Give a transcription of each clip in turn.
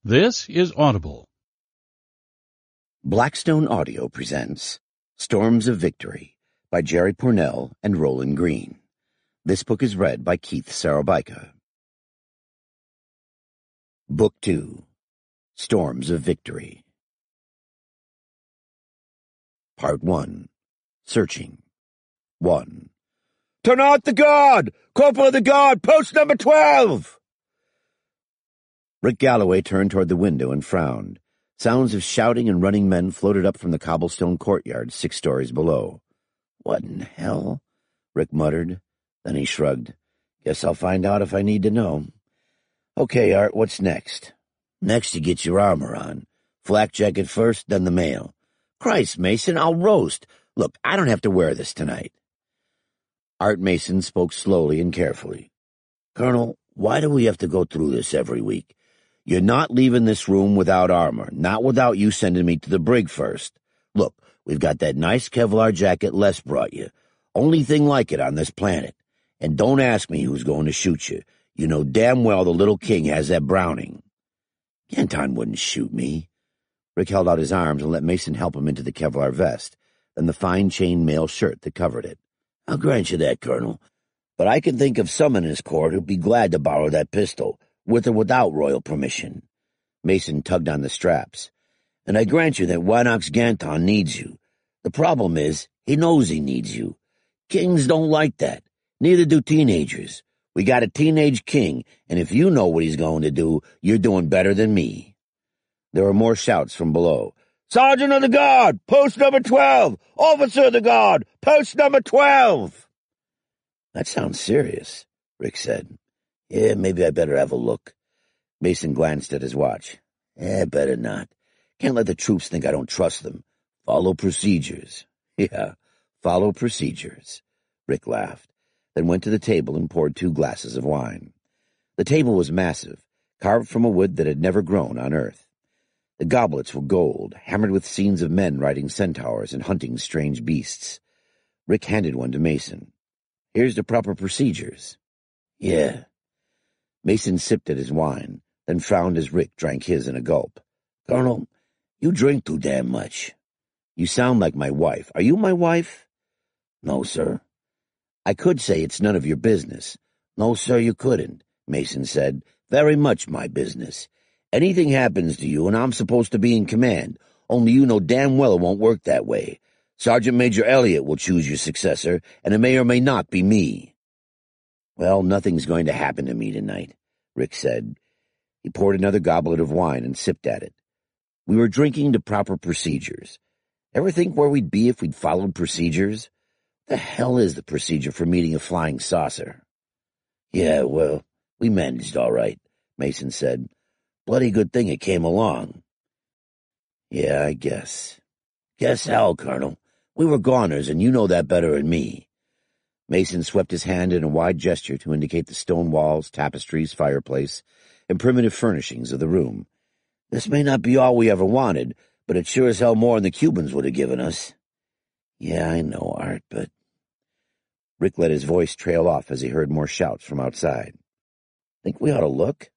This is Audible. Blackstone Audio presents Storms of Victory by Jerry Pournelle and Roland Green. This book is read by Keith Szarabajka. Book 2, Storms of Victory. Part 1, Searching. 1. Turn out the guard! Corporal of the guard, post number 12! Rick Galloway turned toward the window and frowned. Sounds of shouting and running men floated up from the cobblestone courtyard 6 stories below. What in hell? Rick muttered. Then he shrugged. Guess I'll find out if I need to know. Okay, Art, what's next? Next you get your armor on. Flak jacket first, then the mail. Christ, Mason, I'll roast. Look, I don't have to wear this tonight. Art Mason spoke slowly and carefully. Colonel, why do we have to go through this every week? You're not leaving this room without armor, not without you sending me to the brig first. Look, we've got that nice Kevlar jacket Les brought you. Only thing like it on this planet. And don't ask me who's going to shoot you. You know damn well the little king has that Browning. Anton wouldn't shoot me. Rick held out his arms and let Mason help him into the Kevlar vest, then the fine chain mail shirt that covered it. I'll grant you that, Colonel. But I can think of some in his court who'd be glad to borrow that pistol, with or without royal permission. Mason tugged on the straps. And I grant you that Winox Ganton needs you. The problem is, he knows he needs you. Kings don't like that. Neither do teenagers. We got a teenage king, and if you know what he's going to do, you're doing better than me. There were more shouts from below. Sergeant of the Guard, post number 12! Officer of the Guard, post number 12! That sounds serious, Rick said. Yeah, maybe I better have a look. Mason glanced at his watch. Better not. Can't let the troops think I don't trust them. Follow procedures. Yeah, follow procedures. Rick laughed, then went to the table and poured 2 glasses of wine. The table was massive, carved from a wood that had never grown on Earth. The goblets were gold, hammered with scenes of men riding centaurs and hunting strange beasts. Rick handed one to Mason. Here's the proper procedures. Yeah. Mason sipped at his wine, then frowned as Rick drank his in a gulp. Colonel, you drink too damn much. You sound like my wife. Are you my wife? No, sir. I could say it's none of your business. No, sir, you couldn't, Mason said. Very much my business. Anything happens to you and I'm supposed to be in command, only you know damn well it won't work that way. Sergeant Major Elliott will choose your successor, and it may or may not be me. Well, nothing's going to happen to me tonight, Rick said. He poured another goblet of wine and sipped at it. We were drinking to proper procedures. Ever think where we'd be if we'd followed procedures? The hell is the procedure for meeting a flying saucer? Yeah, well, we managed all right, Mason said. Bloody good thing it came along. Yeah, I guess. Guess hell, Colonel. We were goners, and you know that better than me. Mason swept his hand in a wide gesture to indicate the stone walls, tapestries, fireplace, and primitive furnishings of the room. This may not be all we ever wanted, but it's sure as hell more than the Cubans would have given us. Yeah, I know, Art, but... Rick let his voice trail off as he heard more shouts from outside. Think we ought to look?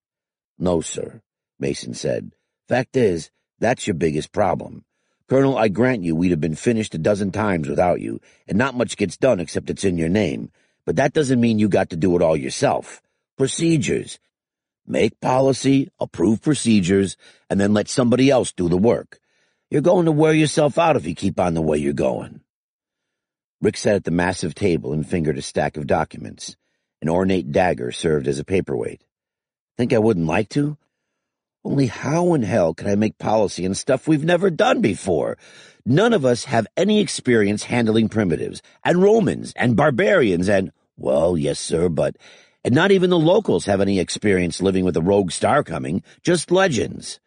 No, sir, Mason said. Fact is, that's your biggest problem. Colonel, I grant you we'd have been finished a dozen times without you, and not much gets done except it's in your name. But that doesn't mean you got to do it all yourself. Procedures. Make policy, approve procedures, and then let somebody else do the work. You're going to wear yourself out if you keep on the way you're going. Rick sat at the massive table and fingered a stack of documents. An ornate dagger served as a paperweight. Think I wouldn't like to? Only how in hell can I make policy and stuff we've never done before? None of us have any experience handling primitives, and Romans, and barbarians, and... Well, yes, sir, but... And not even the locals have any experience living with a rogue star coming, just legends.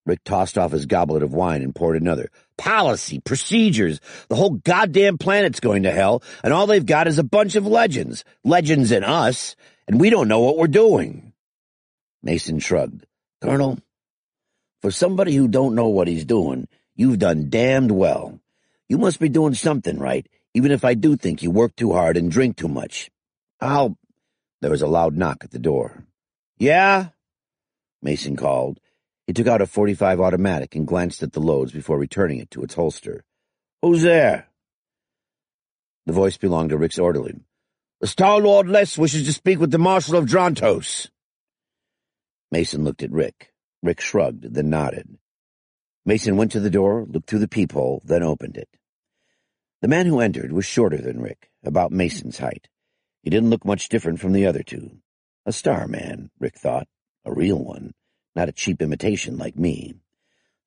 Rick tossed off his goblet of wine and poured another. Policy, procedures, the whole goddamn planet's going to hell, and all they've got is a bunch of legends. Legends in us, and we don't know what we're doing. Mason shrugged. Colonel, for somebody who don't know what he's doing, you've done damned well. You must be doing something right, even if I do think you work too hard and drink too much. There was a loud knock at the door. Yeah? Mason called. He took out a .45 automatic and glanced at the loads before returning it to its holster. "Who's there?" The voice belonged to Rick's orderly. "The Star Lord Les wishes to speak with the Marshal of Drontos." Mason looked at Rick. Rick shrugged, then nodded. Mason went to the door, looked through the peephole, then opened it. The man who entered was shorter than Rick, about Mason's height. He didn't look much different from the other two. A star man, Rick thought. A real one, not a cheap imitation like me.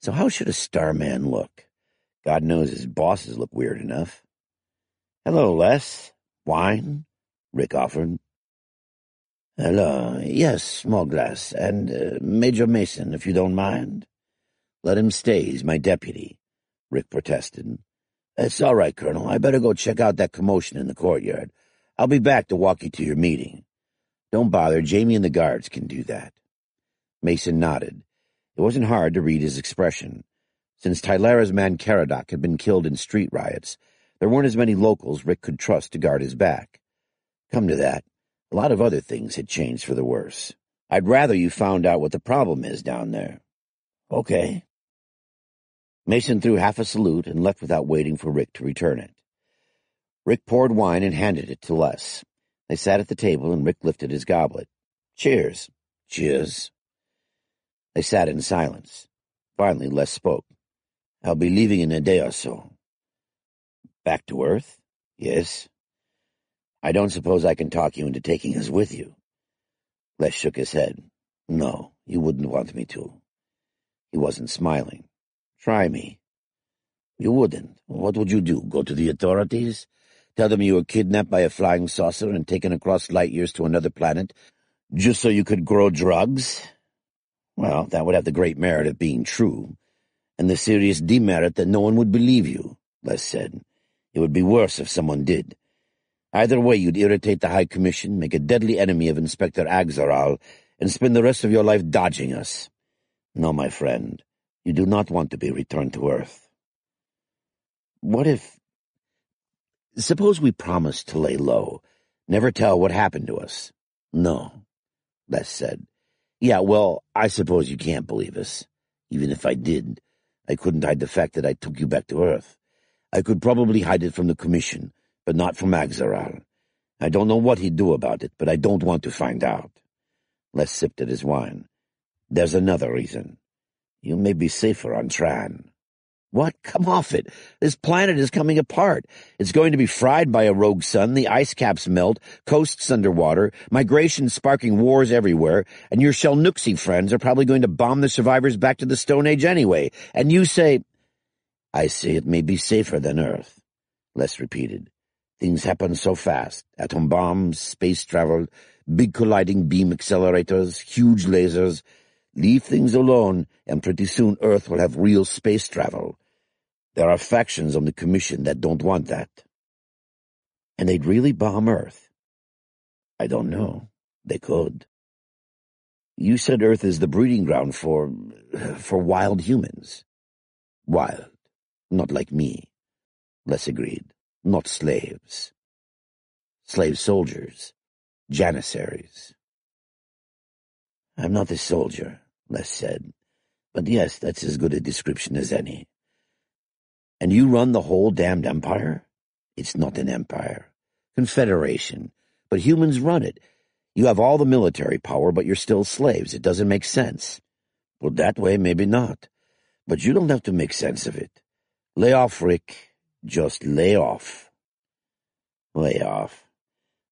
So how should a star man look? God knows his bosses look weird enough. "Hello, Les. Wine?" Rick offered. "Hello. Yes, small glass. And Major Mason, if you don't mind." "Let him stay. He's my deputy," Rick protested. "It's all right, Colonel. I better go check out that commotion in the courtyard. I'll be back to walk you to your meeting." "Don't bother. Jamie and the guards can do that." Mason nodded. It wasn't hard to read his expression. Since Tylera's man Caradoc had been killed in street riots, there weren't as many locals Rick could trust to guard his back. Come to that, a lot of other things had changed for the worse. "I'd rather you found out what the problem is down there." "Okay." Mason threw half a salute and left without waiting for Rick to return it. Rick poured wine and handed it to Les. They sat at the table and Rick lifted his goblet. "Cheers." "Cheers." They sat in silence. Finally, Les spoke. "I'll be leaving in a day or so." "Back to Earth?" "Yes." "I don't suppose I can talk you into taking us with you." Les shook his head. "No, you wouldn't want me to." He wasn't smiling. "Try me." "You wouldn't. What would you do? Go to the authorities? Tell them you were kidnapped by a flying saucer and taken across light years to another planet just so you could grow drugs?" "Well, that would have the great merit of being true, and the serious demerit that no one would believe you," Les said. "It would be worse if someone did. Either way, you'd irritate the High Commission, make a deadly enemy of Inspector Agzaral, and spend the rest of your life dodging us. No, my friend, you do not want to be returned to Earth." "What if... Suppose we promise to lay low, never tell what happened to us." "No," Les said. "Yeah, well, I suppose you can't believe us. Even if I did, I couldn't hide the fact that I took you back to Earth. I could probably hide it from the Commission, but not from Agzaral. I don't know what he'd do about it, but I don't want to find out." Les sipped at his wine. "There's another reason. You may be safer on Tran." "What? Come off it. This planet is coming apart. It's going to be fried by a rogue sun, the ice caps melt, coasts underwater, migration sparking wars everywhere, and your Shelnuxi friends are probably going to bomb the survivors back to the Stone Age anyway. And you say—" "I say it may be safer than Earth," Les repeated. "Things happen so fast. Atom bombs, space travel, big colliding beam accelerators, huge lasers. Leave things alone, and pretty soon Earth will have real space travel. There are factions on the Commission that don't want that." "And they'd really bomb Earth?" "I don't know. They could." "You said Earth is the breeding ground for wild humans." "Wild. Not like me." Les agreed. "Not slaves. Slave soldiers. Janissaries." "I'm not a soldier," Les said. "But yes, that's as good a description as any." "And you run the whole damned empire?" "It's not an empire. Confederation. But humans run it. You have all the military power, but you're still slaves. It doesn't make sense." "Put that way, maybe not. But you don't have to make sense of it. Lay off, Rick. Just lay off." "Lay off.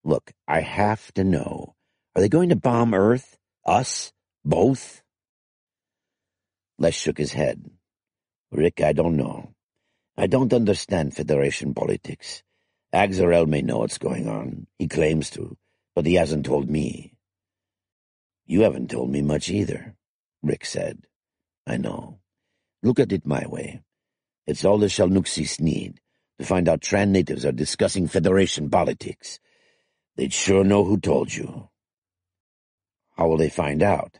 Look, I have to know. Are they going to bomb Earth? Us? Both?" Les shook his head. "Rick, I don't know. I don't understand Federation politics. Agzaral may know what's going on. He claims to, but he hasn't told me." "You haven't told me much either," Rick said. "I know. Look at it my way. It's all the Shelnuxis need, to find out Tran natives are discussing Federation politics. They'd sure know who told you." "How will they find out?"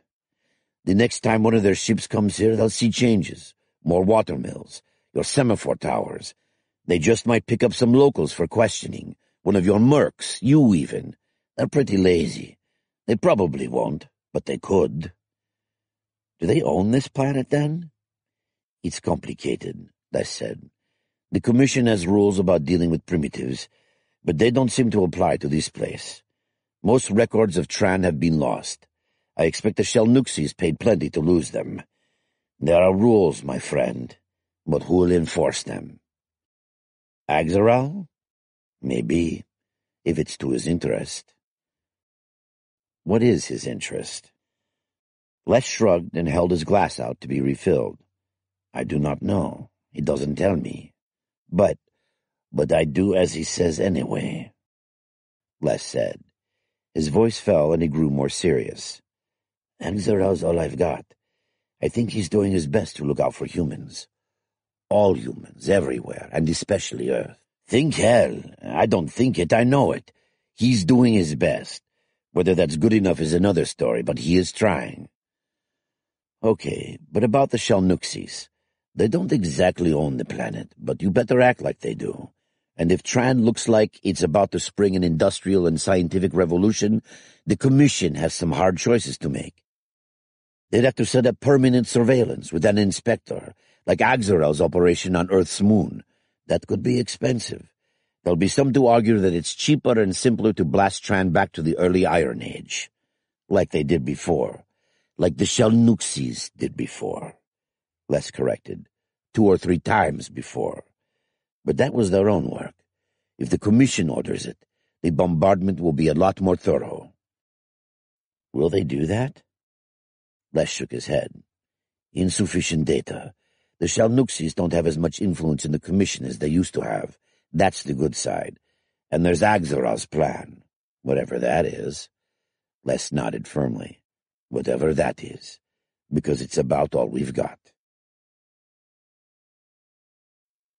"The next time one of their ships comes here, they'll see changes. More watermills, your semaphore towers. They just might pick up some locals for questioning. One of your mercs, you even. They're pretty lazy. They probably won't, but they could." Do they own this planet, then? It's complicated, Les said. The Commission has rules about dealing with primitives, but they don't seem to apply to this place. Most records of Tran have been lost. I expect the Shelnuxis paid plenty to lose them. There are rules, my friend, but who will enforce them? Axeral? Maybe, if it's to his interest. What is his interest? Les shrugged and held his glass out to be refilled. I do not know. He doesn't tell me. But I do as he says anyway. Les said. His voice fell and he grew more serious. Axeral's all I've got. I think he's doing his best to look out for humans. All humans, everywhere, and especially Earth. Think hell. I don't think it, I know it. He's doing his best. Whether that's good enough is another story, but he is trying. Okay, but about the Shelnuxis. They don't exactly own the planet, but you better act like they do. And if Tran looks like it's about to spring an industrial and scientific revolution, the Commission has some hard choices to make. They'd have to set up permanent surveillance with an inspector, like Axeral's operation on Earth's moon. That could be expensive. There'll be some to argue that it's cheaper and simpler to blast Tran back to the early Iron Age. Like they did before. Like the Shelnuxis did before. Les corrected. 2 or 3 times before. But that was their own work. If the Commission orders it, the bombardment will be a lot more thorough. Will they do that? Les shook his head. Insufficient data. The Shelnuxis don't have as much influence in the Commission as they used to have. That's the good side. And there's Axeral's plan. Whatever that is. Les nodded firmly. Whatever that is. Because it's about all we've got.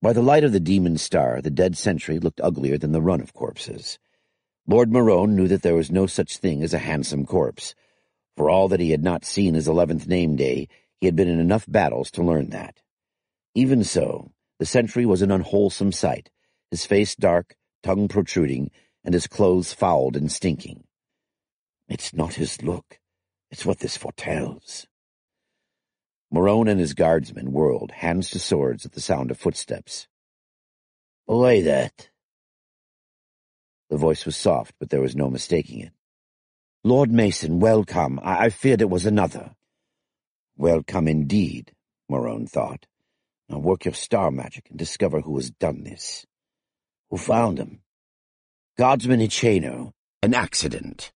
By the light of the demon star, the dead sentry looked uglier than the run of corpses. Lord Marone knew that there was no such thing as a handsome corpse. For all that he had not seen his 11th name day, he had been in enough battles to learn that. Even so, the sentry was an unwholesome sight, his face dark, tongue protruding, and his clothes fouled and stinking. It's not his look. It's what this foretells. Marone and his guardsmen whirled, hands to swords, at the sound of footsteps. Belay that. The voice was soft, but there was no mistaking it. Lord Mason, welcome. I feared it was another. Welcome indeed, Marone thought. Now work your star magic and discover who has done this. Who found him? Guardsman Icheno. An accident.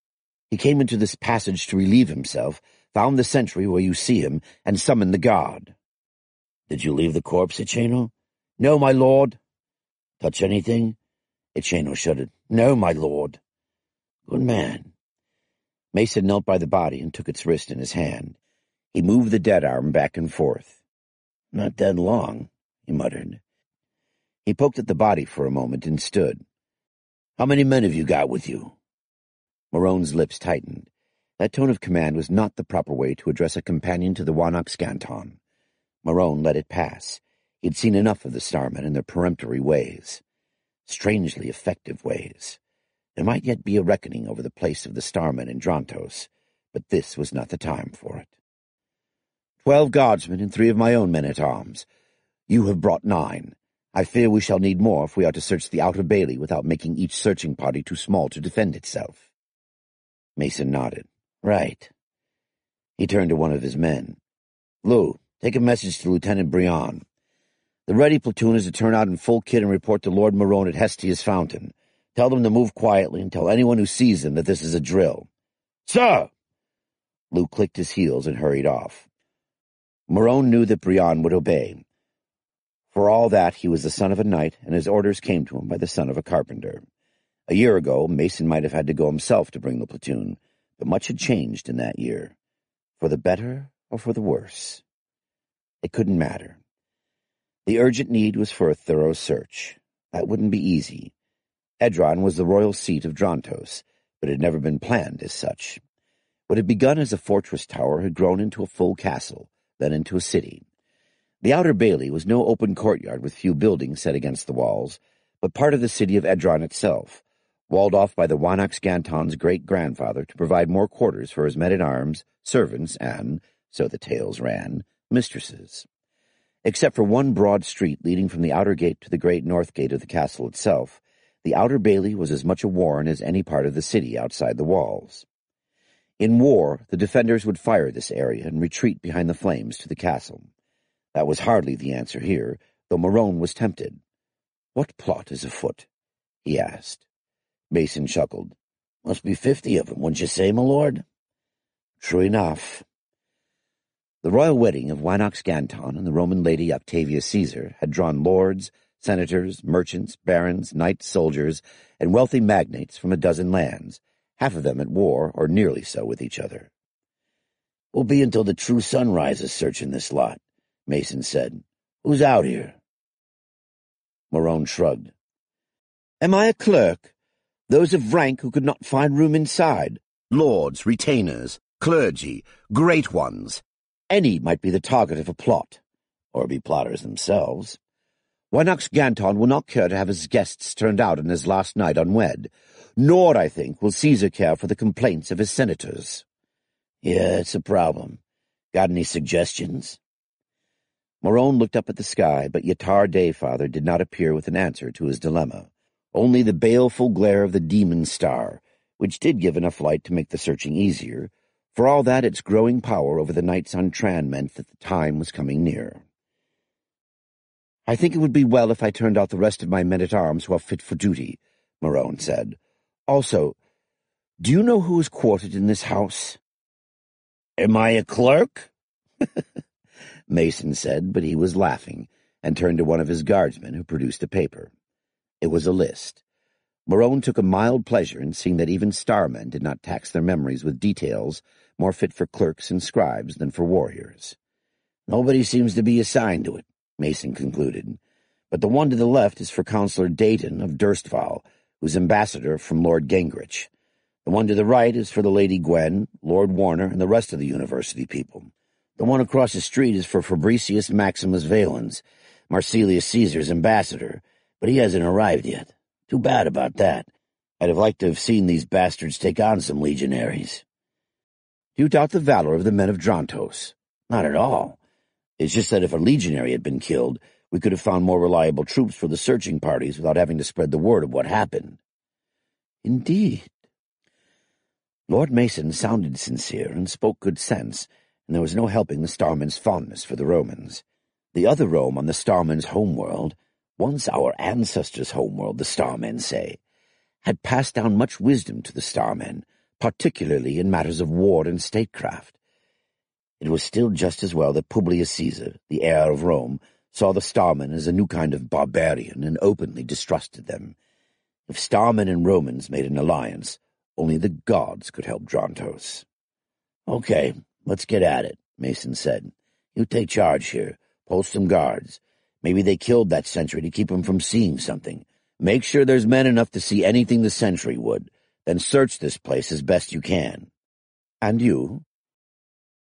He came into this passage to relieve himself, found the sentry where you see him, and summoned the guard. Did you leave the corpse, Icheno? No, my lord. Touch anything? Icheno shuddered. No, my lord. Good man. Mason knelt by the body and took its wrist in his hand. He moved the dead arm back and forth. Not dead long, he muttered. He poked at the body for a moment and stood. How many men have you got with you? Marone's lips tightened. That tone of command was not the proper way to address a companion to the Wanok Scanton. Marone let it pass. He had seen enough of the Starmen and their peremptory ways. Strangely effective ways. There might yet be a reckoning over the place of the Starmen in Drontos, but this was not the time for it. 12 guardsmen and 3 of my own men-at-arms. You have brought 9. I fear we shall need more if we are to search the outer bailey without making each searching party too small to defend itself. Mason nodded. Right. He turned to one of his men. Lou, take a message to Lieutenant Briand. The ready platoon is to turn out in full kit and report to Lord Marone at Hestia's Fountain. Tell them to move quietly and tell anyone who sees them that this is a drill. Sir! Lou clicked his heels and hurried off. Marone knew that Briand would obey. For all that, he was the son of a knight, and his orders came to him by the son of a carpenter. A year ago, Mason might have had to go himself to bring the platoon, but much had changed in that year. For the better or for the worse. It couldn't matter. The urgent need was for a thorough search. That wouldn't be easy. Edron was the royal seat of Drontos, but it had never been planned as such. What had begun as a fortress tower had grown into a full castle, then into a city. The outer bailey was no open courtyard with few buildings set against the walls, but part of the city of Edron itself, walled off by the Wanok Scanton's great-grandfather to provide more quarters for his men-at-arms, servants, and, so the tales ran, mistresses. Except for one broad street leading from the outer gate to the great north gate of the castle itself, the outer bailey was as much a warren as any part of the city outside the walls. In war, the defenders would fire this area and retreat behind the flames to the castle. That was hardly the answer here, though Morone was tempted. "What plot is afoot?" he asked. Mason chuckled. "Must be 50 of them, wouldn't you say, my lord?" "True enough." The royal wedding of Winox Ganton and the Roman lady Octavia Caesar had drawn lords, senators, merchants, barons, knights, soldiers, and wealthy magnates from a dozen lands, half of them at war or nearly so with each other. "We'll be until the true sun rises searching this lot," Mason said. "Who's out here?" Morone shrugged. "Am I a clerk? Those of rank who could not find room inside. Lords, retainers, clergy, great ones. Any might be the target of a plot, or be plotters themselves. Winox Ganton will not care to have his guests turned out on his last night unwed, nor, I think, will Caesar care for the complaints of his senators." "Yeah, it's a problem. Got any suggestions?" Morone looked up at the sky, but Yatar Dayfather did not appear with an answer to his dilemma, only the baleful glare of the demon star, which did give enough light to make the searching easier. For all that, its growing power over the nights on Tran meant that the time was coming near. "I think it would be well if I turned out the rest of my men-at-arms who are fit for duty," Morone said. "Also, do you know who is quartered in this house?" "Am I a clerk?" Mason said, but he was laughing, and turned to one of his guardsmen, who produced a paper. It was a list. Morone took a mild pleasure in seeing that even starmen did not tax their memories with details more fit for clerks and scribes than for warriors. "Nobody seems to be assigned to it," Mason concluded, "but the one to the left is for Councillor Dayton of Durstval, who's ambassador from Lord Gingrich. The one to the right is for the Lady Gwen, Lord Warner, and the rest of the university people. The one across the street is for Fabricius Maximus Valens, Marcellus Caesar's ambassador, but he hasn't arrived yet. Too bad about that. I'd have liked to have seen these bastards take on some legionaries." "Do you doubt the valor of the men of Drontos?" "Not at all. It's just that if a legionary had been killed, we could have found more reliable troops for the searching parties without having to spread the word of what happened." "Indeed." Lord Mason sounded sincere and spoke good sense, and there was no helping the Starman's fondness for the Romans. The other Rome on the Starman's homeworld, once our ancestors' homeworld, the Starmen say, had passed down much wisdom to the Starmen, particularly in matters of war and statecraft. It was still just as well that Publius Caesar, the heir of Rome, saw the Starmen as a new kind of barbarian and openly distrusted them. If Starmen and Romans made an alliance, only the gods could help Drontos. "Okay, let's get at it," Mason said. "You take charge here. Post some guards. Maybe they killed that sentry to keep him from seeing something. Make sure there's men enough to see anything the sentry would. Then search this place as best you can." "And you?"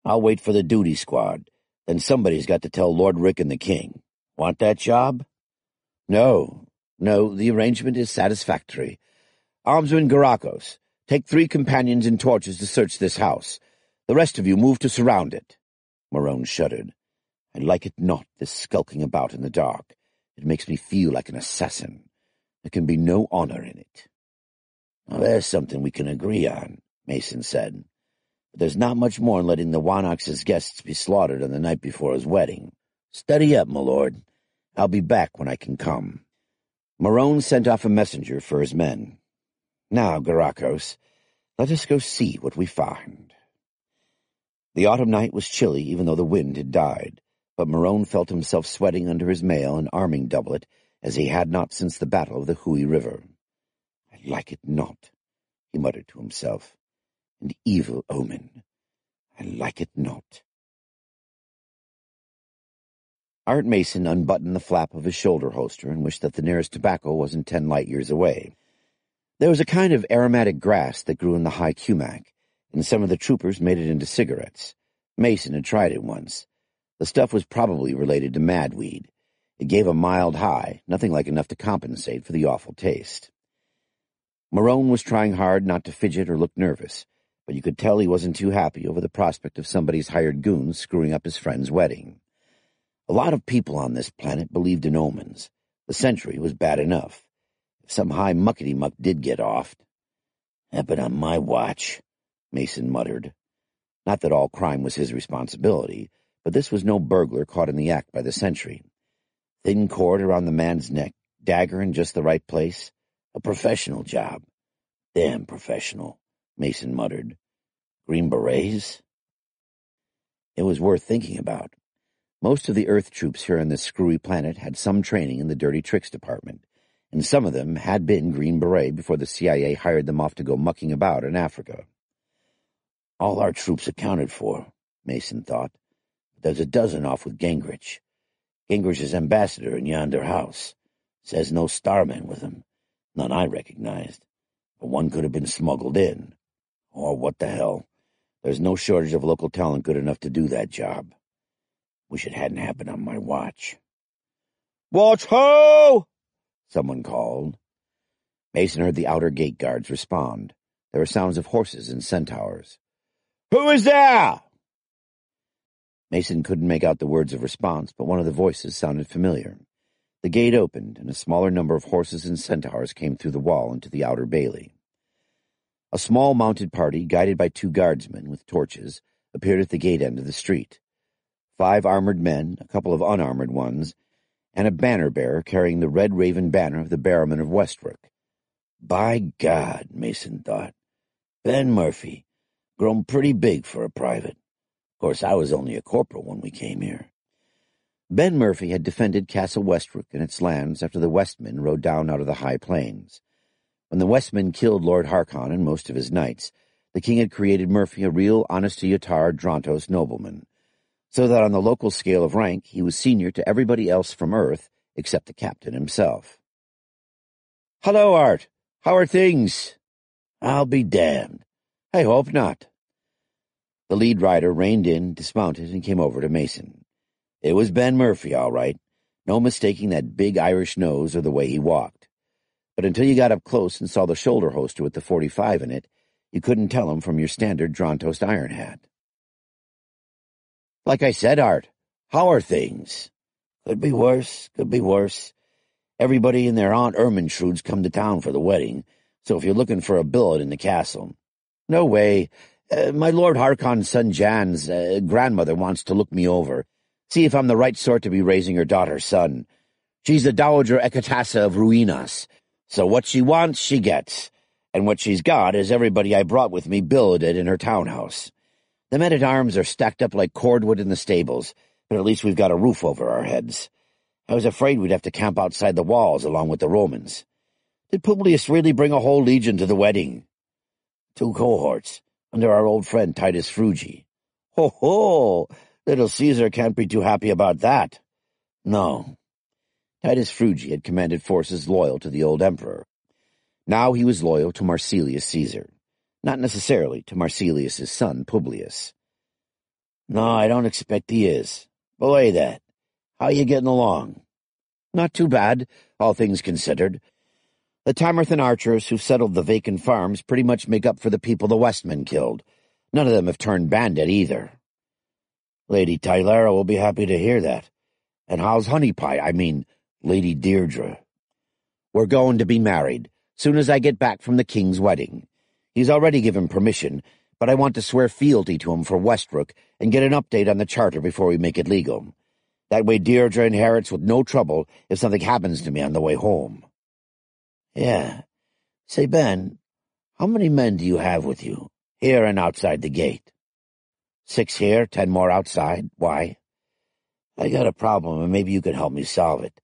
"I'll wait for the duty squad. Then somebody's got to tell Lord Rick and the king. Want that job?" No, the arrangement is satisfactory. Armsman Garakos, take 3 companions and torches to search this house. The rest of you move to surround it." Morone shuddered. "I like it not, this skulking about in the dark. It makes me feel like an assassin. There can be no honor in it." "Now there's something we can agree on," Mason said. "But there's not much more in letting the Winox's guests be slaughtered on the night before his wedding. Steady up, my lord. I'll be back when I can come." Morone sent off a messenger for his men. "Now, Garakos, let us go see what we find." The autumn night was chilly, even though the wind had died, but Morone felt himself sweating under his mail and arming doublet as he had not since the battle of the Hui River. "I like it not," he muttered to himself. "An evil omen. I like it not." Art Mason unbuttoned the flap of his shoulder holster and wished that the nearest tobacco wasn't 10 light-years away. There was a kind of aromatic grass that grew in the high Kumak, and some of the troopers made it into cigarettes. Mason had tried it once. The stuff was probably related to madweed. It gave a mild high, nothing like enough to compensate for the awful taste. Morone was trying hard not to fidget or look nervous, but you could tell he wasn't too happy over the prospect of somebody's hired goons screwing up his friend's wedding. A lot of people on this planet believed in omens. The century was bad enough. If some high muckety-muck did get offed. "Happened on my watch," Mason muttered. Not that all crime was his responsibility, but this was no burglar caught in the act by the sentry. Thin cord around the man's neck, dagger in just the right place. A professional job. "Damn professional," Mason muttered. "Green Berets?" It was worth thinking about. Most of the Earth troops here on this screwy planet had some training in the dirty tricks department, and some of them had been Green Beret before the CIA hired them off to go mucking about in Africa. All our troops accounted for, Mason thought. There's a dozen off with Gingrich. Gingrich is ambassador in yonder house. Says no starmen with him. None I recognized. But one could have been smuggled in. Or what the hell. There's no shortage of local talent good enough to do that job. Wish it hadn't happened on my watch. "Watch ho!" someone called. Mason heard the outer gate guards respond. There were sounds of horses and centaurs. "Who is there?" Mason couldn't make out the words of response, but one of the voices sounded familiar. The gate opened, and a smaller number of horses and centaurs came through the wall into the outer bailey. A small mounted party, guided by 2 guardsmen with torches, appeared at the gate end of the street. 5 armored men, a couple of unarmored ones, and a banner-bearer carrying the red raven banner of the Barrowmen of Westbrook. By God, Mason thought. Ben Murphy, grown pretty big for a private. Of course, I was only a corporal when we came here. Ben Murphy had defended Castle Westbrook and its lands after the Westmen rode down out of the high plains. When the Westmen killed Lord Harkon and most of his knights, the king had created Murphy a real honest-to-Yatar Drontos nobleman, so that on the local scale of rank he was senior to everybody else from Earth except the captain himself. "Hello, Art. How are things?" "I'll be damned. I hope not." The lead rider reined in, dismounted, and came over to Mason. It was Ben Murphy, all right. No mistaking that big Irish nose or the way he walked. But until you got up close and saw the shoulder holster with the .45 in it, you couldn't tell him from your standard Drontos iron hat. "Like I said, Art, how are things?" "Could be worse, could be worse. Everybody and their Aunt Ermintrude's come to town for the wedding, so if you're looking for a billet in the castle—" "No way. My Lord Harkon's son Jan's grandmother wants to look me over, see if I'm the right sort to be raising her daughter's son. She's the Dowager Ekatasa of Ruinas, so what she wants she gets, and what she's got is everybody I brought with me billeted in her townhouse. The men-at-arms are stacked up like cordwood in the stables, but at least we've got a roof over our heads. I was afraid we'd have to camp outside the walls along with the Romans. Did Publius really bring a whole legion to the wedding?" "2 cohorts, under our old friend Titus Frugi." "Ho-ho! Little Caesar can't be too happy about that." "No." Titus Frugi had commanded forces loyal to the old emperor. Now he was loyal to Marsilius Caesar, not necessarily to Marsilius's son Publius. "No, I don't expect he is. Belay that. How you getting along?" "Not too bad, all things considered. The Tamerthan archers who've settled the vacant farms pretty much make up for the people the Westmen killed. None of them have turned bandit either." "Lady Tylara will be happy to hear that. And how's Honey Pie, Lady Deirdre?" "We're going to be married, soon as I get back from the king's wedding. He's already given permission, but I want to swear fealty to him for Westbrook and get an update on the charter before we make it legal. That way Deirdre inherits with no trouble if something happens to me on the way home." "Yeah. Say, Ben, how many men do you have with you, here and outside the gate?" 6 here, 10 more outside. Why?" "I got a problem, and maybe you can help me solve it.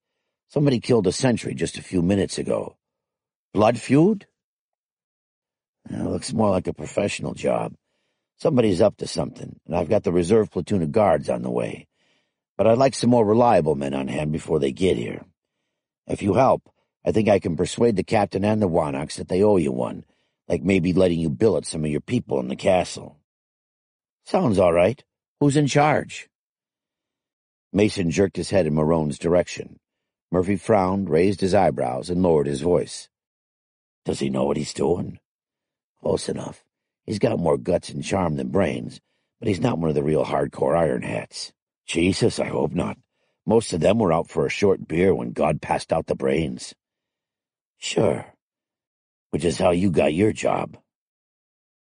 Somebody killed a sentry just a few minutes ago." "Blood feud?" "It looks more like a professional job. Somebody's up to something, and I've got the reserve platoon of guards on the way. But I'd like some more reliable men on hand before they get here. If you help, I think I can persuade the captain and the Wanocks that they owe you one, like maybe letting you billet some of your people in the castle." "Sounds all right. Who's in charge?" Mason jerked his head in Marone's direction. Murphy frowned, raised his eyebrows, and lowered his voice. "Does he know what he's doing?" "Close enough. He's got more guts and charm than brains, but he's not one of the real hardcore Iron Hats. Jesus, I hope not. Most of them were out for a short beer when God passed out the brains. Sure. Which is how you got your job.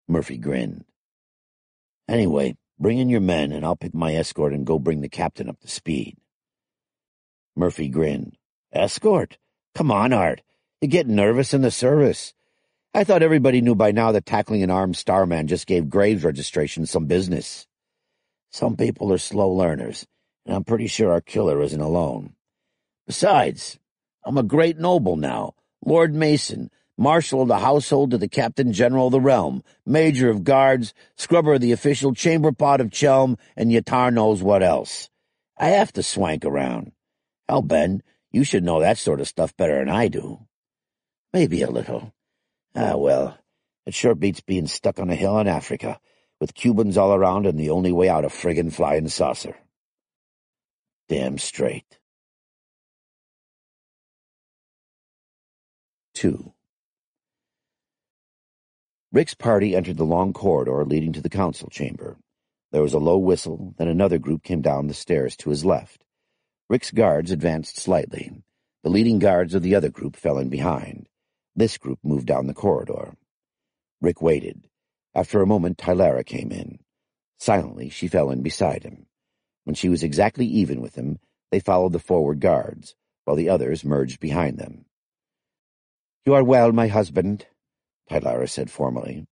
Murphy grinned. Anyway, bring in your men, and I'll pick my escort and go bring the captain up to speed. Murphy grinned. Escort? Come on, Art. You're getting nervous in the service. I thought everybody knew by now that tackling an armed starman just gave Graves registration some business. Some people are slow learners, and I'm pretty sure our killer isn't alone. Besides, I'm a great noble now, Lord Mason, Marshal of the Household to the Captain General of the Realm, Major of Guards, Scrubber of the official Chamber Pot of Chelm, and Yatar knows what else. I have to swank around. Hell, Ben, you should know that sort of stuff better than I do. Maybe a little. Ah, well, it sure beats being stuck on a hill in Africa, with Cubans all around and the only way out a friggin' flying saucer. Damn straight. 2. Rick's party entered the long corridor leading to the council chamber. There was a low whistle, then another group came down the stairs to his left. Rick's guards advanced slightly. The leading guards of the other group fell in behind. This group moved down the corridor. Rick waited. After a moment, Tylara came in. Silently, she fell in beside him. When she was exactly even with him, they followed the forward guards, while the others merged behind them. "You are well, my husband," Tylara said formally.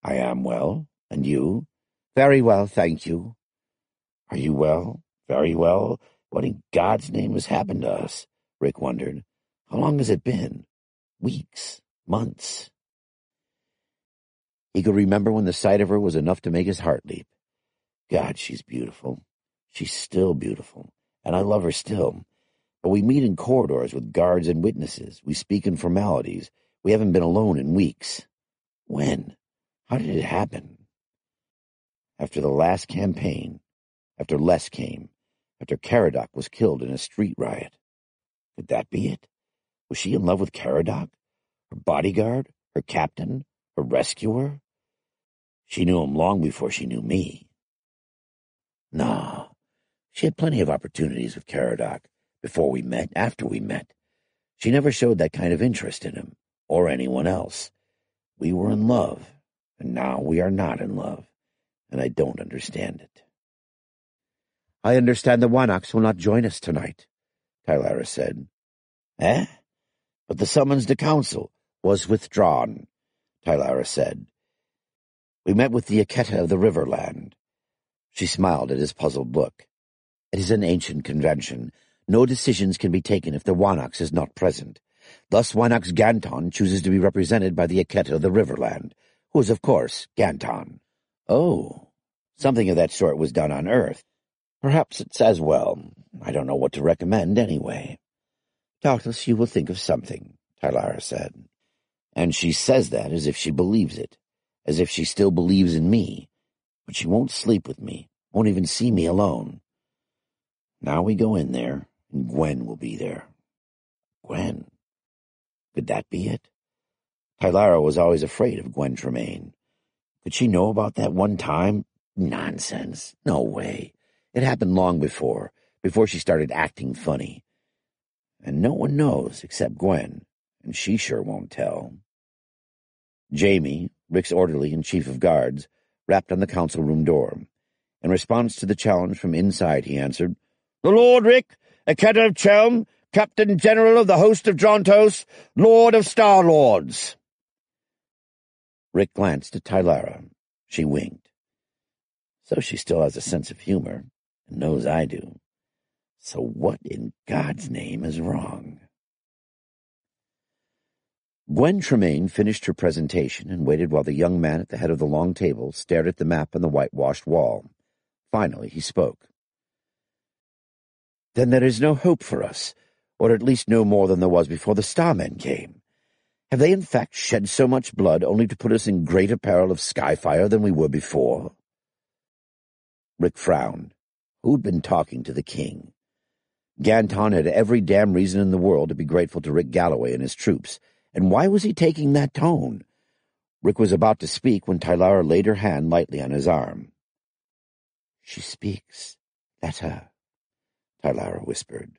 "I am well. And you?" "Very well, thank you." "Are you well? Very well? What in God's name has happened to us?" Rick wondered. "How long has it been? Weeks? Months?" He could remember when the sight of her was enough to make his heart leap. God, she's beautiful. She's still beautiful, and I love her still. But we meet in corridors with guards and witnesses. We speak in formalities. We haven't been alone in weeks. When? How did it happen? After the last campaign, after Les came, after Caradoc was killed in a street riot. Could that be it? Was she in love with Caradoc? Her bodyguard? Her captain? Her rescuer? She knew him long before she knew me. No, she had plenty of opportunities with Caradoc, before we met, after we met. She never showed that kind of interest in him, or anyone else. We were in love, and now we are not in love, and I don't understand it. "I understand the Wanox will not join us tonight," Tylara said. "Eh? But the summons to council was withdrawn," Tylara said. "We met with the Aketa of the Riverland." She smiled at his puzzled look. "It is an ancient convention. No decisions can be taken if the Wanox is not present. Thus Wanox Ganton chooses to be represented by the Aketa of the Riverland, who is, of course, Ganton." "Oh, something of that sort was done on Earth. Perhaps it's as well. I don't know what to recommend, anyway." "Doubtless you will think of something," Tylara said. And she says that as if she believes it, as if she still believes in me. But she won't sleep with me, won't even see me alone. Now we go in there, and Gwen will be there. Gwen? Could that be it? Tylara was always afraid of Gwen Tremaine. Could she know about that one time? Nonsense. No way. It happened long before she started acting funny. And no one knows except Gwen, and she sure won't tell. Jamie, Rick's orderly and chief of guards, rapped on the council room door. In response to the challenge from inside, he answered, "The Lord Rick, Aketa of Chelm, Captain General of the Host of Drontos, Lord of Star-Lords." Rick glanced at Tylara. She winked. So she still has a sense of humor, and knows I do. So what in God's name is wrong? Gwen Tremaine finished her presentation and waited while the young man at the head of the long table stared at the map on the whitewashed wall. Finally he spoke. "Then there is no hope for us, or at least no more than there was before the Starmen came. Have they in fact shed so much blood only to put us in greater peril of skyfire than we were before?" Rick frowned. Who'd been talking to the king? Ganton had every damn reason in the world to be grateful to Rick Galloway and his troops, and why was he taking that tone? Rick was about to speak when Tylara laid her hand lightly on his arm. "She speaks. Let her," Tylara whispered.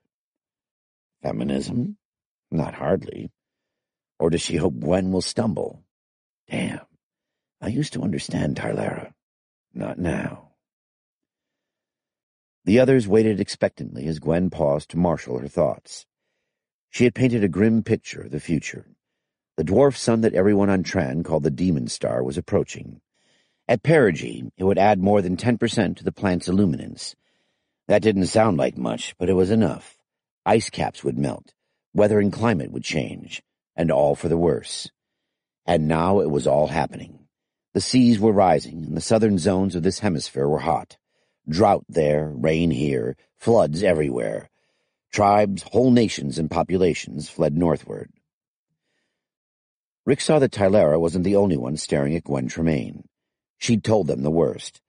Feminism? Not hardly. Or does she hope Gwen will stumble? Damn. I used to understand Tylara. Not now. The others waited expectantly as Gwen paused to marshal her thoughts. She had painted a grim picture of the future. The dwarf sun that everyone on Tran called the Demon Star was approaching. At perigee, it would add more than 10% to the plant's illuminance. That didn't sound like much, but it was enough. Ice caps would melt, weather and climate would change, and all for the worse. And now it was all happening. The seas were rising, and the southern zones of this hemisphere were hot. Drought there, rain here, floods everywhere. Tribes, whole nations, and populations fled northward. Rick saw that Tylara wasn't the only one staring at Gwen Tremaine. She'd told them the worst.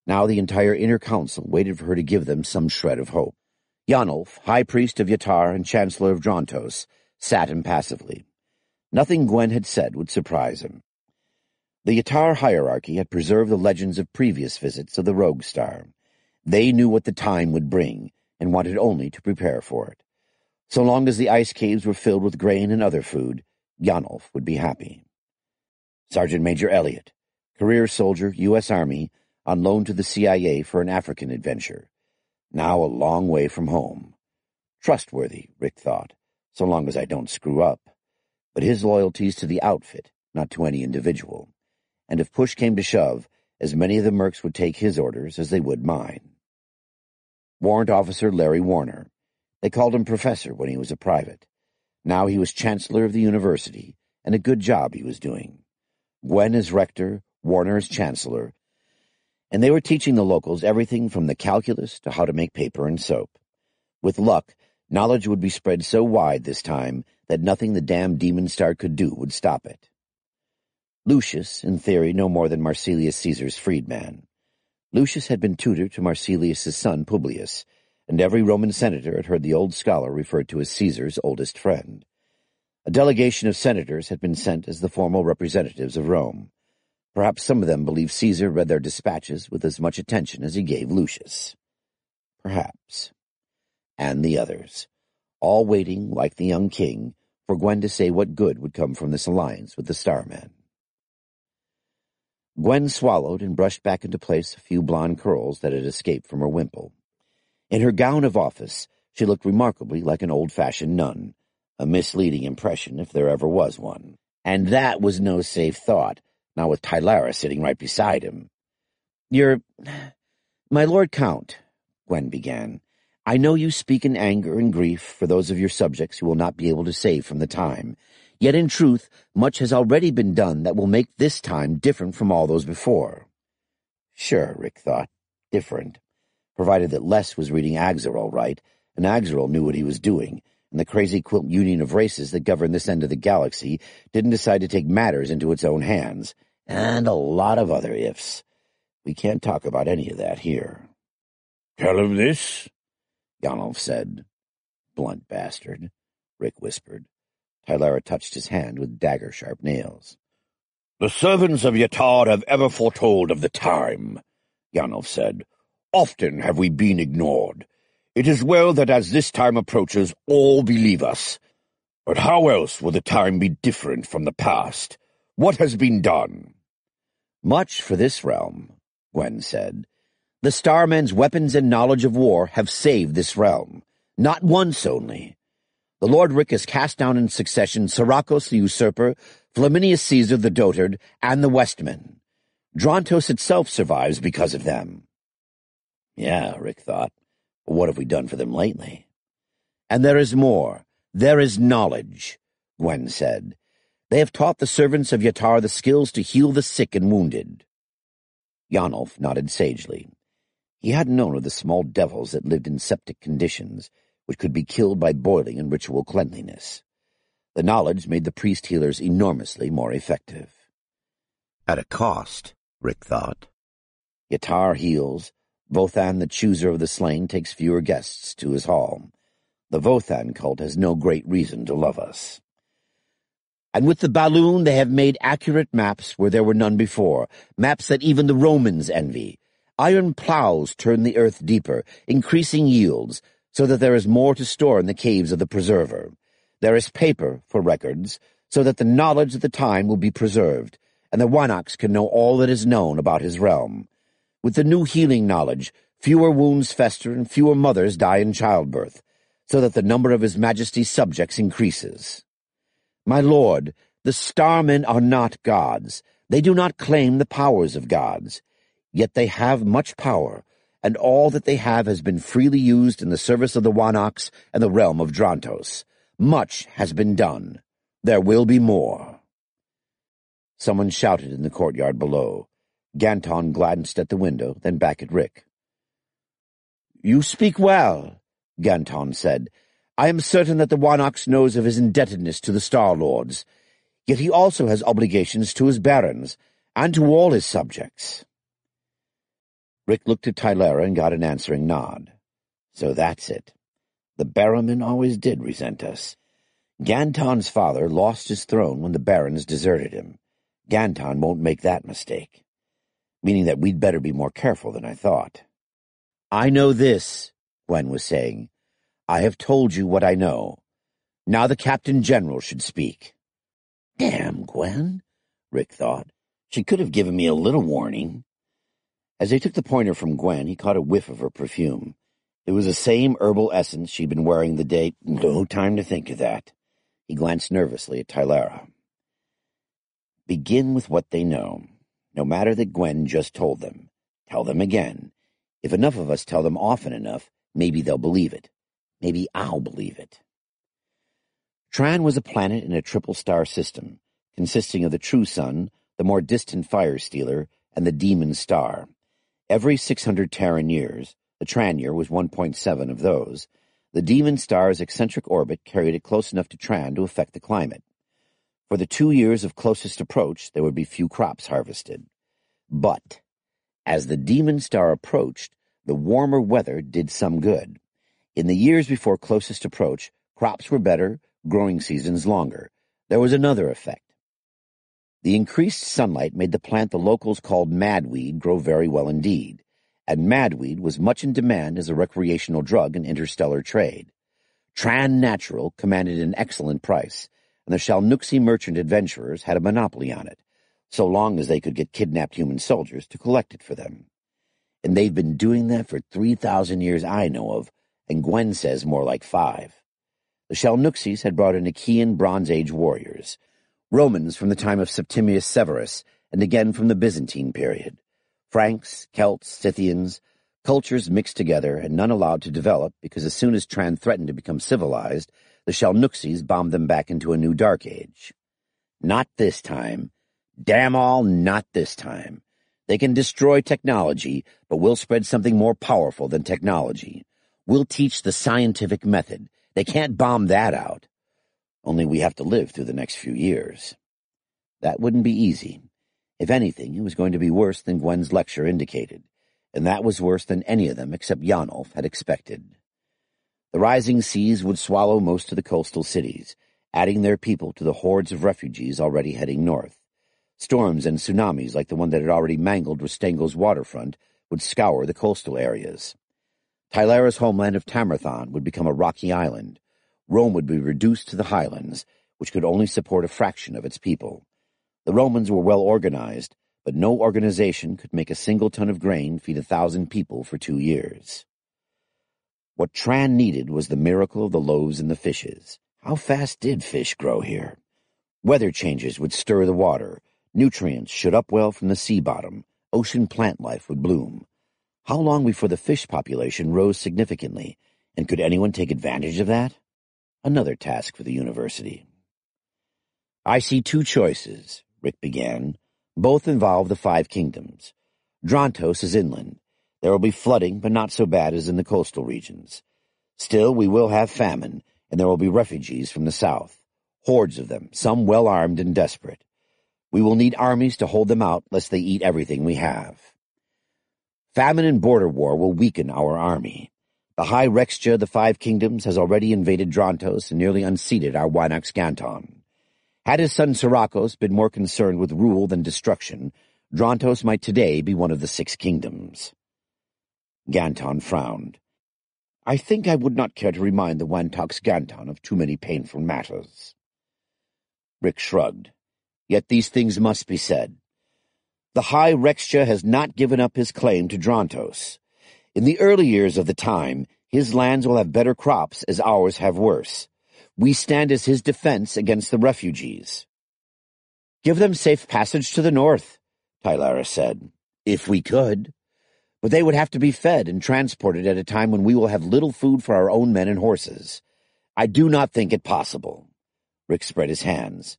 Now the entire inner council waited for her to give them some shred of hope. Yanulf, High Priest of Yatar and Chancellor of Drontos, sat impassively. Nothing Gwen had said would surprise him. The Yatar hierarchy had preserved the legends of previous visits of the Rogue Star. They knew what the time would bring, and wanted only to prepare for it. So long as the ice caves were filled with grain and other food, Yanulf would be happy. Sergeant Major Elliott, career soldier, U.S. Army, on loan to the CIA for an African adventure. Now a long way from home. Trustworthy, Rick thought, so long as I don't screw up. But his loyalty's to the outfit, not to any individual. And if push came to shove, as many of the mercs would take his orders as they would mine. Warrant Officer Larry Warner. They called him Professor when he was a private. Now he was Chancellor of the University, and a good job he was doing. Gwen as Rector, Warner as Chancellor, and they were teaching the locals everything from the calculus to how to make paper and soap. With luck, knowledge would be spread so wide this time that nothing the damn Demon Star could do would stop it. Lucius, in theory, no more than Marsilius Caesar's freedman. Lucius had been tutor to Marsilius's son Publius, and every Roman senator had heard the old scholar referred to as Caesar's oldest friend. A delegation of senators had been sent as the formal representatives of Rome. Perhaps some of them believed Caesar read their dispatches with as much attention as he gave Lucius. Perhaps. And the others, all waiting, like the young king, for Gwen to say what good would come from this alliance with the Starman. Gwen swallowed and brushed back into place a few blonde curls that had escaped from her wimple. In her gown of office, she looked remarkably like an old-fashioned nun, a misleading impression if there ever was one. And that was no safe thought, not with Tylara sitting right beside him. My Lord Count, Gwen began, I know you speak in anger and grief for those of your subjects who will not be able to save from the time. Yet in truth, much has already been done that will make this time different from all those before. Sure, Rick thought, different. Provided that Les was reading Axerol right, and Axerol knew what he was doing, and the crazy quilt union of races that governed this end of the galaxy didn't decide to take matters into its own hands, and a lot of other ifs. We can't talk about any of that here. Tell him this, Yanulf said. Blunt bastard, Rick whispered. Tylara touched his hand with dagger-sharp nails. The servants of Yatar have ever foretold of the time, Yanulf said. Often have we been ignored. It is well that as this time approaches, all believe us. But how else will the time be different from the past? What has been done? Much for this realm, Gwen said. The Starmen's weapons and knowledge of war have saved this realm. Not once only. The Lord Rick has cast down in succession Syracuse the Usurper, Flaminius Caesar the Dotard, and the Westmen. Drontos itself survives because of them. Yeah, Rick thought. But what have we done for them lately? And there is more. There is knowledge, Gwen said. They have taught the servants of Yatar the skills to heal the sick and wounded. Yanulf nodded sagely. He hadn't known of the small devils that lived in septic conditions, which could be killed by boiling and ritual cleanliness. The knowledge made the priest-healers enormously more effective. At a cost, Rick thought. Yatar heals. Vothan, the chooser of the slain, takes fewer guests to his hall. The Vothan cult has no great reason to love us. And with the balloon they have made accurate maps where there were none before, maps that even the Romans envy. Iron plows turn the earth deeper, increasing yields, so that there is more to store in the caves of the preserver. There is paper for records, so that the knowledge of the time will be preserved, and the Wanax can know all that is known about his realm. With the new healing knowledge, fewer wounds fester and fewer mothers die in childbirth, so that the number of His Majesty's subjects increases. My lord, the starmen are not gods. They do not claim the powers of gods. Yet they have much power, and all that they have has been freely used in the service of the Wanax and the realm of Drantos. Much has been done. There will be more. Someone shouted in the courtyard below. Ganton glanced at the window, then back at Rick. "You speak well," Ganton said. "I am certain that the Wanax knows of his indebtedness to the Star Lords. Yet he also has obligations to his barons, and to all his subjects." Rick looked at Tylera and got an answering nod. So that's it. The Barrowmen always did resent us. Ganton's father lost his throne when the barons deserted him. Ganton won't make that mistake. Meaning that we'd better be more careful than I thought. "I know this," Gwen was saying. "I have told you what I know. Now the Captain General should speak." Damn, Gwen, Rick thought. She could have given me a little warning. As he took the pointer from Gwen, he caught a whiff of her perfume. It was the same herbal essence she'd been wearing the day. No time to think of that. He glanced nervously at Tylera. Begin with what they know. No matter that Gwen just told them. Tell them again. If enough of us tell them often enough, maybe they'll believe it. Maybe I'll believe it. Tran was a planet in a triple-star system, consisting of the True Sun, the more distant Fire Stealer, and the Demon Star. Every 600 Terran years, the Tran year was 1.7 of those, the Demon Star's eccentric orbit carried it close enough to Tran to affect the climate. For the 2 years of closest approach, there would be few crops harvested. But, as the Demon Star approached, the warmer weather did some good. In the years before closest approach, crops were better, growing seasons longer. There was another effect. The increased sunlight made the plant the locals called madweed grow very well indeed, and madweed was much in demand as a recreational drug in interstellar trade. Tran Natural commanded an excellent price, and the Shalnuxi merchant adventurers had a monopoly on it, so long as they could get kidnapped human soldiers to collect it for them. And they've been doing that for 3,000 years I know of, and Gwen says more like 5. The Shalnuxis had brought in Achaean Bronze Age warriors, Romans from the time of Septimius Severus, and again from the Byzantine period. Franks, Celts, Scythians, cultures mixed together and none allowed to develop because as soon as Tran threatened to become civilized, the Shalnuxis bombed them back into a new Dark Age. Not this time. Damn all, not this time. They can destroy technology, but we'll spread something more powerful than technology. We'll teach the scientific method. They can't bomb that out. Only we have to live through the next few years. That wouldn't be easy. If anything, it was going to be worse than Gwen's lecture indicated, and that was worse than any of them except Janolf had expected. The rising seas would swallow most of the coastal cities, adding their people to the hordes of refugees already heading north. Storms and tsunamis like the one that had already mangled Ristengo's waterfront would scour the coastal areas. Tylera's homeland of Tamarthon would become a rocky island. Rome would be reduced to the highlands, which could only support a fraction of its people. The Romans were well organized, but no organization could make a single ton of grain feed 1,000 people for 2 years. What Tran needed was the miracle of the loaves and the fishes. How fast did fish grow here? Weather changes would stir the water. Nutrients should upwell from the sea bottom. Ocean plant life would bloom. How long before the fish population rose significantly, and could anyone take advantage of that? Another task for the university. I see 2 choices, Rick began. Both involve the 5 kingdoms. Drantos is inland. There will be flooding, but not so bad as in the coastal regions. Still, we will have famine, and there will be refugees from the south. Hordes of them, some well-armed and desperate. We will need armies to hold them out, lest they eat everything we have. Famine and border war will weaken our army. The High Rextia of the 5 Kingdoms has already invaded Drantos and nearly unseated our Wynax Ganton. Had his son Sirakos been more concerned with rule than destruction, Drontos might today be one of the 6 kingdoms. Ganton frowned. I think I would not care to remind the Wantox Ganton of too many painful matters. Rick shrugged. Yet these things must be said. The High Rextia has not given up his claim to Drontos. In the early years of the time, his lands will have better crops as ours have worse. We stand as his defense against the refugees. Give them safe passage to the north, Tylara said. If we could. But they would have to be fed and transported at a time when we will have little food for our own men and horses. I do not think it possible. Rick spread his hands.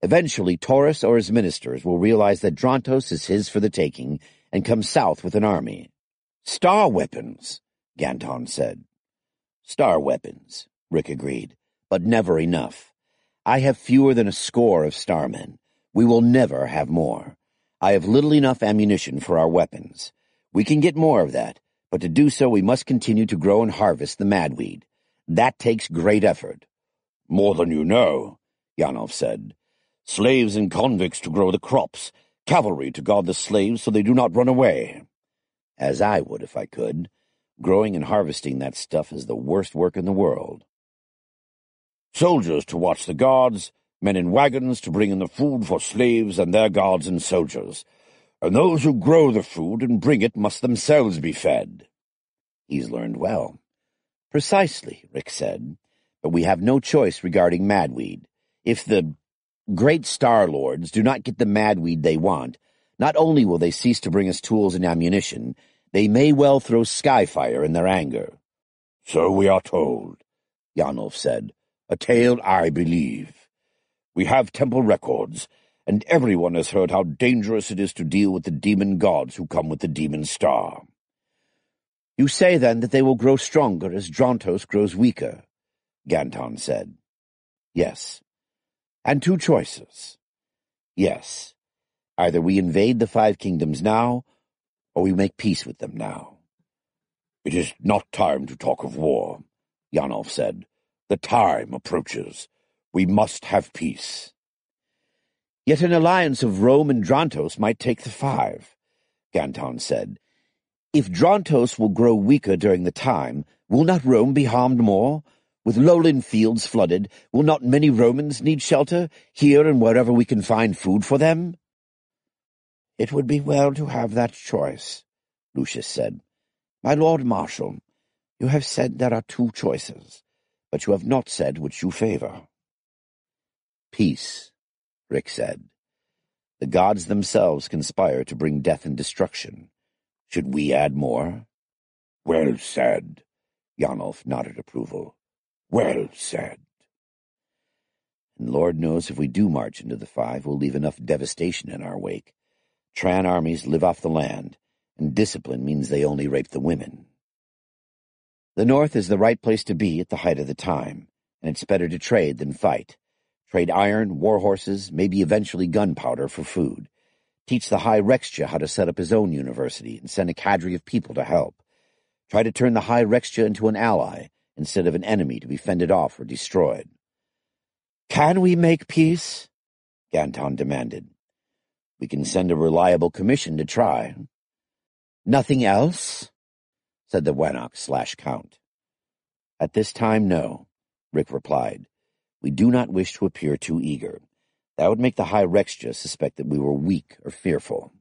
Eventually, Taurus or his ministers will realize that Drontos is his for the taking and come south with an army. Star weapons, Ganton said. Star weapons, Rick agreed, but never enough. I have fewer than a score of starmen. We will never have more. I have little enough ammunition for our weapons. We can get more of that, but to do so we must continue to grow and harvest the madweed. That takes great effort. More than you know, Yanov said. Slaves and convicts to grow the crops, cavalry to guard the slaves so they do not run away. As I would if I could. Growing and harvesting that stuff is the worst work in the world. Soldiers to watch the guards, men in wagons to bring in the food for slaves and their guards and soldiers. And those who grow the food and bring it must themselves be fed. He's learned well. Precisely, Rick said, but we have no choice regarding madweed. If the great Star Lords do not get the madweed they want, not only will they cease to bring us tools and ammunition, they may well throw skyfire in their anger. So we are told, Yanov said, a tale I believe. We have temple records, and everyone has heard how dangerous it is to deal with the demon gods who come with the demon star. You say, then, that they will grow stronger as Drontos grows weaker, Ganton said. Yes. And 2 choices. Yes. Either we invade the 5 kingdoms now, or we make peace with them now. It is not time to talk of war, Yanov said. The time approaches. We must have peace. Yet an alliance of Rome and Drontos might take the 5, Ganton said. If Drontos will grow weaker during the time, will not Rome be harmed more? With lowland fields flooded, will not many Romans need shelter, here and wherever we can find food for them? It would be well to have that choice, Lucius said. My Lord Marshal, you have said there are 2 choices, but you have not said which you favor. Peace, Rick said. The gods themselves conspire to bring death and destruction. Should we add more? Well said. Yanov nodded approval. Well said. And Lord knows if we do march into the 5, we'll leave enough devastation in our wake. Tran armies live off the land, and discipline means they only rape the women. The north is the right place to be at the height of the time, and it's better to trade than fight. Trade iron, war horses, maybe eventually gunpowder for food. Teach the High Rextia how to set up his own university and send a cadre of people to help. Try to turn the High Rextia into an ally instead of an enemy to be fended off or destroyed. Can we make peace? Ganton demanded. We can send a reliable commission to try. Nothing else? Said the Wanox/Count. At this time, no, Rick replied. We do not wish to appear too eager. That would make the High Rextia suspect that we were weak or fearful.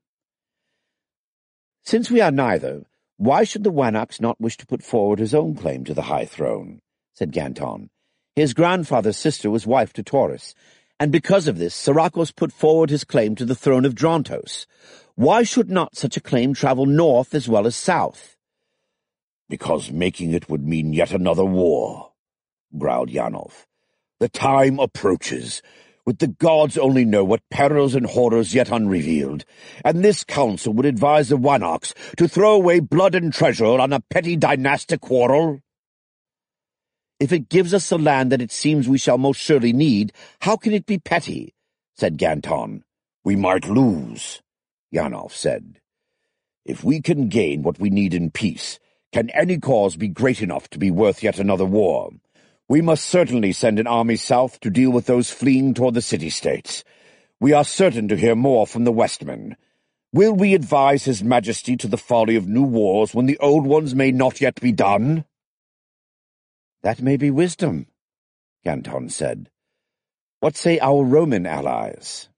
Since we are neither, why should the Wanox not wish to put forward his own claim to the high throne? Said Ganton. His grandfather's sister was wife to Taurus, and because of this, Sirakos put forward his claim to the throne of Drontos. Why should not such a claim travel north as well as south? Because making it would mean yet another war, growled Yanov. The time approaches. With the gods only know what perils and horrors yet unrevealed, and this council would advise the Wanox to throw away blood and treasure on a petty dynastic quarrel. If it gives us the land that it seems we shall most surely need, how can it be petty? Said Ganton. We might lose, Yanov said. If we can gain what we need in peace, can any cause be great enough to be worth yet another war? We must certainly send an army south to deal with those fleeing toward the city-states. We are certain to hear more from the Westmen. Will we advise His Majesty to the folly of new wars when the old ones may not yet be done?" "That may be wisdom," Ganton said. "What say our Roman allies?"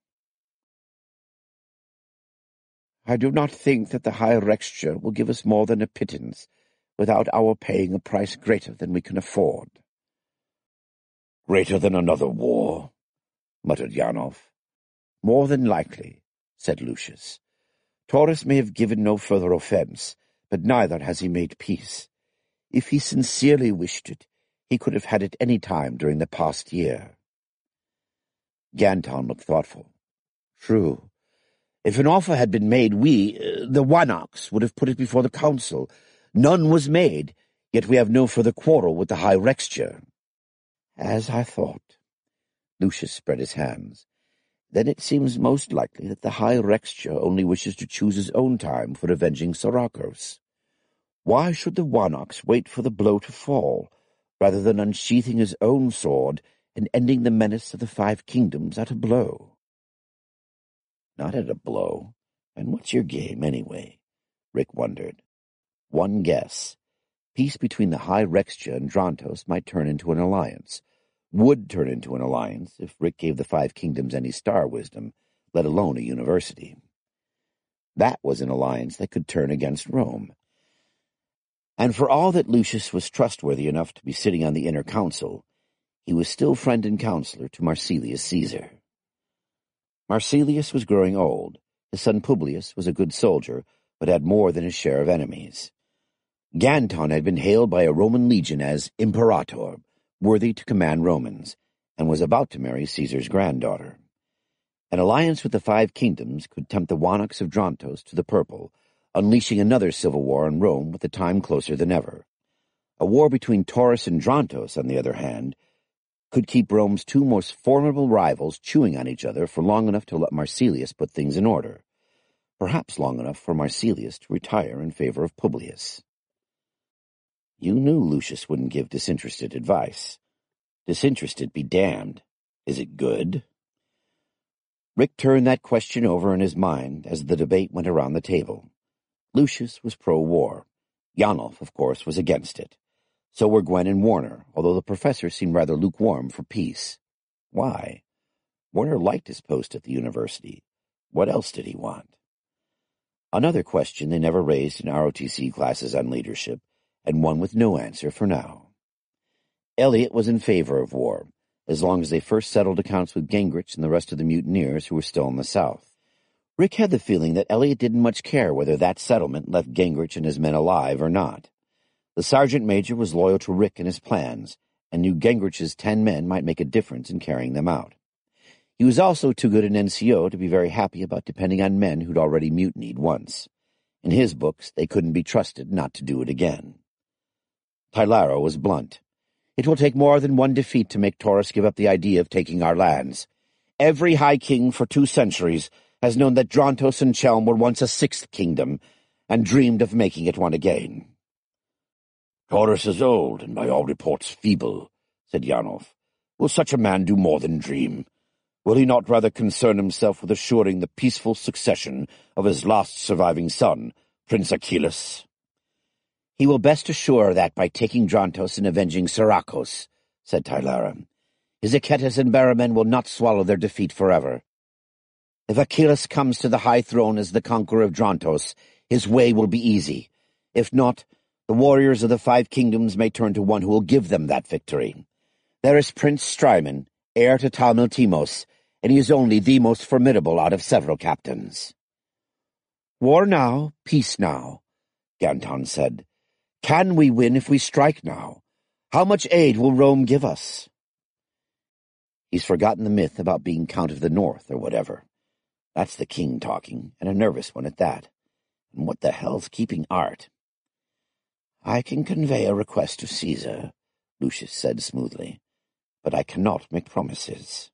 "I do not think that the High Rexture will give us more than a pittance, without our paying a price greater than we can afford." "Greater than another war?" muttered Yanov. "More than likely," said Lucius. "Taurus may have given no further offence, but neither has he made peace. If he sincerely wished it, he could have had it any time during the past year." Ganton looked thoughtful. "True. If an offer had been made, we, the Wanoks, would have put it before the council. None was made, yet we have no further quarrel with the High Rexture." "As I thought." Lucius spread his hands. "Then it seems most likely that the High Rexture only wishes to choose his own time for avenging Sarakos. Why should the Wanoks wait for the blow to fall, rather than unsheathing his own sword and ending the menace of the 5 kingdoms at a blow?" "Not at a blow. And what's your game, anyway?" Rick wondered. One guess. Peace between the High Rexture and Drontos might turn into an alliance. Would turn into an alliance if Rick gave the 5 kingdoms any star wisdom, let alone a university. That was an alliance that could turn against Rome. And for all that Lucius was trustworthy enough to be sitting on the inner council, he was still friend and counselor to Marsilius Caesar. Marsilius was growing old. His son Publius was a good soldier, but had more than his share of enemies. Ganton had been hailed by a Roman legion as Imperator, worthy to command Romans, and was about to marry Caesar's granddaughter. An alliance with the 5 kingdoms could tempt the Wanoks of Drontos to the purple, unleashing another civil war in Rome with the time closer than ever. A war between Taurus and Drontos, on the other hand, could keep Rome's 2 most formidable rivals chewing on each other for long enough to let Marsilius put things in order, perhaps long enough for Marsilius to retire in favor of Publius. You knew Lucius wouldn't give disinterested advice. Disinterested be damned. Is it good? Rick turned that question over in his mind as the debate went around the table. Lucius was pro-war. Yanov, of course, was against it. So were Gwen and Warner, although the professor seemed rather lukewarm for peace. Why? Warner liked his post at the university. What else did he want? Another question they never raised in ROTC classes on leadership, and one with no answer for now. Elliot was in favor of war, as long as they first settled accounts with Gingrich and the rest of the mutineers who were still in the South. Rick had the feeling that Elliot didn't much care whether that settlement left Gingrich and his men alive or not. The sergeant major was loyal to Rick and his plans, and knew Gingrich's 10 men might make a difference in carrying them out. He was also too good an NCO to be very happy about depending on men who'd already mutinied once. In his books, they couldn't be trusted not to do it again. Tylaro was blunt. It will take more than one defeat to make Taurus give up the idea of taking our lands. Every High King for 2 centuries has known that Drontos and Chelm were once a 6th kingdom, and dreamed of making it one again. Taurus is old, and by all reports feeble, said Yanov. Will such a man do more than dream? Will he not rather concern himself with assuring the peaceful succession of his last surviving son, Prince Achilles? He will best assure that by taking Drontos and avenging Sarakos, said Tylara. His Achetas and Barramen will not swallow their defeat forever. If Achilles comes to the high throne as the conqueror of Drontos, his way will be easy. If not, the warriors of the 5 kingdoms may turn to one who will give them that victory. There is Prince Strymon, heir to Talmeltimos, and he is only the most formidable out of several captains. War now, peace now, Ganton said. Can we win if we strike now? How much aid will Rome give us? He's forgotten the myth about being Count of the North or whatever. That's the king talking, and a nervous one at that. And what the hell's keeping Art? I can convey a request to Caesar, Lucius said smoothly, but I cannot make promises.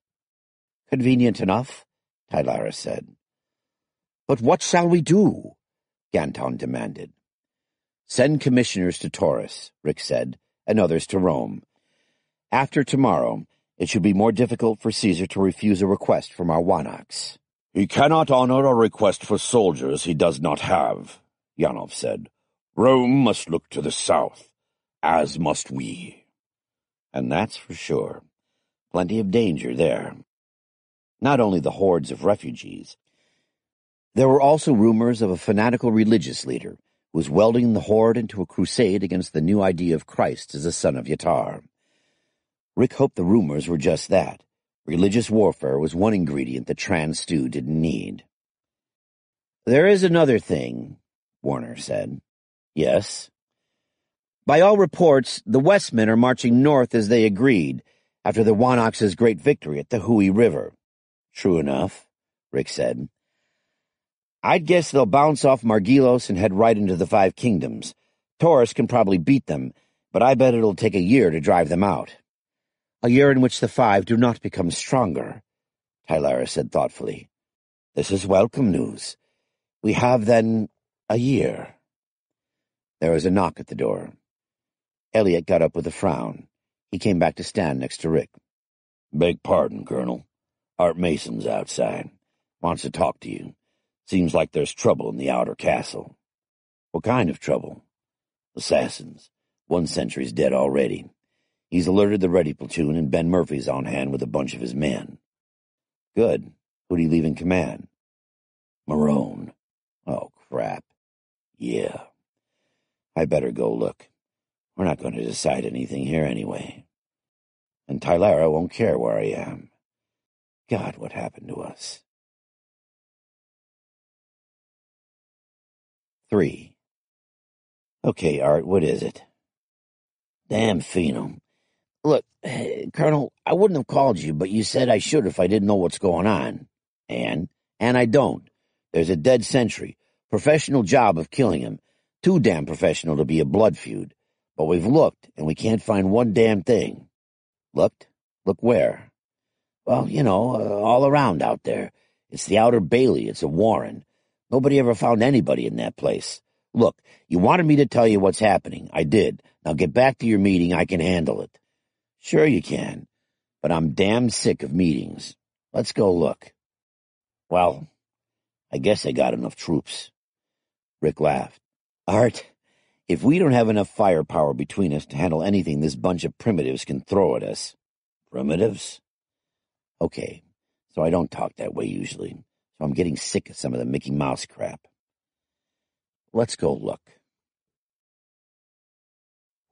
Convenient enough, Tylara said. But what shall we do? Ganton demanded. Send commissioners to Taurus, Rick said, and others to Rome. After tomorrow, it should be more difficult for Caesar to refuse a request from our Wanaks. He cannot honor a request for soldiers he does not have, Yanov said. Rome must look to the south, as must we. And that's for sure. Plenty of danger there. Not only the hordes of refugees. There were also rumors of a fanatical religious leader who was welding the horde into a crusade against the new idea of Christ as the son of Yatar. Rick hoped the rumors were just that. Religious warfare was one ingredient the trans stew didn't need. There is another thing, Warner said. Yes. By all reports, the Westmen are marching north as they agreed, after the Wanaks' great victory at the Hui River. True enough, Rick said. I'd guess they'll bounce off Margilos and head right into the Five Kingdoms. Taurus can probably beat them, but I bet it'll take a year to drive them out. A year in which the Five do not become stronger, Tylara said thoughtfully. This is welcome news. We have, then, a year. There was a knock at the door. Elliot got up with a frown. He came back to stand next to Rick. Beg pardon, Colonel. Art Mason's outside. Wants to talk to you. Seems like there's trouble in the outer castle. What kind of trouble? Assassins. One sentry's dead already. He's alerted the ready platoon, and Ben Murphy's on hand with a bunch of his men. Good. Who'd he leave in command? Marone. Oh, crap. Yeah. I better go look. We're not going to decide anything here anyway. And Tylara won't care where I am. God, what happened to us? 3. Okay, Art, what is it? Damn phenom. Look, Colonel, I wouldn't have called you, but you said I should if I didn't know what's going on. And I don't. There's a dead sentry. Professional job of killing him. Too damn professional to be a blood feud. But we've looked, and we can't find one damn thing. Looked? Look where? Well, all around out there. It's the Outer Bailey. It's a warren. Nobody ever found anybody in that place. Look, you wanted me to tell you what's happening. I did. Now get back to your meeting. I can handle it. Sure you can. But I'm damn sick of meetings. Let's go look. Well, I guess I got enough troops. Rick laughed. Art, if we don't have enough firepower between us to handle anything this bunch of primitives can throw at us. Primitives? Okay, so I don't talk that way usually. So I'm getting sick of some of the Mickey Mouse crap. Let's go look.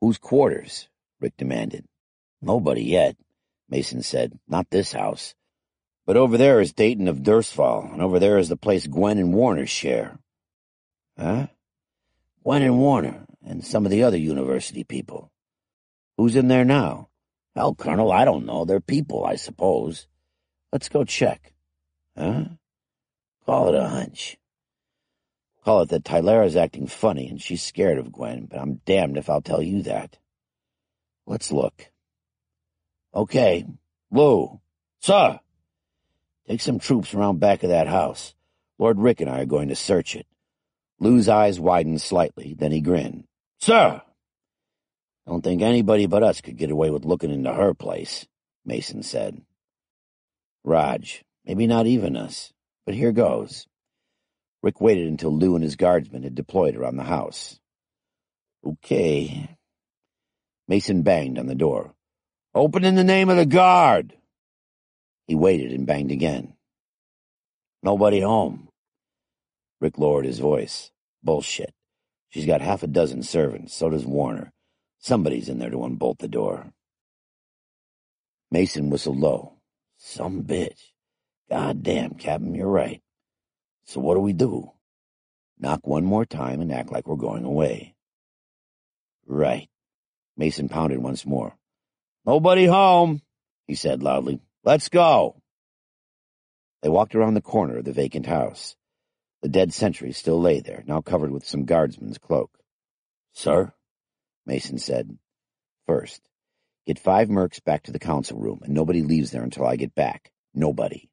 Whose quarters? Rick demanded. Nobody yet, Mason said. Not this house. But over there is Dayton of Dursfall, and over there is the place Gwen and Warner share. Huh? Gwen and Warner, and some of the other university people. Who's in there now? Hell, Colonel, I don't know. They're people, I suppose. Let's go check. Huh? Call it a hunch. Call it that Tylara's acting funny and she's scared of Gwen, but I'm damned if I'll tell you that. Let's look. Okay. Lou. Sir. Take some troops around back of that house. Lord Rick and I are going to search it. Lou's eyes widened slightly, then he grinned. Sir! Don't think anybody but us could get away with looking into her place, Mason said. Raj, maybe not even us, but here goes. Rick waited until Lou and his guardsmen had deployed around the house. Okay. Mason banged on the door. Open in the name of the guard! He waited and banged again. Nobody home. Rick lowered his voice. Bullshit. She's got half a dozen servants, so does Warner. Somebody's in there to unbolt the door. Mason whistled low. Some bitch. God damn, Captain, you're right. So what do we do? Knock one more time and act like we're going away. Right. Mason pounded once more. Nobody home, he said loudly. Let's go. They walked around the corner of the vacant house. The dead sentry still lay there, now covered with some guardsman's cloak. Sir? Mason said. First, get 5 mercs back to the council room, and nobody leaves there until I get back. Nobody.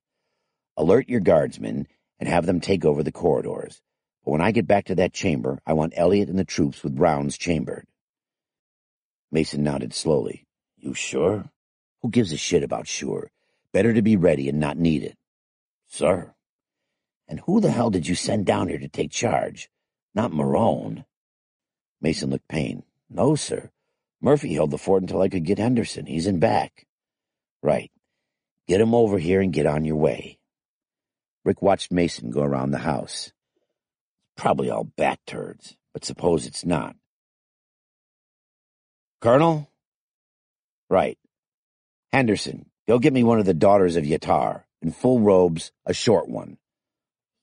Alert your guardsmen and have them take over the corridors. But when I get back to that chamber, I want Elliot and the troops with rounds chambered. Mason nodded slowly. You sure? Who gives a shit about sure? Better to be ready and not need it. Sir. And who the hell did you send down here to take charge? Not Marone. Mason looked pained. No, sir. Murphy held the fort until I could get Henderson. He's in back. Right. Get him over here and get on your way. Rick watched Mason go around the house. Probably all bat turds, but suppose it's not. Colonel? Right. Henderson, go get me one of the daughters of Yatar, in full robes, a short one.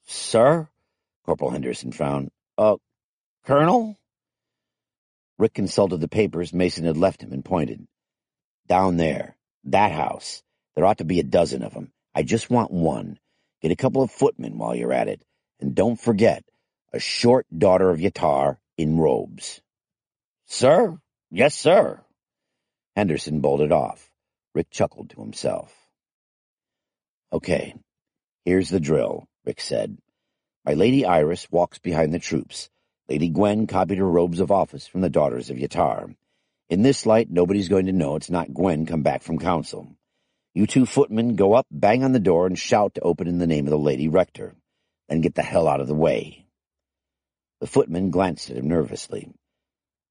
Sir? Corporal Henderson frowned. Colonel? Rick consulted the papers Mason had left him and pointed. Down there. That house. There ought to be a dozen of them. I just want one. Get a couple of footmen while you're at it. And don't forget, a short daughter of Yatar in robes. Sir? Yes, sir. Henderson bolted off. Rick chuckled to himself. Okay, here's the drill, Rick said. My Lady Iris walks behind the troops. Lady Gwen copied her robes of office from the daughters of Yatar. In this light, nobody's going to know it's not Gwen come back from council. You two footmen go up, bang on the door, and shout to open in the name of the Lady Rector. Then get the hell out of the way. The footmen glanced at him nervously.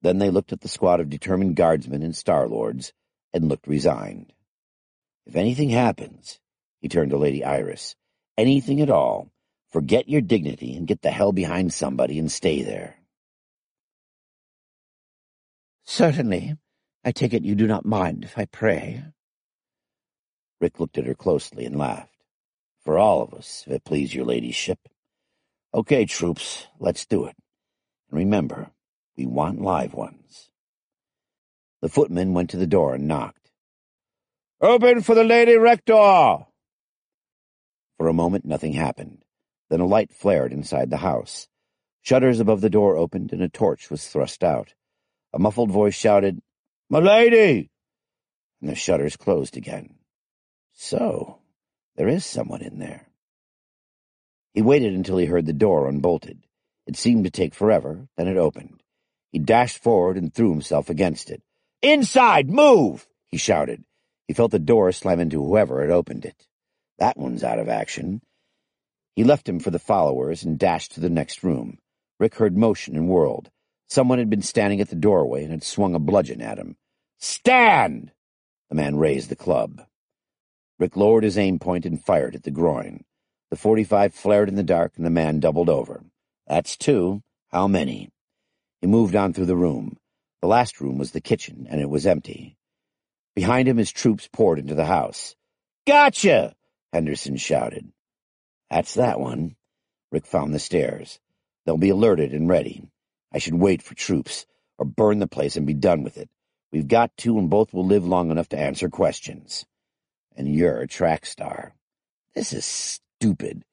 Then they looked at the squad of determined guardsmen and Star-Lords, and looked resigned. If anything happens, he turned to Lady Iris, anything at all, forget your dignity and get the hell behind somebody and stay there. Certainly. I take it you do not mind if I pray. Rick looked at her closely and laughed. For all of us, if it please your ladyship. Okay, troops, let's do it. And remember, we want live ones. The footman went to the door and knocked. Open for the Lady Rector! For a moment, nothing happened. Then a light flared inside the house. Shutters above the door opened and a torch was thrust out. A muffled voice shouted, My lady! And the shutters closed again. So, there is someone in there. He waited until he heard the door unbolted. It seemed to take forever, then it opened. He dashed forward and threw himself against it. Inside! Move! He shouted. He felt the door slam into whoever had opened it. That one's out of action. He left him for the followers and dashed to the next room. Rick heard motion and whirled. Someone had been standing at the doorway and had swung a bludgeon at him. Stand! The man raised the club. Rick lowered his aim point and fired at the groin. The .45 flared in the dark and the man doubled over. That's two. How many? He moved on through the room. The last room was the kitchen, and it was empty. Behind him his troops poured into the house. Gotcha! Henderson shouted. That's that one. Rick found the stairs. They'll be alerted and ready. I should wait for troops, or burn the place and be done with it. We've got to, and both will live long enough to answer questions. And you're a track star. This is stupid.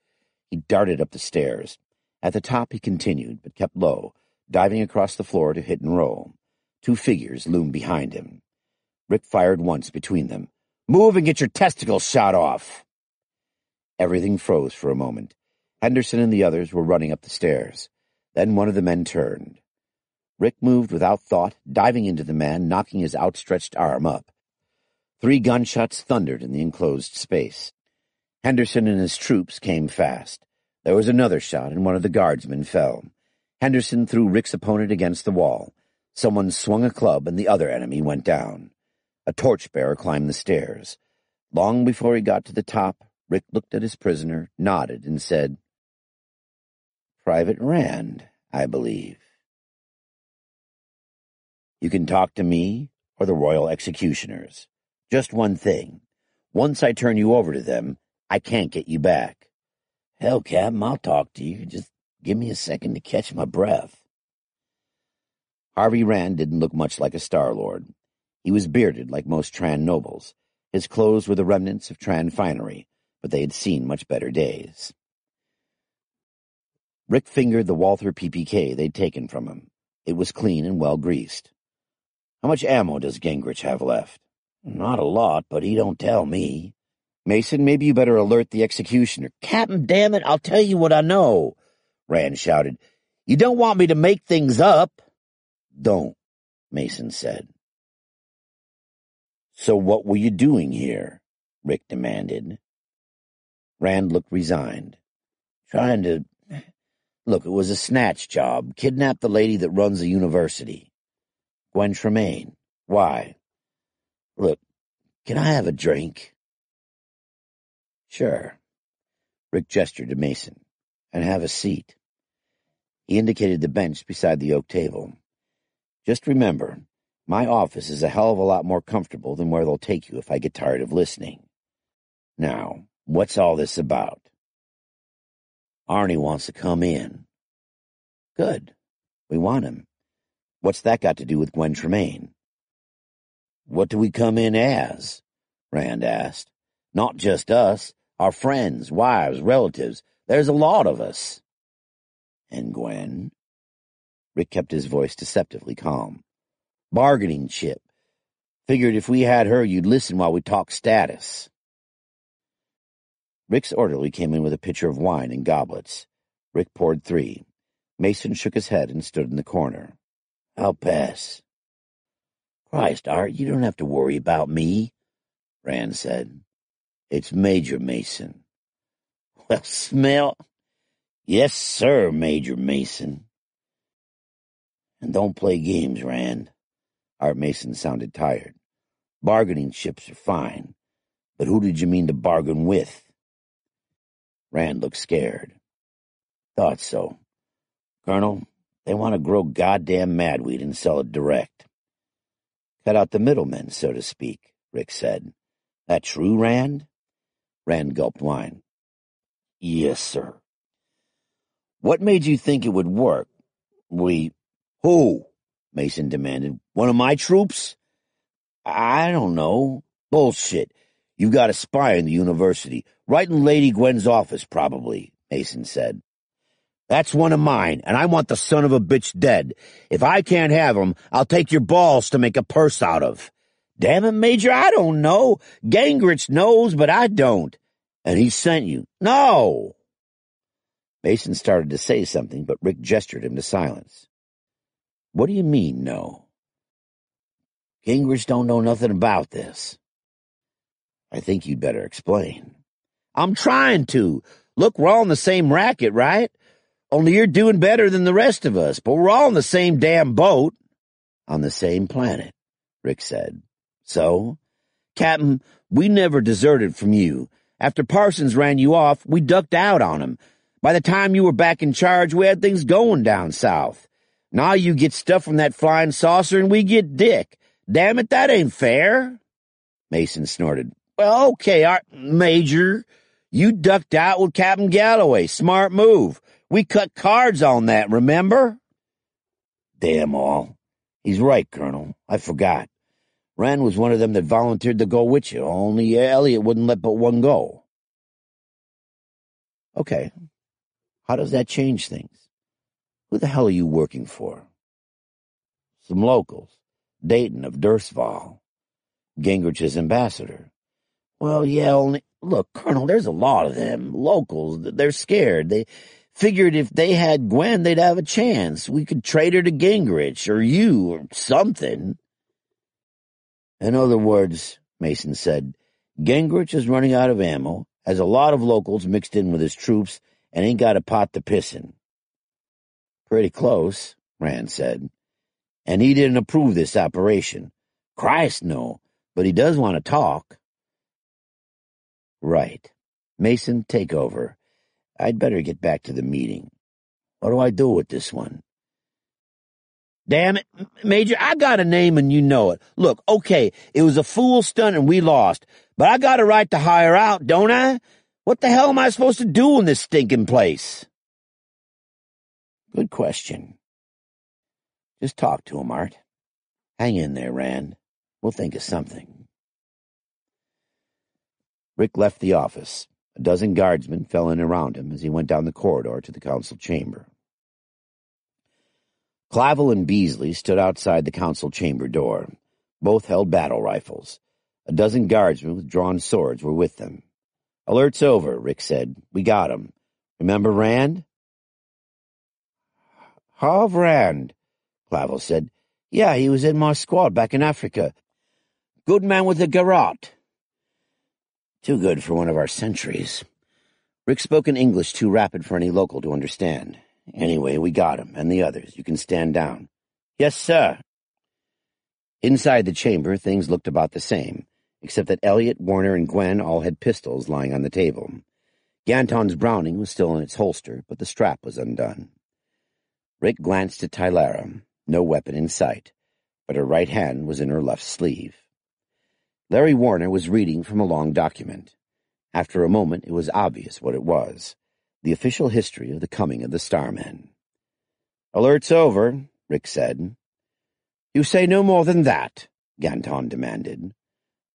He darted up the stairs. At the top he continued, but kept low, diving across the floor to hit and roll. Two figures loomed behind him. Rick fired once between them. Move and get your testicles shot off! Everything froze for a moment. Henderson and the others were running up the stairs. Then one of the men turned. Rick moved without thought, diving into the man, knocking his outstretched arm up. 3 gunshots thundered in the enclosed space. Henderson and his troops came fast. There was another shot, and one of the guardsmen fell. Henderson threw Rick's opponent against the wall. Someone swung a club, and the other enemy went down. A torchbearer climbed the stairs. Long before he got to the top, Rick looked at his prisoner, nodded, and said, Private Rand, I believe. You can talk to me or the Royal Executioners. Just one thing. Once I turn you over to them, I can't get you back. Hell, Captain, I'll talk to you. Just give me a second to catch my breath. Harvey Rand didn't look much like a Star-Lord. He was bearded like most Tran nobles. His clothes were the remnants of Tran finery, but they had seen much better days. Rick fingered the Walther PPK they'd taken from him. It was clean and well greased. How much ammo does Gingrich have left? Not a lot, but he don't tell me. Mason, maybe you better alert the executioner. Captain, damn it, I'll tell you what I know, Rand shouted. You don't want me to make things up. Don't, Mason said. So what were you doing here? Rick demanded. Rand looked resigned. Trying to... Look, it was a snatch job. Kidnapped the lady that runs the university. Gwen Tremaine. Why? Look, can I have a drink? Sure. Rick gestured to Mason. And have a seat. He indicated the bench beside the oak table. Just remember, my office is a hell of a lot more comfortable than where they'll take you if I get tired of listening. Now, what's all this about? Arnie wants to come in. Good. We want him. What's that got to do with Gwen Tremaine? What do we come in as? Rand asked. Not just us. Our friends, wives, relatives. There's a lot of us. And Gwen? Rick kept his voice deceptively calm. Bargaining chip. Figured if we had her, you'd listen while we talk status. Rick's orderly came in with a pitcher of wine and goblets. Rick poured 3. Mason shook his head and stood in the corner. I'll pass. Christ, Art, you don't have to worry about me, Rand said. It's Major Mason. Well, smell. Yes, sir, Major Mason. And don't play games, Rand. Art Mason sounded tired. Bargaining chips are fine, but who did you mean to bargain with? Rand looked scared. Thought so. Colonel, they want to grow goddamn madweed and sell it direct. Cut out the middlemen, so to speak, Rick said. That true, Rand? Rand gulped wine. Yes, sir. What made you think it would work? Who? Mason demanded. One of my troops? I don't know. Bullshit. You've got a spy in the university. Right in Lady Gwen's office, probably, Mason said. That's one of mine, and I want the son of a bitch dead. If I can't have him, I'll take your balls to make a purse out of. Damn it, Major, I don't know. Gingrich knows, but I don't. And he sent you. No! Mason started to say something, but Rick gestured him to silence. What do you mean, no? Gingrich don't know nothing about this. I think you'd better explain. I'm trying to. Look, we're all in the same racket, right? Only you're doing better than the rest of us, but we're all in the same damn boat. On the same planet, Rick said. So? Captain, we never deserted from you. After Parsons ran you off, we ducked out on him. By the time you were back in charge, we had things going down south. Now you get stuff from that flying saucer and we get dick. Damn it, that ain't fair. Mason snorted. Well, okay, Major. You ducked out with Captain Galloway. Smart move. We cut cards on that, remember? Damn all. He's right, Colonel. I forgot. Rand was one of them that volunteered to go with you, only Elliot wouldn't let but one go. Okay. How does that change things? Who the hell are you working for? Some locals. Dayton of Dursval. Gingrich's ambassador. Well, yeah, only... Look, Colonel, there's a lot of them. Locals. They're scared. They figured if they had Gwen, they'd have a chance. We could trade her to Gingrich, or you, or something. In other words, Mason said, Gingrich is running out of ammo, has a lot of locals mixed in with his troops, and ain't got a pot to piss in. Pretty close, Rand said. And he didn't approve this operation. Christ, no, but he does want to talk. Right. Mason, take over. I'd better get back to the meeting. What do I do with this one? Damn it, Major, I got a name and you know it. Look, okay, it was a fool stunt and we lost, but I got a right to hire out, don't I? What the hell am I supposed to do in this stinking place? Good question. Just talk to him, Art. Hang in there, Rand. We'll think of something. Rick left the office. A dozen guardsmen fell in around him as he went down the corridor to the council chamber. Clavel and Beasley stood outside the council chamber door. Both held battle rifles. A dozen guardsmen with drawn swords were with them. Alert's over, Rick said. We got him. Remember Rand? Harv Rand, Clavel said. Yeah, he was in my squad back in Africa. Good man with a garrote. Too good for one of our sentries. Rick spoke in English too rapid for any local to understand. Anyway, we got him, and the others. You can stand down. Yes, sir. Inside the chamber, things looked about the same, except that Elliot, Warner, and Gwen all had pistols lying on the table. Ganton's Browning was still in its holster, but the strap was undone. Rick glanced at Tylara. No weapon in sight, but her right hand was in her left sleeve. Larry Warner was reading from a long document. After a moment, it was obvious what it was. The official history of the coming of the Starmen. "Alert's over," Rick said. "You say no more than that," Ganton demanded.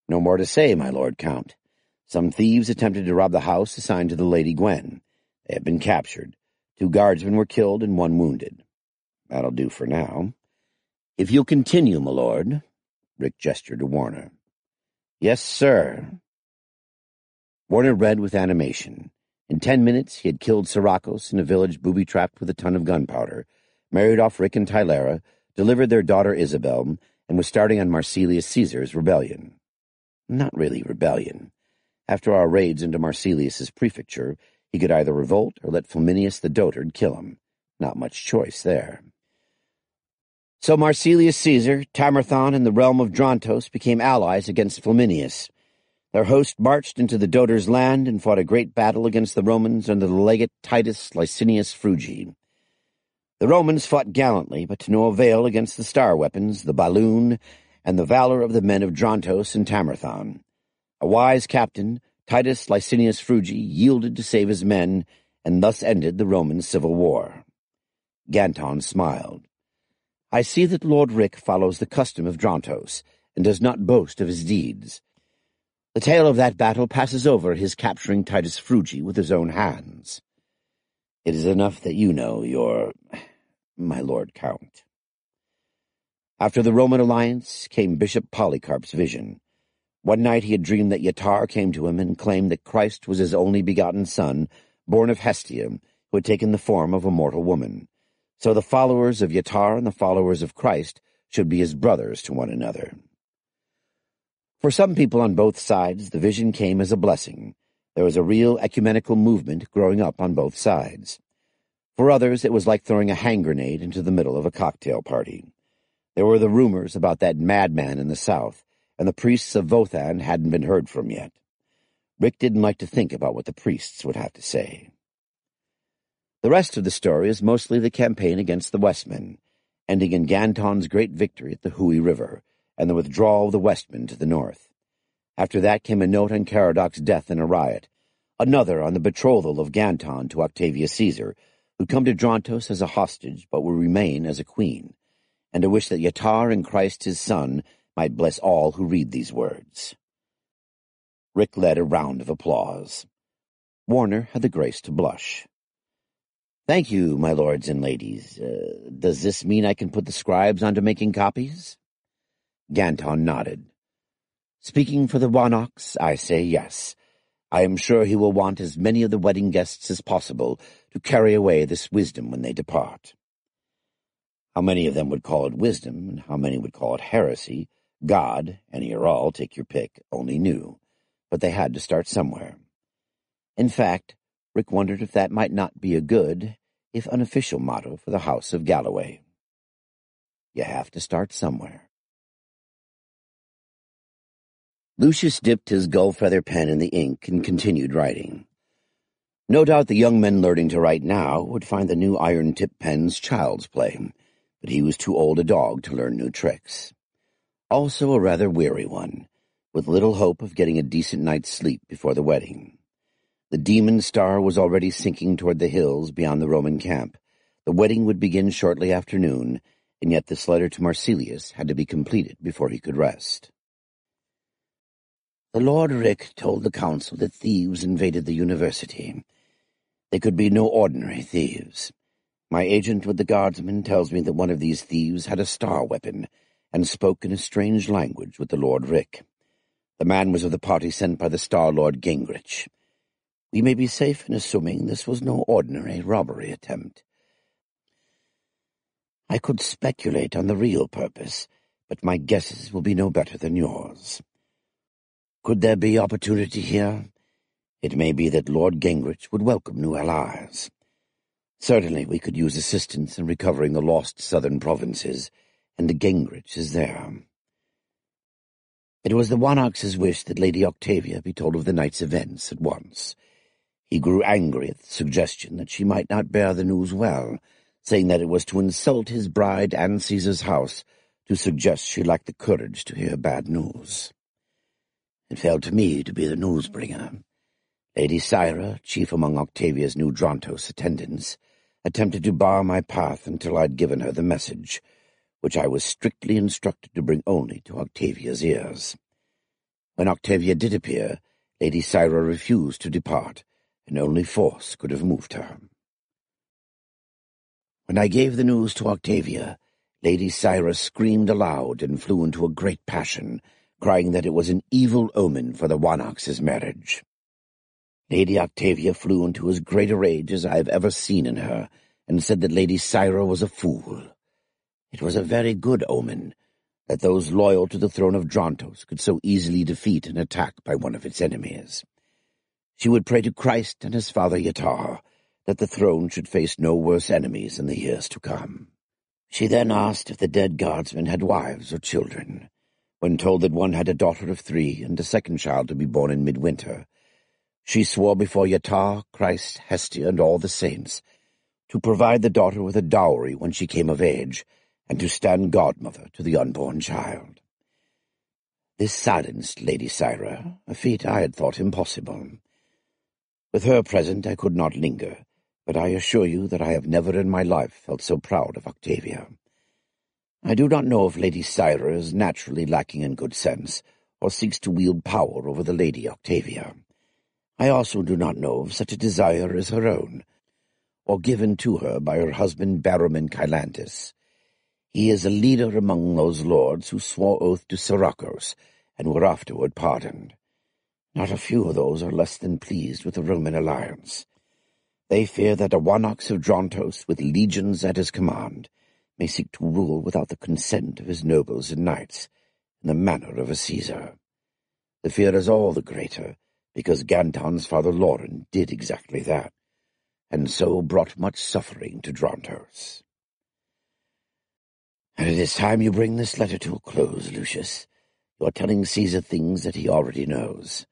"No more to say, my Lord Count. Some thieves attempted to rob the house assigned to the Lady Gwen. They have been captured. 2 guardsmen were killed and 1 wounded. That'll do for now. If you'll continue, my lord." Rick gestured to Warner. "Yes, sir." Warner read with animation. In 10 minutes he had killed Siracos in a village booby-trapped with a ton of gunpowder, married off Rick and Tylara, delivered their daughter Isabel, and was starting on Marsilius Caesar's rebellion. Not really rebellion. After our raids into Marsilius's prefecture, he could either revolt or let Flaminius the dotard kill him. Not much choice there. So Marsilius Caesar, Tamerthon, and the realm of Drontos became allies against Flaminius. Their host marched into the dotar's land and fought a great battle against the Romans under the legate Titus Licinius Frugi. The Romans fought gallantly, but to no avail against the star weapons, the balloon, and the valor of the men of Drontos and Tamerthon. A wise captain, Titus Licinius Frugi, yielded to save his men, and thus ended the Roman civil war. Ganton smiled. "I see that Lord Rick follows the custom of Drontos, and does not boast of his deeds. The tale of that battle passes over his capturing Titus Frugi with his own hands. It is enough that you know, my Lord Count." After the Roman alliance came Bishop Polycarp's vision. One night he had dreamed that Yatar came to him and claimed that Christ was his only begotten son, born of Hestia, who had taken the form of a mortal woman. So the followers of Yatar and the followers of Christ should be as brothers to one another. For some people on both sides, the vision came as a blessing. There was a real ecumenical movement growing up on both sides. For others, it was like throwing a hand grenade into the middle of a cocktail party. There were the rumors about that madman in the south, and the priests of Vothan hadn't been heard from yet. Rick didn't like to think about what the priests would have to say. The rest of the story is mostly the campaign against the Westmen, ending in Ganton's great victory at the Hui River, and the withdrawal of the Westmen to the north. After that came a note on Caradoc's death in a riot, another on the betrothal of Ganton to Octavius Caesar, who'd come to Drontos as a hostage but would remain as a queen, and a wish that Yatar and Christ his son might bless all who read these words. Rick led a round of applause. Warner had the grace to blush. "Thank you, my lords and ladies. Does this mean I can put the scribes onto making copies?" Ganton nodded. "Speaking for the Wanoks, I say yes. I am sure he will want as many of the wedding guests as possible to carry away this wisdom when they depart." How many of them would call it wisdom, and how many would call it heresy, God, any or all, take your pick, only knew. But they had to start somewhere. In fact, Rick wondered if that might not be a good, if unofficial motto for the House of Galloway. You have to start somewhere. Lucius dipped his gull-feather pen in the ink and continued writing. No doubt the young men learning to write now would find the new iron-tipped pens child's play, but he was too old a dog to learn new tricks. Also a rather weary one, with little hope of getting a decent night's sleep before the wedding. The demon star was already sinking toward the hills beyond the Roman camp. The wedding would begin shortly after noon, and yet this letter to Marsilius had to be completed before he could rest. The Lord Rick told the council that thieves invaded the university. They could be no ordinary thieves. My agent with the guardsmen tells me that one of these thieves had a star weapon and spoke in a strange language with the Lord Rick. The man was of the party sent by the Star Lord Gingrich. We may be safe in assuming this was no ordinary robbery attempt. I could speculate on the real purpose, but my guesses will be no better than yours. Could there be opportunity here? It may be that Lord Gingrich would welcome new allies. Certainly we could use assistance in recovering the lost southern provinces, and Gingrich is there. It was the Wanox's wish that Lady Octavia be told of the night's events at once. He grew angry at the suggestion that she might not bear the news well, saying that it was to insult his bride and Caesar's house to suggest she lacked the courage to hear bad news. It fell to me to be the newsbringer. Lady Syra, chief among Octavia's new Drontos attendants, attempted to bar my path until I'd given her the message, which I was strictly instructed to bring only to Octavia's ears. When Octavia did appear, Lady Syra refused to depart, and only force could have moved her. When I gave the news to Octavia, Lady Syra screamed aloud and flew into a great passion, crying that it was an evil omen for the Wanox's marriage. Lady Octavia flew into as great a rage as I have ever seen in her, and said that Lady Syra was a fool. It was a very good omen, that those loyal to the throne of Drontos could so easily defeat an attack by one of its enemies. She would pray to Christ and his father Yatar that the throne should face no worse enemies in the years to come. She then asked if the dead guardsmen had wives or children. When told that one had a daughter of 3 and a second child to be born in midwinter, she swore before Yatar, Christ, Hestia, and all the saints to provide the daughter with a dowry when she came of age, and to stand godmother to the unborn child. This silenced Lady Syra, a feat I had thought impossible. With her present I could not linger, but I assure you that I have never in my life felt so proud of Octavia. I do not know if Lady Syra is naturally lacking in good sense, or seeks to wield power over the Lady Octavia. I also do not know if such a desire is her own, or given to her by her husband Barrowman Kylantis. He is a leader among those lords who swore oath to Syracuse, and were afterward pardoned. Not a few of those are less than pleased with the Roman alliance. They fear that a Wanox of Drontos, with legions at his command, may seek to rule without the consent of his nobles and knights, in the manner of a Caesar. The fear is all the greater, because Ganton's father Lauren did exactly that, and so brought much suffering to Drontos. And it is time you bring this letter to a close, Lucius. You are telling Caesar things that he already knows.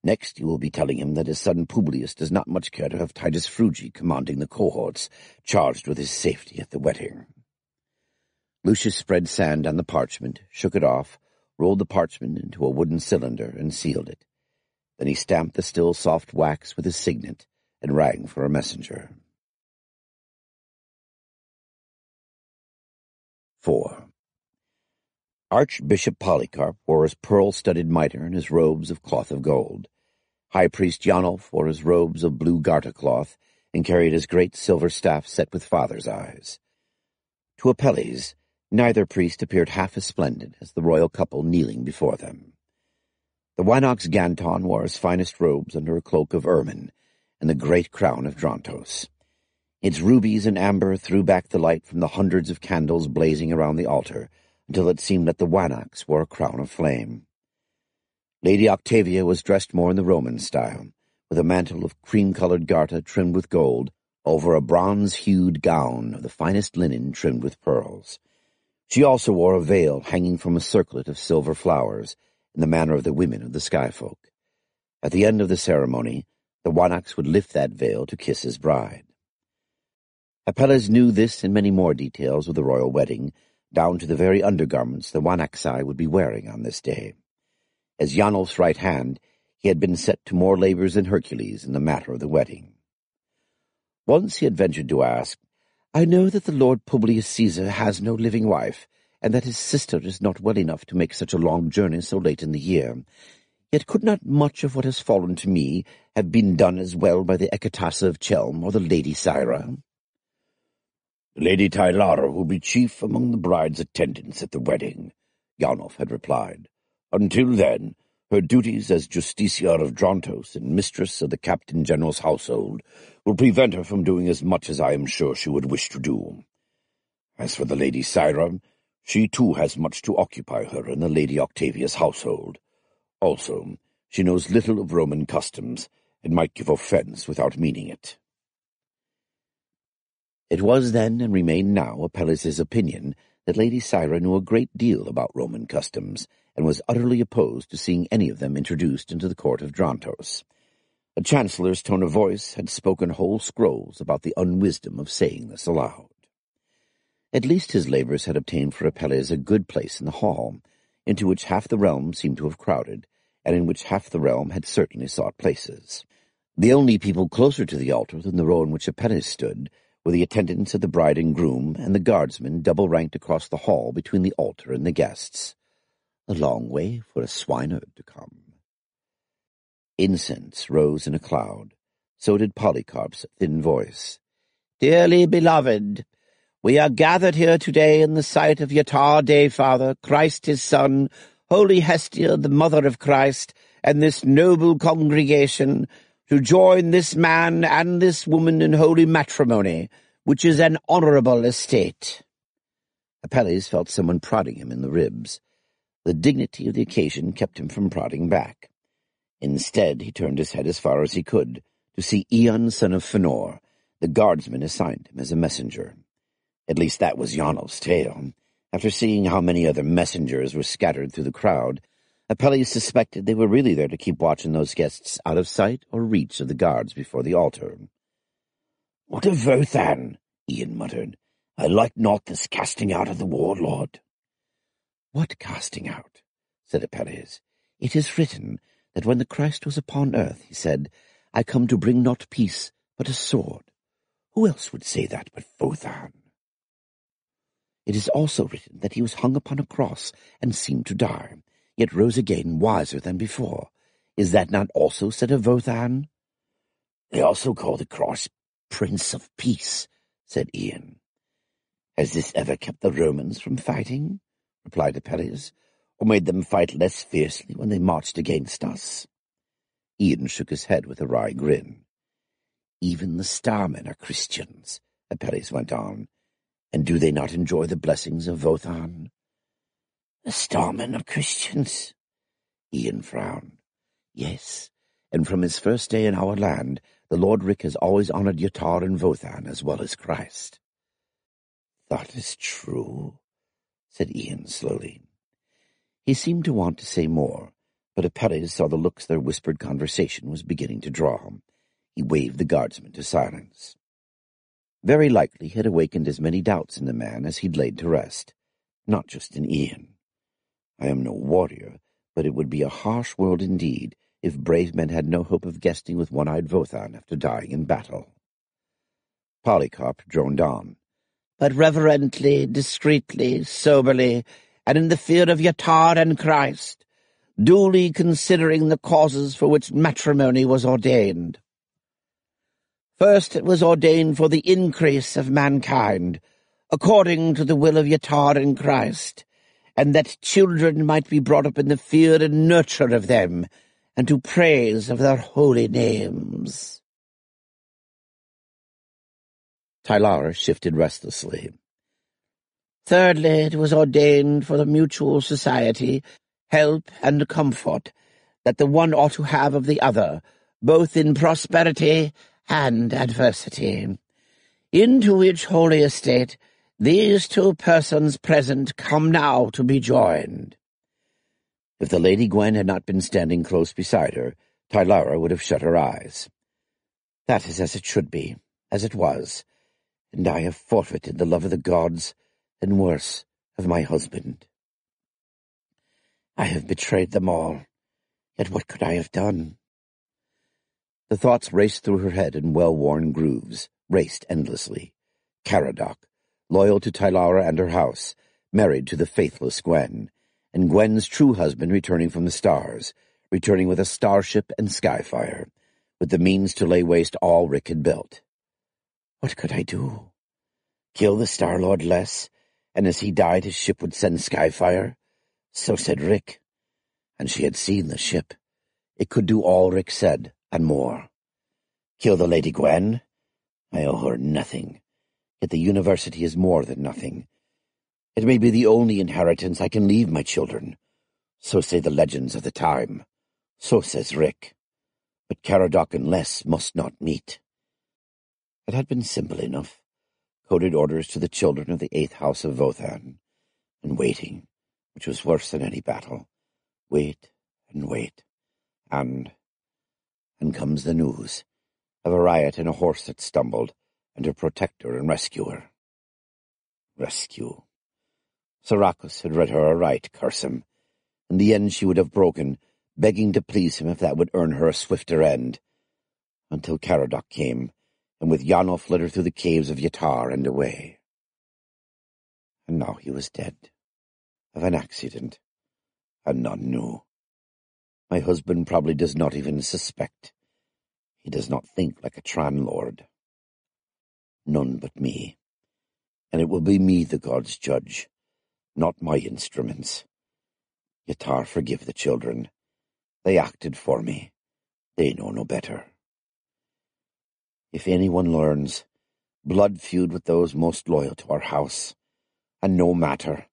Next you will be telling him that his son Publius does not much care to have Titus Frugi commanding the cohorts charged with his safety at the wedding. Lucius spread sand on the parchment, shook it off, rolled the parchment into a wooden cylinder, and sealed it. Then he stamped the still soft wax with his signet, and rang for a messenger. 4. Archbishop Polycarp wore his pearl-studded mitre and his robes of cloth of gold. High priest Janulf wore his robes of blue garter cloth, and carried his great silver staff set with father's eyes. To Apelles, neither priest appeared half as splendid as the royal couple kneeling before them. The Winox Ganton wore his finest robes under a cloak of ermine, and the great crown of Drontos. Its rubies and amber threw back the light from the hundreds of candles blazing around the altar, until it seemed that the Wanox wore a crown of flame. Lady Octavia was dressed more in the Roman style, with a mantle of cream-colored garter trimmed with gold, over a bronze-hued gown of the finest linen trimmed with pearls. She also wore a veil hanging from a circlet of silver flowers, in the manner of the women of the skyfolk. At the end of the ceremony, the Wanox would lift that veil to kiss his bride. Apelles knew this and many more details of the royal wedding, down to the very undergarments the Wanaxi would be wearing on this day. As Janulf's right hand, he had been set to more labors than Hercules in the matter of the wedding. Once he had ventured to ask, "I know that the Lord Publius Caesar has no living wife, and that his sister is not well enough to make such a long journey so late in the year. Yet could not much of what has fallen to me have been done as well by the Ecatassa of Chelm or the Lady Syra?" "Lady Tylara will be chief among the bride's attendants at the wedding," Janulf had replied. "Until then, her duties as Justiciar of Drontos and mistress of the Captain General's household will prevent her from doing as much as I am sure she would wish to do. As for the Lady Syra, She too has much to occupy her in the Lady Octavia's household. Also, she knows little of Roman customs, and might give offence without meaning it. It was then, and remained now, Apelles' opinion that Lady Syra knew a great deal about Roman customs, and was utterly opposed to seeing any of them introduced into the court of Drantos. A chancellor's tone of voice had spoken whole scrolls about the unwisdom of saying this aloud. At least his labours had obtained for Apelles a good place in the hall, into which half the realm seemed to have crowded, and in which half the realm had certainly sought places. The only people closer to the altar than the row in which Apelles stood were the attendants of the bride and groom, and the guardsmen double-ranked across the hall between the altar and the guests. A long way for a swineherd to come. Incense rose in a cloud. So did Polycarp's thin voice. "Dearly beloved, we are gathered here today in the sight of Ytar Dayfather, Christ his Son, Holy Hestia, the Mother of Christ, and this noble congregation, to join this man and this woman in holy matrimony, which is an honourable estate." Apelles felt someone prodding him in the ribs. The dignity of the occasion kept him from prodding back. Instead, he turned his head as far as he could, to see Ion, son of Fënor. The guardsman assigned him as a messenger. At least that was Yanal's tale. After seeing how many other messengers were scattered through the crowd, Apelles suspected they were really there to keep watch on those guests out of sight or reach of the guards before the altar. "What of Vothan?" Ion muttered. "I like not this casting out of the warlord." "What casting out?" said Apelles. "It is written that when the Christ was upon earth, he said, 'I come to bring not peace, but a sword.' Who else would say that but Vothan? It is also written that he was hung upon a cross and seemed to die, yet rose again wiser than before. Is that not also said of Vothan?" "They also call the cross Prince of Peace," said Ion. Has this ever kept the Romans from fighting?" replied Apelles, "or made them fight less fiercely when they marched against us?" Ion shook his head with a wry grin. "Even the Starmen are Christians," Apelles went on. "And do they not enjoy the blessings of Vothan?" "The Starmen are Christians?" Ion frowned. "Yes, and from his first day in our land, the Lord Rick has always honoured Ytar and Vothan as well as Christ." "That is true," said Ion slowly. He seemed to want to say more, but Apelles saw the looks their whispered conversation was beginning to draw. He waved the guardsman to silence. Very likely he had awakened as many doubts in the man as he'd laid to rest, not just in Ion. I am no warrior, but it would be a harsh world indeed if brave men had no hope of guesting with one-eyed Vothan after dying in battle. Polycarp droned on. "But reverently, discreetly, soberly, and in the fear of Ytar and Christ, duly considering the causes for which matrimony was ordained. First, it was ordained for the increase of mankind, according to the will of Ytar and Christ, and that children might be brought up in the fear and nurture of them, and to praise of their holy names." Tylara shifted restlessly. "Thirdly, it was ordained for the mutual society, help and comfort, that the one ought to have of the other, both in prosperity and adversity, into which holy estate these two persons present come now to be joined." If the Lady Gwen had not been standing close beside her, Tylara would have shut her eyes. "That is as it should be, as it was, and I have forfeited the love of the gods, and worse, of my husband. I have betrayed them all, yet what could I have done?" The thoughts raced through her head in well-worn grooves, raced endlessly. Caradoc, loyal to Tylara and her house, married to the faithless Gwen, and Gwen's true husband returning from the stars, returning with a starship and skyfire, with the means to lay waste all Rick had built. What could I do? Kill the Star-Lord less, and as he died his ship would send skyfire? So said Rick. And she had seen the ship. It could do all Rick said, and more. Kill the Lady Gwen? I owe her nothing. Yet the university is more than nothing. It may be the only inheritance I can leave my children. So say the legends of the time. So says Rick. But Caradoc and Les must not meet. It had been simple enough. Coded orders to the children of the 8th House of Vothan. And waiting, which was worse than any battle. Wait and wait. And comes the news of a riot and a horse that stumbled, and her protector and rescuer. Rescue. Sarakas had read her aright, curse him. In the end she would have broken, begging to please him if that would earn her a swifter end. Until Caradoc came, and with Yanolf led her through the caves of Yatar and away. And now he was dead. Of an accident. And none knew. My husband probably does not even suspect. He does not think like a Tranlord. None but me. And it will be me the gods judge, not my instruments. Yatar, forgive the children. They acted for me. They know no better. If anyone learns, blood feud with those most loyal to our house. And no matter,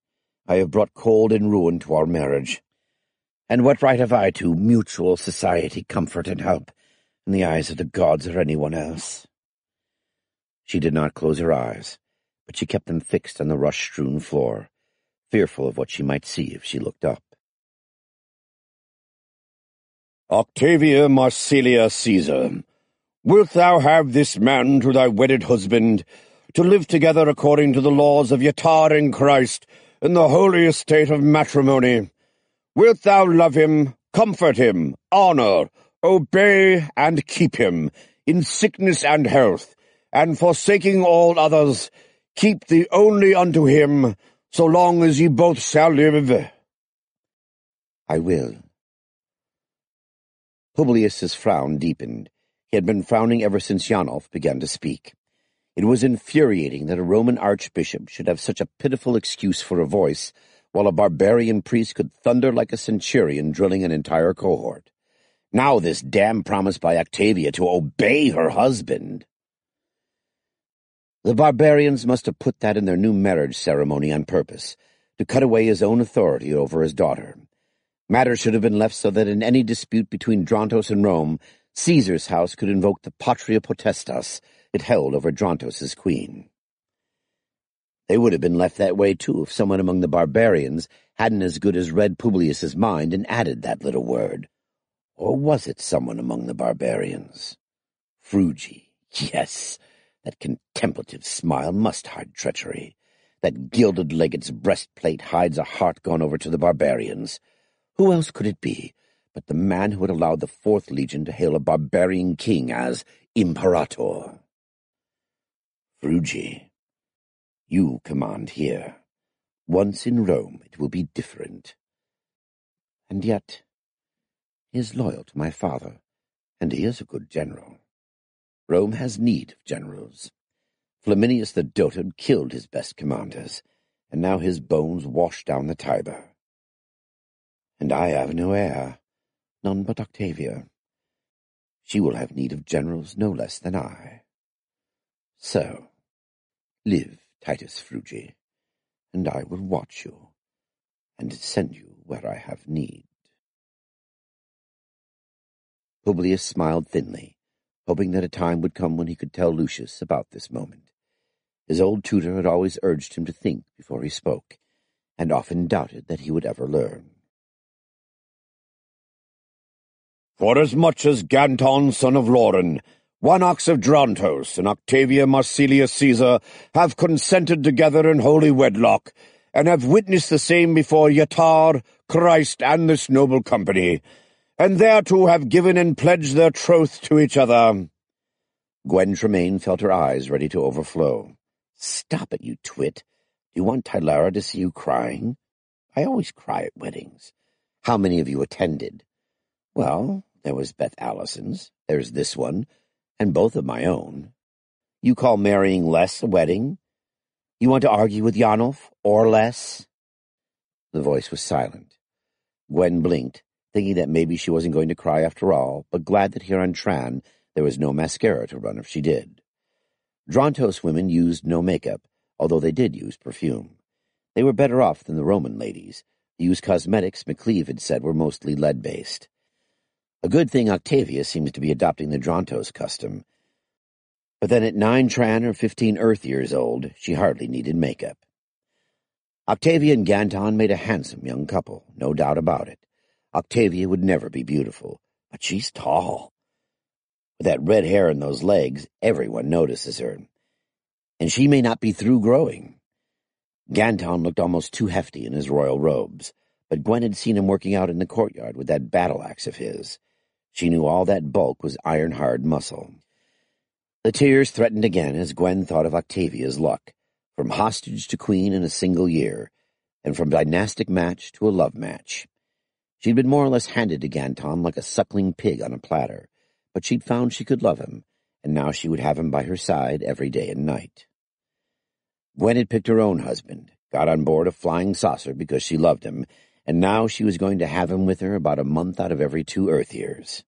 I have brought cold and ruin to our marriage. And what right have I to mutual society, comfort, and help in the eyes of the gods or anyone else? She did not close her eyes, but she kept them fixed on the rush-strewn floor, fearful of what she might see if she looked up. Octavia Marsilia Caesar, wilt thou have this man to thy wedded husband, to live together according to the laws of Yatar and Christ, in the holy estate of matrimony? Wilt thou love him, comfort him, honor, obey, and keep him, in sickness and health, and forsaking all others, keep thee only unto him, so long as ye both shall live? I will. Publius's frown deepened. He had been frowning ever since Yanolf began to speak. It was infuriating that a Roman archbishop should have such a pitiful excuse for a voice, while a barbarian priest could thunder like a centurion drilling an entire cohort. Now this damn promise by Octavia to obey her husband. The barbarians must have put that in their new marriage ceremony on purpose, to cut away his own authority over his daughter. Matters should have been left so that in any dispute between Drontos and Rome, Caesar's house could invoke the patria potestas it held over Drontos's queen. They would have been left that way, too, if someone among the barbarians hadn't as good as read Publius's mind and added that little word. Or was it someone among the barbarians? Frugi, yes, that contemplative smile must hide treachery. That gilded legate's breastplate hides a heart gone over to the barbarians. Who else could it be but the man who had allowed the 4th Legion to hail a barbarian king as Imperator? Frugi, you command here. Once in Rome it will be different. And yet, he is loyal to my father, and he is a good general. Rome has need of generals. Flaminius the Dotard killed his best commanders, and now his bones wash down the Tiber. And I have no heir, none but Octavia. She will have need of generals no less than I. So, live, Titus Frugi, and I will watch you, and send you where I have need. Publius smiled thinly, hoping that a time would come when he could tell Lucius about this moment. His old tutor had always urged him to think before he spoke, and often doubted that he would ever learn. Forasmuch as Ganton, son of Lauren, Wanox of Drontos, and Octavia Marsilia Caesar have consented together in holy wedlock, and have witnessed the same before Yatar, Christ, and this noble company, and thereto have given and pledged their troth to each other. Gwen Tremaine felt her eyes ready to overflow. Stop it, you twit. Do you want Tylara to see you crying? I always cry at weddings. How many of you attended? Well, there was Beth Allison's, there's this one, and both of my own. You call marrying Les a wedding? You want to argue with Yanolf, or Les? The voice was silent. Gwen blinked, thinking that maybe she wasn't going to cry after all, but glad that here on Tran there was no mascara to run if she did. Drontos women used no makeup, although they did use perfume. They were better off than the Roman ladies. The used cosmetics McLeave had said were mostly lead-based. A good thing Octavia seems to be adopting the Drontos custom. But then at 9 Tran or 15 Earth years old, she hardly needed makeup. Octavia and Ganton made a handsome young couple, no doubt about it. Octavia would never be beautiful, but she's tall. With that red hair and those legs, everyone notices her. And she may not be through growing. Ganton looked almost too hefty in his royal robes, but Gwen had seen him working out in the courtyard with that battle-axe of his. She knew all that bulk was iron-hard muscle. The tears threatened again as Gwen thought of Octavia's luck, from hostage to queen in a single year, and from dynastic match to a love match. She'd been more or less handed to Ganton like a suckling pig on a platter, but she'd found she could love him, and now she would have him by her side every day and night. Gwen had picked her own husband, got on board a flying saucer because she loved him, and now she was going to have him with her about a month out of every 2 Earth years.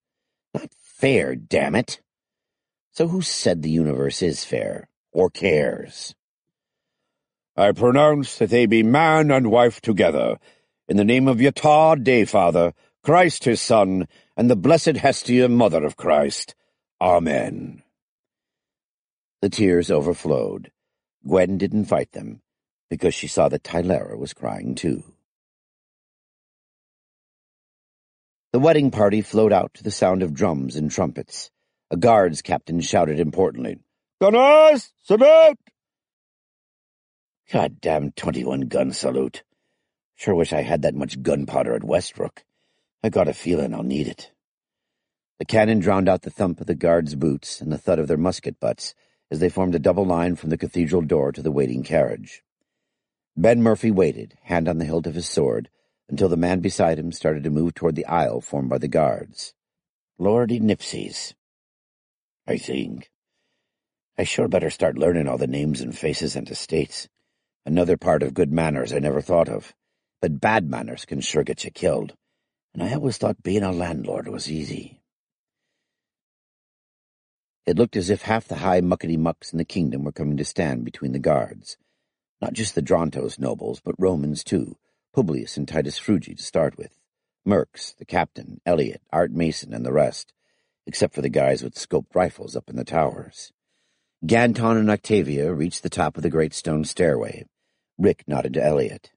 Not fair, damn it! So who said the universe is fair, or cares? I pronounce that they be man and wife together, in the name of Yatah, Day-Father, Christ his Son, and the blessed Hestia, Mother of Christ. Amen. The tears overflowed. Gwen didn't fight them, because she saw that Tylera was crying too. The wedding party flowed out to the sound of drums and trumpets. A guards captain shouted importantly, "Gunners, salute!" Goddamn 21-gun salute. Sure wish I had that much gunpowder at Westbrook. I got a feeling I'll need it. The cannon drowned out the thump of the guards' boots and the thud of their musket butts as they formed a double line from the cathedral door to the waiting carriage. Ben Murphy waited, hand on the hilt of his sword, until the man beside him started to move toward the aisle formed by the guards. Lordy Nipsies. I think. I sure better start learning all the names and faces and estates. Another part of good manners I never thought of. But bad manners can sure get you killed. And I always thought being a landlord was easy. It looked as if half the high muckety-mucks in the kingdom were coming to stand between the guards. Not just the Drontos nobles, but Romans too, Publius and Titus Frugi to start with. Merks, the captain, Elliot, Art Mason, and the rest, except for the guys with scoped rifles up in the towers. Ganton and Octavia reached the top of the great stone stairway. Rick nodded to Elliot.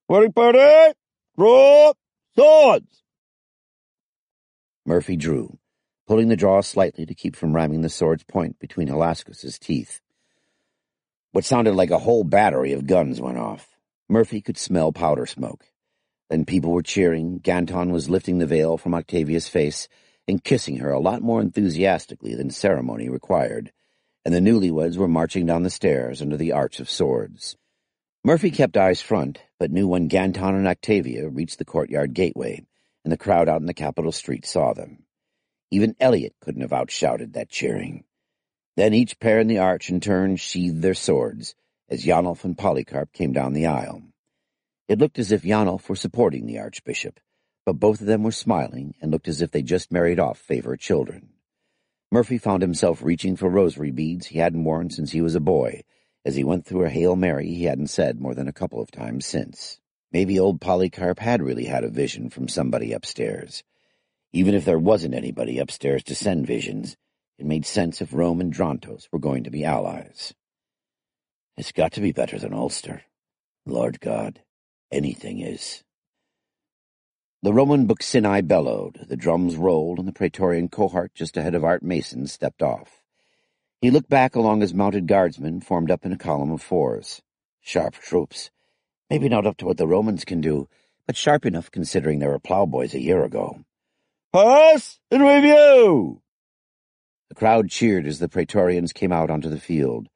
"Wedding party! Draw! Swords!" Murphy drew, pulling the draw slightly to keep from ramming the sword's point between Helascus's teeth. What sounded like a whole battery of guns went off. Murphy could smell powder smoke. Then people were cheering. Ganton was lifting the veil from Octavia's face and kissing her a lot more enthusiastically than ceremony required, and the newlyweds were marching down the stairs under the arch of swords. Murphy kept eyes front, but knew when Ganton and Octavia reached the courtyard gateway, and the crowd out in the Capitol street saw them. Even Elliot couldn't have outshouted that cheering. Then each pair in the arch in turn sheathed their swords, as Yanolf and Polycarp came down the aisle. It looked as if Yanolf were supporting the archbishop, but both of them were smiling and looked as if they just married off favorite children. Murphy found himself reaching for rosary beads he hadn't worn since he was a boy, as he went through a Hail Mary he hadn't said more than a couple of times since. Maybe old Polycarp had really had a vision from somebody upstairs. Even if there wasn't anybody upstairs to send visions, it made sense if Rome and Drontos were going to be allies. It's got to be better than Ulster. Lord God, anything is. The Roman Buccinai bellowed, the drums rolled, and the Praetorian cohort just ahead of Art Mason stepped off. He looked back along his mounted guardsmen formed up in a column of 4s. Sharp troops. Maybe not up to what the Romans can do, but sharp enough considering they were plowboys a year ago. "Pass in review!" The crowd cheered as the Praetorians came out onto the field.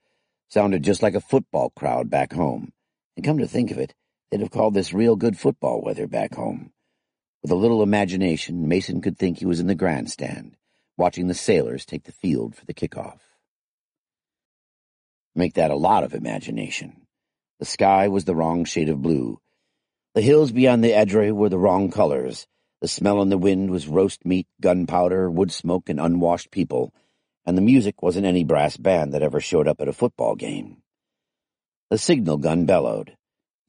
Sounded just like a football crowd back home. And come to think of it, they'd have called this real good football weather back home. With a little imagination, Mason could think he was in the grandstand, watching the sailors take the field for the kickoff. Make that a lot of imagination. The sky was the wrong shade of blue. The hills beyond the Edre were the wrong colors. The smell in the wind was roast meat, gunpowder, wood smoke, and unwashed people, and the music wasn't any brass band that ever showed up at a football game. The signal gun bellowed.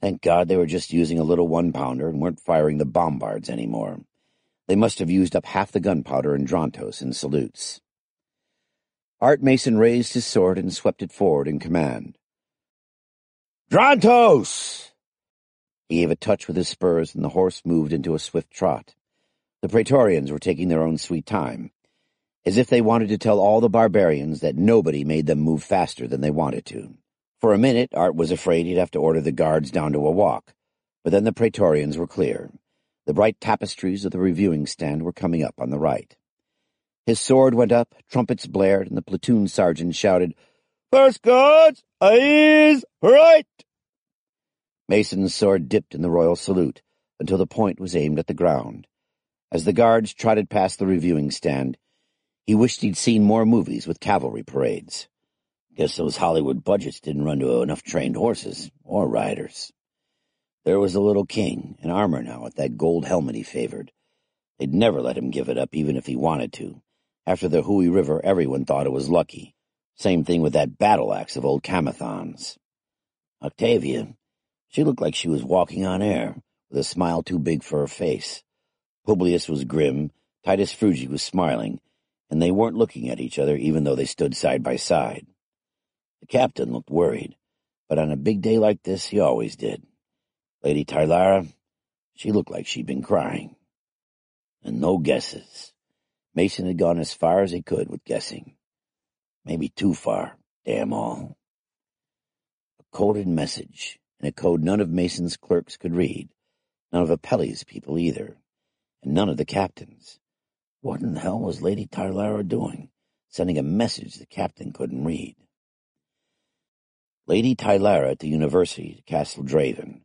Thank God they were just using a little 1-pounder and weren't firing the bombards anymore. They must have used up half the gunpowder in Drontos in salutes. Art Mason raised his sword and swept it forward in command. "Drontos!" He gave a touch with his spurs, and the horse moved into a swift trot. The Praetorians were taking their own sweet time, as if they wanted to tell all the barbarians that nobody made them move faster than they wanted to. For a minute, Art was afraid he'd have to order the guards down to a walk, but then the Praetorians were clear. The bright tapestries of the reviewing stand were coming up on the right. His sword went up, trumpets blared, and the platoon sergeant shouted, "First guards, eyes right!" Mason's sword dipped in the royal salute until the point was aimed at the ground. As the guards trotted past the reviewing stand, he wished he'd seen more movies with cavalry parades. Guess those Hollywood budgets didn't run to enough trained horses or riders. There was the little king, in armor now, with that gold helmet he favored. They'd never let him give it up, even if he wanted to. After the Hui River, everyone thought it was lucky. Same thing with that battle-axe of old Camathon's. Octavia, she looked like she was walking on air, with a smile too big for her face. Publius was grim, Titus Frugi was smiling, and they weren't looking at each other even though they stood side by side. The captain looked worried, but on a big day like this he always did. Lady Tylara, she looked like she'd been crying. And no guesses. Mason had gone as far as he could with guessing. Maybe too far, damn all. A coded message, in a code none of Mason's clerks could read, none of Apelli's people either, and none of the captain's. What in the hell was Lady Tylara doing, sending a message the captain couldn't read? Lady Tylara at the university to Castle Draven,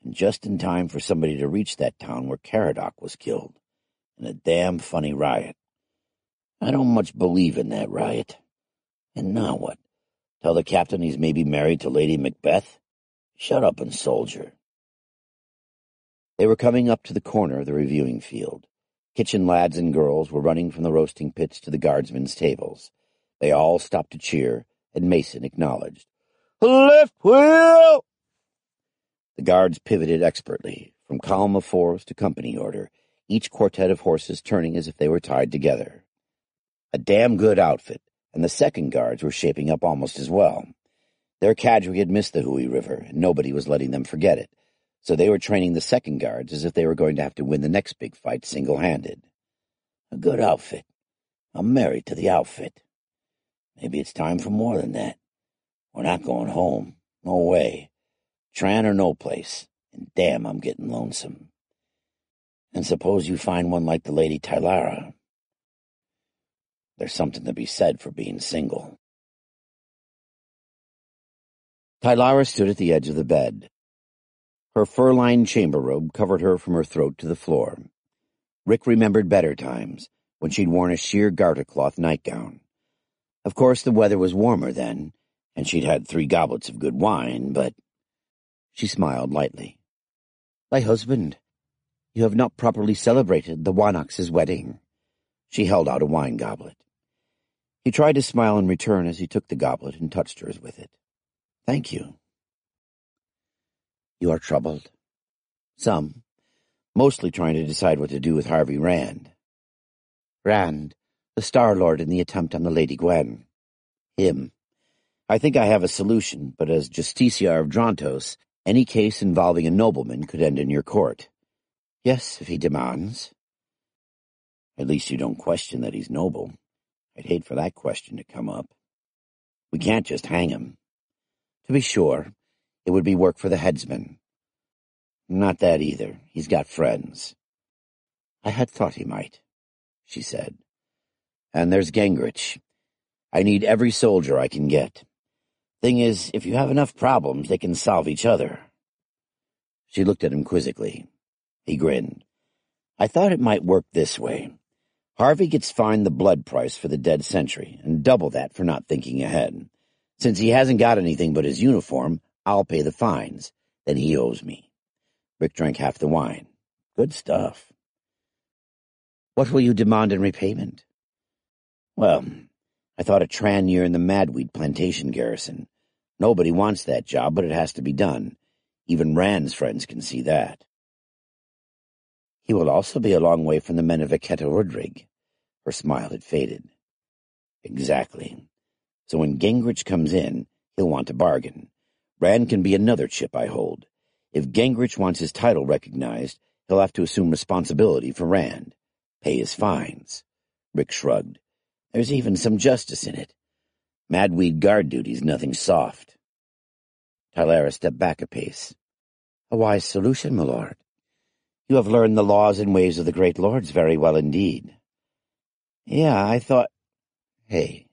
and just in time for somebody to reach that town where Caradoc was killed, in a damn funny riot. I don't much believe in that riot. And now what? Tell the captain he's maybe married to Lady Macbeth? Shut up and soldier. They were coming up to the corner of the reviewing field. Kitchen lads and girls were running from the roasting pits to the guardsmen's tables. They all stopped to cheer, and Mason acknowledged. "Left wheel!" The guards pivoted expertly, from column of fours to company order, each quartet of horses turning as if they were tied together. A damn good outfit, and the second guards were shaping up almost as well. Their cadre had missed the Hui River, and nobody was letting them forget it, so they were training the second guards as if they were going to have to win the next big fight single-handed. A good outfit. I'm married to the outfit. Maybe it's time for more than that. We're not going home. No way. Tran or no place. And damn, I'm getting lonesome. And suppose you find one like the Lady Tylara. There's something to be said for being single. Tylara stood at the edge of the bed. Her fur-lined chamber robe covered her from her throat to the floor. Rick remembered better times, when she'd worn a sheer garter-cloth nightgown. Of course, the weather was warmer then, and she'd had 3 goblets of good wine, but... She smiled lightly. "My husband, you have not properly celebrated the Wanox's wedding." She held out a wine goblet. He tried to smile in return as he took the goblet and touched hers with it. "Thank you." "You are troubled?" "Some. Mostly trying to decide what to do with Harvey Rand." "Rand, the Star-Lord in the attempt on the Lady Gwen." "Him. I think I have a solution, but as Justiciar of Drontos, any case involving a nobleman could end in your court." "Yes, if he demands." "At least you don't question that he's noble. I'd hate for that question to come up. We can't just hang him." "To be sure, it would be work for the headsman." "Not that either. He's got friends." "I had thought he might," she said. "And there's Gingrich. I need every soldier I can get. Thing is, if you have enough problems, they can solve each other." She looked at him quizzically. He grinned. "I thought it might work this way. Harvey gets fined the blood price for the dead sentry, and double that for not thinking ahead. Since he hasn't got anything but his uniform, I'll pay the fines. Then he owes me." Rick drank half the wine. "Good stuff." "What will you demand in repayment?" "Well, I thought a Tran year in the Madweed plantation garrison. Nobody wants that job, but it has to be done. Even Rand's friends can see that. He will also be a long way from the men of Iketa Urdrig. Her smile had faded. Exactly. So when Gingrich comes in, he'll want to bargain. Rand can be another chip I hold. If Gingrich wants his title recognized, he'll have to assume responsibility for Rand. Pay his fines. Rick shrugged. There's even some justice in it. Madweed guard duty's nothing soft. Tylara stepped back a pace. A wise solution, my lord. You have learned the laws and ways of the great lords very well indeed. Yeah, I thought... Hey,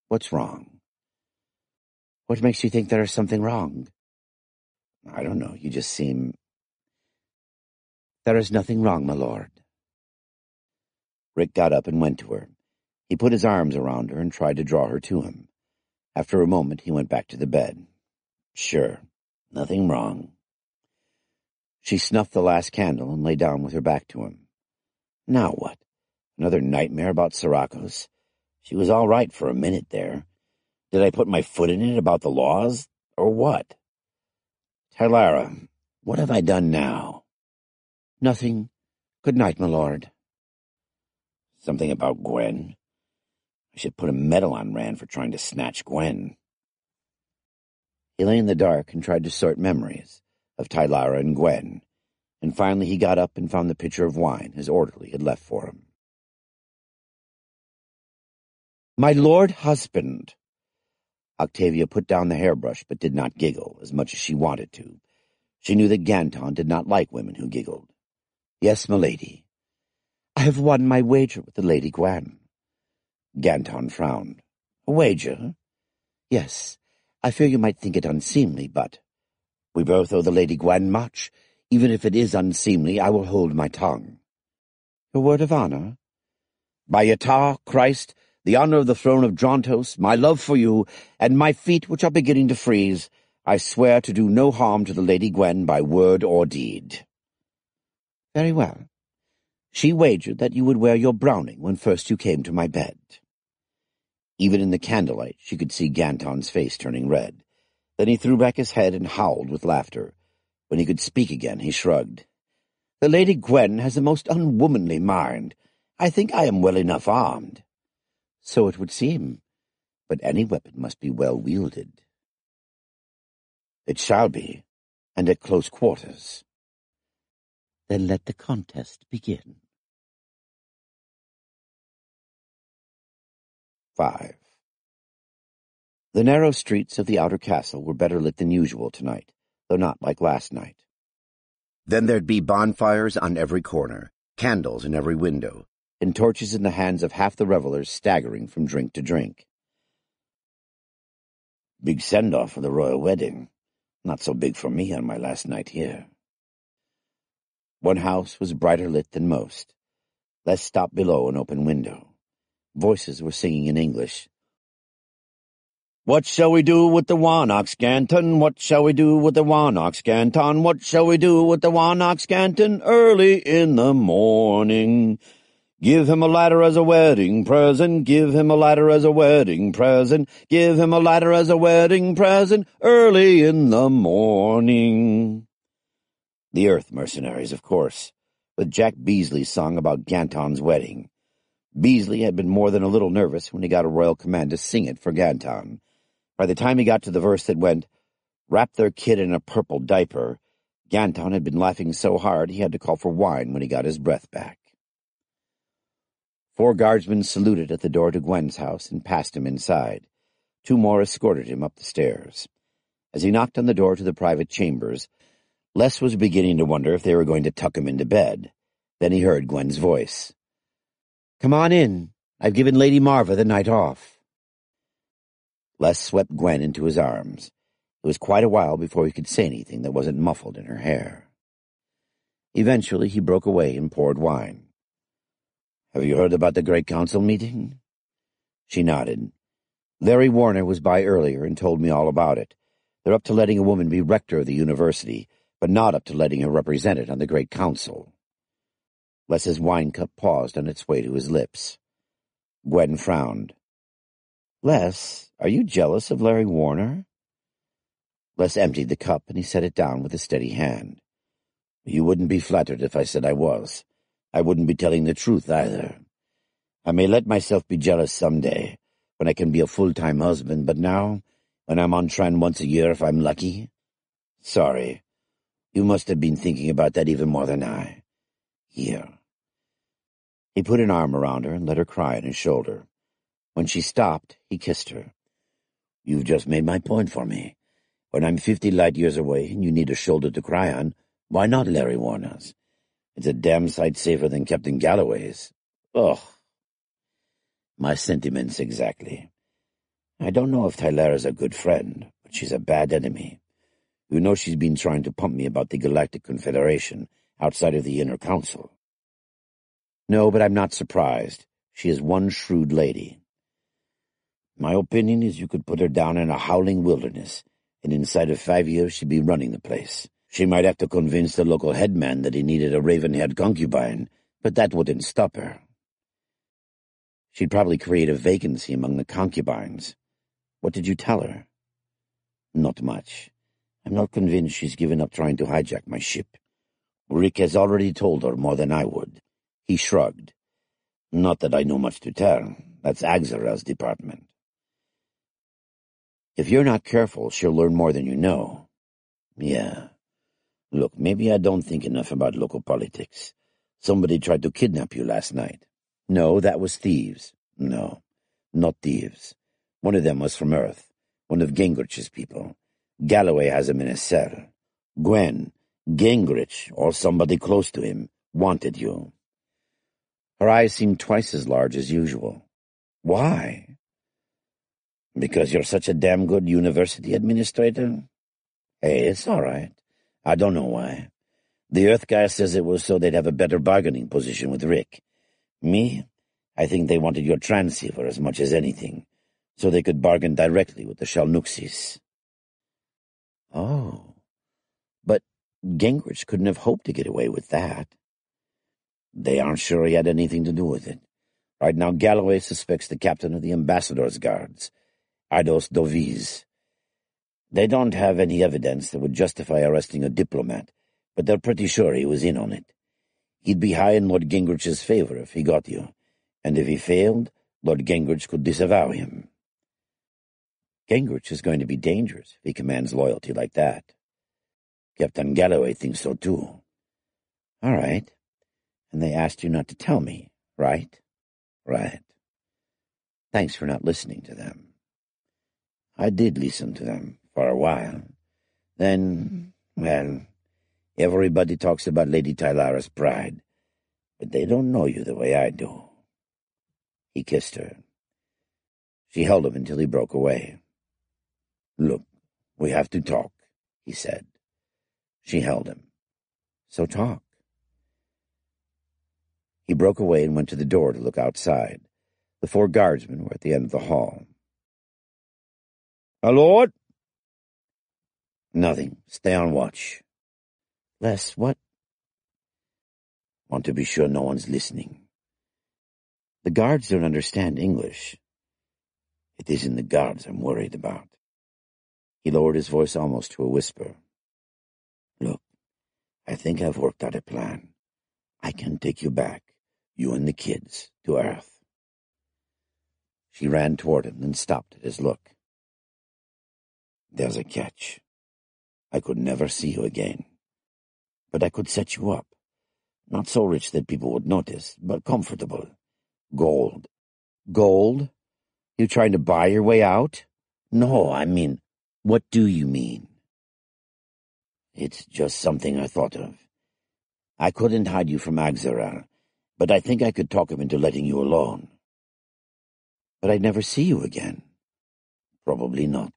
what's wrong? What makes you think there is something wrong? I don't know, you just seem... There is nothing wrong, my lord. Rick got up and went to her. He put his arms around her and tried to draw her to him. After a moment, he went back to the bed. Sure, nothing wrong. She snuffed the last candle and lay down with her back to him. Now what? Another nightmare about Sirakos? She was all right for a minute there. Did I put my foot in it about the laws, or what? Tylara, what have I done now? Nothing. Good night, my lord. Something about Gwen. I should put a medal on Rand for trying to snatch Gwen. He lay in the dark and tried to sort memories of Tylara and Gwen, and finally he got up and found the pitcher of wine his orderly had left for him. My lord husband. Octavia put down the hairbrush but did not giggle as much as she wanted to. She knew that Ganton did not like women who giggled. Yes, milady. I have won my wager with the Lady Gwen. Ganton frowned. A wager? Yes, I fear you might think it unseemly, but we both owe the Lady Gwen much. Even if it is unseemly, I will hold my tongue. Your word of honor? By Yatah, Christ, the honor of the throne of Drontos, my love for you, and my feet which are beginning to freeze, I swear to do no harm to the Lady Gwen by word or deed. Very well. She wagered that you would wear your browning when first you came to my bed. Even in the candlelight she could see Ganton's face turning red. Then he threw back his head and howled with laughter. When he could speak again, he shrugged. The Lady Gwen has a most unwomanly mind. I think I am well enough armed. So it would seem, but any weapon must be well wielded. It shall be, and at close quarters. Then let the contest begin. 5. The narrow streets of the outer castle were better lit than usual tonight, though not like last night. Then there'd be bonfires on every corner, candles in every window, and torches in the hands of half the revelers staggering from drink to drink. Big send-off for the royal wedding. Not so big for me on my last night here. One house was brighter lit than most. Les stopped below an open window. Voices were singing in English. What shall we do with the Warnock, Scanton? What shall we do with the Warnock, Scanton? What shall we do with the Warnock, Scanton? Early in the morning. Give him a ladder as a wedding present. Give him a ladder as a wedding present. Give him a ladder as a wedding present. Early in the morning. The Earth Mercenaries, of course, with Jack Beasley's song about Ganton's wedding. Beasley had been more than a little nervous when he got a royal command to sing it for Ganton. By the time he got to the verse that went, "Wrap their kid in a purple diaper," Ganton had been laughing so hard he had to call for wine when he got his breath back. 4 guardsmen saluted at the door to Gwen's house and passed him inside. 2 more escorted him up the stairs. As he knocked on the door to the private chambers, Les was beginning to wonder if they were going to tuck him into bed. Then he heard Gwen's voice. "Come on in. I've given Lady Marva the night off." Les swept Gwen into his arms. It was quite a while before he could say anything that wasn't muffled in her hair. Eventually he broke away and poured wine. "Have you heard about the Great Council meeting?" She nodded. "Larry Warner was by earlier and told me all about it. They're up to letting a woman be rector of the university, but not up to letting her represent it on the Great Council." Les's wine cup paused on its way to his lips. Gwen frowned. "Les, are you jealous of Larry Warner?" Les emptied the cup, and he set it down with a steady hand. You wouldn't be flattered if I said I was. I wouldn't be telling the truth, either. I may let myself be jealous someday, when I can be a full-time husband, but now, when I'm on Tran once a year if I'm lucky? Sorry. You must have been thinking about that even more than I. Here. He put an arm around her and let her cry on his shoulder. When she stopped, he kissed her. You've just made my point for me. When I'm 50 light years away and you need a shoulder to cry on, why not Larry Warner's? It's a damn sight safer than Captain Galloway's. Ugh. My sentiments exactly. I don't know if Tylara's a good friend, but she's a bad enemy. You know she's been trying to pump me about the Galactic Confederation outside of the Inner Council. No, but I'm not surprised. She is one shrewd lady. My opinion is you could put her down in a howling wilderness, and inside of 5 years she'd be running the place. She might have to convince the local headman that he needed a raven-haired concubine, but that wouldn't stop her. She'd probably create a vacancy among the concubines. What did you tell her? Not much. I'm not convinced she's given up trying to hijack my ship. Rick has already told her more than I would. He shrugged. Not that I know much to tell. That's Axara's department. If you're not careful, she'll learn more than you know. Yeah. Look, maybe I don't think enough about local politics. Somebody tried to kidnap you last night. No, that was thieves. No, not thieves. One of them was from Earth, one of Gingrich's people. Galloway has him in a cell. Gwen, Gingrich, or somebody close to him, wanted you. Her eyes seemed twice as large as usual. Why? Because you're such a damn good university administrator? Hey, it's all right. I don't know why. The Earth guy says it was so they'd have a better bargaining position with Rick. Me? I think they wanted your transceiver as much as anything, so they could bargain directly with the Shalnuxis. Oh. But Gingrich couldn't have hoped to get away with that. They aren't sure he had anything to do with it. Right now Galloway suspects the captain of the Ambassador's Guards, Eidos Doviz. They don't have any evidence that would justify arresting a diplomat, but they're pretty sure he was in on it. He'd be high in Lord Gingrich's favor if he got you, and if he failed, Lord Gingrich could disavow him. Gingrich is going to be dangerous if he commands loyalty like that. Captain Galloway thinks so too. All right. And they asked you not to tell me, right? Right. Thanks for not listening to them. I did listen to them for a while. Then, well, everybody talks about Lady Tylara's pride, but they don't know you the way I do. He kissed her. She held him until he broke away. Look, we have to talk, he said. She held him. So talk. He broke away and went to the door to look outside. The 4 guardsmen were at the end of the hall. Lord? Nothing. Stay on watch. Les, what? Want to be sure no one's listening. The guards don't understand English. It isn't the guards I'm worried about. He lowered his voice almost to a whisper. Look, I think I've worked out a plan. I can take you back, you and the kids, to Earth. She ran toward him, then stopped at his look. There's a catch. I could never see you again. But I could set you up. Not so rich that people would notice, but comfortable. Gold. Gold? You trying to buy your way out? No, I mean, what do you mean? It's just something I thought of. I couldn't hide you from Axaral, but I think I could talk him into letting you alone. But I'd never see you again. Probably not.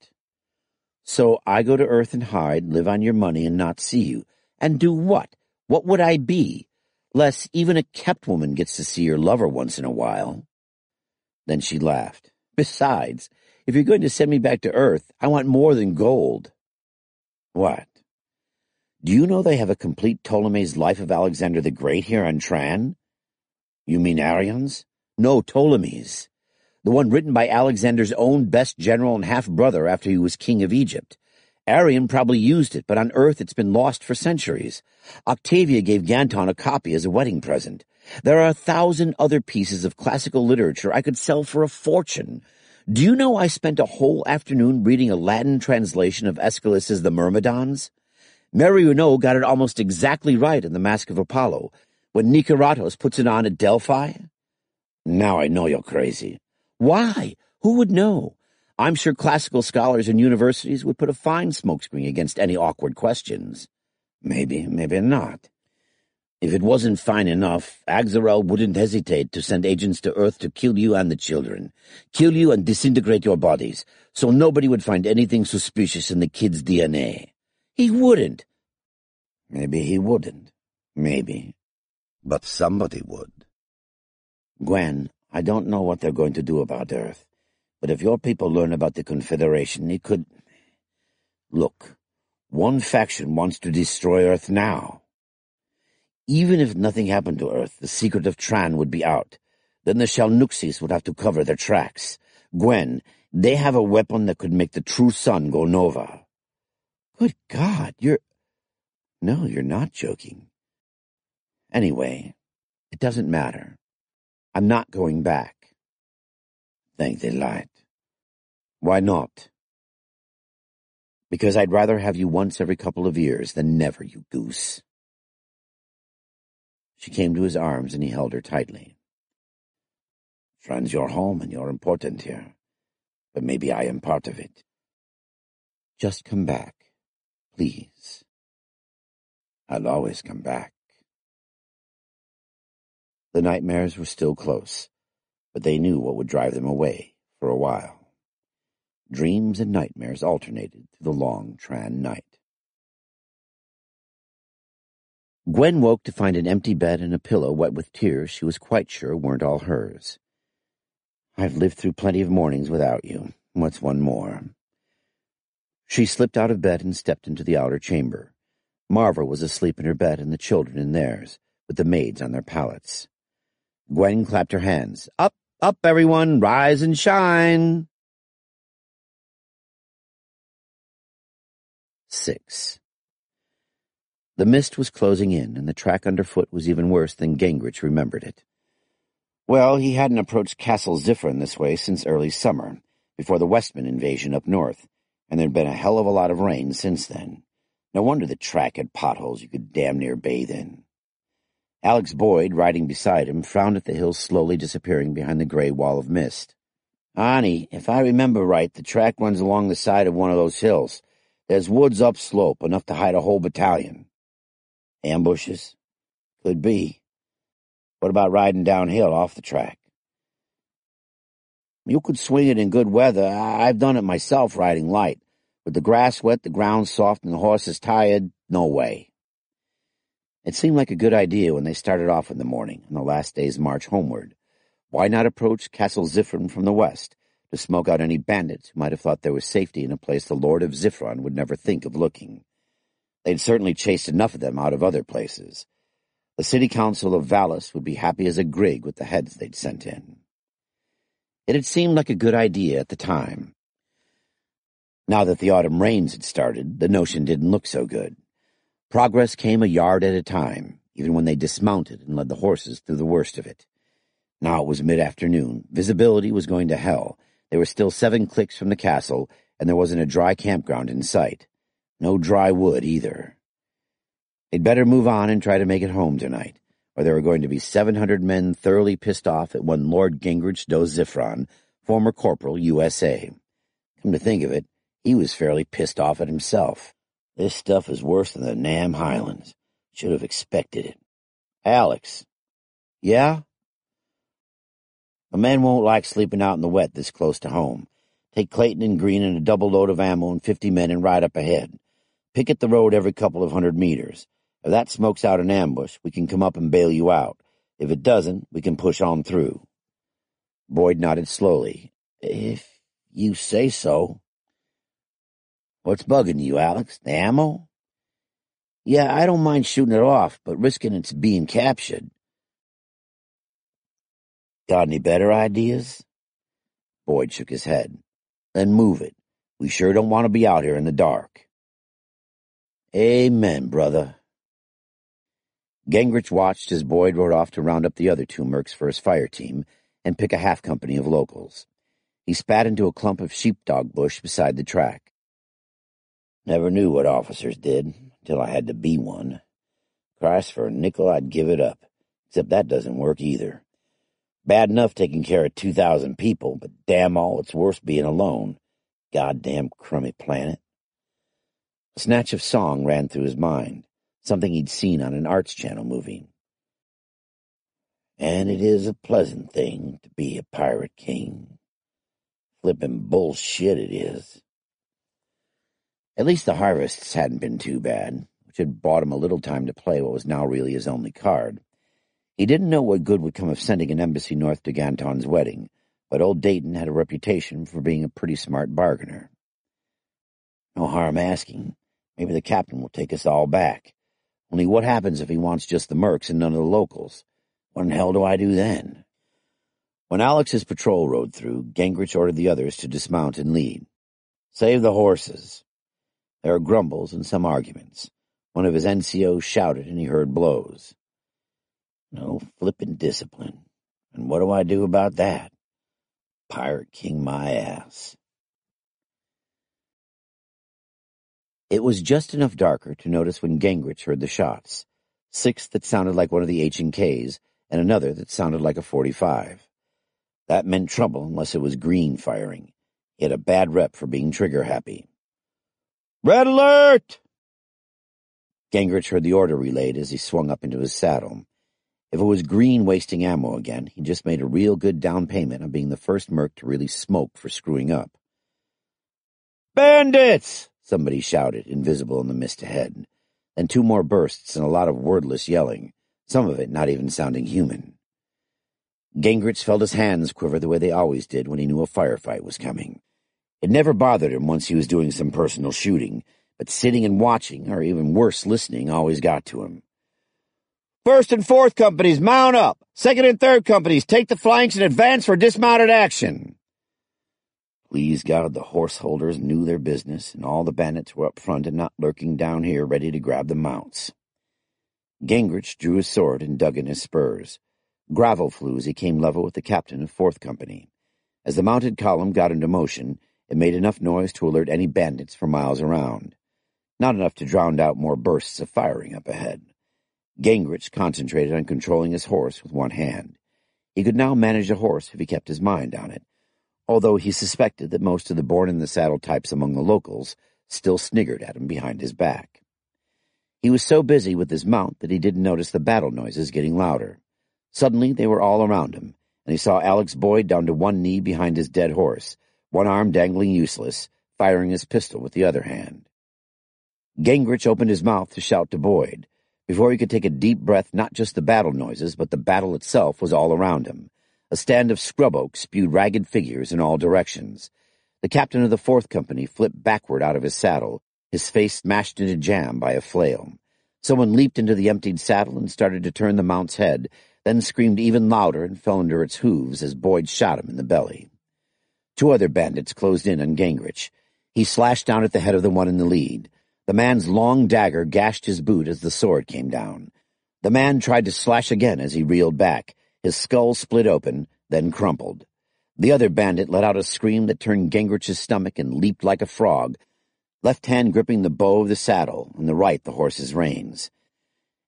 So I go to Earth and hide, live on your money, and not see you. And do what? What would I be? Less, even a kept woman gets to see her lover once in a while. Then she laughed. Besides, if you're going to send me back to Earth, I want more than gold. What? Do you know they have a complete Ptolemy's Life of Alexander the Great here on Tran? You mean Arians? No, Ptolemy's. The one written by Alexander's own best general and half-brother after he was king of Egypt. Arion probably used it, but on Earth it's been lost for centuries. Octavia gave Ganton a copy as a wedding present. There are 1,000 other pieces of classical literature I could sell for a fortune. Do you know I spent a whole afternoon reading a Latin translation of Aeschylus's The Myrmidons? Marionneau got it almost exactly right in The Mask of Apollo, when Nicaratos puts it on at Delphi. Now I know you're crazy. Why? Who would know? I'm sure classical scholars and universities would put a fine smokescreen against any awkward questions. Maybe, maybe not. If it wasn't fine enough, Axarel wouldn't hesitate to send agents to Earth to kill you and the children. Kill you and disintegrate your bodies, so nobody would find anything suspicious in the kid's DNA. He wouldn't. Maybe he wouldn't. Maybe. But somebody would. Gwen, I don't know what they're going to do about Earth, but if your people learn about the Confederation, it could... Look, one faction wants to destroy Earth now. Even if nothing happened to Earth, the secret of Tran would be out. Then the Shalnuxis would have to cover their tracks. Gwen, they have a weapon that could make the true sun go nova. Good God, No, you're not joking. Anyway, it doesn't matter. I'm not going back. Thank the light. Why not? Because I'd rather have you once every couple of years than never, you goose. She came to his arms and he held her tightly. Friends, you're home and you're important here, but maybe I am part of it. Just come back, please. I'll always come back. The nightmares were still close, but they knew what would drive them away for a while. Dreams and nightmares alternated through the long Tran night. Gwen woke to find an empty bed and a pillow wet with tears she was quite sure weren't all hers. I've lived through plenty of mornings without you. What's one more? She slipped out of bed and stepped into the outer chamber. Marva was asleep in her bed and the children in theirs, with the maids on their pallets. Gwen clapped her hands. Up, up, everyone! Rise and shine! 6. The mist was closing in, and the track underfoot was even worse than Gingrich remembered it. Well, he hadn't approached Castle Ziffern this way since early summer, before the Westman invasion up north, and there'd been a hell of a lot of rain since then. No wonder the track had potholes you could damn near bathe in. Alex Boyd, riding beside him, frowned at the hills slowly disappearing behind the gray wall of mist. Ani, if I remember right, the track runs along the side of one of those hills. There's woods upslope, enough to hide a whole battalion. Ambushes? Could be. What about riding downhill off the track? You could swing it in good weather. I've done it myself riding light. With the grass wet, the ground soft, and the horses tired, no way. It seemed like a good idea when they started off in the morning, on the last day's march homeward. Why not approach Castle Ziffern from the west, to smoke out any bandits who might have thought there was safety in a place the Lord of Ziffron would never think of looking? They'd certainly chased enough of them out of other places. The city council of Valis would be happy as a grig with the heads they'd sent in. It had seemed like a good idea at the time. Now that the autumn rains had started, the notion didn't look so good. Progress came a yard at a time, even when they dismounted and led the horses through the worst of it. Now it was mid-afternoon. Visibility was going to hell. They were still 7 clicks from the castle, and there wasn't a dry campground in sight. No dry wood, either. They'd better move on and try to make it home tonight, or there were going to be 700 men thoroughly pissed off at one Lord Gingrich Doe Ziffron, former corporal, USA. Come to think of it, he was fairly pissed off at himself. This stuff is worse than the Nam Highlands. Should have expected it. Alex. Yeah? The men won't like sleeping out in the wet this close to home. Take Clayton and Green and a double load of ammo and 50 men and ride up ahead. Picket the road every couple of 100 meters. If that smokes out an ambush, we can come up and bail you out. If it doesn't, we can push on through. Boyd nodded slowly. If you say so. What's bugging you, Alex? The ammo? Yeah, I don't mind shooting it off, but risking it's being captured. Got any better ideas? Boyd shook his head. Then move it. We sure don't want to be out here in the dark. Amen, brother. Gingrich watched as Boyd rode off to round up the other 2 mercs for his fire team and pick a half company of locals. He spat into a clump of sheepdog bush beside the track. Never knew what officers did until I had to be one. Christ, for a nickel I'd give it up, except that doesn't work either. Bad enough taking care of 2,000 people, but damn all, it's worse being alone. Goddamn crummy planet. A snatch of song ran through his mind, something he'd seen on an Arts Channel movie. And it is a pleasant thing to be a pirate king. Flippin' bullshit it is. At least the harvests hadn't been too bad, which had bought him a little time to play what was now really his only card. He didn't know what good would come of sending an embassy north to Ganton's wedding, but old Dayton had a reputation for being a pretty smart bargainer. No harm asking. Maybe the captain will take us all back. Only what happens if he wants just the mercs and none of the locals? What in hell do I do then? When Alex's patrol rode through, Gingrich ordered the others to dismount and lead. Save the horses. There were grumbles and some arguments. One of his NCOs shouted and he heard blows. No flippin' discipline. And what do I do about that? Pirate king my ass. It was just enough darker to notice when Gingrich heard the shots. 6 that sounded like one of the H&Ks, and another that sounded like a .45. That meant trouble unless it was Green firing. He had a bad rep for being trigger-happy. Red alert! Gingrich heard the order relayed as he swung up into his saddle. If it was Green wasting ammo again, he just made a real good down payment on being the first merc to really smoke for screwing up. Bandits! Somebody shouted, invisible in the mist ahead. Then 2 more bursts and a lot of wordless yelling, some of it not even sounding human. Gingrich felt his hands quiver the way they always did when he knew a firefight was coming. It never bothered him once he was doing some personal shooting, but sitting and watching, or even worse, listening, always got to him. First and fourth companies, mount up. Second and third companies, take the flanks and advance for dismounted action. Please God, the horse holders knew their business, and all the bandits were up front and not lurking down here ready to grab the mounts. Gingrich drew his sword and dug in his spurs. Gravel flew as he came level with the captain of 4th Company. As the mounted column got into motion, it made enough noise to alert any bandits for miles around. Not enough to drown out more bursts of firing up ahead. Gingrich concentrated on controlling his horse with one hand. He could now manage a horse if he kept his mind on it, although he suspected that most of the born-in-the-saddle types among the locals still sniggered at him behind his back. He was so busy with his mount that he didn't notice the battle noises getting louder. Suddenly they were all around him, and he saw Alex Boyd down to one knee behind his dead horse, one arm dangling useless, firing his pistol with the other hand. Gingrich opened his mouth to shout to Boyd. Before he could take a deep breath, not just the battle noises, but the battle itself was all around him. A stand of scrub oak spewed ragged figures in all directions. The captain of the 4th Company flipped backward out of his saddle, his face smashed into jam by a flail. Someone leaped into the emptied saddle and started to turn the mount's head, then screamed even louder and fell under its hooves as Boyd shot him in the belly. 2 other bandits closed in on Gingrich. He slashed down at the head of the one in the lead. The man's long dagger gashed his boot as the sword came down. The man tried to slash again as he reeled back. His skull split open, then crumpled. The other bandit let out a scream that turned Gingrich's stomach and leaped like a frog, left hand gripping the bow of the saddle and the right the horse's reins.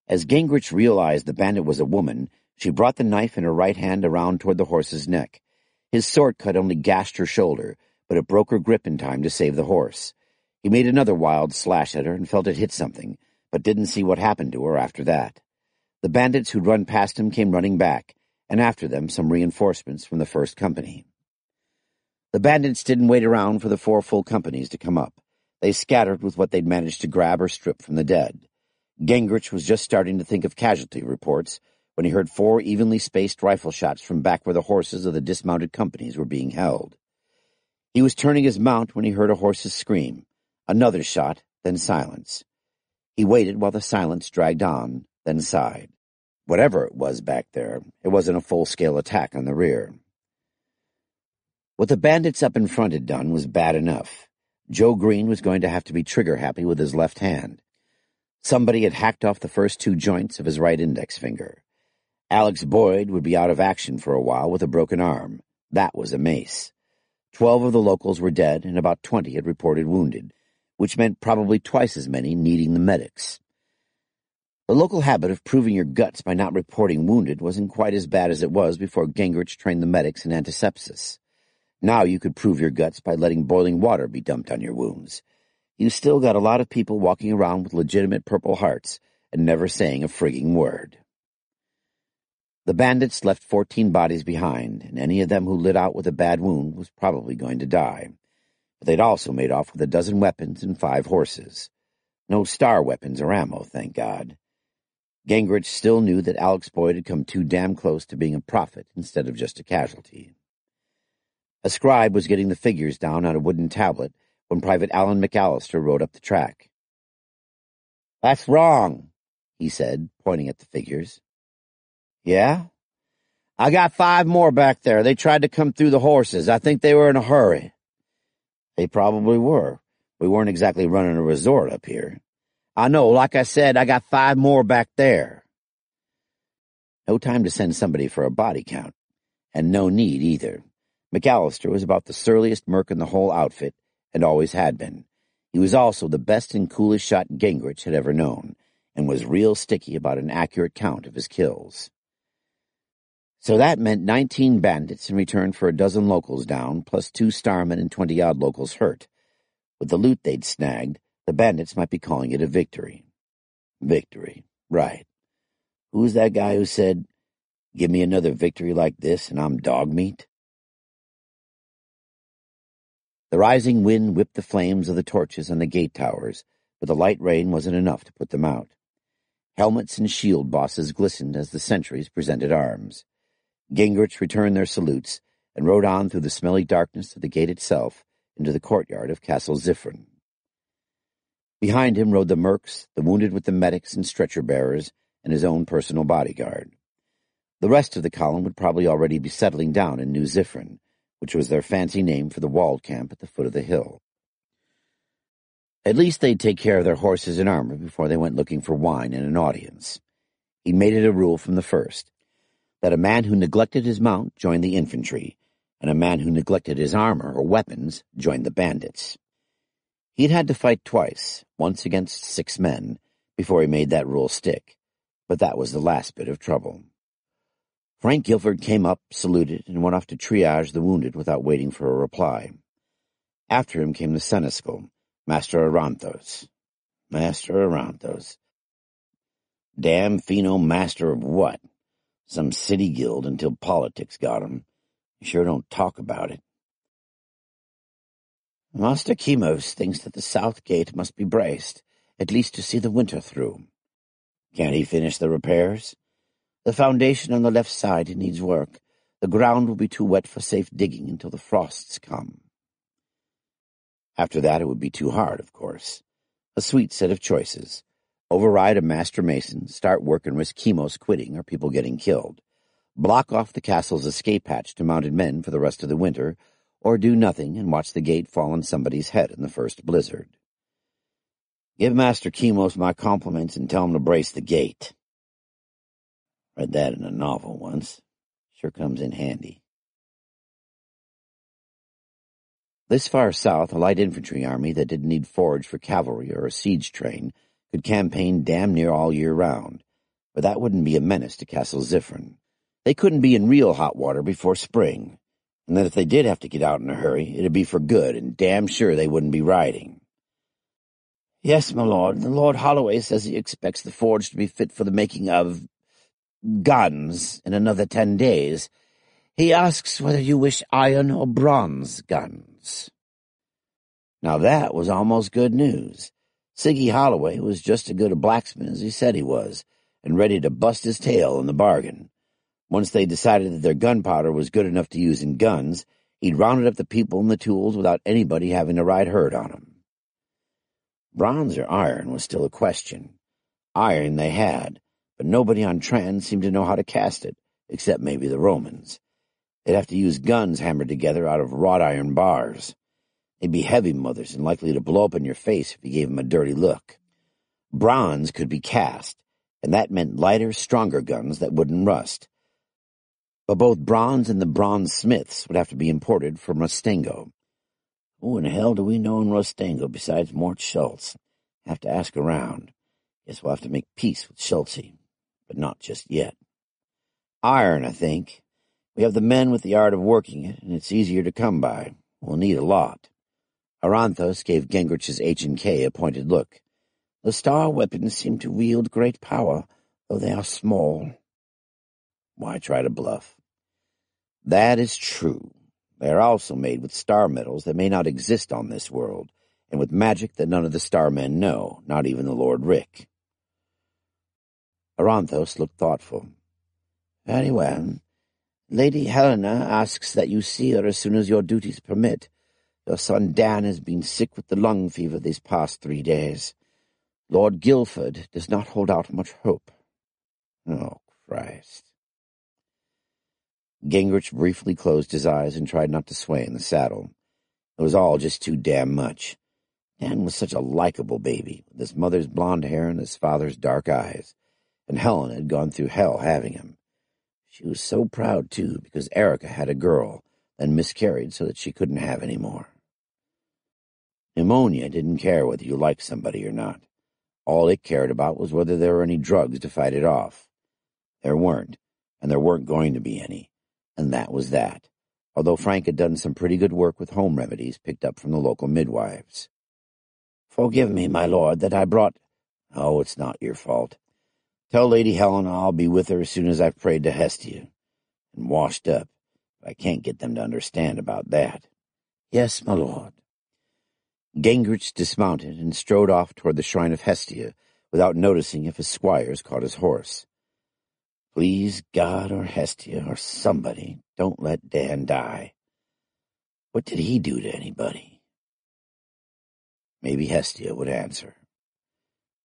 As Gingrich realized the bandit was a woman, she brought the knife in her right hand around toward the horse's neck. His sword cut only gashed her shoulder, but it broke her grip in time to save the horse. He made another wild slash at her and felt it hit something, but didn't see what happened to her after that. The bandits who'd run past him came running back, and after them some reinforcements from the 1st Company. The bandits didn't wait around for the 4 full companies to come up. They scattered with what they'd managed to grab or strip from the dead. Gingrich was just starting to think of casualty reports when he heard 4 evenly spaced rifle shots from back where the horses of the dismounted companies were being held. He was turning his mount when he heard a horse's scream. Another shot, then silence. He waited while the silence dragged on, then sighed. Whatever it was back there, it wasn't a full-scale attack on the rear. What the bandits up in front had done was bad enough. Joe Green was going to have to be trigger-happy with his left hand. Somebody had hacked off the first 2 joints of his right index finger. Alex Boyd would be out of action for a while with a broken arm. That was a mace. 12 of the locals were dead, and about 20 had reported wounded, which meant probably twice as many needing the medics. The local habit of proving your guts by not reporting wounded wasn't quite as bad as it was before Gingrich trained the medics in antisepsis. Now you could prove your guts by letting boiling water be dumped on your wounds. You still got a lot of people walking around with legitimate Purple Hearts and never saying a frigging word. The bandits left 14 bodies behind, and any of them who lit out with a bad wound was probably going to die. But they'd also made off with 12 weapons and 5 horses. No star weapons or ammo, thank God. Gingrich still knew that Alex Boyd had come too damn close to being a prophet instead of just a casualty. A scribe was getting the figures down on a wooden tablet when Private Alan McAllister rode up the track. "That's wrong," he said, pointing at the figures. "Yeah? I got 5 more back there. They tried to come through the horses. I think they were in a hurry." "They probably were. We weren't exactly running a resort up here." "I know. Like I said, I got 5 more back there." No time to send somebody for a body count, and no need either. McAllister was about the surliest merc in the whole outfit, and always had been. He was also the best and coolest shot Gingrich had ever known, and was real sticky about an accurate count of his kills. So that meant 19 bandits in return for 12 locals down, plus 2 starmen and 20-odd locals hurt. With the loot they'd snagged, the bandits might be calling it a victory. Victory, right. Who was that guy who said, "Give me another victory like this and I'm dog meat"? The rising wind whipped the flames of the torches on the gate towers, but the light rain wasn't enough to put them out. Helmets and shield bosses glistened as the sentries presented arms. Gingrich returned their salutes and rode on through the smelly darkness of the gate itself into the courtyard of Castle Ziffren. Behind him rode the mercs, the wounded with the medics and stretcher-bearers, and his own personal bodyguard. The rest of the column would probably already be settling down in New Ziffren, which was their fancy name for the walled camp at the foot of the hill. At least they'd take care of their horses and armor before they went looking for wine and an audience. He made it a rule from the first, that a man who neglected his mount joined the infantry, and a man who neglected his armor or weapons joined the bandits. He'd had to fight twice, once against 6 men, before he made that rule stick, but that was the last bit of trouble. Frank Guilford came up, saluted, and went off to triage the wounded without waiting for a reply. After him came the seneschal, Master Aranthos. Master Aranthos. Damn Fino master of what? Some city guild until politics got him. You sure don't talk about it. Master Chemos thinks that the south gate must be braced, at least to see the winter through. Can't he finish the repairs? The foundation on the left side needs work. The ground will be too wet for safe digging until the frosts come. After that it would be too hard, of course. A sweet set of choices. Override a master mason, start work and risk Chemos quitting or people getting killed. Block off the castle's escape hatch to mounted men for the rest of the winter, or do nothing and watch the gate fall on somebody's head in the first blizzard. Give Master Chemos my compliments and tell him to brace the gate. Read that in a novel once. Sure comes in handy. This far south, a light infantry army that didn't need forage for cavalry or a siege train could campaign damn near all year round, but that wouldn't be a menace to Castle Ziffren. They couldn't be in real hot water before spring, and that if they did have to get out in a hurry, it'd be for good, and damn sure they wouldn't be riding. Yes, my lord, the Lord Holloway says he expects the forge to be fit for the making of guns in another 10 days. He asks whether you wish iron or bronze guns. Now that was almost good news. Siggy Holloway was just as good a blacksmith as he said he was, and ready to bust his tail in the bargain. Once they decided that their gunpowder was good enough to use in guns, he'd rounded up the people and the tools without anybody having to ride herd on him. Bronze or iron was still a question. Iron they had, but nobody on Tran seemed to know how to cast it, except maybe the Romans. They'd have to use guns hammered together out of wrought iron bars. They'd be heavy mothers and likely to blow up in your face if you gave them a dirty look. Bronze could be cast, and that meant lighter, stronger guns that wouldn't rust. But both bronze and the bronze smiths would have to be imported from Rustengo. Who in hell do we know in Rustengo besides Mort Schultz? Have to ask around. Guess we'll have to make peace with Schultzy, but not just yet. Iron, I think. We have the men with the art of working it, and it's easier to come by. We'll need a lot. Aranthos gave Gengrich's H&K a pointed look. The star weapons seem to wield great power, though they are small. Why try to bluff? That is true. They are also made with star metals that may not exist on this world, and with magic that none of the starmen know, not even the Lord Rick. Aranthos looked thoughtful. Very well. Lady Helena asks that you see her as soon as your duties permit. Your son Dan has been sick with the lung fever these past 3 days. Lord Guilford does not hold out much hope. Oh, Christ. Gingrich briefly closed his eyes and tried not to sway in the saddle. It was all just too damn much. Dan was such a likable baby, with his mother's blonde hair and his father's dark eyes, and Helen had gone through hell having him. She was so proud, too, because Erica had a girl, then miscarried so that she couldn't have any more. Pneumonia didn't care whether you liked somebody or not. All it cared about was whether there were any drugs to fight it off. There weren't, and there weren't going to be any, and that was that, although Frank had done some pretty good work with home remedies picked up from the local midwives. Forgive me, my lord, that I brought— Oh, it's not your fault. Tell Lady Helena I'll be with her as soon as I've prayed to Hestia, and washed up, but I can't get them to understand about that. Yes, my lord. Gingrich dismounted and strode off toward the shrine of Hestia without noticing if his squires caught his horse. Please God or Hestia or somebody, don't let Dan die. What did he do to anybody? Maybe Hestia would answer.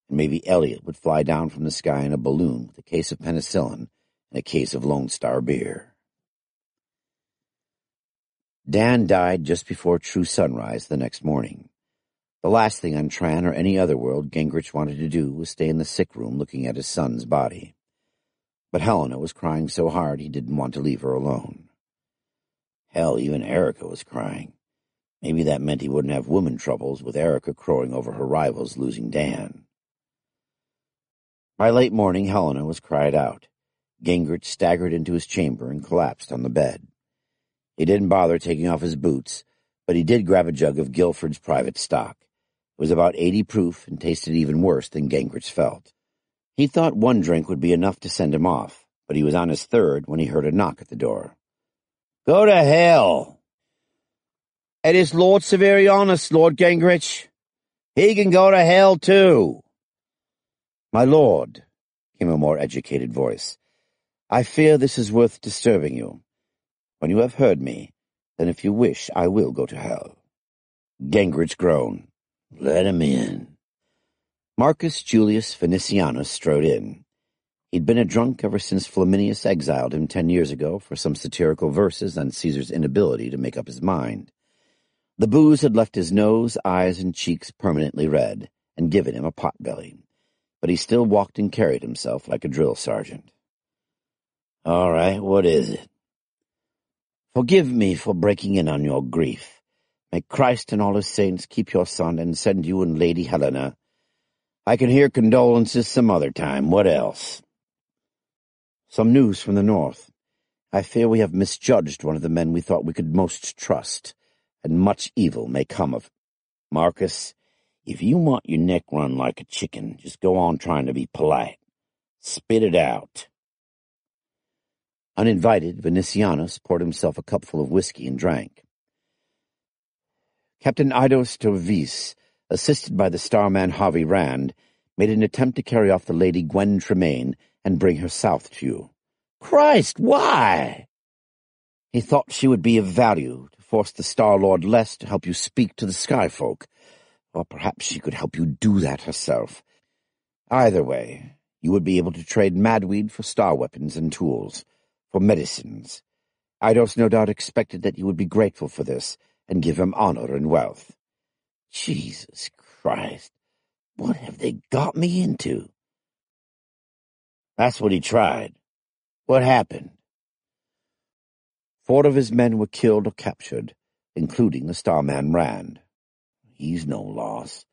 And maybe Elliot would fly down from the sky in a balloon with a case of penicillin and a case of Lone Star beer. Dan died just before true sunrise the next morning. The last thing on Tran or any other world Gingrich wanted to do was stay in the sick room looking at his son's body. But Helena was crying so hard he didn't want to leave her alone. Hell, even Erica was crying. Maybe that meant he wouldn't have woman troubles with Erica crowing over her rivals losing Dan. By late morning, Helena was cried out. Gingrich staggered into his chamber and collapsed on the bed. He didn't bother taking off his boots, but he did grab a jug of Guilford's private stock. It was about 80 proof and tasted even worse than Gingrich felt. He thought one drink would be enough to send him off, but he was on his third when he heard a knock at the door. Go to hell! It is Lord Severianus, Lord Gingrich. He can go to hell, too. My lord, came a more educated voice, I fear this is worth disturbing you. When you have heard me, then if you wish, I will go to hell. Gingrich groaned. Let him in. Marcus Julius Venetianus strode in. He'd been a drunk ever since Flaminius exiled him 10 years ago for some satirical verses on Caesar's inability to make up his mind. The booze had left his nose, eyes, and cheeks permanently red, and given him a potbelly, but he still walked and carried himself like a drill sergeant. All right, what is it? Forgive me for breaking in on your grief. May Christ and all his saints keep your son and send you and Lady Helena. I can hear condolences some other time. What else? Some news from the north. I fear we have misjudged one of the men we thought we could most trust, and much evil may come of it. Marcus, if you want your neck run like a chicken, just go on trying to be polite. Spit it out. Uninvited, Venetianus poured himself a cupful of whiskey and drank. Captain Eidos Tervis, assisted by the starman Harvey Rand, made an attempt to carry off the Lady Gwen Tremaine and bring her south to you. Christ, why? He thought she would be of value to force the Star-Lord Les to help you speak to the Sky Folk, or perhaps she could help you do that herself. Either way, you would be able to trade Madweed for star weapons and tools, for medicines. Eidos no doubt expected that you would be grateful for this, and give him honor and wealth. Jesus Christ! What have they got me into? That's what he tried. What happened? 4 of his men were killed or captured, including the Starman Rand. He's no loss.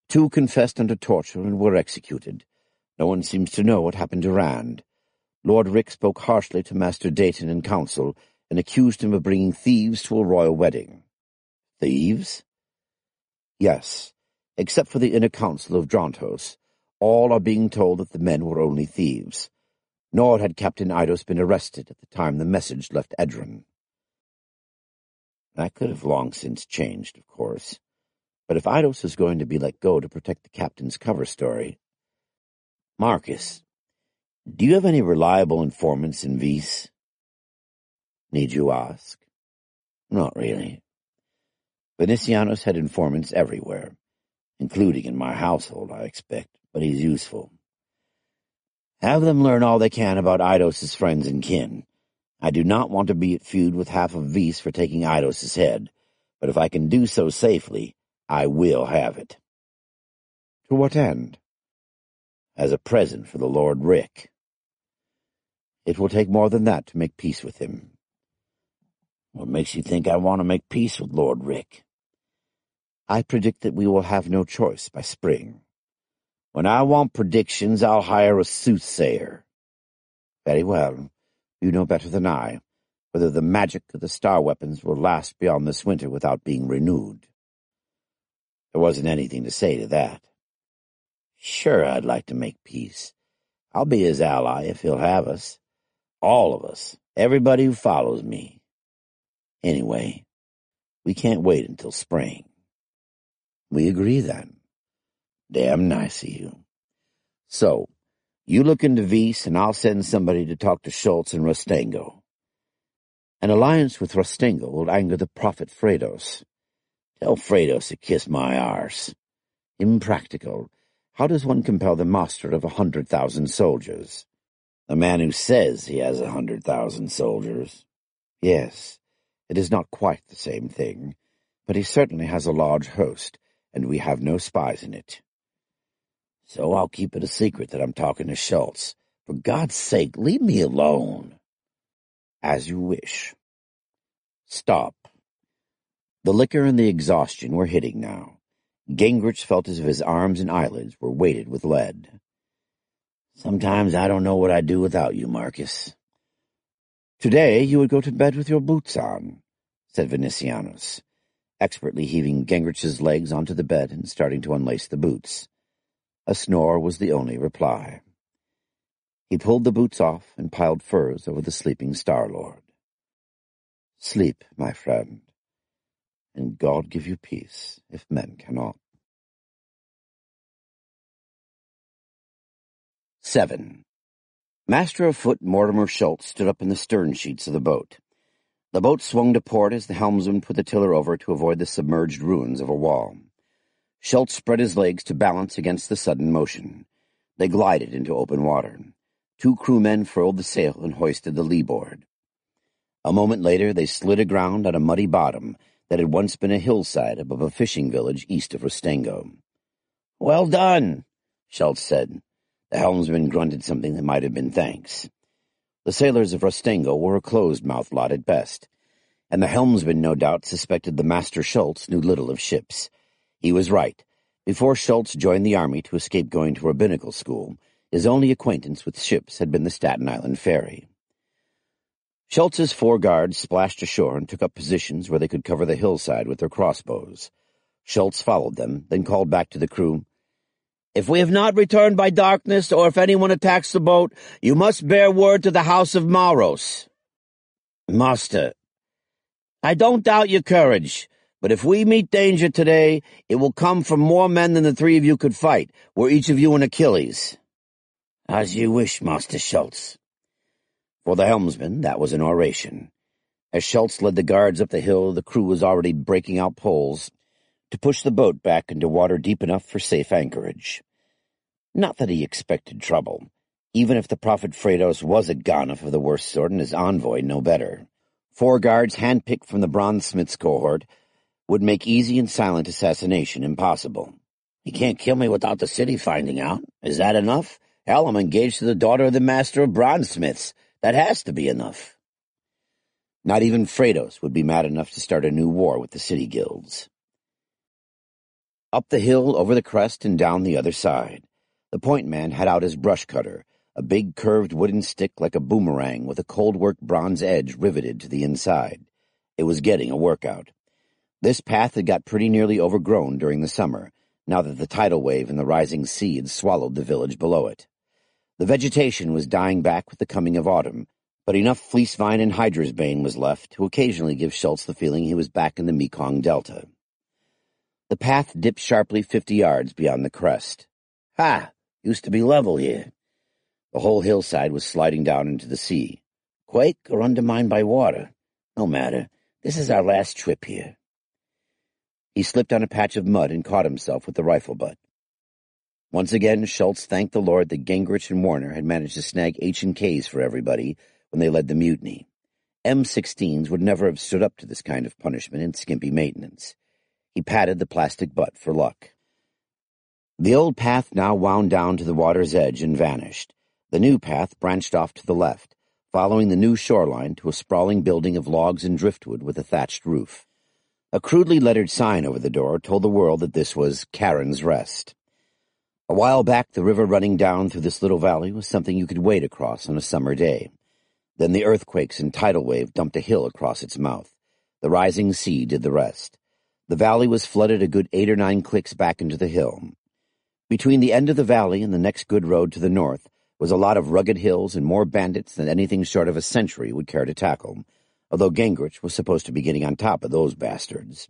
2 confessed under torture and were executed. No one seems to know what happened to Rand. Lord Rick spoke harshly to Master Dayton in council and accused him of bringing thieves to a royal wedding. Thieves? Yes, except for the inner council of Drontos. All are being told that the men were only thieves. Nor had Captain Eidos been arrested at the time the message left Edron. That could have long since changed, of course. But if Eidos is going to be let go to protect the captain's cover story... Marcus, do you have any reliable informants in Vis? Need you ask? Not really. Venecianos had informants everywhere, including in my household, I expect, but he's useful. Have them learn all they can about Eidos' friends and kin. I do not want to be at feud with half of Vis for taking Eidos' head, but if I can do so safely, I will have it. To what end? As a present for the Lord Rick. It will take more than that to make peace with him. What makes you think I want to make peace with Lord Rick? I predict that we will have no choice by spring. When I want predictions, I'll hire a soothsayer. Very well. You know better than I whether the magic of the star weapons will last beyond this winter without being renewed. There wasn't anything to say to that. Sure, I'd like to make peace. I'll be his ally if he'll have us. All of us. Everybody who follows me. Anyway, we can't wait until spring. We agree then. Damn nice of you. So, you look into Vis, and I'll send somebody to talk to Schultz and Rostengo. An alliance with Rostengo will anger the prophet Fredos. Tell Fredos to kiss my arse. Impractical. How does one compel the muster of 100,000 soldiers? A man who says he has 100,000 soldiers. Yes, it is not quite the same thing, but he certainly has a large host, and we have no spies in it. So I'll keep it a secret that I'm talking to Schultz. For God's sake, leave me alone. As you wish. Stop. The liquor and the exhaustion were hitting now. Gingrich felt as if his arms and eyelids were weighted with lead. Sometimes I don't know what I'd do without you, Marcus. Today you would go to bed with your boots on, said Venecianos, expertly heaving Gingrich's legs onto the bed and starting to unlace the boots. A snore was the only reply. He pulled the boots off and piled furs over the sleeping Star-Lord. Sleep, my friend, and God give you peace, if men cannot. 7. Master of Foot Mortimer Schultz stood up in the stern sheets of the boat. The boat swung to port as the helmsman put the tiller over to avoid the submerged ruins of a wall. Schultz spread his legs to balance against the sudden motion. They glided into open water. 2 crewmen furled the sail and hoisted the lee-board. A moment later they slid aground on a muddy bottom that had once been a hillside above a fishing village east of Rostengo. "Well done," Schultz said. The helmsman grunted something that might have been thanks. The sailors of Rostengo were a closed-mouthed lot at best, and the helmsman no doubt suspected the Master Schultz knew little of ships. He was right. Before Schultz joined the army to escape going to rabbinical school, his only acquaintance with ships had been the Staten Island ferry. Schultz's 4 guards splashed ashore and took up positions where they could cover the hillside with their crossbows. Schultz followed them, then called back to the crew, "If we have not returned by darkness, or if anyone attacks the boat, you must bear word to the house of Maros." "Master, I don't doubt your courage, but if we meet danger today, it will come from more men than the 3 of you could fight, were each of you an Achilles." "As you wish, Master Schultz." For the helmsman, that was an oration. As Schultz led the guards up the hill, the crew was already breaking out poles to push the boat back into water deep enough for safe anchorage. Not that he expected trouble. Even if the prophet Fredos was a Ganef of the worst sort and his envoy no better. 4 guards handpicked from the bronze smith's cohort would make easy and silent assassination impossible. "He can't kill me without the city finding out. Is that enough? Hell, I'm engaged to the daughter of the master of bronzesmiths. That has to be enough." Not even Fredos would be mad enough to start a new war with the city guilds. Up the hill, over the crest, and down the other side. The point man had out his brush cutter, a big curved wooden stick like a boomerang with a cold-work bronze edge riveted to the inside. It was getting a workout. This path had got pretty nearly overgrown during the summer, now that the tidal wave and the rising sea had swallowed the village below it. The vegetation was dying back with the coming of autumn, but enough fleecevine and hydrasbane was left to occasionally give Schultz the feeling he was back in the Mekong Delta. The path dipped sharply 50 yards beyond the crest. Ha! Used to be level here. The whole hillside was sliding down into the sea. Quake or undermined by water? No matter. This is our last trip here. He slipped on a patch of mud and caught himself with the rifle butt. Once again, Schultz thanked the Lord that Gingrich and Warner had managed to snag H&Ks for everybody when they led the mutiny. M16s would never have stood up to this kind of punishment and skimpy maintenance. He patted the plastic butt for luck. The old path now wound down to the water's edge and vanished. The new path branched off to the left, following the new shoreline to a sprawling building of logs and driftwood with a thatched roof. A crudely lettered sign over the door told the world that this was Karen's Rest. A while back, the river running down through this little valley was something you could wade across on a summer day. Then the earthquakes and tidal wave dumped a hill across its mouth. The rising sea did the rest. The valley was flooded a good 8 or 9 clicks back into the hill. Between the end of the valley and the next good road to the north was a lot of rugged hills and more bandits than anything short of a century would care to tackle, although Gingrich was supposed to be getting on top of those bastards.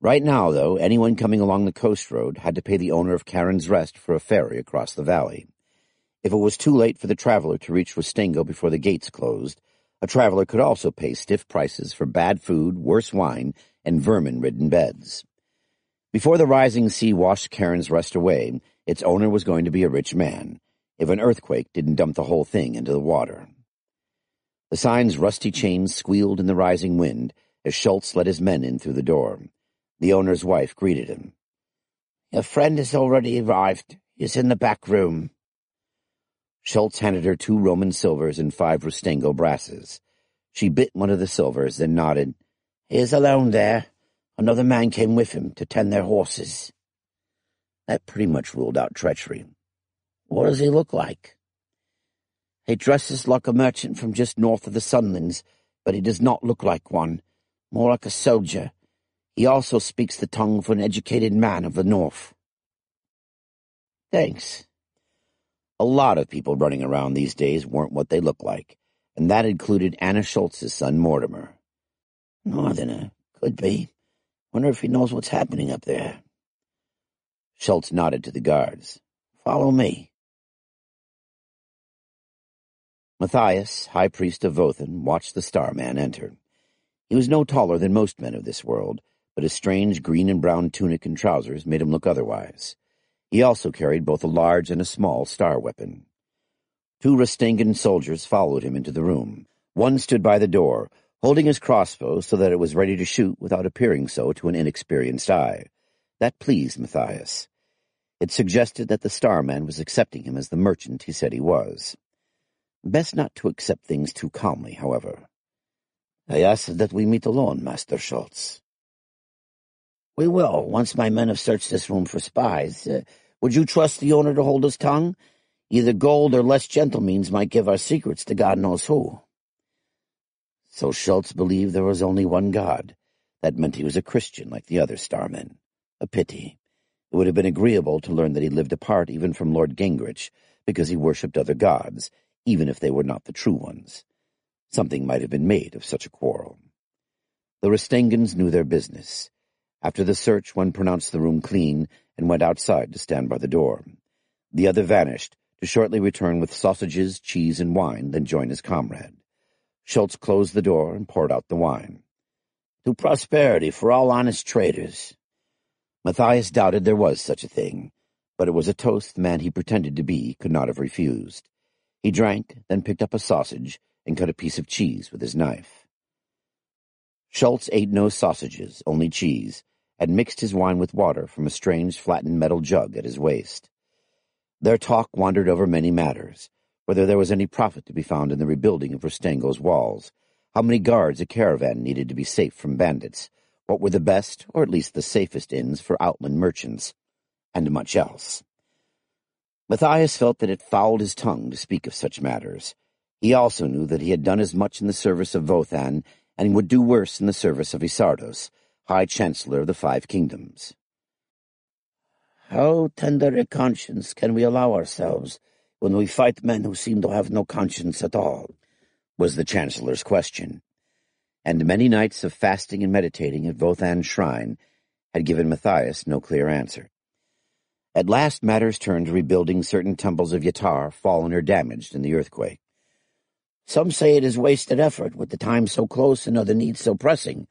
Right now, though, anyone coming along the coast road had to pay the owner of Karen's Rest for a ferry across the valley. If it was too late for the traveler to reach Westengo before the gates closed, a traveler could also pay stiff prices for bad food, worse wine, and vermin-ridden beds. Before the rising sea washed Karen's Rest away, its owner was going to be a rich man, if an earthquake didn't dump the whole thing into the water. The sign's rusty chains squealed in the rising wind as Schultz led his men in through the door. The owner's wife greeted him. "Your friend has already arrived. He's in the back room." Schultz handed her 2 Roman silvers and 5 Rustengo brasses. She bit one of the silvers, then nodded. "He is alone there. Another man came with him to tend their horses." That pretty much ruled out treachery. "What does he look like?" "He dresses like a merchant from just north of the Sunlands, but he does not look like one. More like a soldier. He also speaks the tongue of an educated man of the north." "Thanks." A lot of people running around these days weren't what they looked like, and that included Anna Schultz's son Mortimer. "Northerner, could be. Wonder if he knows what's happening up there." Schultz nodded to the guards. "Follow me." Matthias, high priest of Vothan, watched the Starman enter. He was no taller than most men of this world, but his strange green and brown tunic and trousers made him look otherwise. He also carried both a large and a small star weapon. 2 Rustengan soldiers followed him into the room. One stood by the door, holding his crossbow so that it was ready to shoot without appearing so to an inexperienced eye. That pleased Matthias. It suggested that the Starman was accepting him as the merchant he said he was. Best not to accept things too calmly, however. "I ask that we meet alone, Master Schultz." "We will, once my men have searched this room for spies. Would you trust the owner to hold his tongue? Either gold or less gentle means might give our secrets to God knows who." So Schultz believed there was only one God. That meant he was a Christian like the other starmen. A pity. It would have been agreeable to learn that he lived apart even from Lord Gingrich, because he worshipped other gods, even if they were not the true ones. Something might have been made of such a quarrel. The Rustengans knew their business. After the search, one pronounced the room clean and went outside to stand by the door. The other vanished, to shortly return with sausages, cheese, and wine, then join his comrade. Schultz closed the door and poured out the wine. "To prosperity for all honest traders." Matthias doubted there was such a thing, but it was a toast the man he pretended to be could not have refused. He drank, then picked up a sausage and cut a piece of cheese with his knife. Schultz ate no sausages, only cheese, had mixed his wine with water from a strange flattened metal jug at his waist. Their talk wandered over many matters, whether there was any profit to be found in the rebuilding of Rustengo's walls, how many guards a caravan needed to be safe from bandits, what were the best, or at least the safest inns for outland merchants, and much else. Matthias felt that it fouled his tongue to speak of such matters. He also knew that he had done as much in the service of Vothan, and would do worse in the service of Isardos, High Chancellor of the Five Kingdoms. How tender a conscience can we allow ourselves when we fight men who seem to have no conscience at all? Was the Chancellor's question. And many nights of fasting and meditating at Vothan's shrine had given Matthias no clear answer. At last matters turned to rebuilding certain temples of Yatar fallen or damaged in the earthquake. Some say it is wasted effort, with the time so close and other needs so pressing,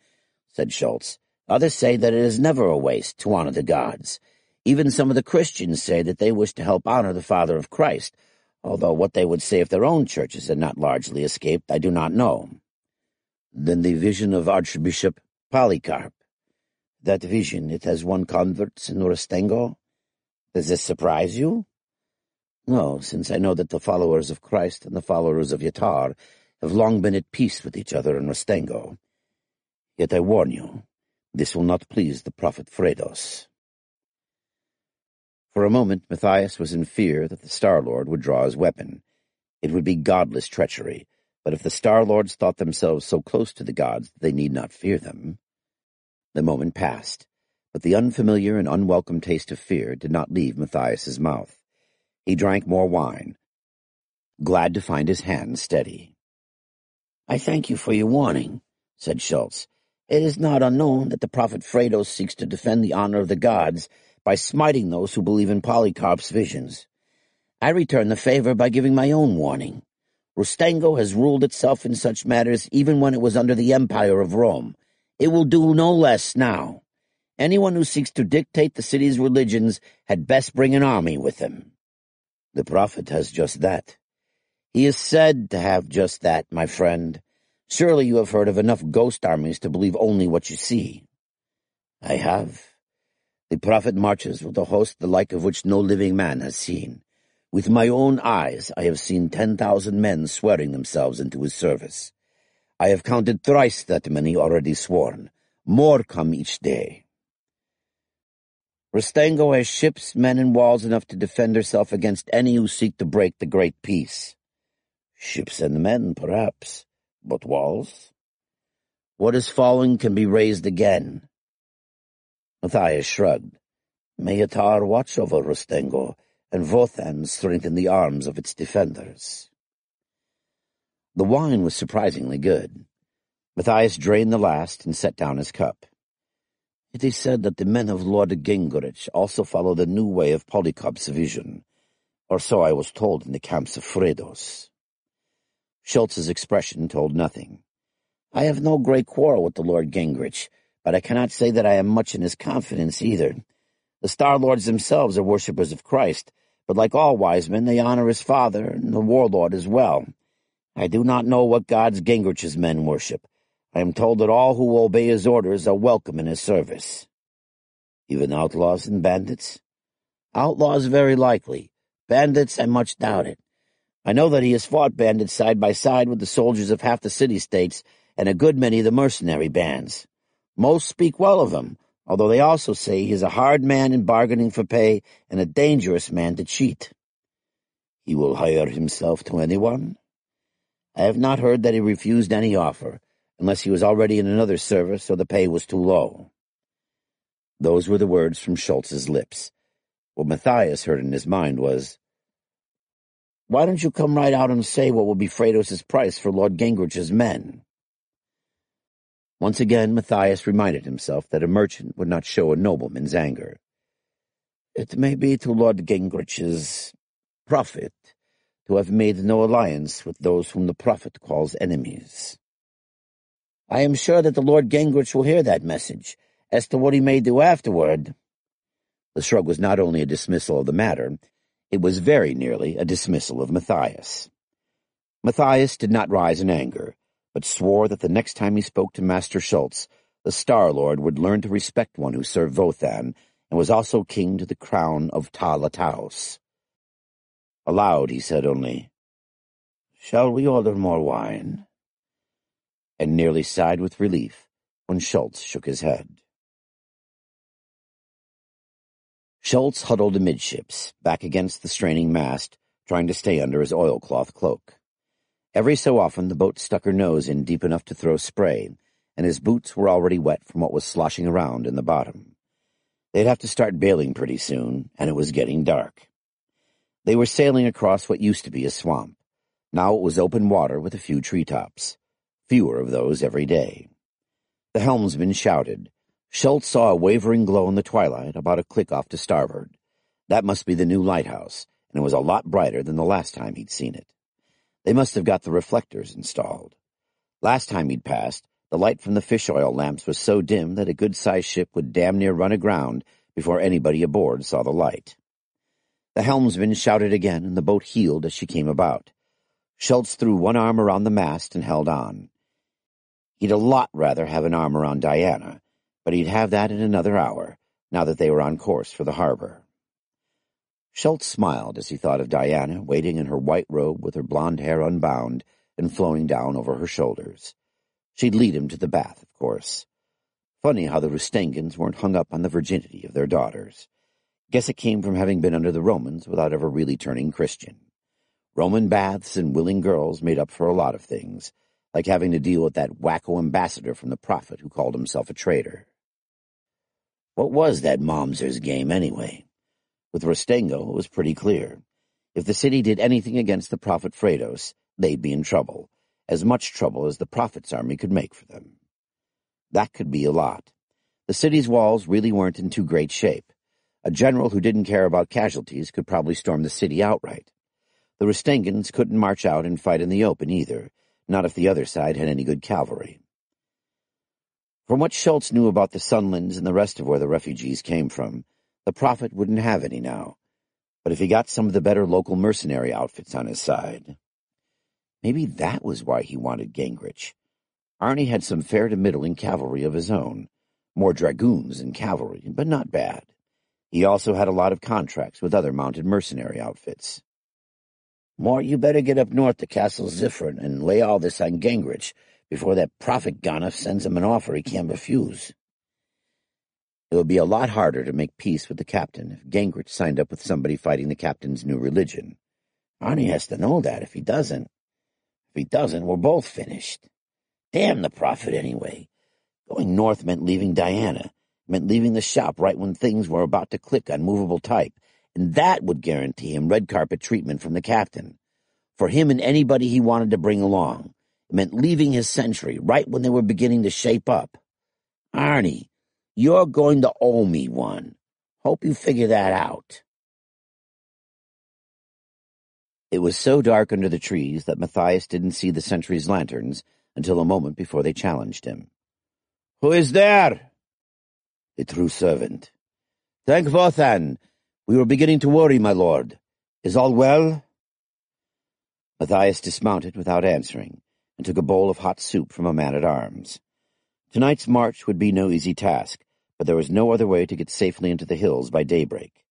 said Schultz. Others say that it is never a waste to honor the gods. Even some of the Christians say that they wish to help honor the Father of Christ, although what they would say if their own churches had not largely escaped, I do not know. Then the vision of Archbishop Polycarp. That vision, it has won converts in Rustengo? Does this surprise you? No, since I know that the followers of Christ and the followers of Yatar have long been at peace with each other in Rustengo. Yet I warn you, this will not please the prophet Fredos. For a moment Matthias was in fear that the Star-Lord would draw his weapon. It would be godless treachery, but if the Star-Lords thought themselves so close to the gods that they need not fear them. The moment passed, but the unfamiliar and unwelcome taste of fear did not leave Matthias's mouth. He drank more wine, glad to find his hand steady. I thank you for your warning, said Schultz. It is not unknown that the prophet Fredos seeks to defend the honor of the gods by smiting those who believe in Polycarp's visions. I return the favor by giving my own warning. Rustengo has ruled itself in such matters even when it was under the empire of Rome. It will do no less now. Anyone who seeks to dictate the city's religions had best bring an army with him. The prophet has just that. He is said to have just that, my friend. Surely you have heard of enough ghost armies to believe only what you see. I have. The prophet marches with a host the like of which no living man has seen. With my own eyes I have seen 10,000 men swearing themselves into his service. I have counted thrice that many already sworn. More come each day. Rustengo has ships, men, and walls enough to defend herself against any who seek to break the great peace. Ships and men, perhaps, but walls? What is fallen can be raised again. Matthias shrugged. May Yatar watch over Rustengo, and Vothan strengthen the arms of its defenders. The wine was surprisingly good. Matthias drained the last and set down his cup. It is said that the men of Lord Gingrich also follow the new way of Polycarp's vision, or so I was told in the camps of Fredos. Schultz's expression told nothing. I have no great quarrel with the Lord Gingrich, but I cannot say that I am much in his confidence either. The Star-Lords themselves are worshippers of Christ, but like all wise men, they honor his father and the warlord as well. I do not know what gods Gingrich's men worship. I am told that all who obey his orders are welcome in his service. Even outlaws and bandits? Outlaws very likely. Bandits, I much doubt it. I know that he has fought bandits side by side with the soldiers of half the city-states and a good many of the mercenary bands. Most speak well of him, although they also say he is a hard man in bargaining for pay and a dangerous man to cheat. He will hire himself to anyone? I have not heard that he refused any offer, unless he was already in another service or the pay was too low. Those were the words from Schultz's lips. What Matthias heard in his mind was, Why don't you come right out and say what will be Fredos' price for Lord Gingrich's men? Once again Matthias reminded himself that a merchant would not show a nobleman's anger. It may be to Lord Gingrich's profit to have made no alliance with those whom the prophet calls enemies. I am sure that the Lord Gingrich will hear that message. As to what he may do afterward— The shrug was not only a dismissal of the matter, it was very nearly a dismissal of Matthias. Matthias did not rise in anger, but swore that the next time he spoke to Master Schultz, The Star-Lord would learn to respect one who served Vothan and was also king to the crown of Ta-Lataos. Aloud he said only, "Shall we order more wine?" and nearly sighed with relief when Schultz shook his head. Schultz huddled amidships, back against the straining mast, trying to stay under his oilcloth cloak. Every so often the boat stuck her nose in deep enough to throw spray, and his boots were already wet from what was sloshing around in the bottom. They'd have to start bailing pretty soon, and it was getting dark. They were sailing across what used to be a swamp. Now it was open water with a few treetops. Fewer of those every day. The helmsman shouted. Schultz saw a wavering glow in the twilight about a click off to starboard. That must be the new lighthouse, and it was a lot brighter than the last time he'd seen it. They must have got the reflectors installed. Last time he'd passed, the light from the fish oil lamps was so dim that a good-sized ship would damn near run aground before anybody aboard saw the light. The helmsman shouted again, and the boat heeled as she came about. Schultz threw one arm around the mast and held on. He'd a lot rather have an arm around Diana, but he'd have that in another hour, now that they were on course for the harbor. Schultz smiled as he thought of Diana waiting in her white robe with her blonde hair unbound and flowing down over her shoulders. She'd lead him to the bath, of course. Funny how the Rustangans weren't hung up on the virginity of their daughters. Guess it came from having been under the Romans without ever really turning Christian. Roman baths and willing girls made up for a lot of things, like having to deal with that wacko ambassador from the prophet who called himself a traitor. What was that Momser's game, anyway? With Rustengo, it was pretty clear. If the city did anything against the prophet Fredos, they'd be in trouble, as much trouble as the prophet's army could make for them. That could be a lot. The city's walls really weren't in too great shape. A general who didn't care about casualties could probably storm the city outright. The Rustangans couldn't march out and fight in the open either, not if the other side had any good cavalry. From what Schultz knew about the Sunlands and the rest of where the refugees came from, the prophet wouldn't have any now, but if he got some of the better local mercenary outfits on his side. Maybe that was why he wanted Gingrich. Arnie had some fair to middling cavalry of his own, more dragoons than cavalry, but not bad. He also had a lot of contracts with other mounted mercenary outfits. Mort, you better get up north to Castle Ziffern and lay all this on Gingrich before that prophet Ganef sends him an offer he can't refuse. It would be a lot harder to make peace with the captain if Gingrich signed up with somebody fighting the captain's new religion. Arnie has to know that if he doesn't. If he doesn't, we're both finished. Damn the prophet, anyway. Going north meant leaving Diana, meant leaving the shop right when things were about to click on movable type, and that would guarantee him red carpet treatment from the captain. For him and anybody he wanted to bring along. It meant leaving his century right when they were beginning to shape up. Arnie, you're going to owe me one. Hope you figure that out. It was so dark under the trees that Matthias didn't see the sentry's lanterns until a moment before they challenged him. "Who is there?" "A true servant." "Thank Vothan. We were beginning to worry, my lord. Is all well?" Matthias dismounted without answering and took a bowl of hot soup from a man-at-arms. Tonight's march would be no easy task, but there was no other way to get safely into the hills by daybreak.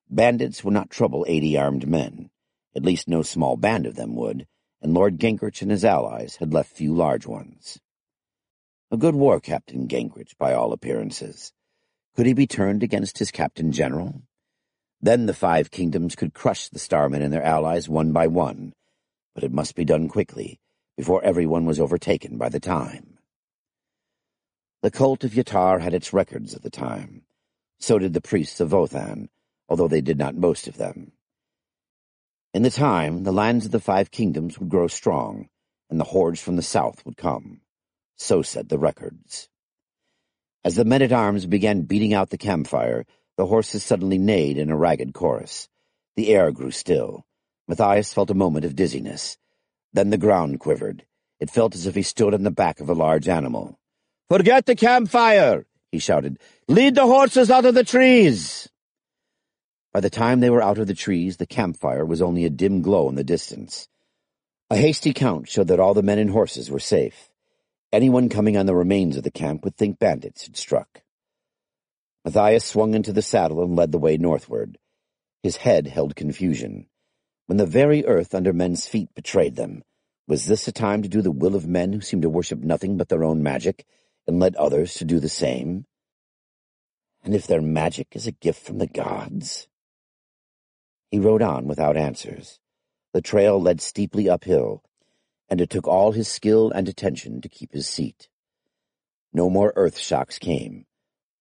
Bandits would not trouble 80 armed men. At least no small band of them would, and Lord Gingrich and his allies had left few large ones. A good war captain, Gingrich, by all appearances. Could he be turned against his captain general? Then the 5 kingdoms could crush the Starmen and their allies one by one, but it must be done quickly, before everyone was overtaken by the time. The cult of Yatar had its records at the time. So did the priests of Vothan, although they did not boast of them. In the time, the lands of the 5 kingdoms would grow strong, and the hordes from the south would come. So said the records. As the men-at-arms began beating out the campfire, the horses suddenly neighed in a ragged chorus. The air grew still. Matthias felt a moment of dizziness. Then the ground quivered. It felt as if he stood on the back of a large animal. "Forget the campfire!" he shouted. "Lead the horses out of the trees!" By the time they were out of the trees, the campfire was only a dim glow in the distance. A hasty count showed that all the men and horses were safe. Anyone coming on the remains of the camp would think bandits had struck. Matthias swung into the saddle and led the way northward. His head held confusion. When the very earth under men's feet betrayed them, was this a time to do the will of men who seemed to worship nothing but their own magic, and led others to do the same? And if their magic is a gift from the gods? He rode on without answers. The trail led steeply uphill, and it took all his skill and attention to keep his seat. No more earth shocks came,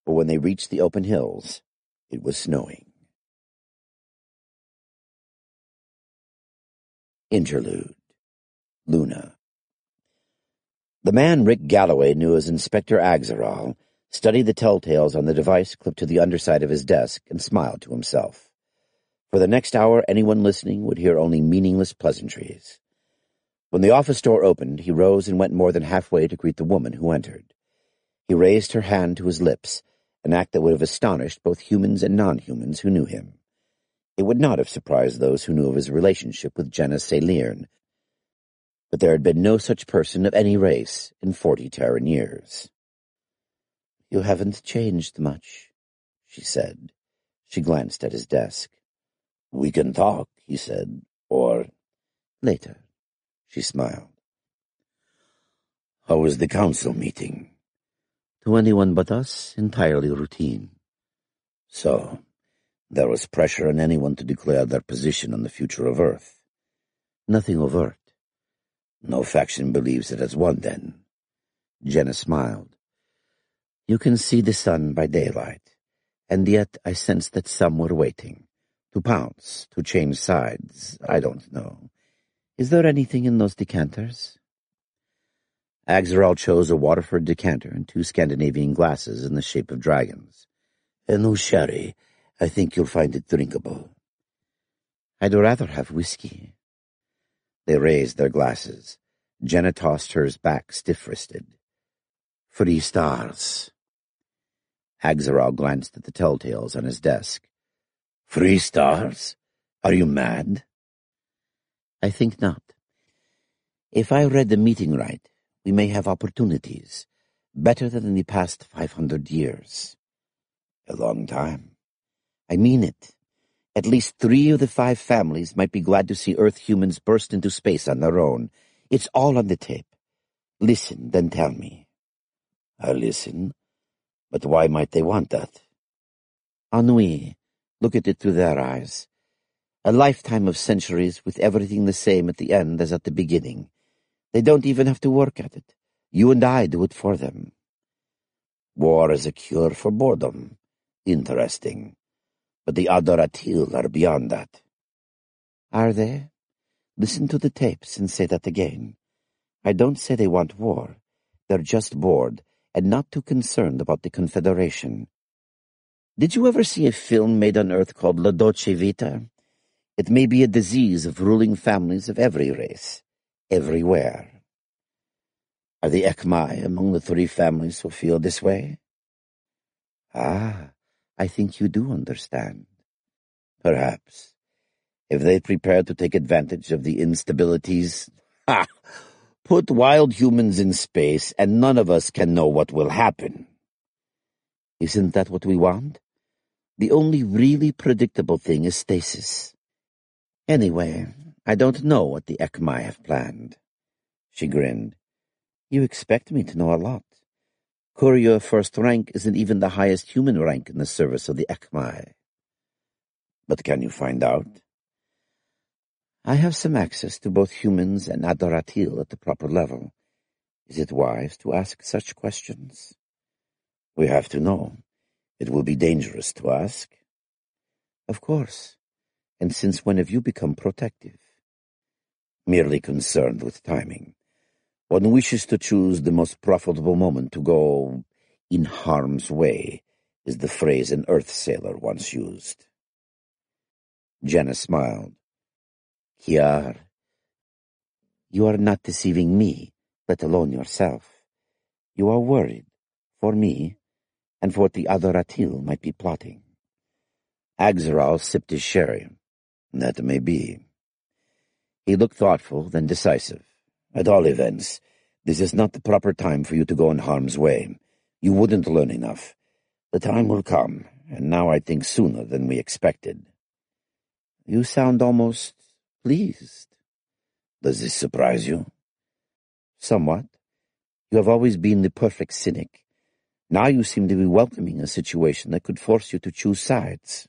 but when they reached the open hills, it was snowing. Interlude. Luna. The man Rick Galloway knew as Inspector Agzaral studied the telltales on the device clipped to the underside of his desk and smiled to himself. For the next hour, anyone listening would hear only meaningless pleasantries. When the office door opened, he rose and went more than halfway to greet the woman who entered. He raised her hand to his lips, an act that would have astonished both humans and non-humans who knew him. It would not have surprised those who knew of his relationship with Jenna Saylirn, but there had been no such person of any race in 40 Terran years. "You haven't changed much," she said. She glanced at his desk. "We can talk," he said, "or—" "Later," she smiled. "How was the council meeting?" "To anyone but us, entirely routine." "So, there was pressure on anyone to declare their position on the future of Earth?" "Nothing overt." "No faction believes it has won, then?" Jenna smiled. "You can see the sun by daylight, and yet I sensed that some were waiting. To pounce, to change sides, I don't know. Is there anything in those decanters?" Agzaral chose a Waterford decanter and 2 Scandinavian glasses in the shape of dragons. "No sherry. I think you'll find it drinkable." "I'd rather have whiskey." They raised their glasses. Jenna tossed hers back stiff-wristed. "Free stars." Agzaral glanced at the telltales on his desk. "Free stars? Are you mad?" "I think not. If I read the meeting right, we may have opportunities, better than in the past 500 years. "A long time." "I mean it. At least 3 of the 5 families might be glad to see Earth humans burst into space on their own. It's all on the tape. Listen, then tell me." "I'll listen. But why might they want that?" "Ennui. Look at it through their eyes. A lifetime of centuries with everything the same at the end as at the beginning. They don't even have to work at it. You and I do it for them." "War is a cure for boredom. Interesting. But the Adoratil are beyond that." "Are they? Listen to the tapes and say that again. I don't say they want war. They're just bored and not too concerned about the Confederation. Did you ever see a film made on Earth called La Dolce Vita? It may be a disease of ruling families of every race, everywhere. Are the Ekmai among the 3 families who feel this way?" "Ah, I think you do understand." "Perhaps. If they prepare to take advantage of the instabilities, ha! Put wild humans in space and none of us can know what will happen." "Isn't that what we want? The only really predictable thing is stasis. Anyway, I don't know what the Ekmai have planned." She grinned. "You expect me to know a lot. Courier first rank isn't even the highest human rank in the service of the Ekmai." "But can you find out?" "I have some access to both humans and Adoratil at the proper level. Is it wise to ask such questions?" "We have to know. It will be dangerous to ask." "Of course. And since when have you become protective?" "Merely concerned with timing. One wishes to choose the most profitable moment to go in harm's way, is the phrase an Earth sailor once used." Jenna smiled. "Kiar, you are not deceiving me, let alone yourself. You are worried, for me, and for what the Adoratil might be plotting." Agzaral sipped his sherry. "That may be." He looked thoughtful, then decisive. "At all events, This is not the proper time for you to go in harm's way. You wouldn't learn enough. The time will come, and now I think sooner than we expected. You sound almost pleased. Does this surprise you? Somewhat. You have always been the perfect cynic. Now you seem to be welcoming a situation that could force you to choose sides.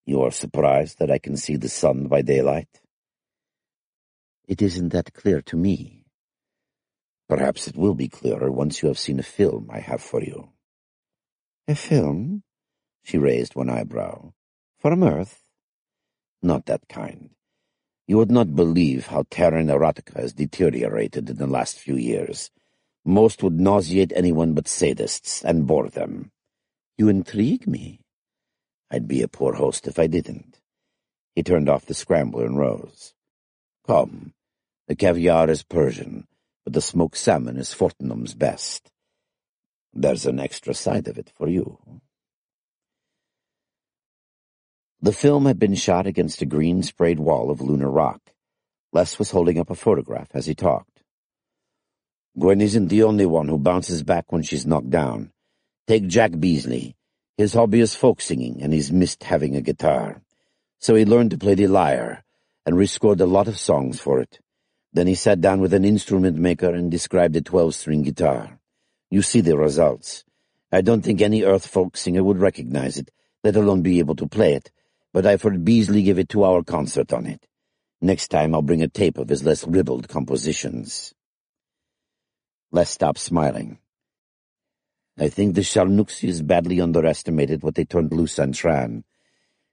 You are surprised that I can see the sun by daylight? It isn't that clear to me. Perhaps it will be clearer once you have seen a film I have for you. A film? She raised one eyebrow. From Earth? Not that kind. You would not believe how terra erotica has deteriorated in the last few years. Most would nauseate anyone but sadists and bore them. You intrigue me. I'd be a poor host if I didn't. He turned off the scrambler and rose. Come, the caviar is Persian, but the smoked salmon is Fortnum's best. There's an extra side of it for you. The film had been shot against a green-sprayed wall of lunar rock. Les was holding up a photograph as he talked. Gwen isn't the only one who bounces back when she's knocked down. Take Jack Beasley. His hobby is folk singing, and he's missed having a guitar. So he learned to play the lyre, and rescored a lot of songs for it. Then he sat down with an instrument maker and described a 12-string guitar. You see the results. I don't think any Earth folk singer would recognize it, let alone be able to play it, but I've heard Beasley give a 2-hour concert on it. Next time I'll bring a tape of his less ribald compositions. Les stopped smiling. I think the Shalnuxies badly underestimated what they turned loose on Tran.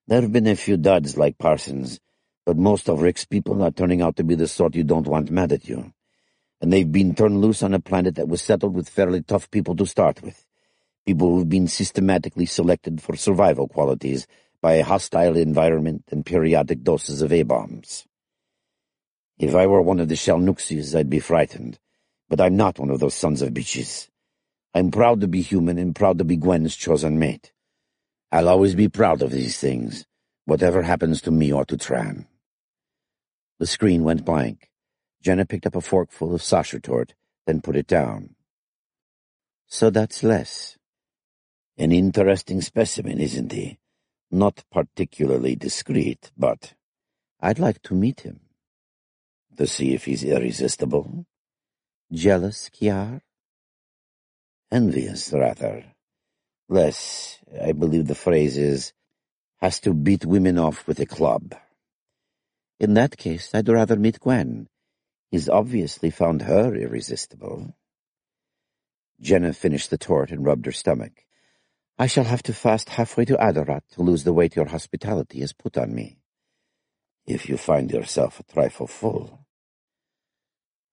There have been a few duds like Parsons, but most of Rick's people are turning out to be the sort you don't want mad at you. And they've been turned loose on a planet that was settled with fairly tough people to start with. People who've been systematically selected for survival qualities by a hostile environment and periodic doses of A-bombs. If I were one of the Shalnuxies, I'd be frightened, but I'm not one of those sons of bitches. I'm proud to be human and proud to be Gwen's chosen mate. I'll always be proud of these things, whatever happens to me or to Tran. The screen went blank. Jenna picked up a forkful of Sachertorte, then put it down. So that's Les. An interesting specimen, isn't he? Not particularly discreet, but I'd like to meet him. To see if he's irresistible? Jealous, Kiar? Envious, rather. Les, I believe the phrase is, has to beat women off with a club. In that case, I'd rather meet Gwen. He's obviously found her irresistible. Jenna finished the tort and rubbed her stomach. I shall have to fast halfway to Adorat to lose the weight your hospitality has put on me. If you find yourself a trifle full.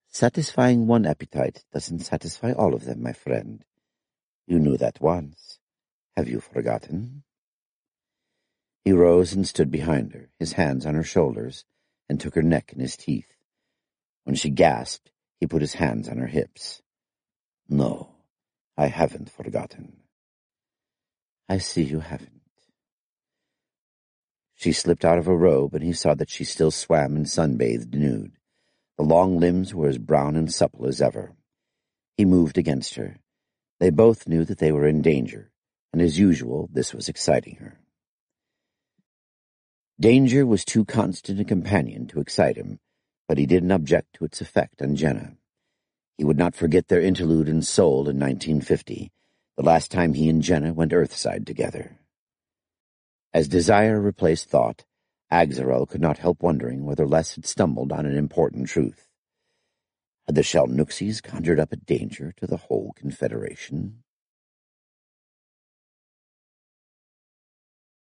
Satisfying one appetite doesn't satisfy all of them, my friend. You knew that once. Have you forgotten? He rose and stood behind her, his hands on her shoulders, and took her neck in his teeth. When she gasped, he put his hands on her hips. No, I haven't forgotten. I see you haven't. She slipped out of her robe, and he saw that she still swam and sunbathed nude. The long limbs were as brown and supple as ever. He moved against her. They both knew that they were in danger, and as usual, this was exciting her. Danger was too constant a companion to excite him, but he didn't object to its effect on Jenna. He would not forget their interlude in Seoul in 1950, the last time he and Jenna went earthside together. As desire replaced thought, Axarel could not help wondering whether Les had stumbled on an important truth. Had the Shalnuxies conjured up a danger to the whole Confederation?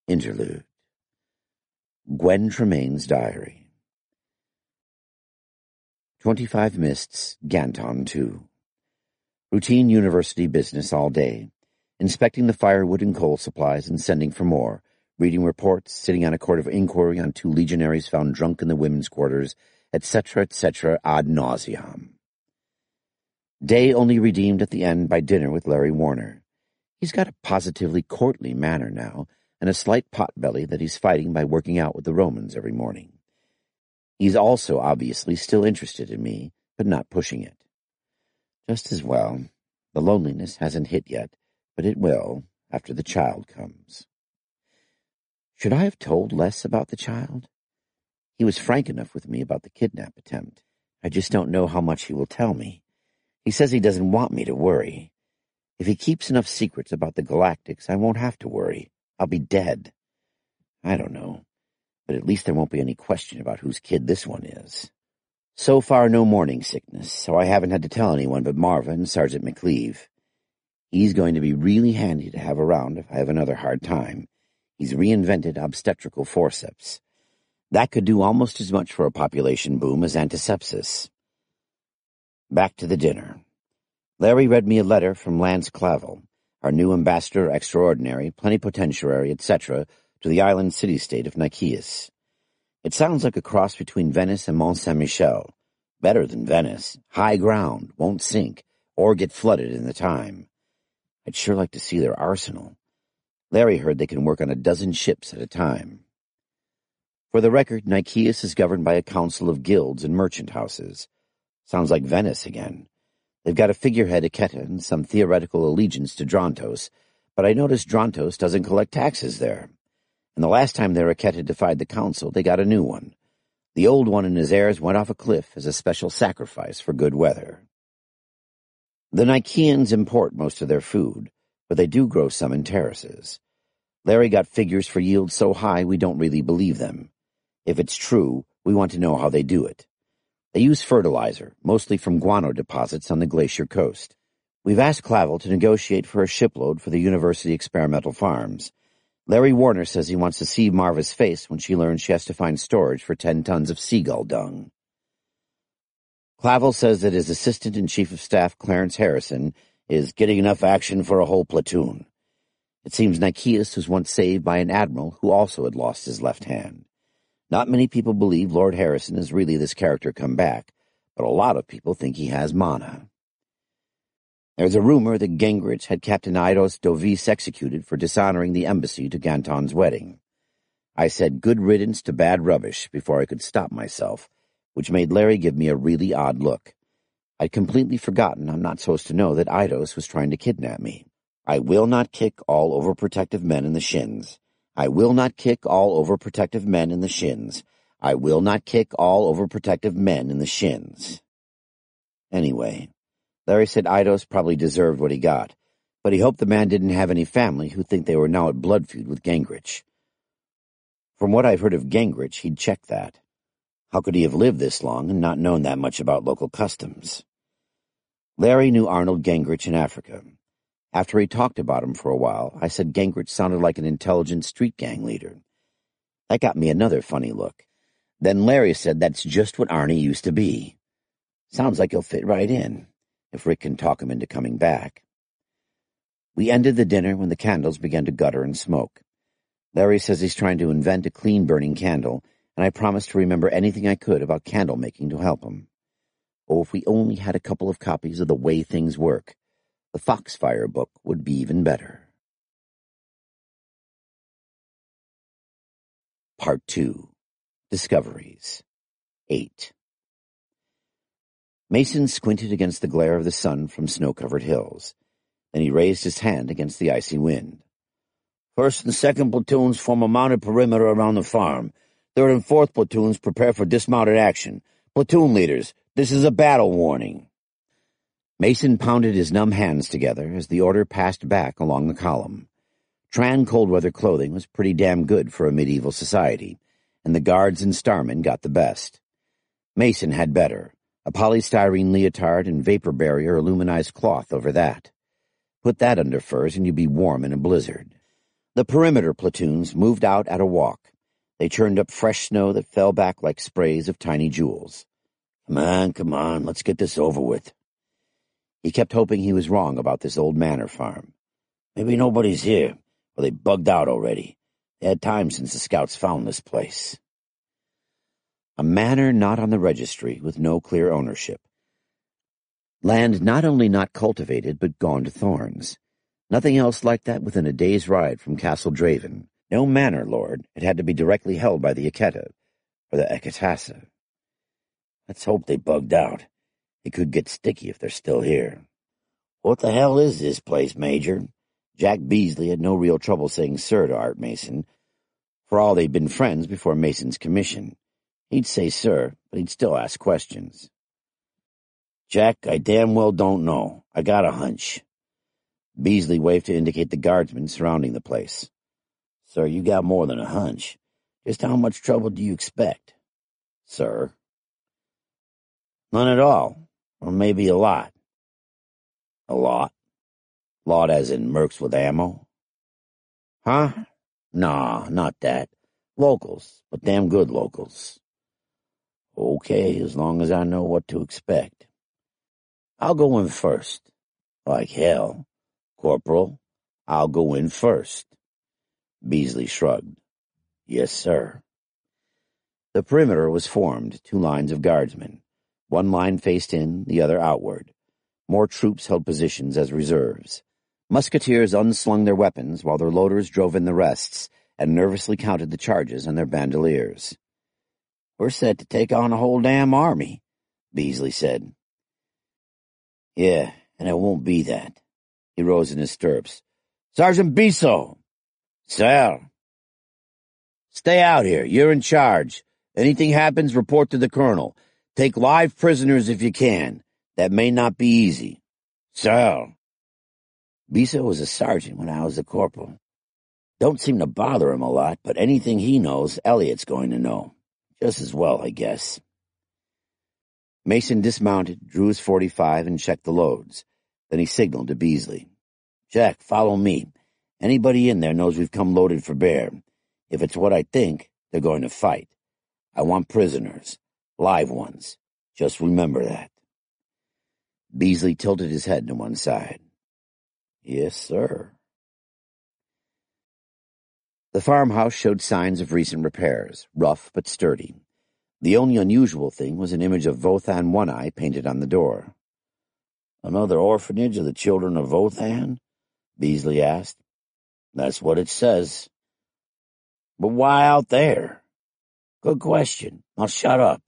Interlude. Gwen Tremaine's Diary. 25 Mists, Ganton 2. Routine university business all day, inspecting the firewood and coal supplies and sending for more, reading reports, sitting on a court of inquiry on 2 legionaries found drunk in the women's quarters, etc., ad nauseam. Day only redeemed at the end by dinner with Larry Warner. He's got a positively courtly manner now, and a slight pot-belly that he's fighting by working out with the Romans every morning. He's also obviously still interested in me, but not pushing it. Just as well. The loneliness hasn't hit yet, but it will after the child comes. Should I have told Les about the child? He was frank enough with me about the kidnap attempt. I just don't know how much he will tell me. He says he doesn't want me to worry. If he keeps enough secrets about the Galactics, I won't have to worry. I'll be dead. I don't know, but at least there won't be any question about whose kid this one is. So far, no morning sickness, so I haven't had to tell anyone but Marva and Sergeant McLeave. He's going to be really handy to have around if I have another hard time. He's reinvented obstetrical forceps. That could do almost as much for a population boom as antisepsis. Back to the dinner. Larry read me a letter from Lance Clavel, our new ambassador extraordinary, plenipotentiary, etc., to the island city-state of Nicaeus. It sounds like a cross between Venice and Mont-Saint-Michel. Better than Venice. High ground, won't sink, or get flooded in the time. I'd sure like to see their arsenal. Larry heard they can work on 12 ships at a time. For the record, Nicaeus is governed by a council of guilds and merchant houses. Sounds like Venice again. They've got a figurehead Aketa and some theoretical allegiance to Drontos, but I noticed Drontos doesn't collect taxes there. And the last time their Aketa defied the council, they got a new one. The old one and his heirs went off a cliff as a special sacrifice for good weather. The Nicaeans import most of their food, but they do grow some in terraces. Larry got figures for yields so high we don't really believe them. If it's true, we want to know how they do it. They use fertilizer, mostly from guano deposits on the glacier coast. We've asked Clavel to negotiate for a shipload for the university experimental farms. Larry Warner says he wants to see Marva's face when she learns she has to find storage for 10 tons of seagull dung. Clavel says that his assistant and chief of staff, Clarence Harrison, is getting enough action for a whole platoon. It seems Nicaeus was once saved by an admiral who also had lost his left hand. Not many people believe Lord Harrison is really this character come back, but a lot of people think he has mana. There's a rumor that Gingrich had Captain Eidos Dovis executed for dishonoring the embassy to Ganton's wedding. I said good riddance to bad rubbish before I could stop myself, which made Larry give me a really odd look. I'd completely forgotten I'm not supposed to know that Eidos was trying to kidnap me. I will not kick all overprotective men in the shins. I will not kick all overprotective men in the shins. I will not kick all overprotective men in the shins. Anyway, Larry said Eidos probably deserved what he got, but he hoped the man didn't have any family who think they were now at blood feud with Gingrich. From what I've heard of Gingrich, he'd check that. How could he have lived this long and not known that much about local customs? Larry knew Arnold Gingrich in Africa. After he talked about him for a while, I said Gingrich sounded like an intelligent street gang leader. That got me another funny look. Then Larry said that's just what Arnie used to be. Sounds like he'll fit right in, if Rick can talk him into coming back. We ended the dinner when the candles began to gutter and smoke. Larry says he's trying to invent a clean-burning candle, and I promised to remember anything I could about candle making to help him. Oh, if we only had a couple of copies of The Way Things Work. The Foxfire book would be even better. Part 2. Discoveries. 8. Mason squinted against the glare of the sun from snow-covered hills. Then he raised his hand against the icy wind. First and second platoons form a mounted perimeter around the farm. Third and fourth platoons prepare for dismounted action. Platoon leaders, this is a battle warning. Mason pounded his numb hands together as the order passed back along the column. Tran cold-weather clothing was pretty damn good for a medieval society, and the guards and starmen got the best. Mason had better, a polystyrene leotard and vapor barrier aluminized cloth over that. Put that under furs and you'd be warm in a blizzard. The perimeter platoons moved out at a walk. They churned up fresh snow that fell back like sprays of tiny jewels. Come on, let's get this over with. He kept hoping he was wrong about this old manor farm. Maybe nobody's here, or they bugged out already. They had time since the scouts found this place. A manor not on the registry, with no clear ownership. Land not only not cultivated, but gone to thorns. Nothing else like that within a day's ride from Castle Draven. No manor lord. It had to be directly held by the Aketa, or the Eketasa. Let's hope they bugged out. It could get sticky if they're still here. What the hell is this place, Major? Jack Beasley had no real trouble saying sir to Art Mason. For all they'd been friends before Mason's commission. He'd say sir, but he'd still ask questions. Jack, I damn well don't know. I got a hunch. Beasley waved to indicate the guardsmen surrounding the place. Sir, you got more than a hunch. Just how much trouble do you expect? Sir? None at all. Or maybe a lot. A lot? Lot as in mercs with ammo? Huh? Nah, not that. Locals, but damn good locals. Okay, as long as I know what to expect. I'll go in first. Like hell. Corporal, I'll go in first. Beasley shrugged. Yes, sir. The perimeter was formed, 2 lines of guardsmen. One line faced in, the other outward. More troops held positions as reserves. Musketeers unslung their weapons while their loaders drove in the rests and nervously counted the charges on their bandoliers. We're set to take on a whole damn army, Beasley said. Yeah, and it won't be that. He rose in his stirrups. Sergeant Bisso! Sir! Stay out here. You're in charge. Anything happens, report to the colonel. Take live prisoners if you can. That may not be easy. Sir! Bisso was a sergeant when I was a corporal. Don't seem to bother him a lot, but anything he knows, Elliot's going to know. Just as well, I guess. Mason dismounted, drew his .45, and checked the loads. Then he signaled to Beasley. Jack, follow me. Anybody in there knows we've come loaded for bear. If it's what I think, they're going to fight. I want prisoners. Live ones. Just remember that. Beasley tilted his head to one side. Yes, sir. The farmhouse showed signs of recent repairs, rough but sturdy. The only unusual thing was an image of Vothan One-Eye painted on the door. Another orphanage of the children of Vothan? Beasley asked. That's what it says. But why out there? Good question. Now shut up.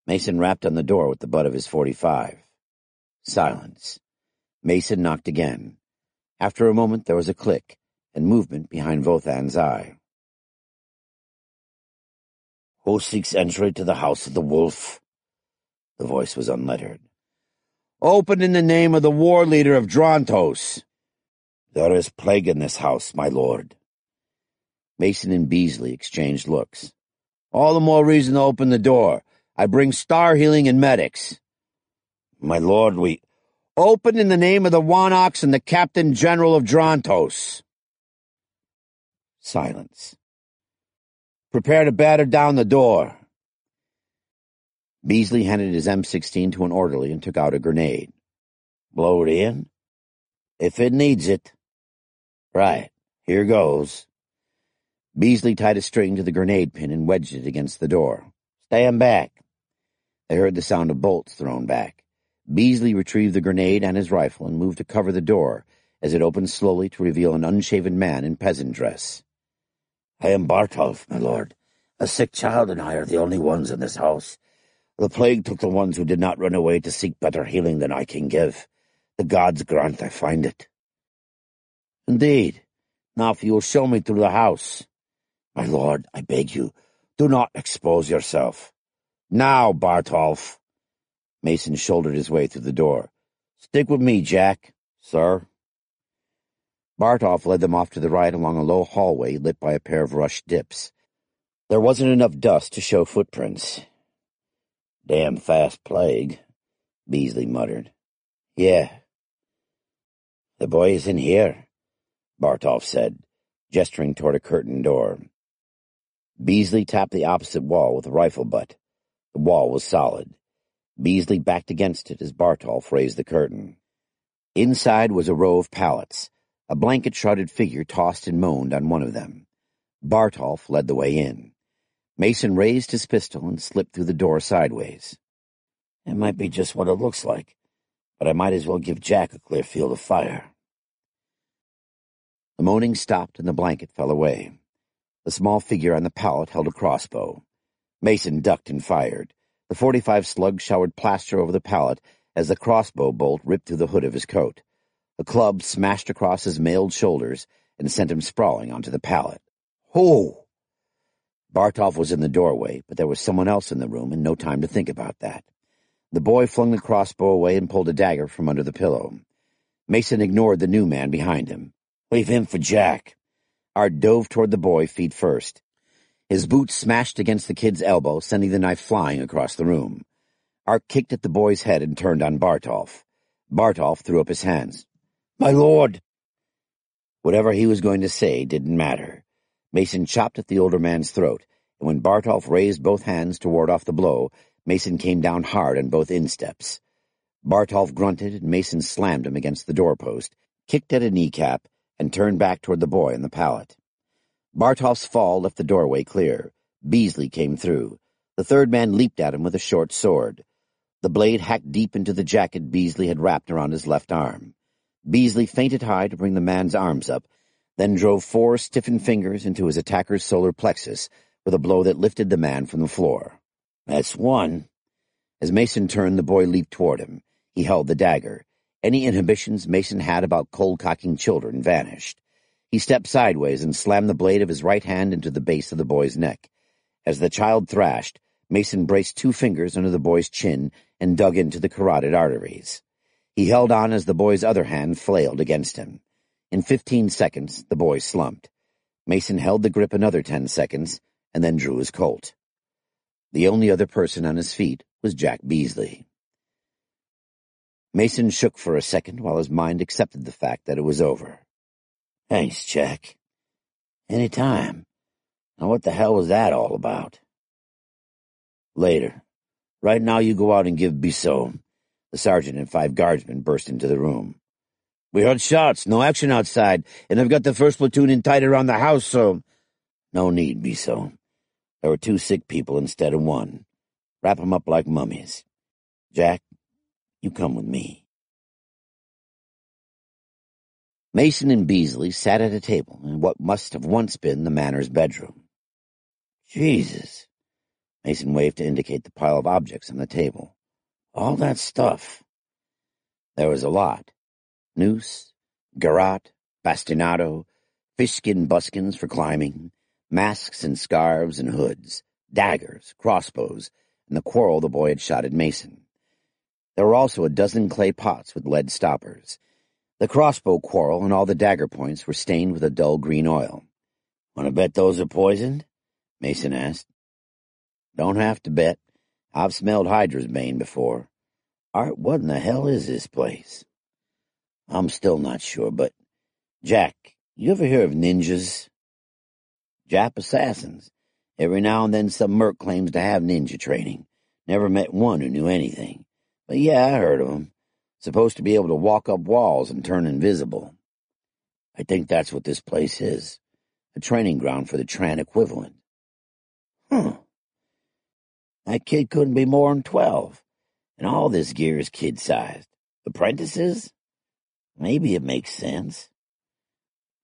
Mason rapped on the door with the butt of his .45. Silence. Mason knocked again. After a moment there was a click and movement behind Vothan's eye. Who seeks entry to the house of the wolf? The voice was unlettered. Open in the name of the war leader of Drontos. There is plague in this house, my lord. Mason and Beasley exchanged looks. All the more reason to open the door. I bring star healing and medics. My lord, we... Open in the name of the Wanox and the Captain General of Drontos. Silence. Prepare to batter down the door. Beasley handed his M16 to an orderly and took out a grenade. Blow it in? If it needs it. Right, here goes. Beasley tied a string to the grenade pin and wedged it against the door. Stand back. They heard the sound of bolts thrown back. Beasley retrieved the grenade and his rifle and moved to cover the door as it opened slowly to reveal an unshaven man in peasant dress. I am Bartolf, my lord. A sick child and I are the only ones in this house. The plague took the ones who did not run away to seek better healing than I can give. The gods grant I find it. Indeed. Now if you will show me through the house. My lord, I beg you, do not expose yourself. Now, Bartolf. Mason shouldered his way through the door. Stick with me, Jack. Sir. Bartolf led them off to the right along a low hallway lit by a pair of rush dips. There wasn't enough dust to show footprints. Damn fast plague, Beasley muttered. Yeah. The boy is in here, Bartolf said, gesturing toward a curtained door. Beasley tapped the opposite wall with a rifle butt. The wall was solid. Beasley backed against it as Bartolf raised the curtain. Inside was a row of pallets. A blanket-shrouded figure tossed and moaned on one of them. Bartolf led the way in. Mason raised his pistol and slipped through the door sideways. It might be just what it looks like, but I might as well give Jack a clear field of fire. The moaning stopped and the blanket fell away. The small figure on the pallet held a crossbow. Mason ducked and fired. The 45 slugs showered plaster over the pallet as the crossbow bolt ripped through the hood of his coat. The club smashed across his mailed shoulders and sent him sprawling onto the pallet. "Oh!" Bartov was in the doorway, but there was someone else in the room and no time to think about that. The boy flung the crossbow away and pulled a dagger from under the pillow. Mason ignored the new man behind him. "Leave him for Jack." Art dove toward the boy, feet first. His boot smashed against the kid's elbow, sending the knife flying across the room. Art kicked at the boy's head and turned on Bartov. Bartov threw up his hands. "My lord!" Whatever he was going to say didn't matter. Mason chopped at the older man's throat, and when Bartov raised both hands to ward off the blow, Mason came down hard on both insteps. Bartov grunted, and Mason slammed him against the doorpost, kicked at a kneecap, and turned back toward the boy on the pallet. Bartov's fall left the doorway clear. Beasley came through. The third man leaped at him with a short sword. The blade hacked deep into the jacket Beasley had wrapped around his left arm. Beasley feinted high to bring the man's arms up, then drove 4 stiffened fingers into his attacker's solar plexus with a blow that lifted the man from the floor. "That's one." As Mason turned, the boy leaped toward him. He held the dagger. Any inhibitions Mason had about cold-cocking children vanished. He stepped sideways and slammed the blade of his right hand into the base of the boy's neck. As the child thrashed, Mason braced 2 fingers under the boy's chin and dug into the carotid arteries. He held on as the boy's other hand flailed against him. In 15 seconds, the boy slumped. Mason held the grip another 10 seconds and then drew his Colt. The only other person on his feet was Jack Beasley. Mason shook for a second while his mind accepted the fact that it was over. "Thanks, Jack." "Any time. Now what the hell was that all about?" "Later. Right now you go out and give Bissot." The sergeant and 5 guardsmen burst into the room. "We heard shots, no action outside, and I've got the first platoon in tight around the house, so—" "No need, Bissot. There were 2 sick people instead of 1. Wrap 'em up like mummies. Jack, you come with me." Mason and Beasley sat at a table in what must have once been the manor's bedroom. "Jesus." Mason waved to indicate the pile of objects on the table. "All that stuff." There was a lot. Noose, garrote, bastinado, fish-skin buskins for climbing, masks and scarves and hoods, daggers, crossbows, and the quarrel the boy had shot at Mason. There were also a dozen clay pots with lead stoppers. The crossbow quarrel and all the dagger points were stained with a dull green oil. "Want to bet those are poisoned?" Mason asked. "Don't have to bet. I've smelled Hydra's bane before. Art, what in the hell is this place?" "I'm still not sure, but... Jack, you ever hear of ninjas?" "Jap assassins. Every now and then some merc claims to have ninja training. Never met one who knew anything. But yeah, I heard of them. Supposed to be able to walk up walls and turn invisible. I think that's what this place is. A training ground for the Tran equivalent." "Huh. That kid couldn't be more than 12. And all this gear is kid-sized. Apprentices? Maybe it makes sense.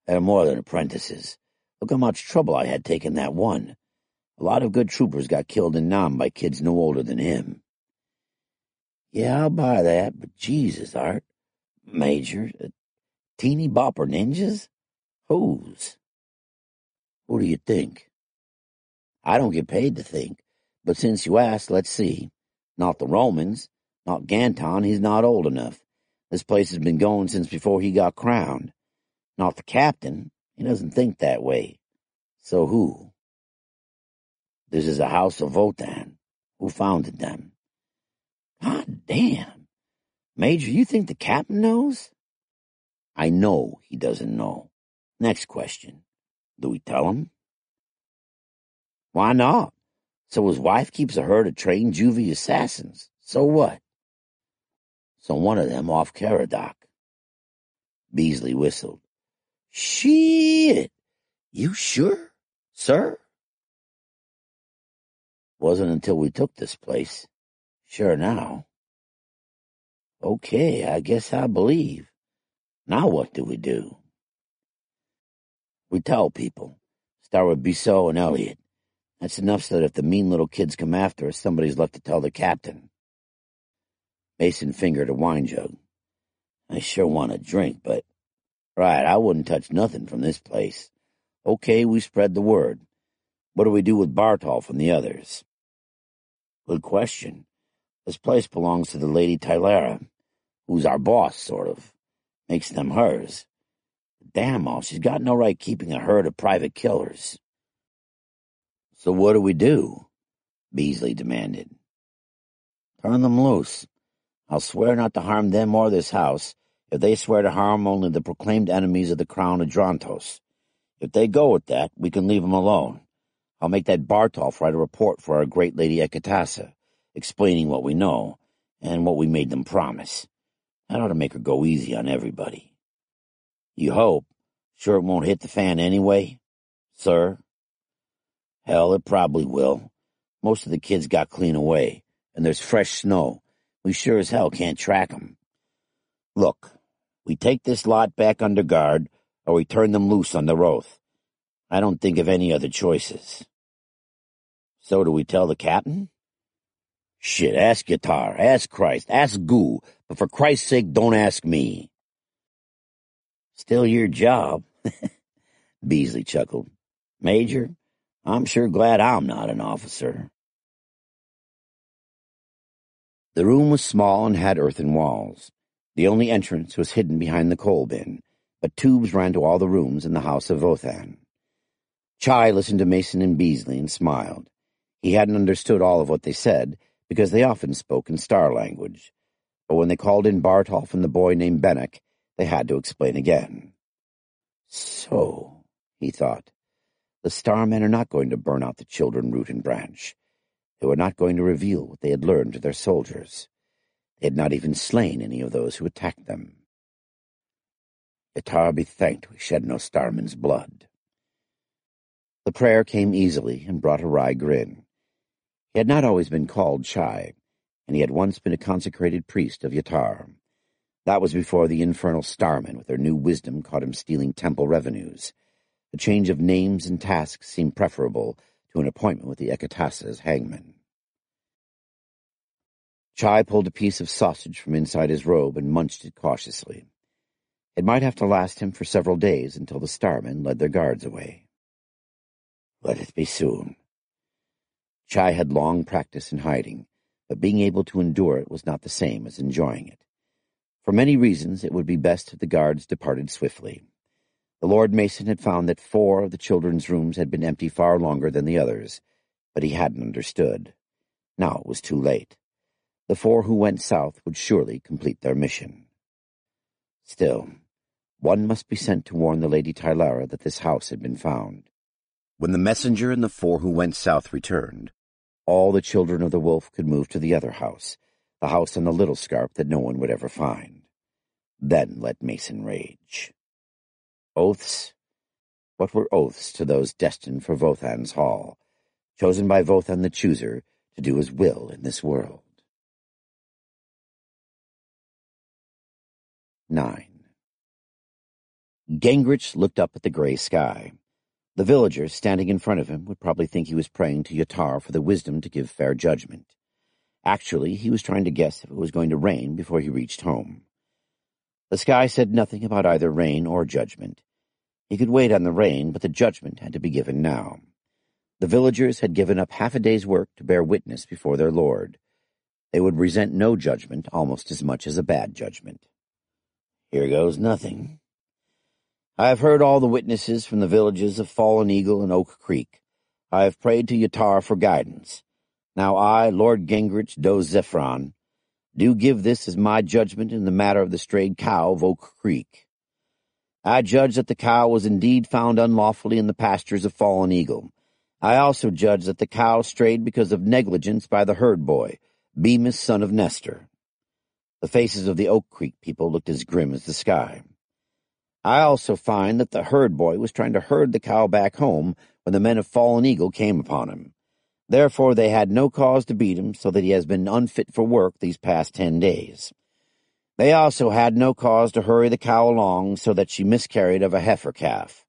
They're more than apprentices. Look how much trouble I had taking that one. A lot of good troopers got killed in Nam by kids no older than him." "Yeah, I'll buy that, but Jesus, Art. Major, teeny bopper ninjas? Whose?" "Who do you think?" "I don't get paid to think, but since you asked, let's see. Not the Romans. Not Ganton, he's not old enough. This place has been going since before he got crowned. Not the captain. He doesn't think that way. So who?" "This is a house of Votan. Who founded them?" "God damn. Major, you think the captain knows?" "I know he doesn't know. Next question. Do we tell him?" "Why not? So his wife keeps a herd of trained juvie assassins. So what?" "So one of them off Caradoc." Beasley whistled. "Shit! You sure, sir?" "Wasn't until we took this place. Sure now." "Okay, I guess I believe. Now what do we do?" "We tell people. Start with Bissot and Elliot. That's enough so that if the mean little kids come after us, somebody's left to tell the captain. Mason fingered a wine jug. I sure want a drink, but... Right, I wouldn't touch nothing from this place. Okay, we spread the word. What do we do with Bartolf and the others? Good question. This place belongs to the Lady Tylara, who's our boss, sort of. Makes them hers. Damn all, she's got no right keeping a herd of private killers. So what do we do? Beasley demanded. Turn them loose. I'll swear not to harm them or this house, if they swear to harm only the proclaimed enemies of the crown of Drontos. If they go with that, we can leave them alone. I'll make that Bartolf write a report for our great Lady Ekatasa, explaining what we know, and what we made them promise. That ought to make her go easy on everybody. You hope. Sure it won't hit the fan anyway, sir? Hell, it probably will. Most of the kids got clean away, and there's fresh snow. We sure as hell can't track 'em. Look, we take this lot back under guard, or we turn them loose on their oath. I don't think of any other choices. So do we tell the captain? Shit, ask Yatar, ask Christ, ask Goo, but for Christ's sake, don't ask me. Still your job, Beasley chuckled. Major, I'm sure glad I'm not an officer. The room was small and had earthen walls. The only entrance was hidden behind the coal bin, but tubes ran to all the rooms in the house of Vothan. Chai listened to Mason and Beasley and smiled. He hadn't understood all of what they said, because they often spoke in star language. But when they called in Bartolf and the boy named Bennek, they had to explain again. So, he thought, the Starmen are not going to burn out the children root and branch. They were not going to reveal what they had learned to their soldiers. They had not even slain any of those who attacked them. Yatar be thanked we shed no Starman's blood. The prayer came easily and brought a wry grin. He had not always been called Chai, and he had once been a consecrated priest of Yatar. That was before the infernal Starmen with their new wisdom caught him stealing temple revenues. The change of names and tasks seemed preferable to an appointment with the Ekatasa's hangman. Chai pulled a piece of sausage from inside his robe and munched it cautiously. It might have to last him for several days until the Starmen led their guards away. Let it be soon. Chai had long practice in hiding, but being able to endure it was not the same as enjoying it. For many reasons, it would be best if the guards departed swiftly. The Lord Mason had found that 4 of the children's rooms had been empty far longer than the others, but he hadn't understood. Now it was too late. The 4 who went south would surely complete their mission. Still, one must be sent to warn the Lady Tylara that this house had been found. When the messenger and the 4 who went south returned, all the children of the wolf could move to the other house, the house on the little scarp that no one would ever find. Then let Mason rage. Oaths? What were oaths to those destined for Vothan's hall, chosen by Vothan the Chooser to do his will in this world? 9. Gingrich looked up at the gray sky. The villagers standing in front of him would probably think he was praying to Yatar for the wisdom to give fair judgment. Actually, he was trying to guess if it was going to rain before he reached home. The sky said nothing about either rain or judgment. He could wait on the rain, but the judgment had to be given now. The villagers had given up half a day's work to bear witness before their lord. They would resent no judgment almost as much as a bad judgment. Here goes nothing. I have heard all the witnesses from the villages of Fallen Eagle and Oak Creek. I have prayed to Yatar for guidance. Now I, Lord Gingrich Doe Zephron, do give this as my judgment in the matter of the strayed cow of Oak Creek. I judge that the cow was indeed found unlawfully in the pastures of Fallen Eagle. I also judge that the cow strayed because of negligence by the herd boy, Bemis, son of Nestor. The faces of the Oak Creek people looked as grim as the sky. I also find that the herd boy was trying to herd the cow back home when the men of Fallen Eagle came upon him. Therefore they had no cause to beat him, so that he has been unfit for work these past 10 days. They also had no cause to hurry the cow along, so that she miscarried of a heifer calf.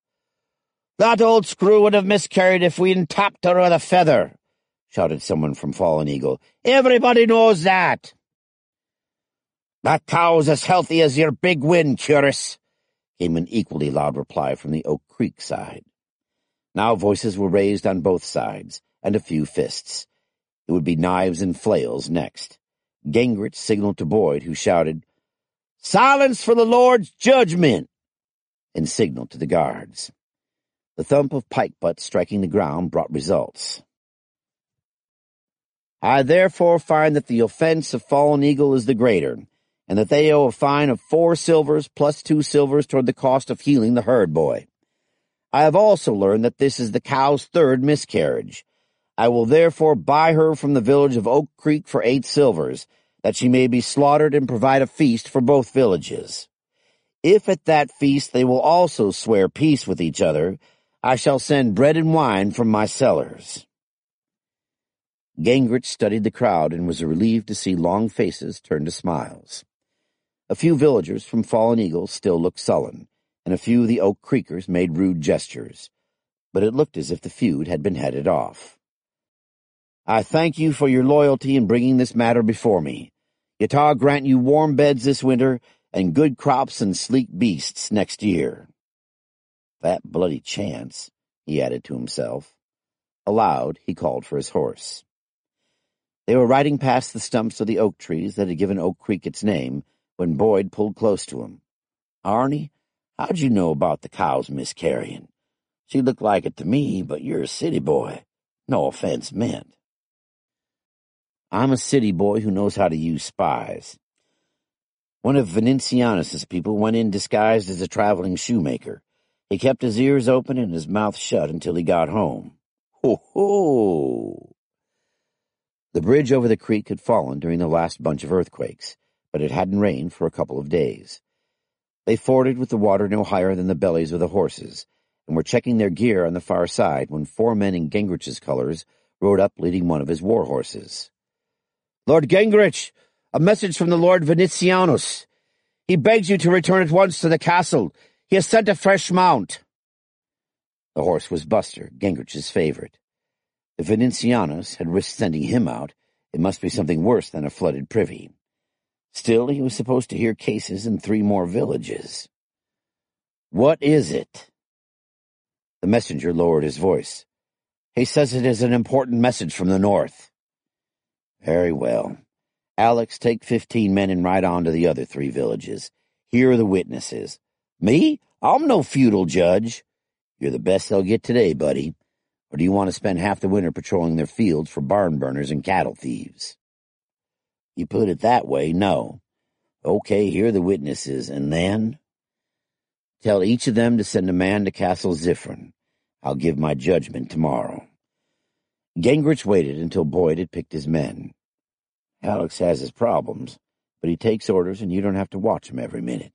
That old screw would have miscarried if we hadn't tapped her with a feather, shouted someone from Fallen Eagle. Everybody knows that. That cow's as healthy as your big wind, Curus, came an equally loud reply from the Oak Creek side. Now voices were raised on both sides, and a few fists. It would be knives and flails next. Gingrich signaled to Boyd, who shouted, "Silence for the Lord's judgment!" and signaled to the guards. The thump of pike butts striking the ground brought results. I therefore find that the offense of Fallen Eagle is the greater, and that they owe a fine of 4 silvers plus 2 silvers toward the cost of healing the herd boy. I have also learned that this is the cow's 3rd miscarriage. I will therefore buy her from the village of Oak Creek for 8 silvers, that she may be slaughtered and provide a feast for both villages. If at that feast they will also swear peace with each other, I shall send bread and wine from my cellars. Gingrich studied the crowd and was relieved to see long faces turn to smiles. A few villagers from Fallen Eagle still looked sullen, and a few of the Oak Creekers made rude gestures, but it looked as if the feud had been headed off. I thank you for your loyalty in bringing this matter before me. Yatar grant you warm beds this winter and good crops and sleek beasts next year. That bloody chance, he added to himself. Aloud, he called for his horse. They were riding past the stumps of the oak trees that had given Oak Creek its name when Boyd pulled close to him. Arnie, how'd you know about the cows miscarrying? She looked like it to me, but you're a city boy. No offense meant. I'm a city boy who knows how to use spies. One of Venetianus's people went in disguised as a traveling shoemaker. He kept his ears open and his mouth shut until he got home. Ho, ho! The bridge over the creek had fallen during the last bunch of earthquakes, but it hadn't rained for a couple of days. They forded with the water no higher than the bellies of the horses, and were checking their gear on the far side when 4 men in Gingrich's colors rode up leading one of his war horses. Lord Gingrich, a message from the Lord Venetianus. He begs you to return at once to the castle. He has sent a fresh mount. The horse was Buster, Gingrich's favorite. If Venetianus had risked sending him out, it must be something worse than a flooded privy. Still, he was supposed to hear cases in 3 more villages. What is it? The messenger lowered his voice. He says it is an important message from the north. Very well. Alex, take 15 men and ride on to the other 3 villages. Here are the witnesses. Me? I'm no feudal judge. You're the best they'll get today, buddy. Or do you want to spend half the winter patrolling their fields for barn burners and cattle thieves? You put it that way, no. Okay, here are the witnesses, and then? Tell each of them to send a man to Castle Zifrin. I'll give my judgment tomorrow. Gingrich waited until Boyd had picked his men. Alex has his problems, but he takes orders and you don't have to watch him every minute.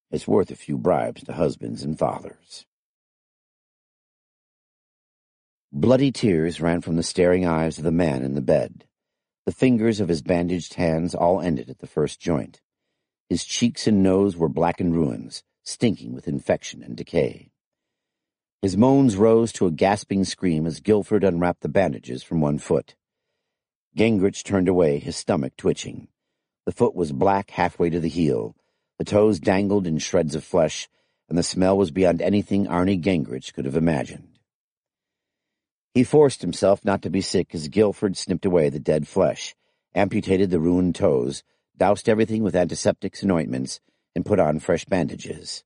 It's worth a few bribes to husbands and fathers. Bloody tears ran from the staring eyes of the man in the bed. The fingers of his bandaged hands all ended at the first joint. His cheeks and nose were blackened ruins, stinking with infection and decay. His moans rose to a gasping scream as Guilford unwrapped the bandages from one foot. Gingrich turned away, his stomach twitching. The foot was black halfway to the heel. The toes dangled in shreds of flesh, and the smell was beyond anything Arnie Gingrich could have imagined. He forced himself not to be sick as Guilford snipped away the dead flesh, amputated the ruined toes, doused everything with antiseptics and ointments, and put on fresh bandages.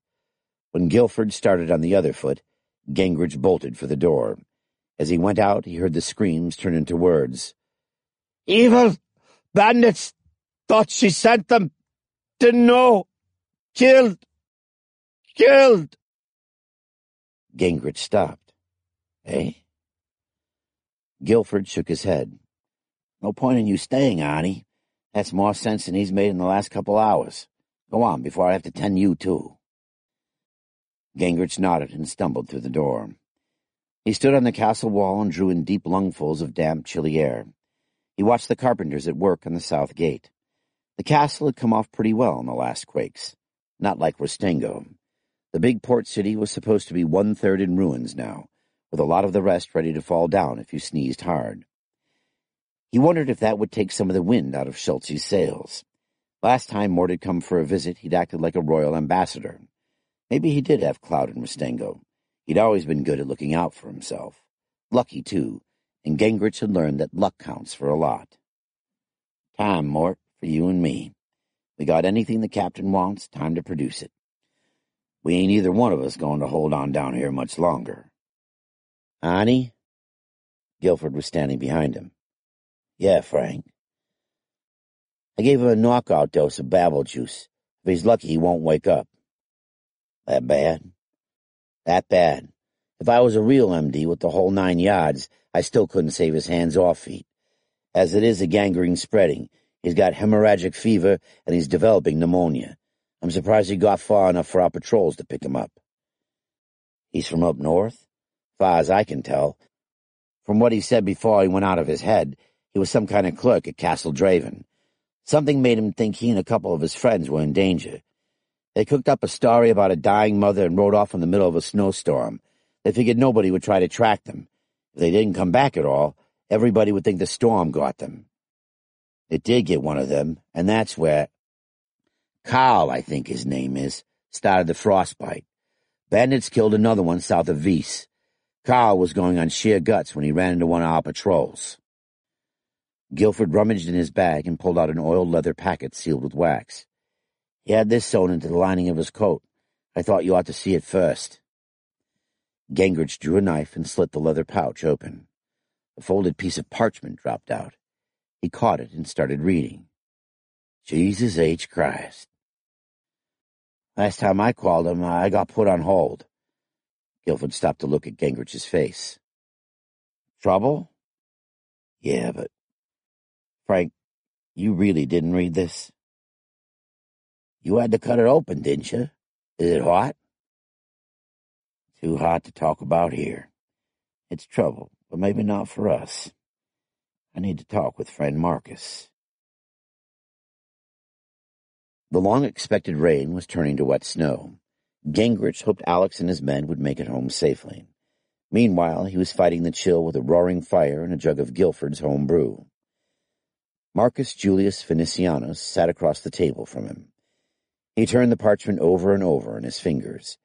When Guilford started on the other foot, Gingrich bolted for the door. As he went out, he heard the screams turn into words. Evil! Bandits! Thought she sent them! Didn't know! Killed! Killed! Gingrich stopped. Eh? Guilford shook his head. No point in you staying, Arnie. That's more sense than he's made in the last couple hours. Go on, before I have to tend you, too. Gingrich nodded and stumbled through the door. He stood on the castle wall and drew in deep lungfuls of damp, chilly air. He watched the carpenters at work on the south gate. The castle had come off pretty well in the last quakes. Not like Rostengo. The big port city was supposed to be 1/3 in ruins now, with a lot of the rest ready to fall down if you sneezed hard. He wondered if that would take some of the wind out of Schultz's sails. Last time Mort had come for a visit, he'd acted like a royal ambassador. Maybe he did have clout in Rastengo. He'd always been good at looking out for himself. Lucky, too, and Gingrich had learned that luck counts for a lot. Time, Mort, for you and me. We got anything the captain wants, time to produce it. We ain't either one of us going to hold on down here much longer. Annie? Guilford was standing behind him. Yeah, Frank. I gave him a knockout dose of babble juice. If he's lucky, he won't wake up. That bad? That bad. If I was a real MD with the whole 9 yards, I still couldn't save his hands or feet. As it is, the gangrene's spreading. He's got hemorrhagic fever, and he's developing pneumonia. I'm surprised he got far enough for our patrols to pick him up. He's from up north? Far as I can tell. From what he said before he went out of his head, he was some kind of clerk at Castle Draven. Something made him think he and a couple of his friends were in danger. They cooked up a story about a dying mother and rode off in the middle of a snowstorm. They figured nobody would try to track them. If they didn't come back at all, everybody would think the storm got them. It did get one of them, and that's where Carl, I think his name is, started the frostbite. Bandits killed another one south of Wies. Carl was going on sheer guts when he ran into one of our patrols. Guilford rummaged in his bag and pulled out an oiled leather packet sealed with wax. He had this sewn into the lining of his coat. I thought you ought to see it first. Gingrich drew a knife and slit the leather pouch open. A folded piece of parchment dropped out. He caught it and started reading. Jesus H. Christ. Last time I called him, I got put on hold. Guilford stopped to look at Gingrich's face. Trouble? Yeah, but... Frank, you really didn't read this? You had to cut it open, didn't you? Is it hot? Too hot to talk about here. It's trouble, but maybe not for us. I need to talk with friend Marcus. The long-expected rain was turning to wet snow. Gingrich hoped Alex and his men would make it home safely. Meanwhile, he was fighting the chill with a roaring fire and a jug of Guilford's home brew. Marcus Julius Venetianus sat across the table from him. He turned the parchment over and over in his fingers.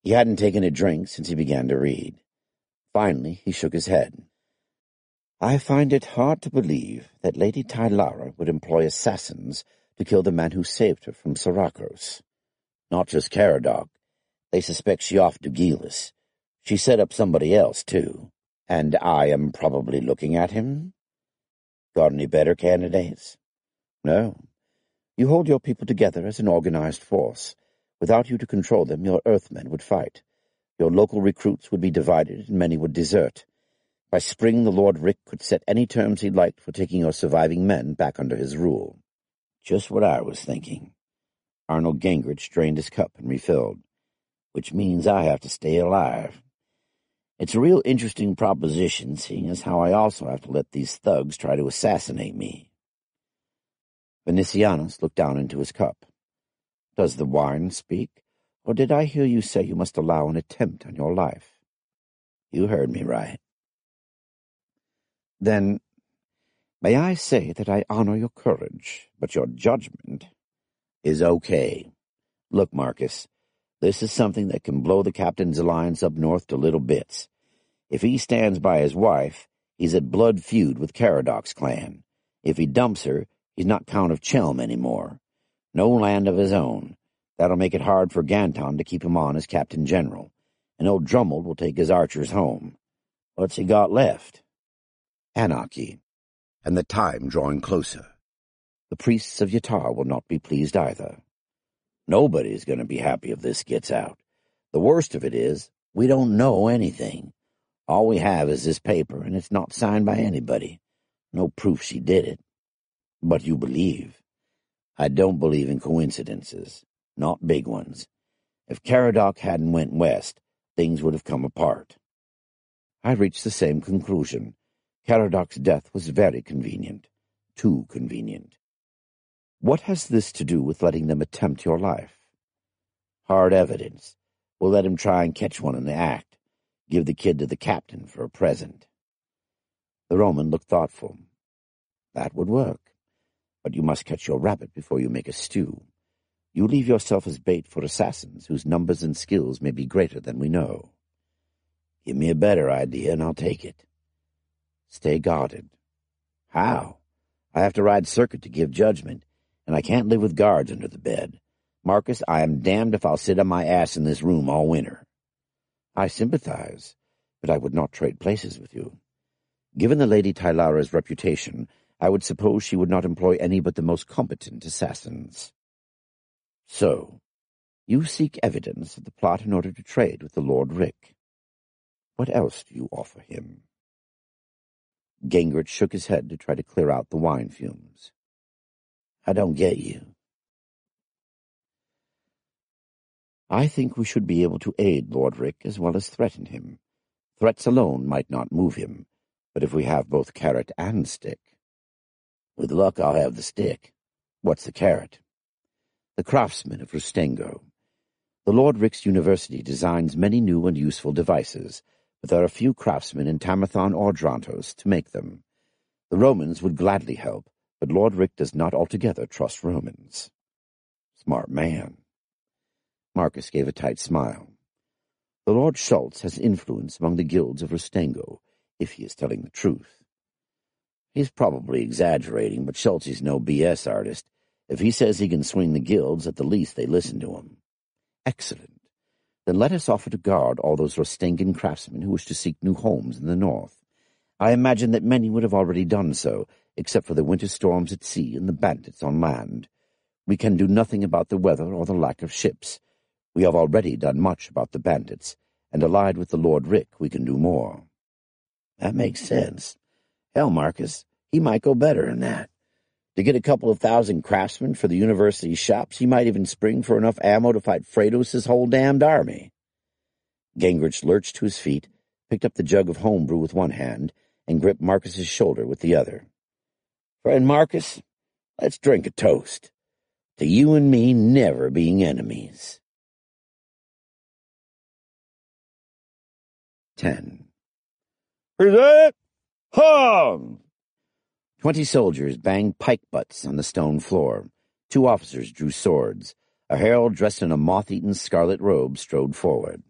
He hadn't taken a drink since he began to read. Finally, he shook his head. I find it hard to believe that Lady Tylara would employ assassins to kill the man who saved her from Syracuse. Not just Caradoc. They suspect she offed Dugilis. She set up somebody else, too. And I am probably looking at him? Got any better candidates? No. You hold your people together as an organized force. Without you to control them, your Earthmen would fight. Your local recruits would be divided, and many would desert. By spring, the Lord Rick could set any terms he liked for taking your surviving men back under his rule. Just what I was thinking. Arnold Gingrich drained his cup and refilled. Which means I have to stay alive. It's a real interesting proposition, seeing as how I also have to let these thugs try to assassinate me. Venetianus looked down into his cup. Does the wine speak, or did I hear you say you must allow an attempt on your life? You heard me right. Then, may I say that I honor your courage, but your judgment is okay. Look, Marcus, this is something that can blow the captain's alliance up north to little bits. If he stands by his wife, he's at blood feud with Caradoc's clan. If he dumps her, he's not Count of Chelm anymore. No land of his own. That'll make it hard for Ganton to keep him on as Captain General, and old Drummond will take his archers home. What's he got left? Anarchy, and the time drawing closer. The priests of Yatar will not be pleased either. Nobody's going to be happy if this gets out. The worst of it is, we don't know anything. All we have is this paper, and it's not signed by anybody. No proof she did it. But you believe. I don't believe in coincidences, not big ones. If Caradoc hadn't went west, things would have come apart. I reached the same conclusion. Caradoc's death was very convenient. Too convenient. What has this to do with letting them attempt your life? Hard evidence. We'll let him try and catch one in the act. Give the kid to the captain for a present." The Roman looked thoughtful. "That would work. But you must catch your rabbit before you make a stew. You leave yourself as bait for assassins whose numbers and skills may be greater than we know." "Give me a better idea, and I'll take it." "Stay guarded." "How? I have to ride circuit to give judgment, and I can't live with guards under the bed. Marcus, I am damned if I'll sit on my ass in this room all winter." "I sympathize, but I would not trade places with you. Given the Lady Tylara's reputation, I would suppose she would not employ any but the most competent assassins." "So, you seek evidence of the plot in order to trade with the Lord Rick. What else do you offer him?" Gingrich shook his head to try to clear out the wine fumes. "I don't get you." "I think we should be able to aid Lord Rick as well as threaten him. Threats alone might not move him, but if we have both carrot and stick—" "With luck, I'll have the stick. What's the carrot?" "The craftsman of Rustengo. The Lord Rick's university designs many new and useful devices, but there are few craftsmen in Tamerthon or Drantos to make them. The Romans would gladly help, but Lord Rick does not altogether trust Romans." "Smart man." Marcus gave a tight smile. "The Lord Schultz has influence among the guilds of Rustengo, if he is telling the truth." "He's probably exaggerating, but Schultz is no BS artist. If he says he can swing the guilds, at the least they listen to him." "Excellent. Then let us offer to guard all those Rustengan craftsmen who wish to seek new homes in the north. I imagine that many would have already done so, except for the winter storms at sea and the bandits on land. We can do nothing about the weather or the lack of ships. We have already done much about the bandits, and allied with the Lord Rick we can do more." "That makes sense. Hell, Marcus, he might go better than that. To get a couple of thousand craftsmen for the university shops, he might even spring for enough ammo to fight Fredos' whole damned army." Gingrich lurched to his feet, picked up the jug of homebrew with one hand, and gripped Marcus's shoulder with the other. "Friend Marcus, let's drink a toast. To you and me never being enemies." 10. "Present! Hum!" 20 soldiers banged pike butts on the stone floor. 2 officers drew swords. A herald dressed in a moth-eaten scarlet robe strode forward.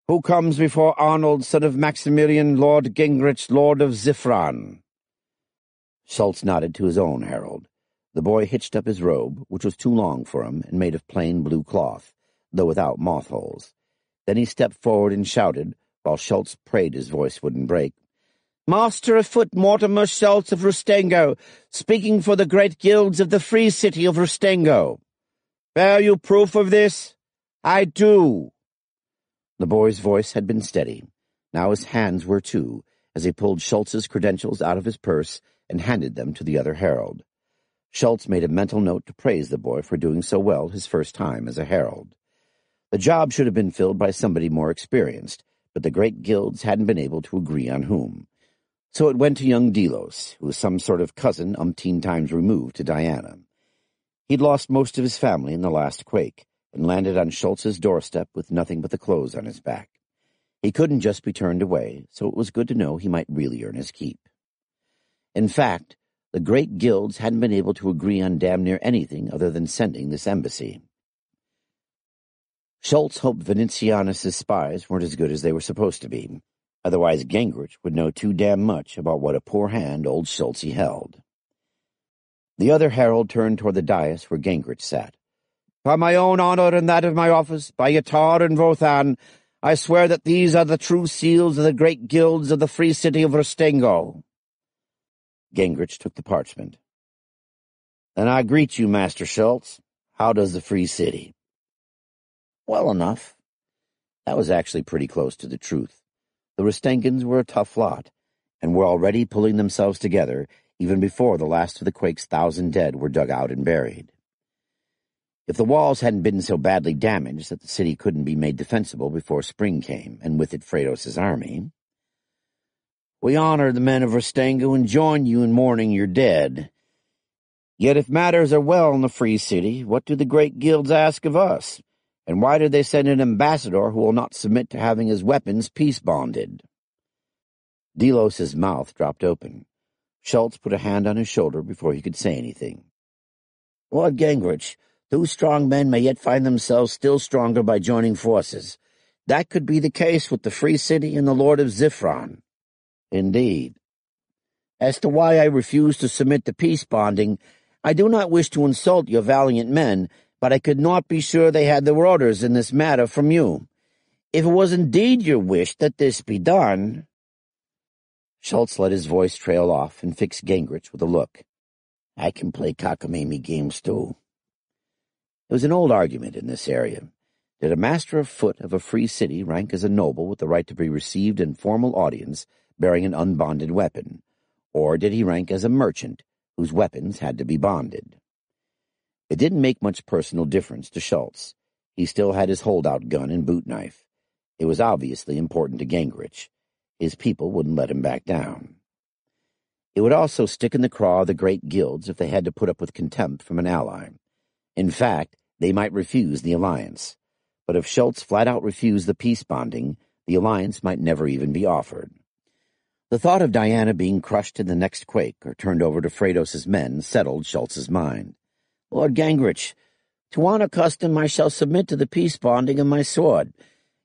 "Who comes before Arnold, son of Maximilian, Lord Gingrich, Lord of Zifran?" Schultz nodded to his own herald. The boy hitched up his robe, which was too long for him and made of plain blue cloth, though without moth-holes. Then he stepped forward and shouted, while Schultz prayed his voice wouldn't break. "Master afoot Mortimer Schultz of Rustengo, speaking for the great guilds of the free city of Rustengo. Bear you proof of this?" "I do." The boy's voice had been steady. Now his hands were too, as he pulled Schultz's credentials out of his purse and handed them to the other herald. Schultz made a mental note to praise the boy for doing so well his first time as a herald. The job should have been filled by somebody more experienced, but the great guilds hadn't been able to agree on whom. So it went to young Delos, who was some sort of cousin umpteen times removed to Diana. He'd lost most of his family in the last quake, and landed on Schultz's doorstep with nothing but the clothes on his back. He couldn't just be turned away, so it was good to know he might really earn his keep. In fact, the great guilds hadn't been able to agree on damn near anything other than sending this embassy. Schultz hoped Venetianus' spies weren't as good as they were supposed to be. Otherwise Gingrich would know too damn much about what a poor hand old Schultz held. The other herald turned toward the dais where Gingrich sat. "By my own honor and that of my office, by Yatar and Vothan, I swear that these are the true seals of the great guilds of the free city of Rustengo." Gingrich took the parchment. "And I greet you, Master Schultz. How does the free city?" "Well enough." That was actually pretty close to the truth. The Rustengans were a tough lot, and were already pulling themselves together even before the last of the quake's 1,000 dead were dug out and buried. If the walls hadn't been so badly damaged that the city couldn't be made defensible before spring came, and with it Fredos' army. "We honor the men of Rustengo and join you in mourning your dead. Yet if matters are well in the Free City, what do the great guilds ask of us? And why do they send an ambassador who will not submit to having his weapons peace-bonded?" Delos's mouth dropped open. Schultz put a hand on his shoulder before he could say anything. "Lord Gingrich, two strong men may yet find themselves still stronger by joining forces. That could be the case with the Free City and the Lord of Zifron." "Indeed. As to why I refuse to submit to peace bonding, I do not wish to insult your valiant men, but I could not be sure they had their orders in this matter from you. If it was indeed your wish that this be done—" Schultz let his voice trail off and fixed Gingrich with a look. "I can play cockamamie games, too." It was an old argument in this area. Did a master of foot of a free city rank as a noble with the right to be received in formal audience bearing an unbonded weapon, or did he rank as a merchant whose weapons had to be bonded? It didn't make much personal difference to Schultz. He still had his holdout gun and boot knife. It was obviously important to Gingrich. His people wouldn't let him back down. It would also stick in the craw of the great guilds if they had to put up with contempt from an ally. In fact, they might refuse the alliance. But if Schultz flat-out refused the peace bonding, the alliance might never even be offered. The thought of Diana being crushed in the next quake or turned over to Fredos's men settled Schultz's mind. "Lord Gingrich, to honor custom I shall submit to the peace bonding of my sword.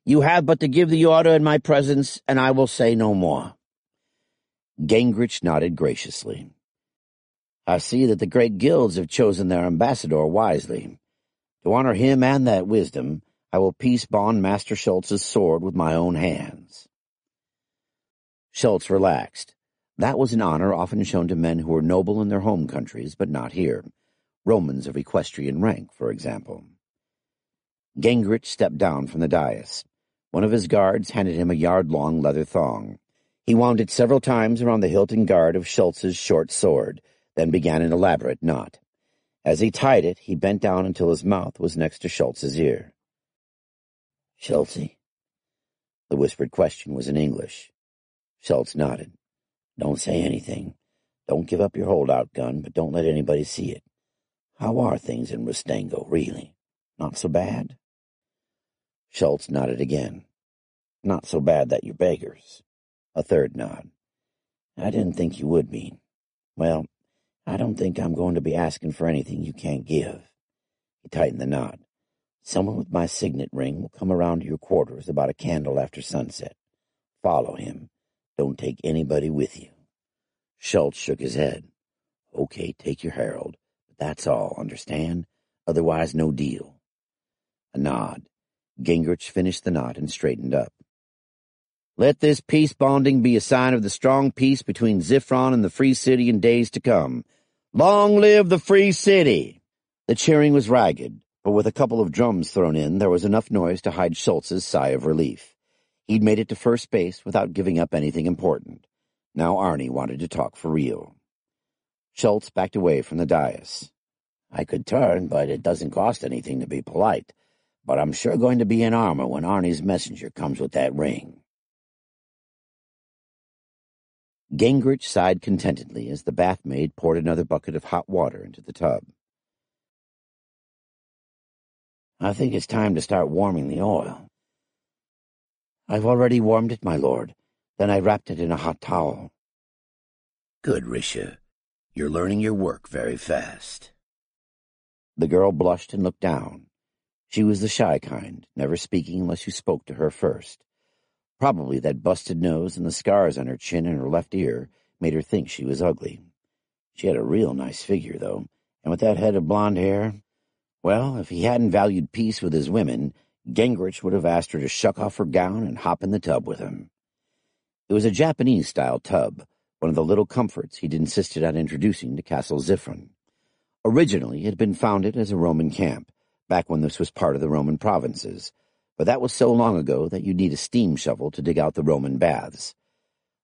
You have but to give the order in my presence, and I will say no more." Gingrich nodded graciously. "I see that the great guilds have chosen their ambassador wisely. To honor him and that wisdom, I will peace bond Master Schultz's sword with my own hands." Schultz relaxed. That was an honor often shown to men who were noble in their home countries, but not here. Romans of equestrian rank, for example. Gingrich stepped down from the dais. One of his guards handed him a yard-long leather thong. He wound it several times around the hilt and guard of Schultz's short sword, then began an elaborate knot. As he tied it, he bent down until his mouth was next to Schultz's ear. "Schultzy?" The whispered question was in English. Schultz nodded. "Don't say anything. Don't give up your holdout gun, but don't let anybody see it. How are things in Rustango, really? Not so bad?" Schultz nodded again. "Not so bad that you're beggars." A third nod. "I didn't think you would be. Well, I don't think I'm going to be asking for anything you can't give." He tightened the knot. "Someone with my signet ring will come around to your quarters about a candle after sunset. Follow him. Don't take anybody with you." Schultz shook his head. "Okay, take your herald, but that's all, understand? Otherwise, no deal." A nod. Gingrich finished the knot and straightened up. "Let this peace bonding be a sign of the strong peace between Zifron and the Free City in days to come. Long live the Free City!" The cheering was ragged, but with a couple of drums thrown in, there was enough noise to hide Schultz's sigh of relief. He'd made it to first base without giving up anything important. Now Arnie wanted to talk for real. Schultz backed away from the dais. "I could turn, but it doesn't cost anything to be polite. But I'm sure going to be in armor when Arnie's messenger comes with that ring." Gingrich sighed contentedly as the bath-maid poured another bucket of hot water into the tub. "I think it's time to start warming the oil." "I've already warmed it, my lord. Then I wrapped it in a hot towel." "Good, Risha. You're learning your work very fast." The girl blushed and looked down. She was the shy kind, never speaking unless you spoke to her first. Probably that busted nose and the scars on her chin and her left ear made her think she was ugly. She had a real nice figure, though, and with that head of blonde hair, well, if he hadn't valued peace with his women, Gingrich would have asked her to shuck off her gown and hop in the tub with him. It was a Japanese-style tub, one of the little comforts he'd insisted on introducing to Castle Zifron. Originally, it had been founded as a Roman camp, back when this was part of the Roman provinces, but that was so long ago that you'd need a steam shovel to dig out the Roman baths.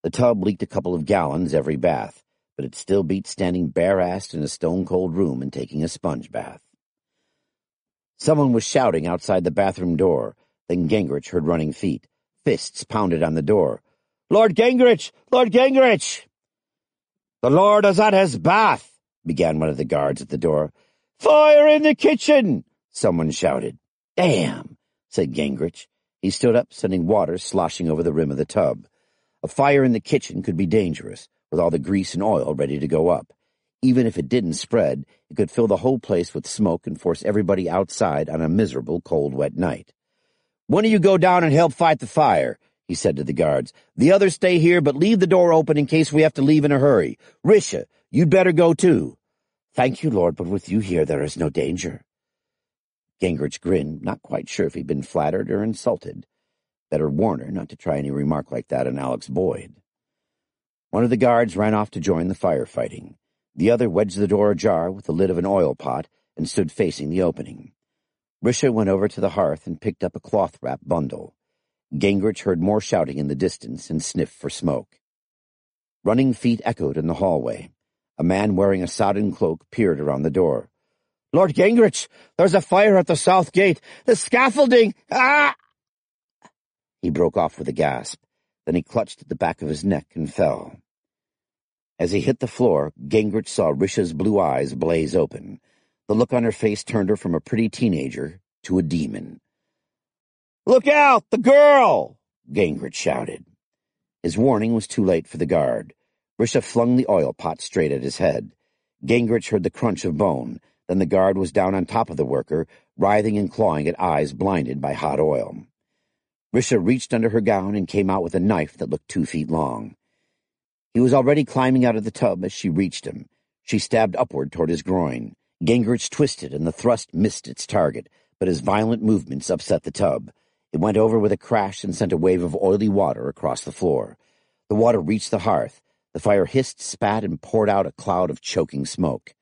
The tub leaked a couple of gallons every bath, but it still beat standing bare-assed in a stone-cold room and taking a sponge bath. Someone was shouting outside the bathroom door. Then Gingrich heard running feet. Fists pounded on the door. "Lord Gingrich! Lord Gingrich!" "The Lord is at his bath," began one of the guards at the door. "Fire in the kitchen!" someone shouted. "Damn," said Gingrich. He stood up, sending water sloshing over the rim of the tub. A fire in the kitchen could be dangerous, with all the grease and oil ready to go up. Even if it didn't spread, it could fill the whole place with smoke and force everybody outside on a miserable, cold, wet night. "One of you go down and help fight the fire," he said to the guards. "The others stay here, but leave the door open in case we have to leave in a hurry. Risha, you'd better go too." "Thank you, Lord, but with you here there is no danger." Gingrich grinned, not quite sure if he'd been flattered or insulted. Better warn her not to try any remark like that on Alex Boyd. One of the guards ran off to join the firefighting. The other wedged the door ajar with the lid of an oil pot and stood facing the opening. Risha went over to the hearth and picked up a cloth-wrapped bundle. Gingrich heard more shouting in the distance and sniffed for smoke. Running feet echoed in the hallway. A man wearing a sodden cloak peered around the door. "Lord Gingrich, there's a fire at the south gate. The scaffolding! Ah!" He broke off with a gasp. Then he clutched at the back of his neck and fell. As he hit the floor, Gingrich saw Risha's blue eyes blaze open. The look on her face turned her from a pretty teenager to a demon. "Look out! The girl!" Gingrich shouted. His warning was too late for the guard. Risha flung the oil pot straight at his head. Gingrich heard the crunch of bone. Then the guard was down on top of the worker, writhing and clawing at eyes blinded by hot oil. Risha reached under her gown and came out with a knife that looked 2 feet long. He was already climbing out of the tub as she reached him. She stabbed upward toward his groin. Gingrich twisted, and the thrust missed its target, but his violent movements upset the tub. It went over with a crash and sent a wave of oily water across the floor. The water reached the hearth. The fire hissed, spat, and poured out a cloud of choking smoke.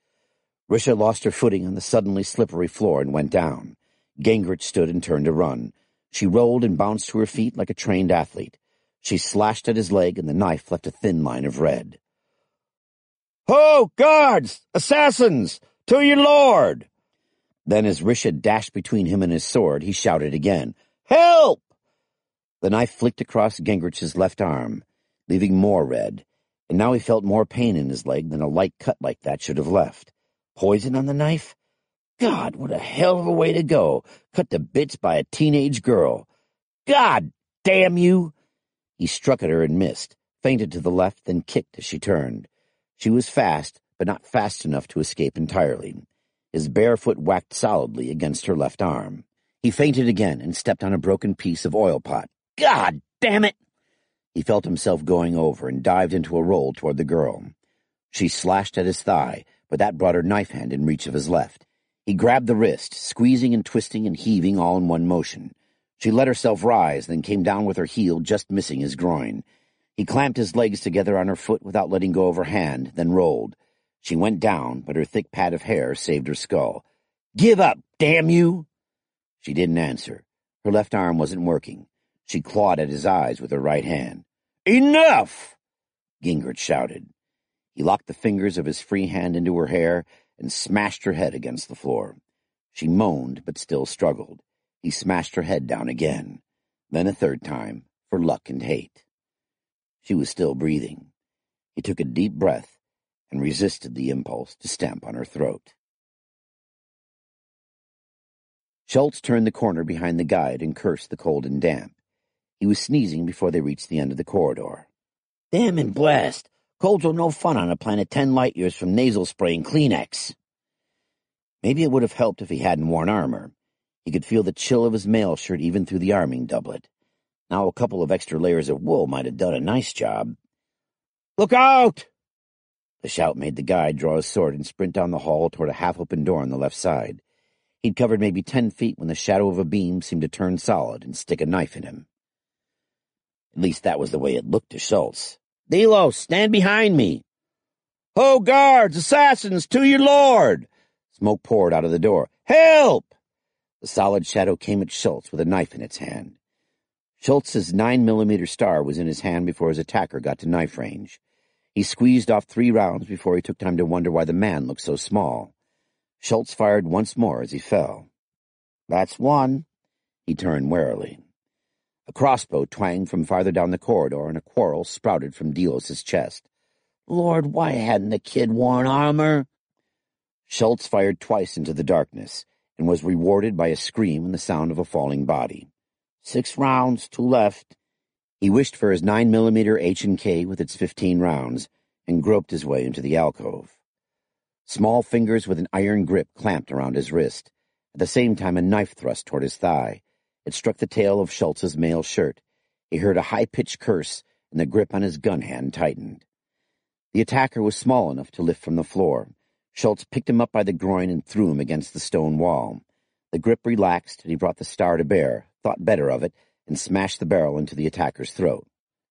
Risha lost her footing on the suddenly slippery floor and went down. Gingrich stood and turned to run. She rolled and bounced to her feet like a trained athlete. She slashed at his leg, and the knife left a thin line of red. "Ho, guards! Assassins! To your lord!" Then, as Risha dashed between him and his sword, he shouted again, "Help!" The knife flicked across Gingrich's left arm, leaving more red, and now he felt more pain in his leg than a light cut like that should have left. Poison on the knife? God, what a hell of a way to go, cut to bits by a teenage girl. God damn you! He struck at her and missed, feinted to the left, then kicked as she turned. She was fast, but not fast enough to escape entirely. His bare foot whacked solidly against her left arm. He feinted again and stepped on a broken piece of oil pot. God damn it! He felt himself going over and dived into a roll toward the girl. She slashed at his thigh, but that brought her knife hand in reach of his left. He grabbed the wrist, squeezing and twisting and heaving all in one motion. She let herself rise, then came down with her heel just missing his groin. He clamped his legs together on her foot without letting go of her hand, then rolled. She went down, but her thick pad of hair saved her skull. "Give up, damn you!" She didn't answer. Her left arm wasn't working. She clawed at his eyes with her right hand. "Enough!" Gingrich shouted. He locked the fingers of his free hand into her hair and smashed her head against the floor. She moaned, but still struggled. He smashed her head down again, then a third time, for luck and hate. She was still breathing. He took a deep breath and resisted the impulse to stamp on her throat. Schultz turned the corner behind the guide and cursed the cold and damp. He was sneezing before they reached the end of the corridor. "Damn and blast! Colds are no fun on a planet 10 light-years from nasal spray and Kleenex." Maybe it would have helped if he hadn't worn armor. He could feel the chill of his mail shirt even through the arming doublet. Now a couple of extra layers of wool might have done a nice job. "Look out!" The shout made the guide draw his sword and sprint down the hall toward a half-open door on the left side. He'd covered maybe 10 feet when the shadow of a beam seemed to turn solid and stick a knife in him. At least that was the way it looked to Schultz. "Delos, stand behind me!" "Ho, guards! Assassins! To your lord!" Smoke poured out of the door. "Help!" The solid shadow came at Schultz with a knife in its hand. Schultz's 9mm star was in his hand before his attacker got to knife range. He squeezed off 3 rounds before he took time to wonder why the man looked so small. Schultz fired once more as he fell. "That's one." He turned warily. A crossbow twanged from farther down the corridor, and a quarrel sprouted from Delos' chest. "Lord, why hadn't the kid worn armor?" Schultz fired twice into the darkness, and was rewarded by a scream and the sound of a falling body. 6 rounds, 2 left. He wished for his 9mm H&K with its 15 rounds, and groped his way into the alcove. Small fingers with an iron grip clamped around his wrist. At the same time, a knife thrust toward his thigh. It struck the tail of Schultz's mail shirt. He heard a high-pitched curse, and the grip on his gun hand tightened. The attacker was small enough to lift from the floor. Schultz picked him up by the groin and threw him against the stone wall. The grip relaxed, and he brought the star to bear, thought better of it, and smashed the barrel into the attacker's throat.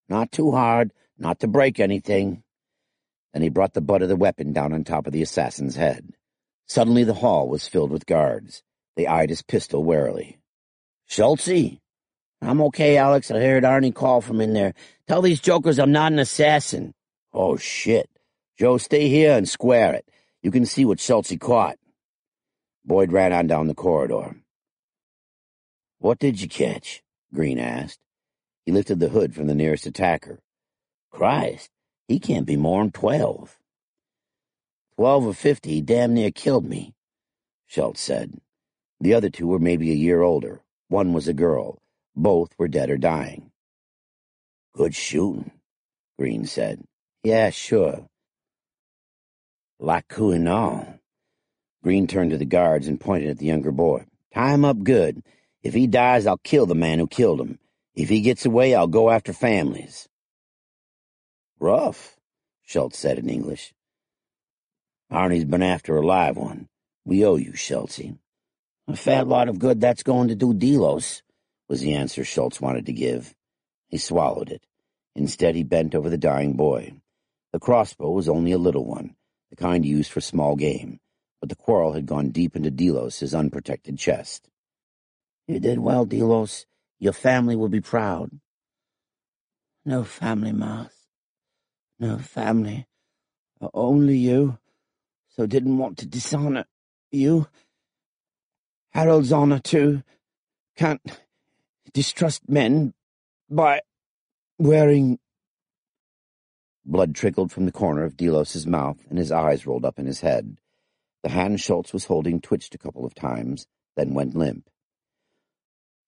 Not too hard, not to break anything. Then he brought the butt of the weapon down on top of the assassin's head. Suddenly the hall was filled with guards. They eyed his pistol warily. "Schultzy?" "I'm okay, Alex. I heard Arnie call from in there. Tell these jokers I'm not an assassin." "Oh, shit. Joe, stay here and square it. You can see what Schultzy caught." Boyd ran on down the corridor. "What did you catch?" Green asked. He lifted the hood from the nearest attacker. "Christ, he can't be more'n 12. 12 or 50, he damn near killed me," Schultz said. The other 2 were maybe a year older. One was a girl. Both were dead or dying. "Good shooting," Green said. "Yeah, sure." "La Couinal." Green turned to the guards and pointed at the younger boy. "Tie him up good. If he dies, I'll kill the man who killed him. If he gets away, I'll go after families." "Rough," Schultz said in English. "Arnie's been after a live one. We owe you, Schultzy." "A fat lot of good that's going to do Delos," was the answer Schultz wanted to give. He swallowed it. Instead, he bent over the dying boy. The crossbow was only a little one, the kind used for small game, but the quarrel had gone deep into Delos' unprotected chest. "You did well, Delos. Your family will be proud." "No family, Mars. No family. Only you. So didn't want to dishonor you. Harold's honor, too. Can't distrust men by wearing—" Blood trickled from the corner of Delos' mouth, and his eyes rolled up in his head. The hand Schultz was holding twitched a couple of times, then went limp.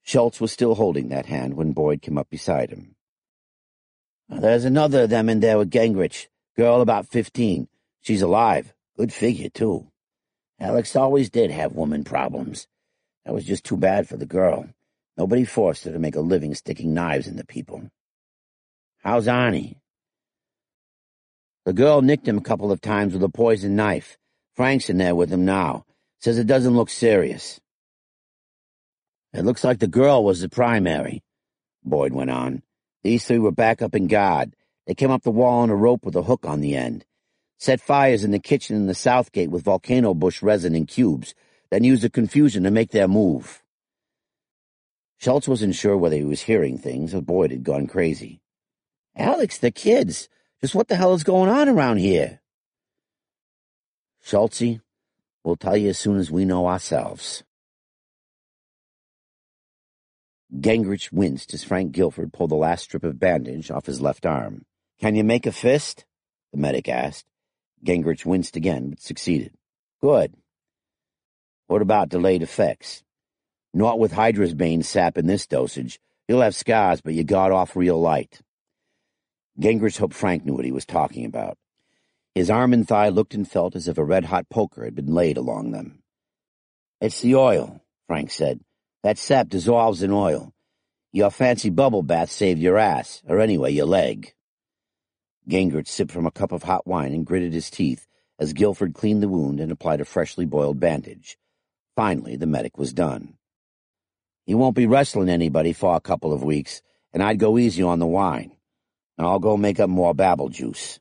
Schultz was still holding that hand when Boyd came up beside him. "There's another of them in there with Gingrich. Girl about 15. She's alive. Good figure, too. Alex always did have woman problems. That was just too bad for the girl. Nobody forced her to make a living sticking knives into people." "How's Arnie?" "The girl nicked him a couple of times with a poison knife. Frank's in there with him now. Says it doesn't look serious." "It looks like the girl was the primary," Boyd went on. "These 3 were back up in guard. They came up the wall on a rope with a hook on the end. Set fires in the kitchen and the south gate with volcano bush resin in cubes, then used the confusion to make their move." Schultz wasn't sure whether he was hearing things or Boyd had gone crazy. "Alex, the kids. Just what the hell is going on around here?" "Schultzy, we'll tell you as soon as we know ourselves." Gingrich winced as Frank Guilford pulled the last strip of bandage off his left arm. "Can you make a fist?" the medic asked. Gingrich winced again, but succeeded. "Good. What about delayed effects?" "Not with Hydra's bane sap in this dosage. You'll have scars, but you got off real light." Gingrich hoped Frank knew what he was talking about. His arm and thigh looked and felt as if a red-hot poker had been laid along them. "It's the oil," Frank said. "That sap dissolves in oil. Your fancy bubble bath saved your ass, or anyway, your leg." Gingrich sipped from a cup of hot wine and gritted his teeth as Guilford cleaned the wound and applied a freshly boiled bandage. Finally, the medic was done. "You won't be wrestling anybody for a couple of weeks, and I'd go easy on the wine. Now I'll go make up more babble juice."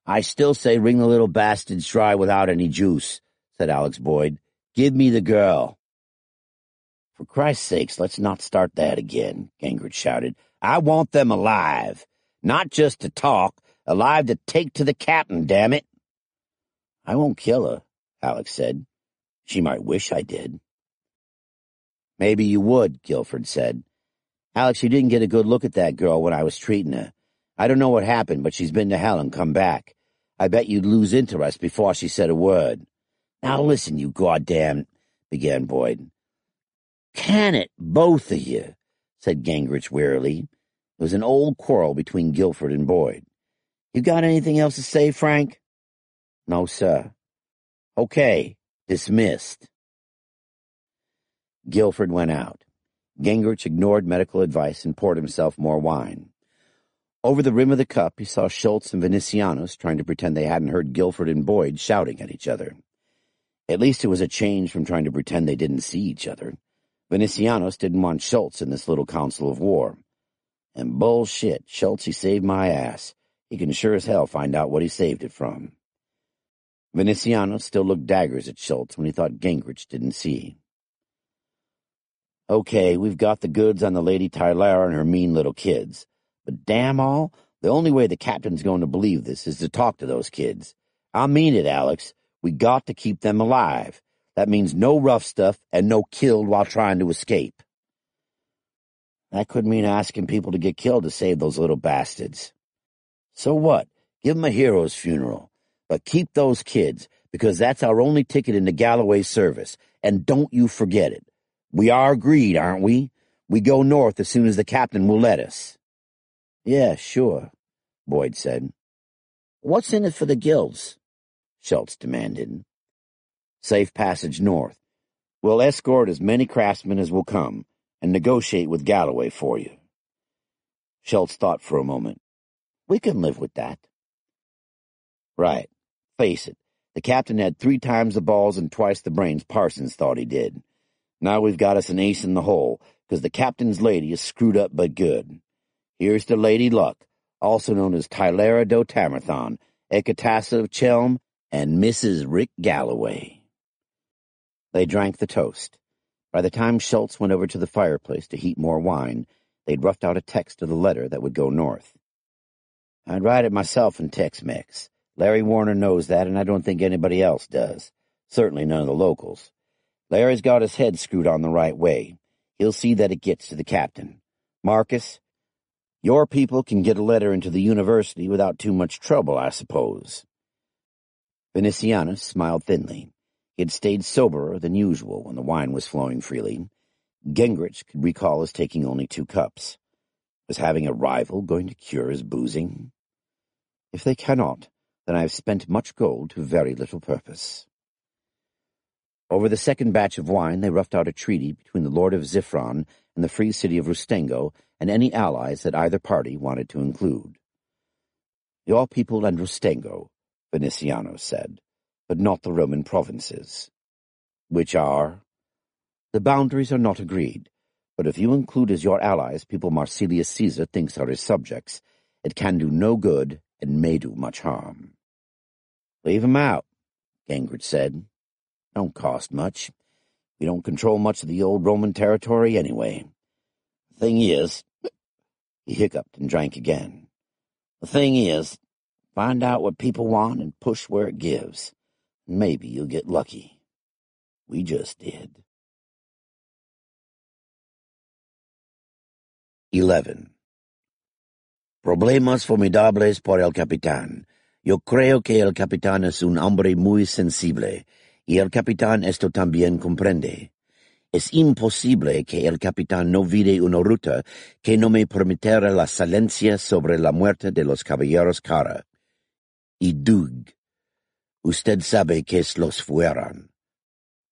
"I still say wring the little bastards dry without any juice," said Alex Boyd. "Give me the girl." "For Christ's sakes, let's not start that again," Gingrich shouted. "I want them alive. Not just to talk, alive to take to the captain, damn it." "I won't kill her," Alex said. "She might wish I did." "Maybe you would," Guilford said. "Alex, you didn't get a good look at that girl when I was treating her. I don't know what happened, but she's been to hell and come back. I bet you'd lose interest before she said a word. Now listen, you goddamn, began Boyd. Can it, both of you, said Gingrich wearily. It was an old quarrel between Guilford and Boyd. You got anything else to say, Frank? No, sir. Okay, dismissed. Guilford went out. Gingrich ignored medical advice and poured himself more wine. Over the rim of the cup, he saw Schultz and Venetianos trying to pretend they hadn't heard Guilford and Boyd shouting at each other. At least it was a change from trying to pretend they didn't see each other. Venetianos didn't want Schultz in this little council of war. And bullshit, Schultz, he saved my ass. He can sure as hell find out what he saved it from. Venetianos still looked daggers at Schultz when he thought Gingrich didn't see. Okay, we've got the goods on the Lady Tylara and her mean little kids. But damn all, the only way the captain's going to believe this is to talk to those kids. I mean it, Alex. We got to keep them alive. That means no rough stuff and no killed while trying to escape. That could mean asking people to get killed to save those little bastards. So what? Give them a hero's funeral. But keep those kids, because that's our only ticket into Galloway's service. And don't you forget it. We are agreed, aren't we? We go north as soon as the captain will let us. Yeah, sure, Boyd said. What's in it for the guilds? Schultz demanded. Safe passage north. We'll escort as many craftsmen as will come and negotiate with Galloway for you. Schultz thought for a moment. We can live with that. Right. Face it, the captain had 3 times the balls and twice the brains Parsons thought he did. Now we've got us an ace in the hole, because the captain's lady is screwed up but good. Here's to Lady Luck, also known as Tylara do Tamerthon, Ekatassa of Chelm, and Mrs. Rick Galloway. They drank the toast. By the time Schultz went over to the fireplace to heat more wine, they'd roughed out a text of the letter that would go north. I'd write it myself in Tex-Mex. Larry Warner knows that, and I don't think anybody else does. Certainly none of the locals. Larry's got his head screwed on the right way. He'll see that it gets to the captain. Marcus, your people can get a letter into the university without too much trouble, I suppose. Venetianus smiled thinly. He had stayed soberer than usual when the wine was flowing freely. Gingrich could recall his taking only 2 cups. Was having a rival going to cure his boozing? If they cannot, then I have spent much gold to very little purpose. Over the second batch of wine they roughed out a treaty between the Lord of Zifron and the free city of Rustengo and any allies that either party wanted to include. Your people and Rustengo, Venetiano said, but not the Roman provinces. Which are? The boundaries are not agreed, but if you include as your allies people Marsilius Caesar thinks are his subjects, it can do no good and may do much harm. Leave 'em out, Gingrich said. Don't cost much. We don't control much of the old Roman territory anyway. The thing is, he hiccuped and drank again. The thing is, find out what people want and push where it gives. Maybe you'll get lucky. We just did. 11. Problemas formidables por el capitán. Yo creo que el capitán es un hombre muy sensible, y el capitán esto también comprende. Es imposible que el capitán no vide una ruta que no me permitiera la silencia sobre la muerte de los caballeros Cara. Y Doug, usted sabe que los fueran.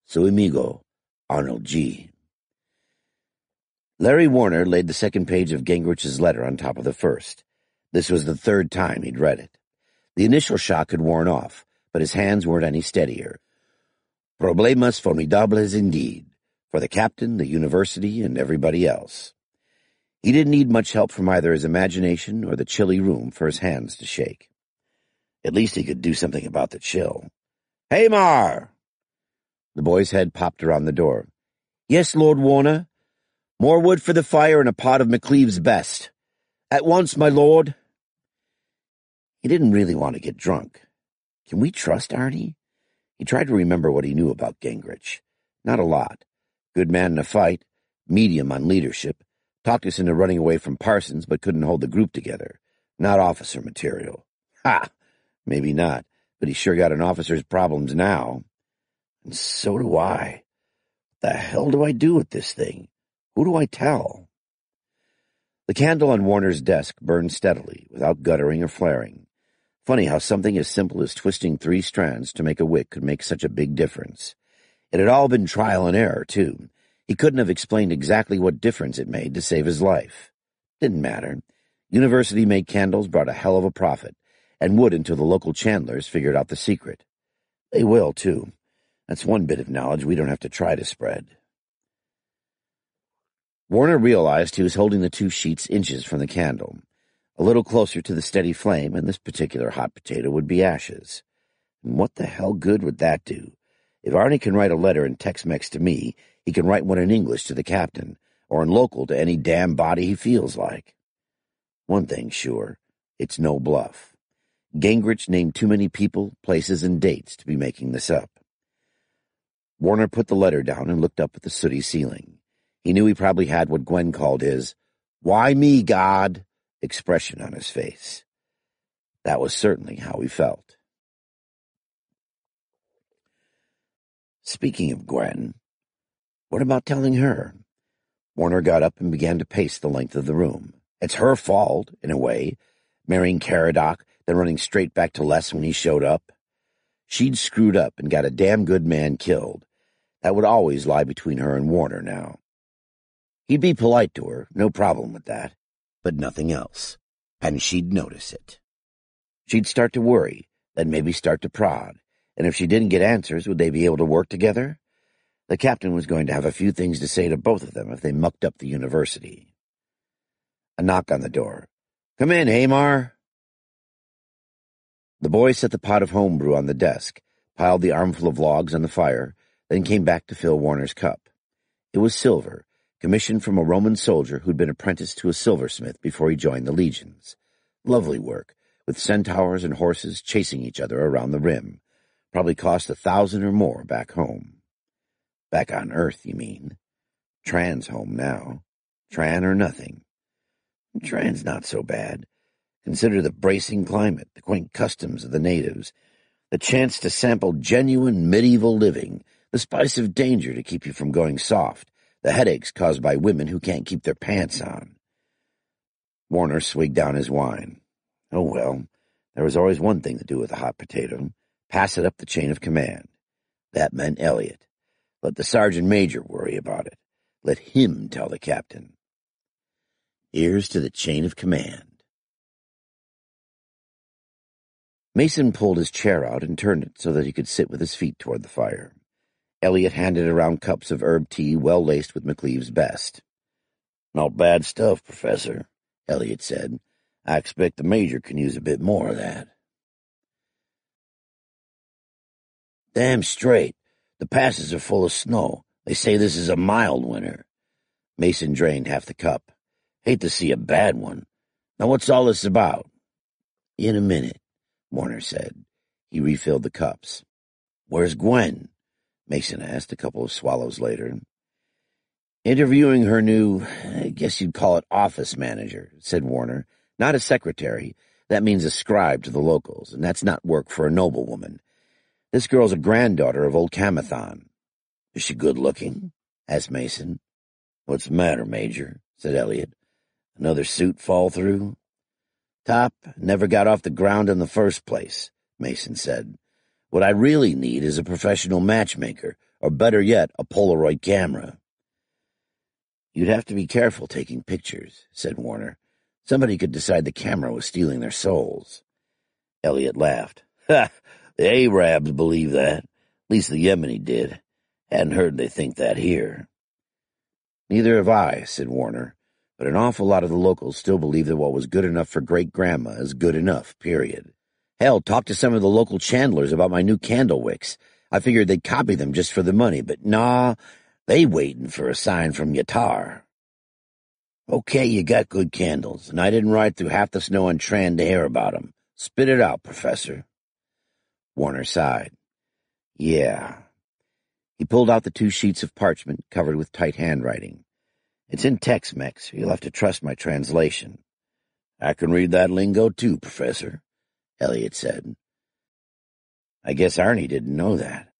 Su amigo, Arnold G. Larry Warner laid the second page of Gingrich's letter on top of the first. This was the 3rd time he'd read it. The initial shock had worn off, but his hands weren't any steadier. Problemas formidables indeed, for the captain, the university, and everybody else. He didn't need much help from either his imagination or the chilly room for his hands to shake. At least he could do something about the chill. Hey, Mar! The boy's head popped around the door. Yes, Lord Warner? More wood for the fire and a pot of McCleave's best. At once, my lord. He didn't really want to get drunk. Can we trust Arnie? He tried to remember what he knew about Gingrich. Not a lot. Good man in a fight, medium on leadership, talked us into running away from Parsons but couldn't hold the group together. Not officer material. Ha! Maybe not, but he's sure got an officer's problems now. And so do I. What the hell do I do with this thing? Who do I tell? The candle on Warner's desk burned steadily, without guttering or flaring. Funny how something as simple as twisting 3 strands to make a wick could make such a big difference. It had all been trial and error, too. He couldn't have explained exactly what difference it made to save his life. Didn't matter. University-made candles brought a hell of a profit, and would until the local chandlers figured out the secret. They will, too. That's one bit of knowledge we don't have to try to spread. Warner realized he was holding the 2 sheets inches from the candle. A little closer to the steady flame, and this particular hot potato would be ashes. And what the hell good would that do? If Arnie can write a letter in Tex-Mex to me, he can write one in English to the captain, or in local to any damn body he feels like. One thing's sure, it's no bluff. Gingrich named too many people, places, and dates to be making this up. Warner put the letter down and looked up at the sooty ceiling. He knew he probably had what Gwen called his, "Why me, God?" expression on his face. That was certainly how he felt. Speaking of Gwen, what about telling her? Warner got up and began to pace the length of the room. It's her fault, in a way, marrying Caradoc, then running straight back to Les when he showed up. She'd screwed up and got a damn good man killed. That would always lie between her and Warner now. He'd be polite to her, no problem with that, but nothing else, and she'd notice it. She'd start to worry, then maybe start to prod, and if she didn't get answers, would they be able to work together? The captain was going to have a few things to say to both of them if they mucked up the university. A knock on the door. "Come in, Hamar." The boy set the pot of homebrew on the desk, piled the armful of logs on the fire, then came back to fill Warner's cup. It was silver, commissioned from a Roman soldier who'd been apprenticed to a silversmith before he joined the legions. Lovely work, with centaurs and horses chasing each other around the rim. Probably cost 1,000 or more back home. Back on Earth, you mean? Tran's home now. Tran or nothing. Tran's not so bad. Consider the bracing climate, the quaint customs of the natives, the chance to sample genuine medieval living, the spice of danger to keep you from going soft, the headaches caused by women who can't keep their pants on. Warner swigged down his wine. Oh well, there was always one thing to do with a hot potato. Pass it up the chain of command. That meant Elliot. Let the sergeant major worry about it. Let him tell the captain. Here's to the chain of command. Mason pulled his chair out and turned it so that he could sit with his feet toward the fire. Elliot handed around cups of herb tea well laced with McLeave's best. "Not bad stuff, Professor," Elliot said. "I expect the major can use a bit more of that." "Damn straight. The passes are full of snow. They say this is a mild winter." Mason drained half the cup. "Hate to see a bad one. Now what's all this about?" "In a minute," Warner said. He refilled the cups. "Where's Gwen?" Mason asked a couple of swallows later. "Interviewing her new, I guess you'd call it office manager," said Warner. "Not a secretary. That means a scribe to the locals, and that's not work for a noblewoman. This girl's a granddaughter of old Camathon." "Is she good-looking?" asked Mason. "What's the matter, Major?" said Elliot. "Another suit fall through?" "Top never got off the ground in the first place," Mason said. "What I really need is a professional matchmaker, or better yet, a Polaroid camera." "You'd have to be careful taking pictures," said Warner. "Somebody could decide the camera was stealing their souls." Elliot laughed. "Ha! The Arabs believe that. At least the Yemeni did. Hadn't heard they think that here." "Neither have I," said Warner. "But an awful lot of the locals still believe that what was good enough for great-grandma is good enough, period. Hell, talk to some of the local chandlers about my new candle wicks. I figured they'd copy them just for the money, but nah, they waiting for a sign from Yatar." "Okay, you got good candles, and I didn't ride through half the snow on Tran to hear about 'em. Spit it out, Professor." Warner sighed. "Yeah." He pulled out the 2 sheets of parchment covered with tight handwriting. "It's in Tex-Mex. You'll have to trust my translation." "I can read that lingo too, Professor," Elliot said. I guess Arnie didn't know that.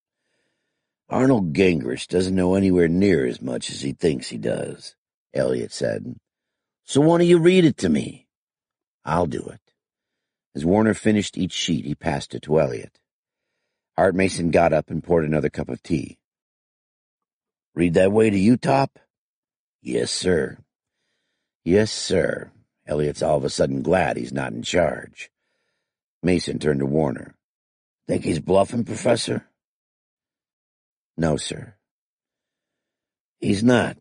Arnold Gingrich doesn't know anywhere near as much as he thinks he does, Elliot said. So why don't you read it to me? I'll do it. As Warner finished each sheet, he passed it to Elliot. Art Mason got up and poured another cup of tea. Read that way to you, Top? Yes, sir. Yes, sir. Elliot's all of a sudden glad he's not in charge. Mason turned to Warner. Think he's bluffing, Professor? No, sir. He's not.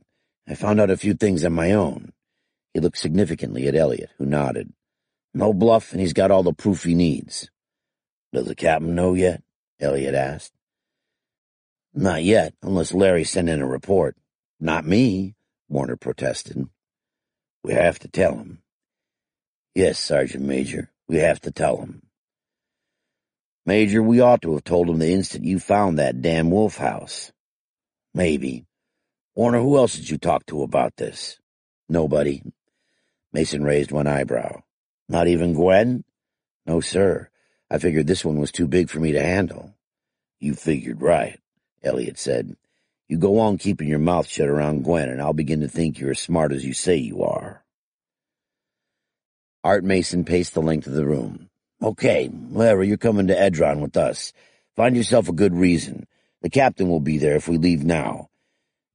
I found out a few things on my own. He looked significantly at Elliot, who nodded. No bluff, and he's got all the proof he needs. Does the captain know yet? Elliot asked. Not yet, unless Larry sent in a report. Not me, Warner protested. We have to tell him. Yes, Sergeant Major, we have to tell him. Major, we ought to have told him the instant you found that damn wolf house. Maybe. Warner, who else did you talk to about this? Nobody. Mason raised one eyebrow. Not even Gwen? No, sir. I figured this one was too big for me to handle. You figured right, Elliot said. You go on keeping your mouth shut around Gwen, and I'll begin to think you're as smart as you say you are. Art Mason paced the length of the room. Okay, Larry, you're coming to Edron with us. Find yourself a good reason. The captain will be there if we leave now.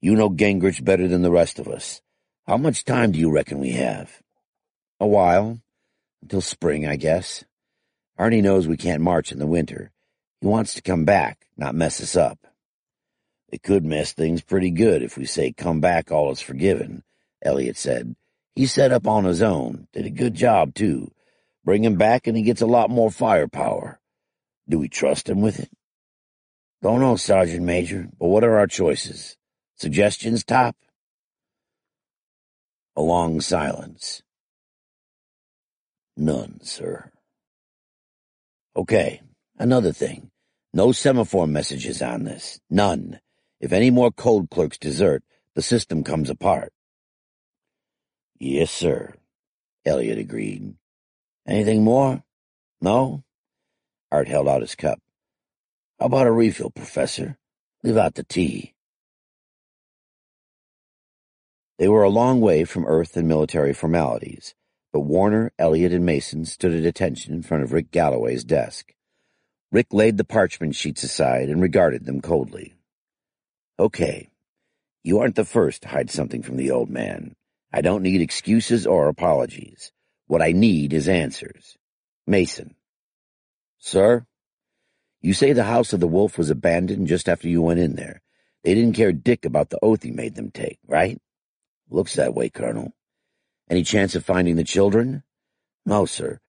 You know Gingrich better than the rest of us. How much time do you reckon we have? A while. Until spring, I guess. Arnie knows we can't march in the winter. He wants to come back, not mess us up. It could mess things pretty good if we say come back all is forgiven, Elliot said. He's set up on his own. Did a good job, too. Bring him back and he gets a lot more firepower. Do we trust him with it? Don't know, Sergeant Major, but what are our choices? Suggestions, Top? A long silence. None, sir. Okay, another thing. No semaphore messages on this. None. If any more code clerks desert, the system comes apart. Yes, sir, Elliot agreed. Anything more? No? Art held out his cup. How about a refill, Professor? Leave out the tea. They were a long way from Earth and military formalities, but Warner, Elliot, and Mason stood at attention in front of Rick Galloway's desk. Rick laid the parchment sheets aside and regarded them coldly. Okay, you aren't the first to hide something from the old man. I don't need excuses or apologies. What I need is answers. Mason. Sir? You say the House of the Wolf was abandoned just after you went in there. They didn't care dick about the oath you made them take, right? Looks that way, Colonel. Any chance of finding the children? No, sir.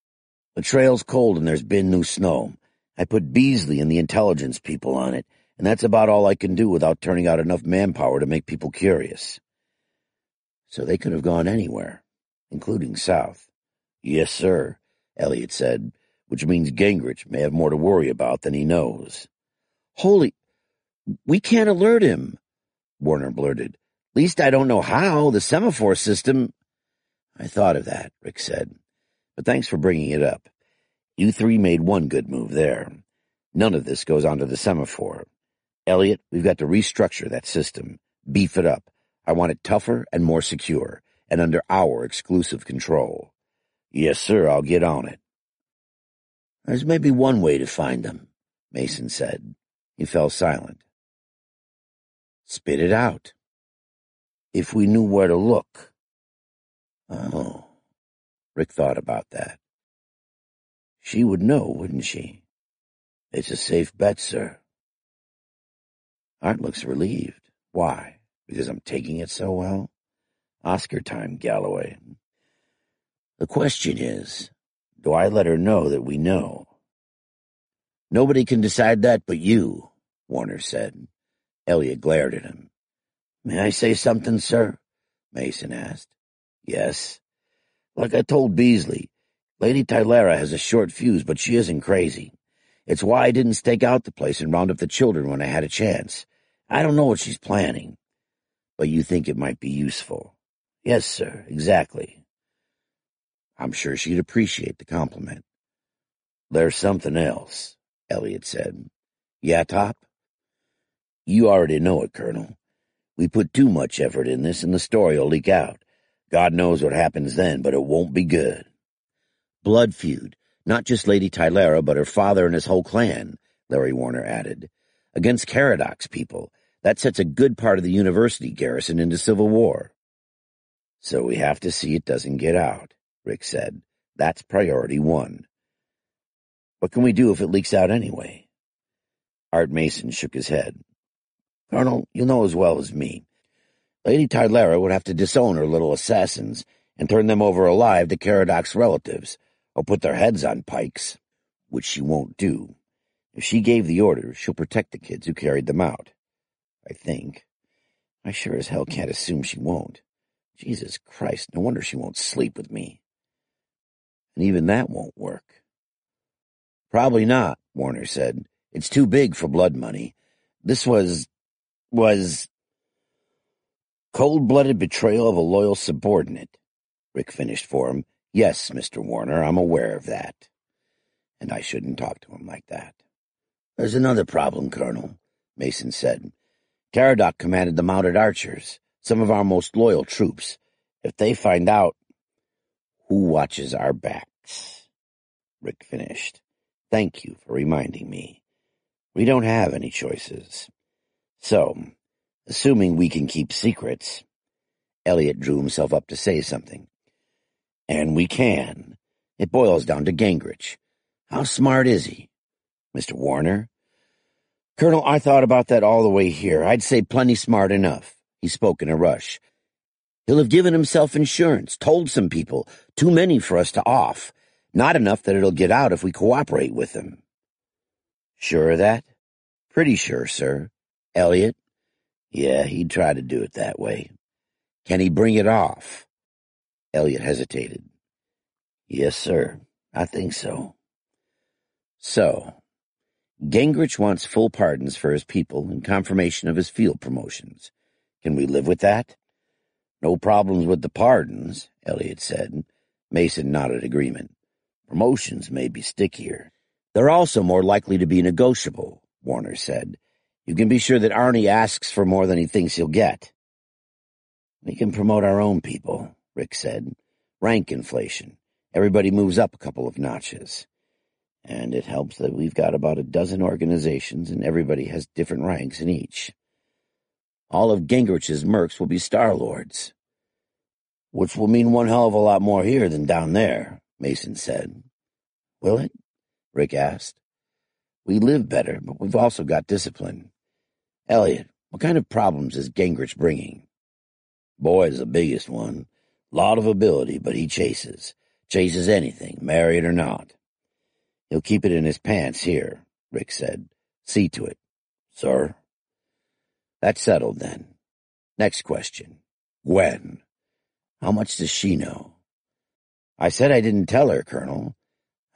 The trail's cold and there's been new snow. I put Beasley and the intelligence people on it, and that's about all I can do without turning out enough manpower to make people curious. So they could have gone anywhere, including south. Yes, sir, Elliot said, which means Gingrich may have more to worry about than he knows. Holy, we can't alert him, Warner blurted. At least I don't know how. The semaphore system... I thought of that, Rick said, but thanks for bringing it up. You three made one good move there. None of this goes onto the semaphore. Elliot, we've got to restructure that system, beef it up. I want it tougher and more secure, and under our exclusive control. Yes, sir, I'll get on it. There's maybe one way to find them, Mason said. He fell silent. Spit it out. If we knew where to look. Oh, Rick thought about that. She would know, wouldn't she? It's a safe bet, sir. Art looks relieved. Why? Because I'm taking it so well? Oscar time, Galloway. The question is, do I let her know that we know? Nobody can decide that but you, Warner said. Elliot glared at him. May I say something, sir? Mason asked. Yes. Like I told Beasley, Lady Tylera has a short fuse, but she isn't crazy. It's why I didn't stake out the place and round up the children when I had a chance. I don't know what she's planning. But you think it might be useful. Yes, sir, exactly. I'm sure she'd appreciate the compliment. There's something else, Elliot said. Yeah, Top? You already know it, Colonel. We put too much effort in this, and the story will leak out. God knows what happens then, but it won't be good. Blood feud, not just Lady Tylera, but her father and his whole clan, Larry Warner added. Against Caradox people. That sets a good part of the university garrison into civil war. So we have to see it doesn't get out, Rick said. That's priority one. What can we do if it leaks out anyway? Art Mason shook his head. Colonel, you know as well as me. Lady Tylera would have to disown her little assassins and turn them over alive to Caradox relatives, or put their heads on pikes, which she won't do. If she gave the orders, she'll protect the kids who carried them out. I think. I sure as hell can't assume she won't. Jesus Christ, no wonder she won't sleep with me. And even that won't work. Probably not, Warner said. It's too big for blood money. This was cold-blooded betrayal of a loyal subordinate. Rick finished for him. Yes, Mr. Warner, I'm aware of that. And I shouldn't talk to him like that. There's another problem, Colonel, Mason said. Caradoc commanded the mounted archers, some of our most loyal troops. If they find out, who watches our backs? Rick finished. Thank you for reminding me. We don't have any choices. So, assuming we can keep secrets, Elliot drew himself up to say something. And we can. It boils down to Gingrich. How smart is he? Mr. Warner? Colonel, I thought about that all the way here. I'd say plenty smart enough. He spoke in a rush. He'll have given himself insurance, told some people, too many for us to off. Not enough that it'll get out if we cooperate with him. Sure of that? Pretty sure, sir. Elliot? Yeah, he'd try to do it that way. Can he bring it off? Elliot hesitated. Yes, sir. I think so. So, Gingrich wants full pardons for his people and confirmation of his field promotions. Can we live with that? No problems with the pardons, Elliot said. Mason nodded agreement. Promotions may be stickier. They're also more likely to be negotiable, Warner said. You can be sure that Arnie asks for more than he thinks he'll get. We can promote our own people, Rick said. Rank inflation. Everybody moves up a couple of notches. And it helps that we've got about a dozen organizations and everybody has different ranks in each. All of Gingrich's mercs will be Star Lords. Which will mean one hell of a lot more here than down there, Mason said. Will it? Rick asked. We live better, but we've also got discipline. Elliot, what kind of problems is Gingrich bringing? Boy's the biggest one. Lot of ability, but he chases. Chases anything, married or not. He'll keep it in his pants here, Rick said. See to it. Sir? That's settled, then. Next question. Gwen. How much does she know? I said I didn't tell her, Colonel.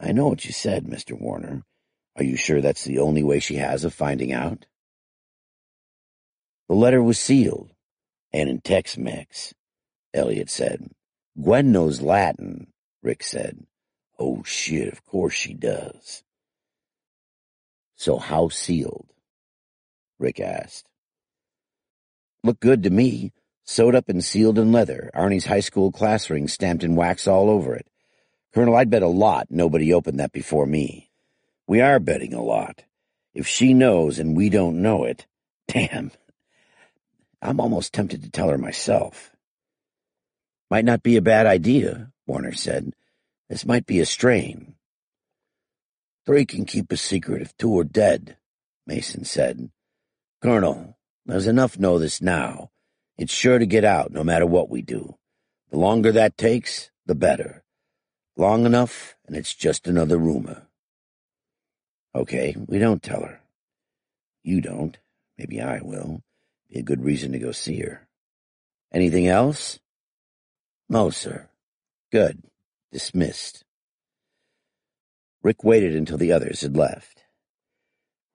I know what you said, Mr. Warner. Are you sure that's the only way she has of finding out? The letter was sealed, and in Tex-Mex, Elliot said. Gwen knows Latin, Rick said. Oh, shit, of course she does. So how sealed? Rick asked. Looked good to me. Sewed up and sealed in leather. Arnie's high school class ring stamped in wax all over it. Colonel, I'd bet a lot nobody opened that before me. We are betting a lot. If she knows and we don't know it, damn. I'm almost tempted to tell her myself. Might not be a bad idea, Warner said. This might be a strain. 3 can keep a secret if 2 are dead, Mason said. Colonel, there's enough know this now. It's sure to get out no matter what we do. The longer that takes, the better. Long enough, and it's just another rumor. Okay, we don't tell her. You don't. Maybe I will. Be a good reason to go see her. Anything else? No, sir. Good. Dismissed. Rick waited until the others had left.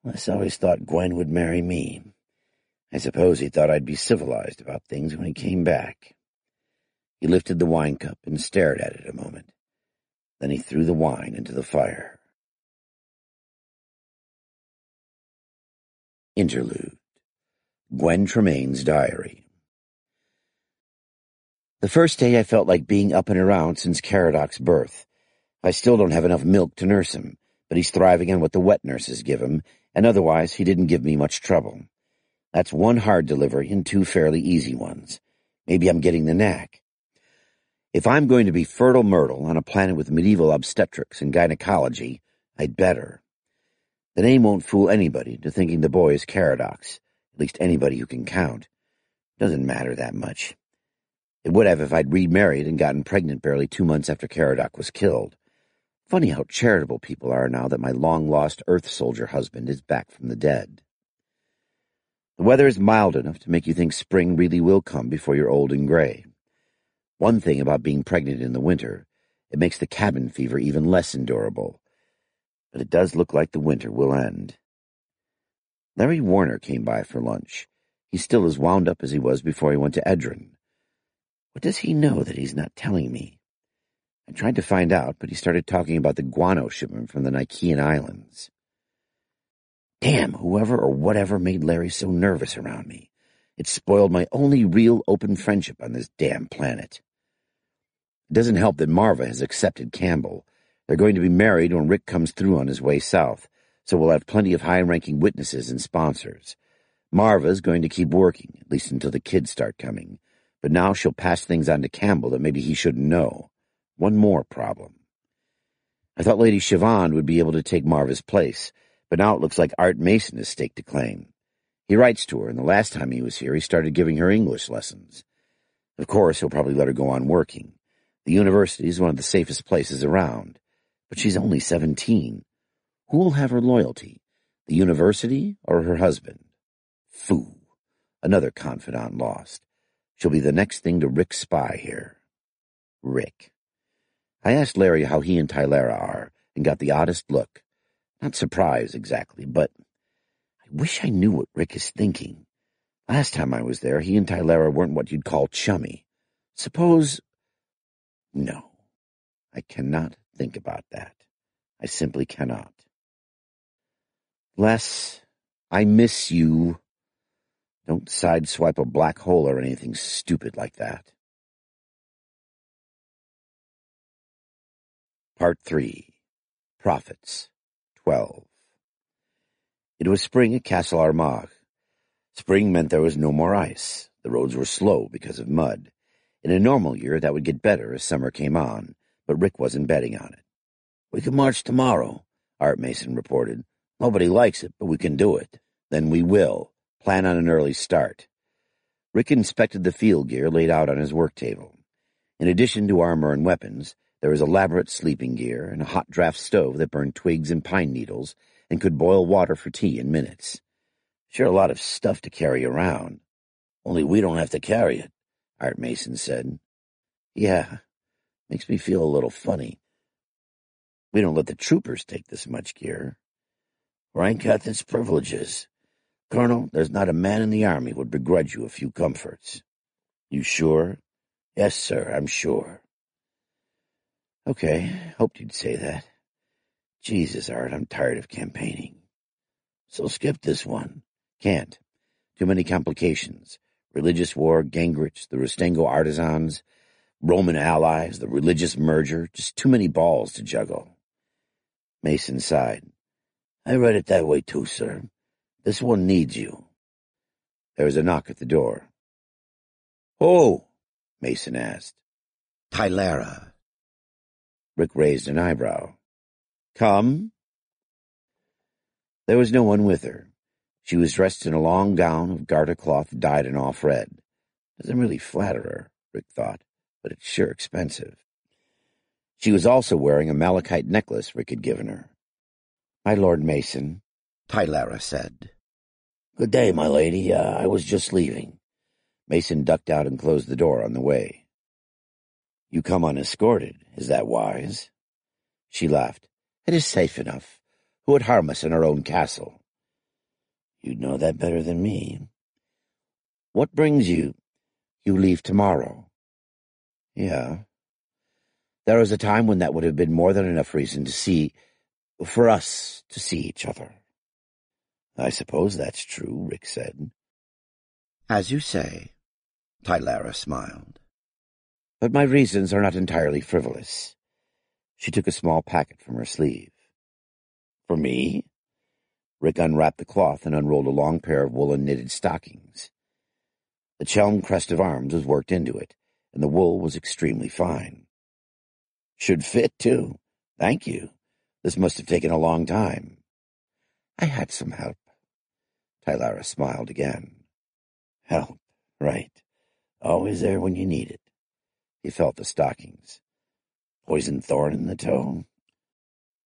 I always thought Gwen would marry me. I suppose he thought I'd be civilized about things when he came back. He lifted the wine cup and stared at it a moment. Then he threw the wine into the fire. Interlude. Gwen Tremaine's Diary. The first day I felt like being up and around since Caradoc's birth. I still don't have enough milk to nurse him, but he's thriving on what the wet nurses give him, and otherwise he didn't give me much trouble. That's one hard delivery and two fairly easy ones. Maybe I'm getting the knack. If I'm going to be fertile myrtle on a planet with medieval obstetrics and gynecology, I'd better. The name won't fool anybody to thinking the boy is Caradoc's, at least anybody who can count. Doesn't matter that much. It would have if I'd remarried and gotten pregnant barely 2 months after Caradoc was killed. Funny how charitable people are now that my long-lost Earth soldier husband is back from the dead. The weather is mild enough to make you think spring really will come before you're old and gray. One thing about being pregnant in the winter, it makes the cabin fever even less endurable. But it does look like the winter will end. Larry Warner came by for lunch. He's still as wound up as he was before he went to Edron. What does he know that he's not telling me? I tried to find out, but he started talking about the guano shipment from the Nicaean Islands. Damn, whoever or whatever made Larry so nervous around me. It spoiled my only real open friendship on this damn planet. It doesn't help that Marva has accepted Campbell. They're going to be married when Rick comes through on his way south, so we'll have plenty of high-ranking witnesses and sponsors. Marva's going to keep working, at least until the kids start coming, but now she'll pass things on to Campbell that maybe he shouldn't know. One more problem. I thought Lady Siobhan would be able to take Marva's place, but now it looks like Art Mason has staked a claim. He writes to her, and the last time he was here, he started giving her English lessons. Of course, he'll probably let her go on working. The university is one of the safest places around. But she's only 17. Who will have her loyalty? The university or her husband? Phoo. Another confidant lost. She'll be the next thing to Rick's spy here. Rick. I asked Larry how he and Tylara are, and got the oddest look. Not surprised, exactly, but I wish I knew what Rick is thinking. Last time I was there, he and Tylara weren't what you'd call chummy. Suppose... No, I cannot think about that. I simply cannot. Les, I miss you. Don't sideswipe a black hole or anything stupid like that. Part 3. Prophets. 12. It was spring at Castle Armagh. Spring meant there was no more ice. The roads were slow because of mud. In a normal year, that would get better as summer came on, but Rick wasn't betting on it. "We can march tomorrow," Art Mason reported. "Nobody likes it, but we can do it." "Then we will. Plan on an early start." Rick inspected the field gear laid out on his work table. In addition to armor and weapons, there was elaborate sleeping gear and a hot draft stove that burned twigs and pine needles and could boil water for tea in minutes. Sure, a lot of stuff to carry around. "Only we don't have to carry it," Art Mason said. "Yeah, makes me feel a little funny. We don't let the troopers take this much gear. Rank hath its privileges. Colonel, there's not a man in the army would begrudge you a few comforts." "You sure?" "Yes, sir, I'm sure." "Okay, hoped you'd say that. Jesus, Art, I'm tired of campaigning." "So skip this one." "Can't. Too many complications. Religious war, Gingrich, the Rustengo artisans, Roman allies, the religious merger, just too many balls to juggle." Mason sighed. "I read it that way too, sir. This one needs you." There was a knock at the door. "Who?" Mason asked. Tylara. Rick raised an eyebrow. "Come?" There was no one with her. She was dressed in a long gown of garter cloth dyed an off-red. Doesn't really flatter her, Rick thought, but it's sure expensive. She was also wearing a malachite necklace Rick had given her. "My Lord Mason," Tylara said. "Good day, my lady. I was just leaving." Mason ducked out and closed the door on the way. "You come unescorted. Is that wise?" She laughed. "It is safe enough. Who would harm us in our own castle?" "You'd know that better than me." "What brings you—" "You leave tomorrow." "Yeah. There was a time when that would have been more than enough reason to see— for us to see each other." I suppose that's true, Rick said. As you say, Tylara smiled. But my reasons are not entirely frivolous. She took a small packet from her sleeve. For me? Rick unwrapped the cloth and unrolled a long pair of woolen knitted stockings. The Chelm crest of arms was worked into it, and the wool was extremely fine. Should fit, too. Thank you. This must have taken a long time. I had some help. Tylara smiled again. Help, right. Always there when you need it. He felt the stockings. Poison thorn in the toe?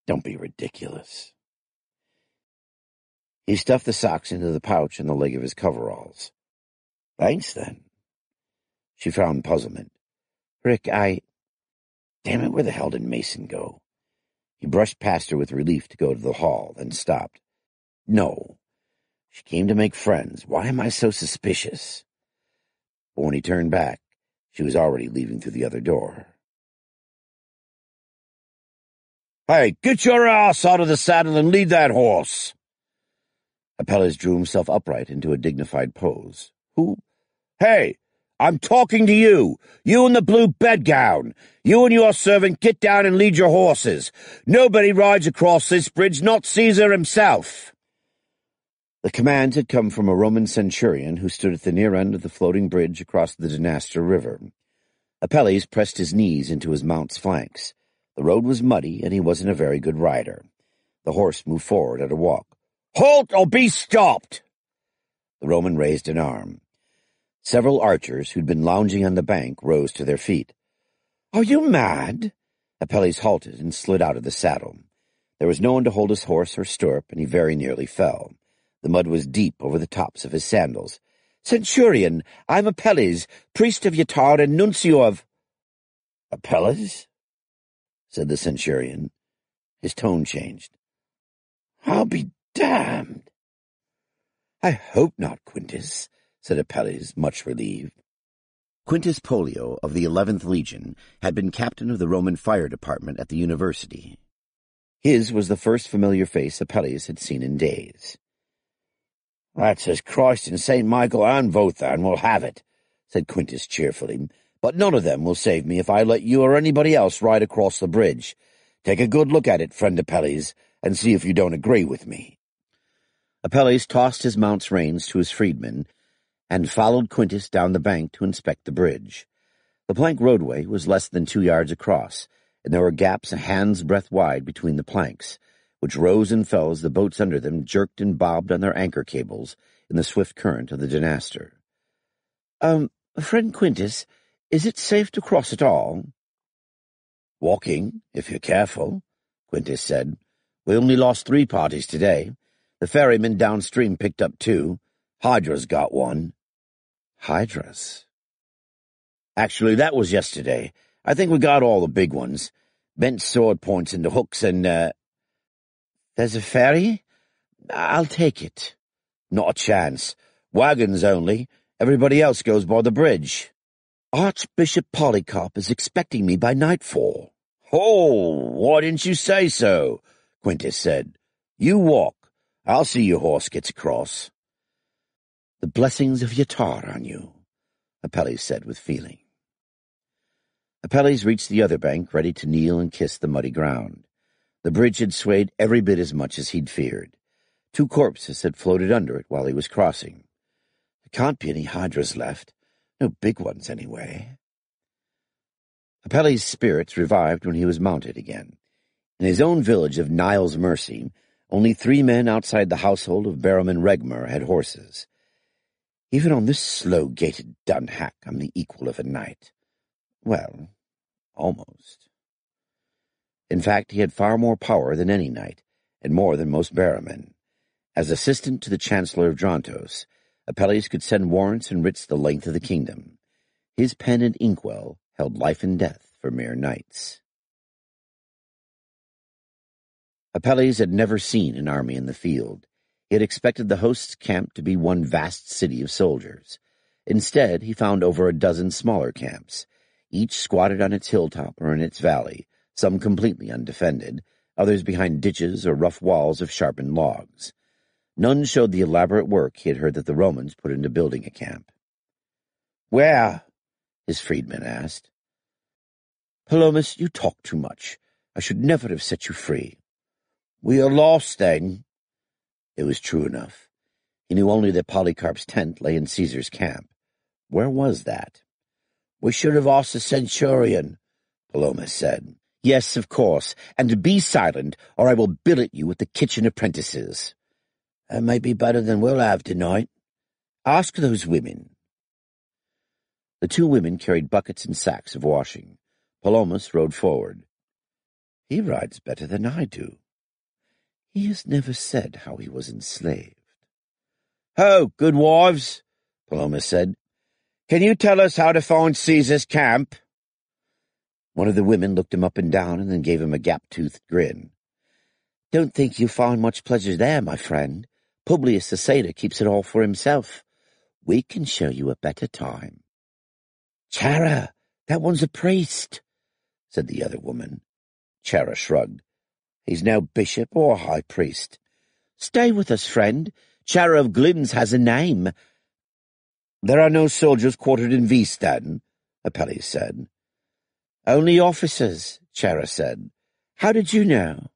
Don't be ridiculous. He stuffed the socks into the pouch in the leg of his coveralls. Thanks, then. She frowned puzzlement. Rick, Damn it, where the hell did Mason go? He brushed past her with relief to go to the hall, then stopped. No. She came to make friends. Why am I so suspicious? But when he turned back, she was already leaving through the other door. Hey, get your ass out of the saddle and lead that horse! Apelles drew himself upright into a dignified pose. Who? Hey, I'm talking to you! You in the blue bedgown! You and your servant get down and lead your horses! Nobody rides across this bridge, not Caesar himself! The command had come from a Roman centurion who stood at the near end of the floating bridge across the Dniester River. Apelles pressed his knees into his mount's flanks. The road was muddy, and he wasn't a very good rider. The horse moved forward at a walk. Halt or be stopped! The Roman raised an arm. Several archers who'd been lounging on the bank rose to their feet. Are you mad? Apelles halted and slid out of the saddle. There was no one to hold his horse or stirrup, and he very nearly fell. The mud was deep over the tops of his sandals. Centurion, I'm Apelles, priest of Yatar and nuncio of— Apelles? Said the centurion. His tone changed. I'll be damned. I hope not, Quintus, said Apelles, much relieved. Quintus Pollio of the 11th Legion had been captain of the Roman fire department at the university. His was the first familiar face Apelles had seen in days. That's as Christ and St. Michael and Vothan will have it, said Quintus cheerfully, but none of them will save me if I let you or anybody else ride across the bridge. Take a good look at it, friend Apelles, and see if you don't agree with me. Apelles tossed his mount's reins to his freedman and followed Quintus down the bank to inspect the bridge. The plank roadway was less than 2 yards across, and there were gaps a hand's breadth wide between the planks, which rose and fell as the boats under them jerked and bobbed on their anchor cables in the swift current of the Dniester. Friend Quintus, is it safe to cross at all? Walking, if you're careful, Quintus said. We only lost 3 parties today. The ferryman downstream picked up 2. Hydra's got 1. Hydras? Actually, that was yesterday. I think we got all the big ones. Bent sword points into hooks and, There's a ferry? I'll take it. Not a chance. Wagons only. Everybody else goes by the bridge. Archbishop Polycarp is expecting me by nightfall. Oh, why didn't you say so? Quintus said. You walk. I'll see your horse gets across. The blessings of Yatar on you, Apelles said with feeling. Apelles reached the other bank, ready to kneel and kiss the muddy ground. The bridge had swayed every bit as much as he'd feared. 2 corpses had floated under it while he was crossing. There can't be any hydras left. No big ones, anyway. Apelles' spirits revived when he was mounted again. In his own village of Niles Mercy, only 3 men outside the household of Barrowman Regmer had horses. Even on this slow-gaited dunhack, I'm the equal of a knight. Well, almost. In fact, he had far more power than any knight, and more than most barrowmen. As assistant to the Chancellor of Drontos, Apelles could send warrants and writs the length of the kingdom. His pen and inkwell held life and death for mere knights. Apelles had never seen an army in the field. He had expected the host's camp to be one vast city of soldiers. Instead, he found over a dozen smaller camps, each squatted on its hilltop or in its valley, some completely undefended, others behind ditches or rough walls of sharpened logs. None showed the elaborate work he had heard that the Romans put into building a camp. "Where?" his freedman asked. "Palomas, you talk too much. I should never have set you free." "We are lost, then." It was true enough. He knew only that Polycarp's tent lay in Caesar's camp. Where was that? "We should have asked the centurion," Palomas said. "Yes, of course, and be silent, or I will billet you with the kitchen apprentices." "That might be better than we'll have tonight." "Ask those women." The two women carried buckets and sacks of washing. Palomas rode forward. "He rides better than I do. He has never said how he was enslaved." "Ho, good wives," Palomas said. "Can you tell us how to find Caesar's camp?" One of the women looked him up and down and then gave him a gap-toothed grin. "Don't think you'll find much pleasure there, my friend. Publius the satyr keeps it all for himself. We can show you a better time." "Chara, that one's a priest," said the other woman. Chara shrugged. "He's no bishop or high priest." "Stay with us, friend. Chara of Glins has a name." "There are no soldiers quartered in Wiesbaden," Apelles said. "Only officers," Chara said. "How did you know?"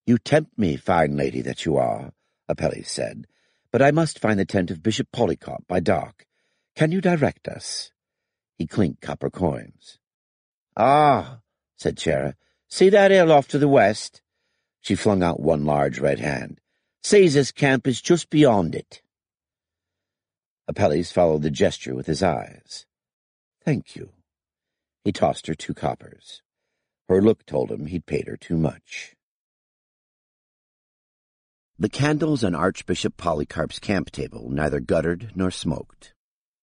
"You tempt me, fine lady that you are," Apelles said. "But I must find the tent of Bishop Polycarp by dark. Can you direct us?" He clinked copper coins. "Ah," said Chara. "See that hill off to the west?" She flung out one large red hand. "Caesar's camp is just beyond it." Apelles followed the gesture with his eyes. "Thank you." He tossed her 2 coppers. Her look told him he'd paid her too much. The candles on Archbishop Polycarp's camp table neither guttered nor smoked.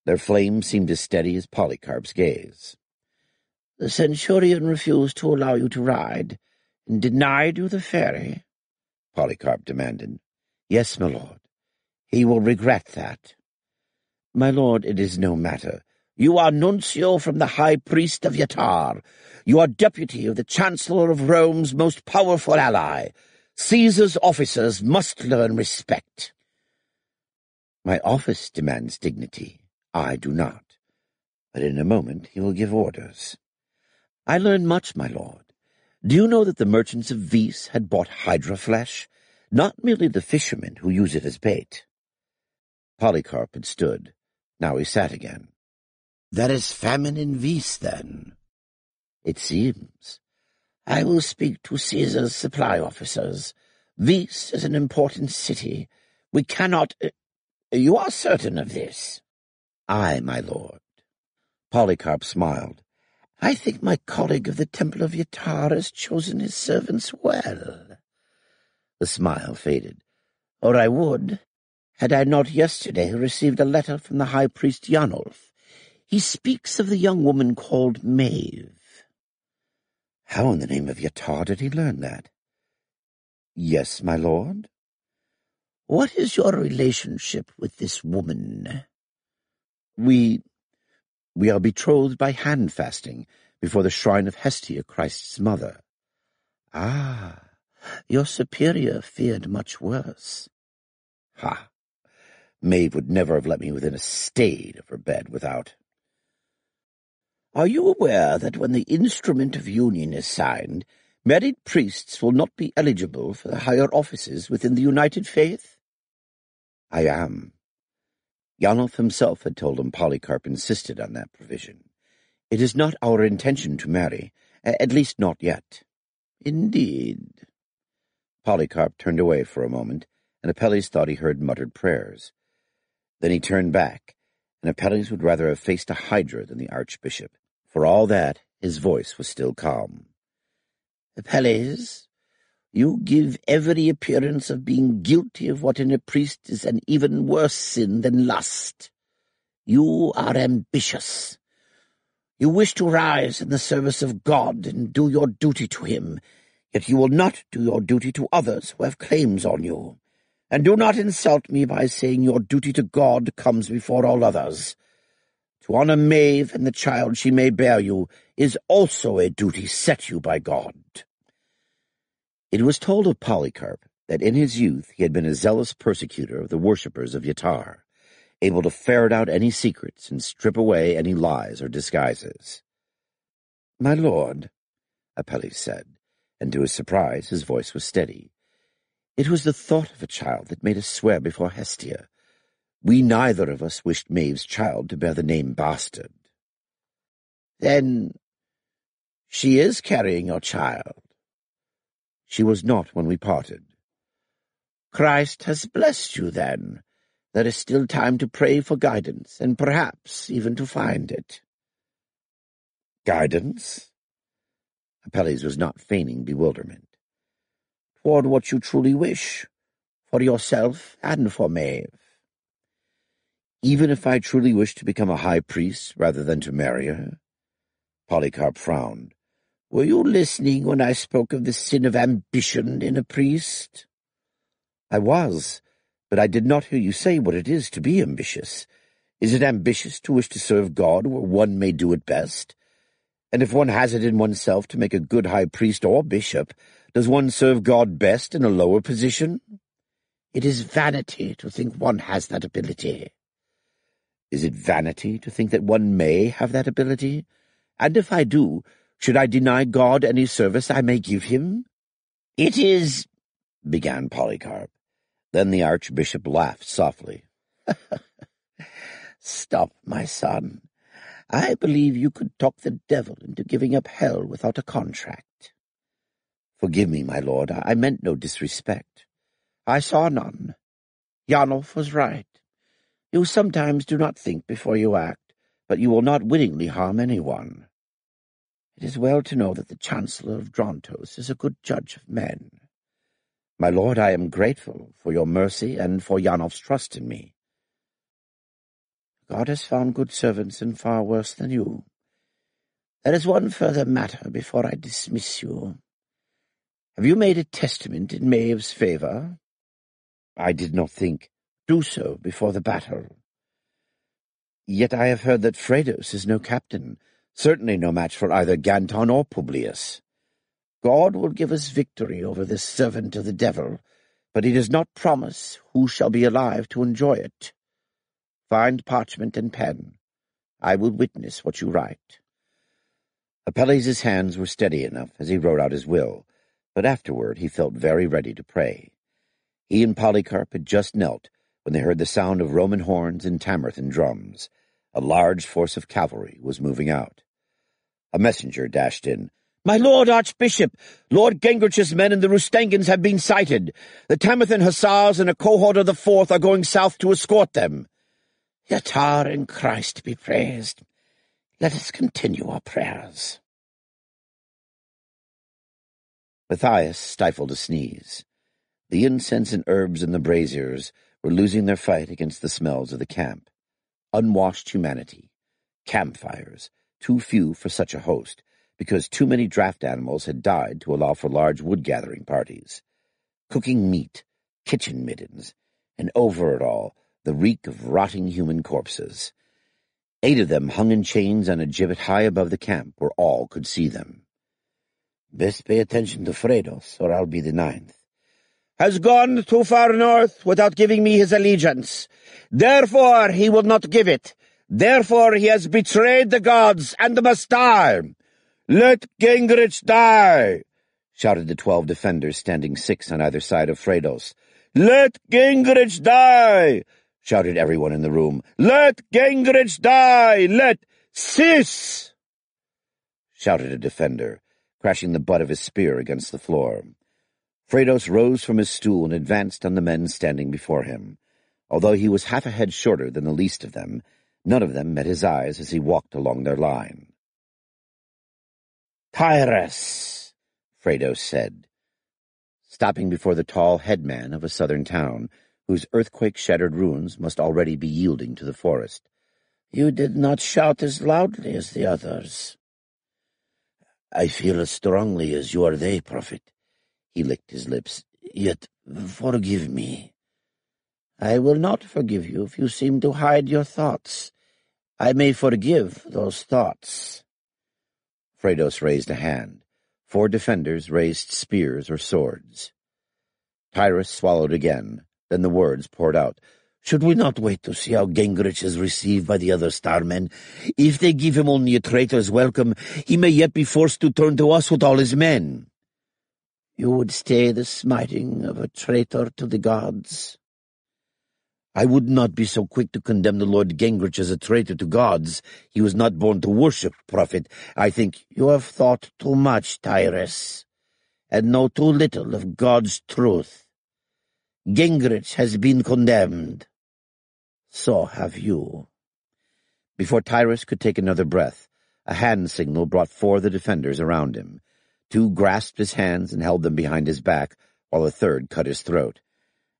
Their flame seemed as steady as Polycarp's gaze. "The centurion refused to allow you to ride, and denied you the ferry?" Polycarp demanded. "Yes, my lord. He will regret that." "My lord, it is no matter. You are nuncio from the high priest of Yatar. You are deputy of the chancellor of Rome's most powerful ally. Caesar's officers must learn respect." "My office demands dignity. I do not. But in a moment he will give orders." "I learn much, my lord. Do you know that the merchants of Vis had bought hydra flesh? Not merely the fishermen who use it as bait." Polycarp had stood. Now he sat again. "There is famine in Vis, then?" "It seems. I will speak to Caesar's supply officers. Vis is an important city. We cannot— You are certain of this?" "Aye, my lord." Polycarp smiled. "I think my colleague of the Temple of Yatar has chosen his servants well." The smile faded. "Or I would, had I not yesterday received a letter from the high priest Yanulf. He speaks of the young woman called Maeve." How in the name of Yatar did he learn that? "Yes, my lord?" "What is your relationship with this woman?" We are betrothed by hand-fasting before the shrine of Hestia, Christ's mother." "Ah, your superior feared much worse." "Ha! Maeve would never have let me within a stade of her bed without—" "Are you aware that when the instrument of union is signed, married priests will not be eligible for the higher offices within the United Faith?" "I am." Yanulf himself had told him Polycarp insisted on that provision. "It is not our intention to marry, at least not yet." "Indeed." Polycarp turned away for a moment, and Apelles thought he heard muttered prayers. Then he turned back, and Apelles would rather have faced a hydra than the archbishop. For all that, his voice was still calm. "Apelles, you give every appearance of being guilty of what in a priest is an even worse sin than lust. You are ambitious. You wish to rise in the service of God and do your duty to him, yet you will not do your duty to others who have claims on you. And do not insult me by saying your duty to God comes before all others. To honor Maeve and the child she may bear you is also a duty set you by God." It was told of Polycarp that in his youth he had been a zealous persecutor of the worshippers of Yatar, able to ferret out any secrets and strip away any lies or disguises. "My lord," Apelles said, and to his surprise his voice was steady, "it was the thought of a child that made us swear before Hestia. We neither of us wished Maeve's child to bear the name bastard." "Then she is carrying your child?" "She was not when we parted." "Christ has blessed you, then. There is still time to pray for guidance, and perhaps even to find it." "Guidance?" Apelles was not feigning bewilderment. "Toward what you truly wish, for yourself and for Maeve." "Even if I truly wish to become a high priest rather than to marry her?" Polycarp frowned. "Were you listening when I spoke of the sin of ambition in a priest?" "I was, but I did not hear you say what it is to be ambitious. Is it ambitious to wish to serve God where one may do it best? And if one has it in oneself to make a good high priest or bishop, does one serve God best in a lower position?" "It is vanity to think one has that ability." "Is it vanity to think that one may have that ability? And if I do, should I deny God any service I may give him?" "It is—" began Polycarp. Then the archbishop laughed softly. "Stop, my son. I believe you could talk the devil into giving up hell without a contract." "Forgive me, my lord, I meant no disrespect." "I saw none. Yanov was right. You sometimes do not think before you act, but you will not wittingly harm anyone. It is well to know that the Chancellor of Drontos is a good judge of men." "My lord, I am grateful for your mercy and for Yanov's trust in me." "God has found good servants and far worse than you. There is one further matter before I dismiss you. Have you made a testament in Maeve's favor?" "I did not think—" "Do so before the battle." "Yet I have heard that Fredos is no captain, certainly no match for either Ganton or Publius." "God will give us victory over this servant of the devil, but he does not promise who shall be alive to enjoy it. Find parchment and pen. I will witness what you write." Apelles' hands were steady enough as he wrote out his will, but afterward he felt very ready to pray. He and Polycarp had just knelt when they heard the sound of Roman horns and Tamerthan drums. A large force of cavalry was moving out. A messenger dashed in. "My lord Archbishop, Lord Gengrich's men and the Rustangans have been sighted. The Tamerthan hussars and a cohort of the 4th are going south to escort them." "Yatar and Christ be praised. Let us continue our prayers." Matthias stifled a sneeze. The incense and herbs in the braziers were losing their fight against the smells of the camp. Unwashed humanity. Campfires, too few for such a host, because too many draft animals had died to allow for large wood-gathering parties. Cooking meat, kitchen middens, and over it all, the reek of rotting human corpses. 8 of them hung in chains on a gibbet high above the camp where all could see them. "Best pay attention to Fredos, or I'll be the 9th. "Has gone too far north without giving me his allegiance. Therefore he will not give it. Therefore he has betrayed the gods and must die. Let Gingrich die!" shouted the 12 defenders standing 6 on either side of Fredos. "Let Gingrich die!" shouted everyone in the room. "Let Gingrich die! Let Sis!" shouted a defender, crashing the butt of his spear against the floor. Fredos rose from his stool and advanced on the men standing before him. Although he was half a head shorter than the least of them, none of them met his eyes as he walked along their line. "Tyrus," Fredos said, stopping before the tall headman of a southern town, whose earthquake-shattered ruins must already be yielding to the forest. "You did not shout as loudly as the others." "I feel as strongly as you are they, Prophet." He licked his lips. "Yet forgive me." "I will not forgive you if you seem to hide your thoughts. I may forgive those thoughts." Fredos raised a hand. 4 defenders raised spears or swords. Tyrus swallowed again. Then the words poured out. "Should we not wait to see how Gingrich is received by the other starmen? If they give him only a traitor's welcome, he may yet be forced to turn to us with all his men." "You would stay the smiting of a traitor to the gods?" "I would not be so quick to condemn the Lord Gingrich as a traitor to gods. He was not born to worship, Prophet. I think you have thought too much, Tyrus, and know too little of God's truth. Gingrich has been condemned. So have you." Before Tyrus could take another breath, a hand signal brought 4 of the defenders around him. 2 grasped his hands and held them behind his back, while a third cut his throat.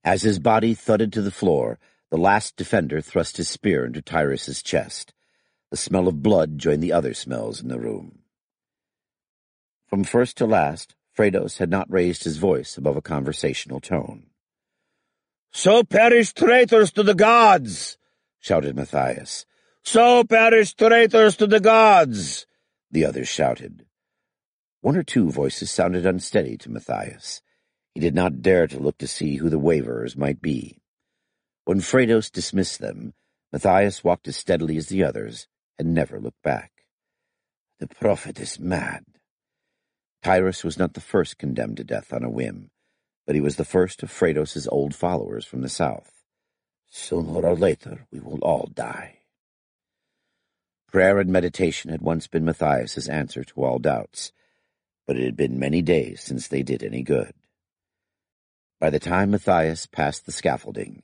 As his body thudded to the floor, the last defender thrust his spear into Tyrus's chest. The smell of blood joined the other smells in the room. From first to last, Fredos had not raised his voice above a conversational tone. "So perish traitors to the gods!" shouted Matthias. "So perish traitors to the gods!" the others shouted. 1 or 2 voices sounded unsteady to Matthias. He did not dare to look to see who the waverers might be. When Fredos dismissed them, Matthias walked as steadily as the others and never looked back. The prophet is mad. Tyrus was not the first condemned to death on a whim, but he was the first of Fredos's old followers from the south. Sooner or later we will all die. Prayer and meditation had once been Matthias's answer to all doubts, but it had been many days since they did any good. By the time Matthias passed the scaffolding,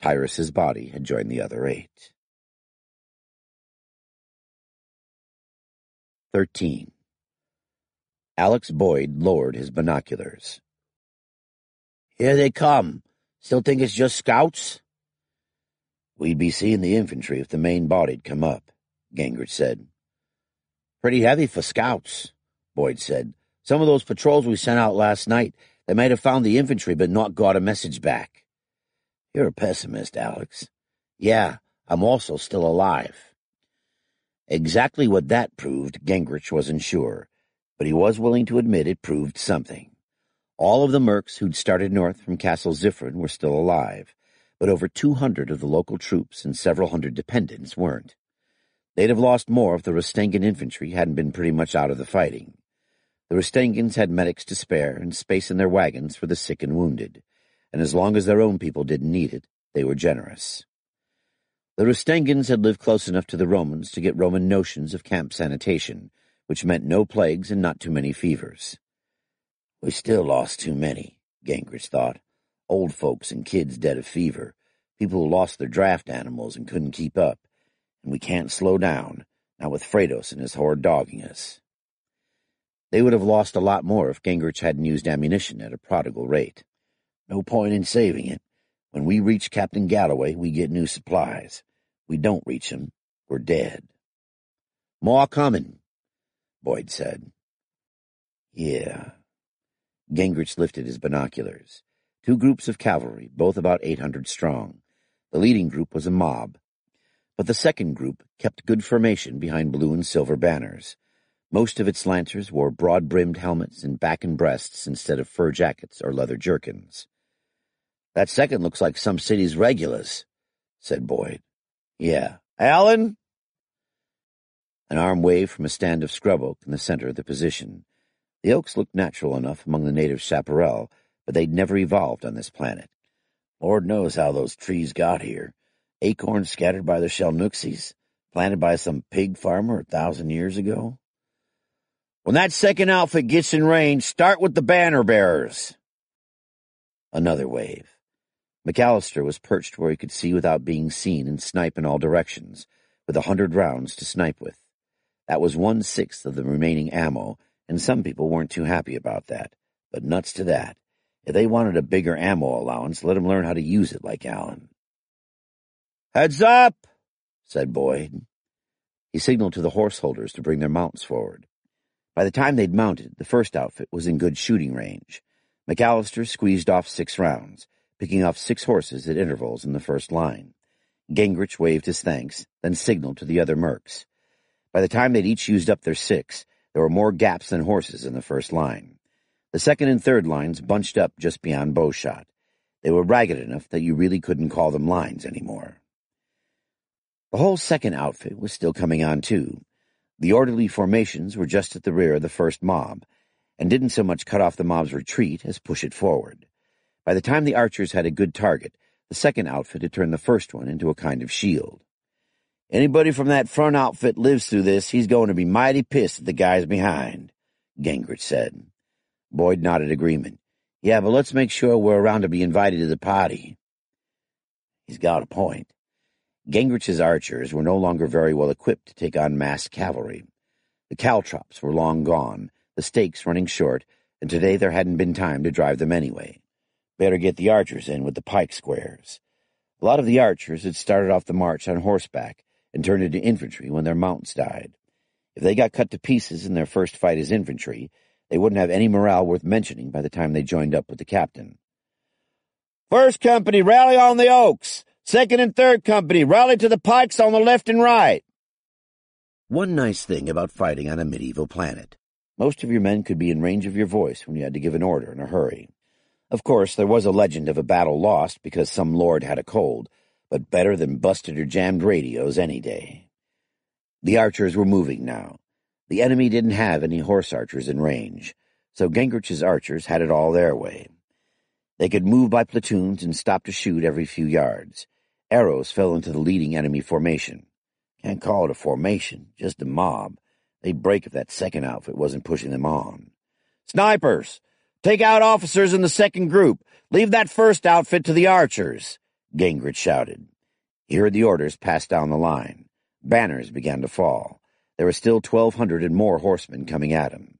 Tyrus's body had joined the other 8. 13. Alex Boyd lowered his binoculars. "Here they come. Still think it's just scouts?" "We'd be seeing the infantry if the main body'd come up," Gingrich said. "Pretty heavy for scouts," Boyd said. "Some of those patrols we sent out last night, they might have found the infantry but not got a message back." "You're a pessimist, Alex." "Yeah, I'm also still alive." Exactly what that proved, Gingrich wasn't sure, but he was willing to admit it proved something. All of the mercs who'd started north from Castle Zifrin were still alive, but over 200 of the local troops and several hundred dependents weren't. They'd have lost more if the Rustengan infantry hadn't been pretty much out of the fighting. The Rustengans had medics to spare and space in their wagons for the sick and wounded, and as long as their own people didn't need it, they were generous. The Rustengans had lived close enough to the Romans to get Roman notions of camp sanitation, which meant no plagues and not too many fevers. "We still lost too many," Gingrich thought. "Old folks and kids dead of fever, people who lost their draft animals and couldn't keep up, and we can't slow down, not with Fredos and his horde dogging us." They would have lost a lot more if Gingrich hadn't used ammunition at a prodigal rate. "No point in saving it. When we reach Captain Galloway, we get new supplies. We don't reach him, we're dead." "More coming," Boyd said. "Yeah." Gingrich lifted his binoculars. 2 groups of cavalry, both about 800 strong. The leading group was a mob, but the second group kept good formation behind blue and silver banners. Most of its lancers wore broad-brimmed helmets and back and breasts instead of fur jackets or leather jerkins. "That second looks like some city's regulars," said Boyd. "Yeah. Alan?" An arm waved from a stand of scrub oak in the center of the position. The oaks looked natural enough among the native chaparral, but they'd never evolved on this planet. Lord knows how those trees got here. Acorns scattered by the Shelnooksies, planted by some pig farmer 1,000 years ago. "When that second outfit gets in range, start with the banner bearers." Another wave. McAllister was perched where he could see without being seen and snipe in all directions, with 100 rounds to snipe with. That was 1/6 of the remaining ammo, and some people weren't too happy about that, but nuts to that. If they wanted a bigger ammo allowance, let them learn how to use it like Allen. "Heads up," said Boyd. He signaled to the horse holders to bring their mounts forward. By the time they'd mounted, the first outfit was in good shooting range. McAllister squeezed off 6 rounds, picking off 6 horses at intervals in the first line. Gingrich waved his thanks, then signaled to the other mercs. By the time they'd each used up their 6, there were more gaps than horses in the first line. The second and third lines bunched up just beyond bowshot. They were ragged enough that you really couldn't call them lines anymore. The whole second outfit was still coming on, too. The orderly formations were just at the rear of the first mob, and didn't so much cut off the mob's retreat as push it forward. By the time the archers had a good target, the second outfit had turned the first one into a kind of shield. "Anybody from that front outfit lives through this, he's going to be mighty pissed at the guys behind," Gingrich said. Boyd nodded agreement. "Yeah, but let's make sure we're around to be invited to the party." He's got a point. Gingrich's archers were no longer very well equipped to take on massed cavalry. The caltrops were long gone, the stakes running short, and today there hadn't been time to drive them anyway. Better get the archers in with the pike squares. A lot of the archers had started off the march on horseback and turned into infantry when their mounts died. If they got cut to pieces in their first fight as infantry, they wouldn't have any morale worth mentioning by the time they joined up with the captain. "First company, rally on the oaks! Second and third company, rally to the pikes on the left and right!" One nice thing about fighting on a medieval planet. Most of your men could be in range of your voice when you had to give an order in a hurry. Of course, there was a legend of a battle lost because some lord had a cold, but better than busted or jammed radios any day. The archers were moving now. The enemy didn't have any horse archers in range, so Gingrich's archers had it all their way. They could move by platoons and stop to shoot every few yards. Arrows fell into the leading enemy formation. Can't call it a formation, just a mob. They'd break if that second outfit wasn't pushing them on. "Snipers! Take out officers in the second group. Leave that first outfit to the archers," Gingrich shouted. He heard the orders pass down the line. Banners began to fall. There were still 1,200 and more horsemen coming at him.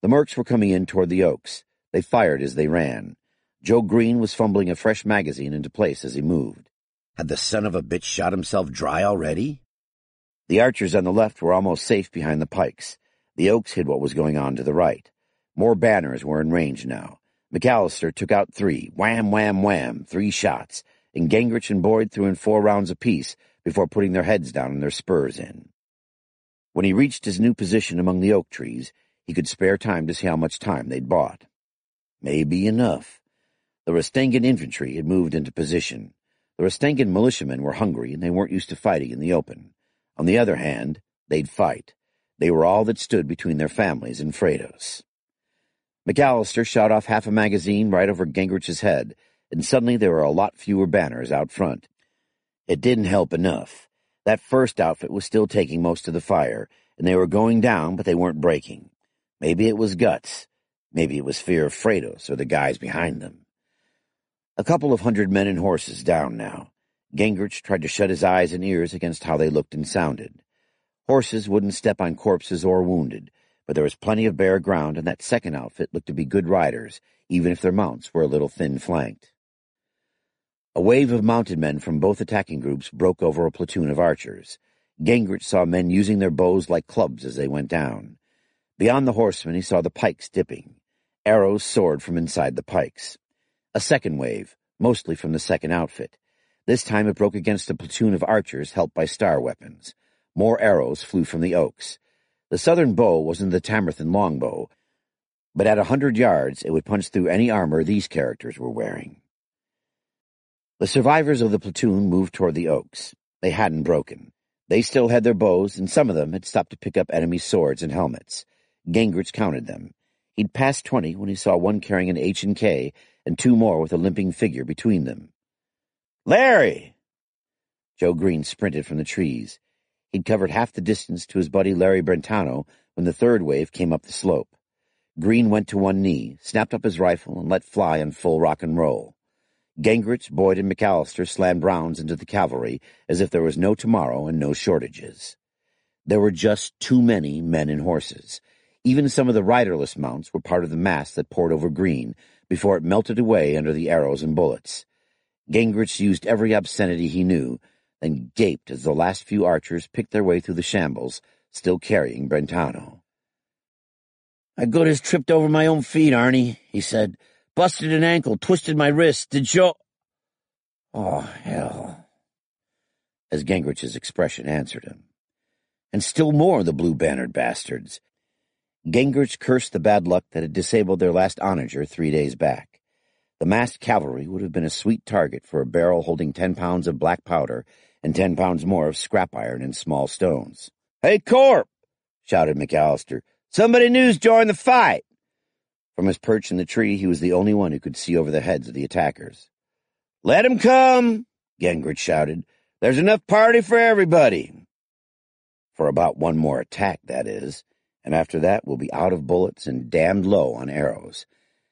The mercs were coming in toward the oaks. They fired as they ran. Joe Green was fumbling a fresh magazine into place as he moved. Had the son of a bitch shot himself dry already? The archers on the left were almost safe behind the pikes. The oaks hid what was going on to the right. More banners were in range now. McAllister took out 3, wham, wham, wham, 3 shots, and Gingrich and Boyd threw in 4 rounds apiece before putting their heads down and their spurs in. When he reached his new position among the oak trees, he could spare time to see how much time they'd bought. Maybe enough. The Rastengan infantry had moved into position. The Rastengan militiamen were hungry, and they weren't used to fighting in the open. On the other hand, they'd fight. They were all that stood between their families and Fredos. McAllister shot off half a magazine right over Gingrich's head, and suddenly there were a lot fewer banners out front. It didn't help enough. That first outfit was still taking most of the fire, and they were going down, but they weren't breaking. Maybe it was guts. Maybe it was fear of Fredos or the guys behind them. A couple of hundred men and horses down now. Gingrich tried to shut his eyes and ears against how they looked and sounded. Horses wouldn't step on corpses or wounded, but there was plenty of bare ground, and that second outfit looked to be good riders, even if their mounts were a little thin-flanked. A wave of mounted men from both attacking groups broke over a platoon of archers. Gingrich saw men using their bows like clubs as they went down. Beyond the horsemen he saw the pikes dipping. Arrows soared from inside the pikes. A second wave, mostly from the second outfit. This time it broke against a platoon of archers helped by star weapons. More arrows flew from the oaks. The southern bow wasn't the Tamerthan longbow, but at 100 yards it would punch through any armor these characters were wearing. The survivors of the platoon moved toward the oaks. They hadn't broken. They still had their bows, and some of them had stopped to pick up enemy swords and helmets. Gingrich counted them. He'd passed 20 when he saw one carrying an H&K and 2 more with a limping figure between them. "Larry!" Joe Green sprinted from the trees. He'd covered half the distance to his buddy Larry Brentano when the third wave came up the slope. Green went to one knee, snapped up his rifle, and let fly on full rock and roll. Gingrich, Boyd, and McAllister slammed rounds into the cavalry as if there was no tomorrow and no shortages. There were just too many men and horses. Even some of the riderless mounts were part of the mass that poured over Green before it melted away under the arrows and bullets. Gingrich used every obscenity he knew, then gaped as the last few archers picked their way through the shambles, still carrying Brentano. "I good as tripped over my own feet, Arnie," he said. "Busted an ankle, twisted my wrist. Did you—" "Oh, hell," as Gingrich's expression answered him. And still more of the blue-bannered bastards. Gingrich cursed the bad luck that had disabled their last onager 3 days back. The massed cavalry would have been a sweet target for a barrel holding 10 pounds of black powder and 10 pounds more of scrap iron and small stones. "Hey, Corp!" shouted McAllister. "Somebody new's joined the fight!" From his perch in the tree, he was the only one who could see over the heads of the attackers. "Let 'em come!" Gingrich shouted. "There's enough party for everybody." For about one more attack, that is, and after that we'll be out of bullets and damned low on arrows.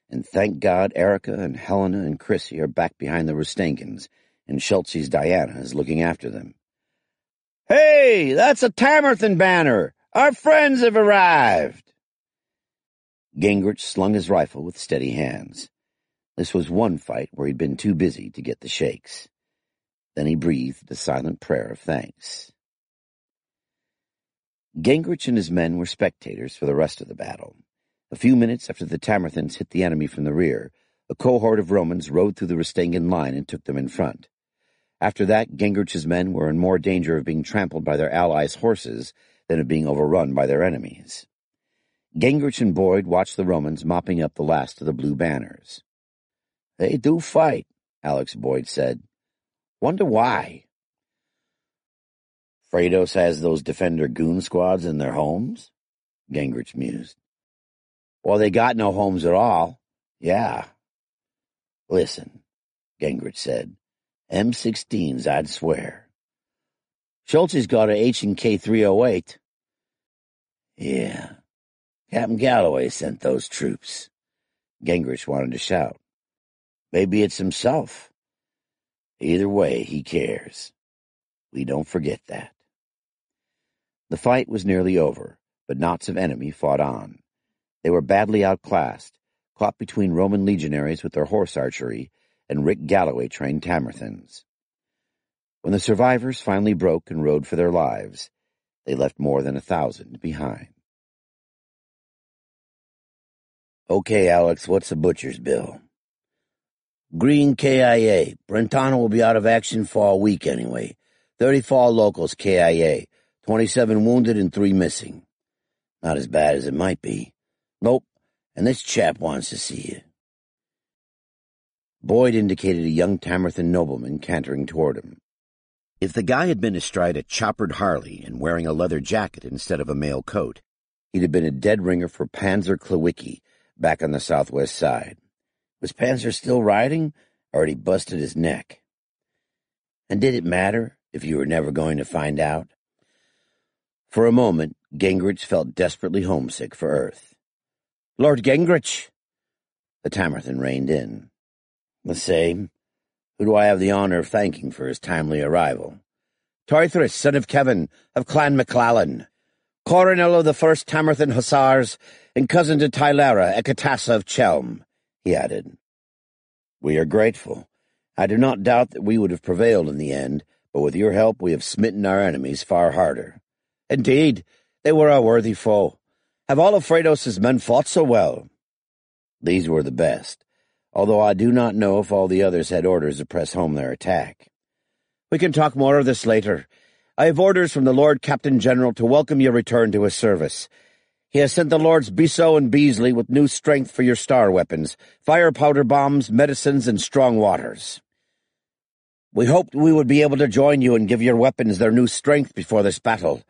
And thank God Erica and Helena and Chrissy are back behind the Rustangans, and Schultze's Diana is looking after them. "Hey, that's a Tamerton banner! Our friends have arrived!" Gingrich slung his rifle with steady hands. This was one fight where he'd been too busy to get the shakes. Then he breathed a silent prayer of thanks. Gingrich and his men were spectators for the rest of the battle. A few minutes after the Tamerthans hit the enemy from the rear, a cohort of Romans rode through the Rustangan line and took them in front. After that, Gingrich's men were in more danger of being trampled by their allies' horses than of being overrun by their enemies. Gingrich and Boyd watched the Romans mopping up the last of the blue banners. "They do fight," Alex Boyd said. "Wonder why." "Fredos has those Defender goon squads in their homes?" Gingrich mused. "Well, they got no homes at all. Yeah." "Listen," Gingrich said. "M16s, I'd swear. Schultze's got a H&K 308. Yeah. Captain Galloway sent those troops." Gingrich wanted to shout. "Maybe it's himself. Either way, he cares. We don't forget that." The fight was nearly over, but knots of enemy fought on. They were badly outclassed, caught between Roman legionaries with their horse archery and Rick Galloway-trained Tamerthans. When the survivors finally broke and rode for their lives, they left more than 1,000 behind. "Okay, Alex, what's the butcher's bill?" "Green KIA. Brentano will be out of action for a week anyway. 34 locals KIA. 27 wounded and 3 missing. Not as bad as it might be. Nope, and this chap wants to see you." Boyd indicated a young Tamerton nobleman cantering toward him. If the guy had been astride a choppered Harley and wearing a leather jacket instead of a mail coat, he'd have been a dead ringer for Panzer Klawicki back on the southwest side. Was Panzer still riding, or had he busted his neck? And did it matter if you were never going to find out? For a moment, Gingrich felt desperately homesick for Earth. "Lord Gingrich!" The Tamerton reined in. "The same. Who do I have the honor of thanking for his timely arrival?" "Torthris, son of Kevin, of Clan MacLellan, Coronel of the 1st Tamerton Hussars, and cousin to Tylara, Ekatassa of Chelm," he added. "We are grateful. I do not doubt that we would have prevailed in the end, but with your help we have smitten our enemies far harder." "Indeed, they were a worthy foe. Have all of Fredos' men fought so well?" "These were the best, although I do not know if all the others had orders to press home their attack." "We can talk more of this later. I have orders from the Lord Captain General to welcome your return to his service. He has sent the Lords Bissot and Beasley with new strength for your star weapons, fire powder bombs, medicines, and strong waters. We hoped we would be able to join you and give your weapons their new strength before this battle.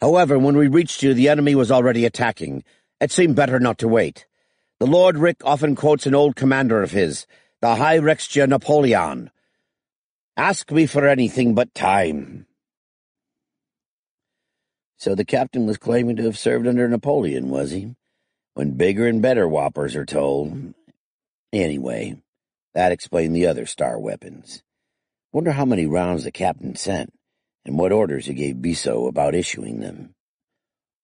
However, when we reached you, the enemy was already attacking. It seemed better not to wait. The Lord Rick often quotes an old commander of his, the High Rextia Napoleon. Ask me for anything but time. So the captain was claiming to have served under Napoleon, was he? When bigger and better whoppers are told. Anyway, that explained the other star weapons. Wonder how many rounds the captain sent, and what orders he gave Bissot about issuing them.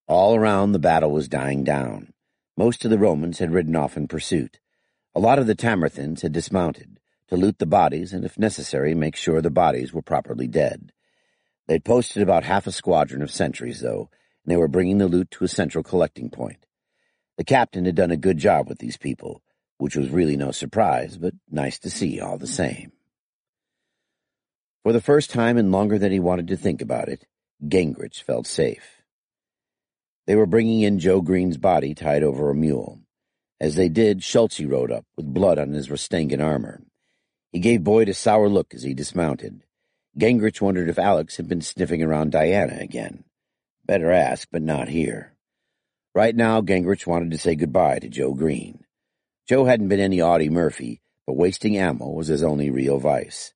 All around, the battle was dying down. Most of the Romans had ridden off in pursuit. A lot of the Tamerthans had dismounted, to loot the bodies and, if necessary, make sure the bodies were properly dead. They'd posted about half a squadron of sentries, though, and they were bringing the loot to a central collecting point. The captain had done a good job with these people, which was really no surprise, but nice to see all the same. For the first time and longer than he wanted to think about it, Gingrich felt safe. They were bringing in Joe Green's body tied over a mule. As they did, Schultz rode up, with blood on his Rastangan armor. He gave Boyd a sour look as he dismounted. Gingrich wondered if Alex had been sniffing around Diana again. Better ask, but not here. Right now, Gingrich wanted to say goodbye to Joe Green. Joe hadn't been any Audie Murphy, but wasting ammo was his only real vice.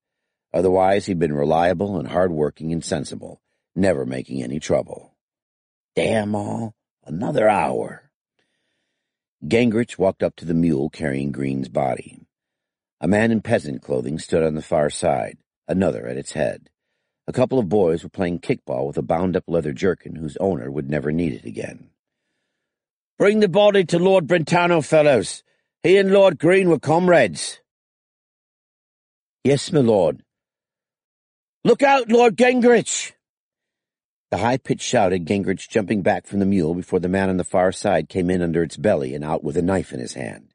Otherwise, he'd been reliable and hard-working and sensible, never making any trouble. Damn all, another hour. Gingrich walked up to the mule carrying Green's body. A man in peasant clothing stood on the far side, another at its head. A couple of boys were playing kickball with a bound-up leather jerkin whose owner would never need it again. "Bring the body to Lord Brentano, fellows. He and Lord Green were comrades." "Yes, my lord." "Look out, Lord Gingrich!" The high-pitched shout had Gingrich jumping back from the mule before the man on the far side came in under its belly and out with a knife in his hand.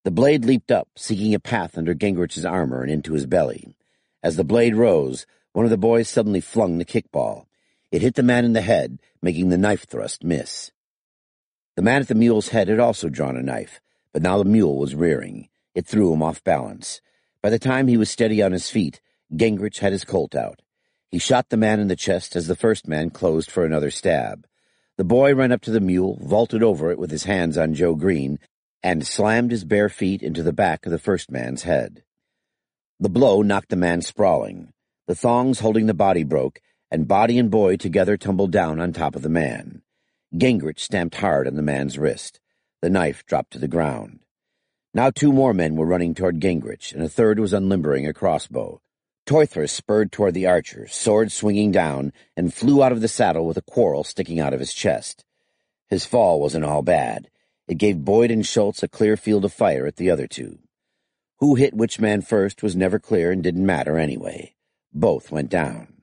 The blade leaped up, seeking a path under Gingrich's armor and into his belly. As the blade rose, one of the boys suddenly flung the kickball. It hit the man in the head, making the knife thrust miss. The man at the mule's head had also drawn a knife, but now the mule was rearing. It threw him off balance. By the time he was steady on his feet, Gingrich had his Colt out. He shot the man in the chest as the first man closed for another stab. The boy ran up to the mule, vaulted over it with his hands on Joe Green, and slammed his bare feet into the back of the first man's head. The blow knocked the man sprawling. The thongs holding the body broke, and body and boy together tumbled down on top of the man. Gingrich stamped hard on the man's wrist. The knife dropped to the ground. Now 2 more men were running toward Gingrich, and a third was unlimbering a crossbow. Teuthrus spurred toward the archer, sword swinging down, and flew out of the saddle with a quarrel sticking out of his chest. His fall wasn't all bad. It gave Boyd and Schultz a clear field of fire at the other 2. Who hit which man first was never clear and didn't matter anyway. Both went down.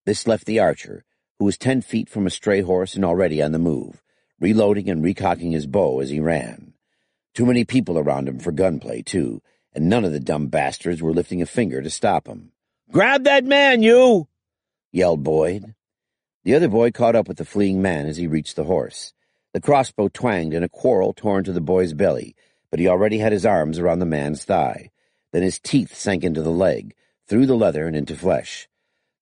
This left the archer, who was 10 feet from a stray horse and already on the move, reloading and recocking his bow as he ran. Too many people around him for gunplay, too, and none of the dumb bastards were lifting a finger to stop him. "Grab that man, you!" yelled Boyd. The other boy caught up with the fleeing man as he reached the horse. The crossbow twanged and a quarrel tore into the boy's belly, but he already had his arms around the man's thigh. Then his teeth sank into the leg, through the leather and into flesh.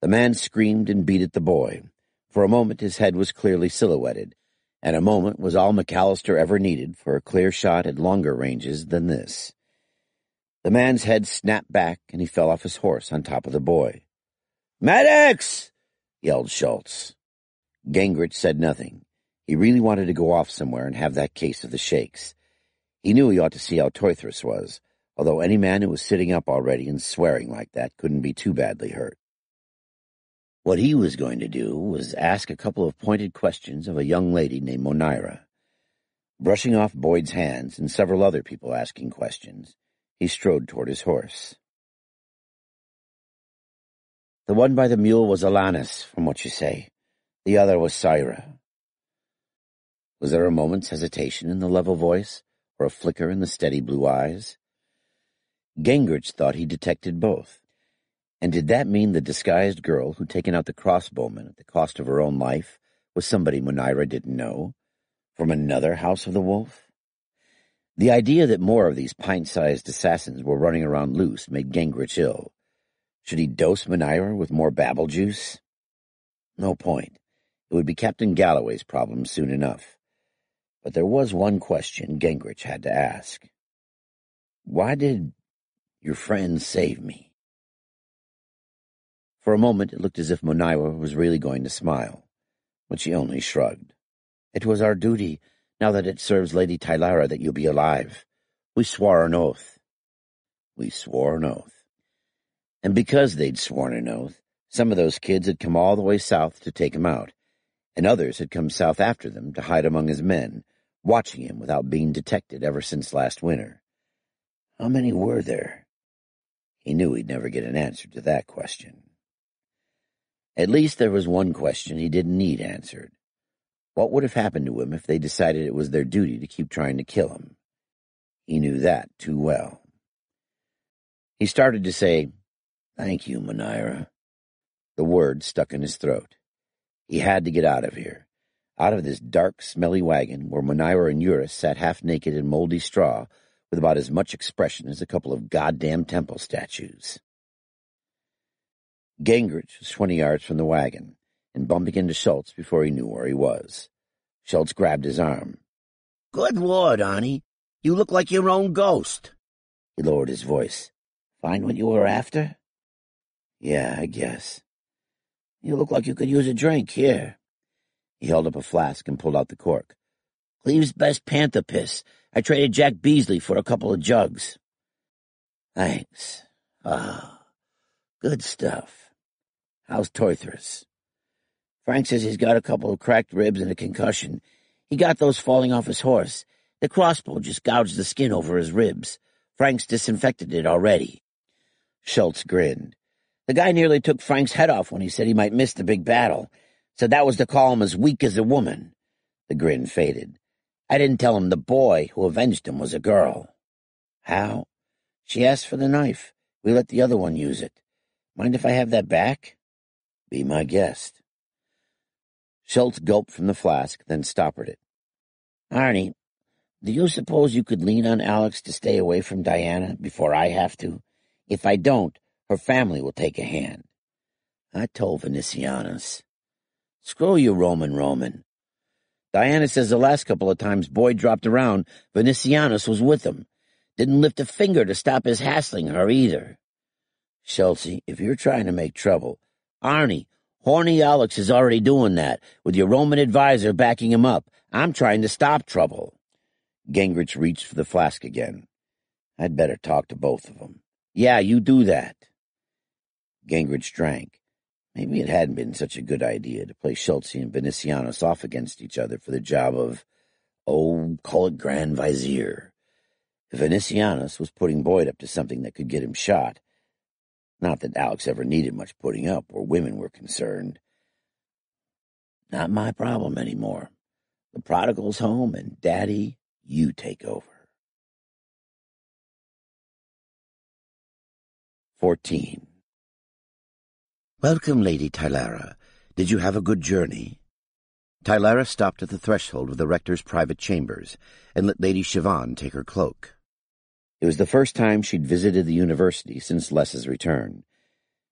The man screamed and beat at the boy. For a moment his head was clearly silhouetted, and a moment was all McAllister ever needed for a clear shot at longer ranges than this. The man's head snapped back, and he fell off his horse on top of the boy. "Medics!" yelled Schultz. Gingrich said nothing. He really wanted to go off somewhere and have that case of the shakes. He knew he ought to see how Teuthrus was, although any man who was sitting up already and swearing like that couldn't be too badly hurt. What he was going to do was ask a couple of pointed questions of a young lady named Monira. Brushing off Boyd's hands and several other people asking questions, he strode toward his horse. "The one by the mule was Alanis, from what you say. The other was Syra." Was there a moment's hesitation in the level voice, or a flicker in the steady blue eyes? Gingrich thought he detected both. And did that mean the disguised girl who'd taken out the crossbowman at the cost of her own life was somebody Monira didn't know? From another House of the Wolf? The idea that more of these pint-sized assassins were running around loose made Gingrich ill. Should he dose Monira with more babble juice? No point. It would be Captain Galloway's problem soon enough. But there was one question Gingrich had to ask. "Why did your friend save me?" For a moment it looked as if Monira was really going to smile, but she only shrugged. "It was our duty, now that it serves Lady Tylara that you be alive. We swore an oath." We swore an oath. And because they'd sworn an oath, some of those kids had come all the way south to take him out, and others had come south after them to hide among his men, watching him without being detected ever since last winter. How many were there? He knew he'd never get an answer to that question. At least there was one question he didn't need answered. What would have happened to him if they decided it was their duty to keep trying to kill him? He knew that too well. He started to say, "Thank you, Monira." The word stuck in his throat. He had to get out of here. Out of this dark, smelly wagon, where Monira and Eurus sat half-naked in moldy straw, with about as much expression as a couple of goddamn temple statues. Gingrich was 20 yards from the wagon, and bumping into Schultz before he knew where he was. Schultz grabbed his arm. "Good Lord, Arnie, you look like your own ghost." He lowered his voice. "Find what you were after?" "Yeah, I guess." "You look like you could use a drink. Here." He held up a flask and pulled out the cork. "Cleve's best panther piss. I traded Jack Beasley for a couple of jugs." "Thanks. Good stuff. How's Toythras?" "Frank says he's got a couple of cracked ribs and a concussion. He got those falling off his horse. The crossbow just gouged the skin over his ribs. Frank's disinfected it already." Schultz grinned. "The guy nearly took Frank's head off when he said he might miss the big battle. Said that was to call him as weak as a woman." The grin faded. "I didn't tell him the boy who avenged him was a girl." "How?" "She asked for the knife. We let the other one use it. Mind if I have that back?" "Be my guest." Schultz gulped from the flask, then stoppered it. "Arnie, do you suppose you could lean on Alex to stay away from Diana before I have to? If I don't, her family will take a hand." "I told Venetianus." "Screw you, Roman. Diana says the last couple of times Boyd dropped around, Venetianus was with him. Didn't lift a finger to stop his hassling her either." "Schultz, if you're trying to make trouble—" "Arnie, horny Alex is already doing that, with your Roman advisor backing him up. I'm trying to stop trouble." Gingrich reached for the flask again. "I'd better talk to both of them." "Yeah, you do that." Gingrich drank. Maybe it hadn't been such a good idea to play Schultz and Venetianus off against each other for the job of, call it Grand Vizier. If Venetianus was putting Boyd up to something that could get him shot, not that Alex ever needed much putting up where women were concerned. Not my problem anymore. The prodigal's home, and Daddy, you take over. 14. "Welcome, Lady Tylara. Did you have a good journey?" Tylara stopped at the threshold of the rector's private chambers and let Lady Siobhan take her cloak. It was the first time she'd visited the university since Les's return.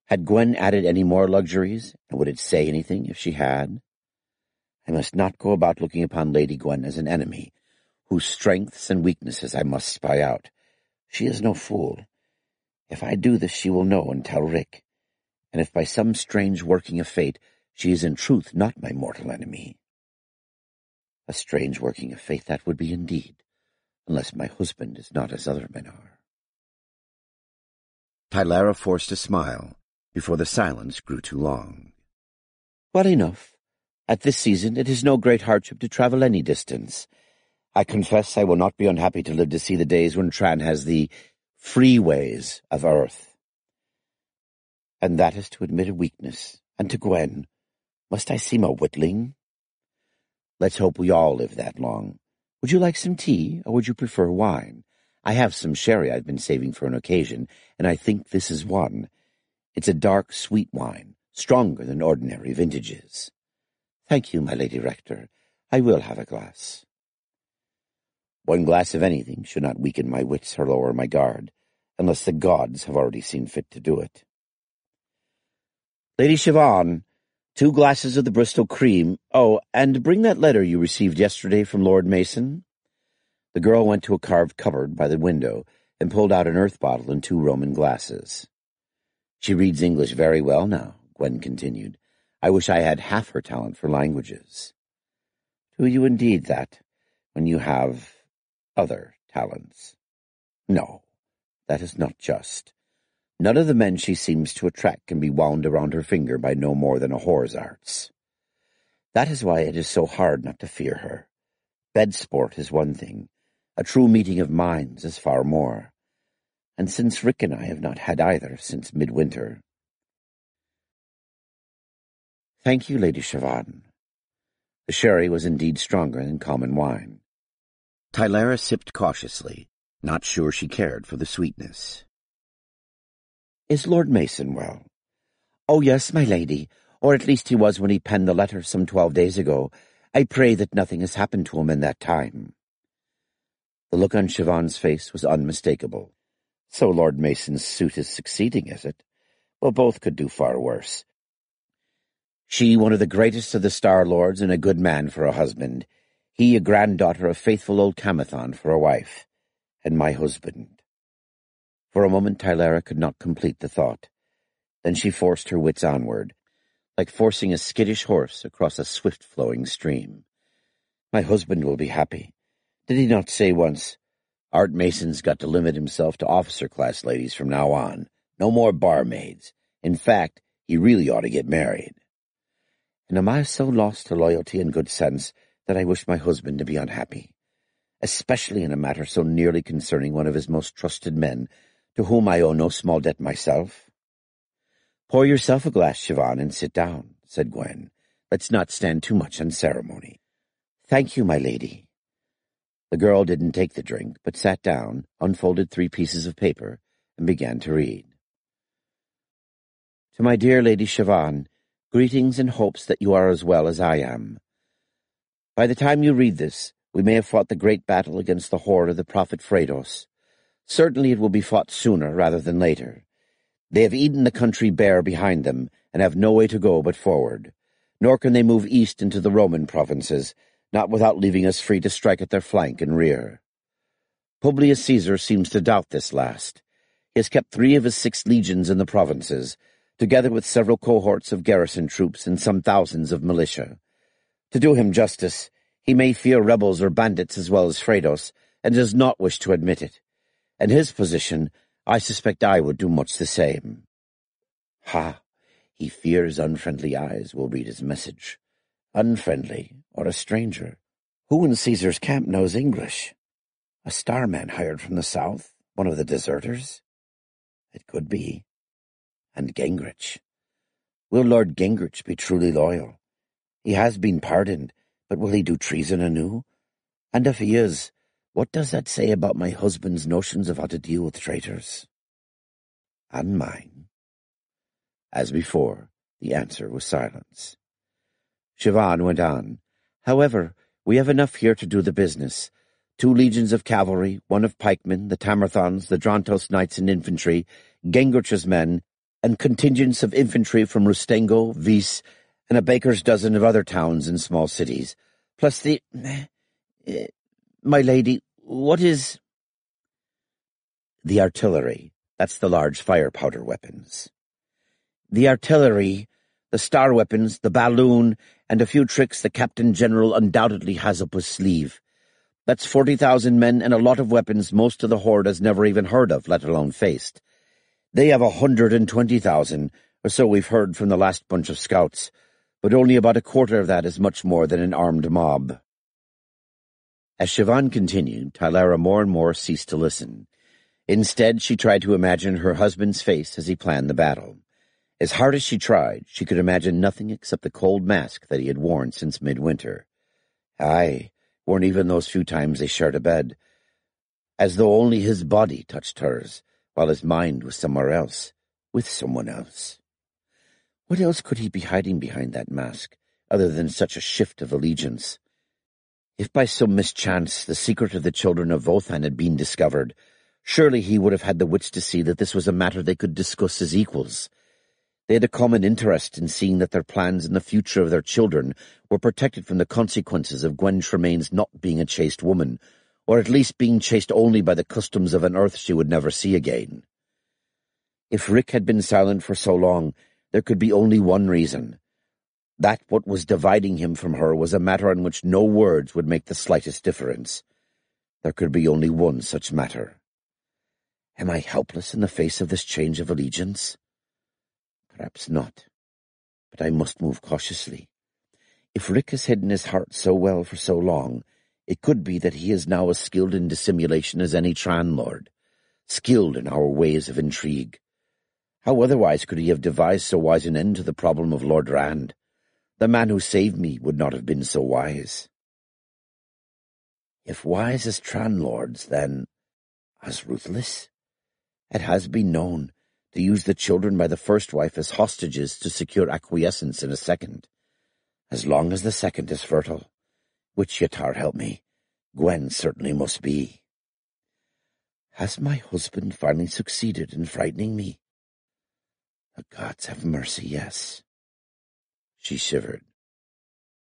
Had Gwen added any more luxuries, and would it say anything if she had? I must not go about looking upon Lady Gwen as an enemy, whose strengths and weaknesses I must spy out. She is no fool. If I do this, she will know and tell Rick. And if by some strange working of fate she is in truth not my mortal enemy. A strange working of fate that would be indeed, unless my husband is not as other men are. Tylara forced a smile before the silence grew too long. "Well enough. At this season it is no great hardship to travel any distance. I confess I will not be unhappy to live to see the days when Tran has the freeways of earth. And that is to admit a weakness, and to Gwen, must I seem a witling? Let's hope we all live that long. Would you like some tea, or would you prefer wine? I have some sherry I've been saving for an occasion, and I think this is one. It's a dark, sweet wine, stronger than ordinary vintages." "Thank you, my Lady Rector. I will have a glass." "One glass of anything should not weaken my wits or lower my guard, unless the gods have already seen fit to do it." "Lady Siobhan, 2 glasses of the Bristol cream. Oh, and bring that letter you received yesterday from Lord Mason." The girl went to a carved cupboard by the window and pulled out an earth bottle and 2 Roman glasses. "She reads English very well now," Gwen continued. "I wish I had half her talent for languages." "Do you indeed that, when you have other talents?" "No, that is not just. None of the men she seems to attract can be wound around her finger by no more than a whore's arts. That is why it is so hard not to fear her. Bed sport is one thing. A true meeting of minds is far more. And since Rick and I have not had either since midwinter." "Thank you, Lady Siobhan." The sherry was indeed stronger than common wine. Tylara sipped cautiously, not sure she cared for the sweetness. "Is Lord Mason well?" "Oh, yes, my lady, or at least he was when he penned the letter some 12 days ago, I pray that nothing has happened to him in that time." The look on Siobhan's face was unmistakable. So Lord Mason's suit is succeeding, is it? Well, both could do far worse. She, one of the greatest of the Star Lords and a good man for a husband. He, a granddaughter of faithful old Camathon for a wife. And my husband. For a moment Tylera could not complete the thought. Then she forced her wits onward, like forcing a skittish horse across a swift-flowing stream. My husband will be happy. Did he not say once, "Art Mason's got to limit himself to officer-class ladies from now on. No more barmaids. In fact, he really ought to get married." And am I so lost to loyalty and good sense that I wish my husband to be unhappy, especially in a matter so nearly concerning one of his most trusted men, to whom I owe no small debt myself? "Pour yourself a glass, Siobhan, and sit down," said Gwen. "Let's not stand too much on ceremony." "Thank you, my lady." The girl didn't take the drink, but sat down, unfolded 3 pieces of paper, and began to read. "To my dear Lady Siobhan, greetings and hopes that you are as well as I am. By the time you read this, we may have fought the great battle against the horde of the prophet Phrados. Certainly it will be fought sooner rather than later. They have eaten the country bare behind them, and have no way to go but forward. Nor can they move east into the Roman provinces, not without leaving us free to strike at their flank and rear. Publius Caesar seems to doubt this last. He has kept 3 of his 6 legions in the provinces, together with several cohorts of garrison troops and some thousands of militia. To do him justice, he may fear rebels or bandits as well as Phrados, and does not wish to admit it. In his position, I suspect I would do much the same. Ha! He fears unfriendly eyes will read his message. Unfriendly, or a stranger. Who in Caesar's camp knows English? A starman hired from the south? One of the deserters? It could be. And Gingrich. Will Lord Gingrich be truly loyal? He has been pardoned, but will he do treason anew? And if he is, what does that say about my husband's notions of how to deal with traitors? And mine. As before, the answer was silence. Siobhan went on. However, we have enough here to do the business. 2 legions of cavalry, 1 of pikemen, the Tamarthons, the Drontos knights and infantry, Gingrich's men, and contingents of infantry from Rustengo, Vis, and a baker's dozen of other towns and small cities, plus the... my lady, what is... The artillery. That's the large fire-powder weapons. The artillery, the star weapons, the balloon, and a few tricks the Captain General undoubtedly has up his sleeve. That's 40,000 men and a lot of weapons most of the horde has never even heard of, let alone faced. They have 120,000, or so we've heard from the last bunch of scouts, but only about a quarter of that is much more than an armed mob. As Siobhan continued, Tylera more and more ceased to listen. Instead, she tried to imagine her husband's face as he planned the battle. As hard as she tried, she could imagine nothing except the cold mask that he had worn since midwinter. Aye, weren't even those few times they shared a bed. As though only his body touched hers, while his mind was somewhere else, with someone else. What else could he be hiding behind that mask, other than such a shift of allegiance? If by some mischance the secret of the children of Vothan had been discovered, surely he would have had the wits to see that this was a matter they could discuss as equals. They had a common interest in seeing that their plans and the future of their children were protected from the consequences of Gwen Tremane's not being a chaste woman, or at least being chaste only by the customs of an earth she would never see again. If Rick had been silent for so long, there could be only one reason. That what was dividing him from her was a matter on which no words would make the slightest difference. There could be only one such matter. Am I helpless in the face of this change of allegiance? Perhaps not, but I must move cautiously. If Rick has hidden his heart so well for so long, it could be that he is now as skilled in dissimulation as any Tranlord, skilled in our ways of intrigue. How otherwise could he have devised so wise an end to the problem of Lord Rand? The man who saved me would not have been so wise. If wise as Tranlords, then as ruthless? It has been known to use the children by the first wife as hostages to secure acquiescence in a second, as long as the second is fertile. Which Yatar help me? Gwen certainly must be. Has my husband finally succeeded in frightening me? The gods have mercy, yes. She shivered.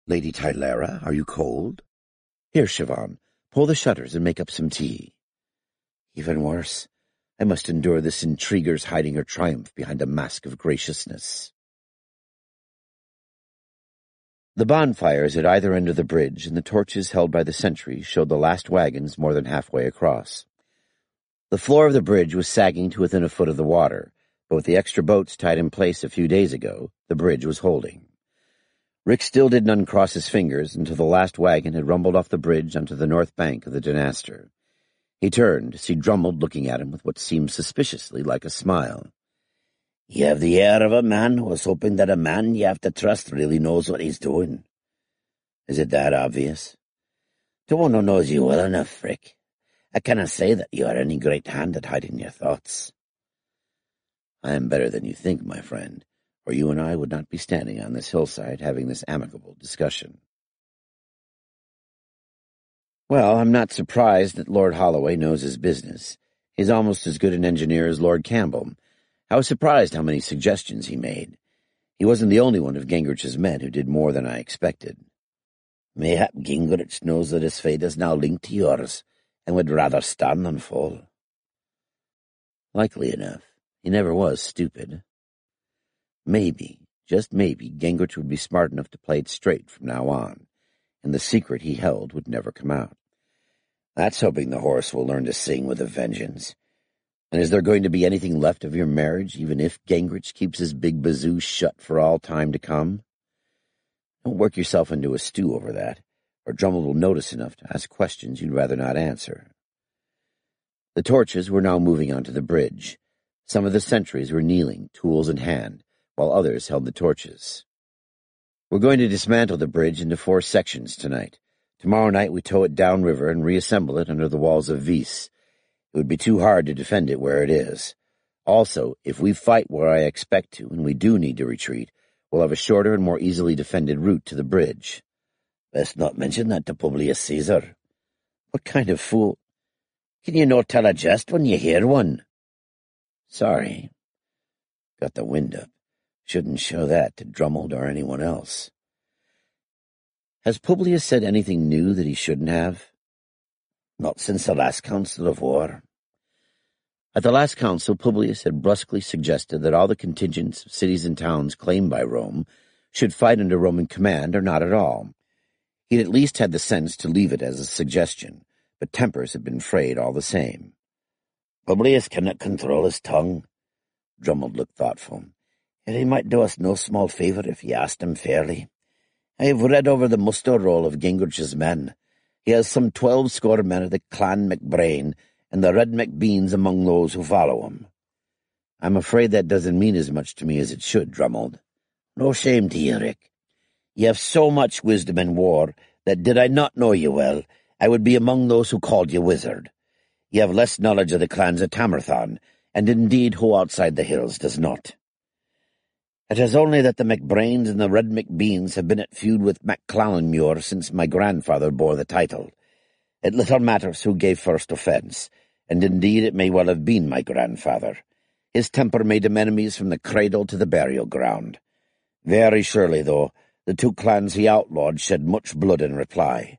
Lady Tylera, are you cold? Here, Siobhan, pull the shutters and make up some tea. Even worse, I must endure this intriguer's hiding her triumph behind a mask of graciousness. The bonfires at either end of the bridge and the torches held by the sentries showed the last wagons more than halfway across. The floor of the bridge was sagging to within a foot of the water, but with the extra boats tied in place a few days ago, the bridge was holding. Rick still didn't uncross his fingers until the last wagon had rumbled off the bridge onto the north bank of the Dinaster. He turned to see Drummond looking at him with what seemed suspiciously like a smile. You have the air of a man who is hoping that a man you have to trust really knows what he's doing. Is it that obvious? To one who knows you well enough, Rick, I cannot say that you are any great hand at hiding your thoughts. I am better than you think, my friend, or you and I would not be standing on this hillside having this amicable discussion. Well, I'm not surprised that Lord Holloway knows his business. He's almost as good an engineer as Lord Campbell. I was surprised how many suggestions he made. He wasn't the only one of Gingrich's men who did more than I expected. Mayhap Gingrich knows that his fate is now linked to yours, and would rather stand than fall. Likely enough, he never was stupid. Maybe, just maybe, Gingrich would be smart enough to play it straight from now on, and the secret he held would never come out. That's hoping the horse will learn to sing with a vengeance. And is there going to be anything left of your marriage, even if Gingrich keeps his big bazoo shut for all time to come? Don't work yourself into a stew over that, or Drummond will notice enough to ask questions you'd rather not answer. The torches were now moving onto the bridge. Some of the sentries were kneeling, tools in hand, while others held the torches. We're going to dismantle the bridge into 4 sections tonight. Tomorrow night we tow it downriver and reassemble it under the walls of Vise. It would be too hard to defend it where it is. Also, if we fight where I expect to, and we do need to retreat, we'll have a shorter and more easily defended route to the bridge. Best not mention that to Publius Caesar. What kind of fool? Can you not tell a jest when you hear one? Sorry. Got the wind up. Shouldn't show that to Drummond or anyone else. Has Publius said anything new that he shouldn't have? Not since the last council of war. At the last council, Publius had brusquely suggested that all the contingents of cities and towns claimed by Rome should fight under Roman command or not at all. He'd at least had the sense to leave it as a suggestion, but tempers had been frayed all the same. Publius cannot control his tongue. Drummond looked thoughtful. Yet he might do us no small favour if he asked him fairly. I have read over the muster roll of Gingrich's men. He has some 12 score men of the Clan MacBrain, and the Red MacBeans among those who follow him. I'm afraid that doesn't mean as much to me as it should, Drummond. No shame to you, Rick. You have so much wisdom in war that did I not know you well, I would be among those who called you wizard. You have less knowledge of the clans of Tamerthon, and indeed who outside the hills does not. It is only that the MacBrains and the Red MacBeans have been at feud with MacClellanmuir since my grandfather bore the title. It little matters who gave first offence, and indeed it may well have been my grandfather. His temper made him enemies from the cradle to the burial ground. Very surely, though, the 2 clans he outlawed shed much blood in reply.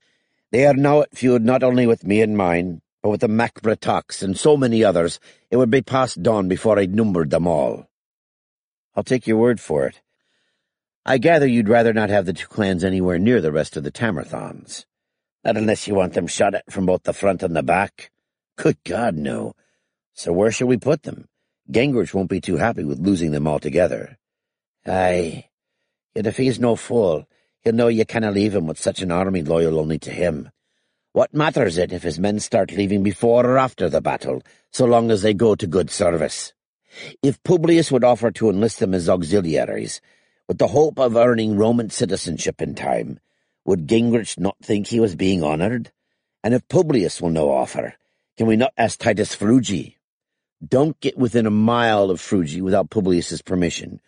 They are now at feud not only with me and mine, but with the MacBretox and so many others, it would be past dawn before I'd numbered them all. I'll take your word for it. I gather you'd rather not have the 2 clans anywhere near the rest of the Tamerthons. Not unless you want them shot at from both the front and the back. Good God, no. So where shall we put them? Gingrich won't be too happy with losing them altogether. Aye. Yet if he's no fool, he'll know you canna leave him with such an army loyal only to him. What matters it if his men start leaving before or after the battle, so long as they go to good service? If Publius would offer to enlist them as auxiliaries, with the hope of earning Roman citizenship in time, would Gingrich not think he was being honoured? And if Publius will no offer, can we not ask Titus Frugi? Don't get within a mile of Frugi without Publius's permission.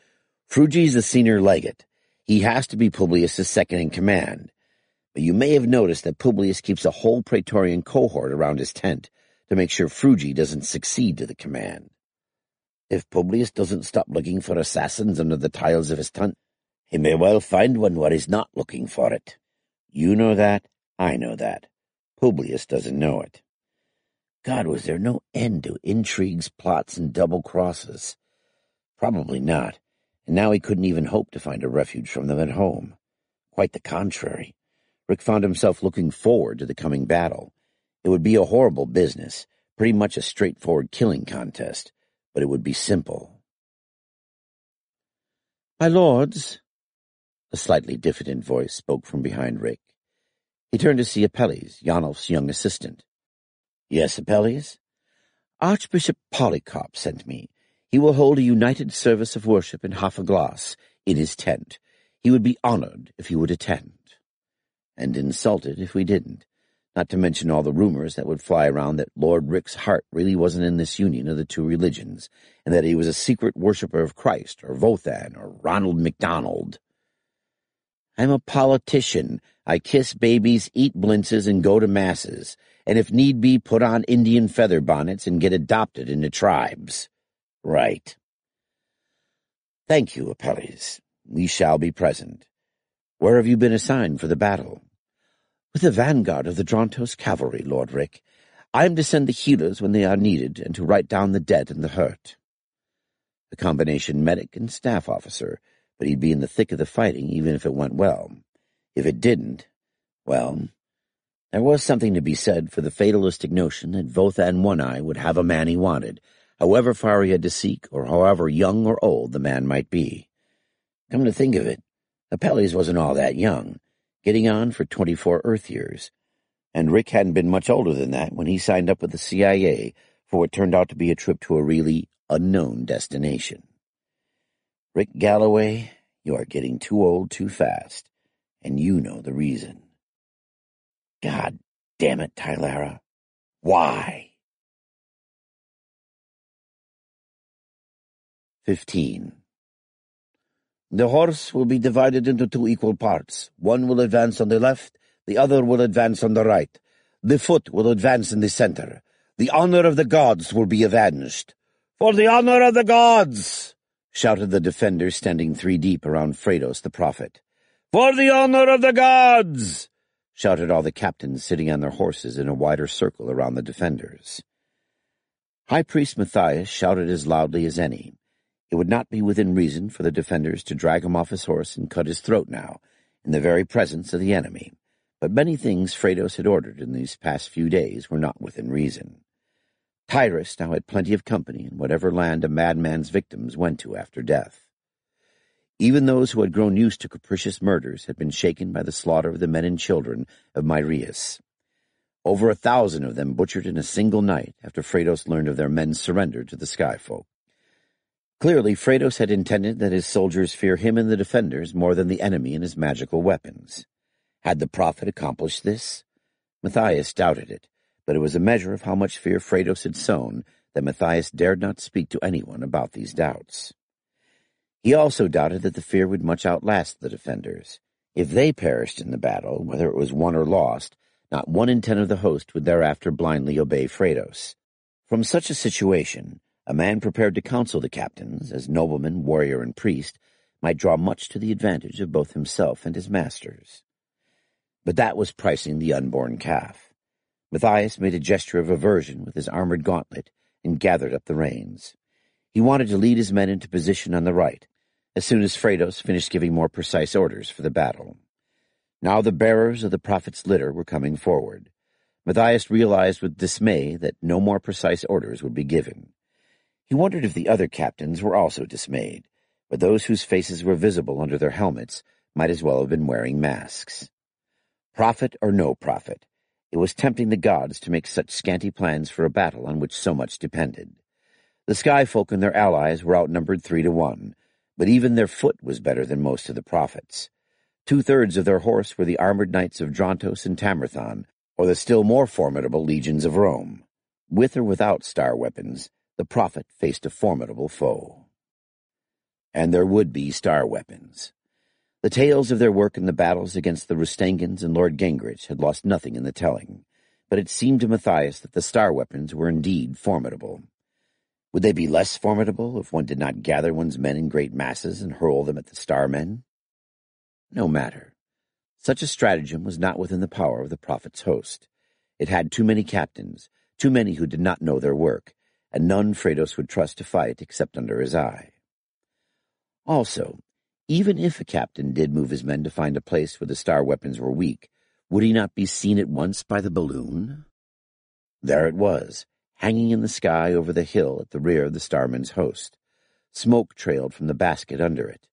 Frugi's the senior legate. He has to be Publius's second in command. But you may have noticed that Publius keeps a whole Praetorian cohort around his tent to make sure Frugi doesn't succeed to the command. If Publius doesn't stop looking for assassins under the tiles of his tent, he may well find one where he's not looking for it. You know that, I know that. Publius doesn't know it. God, was there no end to intrigues, plots, and double crosses? Probably not, and now he couldn't even hope to find a refuge from them at home. Quite the contrary. Rick found himself looking forward to the coming battle. It would be a horrible business, pretty much a straightforward killing contest, but it would be simple. "My lords," a slightly diffident voice spoke from behind Rick. He turned to see Apelles, Yanolf's young assistant. "Yes, Apelles?" "Archbishop Polycarp sent me. He will hold a united service of worship in half a glass, in his tent. He would be honored if you would attend." And insulted if we didn't, not to mention all the rumors that would fly around that Lord Rick's heart really wasn't in this union of the two religions, and that he was a secret worshipper of Christ, or Vothan, or Ronald McDonald. "I'm a politician. I kiss babies, eat blintzes, and go to masses, and if need be, put on Indian feather bonnets and get adopted into tribes." "Right." "Thank you, Apelles. We shall be present. Where have you been assigned for the battle?" "With the vanguard of the Drontos cavalry, Lord Rick. I am to send the healers when they are needed, and to write down the dead and the hurt." A combination medic and staff officer, but he'd be in the thick of the fighting even if it went well. If it didn't, well, there was something to be said for the fatalistic notion that Vothan One-Eye would have a man he wanted, however far he had to seek or however young or old the man might be. Come to think of it, Apelles wasn't all that young, getting on for 24 Earth years, and Rick hadn't been much older than that when he signed up with the CIA for what turned out to be a trip to a really unknown destination. "Rick Galloway, you are getting too old too fast, and you know the reason." "God damn it, Tylara. Why?" 15. "The horse will be divided into two equal parts. One will advance on the left, the other will advance on the right. The foot will advance in the center. The honor of the gods will be avenged." "For the honor of the gods!" shouted the defenders standing 3 deep around Fredos the prophet. "For the honor of the gods!" shouted all the captains sitting on their horses in a wider circle around the defenders. High Priest Matthias shouted as loudly as any. It would not be within reason for the defenders to drag him off his horse and cut his throat now, in the very presence of the enemy, but many things Fredos had ordered in these past few days were not within reason. Tyrus now had plenty of company in whatever land a madman's victims went to after death. Even those who had grown used to capricious murders had been shaken by the slaughter of the men and children of Myrius. Over 1,000 of them butchered in a single night after Fredos learned of their men's surrender to the Skyfolk. Clearly, Fredos had intended that his soldiers fear him and the defenders more than the enemy and his magical weapons. Had the prophet accomplished this? Matthias doubted it, but it was a measure of how much fear Fredos had sown that Matthias dared not speak to anyone about these doubts. He also doubted that the fear would much outlast the defenders. If they perished in the battle, whether it was won or lost, not 1 in 10 of the host would thereafter blindly obey Fredos. From such a situation, a man prepared to counsel the captains, as nobleman, warrior, and priest, might draw much to the advantage of both himself and his masters. But that was pricing the unborn calf. Matthias made a gesture of aversion with his armored gauntlet and gathered up the reins. He wanted to lead his men into position on the right, as soon as Fredos finished giving more precise orders for the battle. Now the bearers of the prophet's litter were coming forward. Matthias realized with dismay that no more precise orders would be given. He wondered if the other captains were also dismayed, but those whose faces were visible under their helmets might as well have been wearing masks. Prophet or no prophet, it was tempting the gods to make such scanty plans for a battle on which so much depended. The Skyfolk and their allies were outnumbered 3-1, but even their foot was better than most of the prophets. 2/3 of their horse were the armored knights of Drontos and Tamerthon, or the still more formidable legions of Rome. With or without star weapons, the prophet faced a formidable foe. And there would be star weapons. The tales of their work in the battles against the Rustangans and Lord Gingrich had lost nothing in the telling, but it seemed to Matthias that the star weapons were indeed formidable. Would they be less formidable if one did not gather one's men in great masses and hurl them at the star men? No matter. Such a stratagem was not within the power of the prophet's host. It had too many captains, too many who did not know their work, and none Fredos would trust to fight except under his eye. Also, even if a captain did move his men to find a place where the star weapons were weak, would he not be seen at once by the balloon? There it was, hanging in the sky over the hill at the rear of the starmen's host. Smoke trailed from the basket under it.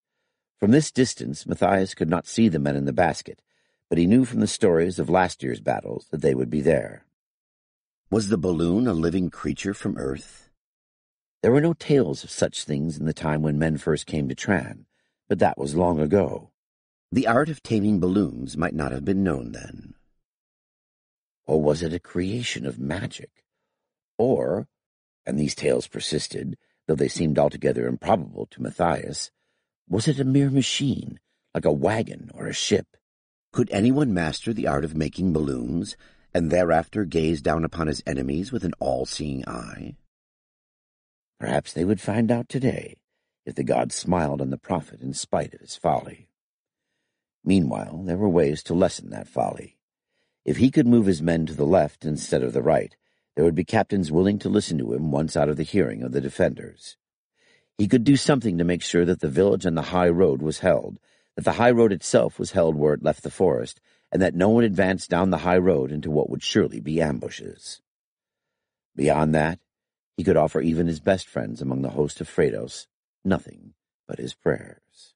From this distance, Matthias could not see the men in the basket, but he knew from the stories of last year's battles that they would be there. Was the balloon a living creature from Earth? There were no tales of such things in the time when men first came to Tran, but that was long ago. The art of taming balloons might not have been known then. Or was it a creation of magic? Or, and these tales persisted, though they seemed altogether improbable to Matthias, was it a mere machine, like a wagon or a ship? Could anyone master the art of making balloons, and thereafter gaze down upon his enemies with an all-seeing eye? Perhaps they would find out today, if the gods smiled on the prophet in spite of his folly. Meanwhile, there were ways to lessen that folly. If he could move his men to the left instead of the right, there would be captains willing to listen to him once out of the hearing of the defenders. He could do something to make sure that the village on the high road was held, that the high road itself was held where it left the forest, and that no one advanced down the high road into what would surely be ambushes. Beyond that, he could offer even his best friends among the host of Fredos nothing but his prayers.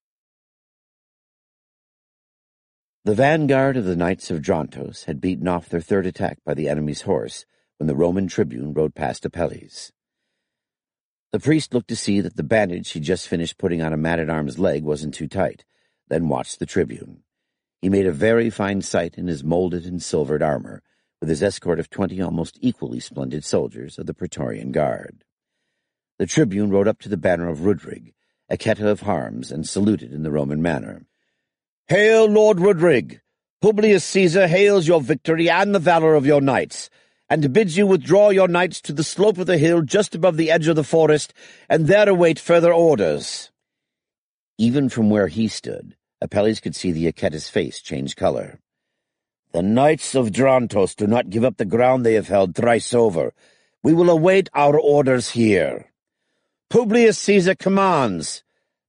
The vanguard of the Knights of Drontos had beaten off their third attack by the enemy's horse when the Roman tribune rode past Apelles. The priest looked to see that the bandage he just finished putting on a man-at-arm's leg wasn't too tight, then watched the tribune. He made a very fine sight in his molded and silvered armor, with his escort of 20 almost equally splendid soldiers of the Praetorian Guard. The tribune rode up to the banner of Rudrig, a Ketta of Harms, and saluted in the Roman manner. "Hail, Lord Rudrig! Publius Caesar hails your victory and the valor of your knights, and bids you withdraw your knights to the slope of the hill just above the edge of the forest, and there await further orders." Even from where he stood, Apelles could see the Achates' face change color. "The Knights of Drontos do not give up the ground they have held thrice over. We will await our orders here. Publius Caesar commands.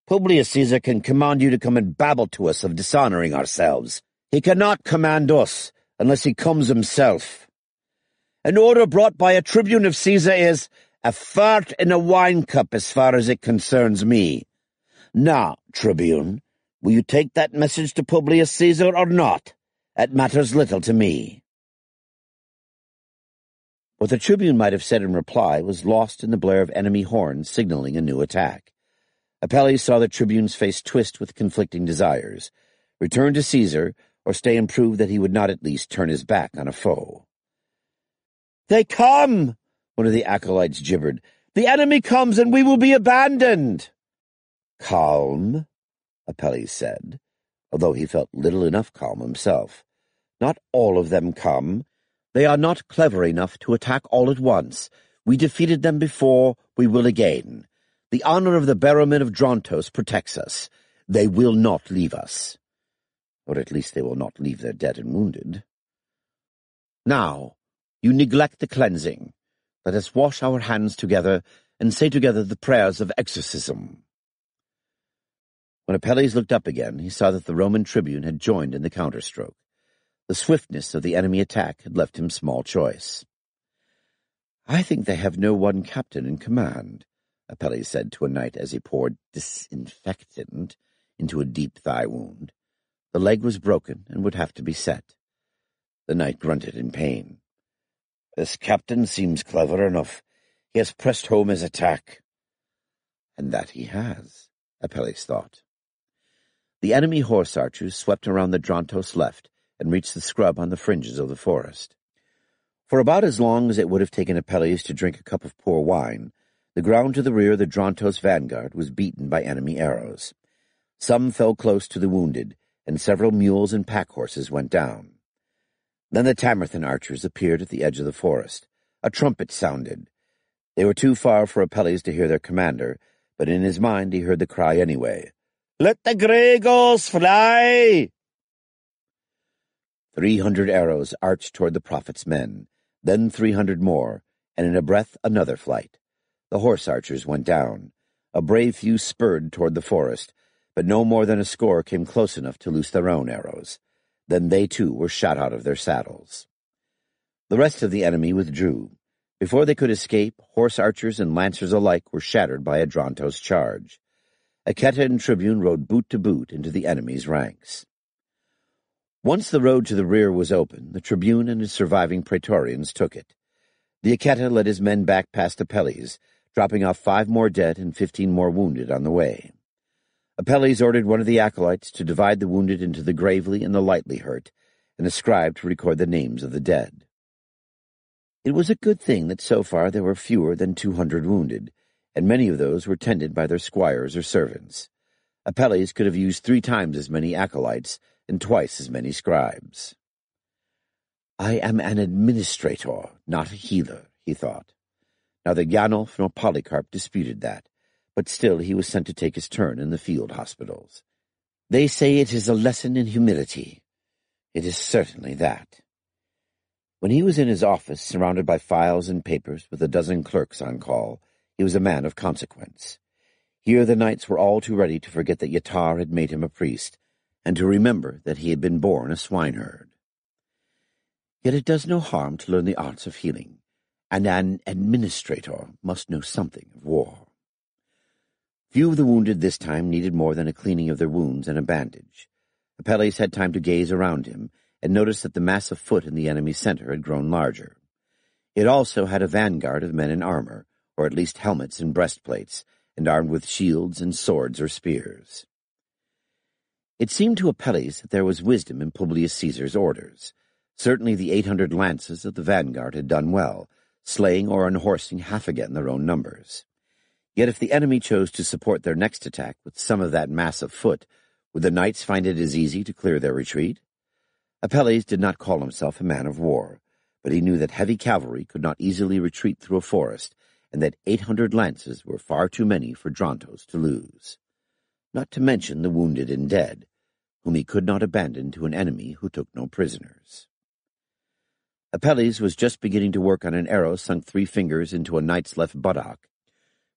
Publius Caesar can command you to come and babble to us of dishonoring ourselves. He cannot command us unless he comes himself. An order brought by a tribune of Caesar is a fart in a wine cup as far as it concerns me. Now, tribune, will you take that message to Publius Caesar or not? It matters little to me." What the tribune might have said in reply was lost in the blare of enemy horns signaling a new attack. Apelles saw the tribune's face twist with conflicting desires, return to Caesar, or stay and prove that he would not at least turn his back on a foe. "They come!" one of the acolytes gibbered. "The enemy comes, and we will be abandoned." "Calm," Apelles said, although he felt little enough calm himself. "Not all of them come. They are not clever enough to attack all at once. We defeated them before, we will again. The honor of the Barrowmen of Drontos protects us. They will not leave us. Or at least they will not leave their dead and wounded. Now, you neglect the cleansing. Let us wash our hands together and say together the prayers of exorcism." When Apelles looked up again, he saw that the Roman tribune had joined in the counterstroke. The swiftness of the enemy attack had left him small choice. "I think they have no one captain in command," Apelles said to a knight as he poured disinfectant into a deep thigh wound. The leg was broken and would have to be set. The knight grunted in pain. "This captain seems clever enough. He has pressed home his attack." And that he has, Apelles thought. The enemy horse archers swept around the Drontos left and reached the scrub on the fringes of the forest. For about as long as it would have taken Apelles to drink a cup of poor wine, the ground to the rear of the Drontos vanguard was beaten by enemy arrows. Some fell close to the wounded, and several mules and pack-horses went down. Then the Tamerthan archers appeared at the edge of the forest. A trumpet sounded. They were too far for Apelles to hear their commander, but in his mind he heard the cry anyway. "Let the Gregos fly!" 300 arrows arched toward the prophet's men, then 300 more, and in a breath another flight. The horse archers went down. A brave few spurred toward the forest, but no more than a score came close enough to loose their own arrows. Then they too were shot out of their saddles. The rest of the enemy withdrew. Before they could escape, horse archers and lancers alike were shattered by a Drontos charge. Echeta and Tribune rode boot to boot into the enemy's ranks. Once the road to the rear was open, the Tribune and his surviving Praetorians took it. The Echeta led his men back past Apelles, dropping off 5 more dead and 15 more wounded on the way. Apelles ordered one of the acolytes to divide the wounded into the gravely and the lightly hurt, and a scribe to record the names of the dead. It was a good thing that so far there were fewer than 200 wounded, and many of those were tended by their squires or servants. Apelles could have used 3 times as many acolytes and twice as many scribes. "I am an administrator, not a healer," he thought. Neither Yanolf nor Polycarp disputed that, but still he was sent to take his turn in the field hospitals. "They say it is a lesson in humility. It is certainly that." When he was in his office, surrounded by files and papers with a dozen clerks on call, he was a man of consequence. Here the knights were all too ready to forget that Yatar had made him a priest, and to remember that he had been born a swineherd. Yet it does no harm to learn the arts of healing, and an administrator must know something of war. Few of the wounded this time needed more than a cleaning of their wounds and a bandage. Apelles had time to gaze around him and notice that the mass of foot in the enemy's center had grown larger. It also had a vanguard of men in armor, or at least helmets and breastplates, and armed with shields and swords or spears. It seemed to Apelles that there was wisdom in Publius Caesar's orders. Certainly the 800 lances of the vanguard had done well, slaying or unhorsing half again their own numbers. Yet if the enemy chose to support their next attack with some of that mass of foot, would the knights find it as easy to clear their retreat? Apelles did not call himself a man of war, but he knew that heavy cavalry could not easily retreat through a forest, and that 800 lances were far too many for Drontos to lose. Not to mention the wounded and dead, whom he could not abandon to an enemy who took no prisoners. Apelles was just beginning to work on an arrow sunk 3 fingers into a knight's left buttock,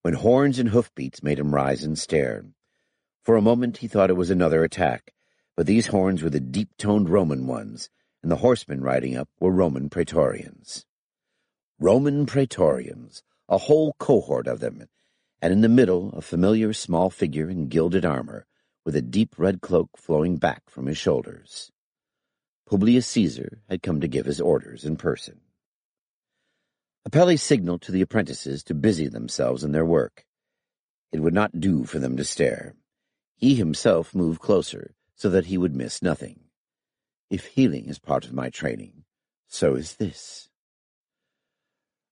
when horns and hoofbeats made him rise and stare. For a moment he thought it was another attack, but these horns were the deep-toned Roman ones, and the horsemen riding up were Roman Praetorians. Roman Praetorians, a whole cohort of them, and in the middle a familiar small figure in gilded armor, with a deep red cloak flowing back from his shoulders. Publius Caesar had come to give his orders in person. Apelles signaled to the apprentices to busy themselves in their work. It would not do for them to stare. He himself moved closer, so that he would miss nothing. If healing is part of my training, so is this.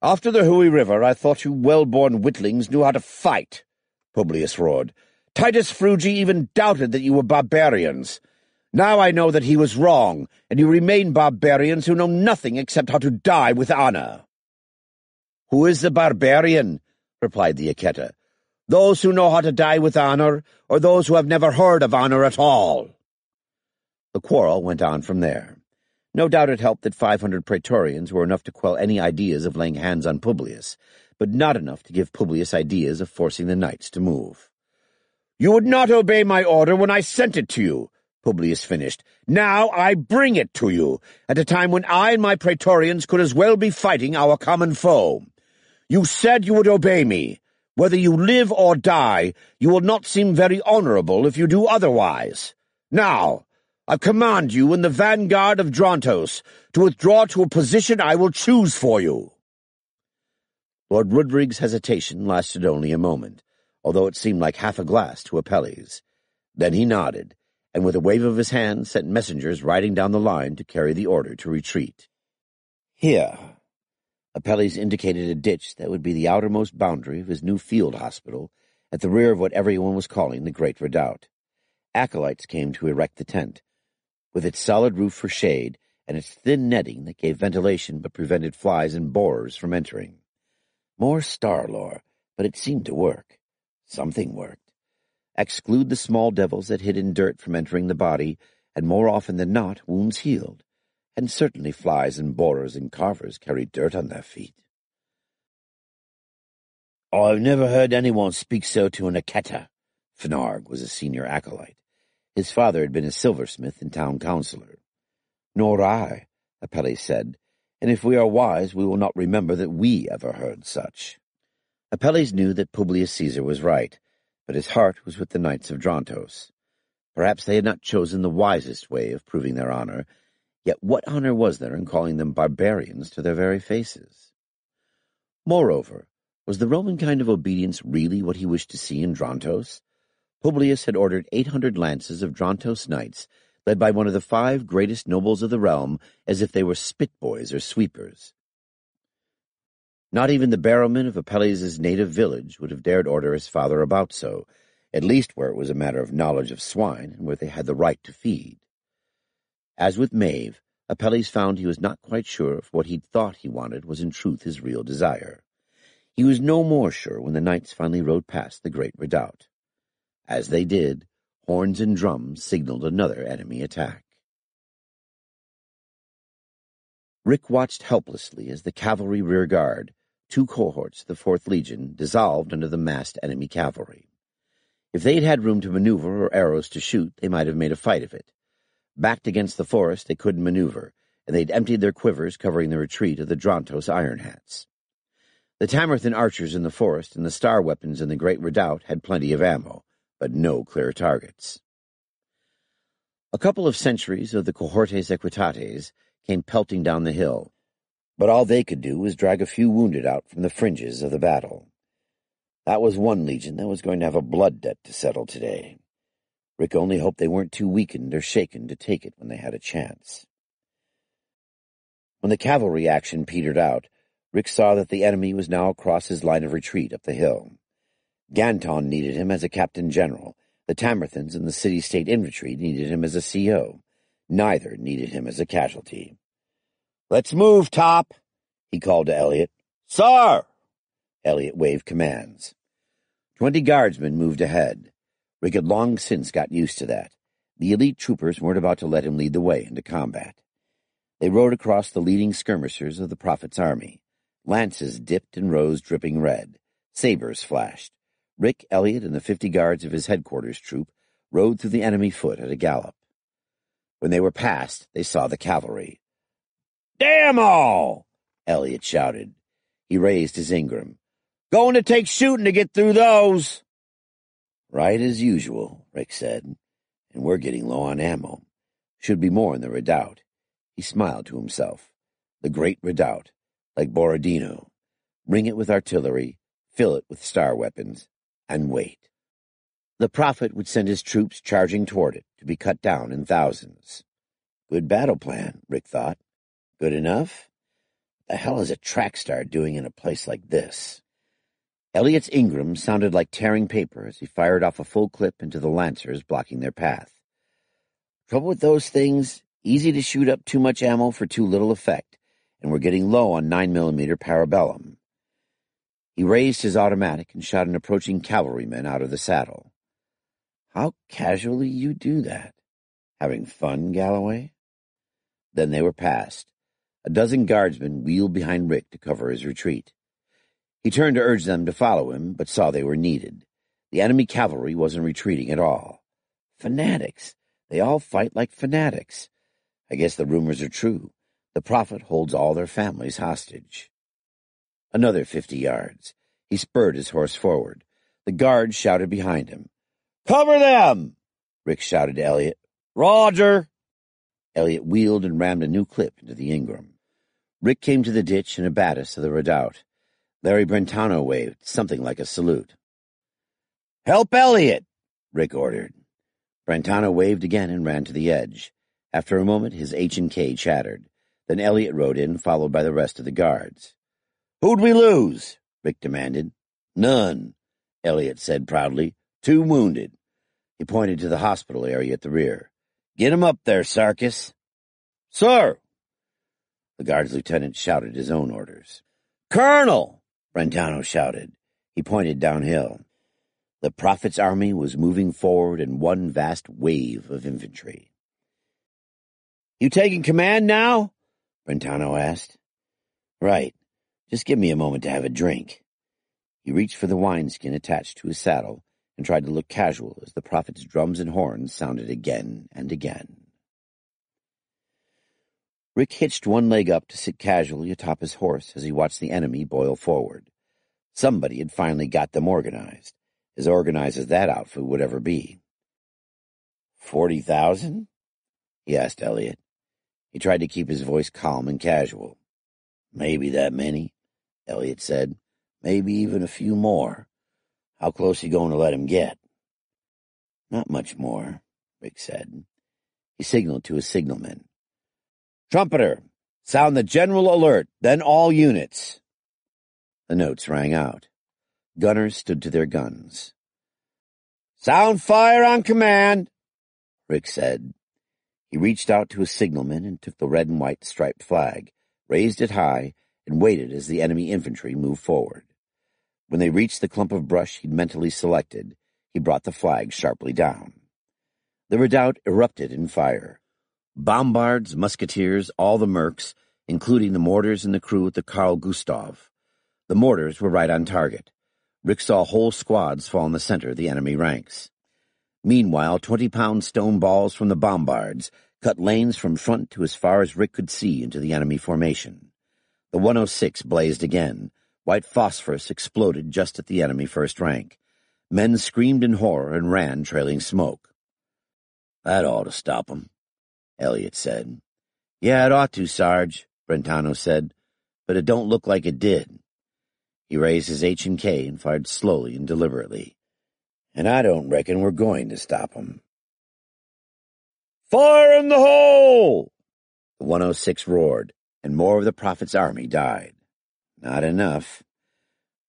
"After the Hui River, I thought you well-born witlings knew how to fight," Publius roared. "Titus Frugi even doubted that you were barbarians. Now I know that he was wrong, and you remain barbarians who know nothing except how to die with honor." "Who is the barbarian?" replied the Echeta. "Those who know how to die with honor, or those who have never heard of honor at all?" The quarrel went on from there. No doubt it helped that 500 Praetorians were enough to quell any ideas of laying hands on Publius, but not enough to give Publius ideas of forcing the knights to move. "You would not obey my order when I sent it to you," Publius finished. "Now I bring it to you, at a time when I and my Praetorians could as well be fighting our common foe. You said you would obey me. Whether you live or die, you will not seem very honorable if you do otherwise. Now, I command you in the vanguard of Drontos to withdraw to a position I will choose for you." Lord Rodrig's hesitation lasted only a moment, although it seemed like half a glass to Apelles. Then he nodded, and with a wave of his hand sent messengers riding down the line to carry the order to retreat. "Here." Apelles indicated a ditch that would be the outermost boundary of his new field hospital, at the rear of what everyone was calling the Great Redoubt. Acolytes came to erect the tent, with its solid roof for shade and its thin netting that gave ventilation but prevented flies and borers from entering. More star lore, but it seemed to work. Something worked. Exclude the small devils that hid in dirt from entering the body, and more often than not, wounds healed, and certainly flies and borers and carvers carried dirt on their feet. "I've never heard anyone speak so to an Aketa." Fnarg was a senior acolyte. His father had been a silversmith and town councillor. "Nor I," Apelles said, "and if we are wise, we will not remember that we ever heard such." Apelles knew that Publius Caesar was right, but his heart was with the knights of Drontos. Perhaps they had not chosen the wisest way of proving their honor, yet what honor was there in calling them barbarians to their very faces? Moreover, was the Roman kind of obedience really what he wished to see in Drontos? Publius had ordered 800 lances of Drontos knights, led by one of the 5 greatest nobles of the realm, as if they were spitboys or sweepers. Not even the barrowman of Apelles' native village would have dared order his father about so, at least where it was a matter of knowledge of swine and where they had the right to feed. As with Maeve, Apelles found he was not quite sure if what he'd thought he wanted was in truth his real desire. He was no more sure when the knights finally rode past the great redoubt. As they did, horns and drums signaled another enemy attack. Rick watched helplessly as the cavalry rear guard, 2 cohorts of the 4th Legion, dissolved under the massed enemy cavalry. If they'd had room to maneuver or arrows to shoot, they might have made a fight of it. Backed against the forest, they couldn't maneuver, and they'd emptied their quivers covering the retreat of the Drontos Iron Hats. The Tamerthan archers in the forest and the star weapons in the great redoubt had plenty of ammo, but no clear targets. A couple of centuries of the cohortes equitates came pelting down the hill, but all they could do was drag a few wounded out from the fringes of the battle. That was one legion that was going to have a blood debt to settle today. Rick only hoped they weren't too weakened or shaken to take it when they had a chance. When the cavalry action petered out, Rick saw that the enemy was now across his line of retreat up the hill. Ganton needed him as a captain general. The Tamerthans and the city-state infantry needed him as a CO. Neither needed him as a casualty. "Let's move, Top," he called to Elliot. "Sir!" Elliot waved commands. 20 guardsmen moved ahead. Rick had long since got used to that. The elite troopers weren't about to let him lead the way into combat. They rode across the leading skirmishers of the Prophet's army. Lances dipped and rose dripping red. Sabers flashed. Rick, Elliot, and the 50 guards of his headquarters troop rode through the enemy foot at a gallop. When they were past, they saw the cavalry. "Damn all!" Elliot shouted. He raised his Ingram. "Going to take shooting to get through those." "Right as usual," Rick said. "And we're getting low on ammo. Should be more in the redoubt." He smiled to himself. The great redoubt, like Borodino. Ring it with artillery, fill it with star weapons, and wait. The Prophet would send his troops charging toward it, to be cut down in thousands. Good battle plan, Rick thought. Good enough? The hell is a track star doing in a place like this? Elliot's Ingram sounded like tearing paper as he fired off a full clip into the lancers blocking their path. Trouble with those things, easy to shoot up too much ammo for too little effect, and we're getting low on 9mm parabellum. He raised his automatic and shot an approaching cavalryman out of the saddle. How casually you do that. Having fun, Galloway? Then they were past. A dozen guardsmen wheeled behind Rick to cover his retreat. He turned to urge them to follow him, but saw they were needed. The enemy cavalry wasn't retreating at all. Fanatics. They all fight like fanatics. I guess the rumors are true. The Prophet holds all their families hostage. Another 50 yards. He spurred his horse forward. The guards shouted behind him. "Cover them!" Rick shouted to Elliot. "Roger!" Elliot wheeled and rammed a new clip into the Ingram. Rick came to the ditch and abatis of the redoubt. Larry Brentano waved, something like a salute. "Help Elliot!" Rick ordered. Brentano waved again and ran to the edge. After a moment, his H&K chattered. Then Elliot rode in, followed by the rest of the guards. "Who'd we lose?" Rick demanded. "None," Elliot said proudly. "2 wounded. He pointed to the hospital area at the rear. "Get him up there, Sarkis." "Sir!" The guard's lieutenant shouted his own orders. "Colonel!" Brentano shouted. He pointed downhill. The Prophet's army was moving forward in one vast wave of infantry. "You taking command now?" Brentano asked. "Right. Just give me a moment to have a drink." He reached for the wineskin attached to his saddle and tried to look casual as the Prophet's drums and horns sounded again and again. Rick hitched one leg up to sit casually atop his horse as he watched the enemy boil forward. Somebody had finally got them organized, as organized as that outfit would ever be. 40,000? He asked Elliot. He tried to keep his voice calm and casual. "Maybe that many," Elliot said. "Maybe even a few more. How close are you going to let him get?" "Not much more," Rick said. He signaled to his signalman. "Trumpeter, sound the general alert, then all units." The notes rang out. Gunners stood to their guns. "Sound fire on command," Rick said. He reached out to his signalman and took the red and white striped flag, raised it high, and waited as the enemy infantry moved forward. When they reached the clump of brush he'd mentally selected, he brought the flag sharply down. The redoubt erupted in fire. Bombards, musketeers, all the mercs, including the mortars and the crew at the Carl Gustav. The mortars were right on target. Rick saw whole squads fall in the center of the enemy ranks. Meanwhile, 20-pound stone balls from the bombards cut lanes from front to as far as Rick could see into the enemy formation. The 106 blazed again. White phosphorus exploded just at the enemy first rank. Men screamed in horror and ran, trailing smoke. "That ought to stop 'em," Elliot said. "Yeah, it ought to, Sarge," Brentano said, "but it don't look like it did." He raised his H&K and fired slowly and deliberately. "And I don't reckon we're going to stop 'em." "Fire in the hole!" The 106 roared, and more of the Prophet's army died. Not enough.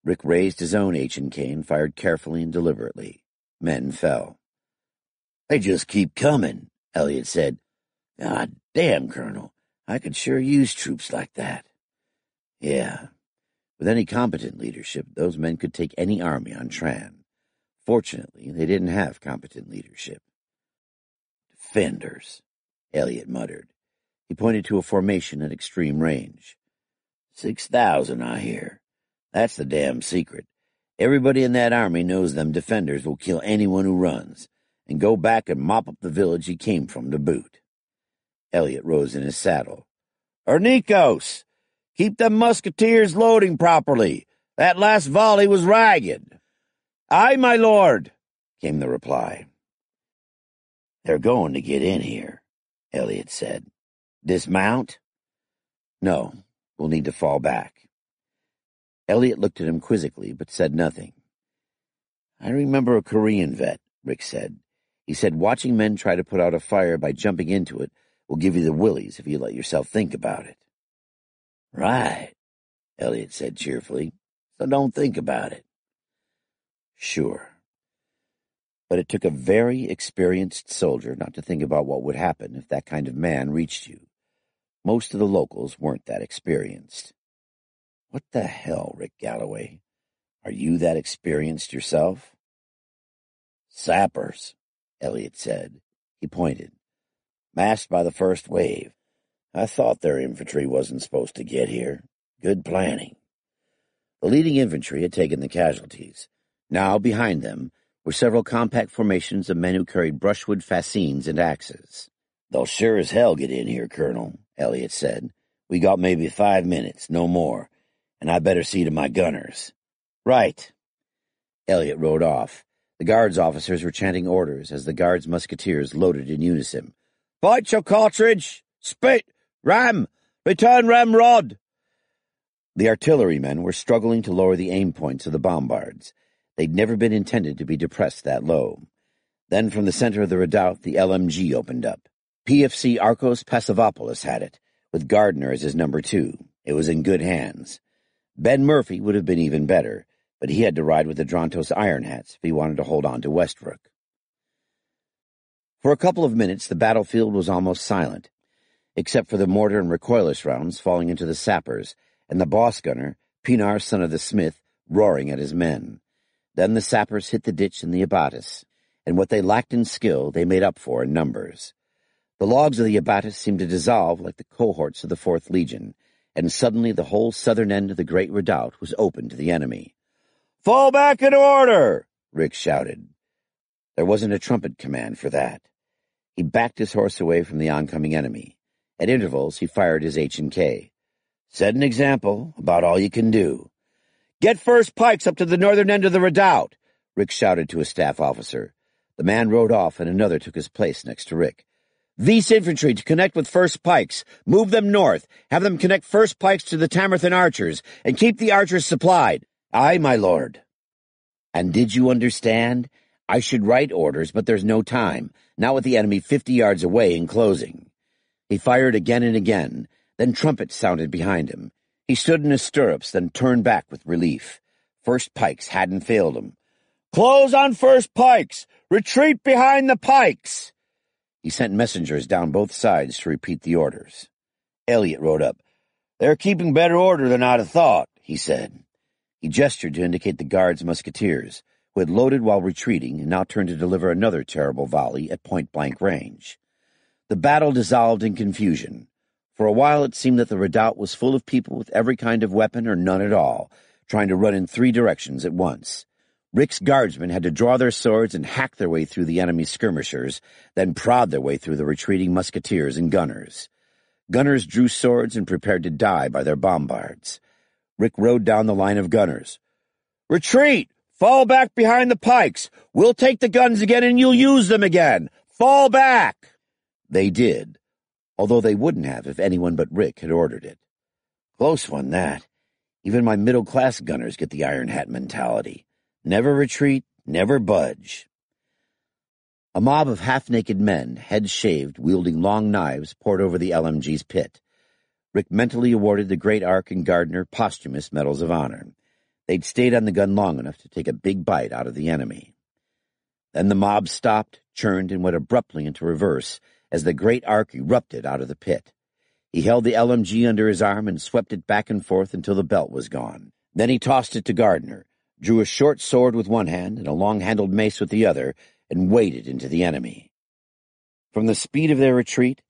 Rick raised his own H&K and fired carefully and deliberately. Men fell. "They just keep coming," Elliot said. "God damn, Colonel, I could sure use troops like that." Yeah. With any competent leadership, those men could take any army on Tran. Fortunately, they didn't have competent leadership. "Defenders," Elliot muttered. He pointed to a formation at extreme range. 6,000, I hear. That's the damn secret. Everybody in that army knows them defenders will kill anyone who runs, and go back and mop up the village he came from to boot. Elliot rose in his saddle. "Ernikos! Keep them musketeers loading properly. That last volley was ragged." "Aye, my lord," came the reply. "They're going to get in here," Elliot said. "Dismount?" "No, we'll need to fall back." Elliot looked at him quizzically, but said nothing. "I remember a Korean vet," Rick said. "He said watching men try to put out a fire by jumping into it will give you the willies if you let yourself think about it." "Right," Elliot said cheerfully. "So don't think about it." "Sure." But it took a very experienced soldier not to think about what would happen if that kind of man reached you. Most of the locals weren't that experienced. "What the hell, Rick Galloway? Are you that experienced yourself?" "Sappers," Elliot said. He pointed. "Masked by the first wave. I thought their infantry wasn't supposed to get here. Good planning." The leading infantry had taken the casualties. Now, behind them, were several compact formations of men who carried brushwood fascines and axes. "They'll sure as hell get in here, Colonel," Elliot said. "We got maybe 5 minutes, no more, and I better see to my gunners." "Right." Elliot rode off. The guards officers were chanting orders as the guards' musketeers loaded in unison. "Fight your cartridge! Spit! Ram! Return ramrod!" The artillerymen were struggling to lower the aim points of the bombards. They'd never been intended to be depressed that low. Then from the center of the redoubt, the LMG opened up. PFC Arcos Passavopoulos had it, with Gardner as his number 2. It was in good hands. Ben Murphy would have been even better, but he had to ride with the Drontos Iron Hats if he wanted to hold on to Westbrook. For a couple of minutes the battlefield was almost silent, except for the mortar and recoilless rounds falling into the sappers, and the boss gunner, Pinar son of the smith, roaring at his men. Then the sappers hit the ditch in the abatis, and what they lacked in skill they made up for in numbers. The logs of the abatis seemed to dissolve like the cohorts of the 4th Legion, and suddenly the whole southern end of the great redoubt was open to the enemy. "Fall back in order!" Rick shouted. There wasn't a trumpet command for that. He backed his horse away from the oncoming enemy. At intervals he fired his H&K. "Set an example, about all you can do." "Get first pikes up to the northern end of the redoubt," Rick shouted to a staff officer. The man rode off and another took his place next to Rick. "Vice infantry to connect with first pikes. Move them north. Have them connect first pikes to the Tamerthan archers, and keep the archers supplied." "Aye, my lord." "And did you understand? I should write orders, but there's no time, not with the enemy 50 yards away and closing." He fired again and again, then trumpets sounded behind him. He stood in his stirrups, then turned back with relief. First pikes hadn't failed him. "Close on first pikes! Retreat behind the pikes!" He sent messengers down both sides to repeat the orders. Elliot rode up. "They're keeping better order than I'd have thought," he said. He gestured to indicate the guards' musketeers, who had loaded while retreating and now turned to deliver another terrible volley at point-blank range. The battle dissolved in confusion. For a while it seemed that the redoubt was full of people with every kind of weapon or none at all, trying to run in 3 directions at once. Rick's guardsmen had to draw their swords and hack their way through the enemy's skirmishers, then prod their way through the retreating musketeers and gunners. Gunners drew swords and prepared to die by their bombards. Rick rode down the line of gunners. "Retreat! Fall back behind the pikes! We'll take the guns again and you'll use them again! Fall back!" They did, although they wouldn't have if anyone but Rick had ordered it. Close one, that. Even my middle-class gunners get the Iron Hat mentality. Never retreat, never budge. A mob of half-naked men, heads shaved, wielding long knives, poured over the LMG's pit. Rick mentally awarded the Great Ark and Gardner posthumous Medals of Honor. They'd stayed on the gun long enough to take a big bite out of the enemy. Then the mob stopped, churned, and went abruptly into reverse as the Great Ark erupted out of the pit. He held the LMG under his arm and swept it back and forth until the belt was gone. Then he tossed it to Gardner, drew a short sword with one hand and a long-handled mace with the other, and waded into the enemy. From the speed of their retreat,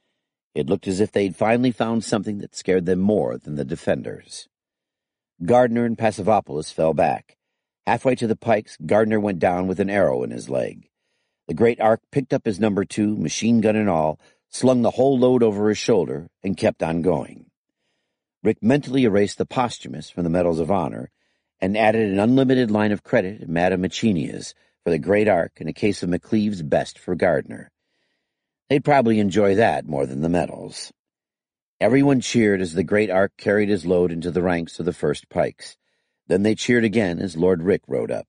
it looked as if they'd finally found something that scared them more than the defenders. Gardner and Passivopoulos fell back. Halfway to the pikes, Gardner went down with an arrow in his leg. The Great Ark picked up his number 2, machine gun and all, slung the whole load over his shoulder, and kept on going. Rick mentally erased the posthumous from the Medals of Honor and added an unlimited line of credit to Madame Machinia's for the Great Ark and a case of McLeave's Best for Gardner. They'd probably enjoy that more than the medals. Everyone cheered as the Great Ark carried his load into the ranks of the first pikes. Then they cheered again as Lord Rick rode up.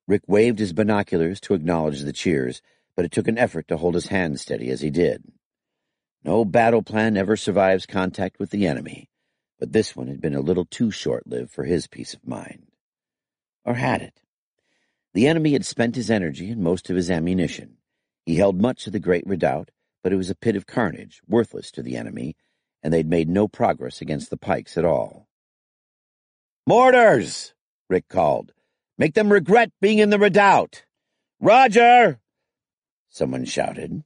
Rick waved his binoculars to acknowledge the cheers, but it took an effort to hold his hand steady as he did. No battle plan ever survives contact with the enemy, but this one had been a little too short-lived for his peace of mind. Or had it? The enemy had spent his energy and most of his ammunition. He held much of the great redoubt, but it was a pit of carnage, worthless to the enemy, and they'd made no progress against the pikes at all. "Mortars!" Rick called. "Make them regret being in the redoubt!" "Roger!" someone shouted.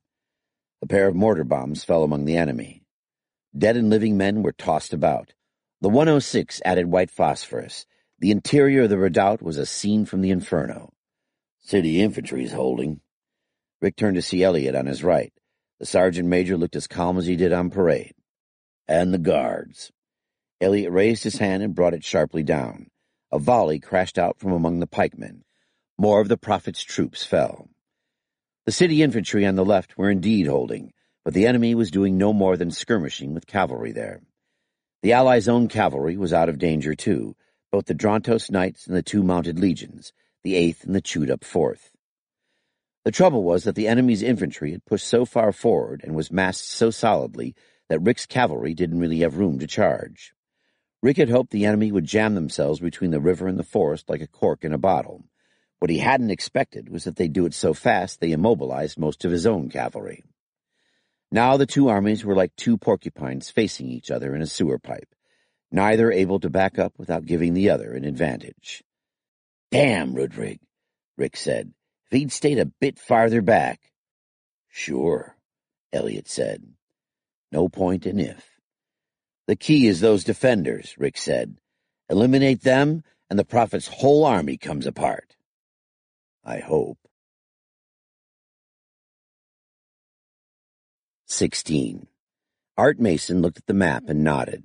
A pair of mortar bombs fell among the enemy. Dead and living men were tossed about. The 106 added white phosphorus. The interior of the redoubt was a scene from the inferno. "City infantry's holding." Rick turned to see Elliot on his right. The sergeant major looked as calm as he did on parade. "And the guards." Elliot raised his hand and brought it sharply down. A volley crashed out from among the pikemen. More of the prophet's troops fell. The city infantry on the left were indeed holding, but the enemy was doing no more than skirmishing with cavalry there. The Allies' own cavalry was out of danger too, both the Drontos Knights and the 2 mounted legions, the 8th and the chewed-up 4th. The trouble was that the enemy's infantry had pushed so far forward and was massed so solidly that Rick's cavalry didn't really have room to charge. Rick had hoped the enemy would jam themselves between the river and the forest like a cork in a bottle. What he hadn't expected was that they'd do it so fast they immobilized most of his own cavalry. Now the two armies were like two porcupines facing each other in a sewer pipe, neither able to back up without giving the other an advantage. "Damn, Rudrig," Rick said. "If he'd stayed a bit farther back." "Sure," Elliot said. No point in if. "The key is those defenders," Rick said. "Eliminate them, and the Prophet's whole army comes apart." "I hope." 16. Art Mason looked at the map and nodded.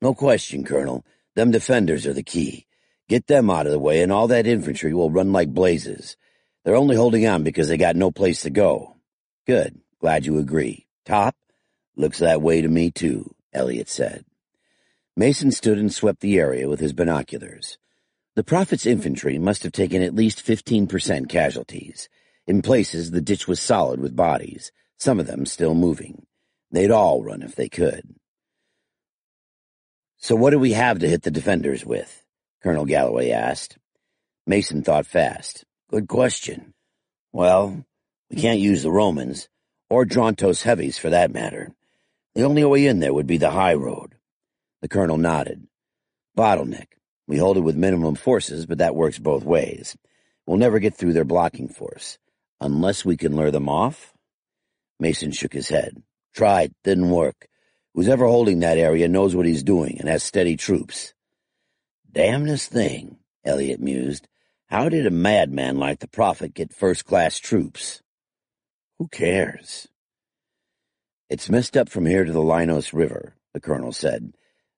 "No question, Colonel. Them defenders are the key. Get them out of the way, and all that infantry will run like blazes. They're only holding on because they got no place to go." "Good. Glad you agree. Top?" "Looks that way to me, too," Elliot said. Mason stood and swept the area with his binoculars. The Prophet's infantry must have taken at least 15% casualties. In places, the ditch was solid with bodies, some of them still moving. They'd all run if they could. "So what do we have to hit the defenders with?" Colonel Galloway asked. Mason thought fast. "Good question. Well, we can't use the Romans, or Drontos heavies for that matter. The only way in there would be the high road." The colonel nodded. "Bottleneck. We hold it with minimum forces, but that works both ways. We'll never get through their blocking force. Unless we can lure them off?" Mason shook his head. "Tried. Didn't work. Who's ever holding that area knows what he's doing and has steady troops." "Damnedest thing," Elliot mused. "How did a madman like the Prophet get first-class troops?" "Who cares?" "It's messed up from here to the Linos River," the colonel said.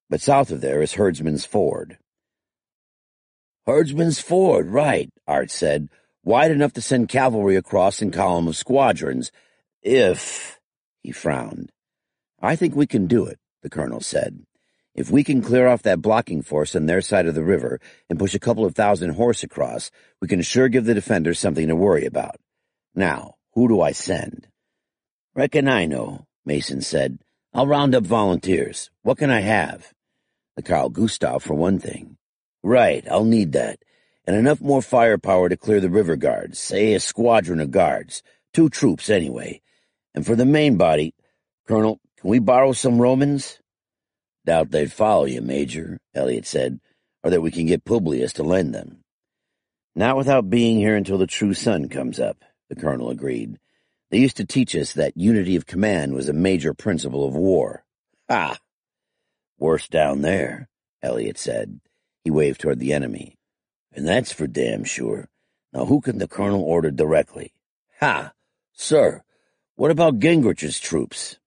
"But south of there is Herdsman's Ford." "Herdsman's Ford, right," Art said. "Wide enough to send cavalry across in column of squadrons. If—" he frowned. "I think we can do it," the colonel said. "If we can clear off that blocking force on their side of the river and push a couple of thousand horse across, we can sure give the defenders something to worry about. Now, who do I send?" "Reckon I know," Mason said. "I'll round up volunteers. What can I have?" "The Carl Gustav, for one thing." "Right, I'll need that. And enough more firepower to clear the river guards, say a squadron of guards. 2 troops, anyway. And for the main body, Colonel, can we borrow some Romans?" "Doubt they'd follow you, Major," Elliot said, "or that we can get Publius to lend them." "Not without being here until the true sun comes up," the colonel agreed. "They used to teach us that unity of command was a major principle of war." "Ha! Worse down there," Elliot said. He waved toward the enemy. "And that's for damn sure. Now who can the colonel order directly?" "Ha! Sir, what about Gingrich's troops?"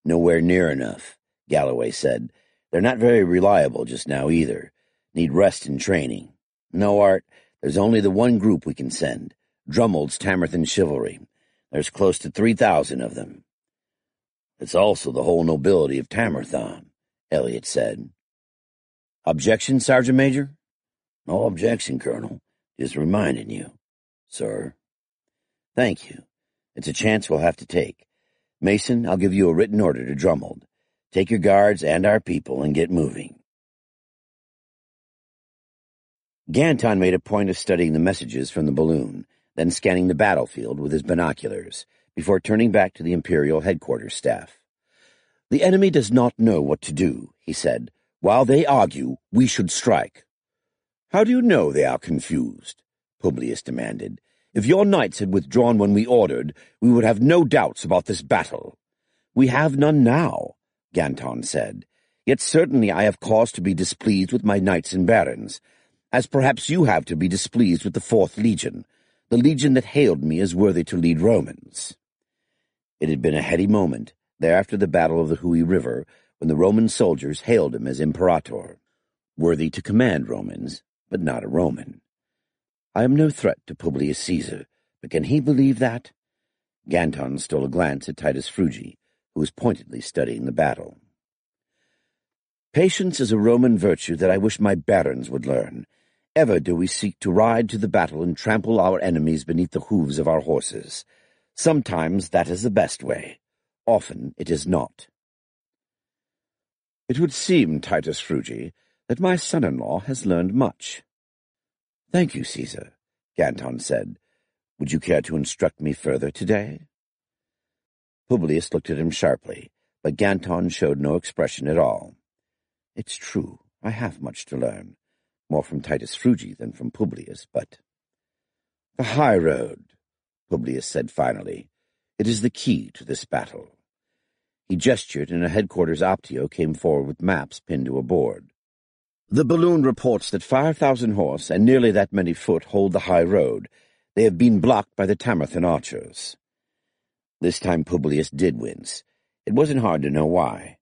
"Nowhere near enough," Galloway said. "They're not very reliable just now either. Need rest and training. No, Art, there's only the one group we can send. Drummold's Tamerthan chivalry. There's close to 3,000 of them." "It's also the whole nobility of Tamerthon," Elliot said. "Objection, Sergeant Major?" "No objection, Colonel. Just reminding you, sir." "Thank you. It's a chance we'll have to take. Mason, I'll give you a written order to Drummold. Take your guards and our people and get moving." Ganton made a point of studying the messages from the balloon, then scanning the battlefield with his binoculars, before turning back to the Imperial headquarters staff. "The enemy does not know what to do," he said. "While they argue, we should strike." "How do you know they are confused?" Publius demanded. "If your knights had withdrawn when we ordered, we would have no doubts about this battle." "We have none now," Ganton said. "Yet certainly I have cause to be displeased with my knights and barons, as perhaps you have to be displeased with the 4th Legion, the legion that hailed me as worthy to lead Romans." It had been a heady moment, there after the Battle of the Huy River, when the Roman soldiers hailed him as Imperator, worthy to command Romans, but not a Roman. I am no threat to Publius Caesar, but can he believe that? Ganton stole a glance at Titus Frugi, who was pointedly studying the battle. "Patience is a Roman virtue that I wish my barons would learn. Ever do we seek to ride to the battle and trample our enemies beneath the hooves of our horses. Sometimes that is the best way. Often it is not." "It would seem, Titus Frugi, that my son-in-law has learned much." "Thank you, Caesar," Ganton said. "Would you care to instruct me further today?" Publius looked at him sharply, but Ganton showed no expression at all. "It's true, I have much to learn, more from Titus Frugi than from Publius, but—" "The high road," Publius said finally. "It is the key to this battle." He gestured, and a headquarters optio came forward with maps pinned to a board. "The balloon reports that 5,000 horse and nearly that many foot hold the high road. They have been blocked by the Tamerthan archers." This time Publius did wince. It wasn't hard to know why.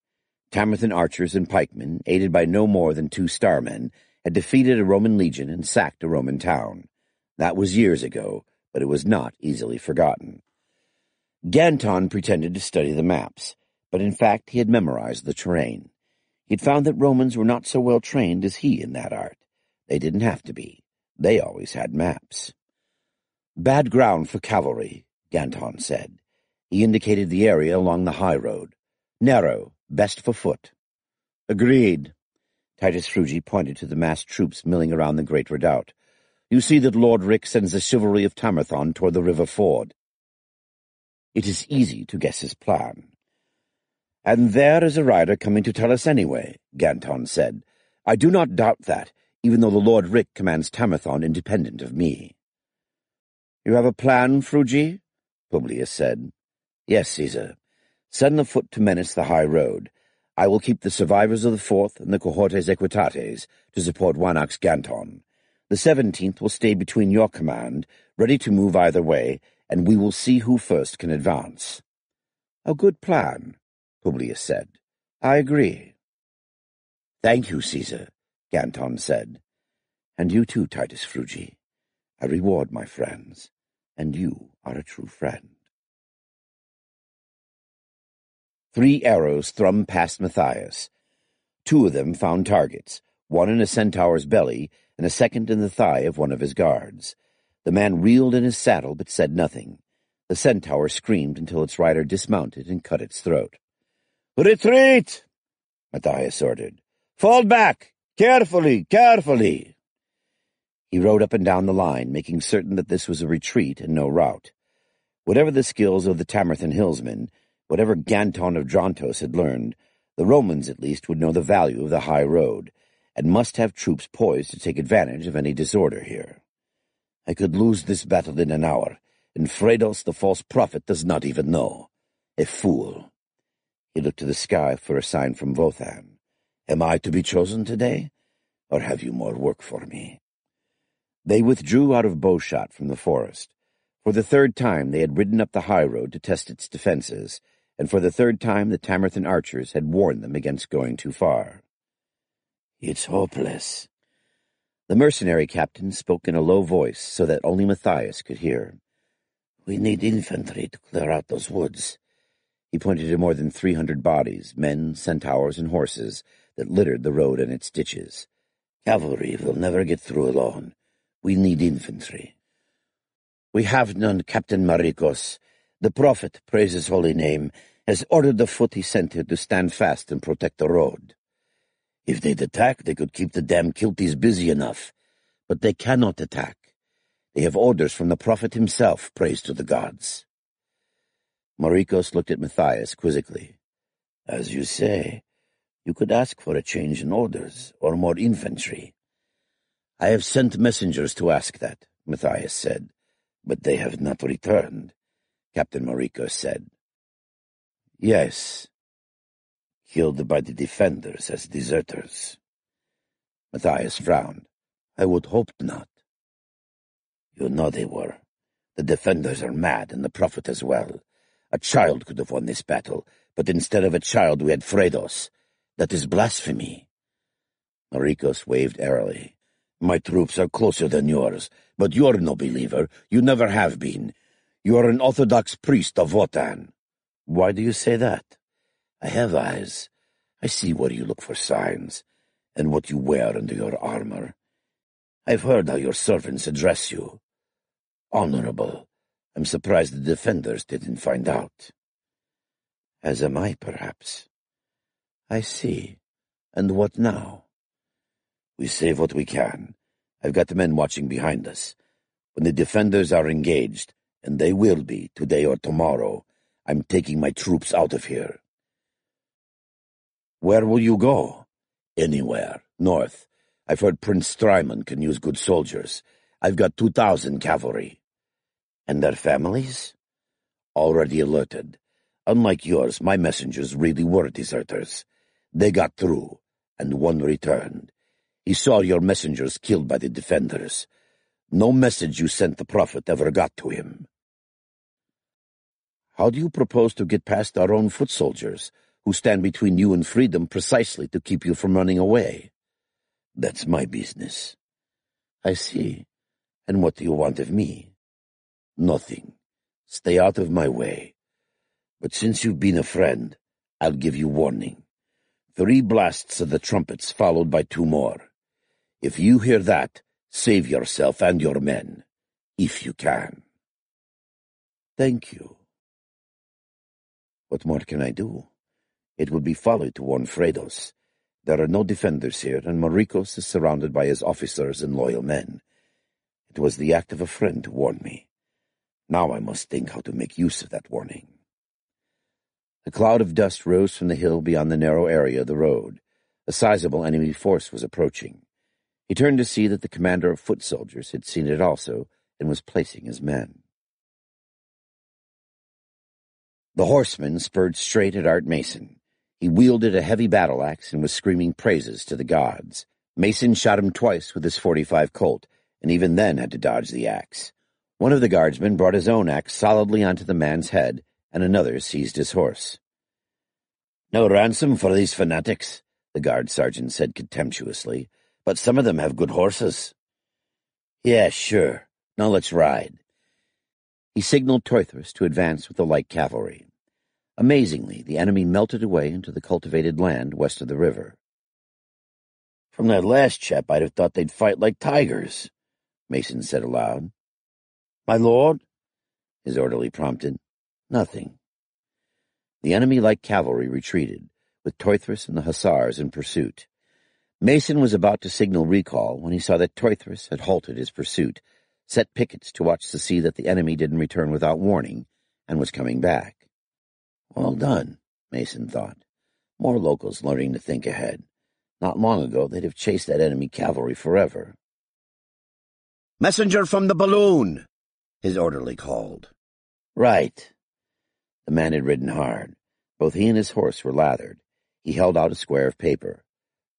Tamerthan archers and pikemen, aided by no more than 2 starmen, had defeated a Roman legion and sacked a Roman town. That was years ago, but it was not easily forgotten. Ganton pretended to study the maps, but in fact he had memorized the terrain. He had found that Romans were not so well trained as he in that art. They didn't have to be. They always had maps. "Bad ground for cavalry," Ganton said. He indicated the area along the high road. "Narrow, best for foot." "Agreed." Titus Frugi pointed to the massed troops milling around the great redoubt. "You see that Lord Rick sends the chivalry of Tamerthon toward the river ford." It is easy to guess his plan. "And there is a rider coming to tell us anyway," Ganton said. "I do not doubt that, even though the Lord Rick commands Tamerthon independent of me." "You have a plan, Frugi?" Publius said. "Yes, Caesar. Send the foot to menace the high road. I will keep the survivors of the 4th and the cohortes equitates to support Wanax Ganton. The 17th will stay between your command, ready to move either way, and we will see who first can advance." "A good plan," Publius said. "I agree." "Thank you, Caesar," Ganton said. "And you too, Titus Frugi. I reward my friends, and you are a true friend." 3 arrows thrummed past Matthias. 2 of them found targets, one in a centaur's belly and a second in the thigh of one of his guards. The man reeled in his saddle but said nothing. The centaur screamed until its rider dismounted and cut its throat. "Retreat!" Matthias ordered. "Fall back! Carefully, carefully!" He rode up and down the line, making certain that this was a retreat and no rout. Whatever the skills of the Tamerthan hillsmen, whatever Ganton of Drontos had learned, the Romans at least would know the value of the high road, and must have troops poised to take advantage of any disorder here. "I could lose this battle in an hour, and Fredos the false prophet does not even know. A fool." He looked to the sky for a sign from Vothan. "Am I to be chosen today, or have you more work for me?" They withdrew out of bowshot from the forest. For the 3rd time they had ridden up the high road to test its defenses, and for the 3rd time the Tamerthan archers had warned them against going too far. "It's hopeless." The mercenary captain spoke in a low voice so that only Matthias could hear. "We need infantry to clear out those woods." He pointed to more than 300 bodies, men, centaurs, and horses, that littered the road and its ditches. "Cavalry will never get through alone. We need infantry." "We have none, Captain Marikos. The prophet, praise his holy name, has ordered the foot he sent here to stand fast and protect the road. If they'd attack, they could keep the damn kilties busy enough. But they cannot attack. They have orders from the prophet himself, praise to the gods." Marikos looked at Matthias quizzically. "As you say, you could ask for a change in orders, or more infantry." "I have sent messengers to ask that," Matthias said. "But they have not returned," Captain Marikos said. "Yes. Killed by the defenders as deserters." Matthias frowned. "I would hope not." "You know they were. The defenders are mad, and the prophet as well. A child could have won this battle, but instead of a child we had Fredos. That is blasphemy." Marikos waved airily. "My troops are closer than yours, but you're no believer. You never have been. You are an Orthodox priest of Wotan." "Why do you say that?" "I have eyes. I see where you look for signs, and what you wear under your armor. I've heard how your servants address you. Honorable. I'm surprised the defenders didn't find out." "As am I, perhaps." "I see. And what now?" "We save what we can. I've got the men watching behind us. When the defenders are engaged, and they will be today or tomorrow, I'm taking my troops out of here. Where will you go? Anywhere. North. I've heard Prince Strymon can use good soldiers. I've got 2,000 cavalry. And their families? Already alerted. Unlike yours, my messengers really were deserters. They got through, and one returned. He saw your messengers killed by the defenders. No message you sent the prophet ever got to him. How do you propose to get past our own foot soldiers, who stand between you and freedom precisely to keep you from running away? That's my business. I see. And what do you want of me? Nothing. Stay out of my way. But since you've been a friend, I'll give you warning. 3 blasts of the trumpets followed by 2 more. If you hear that, save yourself and your men, if you can. Thank you. What more can I do? It would be folly to warn Fredos. There are no defenders here, and Marikos is surrounded by his officers and loyal men. It was the act of a friend to warn me. Now I must think how to make use of that warning. A cloud of dust rose from the hill beyond the narrow area of the road. A sizable enemy force was approaching. He turned to see that the commander of foot soldiers had seen it also and was placing his men. The horseman spurred straight at Art Mason. He wielded a heavy battle-axe and was screaming praises to the gods. Mason shot him twice with his .45 Colt, and even then had to dodge the axe. One of the guardsmen brought his own axe solidly onto the man's head, and another seized his horse. "No ransom for these fanatics," the guard sergeant said contemptuously, "but some of them have good horses." "Yeah, sure. Now let's ride." He signaled Teuthrus to advance with the light cavalry. Amazingly, the enemy melted away into the cultivated land west of the river. "From that last chap, I'd have thought they'd fight like tigers," Mason said aloud. "My lord?" his orderly prompted. "Nothing." The enemy light cavalry retreated, with Teuthrus and the hussars in pursuit. Mason was about to signal recall when he saw that Teuthrus had halted his pursuit, set pickets to watch to see that the enemy didn't return without warning, and was coming back. Well done, Mason thought. More locals learning to think ahead. Not long ago, they'd have chased that enemy cavalry forever. "Messenger from the balloon!" his orderly called. "Right." The man had ridden hard. Both he and his horse were lathered. He held out a square of paper.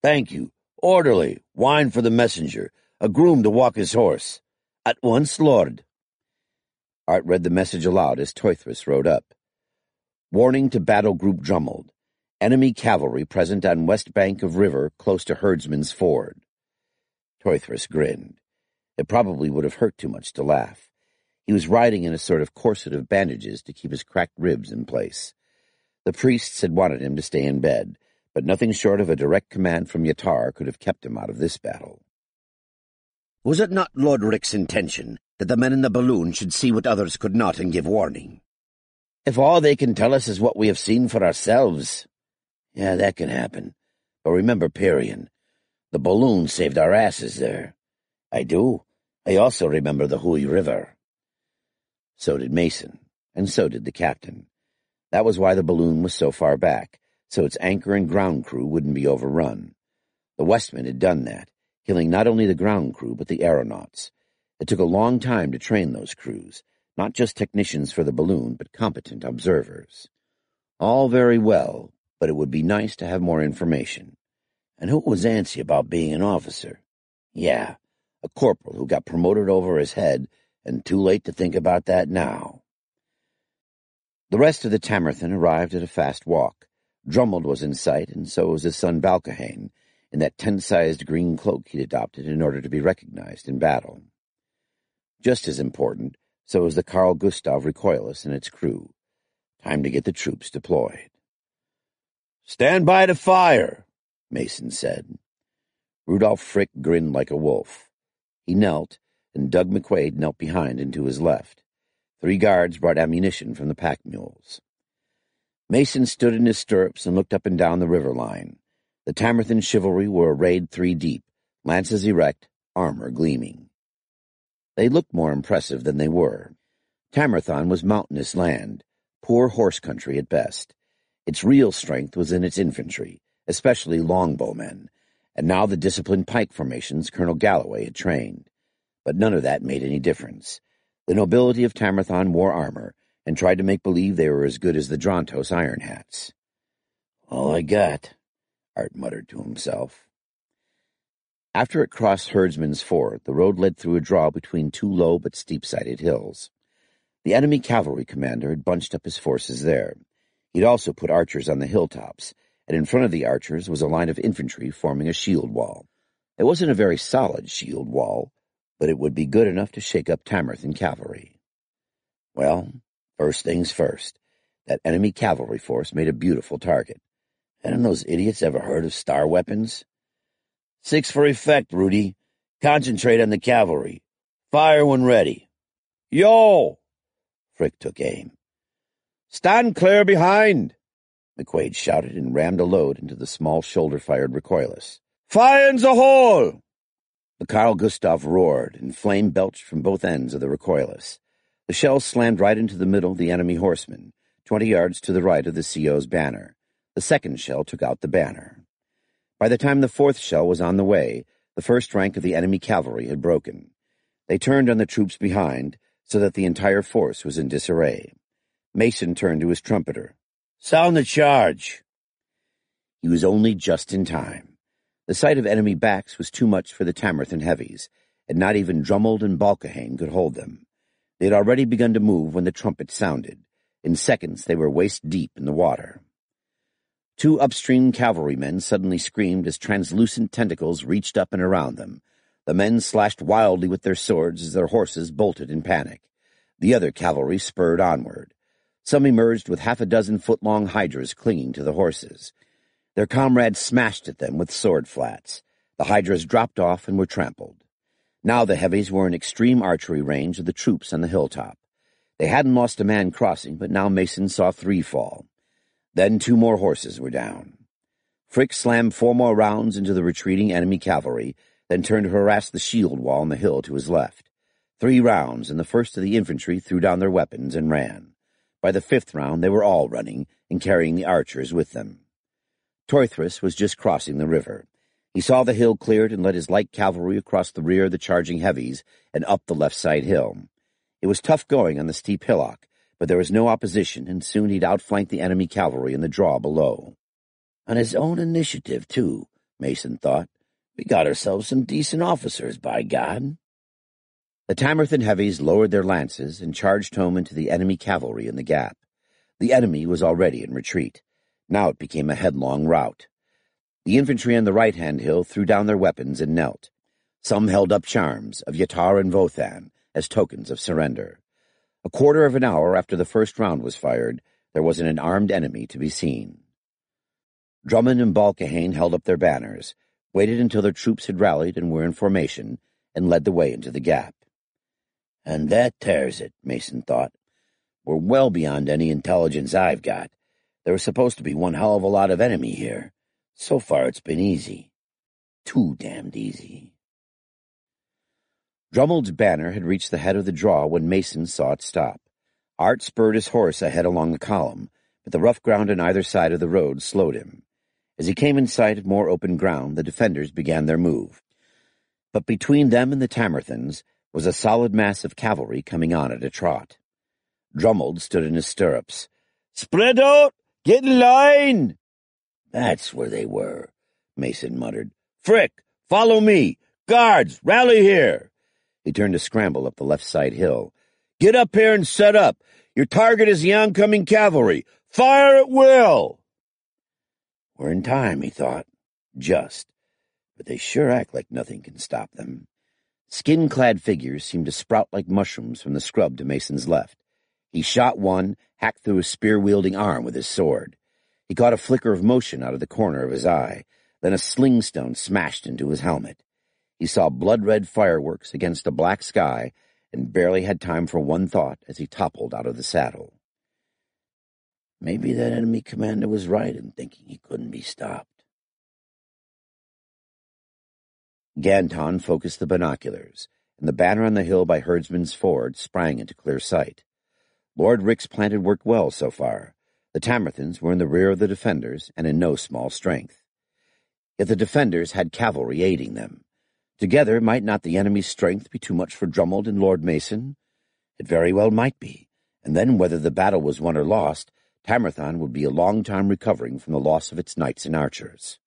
"Thank you. Orderly, wine for the messenger. A groom to walk his horse. At once, lord." Art read the message aloud as Teuthrus rode up. Warning to Battle Group Drummond. Enemy cavalry present on west bank of river close to Herdsman's Ford. Teuthrus grinned. It probably would have hurt too much to laugh. He was riding in a sort of corset of bandages to keep his cracked ribs in place. The priests had wanted him to stay in bed, but nothing short of a direct command from Yatar could have kept him out of this battle. Was it not Lord Rick's intention that the men in the balloon should see what others could not and give warning? If all they can tell us is what we have seen for ourselves. Yeah, that can happen. But remember Parian. The balloon saved our asses there. I do. I also remember the Hui River. So did Mason, and so did the captain. That was why the balloon was so far back, so its anchor and ground crew wouldn't be overrun. The Westmen had done that, killing not only the ground crew but the aeronauts. It took a long time to train those crews, not just technicians for the balloon, but competent observers. All very well, but it would be nice to have more information. And who was antsy about being an officer? Yeah, a corporal who got promoted over his head, and too late to think about that now. The rest of the Tamerthan arrived at a fast walk. Drummond was in sight, and so was his son Balcahane, in that tent-sized green cloak he'd adopted in order to be recognized in battle. Just as important, so was the Carl Gustav Recoilless and its crew. Time to get the troops deployed. "Stand by to fire," Mason said. Rudolph Frick grinned like a wolf. He knelt, and Doug McQuaid knelt behind and to his left. 3 guards brought ammunition from the pack mules. Mason stood in his stirrups and looked up and down the river line. The Tamerthan chivalry were arrayed 3 deep, lances erect, armor gleaming. They looked more impressive than they were. Tamarthon was mountainous land, poor horse country at best. Its real strength was in its infantry, especially longbowmen, and now the disciplined pike formations Colonel Galloway had trained. But none of that made any difference. The nobility of Tamarthon wore armor and tried to make believe they were as good as the Drontos Iron Hats. "All I got," Art muttered to himself. After it crossed Herdsman's Ford, the road led through a draw between two low but steep-sided hills. The enemy cavalry commander had bunched up his forces there. He'd also put archers on the hilltops, and in front of the archers was a line of infantry forming a shield wall. It wasn't a very solid shield wall, but it would be good enough to shake up Tamarthon cavalry. Well, first things first. That enemy cavalry force made a beautiful target. Hadn't those idiots ever heard of star weapons? 6 for effect, Rudy. Concentrate on the cavalry. Fire when ready. Yo! Frick took aim. Stand clear behind! McQuaid shouted and rammed a load into the small shoulder-fired recoilless. Fire in the hole! The Carl Gustav roared, and flame belched from both ends of the recoilless. The shells slammed right into the middle of the enemy horsemen, 20 yards to the right of the CO's banner. The second shell took out the banner. By the time the fourth shell was on the way, the first rank of the enemy cavalry had broken. They turned on the troops behind, so that the entire force was in disarray. Mason turned to his trumpeter. Sound the charge! He was only just in time. The sight of enemy backs was too much for the Tamarthon heavies, and not even Drummold and Balkahane could hold them. They had already begun to move when the trumpet sounded. In seconds they were waist-deep in the water. 2 upstream cavalrymen suddenly screamed as translucent tentacles reached up and around them. The men slashed wildly with their swords as their horses bolted in panic. The other cavalry spurred onward. Some emerged with 6 foot-long hydras clinging to the horses. Their comrades smashed at them with sword flats. The hydras dropped off and were trampled. Now the heavies were in extreme archery range of the troops on the hilltop. They hadn't lost a man crossing, but now Mason saw 3 fall. Then 2 more horses were down. Frick slammed 4 more rounds into the retreating enemy cavalry, then turned to harass the shield wall on the hill to his left. 3 rounds, and the first of the infantry threw down their weapons and ran. By the 5th round they were all running, and carrying the archers with them. Torthras was just crossing the river. He saw the hill cleared and led his light cavalry across the rear of the charging heavies and up the left side hill. It was tough going on the steep hillock, but there was no opposition, and soon he'd outflanked the enemy cavalry in the draw below. On his own initiative, too, Mason thought. We got ourselves some decent officers, by God. The Tamarthon heavies lowered their lances and charged home into the enemy cavalry in the gap. The enemy was already in retreat. Now it became a headlong rout. The infantry on the right-hand hill threw down their weapons and knelt. Some held up charms of Yatar and Vothan as tokens of surrender. A quarter of an hour after the first round was fired, there wasn't an armed enemy to be seen. Drummond and Balkahane held up their banners, waited until their troops had rallied and were in formation, and led the way into the gap. And that tears it, Mason thought. We're well beyond any intelligence I've got. There was supposed to be one hell of a lot of enemy here. So far it's been easy. Too damned easy. Drummold's banner had reached the head of the draw when Mason saw it stop. Art spurred his horse ahead along the column, but the rough ground on either side of the road slowed him. As he came in sight of more open ground, the defenders began their move. But between them and the Tamarthons was a solid mass of cavalry coming on at a trot. Drummold stood in his stirrups. "Spread out! Get in line!" "That's where they were," Mason muttered. "Frick, follow me! Guards, rally here!" He turned to scramble up the left side hill. "Get up here and set up! Your target is the oncoming cavalry! Fire at will!" We're in time, he thought. Just. But they sure act like nothing can stop them. Skin-clad figures seemed to sprout like mushrooms from the scrub to Mason's left. He shot one, hacked through his spear-wielding arm with his sword. He caught a flicker of motion out of the corner of his eye, then a sling stone smashed into his helmet. He saw blood-red fireworks against a black sky and barely had time for one thought as he toppled out of the saddle. Maybe that enemy commander was right in thinking he couldn't be stopped. Ganton focused the binoculars, and the banner on the hill by Herdsman's Ford sprang into clear sight. Lord Rick's plan had worked well so far. The Tamerthans were in the rear of the defenders and in no small strength. Yet the defenders had cavalry aiding them. Together, might not the enemy's strength be too much for Drummond and Lord Mason? It very well might be, and then whether the battle was won or lost, Tamerthon would be a long time recovering from the loss of its knights and archers.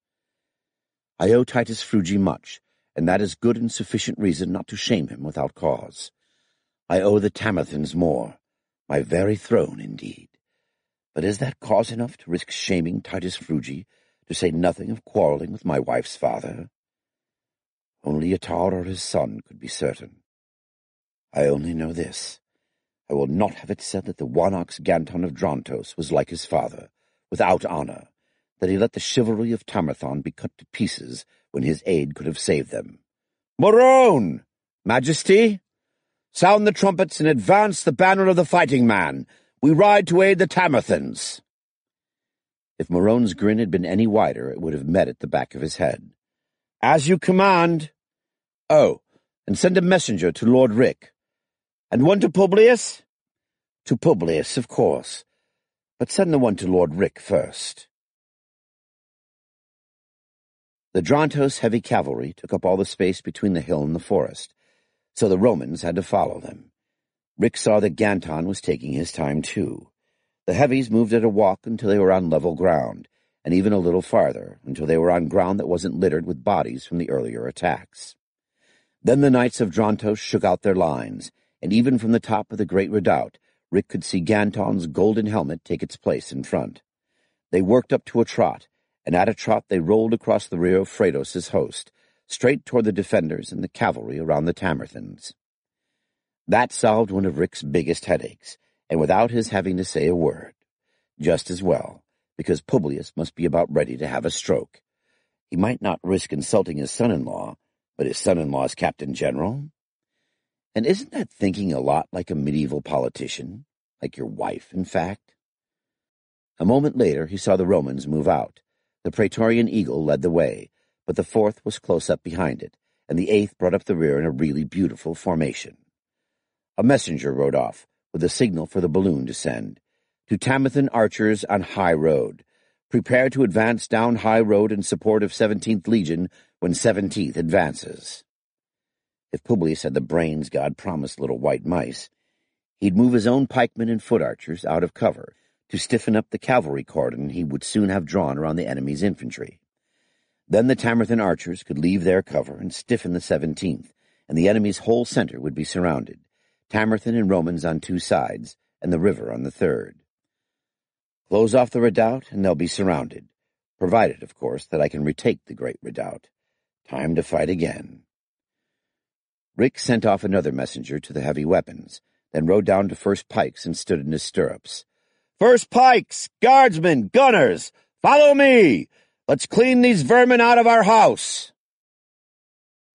I owe Titus Frugi much, and that is good and sufficient reason not to shame him without cause. I owe the Tamerthans more, my very throne indeed. But is that cause enough to risk shaming Titus Frugi, to say nothing of quarrelling with my wife's father? Only Attar or his son could be certain. I only know this. I will not have it said that the Wanox Ganton of Drontos was like his father, without honor, that he let the chivalry of Tamerthon be cut to pieces when his aid could have saved them. Morone! Majesty! Sound the trumpets and advance the banner of the fighting man. We ride to aid the Tamerthans. If Morone's grin had been any wider, it would have met at the back of his head. As you command. Oh, and send a messenger to Lord Rick. And one to Publius? To Publius, of course. But send the one to Lord Rick first. The Drontos heavy cavalry took up all the space between the hill and the forest, so the Romans had to follow them. Rick saw that Ganton was taking his time too. The heavies moved at a walk until they were on level ground, and even a little farther, until they were on ground that wasn't littered with bodies from the earlier attacks. Then the knights of Drontos shook out their lines, and even from the top of the great redoubt, Rick could see Ganton's golden helmet take its place in front. They worked up to a trot, and at a trot they rolled across the rear of Freydos's host, straight toward the defenders and the cavalry around the Tamerthans. That solved one of Rick's biggest headaches, and without his having to say a word. Just as well, because Publius must be about ready to have a stroke. He might not risk insulting his son-in-law, but his son-in-law's captain general? And isn't that thinking a lot like a medieval politician? Like your wife, in fact? A moment later he saw the Romans move out. The Praetorian Eagle led the way, but the fourth was close up behind it, and the eighth brought up the rear in a really beautiful formation. A messenger rode off, with a signal for the balloon to send. To Tamerthon archers on High Road. Prepare to advance down High Road in support of 17th Legion when 17th advances. If Publius had the brains God promised little white mice, he'd move his own pikemen and foot archers out of cover to stiffen up the cavalry cordon he would soon have drawn around the enemy's infantry. Then the Tamerthon archers could leave their cover and stiffen the 17th, and the enemy's whole center would be surrounded, Tamerthon and Romans on two sides, and the river on the third. Close off the redoubt, and they'll be surrounded, provided, of course, that I can retake the great redoubt. Time to fight again. Rick sent off another messenger to the heavy weapons, then rode down to first pikes and stood in his stirrups. First pikes, guardsmen, gunners, follow me! Let's clean these vermin out of our house!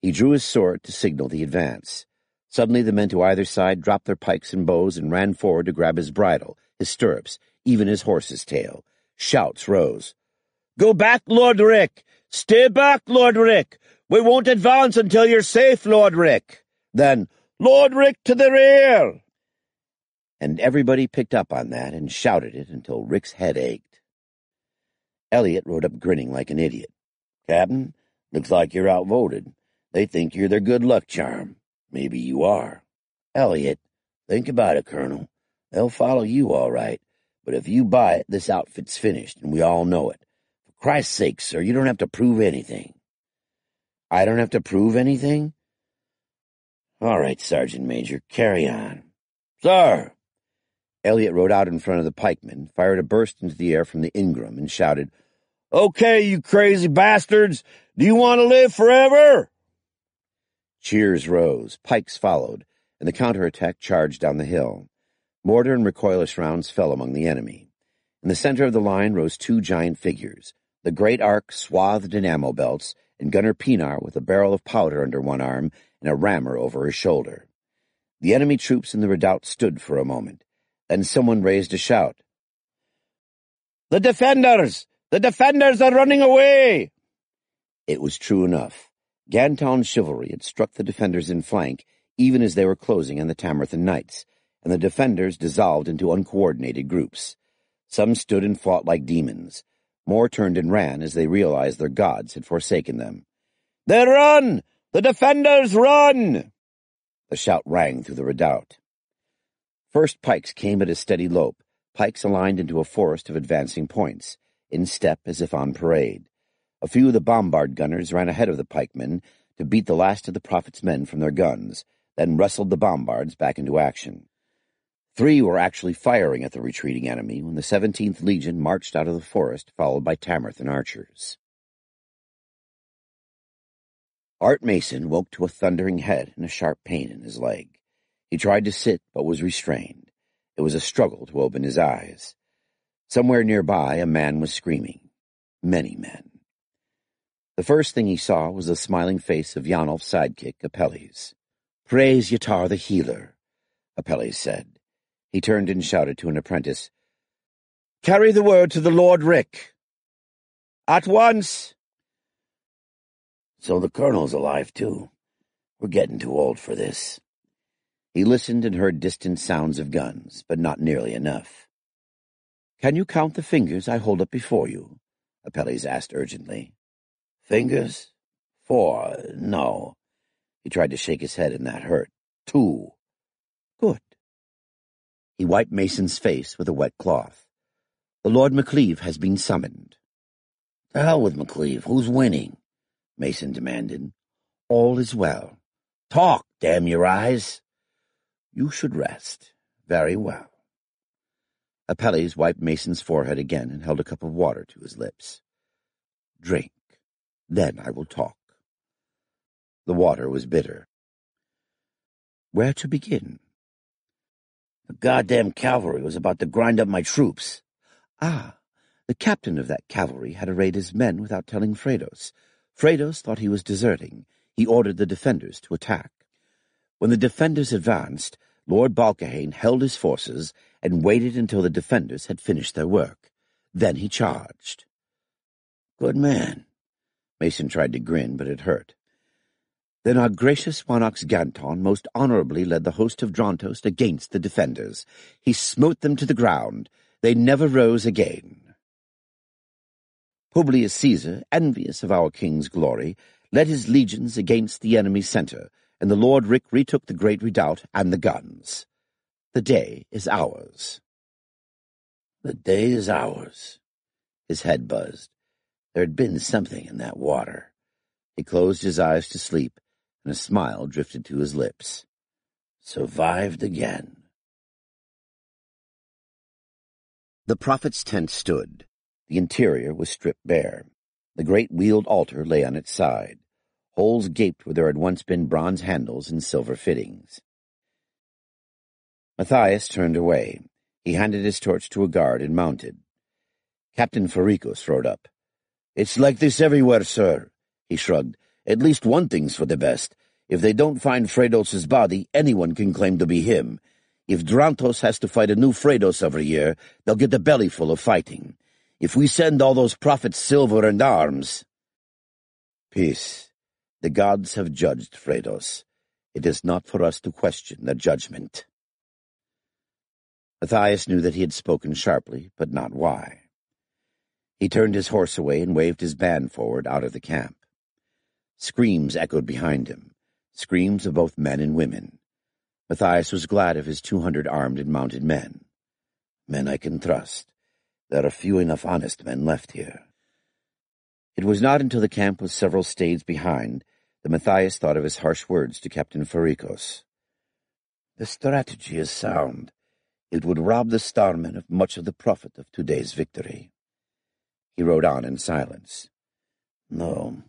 He drew his sword to signal the advance. Suddenly the men to either side dropped their pikes and bows and ran forward to grab his bridle, his stirrups, even his horse's tail. Shouts rose. Go back, Lord Rick! Stay back, Lord Rick! We won't advance until you're safe, Lord Rick! Then, Lord Rick to the rear! And everybody picked up on that and shouted it until Rick's head ached. Elliot rode up grinning like an idiot. Captain, looks like you're outvoted. They think you're their good luck charm. Maybe you are. Elliot, think about it, Colonel. They'll follow you all right, but if you buy it, this outfit's finished, and we all know it. For Christ's sake, sir, you don't have to prove anything. I don't have to prove anything? All right, Sergeant Major, carry on. Sir! Elliot rode out in front of the pikemen, fired a burst into the air from the Ingram, and shouted, Okay, you crazy bastards! Do you want to live forever? Cheers rose, pikes followed, and the counterattack charged down the hill. Mortar and recoilless rounds fell among the enemy. In the center of the line rose two giant figures, the great arc swathed in ammo belts, and Gunner Pienaar with a barrel of powder under one arm and a rammer over his shoulder. The enemy troops in the redoubt stood for a moment. Then someone raised a shout. The defenders! The defenders are running away! It was true enough. Ganton's chivalry had struck the defenders in flank, even as they were closing on the Tamarthan knights, and the defenders dissolved into uncoordinated groups. Some stood and fought like demons. More turned and ran as they realized their gods had forsaken them. "They run! The defenders run!" The shout rang through the redoubt. First pikes came at a steady lope, pikes aligned into a forest of advancing points, in step as if on parade. A few of the bombard gunners ran ahead of the pikemen to beat the last of the Prophet's men from their guns, then wrestled the bombards back into action. 3 were actually firing at the retreating enemy when the 17th Legion marched out of the forest, followed by Tamarthan archers. Art Mason woke to a thundering head and a sharp pain in his leg. He tried to sit, but was restrained. It was a struggle to open his eyes. Somewhere nearby, a man was screaming. Many men. The first thing he saw was the smiling face of Yanolf's sidekick, Apelles. "Praise Yatar the healer," Apelles said. He turned and shouted to an apprentice, "Carry the word to the Lord Rick." "At once!" "So the colonel's alive, too. We're getting too old for this." He listened and heard distant sounds of guns, but not nearly enough. "Can you count the fingers I hold up before you?" Apelles asked urgently. "Fingers? 4, no." He tried to shake his head, and that hurt. 2. "Good." He wiped Mason's face with a wet cloth. "The Lord Macleave has been summoned." "The hell with Macleave. Who's winning?" Mason demanded. "All is well." "Talk, damn your eyes." "You should rest. Very well." Apelles wiped Mason's forehead again and held a cup of water to his lips. "Drink. Then I will talk." The water was bitter. Where to begin? "The goddamn cavalry was about to grind up my troops." "Ah, the captain of that cavalry had arrayed his men without telling Fredos. Fredos thought he was deserting. He ordered the defenders to attack. When the defenders advanced, Lord Balcahane held his forces and waited until the defenders had finished their work. Then he charged." "Good man." Mason tried to grin, but it hurt. "Then our gracious monarch's Ganton most honorably led the host of Drontos against the defenders. He smote them to the ground. They never rose again. Publius Caesar, envious of our king's glory, led his legions against the enemy's center, and the Lord Rick retook the great redoubt and the guns. The day is ours." "The day is ours." His head buzzed. There had been something in that water. He closed his eyes to sleep, and a smile drifted to his lips. Survived again. The prophet's tent stood. The interior was stripped bare. The great wheeled altar lay on its side. Holes gaped where there had once been bronze handles and silver fittings. Matthias turned away. He handed his torch to a guard and mounted. Captain Farikos rode up. "It's like this everywhere, sir," he shrugged. "At least one thing's for the best. If they don't find Fredos' body, anyone can claim to be him. If Drontos has to fight a new Fredos every year, they'll get a belly full of fighting. If we send all those prophets silver and arms—" "Peace. The gods have judged Fredos. It is not for us to question their judgment." Matthias knew that he had spoken sharply, but not why. He turned his horse away and waved his band forward out of the camp. Screams echoed behind him, screams of both men and women. Matthias was glad of his 200 armed and mounted men. Men I can trust. There are few enough honest men left here. It was not until the camp was several stades behind that Matthias thought of his harsh words to Captain Farikos. The strategy is sound. It would rob the starmen of much of the profit of today's victory. He rode on in silence. No,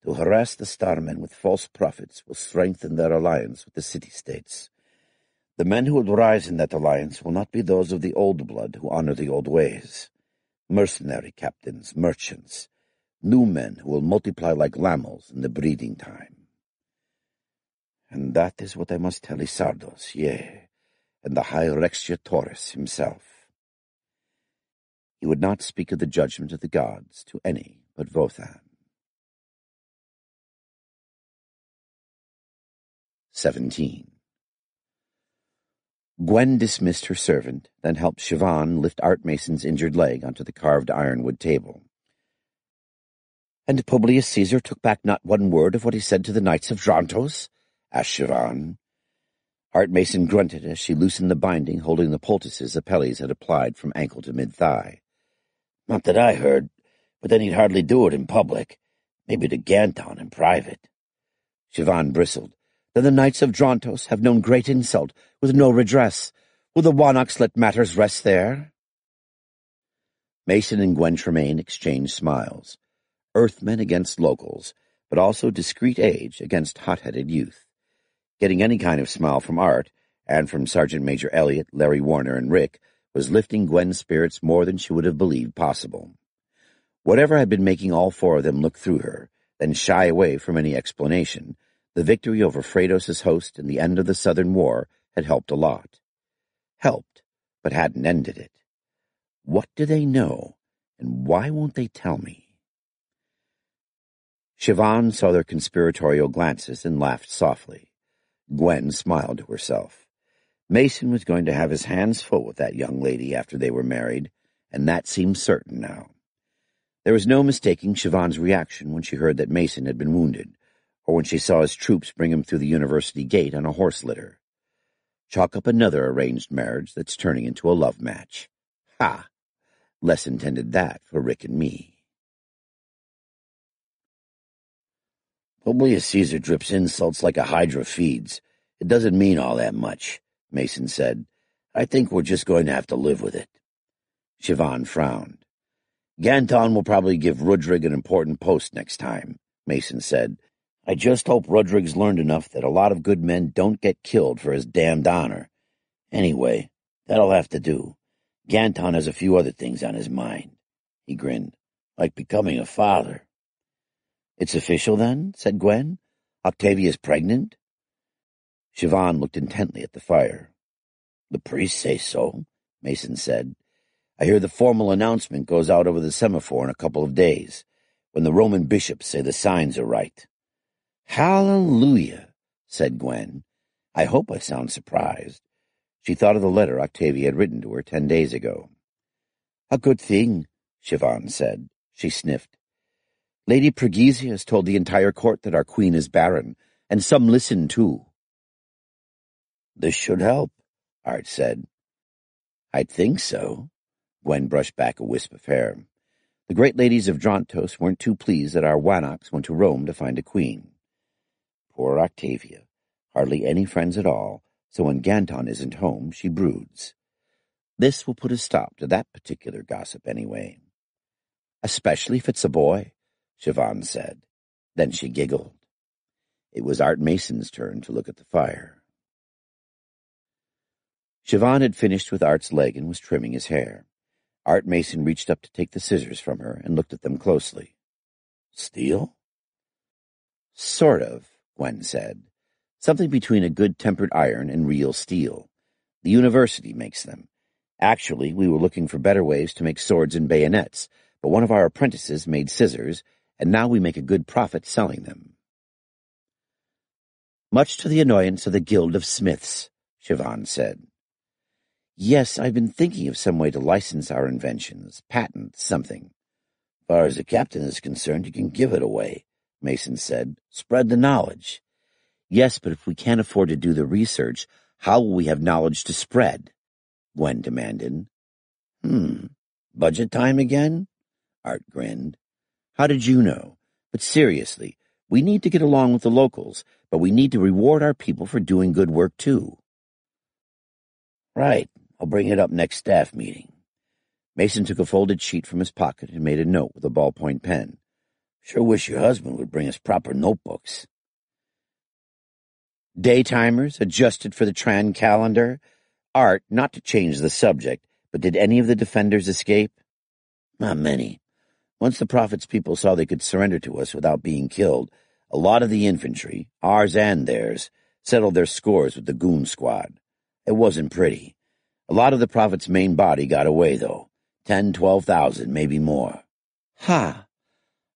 to harass the starmen with false prophets will strengthen their alliance with the city-states. The men who will rise in that alliance will not be those of the old blood who honor the old ways. Mercenary captains, merchants, new men who will multiply like lambs in the breeding time. And that is what I must tell Isardos, yea, and the High Rexiatoris himself. He would not speak of the judgment of the gods to any but Vothan. 17. Gwen dismissed her servant, then helped Siobhan lift Art Mason's injured leg onto the carved ironwood table. "And Publius Caesar took back not one word of what he said to the Knights of Drontos?" asked Siobhan. Art Mason grunted as she loosened the binding holding the poultices Apelles had applied from ankle to mid-thigh. "Not that I heard, but then he'd hardly do it in public. Maybe to Ganton in private." Siobhan bristled. "Then the Knights of Drontos have known great insult, with no redress. Will the Wannox let matters rest there?" Mason and Gwen Tremaine exchanged smiles. Earthmen against locals, but also discreet age against hot-headed youth. Getting any kind of smile from Art, and from Sergeant Major Elliot, Larry Warner, and Rick, was lifting Gwen's spirits more than she would have believed possible. Whatever had been making all four of them look through her, then shy away from any explanation, the victory over Freydos's host and the end of the Southern War had helped a lot. Helped, but hadn't ended it. What do they know, and why won't they tell me? Siobhan saw their conspiratorial glances and laughed softly. Gwen smiled to herself. Mason was going to have his hands full with that young lady after they were married, and that seemed certain now. There was no mistaking Siobhan's reaction when she heard that Mason had been wounded, or when she saw his troops bring him through the university gate on a horse litter. Chalk up another arranged marriage that's turning into a love match. Ha! Less intended that for Rick and me. "Publius Caesar drips insults like a hydra feeds. It doesn't mean all that much," Mason said. "I think we're just going to have to live with it." Siobhan frowned. "Ganton will probably give Rudrig an important post next time," Mason said. "I just hope Rudrig's learned enough that a lot of good men don't get killed for his damned honor. Anyway, that'll have to do. Ganton has a few other things on his mind." He grinned. "Like becoming a father." "It's official, then?" said Gwen. "Octavia's pregnant?" Siobhan looked intently at the fire. "The priests say so," Mason said. "I hear the formal announcement goes out over the semaphore in a couple of days, when the Roman bishops say the signs are right." "Hallelujah," said Gwen. "I hope I sound surprised." She thought of the letter Octavia had written to her 10 days ago. "A good thing," Siobhan said. She sniffed. "Lady Pregesia has told the entire court that our queen is barren, and some listen, too." "This should help," Art said. "I'd think so." Gwen brushed back a wisp of hair. "The great ladies of Drontos weren't too pleased that our Wannox went to Rome to find a queen. Poor Octavia. Hardly any friends at all, so when Ganton isn't home, she broods. This will put a stop to that particular gossip anyway." "Especially if it's a boy," Siobhan said. Then she giggled. It was Art Mason's turn to look at the fire. Siobhan had finished with Art's leg and was trimming his hair. Art Mason reached up to take the scissors from her and looked at them closely. "Steel?" "Sort of," Gwen said. "Something between a good-tempered iron and real steel. The university makes them. Actually, we were looking for better ways to make swords and bayonets, but one of our apprentices made scissors, and now we make a good profit selling them." "Much to the annoyance of the Guild of Smiths," Siobhan said. "Yes, I've been thinking of some way to license our inventions, patent something." "As far as the captain is concerned, you can give it away," Mason said. "Spread the knowledge." "Yes, but if we can't afford to do the research, how will we have knowledge to spread?" Gwen demanded. Budget time again?" Art grinned. "How did you know? But seriously, we need to get along with the locals, but we need to reward our people for doing good work, too." "Right. I'll bring it up next staff meeting." Mason took a folded sheet from his pocket and made a note with a ballpoint pen. "Sure wish your husband would bring us proper notebooks." "Daytimers adjusted for the Tran calendar? Art, not to change the subject, but did any of the defenders escape?" "Not many. Once the Prophet's people saw they could surrender to us without being killed, a lot of the infantry, ours and theirs, settled their scores with the goon squad. It wasn't pretty. A lot of the Prophet's main body got away, though. 10,000-12,000, maybe more." "Ha!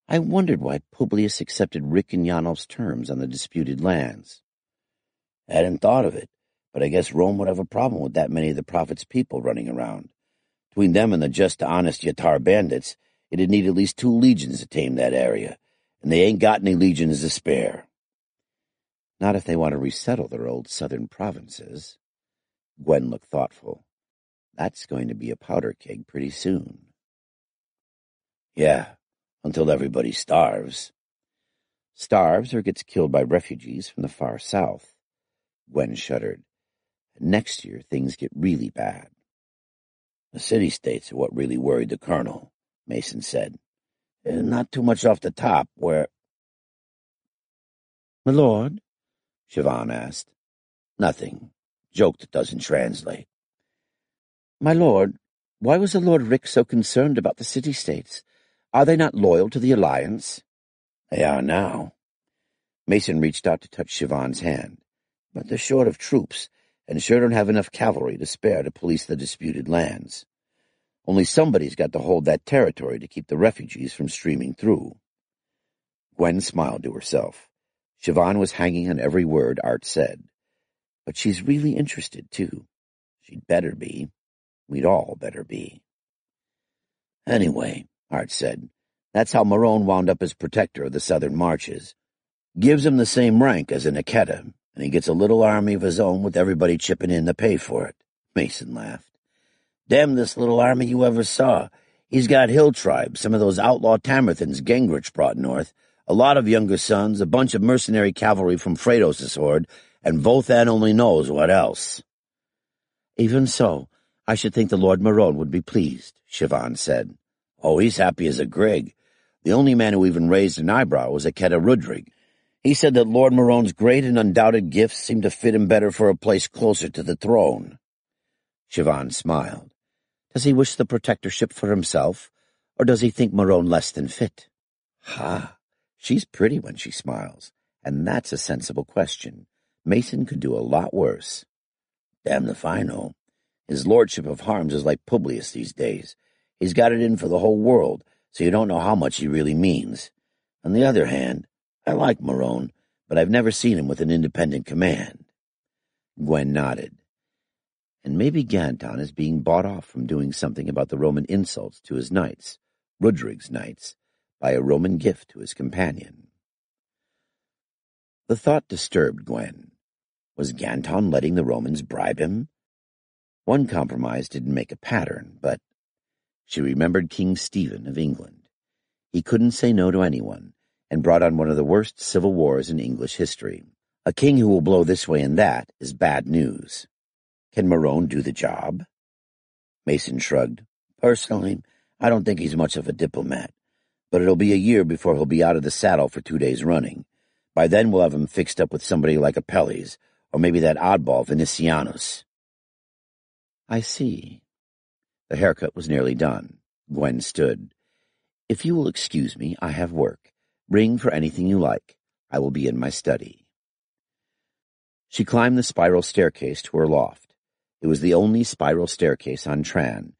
I wondered why Publius accepted Rick and Yanov's terms on the disputed lands." I hadn't thought of it, but I guess Rome would have a problem with that many of the prophet's people running around. Between them and the just honest Yatar bandits, it'd need at least 2 legions to tame that area, and they ain't got any legions to spare. Not if they want to resettle their old southern provinces. Gwen looked thoughtful. That's going to be a powder keg pretty soon. Yeah, until everybody starves. Starves or gets killed by refugees from the far south. Gwen shuddered. Next year, things get really bad. The city-states are what really worried the colonel, Mason said. Not too much off the top, where... My lord? Siobhan asked. Nothing. Joke that doesn't translate. My lord, why was the Lord Rick so concerned about the city-states? Are they not loyal to the Alliance? They are now. Mason reached out to touch Siobhan's hand. But they're short of troops, and sure don't have enough cavalry to spare to police the disputed lands. Only somebody's got to hold that territory to keep the refugees from streaming through. Gwen smiled to herself. Siobhan was hanging on every word Art said. But she's really interested, too. She'd better be. We'd all better be. Anyway, Art said, that's how Marone wound up as protector of the southern marches. Gives him the same rank as an Ikeda, and he gets a little army of his own with everybody chipping in to pay for it. Mason laughed. Damnedest little army you ever saw. He's got hill tribes, some of those outlaw Tamerthans Gingrich brought north, a lot of younger sons, a bunch of mercenary cavalry from Fredos' horde, and Vothan only knows what else. Even so, I should think the Lord Marone would be pleased, Siobhan said. Oh, he's happy as a grig. The only man who even raised an eyebrow was Ikeda Rudrig. He said that Lord Marone's great and undoubted gifts seemed to fit him better for a place closer to the throne. Siobhan smiled. Does he wish the protectorship for himself, or does he think Marone less than fit? Ha! She's pretty when she smiles, and that's a sensible question. Mason could do a lot worse. Damned if I know. His lordship of Harms is like Publius these days. He's got it in for the whole world, so you don't know how much he really means. On the other hand, I like Marone, but I've never seen him with an independent command. Gwen nodded. And maybe Ganton is being bought off from doing something about the Roman insults to his knights, Rudrig's knights, by a Roman gift to his companion. The thought disturbed Gwen. Was Ganton letting the Romans bribe him? One compromise didn't make a pattern, but she remembered King Stephen of England. He couldn't say no to anyone, and brought on one of the worst civil wars in English history. A king who will blow this way and that is bad news. Can Marone do the job? Mason shrugged. Personally, I don't think he's much of a diplomat, but it'll be a year before he'll be out of the saddle for 2 days running. By then we'll have him fixed up with somebody like Apelles, or maybe that oddball Vinicianus. I see. The haircut was nearly done. Gwen stood. If you will excuse me, I have work. Ring for anything you like. I will be in my study. She climbed the spiral staircase to her loft. It was the only spiral staircase on Tran,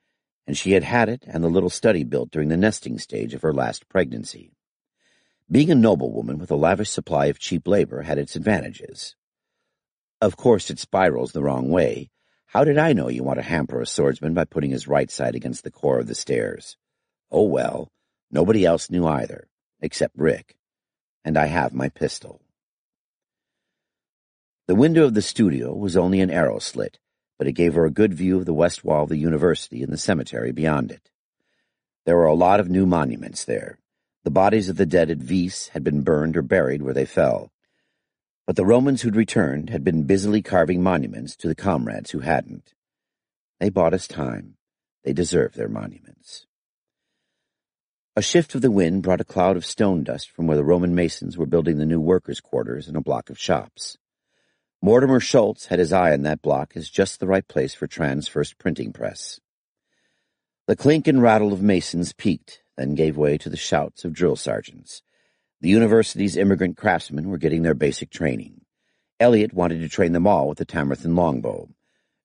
and she had had it and the little study built during the nesting stage of her last pregnancy. Being a noblewoman with a lavish supply of cheap labor had its advantages. Of course it spirals the wrong way. How did I know you want to hamper a swordsman by putting his right side against the core of the stairs? Oh well, nobody else knew either, except Rick. And I have my pistol. The window of the studio was only an arrow slit, but it gave her a good view of the west wall of the university and the cemetery beyond it. There were a lot of new monuments there. The bodies of the dead at Vis had been burned or buried where they fell. But the Romans who'd returned had been busily carving monuments to the comrades who hadn't. They bought us time. They deserved their monuments. A shift of the wind brought a cloud of stone dust from where the Roman masons were building the new workers' quarters and a block of shops. Mortimer Schultz had his eye on that block as just the right place for Tran's first printing press. The clink and rattle of masons peaked, then gave way to the shouts of drill sergeants. The university's immigrant craftsmen were getting their basic training. Elliot wanted to train them all with the Tamerthan longbow.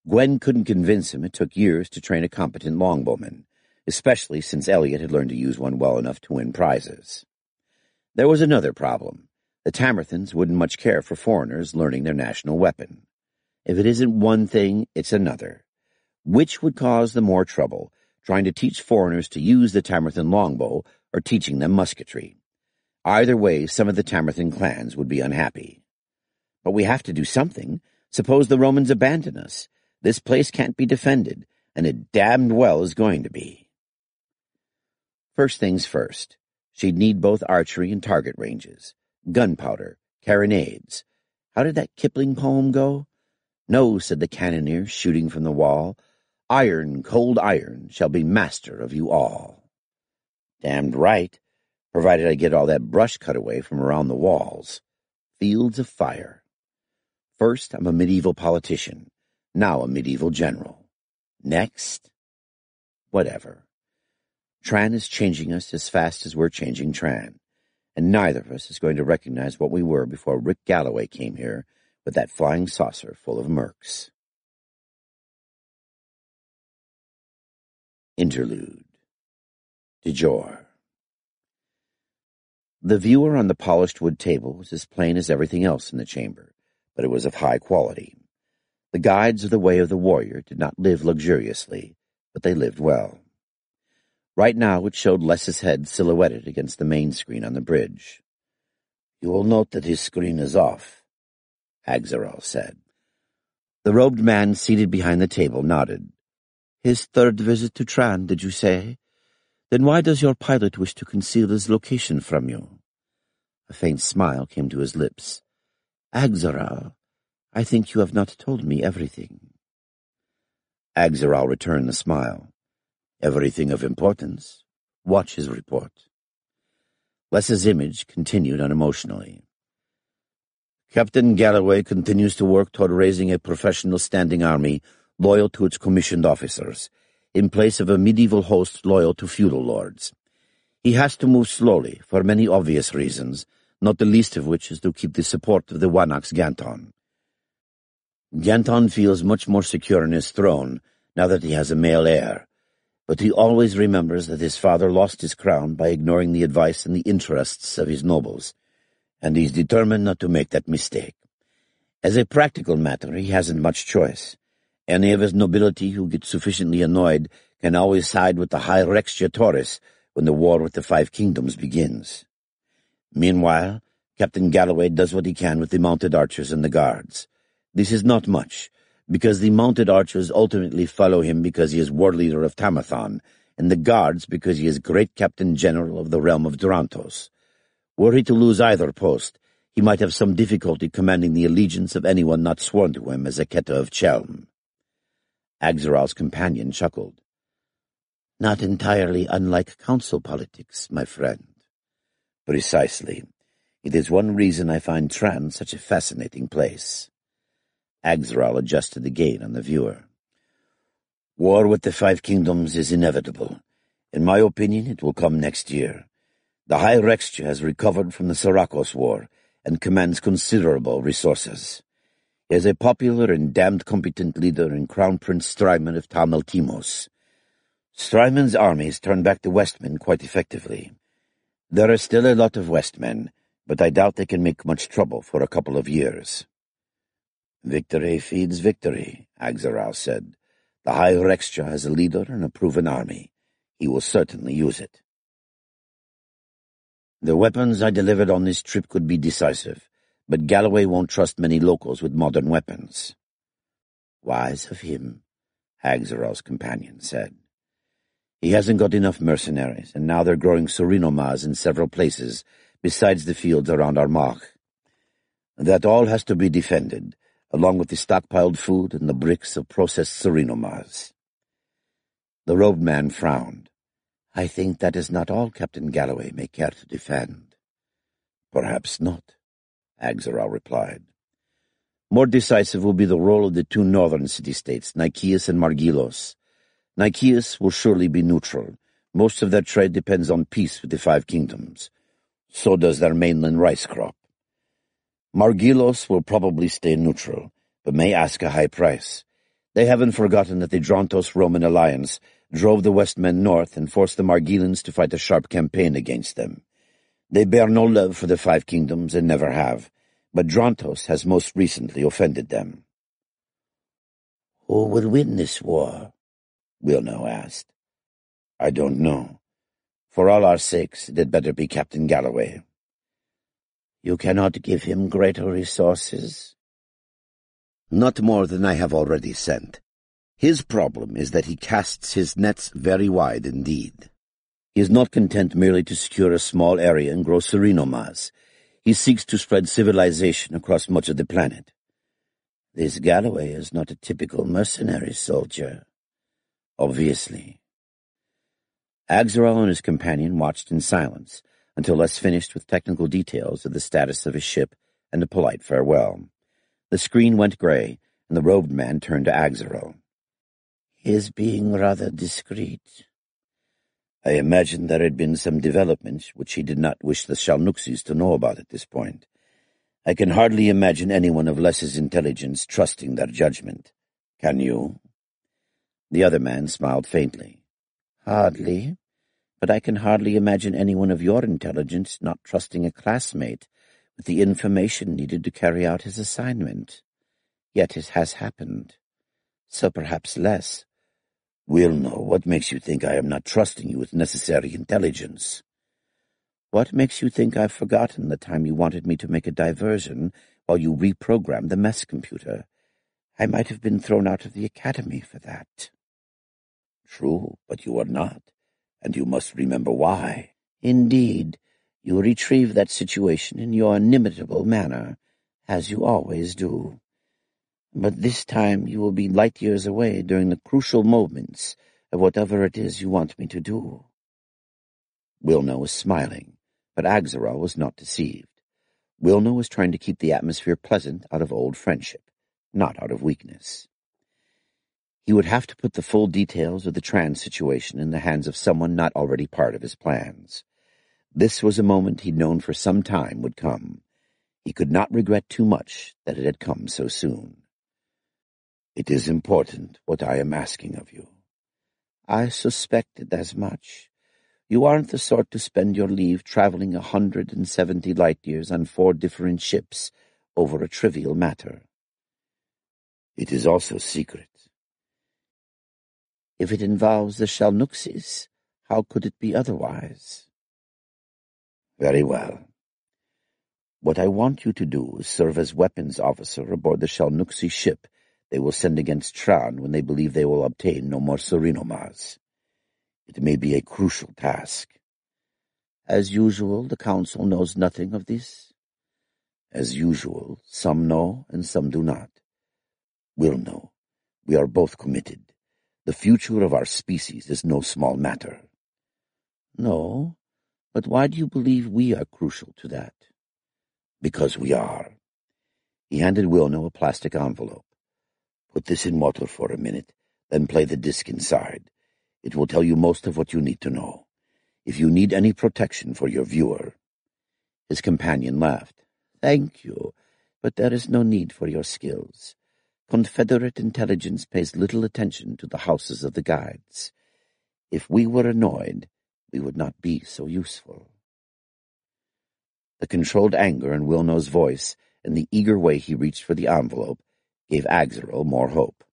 Gwen couldn't convince him it took years to train a competent longbowman, especially since Elliot had learned to use one well enough to win prizes. There was another problem. The Tamarthans wouldn't much care for foreigners learning their national weapon. If it isn't one thing, it's another. Which would cause the more trouble, trying to teach foreigners to use the Tamarthan longbow or teaching them musketry? Either way, some of the Tamarthan clans would be unhappy. But we have to do something. Suppose the Romans abandon us. This place can't be defended, and it damned well is going to be. First things first, she'd need both archery and target ranges, gunpowder, carronades. How did that Kipling poem go? No, said the cannoneer, shooting from the wall. Iron, cold iron, shall be master of you all. Damned right, provided I get all that brush cut away from around the walls. Fields of fire. First, I'm a medieval politician. Now a medieval general. Next, whatever. Tran is changing us as fast as we're changing Tran, and neither of us is going to recognize what we were before Rick Galloway came here with that flying saucer full of mercs. Interlude. De jure. The viewer on the polished wood table was as plain as everything else in the chamber, but it was of high quality. The guides of the way of the warrior did not live luxuriously, but they lived well. Right now it showed Les's head silhouetted against the main screen on the bridge. "You will note that his screen is off," Agzaral said. The robed man seated behind the table nodded. "His third visit to Tran, did you say? Then why does your pilot wish to conceal his location from you?" A faint smile came to his lips. "Agzaral, I think you have not told me everything." Agzaral returned the smile. "Everything of importance. Watch his report." Les's image continued unemotionally. "Captain Galloway continues to work toward raising a professional standing army loyal to its commissioned officers, in place of a medieval host loyal to feudal lords. He has to move slowly, for many obvious reasons, not the least of which is to keep the support of the Wanax Ganton. Ganton feels much more secure in his throne now that he has a male heir, but he always remembers that his father lost his crown by ignoring the advice and the interests of his nobles, and he's determined not to make that mistake. As a practical matter, he hasn't much choice. Any of his nobility who gets sufficiently annoyed can always side with the High Rextia Taurus when the war with the Five Kingdoms begins. Meanwhile, Captain Galloway does what he can with the mounted archers and the guards. This is not much, because the mounted archers ultimately follow him because he is war leader of Tamathon, and the guards because he is great captain general of the realm of Durantos. Were he to lose either post, he might have some difficulty commanding the allegiance of anyone not sworn to him as a Keta of Chelm. Agzaral's companion chuckled. "Not entirely unlike council politics, my friend." "Precisely. It is one reason I find Tran such a fascinating place." Agzaral adjusted the gain on the viewer. "War with the Five Kingdoms is inevitable. In my opinion, it will come next year. The High Rextia has recovered from the Sarakos War and commands considerable resources. He is a popular and damned competent leader in Crown Prince Strymon of Tamaltimos. Strymon's armies turned back the Westmen quite effectively. There are still a lot of Westmen, but I doubt they can make much trouble for a couple of years." "Victory feeds victory," Agzaral said. "The High Rextia has a leader and a proven army. He will certainly use it." "The weapons I delivered on this trip could be decisive, but Galloway won't trust many locals with modern weapons." "Wise of him," Agzaral's companion said. "He hasn't got enough mercenaries, and now they're growing Serinomas in several places, besides the fields around Armagh. That all has to be defended, along with the stockpiled food and the bricks of processed Serinomas." The robed man frowned. "I think that is not all Captain Galloway may care to defend." "Perhaps not," Agzaral replied. "More decisive will be the role of the two northern city-states, Nikeus and Margilos. Nikeus will surely be neutral. Most of their trade depends on peace with the Five Kingdoms. So does their mainland rice crop. Margilos will probably stay neutral, but may ask a high price. They haven't forgotten that the Drontos-Roman alliance drove the Westmen north and forced the Margilans to fight a sharp campaign against them. They bear no love for the Five Kingdoms and never have, but Drontos has most recently offended them. Who will win this war? Wilno asked. I don't know. For all our sakes, it had better be Captain Galloway. You cannot give him greater resources? Not more than I have already sent. His problem is that he casts his nets very wide indeed. He is not content merely to secure a small area and grow serenomas. He seeks to spread civilization across much of the planet. This Galloway is not a typical mercenary soldier. Obviously. Axeral and his companion watched in silence until Les finished with technical details of the status of his ship and a polite farewell. The screen went gray, and the robed man turned to Axeral. He is being rather discreet. I imagined there had been some development which he did not wish the Shalnuxis to know about at this point. I can hardly imagine anyone of Les's intelligence trusting their judgment. Can you? The other man smiled faintly. Hardly. But I can hardly imagine anyone of your intelligence not trusting a classmate with the information needed to carry out his assignment. Yet it has happened. So perhaps less. Wilno, what makes you think I am not trusting you with necessary intelligence? What makes you think I've forgotten the time you wanted me to make a diversion while you reprogrammed the mess computer? I might have been thrown out of the academy for that. True, but you are not. And you must remember why. Indeed, you retrieve that situation in your inimitable manner, as you always do. But this time you will be light years away during the crucial moments of whatever it is you want me to do. Wilno was smiling, but Axeral was not deceived. Wilno was trying to keep the atmosphere pleasant out of old friendship, not out of weakness. He would have to put the full details of the trans situation in the hands of someone not already part of his plans. This was a moment he'd known for some time would come. He could not regret too much that it had come so soon. It is important what I am asking of you. I suspected as much. You aren't the sort to spend your leave traveling 170 light-years on 4 different ships over a trivial matter. It is also secret. If it involves the Shalnuxis, how could it be otherwise? Very well. What I want you to do is serve as weapons officer aboard the Shalnuxi ship they will send against Tran when they believe they will obtain no more Serenomas. It may be a crucial task. As usual, the Council knows nothing of this. As usual, some know and some do not. We'll know. We are both committed. The future of our species is no small matter. No, but why do you believe we are crucial to that? Because we are. He handed Wilno a plastic envelope. Put this in water for a minute, then play the disc inside. It will tell you most of what you need to know. If you need any protection for your viewer. His companion laughed. Thank you, but there is no need for your skills. Confederate intelligence pays little attention to the houses of the guides. If we were annoyed, we would not be so useful. The controlled anger in Wilno's voice and the eager way he reached for the envelope gave Axeral more hope.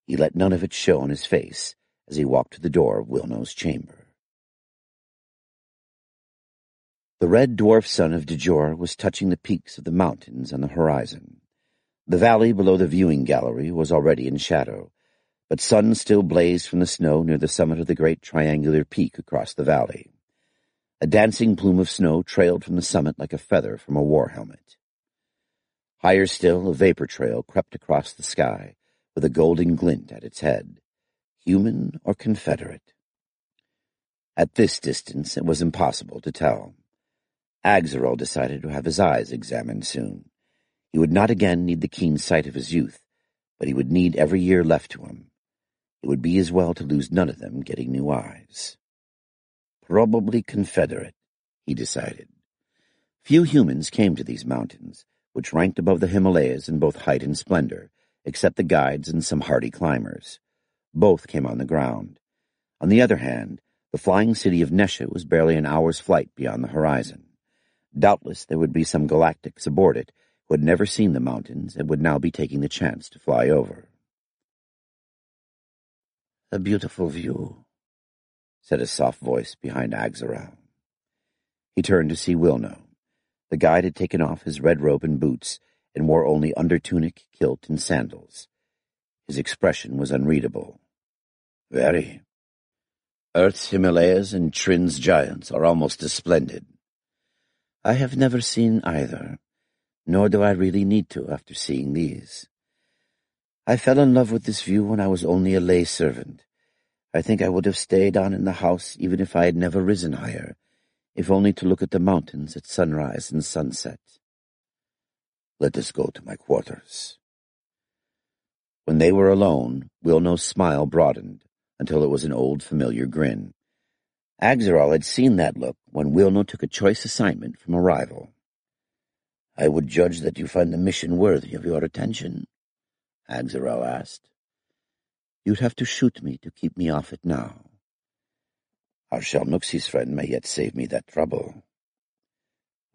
He let none of it show on his face as he walked to the door of Wilno's chamber. The red dwarf sun of Dejor was touching the peaks of the mountains on the horizon. The valley below the viewing gallery was already in shadow, but sun still blazed from the snow near the summit of the great triangular peak across the valley. A dancing plume of snow trailed from the summit like a feather from a war helmet. Higher still, a vapor trail crept across the sky, with a golden glint at its head. Human or Confederate? At this distance it was impossible to tell. Axeral decided to have his eyes examined soon. He would not again need the keen sight of his youth, but he would need every year left to him. It would be as well to lose none of them getting new eyes. Probably Confederate, he decided. Few humans came to these mountains, which ranked above the Himalayas in both height and splendor, except the guides and some hardy climbers. Both came on the ground. On the other hand, the flying city of Nesha was barely an hour's flight beyond the horizon. Doubtless there would be some galactics aboard it who had never seen the mountains and would now be taking the chance to fly over. "A beautiful view," said a soft voice behind Axeral. He turned to see Wilno. The guide had taken off his red robe and boots and wore only undertunic, kilt, and sandals. His expression was unreadable. "Very. Earth's Himalayas and Trin's giants are almost as splendid. I have never seen either, nor do I really need to after seeing these. I fell in love with this view when I was only a lay servant. I think I would have stayed on in the house even if I had never risen higher, if only to look at the mountains at sunrise and sunset. Let us go to my quarters." When they were alone, Wilno's smile broadened until it was an old familiar grin. Axeral had seen that look when Wilno took a choice assignment from a rival. "I would judge that you find the mission worthy of your attention?" Axeral asked. "You'd have to shoot me to keep me off it now. Our Shalnuxis friend may yet save me that trouble."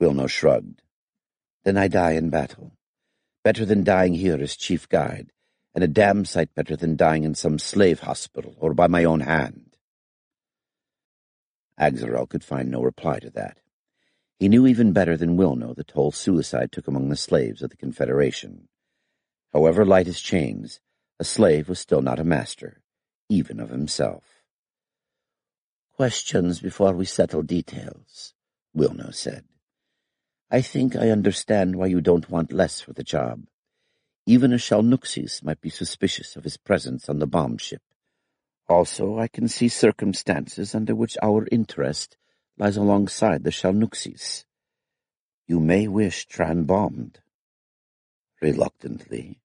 Wilno shrugged. "Then I die in battle. Better than dying here as chief guide, and a damn sight better than dying in some slave hospital or by my own hand." Axeral could find no reply to that. He knew even better than Wilno the toll suicide took among the slaves of the Confederation. However light his chains, a slave was still not a master, even of himself. "Questions before we settle details," Wilno said. "I think I understand why you don't want less for the job. Even a Shalnuxis might be suspicious of his presence on the bomb ship. Also, I can see circumstances under which our interest lies alongside the Shalnuxis. You may wish Tran bombed." Reluctantly.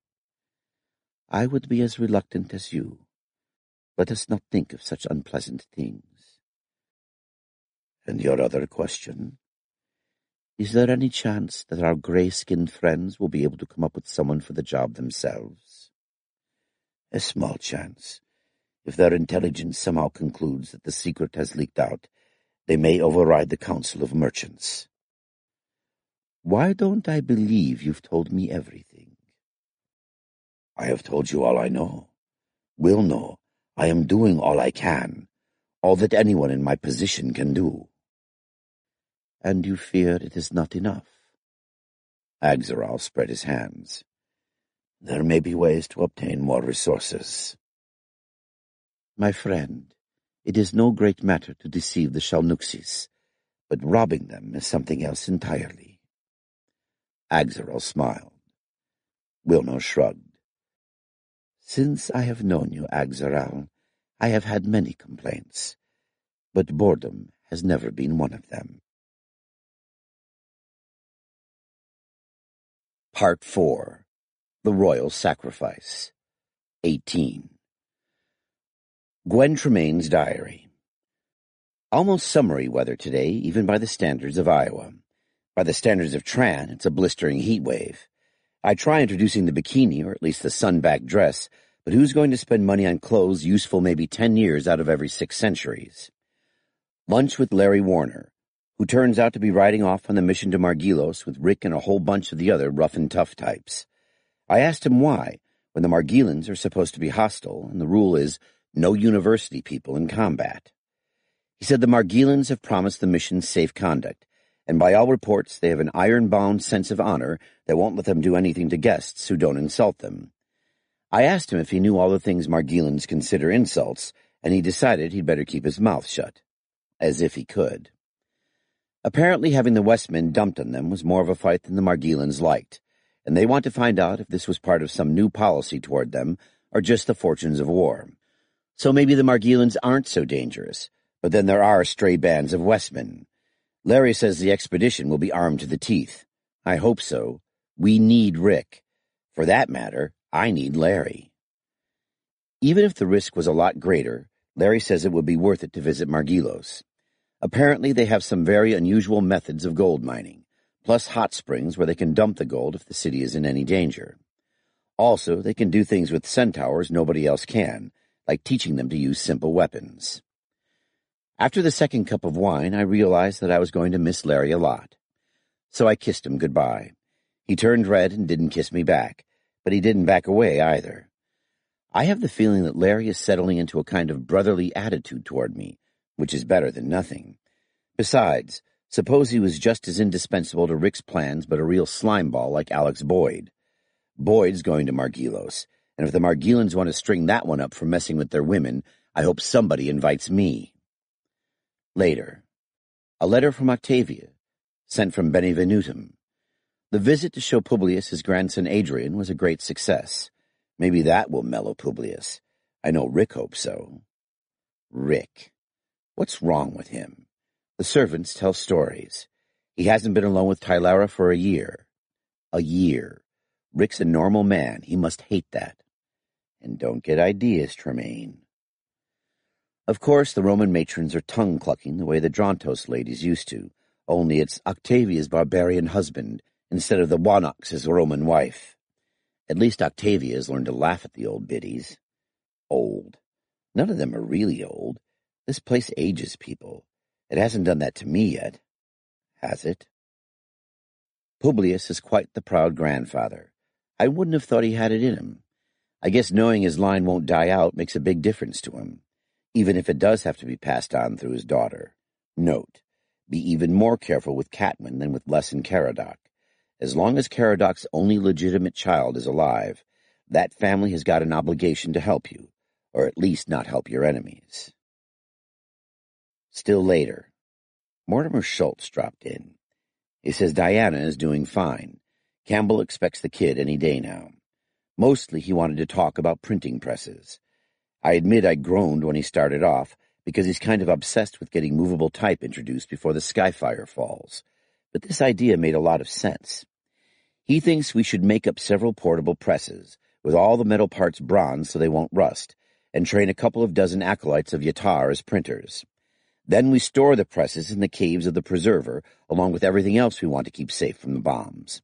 "I would be as reluctant as you. Let us not think of such unpleasant things." "And your other question?" "Is there any chance that our gray-skinned friends will be able to come up with someone for the job themselves?" "A small chance. If their intelligence somehow concludes that the secret has leaked out, they may override the Council of Merchants." "Why don't I believe you've told me everything?" "I have told you all I know. Will know. I am doing all I can, all that anyone in my position can do." "And you fear it is not enough?" Axeral spread his hands. "There may be ways to obtain more resources." "My friend, it is no great matter to deceive the Shalnuxis, but robbing them is something else entirely." Axeral smiled. Wilno shrugged. "Since I have known you, Axeral, I have had many complaints, but boredom has never been one of them." Part 4. The Royal Sacrifice. 18. Gwen Tremaine's Diary. Almost summery weather today, even by the standards of Iowa. By the standards of Tran, it's a blistering heat wave. I try introducing the bikini, or at least the sun-backed dress, but who's going to spend money on clothes useful maybe 10 years out of every 6 centuries? Lunch with Larry Warner, who turns out to be riding off on the mission to Margilos with Rick and a whole bunch of the other rough-and-tough types. I asked him why, when the Margilans are supposed to be hostile, and the rule is no university people in combat. He said the Margilans have promised the mission safe conduct, and by all reports they have an iron-bound sense of honor that won't let them do anything to guests who don't insult them. I asked him if he knew all the things Margilans consider insults, and he decided he'd better keep his mouth shut. As if he could. Apparently having the Westmen dumped on them was more of a fight than the Margilans liked, and they want to find out if this was part of some new policy toward them, or just the fortunes of war. So maybe the Margilans aren't so dangerous, but then there are stray bands of Westmen. Larry says the expedition will be armed to the teeth. I hope so. We need Rick. For that matter, I need Larry. Even if the risk was a lot greater, Larry says it would be worth it to visit Margilos. Apparently they have some very unusual methods of gold mining, plus hot springs where they can dump the gold if the city is in any danger. Also, they can do things with centaurs nobody else can, like teaching them to use simple weapons. After the second cup of wine, I realized that I was going to miss Larry a lot. So I kissed him goodbye. He turned red and didn't kiss me back, but he didn't back away either. I have the feeling that Larry is settling into a kind of brotherly attitude toward me, which is better than nothing. Besides, suppose he was just as indispensable to Rick's plans but a real slimeball like Alex Boyd. Boyd's going to Margilos, and if the Margilans want to string that one up for messing with their women, I hope somebody invites me. Later. A letter from Octavia, sent from Benevenutum. The visit to show Publius his grandson Adrian was a great success. Maybe that will mellow Publius. I know Rick hopes so. Rick. What's wrong with him? The servants tell stories. He hasn't been alone with Tylara for a year. A year. Rick's a normal man. He must hate that. And don't get ideas, Tremaine. Of course, the Roman matrons are tongue-clucking the way the Drontos ladies used to, only it's Octavia's barbarian husband instead of the Wanox's Roman wife. At least Octavia has learned to laugh at the old biddies. Old. None of them are really old. This place ages people. It hasn't done that to me yet. Has it? Publius is quite the proud grandfather. I wouldn't have thought he had it in him. I guess knowing his line won't die out makes a big difference to him, even if it does have to be passed on through his daughter. Note, be even more careful with Catman than with Les and Caradoc. As long as Caradoc's only legitimate child is alive, that family has got an obligation to help you, or at least not help your enemies. Still later. Mortimer Schultz dropped in. He says Diana is doing fine. Campbell expects the kid any day now. Mostly he wanted to talk about printing presses. I admit I groaned when he started off, because he's kind of obsessed with getting movable type introduced before the Skyfire falls. But this idea made a lot of sense. He thinks we should make up several portable presses, with all the metal parts bronze so they won't rust, and train a couple of dozen acolytes of Yatar as printers. Then we store the presses in the caves of the Preserver, along with everything else we want to keep safe from the bombs.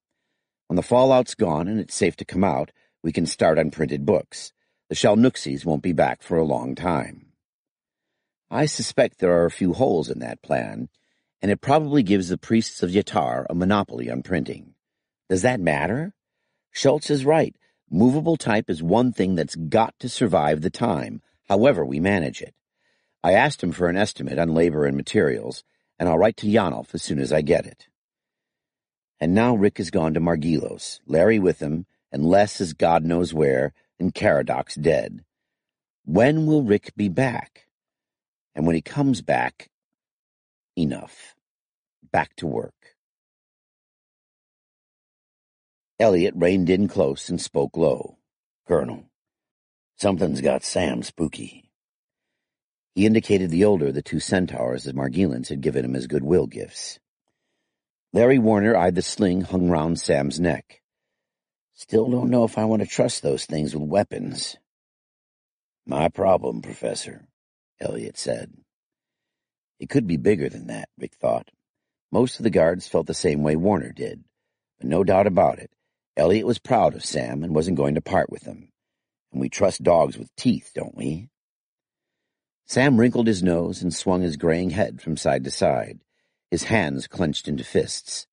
When the fallout's gone and it's safe to come out, we can start on printed books. The Shalnookses won't be back for a long time. I suspect there are a few holes in that plan, and it probably gives the priests of Yatar a monopoly on printing. Does that matter? Schultz is right. Movable type is one thing that's got to survive the time, however we manage it. I asked him for an estimate on labor and materials, and I'll write to Janolf as soon as I get it. And now Rick has gone to Margilos, Larry with him, and Les is God knows where, and Caradoc's dead. When will Rick be back? And when he comes back, enough. Back to work. Elliot reined in close and spoke low. Colonel, something's got Sam spooky. He indicated the older of the two centaurs that Margilans had given him as goodwill gifts. Larry Warner eyed the sling hung round Sam's neck. Still don't know if I want to trust those things with weapons. My problem, Professor, Elliot said. It could be bigger than that, Rick thought. Most of the guards felt the same way Warner did, but no doubt about it, Elliot was proud of Sam and wasn't going to part with him. And we trust dogs with teeth, don't we? Sam wrinkled his nose and swung his graying head from side to side, his hands clenched into fists.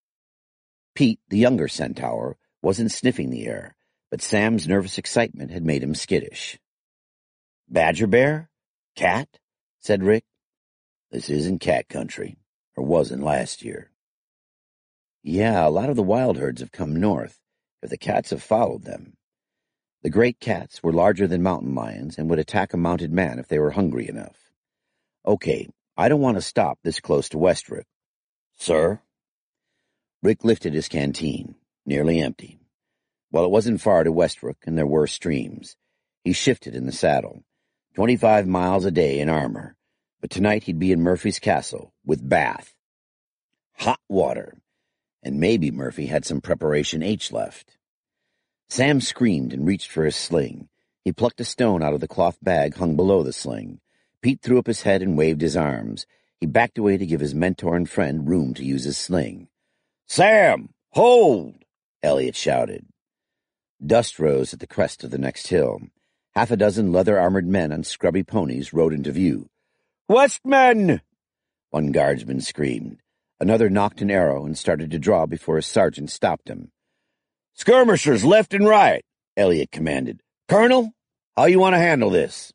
Pete, the younger centaur, wasn't sniffing the air, but Sam's nervous excitement had made him skittish. Badger bear? Cat? Said Rick. This isn't cat country, or wasn't last year. Yeah, a lot of the wild herds have come north, if the cats have followed them. The great cats were larger than mountain lions and would attack a mounted man if they were hungry enough. Okay, I don't want to stop this close to Westrick. Sir? Rick lifted his canteen, nearly empty. Well, it wasn't far to Westrick, and there were streams. He shifted in the saddle. 25 miles a day in armor. But tonight he'd be in Murphy's castle, with bath. Hot water. And maybe Murphy had some Preparation H left. Sam screamed and reached for his sling. He plucked a stone out of the cloth bag hung below the sling. Pete threw up his head and waved his arms. He backed away to give his mentor and friend room to use his sling. Sam, hold! Elliot shouted. Dust rose at the crest of the next hill. Half a dozen leather-armored men on scrubby ponies rode into view. Westmen! One guardsman screamed. Another knocked an arrow and started to draw before his sergeant stopped him. "Skirmishers left and right," Elliot commanded. "Colonel, how you want to handle this?"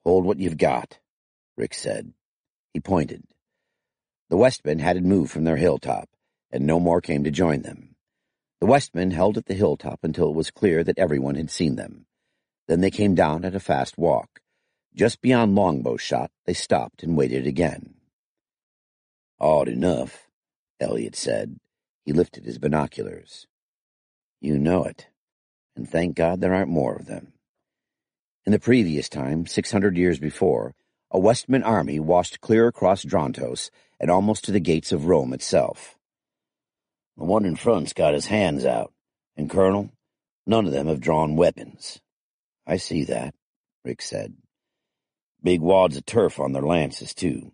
"Hold what you've got," Rick said. He pointed. The Westmen hadn't moved from their hilltop, and no more came to join them. The Westmen held at the hilltop until it was clear that everyone had seen them. Then they came down at a fast walk. Just beyond longbow shot, they stopped and waited again. "Odd enough," Elliot said. He lifted his binoculars. "You know it, and thank God there aren't more of them." In the previous time, 600 years before, a Westman army washed clear across Drontos and almost to the gates of Rome itself. "The one in front's got his hands out, and, Colonel, none of them have drawn weapons." "I see that," Rick said. "Big wads of turf on their lances, too.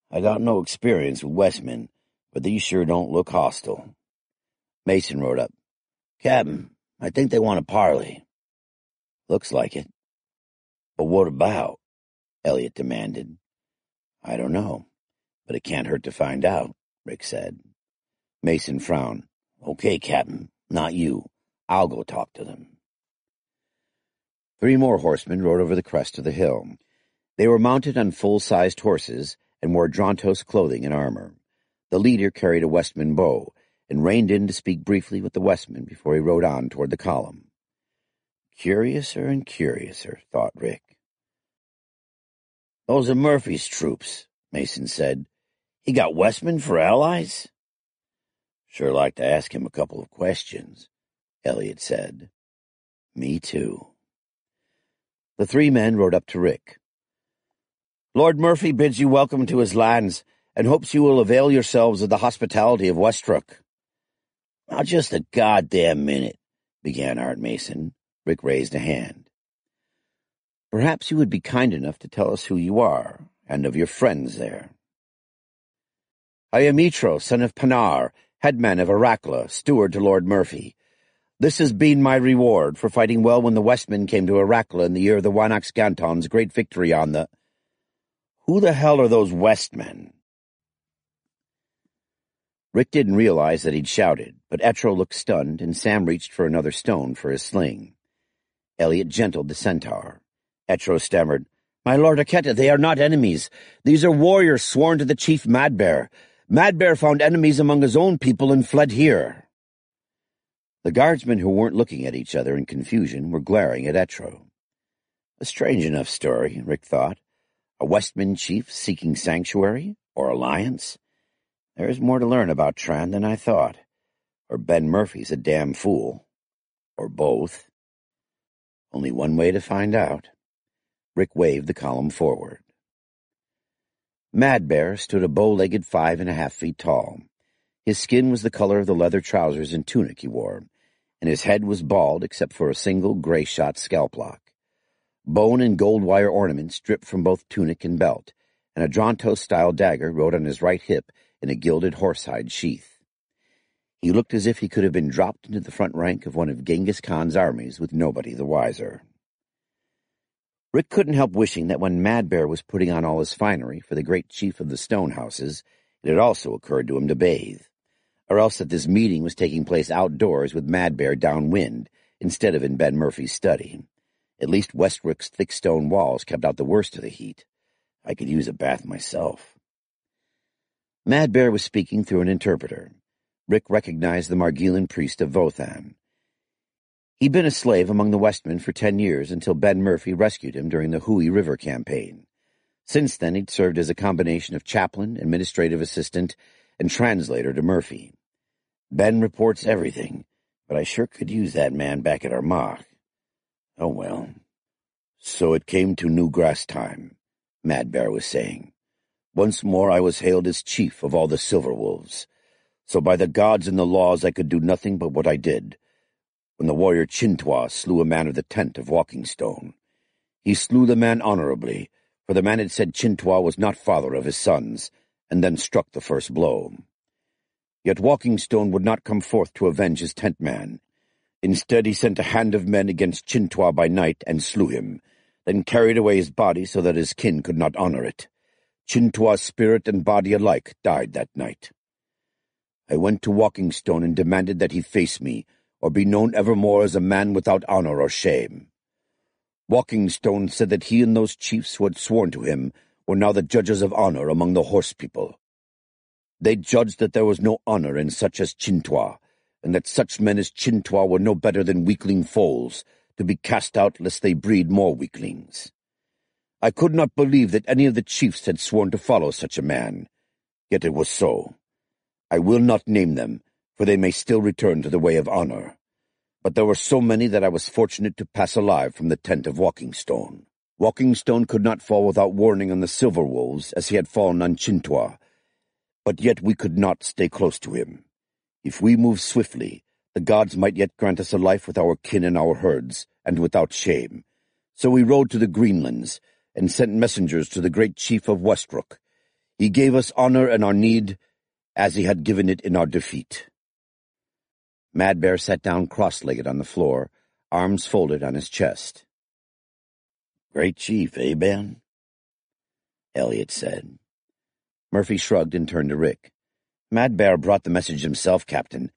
I got no experience with Westmen, but these sure don't look hostile." Mason rode up. "Captain, I think they want to parley." "Looks like it." "But what about?" Elliot demanded. "I don't know, but it can't hurt to find out," Rick said. Mason frowned. "Okay, Captain, not you. I'll go talk to them." 3 more horsemen rode over the crest of the hill. They were mounted on full-sized horses and wore Drontos clothing and armor. The leader carried a Westman bow and reined in to speak briefly with the Westman before he rode on toward the column. Curiouser and curiouser, thought Rick. "Those are Murphy's troops," Mason said. "He got Westmen for allies?" "Sure like to ask him a couple of questions," Elliot said. "Me too." The 3 men rode up to Rick. "Lord Murphy bids you welcome to his lands, and hopes you will avail yourselves of the hospitality of Westrook." "Now just a goddamn minute," began Art Mason. Rick raised a hand. "Perhaps you would be kind enough to tell us who you are, and of your friends there." "I am Etro, son of Panar, headman of Arachla, steward to Lord Murphy. This has been my reward for fighting well when the Westmen came to Arachla in the year of the Wanax Ganton's great victory on the—" "Who the hell are those Westmen?" Rick didn't realize that he'd shouted, but Etro looked stunned, and Sam reached for another stone for his sling. Elliot gentled the centaur. Etro stammered, "My lord Aketa, they are not enemies. These are warriors sworn to the chief Madbear. Madbear found enemies among his own people and fled here." The guardsmen, who weren't looking at each other in confusion, were glaring at Etro. A strange enough story, Rick thought. A Westman chief seeking sanctuary, or alliance? There's more to learn about Tran than I thought. Or Ben Murphy's a damn fool. Or both. Only one way to find out. Rick waved the column forward. Madbear stood a bow-legged 5.5 feet tall. His skin was the color of the leather trousers and tunic he wore, and his head was bald except for a single gray-shot scalp lock. Bone and gold wire ornaments dripped from both tunic and belt, and a Drontos-style dagger rode on his right hip in a gilded horsehide sheath. He looked as if he could have been dropped into the front rank of one of Genghis Khan's armies with nobody the wiser. Rick couldn't help wishing that when Madbear was putting on all his finery for the great chief of the stone houses, it had also occurred to him to bathe, or else that this meeting was taking place outdoors with Madbear downwind instead of in Ben Murphy's study. At least Westrook's thick stone walls kept out the worst of the heat. I could use a bath myself. Madbear was speaking through an interpreter. Rick recognized the Marghilan priest of Vothan. He'd been a slave among the Westmen for 10 years until Ben Murphy rescued him during the Hui River campaign. Since then, he'd served as a combination of chaplain, administrative assistant, and translator to Murphy. Ben reports everything, but I sure could use that man back at Armagh. Oh well. So it came to New Grass time, Madbear was saying. Once more I was hailed as chief of all the Silverwolves. So by the gods and the laws I could do nothing but what I did. When the warrior Chintwa slew a man of the tent of Walkingstone, he slew the man honorably, for the man had said Chintwa was not father of his sons, and then struck the first blow. Yet Walkingstone would not come forth to avenge his tent man. Instead he sent a hand of men against Chintwa by night and slew him, then carried away his body so that his kin could not honor it. Chintua's spirit and body alike died that night. I went to Walkingstone and demanded that he face me, or be known evermore as a man without honor or shame. Walkingstone said that he and those chiefs who had sworn to him were now the judges of honor among the horse people. They judged that there was no honor in such as Chintua, and that such men as Chintua were no better than weakling foals, to be cast out lest they breed more weaklings. I could not believe that any of the chiefs had sworn to follow such a man, yet it was so. I will not name them, for they may still return to the way of honor. But there were so many that I was fortunate to pass alive from the tent of Walkingstone. Walkingstone could not fall without warning on the silver wolves, as he had fallen on Chintua, but yet we could not stay close to him. If we moved swiftly, the gods might yet grant us a life with our kin and our herds, and without shame. So we rode to the Greenlands, and sent messengers to the great chief of Westrook. He gave us honor in our need, as he had given it in our defeat. Mad Bear sat down cross-legged on the floor, arms folded on his chest. Great chief, eh, Ben? Elliot said. Murphy shrugged and turned to Rick. Mad Bear brought the message himself, Captain.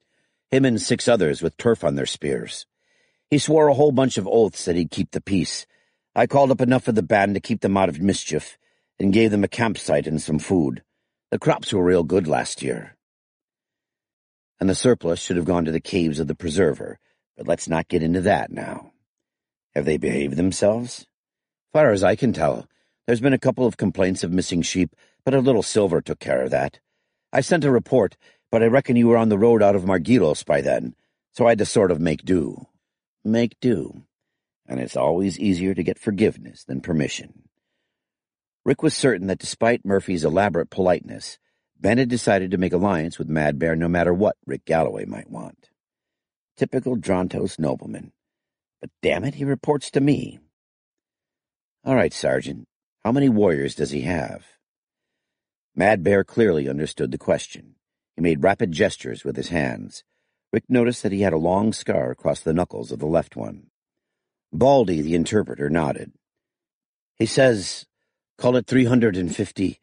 Him and 6 others with turf on their spears. He swore a whole bunch of oaths that he'd keep the peace. I called up enough of the band to keep them out of mischief, and gave them a campsite and some food. The crops were real good last year. And the surplus should have gone to the caves of the Preserver, but let's not get into that now. Have they behaved themselves? Far as I can tell, there's been a couple of complaints of missing sheep, but a little silver took care of that. I sent a report, but I reckon you were on the road out of Margilos by then, so I had to sort of make do. Make do. And it's always easier to get forgiveness than permission. Rick was certain that despite Murphy's elaborate politeness, Ben had decided to make alliance with Mad Bear no matter what Rick Galloway might want. Typical Drontos nobleman. But damn it, he reports to me. All right, Sergeant, how many warriors does he have? Mad Bear clearly understood the question. He made rapid gestures with his hands. Rick noticed that he had a long scar across the knuckles of the left one. Baldy, the interpreter, nodded. He says, call it 350.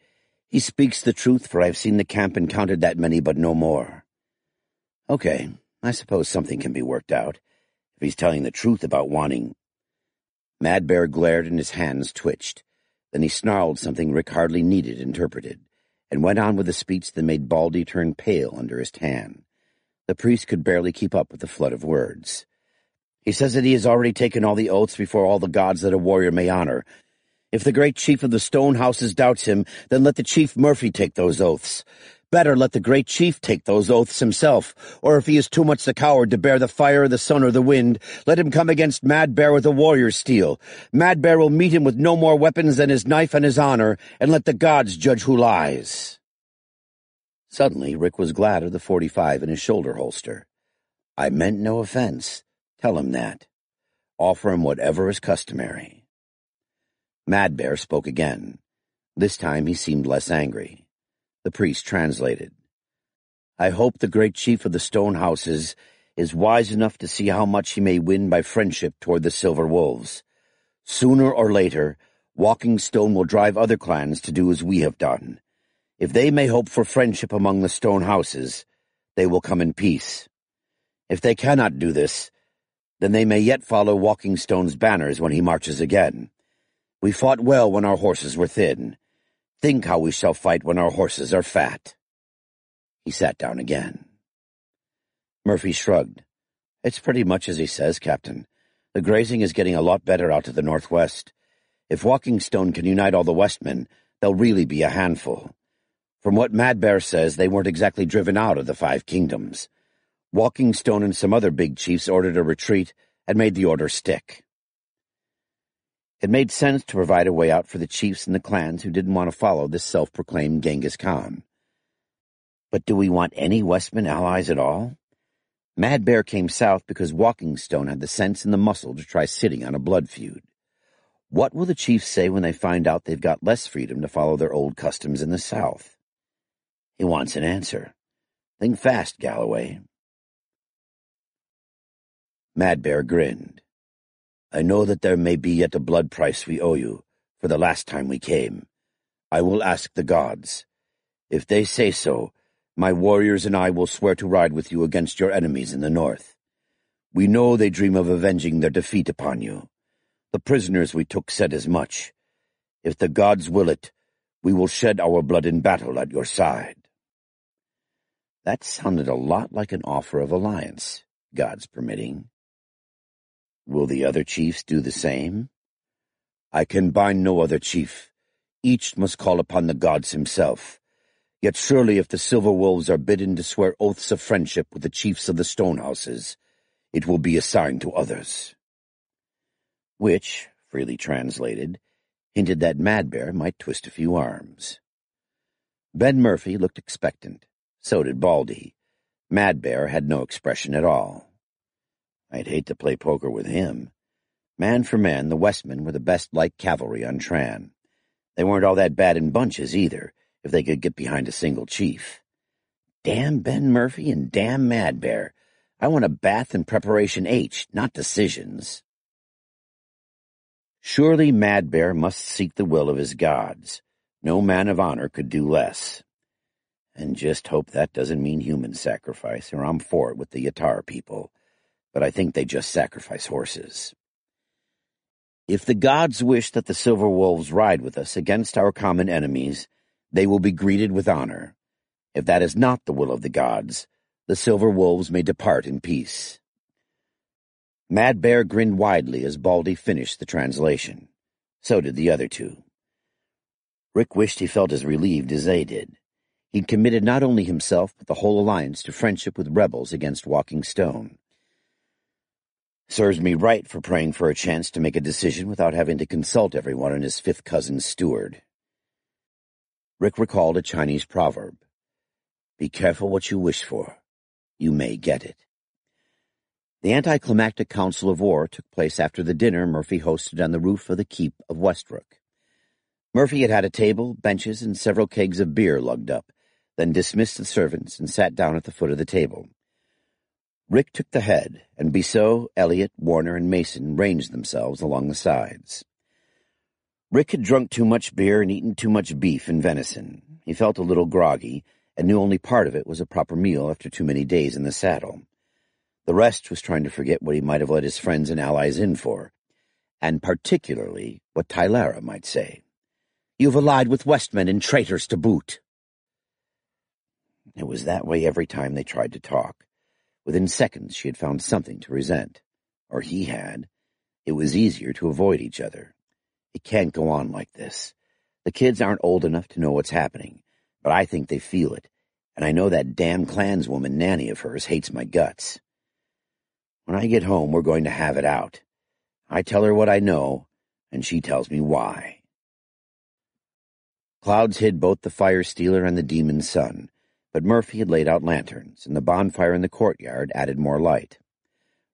He speaks the truth, for I've seen the camp and counted that many, but no more. Okay, I suppose something can be worked out, if he's telling the truth about wanting... Mad Bear glared and his hands twitched. Then he snarled something Rick hardly needed interpreted, and went on with a speech that made Baldy turn pale under his tan. The priest could barely keep up with the flood of words. He says that he has already taken all the oaths before all the gods that a warrior may honor. If the great chief of the stone houses doubts him, then let the chief Murphy take those oaths. Better let the great chief take those oaths himself, or if he is too much the coward to bear the fire, the sun, or the wind, let him come against Mad Bear with a warrior's steel. Mad Bear will meet him with no more weapons than his knife and his honor, and let the gods judge who lies. Suddenly, Rick was glad of the .45 in his shoulder holster. I meant no offense. Tell him that. Offer him whatever is customary. Mad Bear spoke again. This time he seemed less angry. The priest translated. I hope the great chief of the stone houses is wise enough to see how much he may win by friendship toward the Silver Wolves. Sooner or later, Walkingstone will drive other clans to do as we have done. If they may hope for friendship among the stone houses, they will come in peace. If they cannot do this, then they may yet follow Walkingstone's banners when he marches again. We fought well when our horses were thin. Think how we shall fight when our horses are fat. He sat down again. Murphy shrugged. It's pretty much as he says, Captain. The grazing is getting a lot better out to the northwest. If Walkingstone can unite all the Westmen, they'll really be a handful. From what Mad Bear says, they weren't exactly driven out of the 5 kingdoms. Walkingstone and some other big chiefs ordered a retreat and made the order stick. It made sense to provide a way out for the chiefs and the clans who didn't want to follow this self-proclaimed Genghis Khan. But do we want any Westman allies at all? Mad Bear came south because Walkingstone had the sense and the muscle to try sitting on a blood feud. What will the chiefs say when they find out they've got less freedom to follow their old customs in the south? He wants an answer. Think fast, Galloway. Mad Bear grinned. I know that there may be yet a blood price we owe you, for the last time we came. I will ask the gods. If they say so, my warriors and I will swear to ride with you against your enemies in the north. We know they dream of avenging their defeat upon you. The prisoners we took said as much. If the gods will it, we will shed our blood in battle at your side." That sounded a lot like an offer of alliance, gods permitting. Will the other chiefs do the same? I can bind no other chief. Each must call upon the gods himself. Yet surely if the Silver Wolves are bidden to swear oaths of friendship with the chiefs of the stone houses, it will be assigned to others. Which, freely translated, hinted that Madbear might twist a few arms. Ben Murphy looked expectant. So did Baldy. Madbear had no expression at all. I'd hate to play poker with him. Man for man, the Westmen were the best light cavalry on Tran. They weren't all that bad in bunches, either, if they could get behind a single chief. Damn Ben Murphy and damn Madbear. I want a bath in Preparation H, not decisions. Surely Madbear must seek the will of his gods. No man of honor could do less. And just hope that doesn't mean human sacrifice, or I'm for it with the Yatar people. But I think they just sacrifice horses. If the gods wish that the Silver Wolves ride with us against our common enemies, they will be greeted with honor. If that is not the will of the gods, the Silver Wolves may depart in peace. Madbear grinned widely as Baldy finished the translation. So did the other two. Rick wished he felt as relieved as they did. He'd committed not only himself but the whole alliance to friendship with rebels against Walking Stone. Serves me right for praying for a chance to make a decision without having to consult everyone and his fifth cousin's steward. Rick recalled a Chinese proverb. Be careful what you wish for. You may get it. The anticlimactic council of war took place after the dinner Murphy hosted on the roof of the keep of Westrook. Murphy had had a table, benches, and several kegs of beer lugged up, then dismissed the servants and sat down at the foot of the table. Rick took the head, and Bissot, Elliot, Warner, and Mason ranged themselves along the sides. Rick had drunk too much beer and eaten too much beef and venison. He felt a little groggy, and knew only part of it was a proper meal after too many days in the saddle. The rest was trying to forget what he might have let his friends and allies in for, and particularly what Tylara might say. You've allied with Westmen and traitors to boot. It was that way every time they tried to talk. Within seconds she had found something to resent. Or he had. It was easier to avoid each other. It can't go on like this. The kids aren't old enough to know what's happening, but I think they feel it, and I know that damn clanswoman Nanny of hers hates my guts. When I get home, we're going to have it out. I tell her what I know, and she tells me why. Clouds hid both the fire stealer and the demon sun, but Murphy had laid out lanterns, and the bonfire in the courtyard added more light.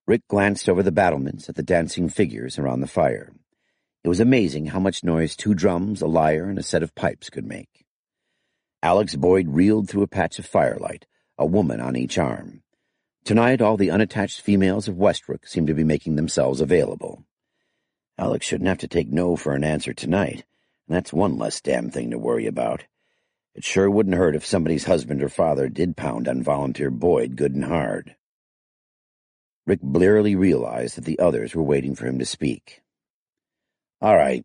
Rick glanced over the battlements at the dancing figures around the fire. It was amazing how much noise 2 drums, a lyre, and a set of pipes could make. Alex Boyd reeled through a patch of firelight, a woman on each arm. Tonight all the unattached females of Westrook seemed to be making themselves available. Alex shouldn't have to take no for an answer tonight, and that's one less damn thing to worry about. It sure wouldn't hurt if somebody's husband or father did pound on Volunteer Boyd good and hard. Rick blearily realized that the others were waiting for him to speak. All right.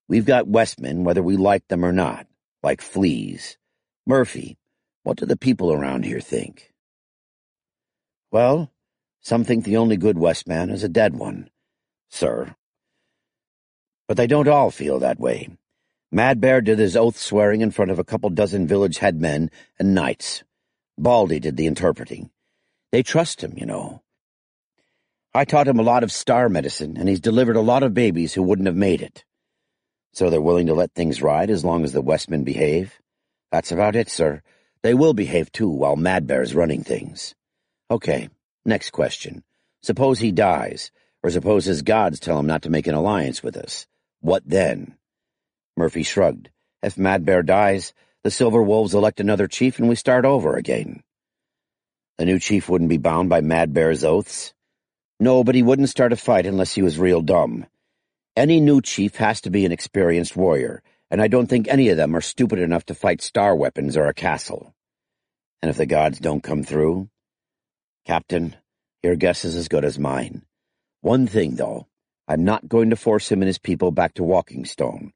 We've got Westmen whether we like them or not, like fleas. Murphy, what do the people around here think? Well, some think the only good Westman is a dead one, sir. But they don't all feel that way. Madbear did his oath-swearing in front of a couple dozen village headmen and knights. Baldy did the interpreting. They trust him, you know. I taught him a lot of star medicine, and he's delivered a lot of babies who wouldn't have made it. So they're willing to let things ride as long as the Westmen behave? That's about it, sir. They will behave, too, while Madbear's running things. Okay, next question. Suppose he dies, or suppose his gods tell him not to make an alliance with us. What then? Murphy shrugged. If Madbear dies, the Silver Wolves elect another chief and we start over again. The new chief wouldn't be bound by Madbear's oaths? No, but he wouldn't start a fight unless he was real dumb. Any new chief has to be an experienced warrior, and I don't think any of them are stupid enough to fight star weapons or a castle. And if the gods don't come through? Captain, your guess is as good as mine. One thing, though, I'm not going to force him and his people back to Walkingstone.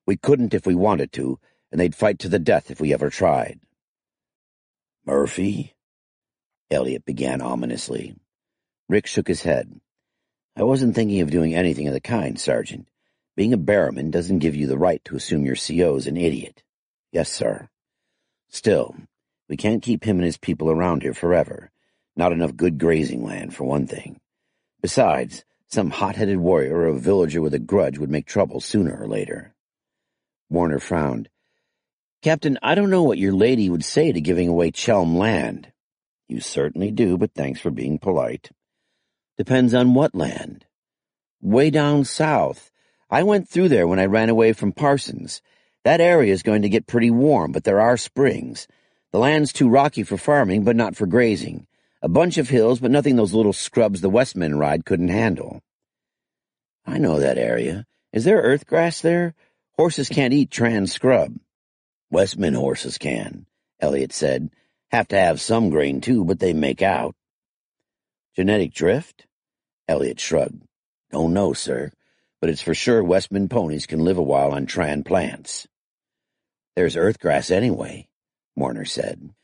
We couldn't if we wanted to, and they'd fight to the death if we ever tried. Murphy? Elliot began ominously. Rick shook his head. I wasn't thinking of doing anything of the kind, Sergeant. Being a barrowman doesn't give you the right to assume your CO's an idiot. Yes, sir. Still, we can't keep him and his people around here forever. Not enough good grazing land, for one thing. Besides, some hot-headed warrior or a villager with a grudge would make trouble sooner or later. Warner frowned. Captain, I don't know what your lady would say to giving away Chelm land. You certainly do, but thanks for being polite. Depends on what land. Way down south. I went through there when I ran away from Parsons. That area is going to get pretty warm, but there are springs. The land's too rocky for farming, but not for grazing. A bunch of hills, but nothing those little scrubs the Westmen ride couldn't handle. I know that area. Is there earthgrass there? Horses can't eat trans scrub. Westmen horses can, Elliot said. Have to have some grain, too, but they make out. Genetic drift? Elliot shrugged. Don't know, sir, but it's for sure Westman ponies can live a while on tran plants. There's earthgrass anyway, Warner said.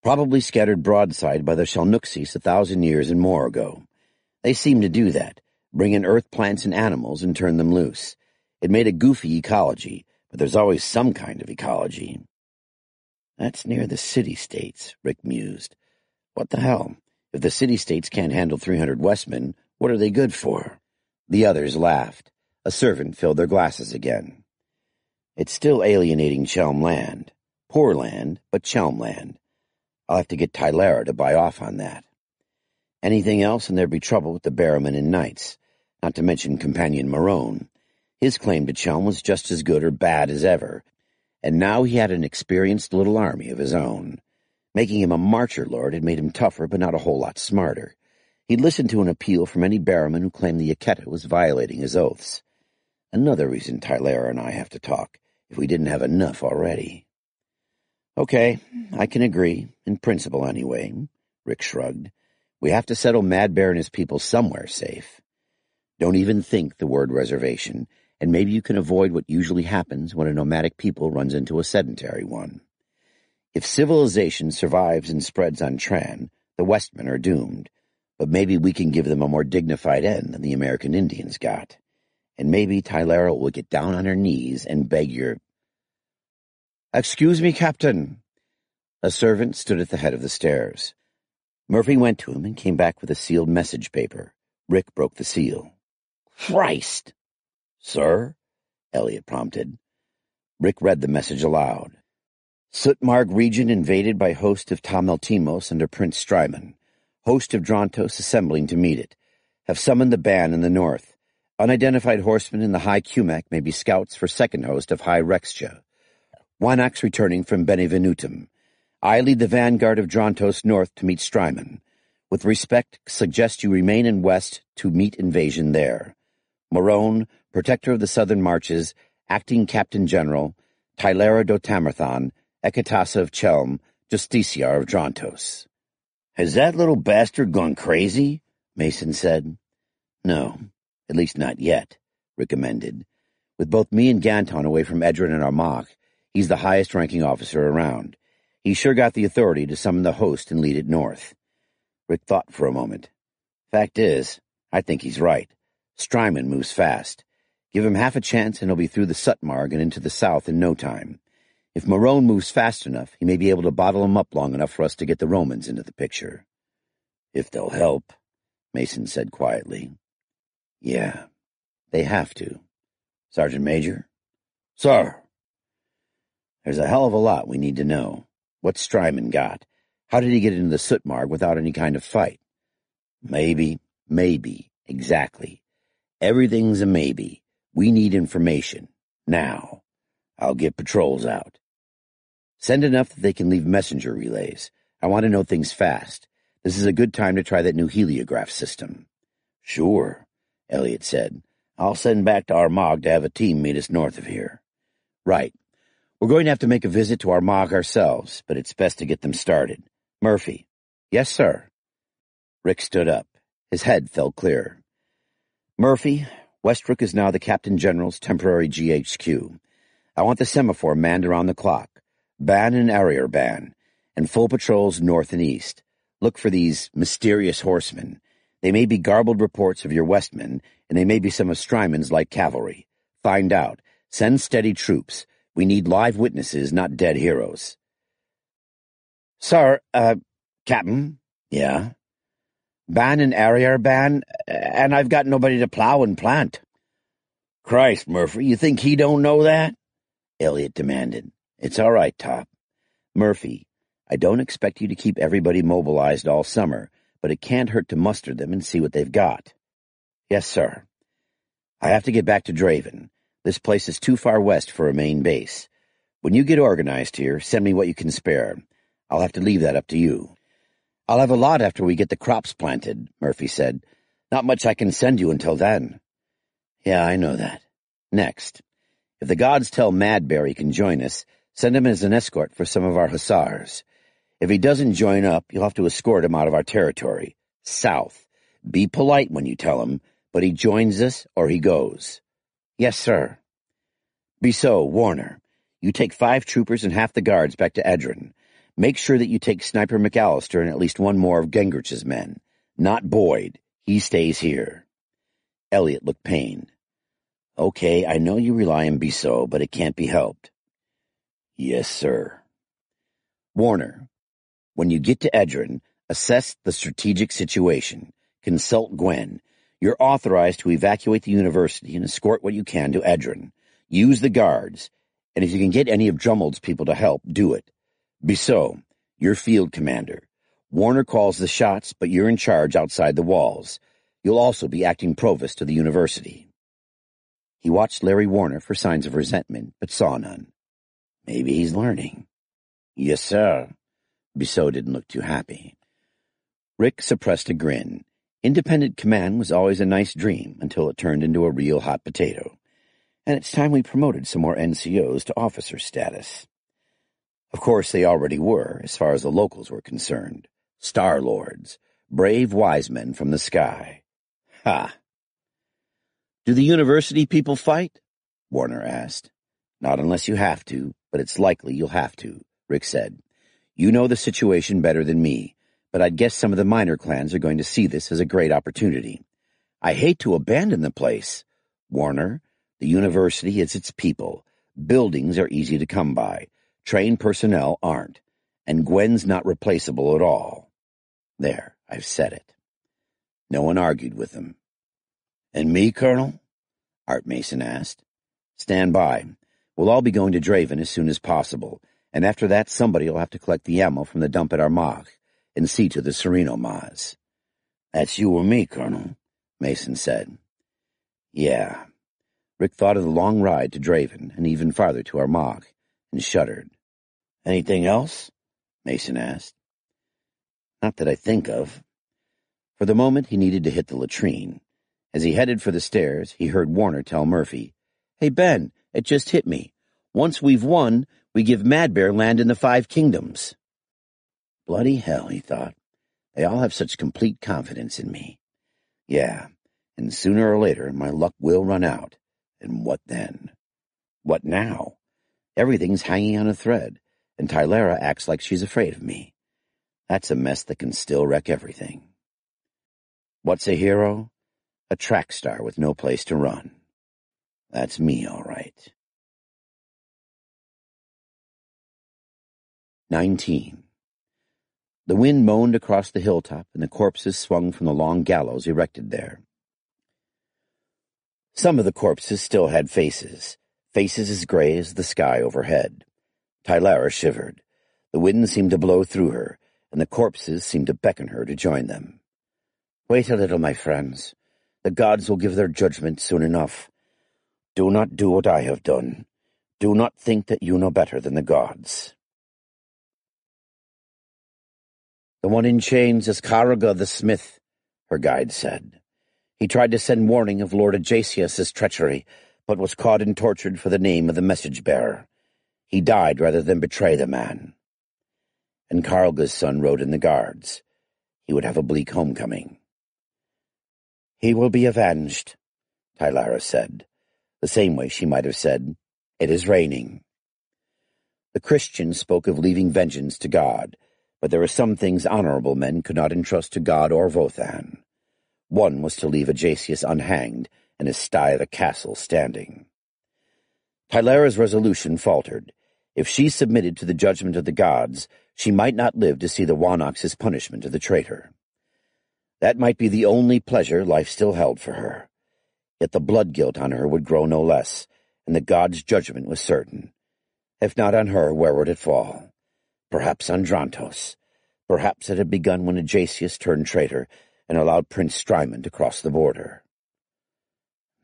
Probably scattered broadside by the Shalnooksis 1,000 years and more ago. They seem to do that, bring in earth plants and animals and turn them loose. It made a goofy ecology, but there's always some kind of ecology. That's near the city-states, Rick mused. What the hell? If the city-states can't handle 300 Westmen, what are they good for? The others laughed. A servant filled their glasses again. It's still alienating Chelm land. Poor land, but Chelm land. I'll have to get Tylera to buy off on that. Anything else and there'd be trouble with the Barrowmen and Knights, not to mention Companion Marone. His claim to Chelm was just as good or bad as ever, and now he had an experienced little army of his own. Making him a marcher lord had made him tougher but not a whole lot smarter. He'd listened to an appeal from any Barrowman who claimed the Yaketa was violating his oaths. Another reason Tylera and I have to talk, if we didn't have enough already. Okay, I can agree, in principle anyway, Rick shrugged. We have to settle Mad Bear and his people somewhere safe. Don't even think the word reservation, and maybe you can avoid what usually happens when a nomadic people runs into a sedentary one. If civilization survives and spreads on Tran, the Westmen are doomed, but maybe we can give them a more dignified end than the American Indians got. And maybe Tylera will get down on her knees and beg your— Excuse me, Captain. A servant stood at the head of the stairs. Murphy went to him and came back with a sealed message paper. Rick broke the seal. Christ! Sir? Elliot prompted. Rick read the message aloud. Sutmarg region invaded by host of Tameltimos under Prince Strymon. Host of Drontos assembling to meet it. Have summoned the band in the north. Unidentified horsemen in the High Cumac may be scouts for second host of High Rextia. Wanax returning from Benevenutum. I lead the vanguard of Drontos north to meet Strymon. With respect, suggest you remain in west to meet invasion there. Marone, protector of the southern marches, acting captain general, Tylera do Tamerthon, Ekatasa of Chelm, Justiciar of Drontos. Has that little bastard gone crazy? Mason said. No, at least not yet, Rick amended. With both me and Ganton away from Edrin and Armagh, he's the highest-ranking officer around. He sure got the authority to summon the host and lead it north. Rick thought for a moment. Fact is, I think he's right. Strymon moves fast. Give him half a chance and he'll be through the Sutmarg and into the south in no time. If Marone moves fast enough, he may be able to bottle him up long enough for us to get the Romans into the picture. If they'll help, Mason said quietly. Yeah, they have to. Sergeant Major? Sir. There's a hell of a lot we need to know. What's Strymon got? How did he get into the Sutmarg without any kind of fight? Maybe, exactly. Everything's a maybe. We need information. Now. I'll get patrols out. Send enough that they can leave messenger relays. I want to know things fast. This is a good time to try that new heliograph system. Sure, Elliot said. I'll send back to Armagh to have a team meet us north of here. Right. We're going to have to make a visit to our Mog ourselves, but it's best to get them started. Murphy. Yes, sir. Rick stood up. His head fell clear. Murphy, Westbrook is now the Captain General's temporary GHQ. I want the semaphore manned around the clock. Ban and Arrier ban, and full patrols north and east. Look for these mysterious horsemen. They may be garbled reports of your Westmen, and they may be some of Strymond's light cavalry. Find out. Send steady troops. We need live witnesses, not dead heroes. Sir, Captain? Yeah? Ban and Arrier ban, and I've got nobody to plow and plant. Christ, Murphy, you think he don't know that? Elliot demanded. It's all right, Top. Murphy, I don't expect you to keep everybody mobilized all summer, but it can't hurt to muster them and see what they've got. Yes, sir. I have to get back to Draven. This place is too far west for a main base. When you get organized here, send me what you can spare. I'll have to leave that up to you. I'll have a lot after we get the crops planted, Murphy said. Not much I can send you until then. Yeah, I know that. Next. If the gods tell Madbear he can join us, send him as an escort for some of our hussars. If he doesn't join up, you'll have to escort him out of our territory. South. Be polite when you tell him, but he joins us or he goes. Yes, sir. Bissot, Warner, you take 5 troopers and half the guards back to Edron. Make sure that you take Sniper McAllister and at least one more of Gengrich's men. Not Boyd. He stays here. Elliot looked pained. Okay, I know you rely on Bissot, but it can't be helped. Yes, sir. Warner, when you get to Edron, assess the strategic situation. Consult Gwen. You're authorized to evacuate the university and escort what you can to Edron. Use the guards, and if you can get any of Drummold's people to help, do it. Bissot, you're field commander. Warner calls the shots, but you're in charge outside the walls. You'll also be acting provost of the university. He watched Larry Warner for signs of resentment, but saw none. Maybe he's learning. Yes, sir. Bissot didn't look too happy. Rick suppressed a grin. Independent command was always a nice dream until it turned into a real hot potato. And it's time we promoted some more NCOs to officer status. Of course, they already were, as far as the locals were concerned. Star Lords, brave wise men from the sky. Ha! Do the university people fight? Warner asked. Not unless you have to, but it's likely you'll have to, Rick said. You know the situation better than me, but I'd guess some of the minor clans are going to see this as a great opportunity. I hate to abandon the place. Warner, the university is its people. Buildings are easy to come by. Trained personnel aren't. And Gwen's not replaceable at all. There, I've said it. No one argued with him. And me, Colonel? Art Mason asked. Stand by. We'll all be going to Draven as soon as possible, and after that somebody will have to collect the ammo from the dump at Armagh and see to the Sereno Maz. That's you or me, Colonel, Mason said. Yeah. Rick thought of the long ride to Draven and even farther to Armagh, and shuddered. Anything else? Mason asked. Not that I think of. For the moment, he needed to hit the latrine. As he headed for the stairs, he heard Warner tell Murphy, Hey, Ben, it just hit me. Once we've won, we give Madbear land in the 5 kingdoms. Bloody hell, he thought. They all have such complete confidence in me. Yeah, and sooner or later my luck will run out. And what then? What now? Everything's hanging on a thread, and Tylera acts like she's afraid of me. That's a mess that can still wreck everything. What's a hero? A track star with no place to run. That's me, all right. 19. The wind moaned across the hilltop, and the corpses swung from the long gallows erected there. Some of the corpses still had faces as gray as the sky overhead. Tylera shivered. The wind seemed to blow through her, and the corpses seemed to beckon her to join them. Wait a little, my friends. The gods will give their judgment soon enough. Do not do what I have done. Do not think that you know better than the gods. The one in chains is Karaga the smith, her guide said. He tried to send warning of Lord Ajasius's treachery, but was caught and tortured for the name of the message-bearer. He died rather than betray the man. And Karlga's son rode in the guards. He would have a bleak homecoming. "He will be avenged," Tylara said, the same way she might have said, "It is raining." The Christians spoke of leaving vengeance to God, but there were some things honorable men could not entrust to God or Vothan. One was to leave Ajasius unhanged and his sty of a castle standing. Tylara's resolution faltered. If she submitted to the judgment of the gods, she might not live to see the Wanox's punishment of the traitor. That might be the only pleasure life still held for her. Yet the blood guilt on her would grow no less, and the gods' judgment was certain. If not on her, where would it fall? Perhaps on Drantos. Perhaps it had begun when Ajasius turned traitor and allowed Prince Strymon to cross the border.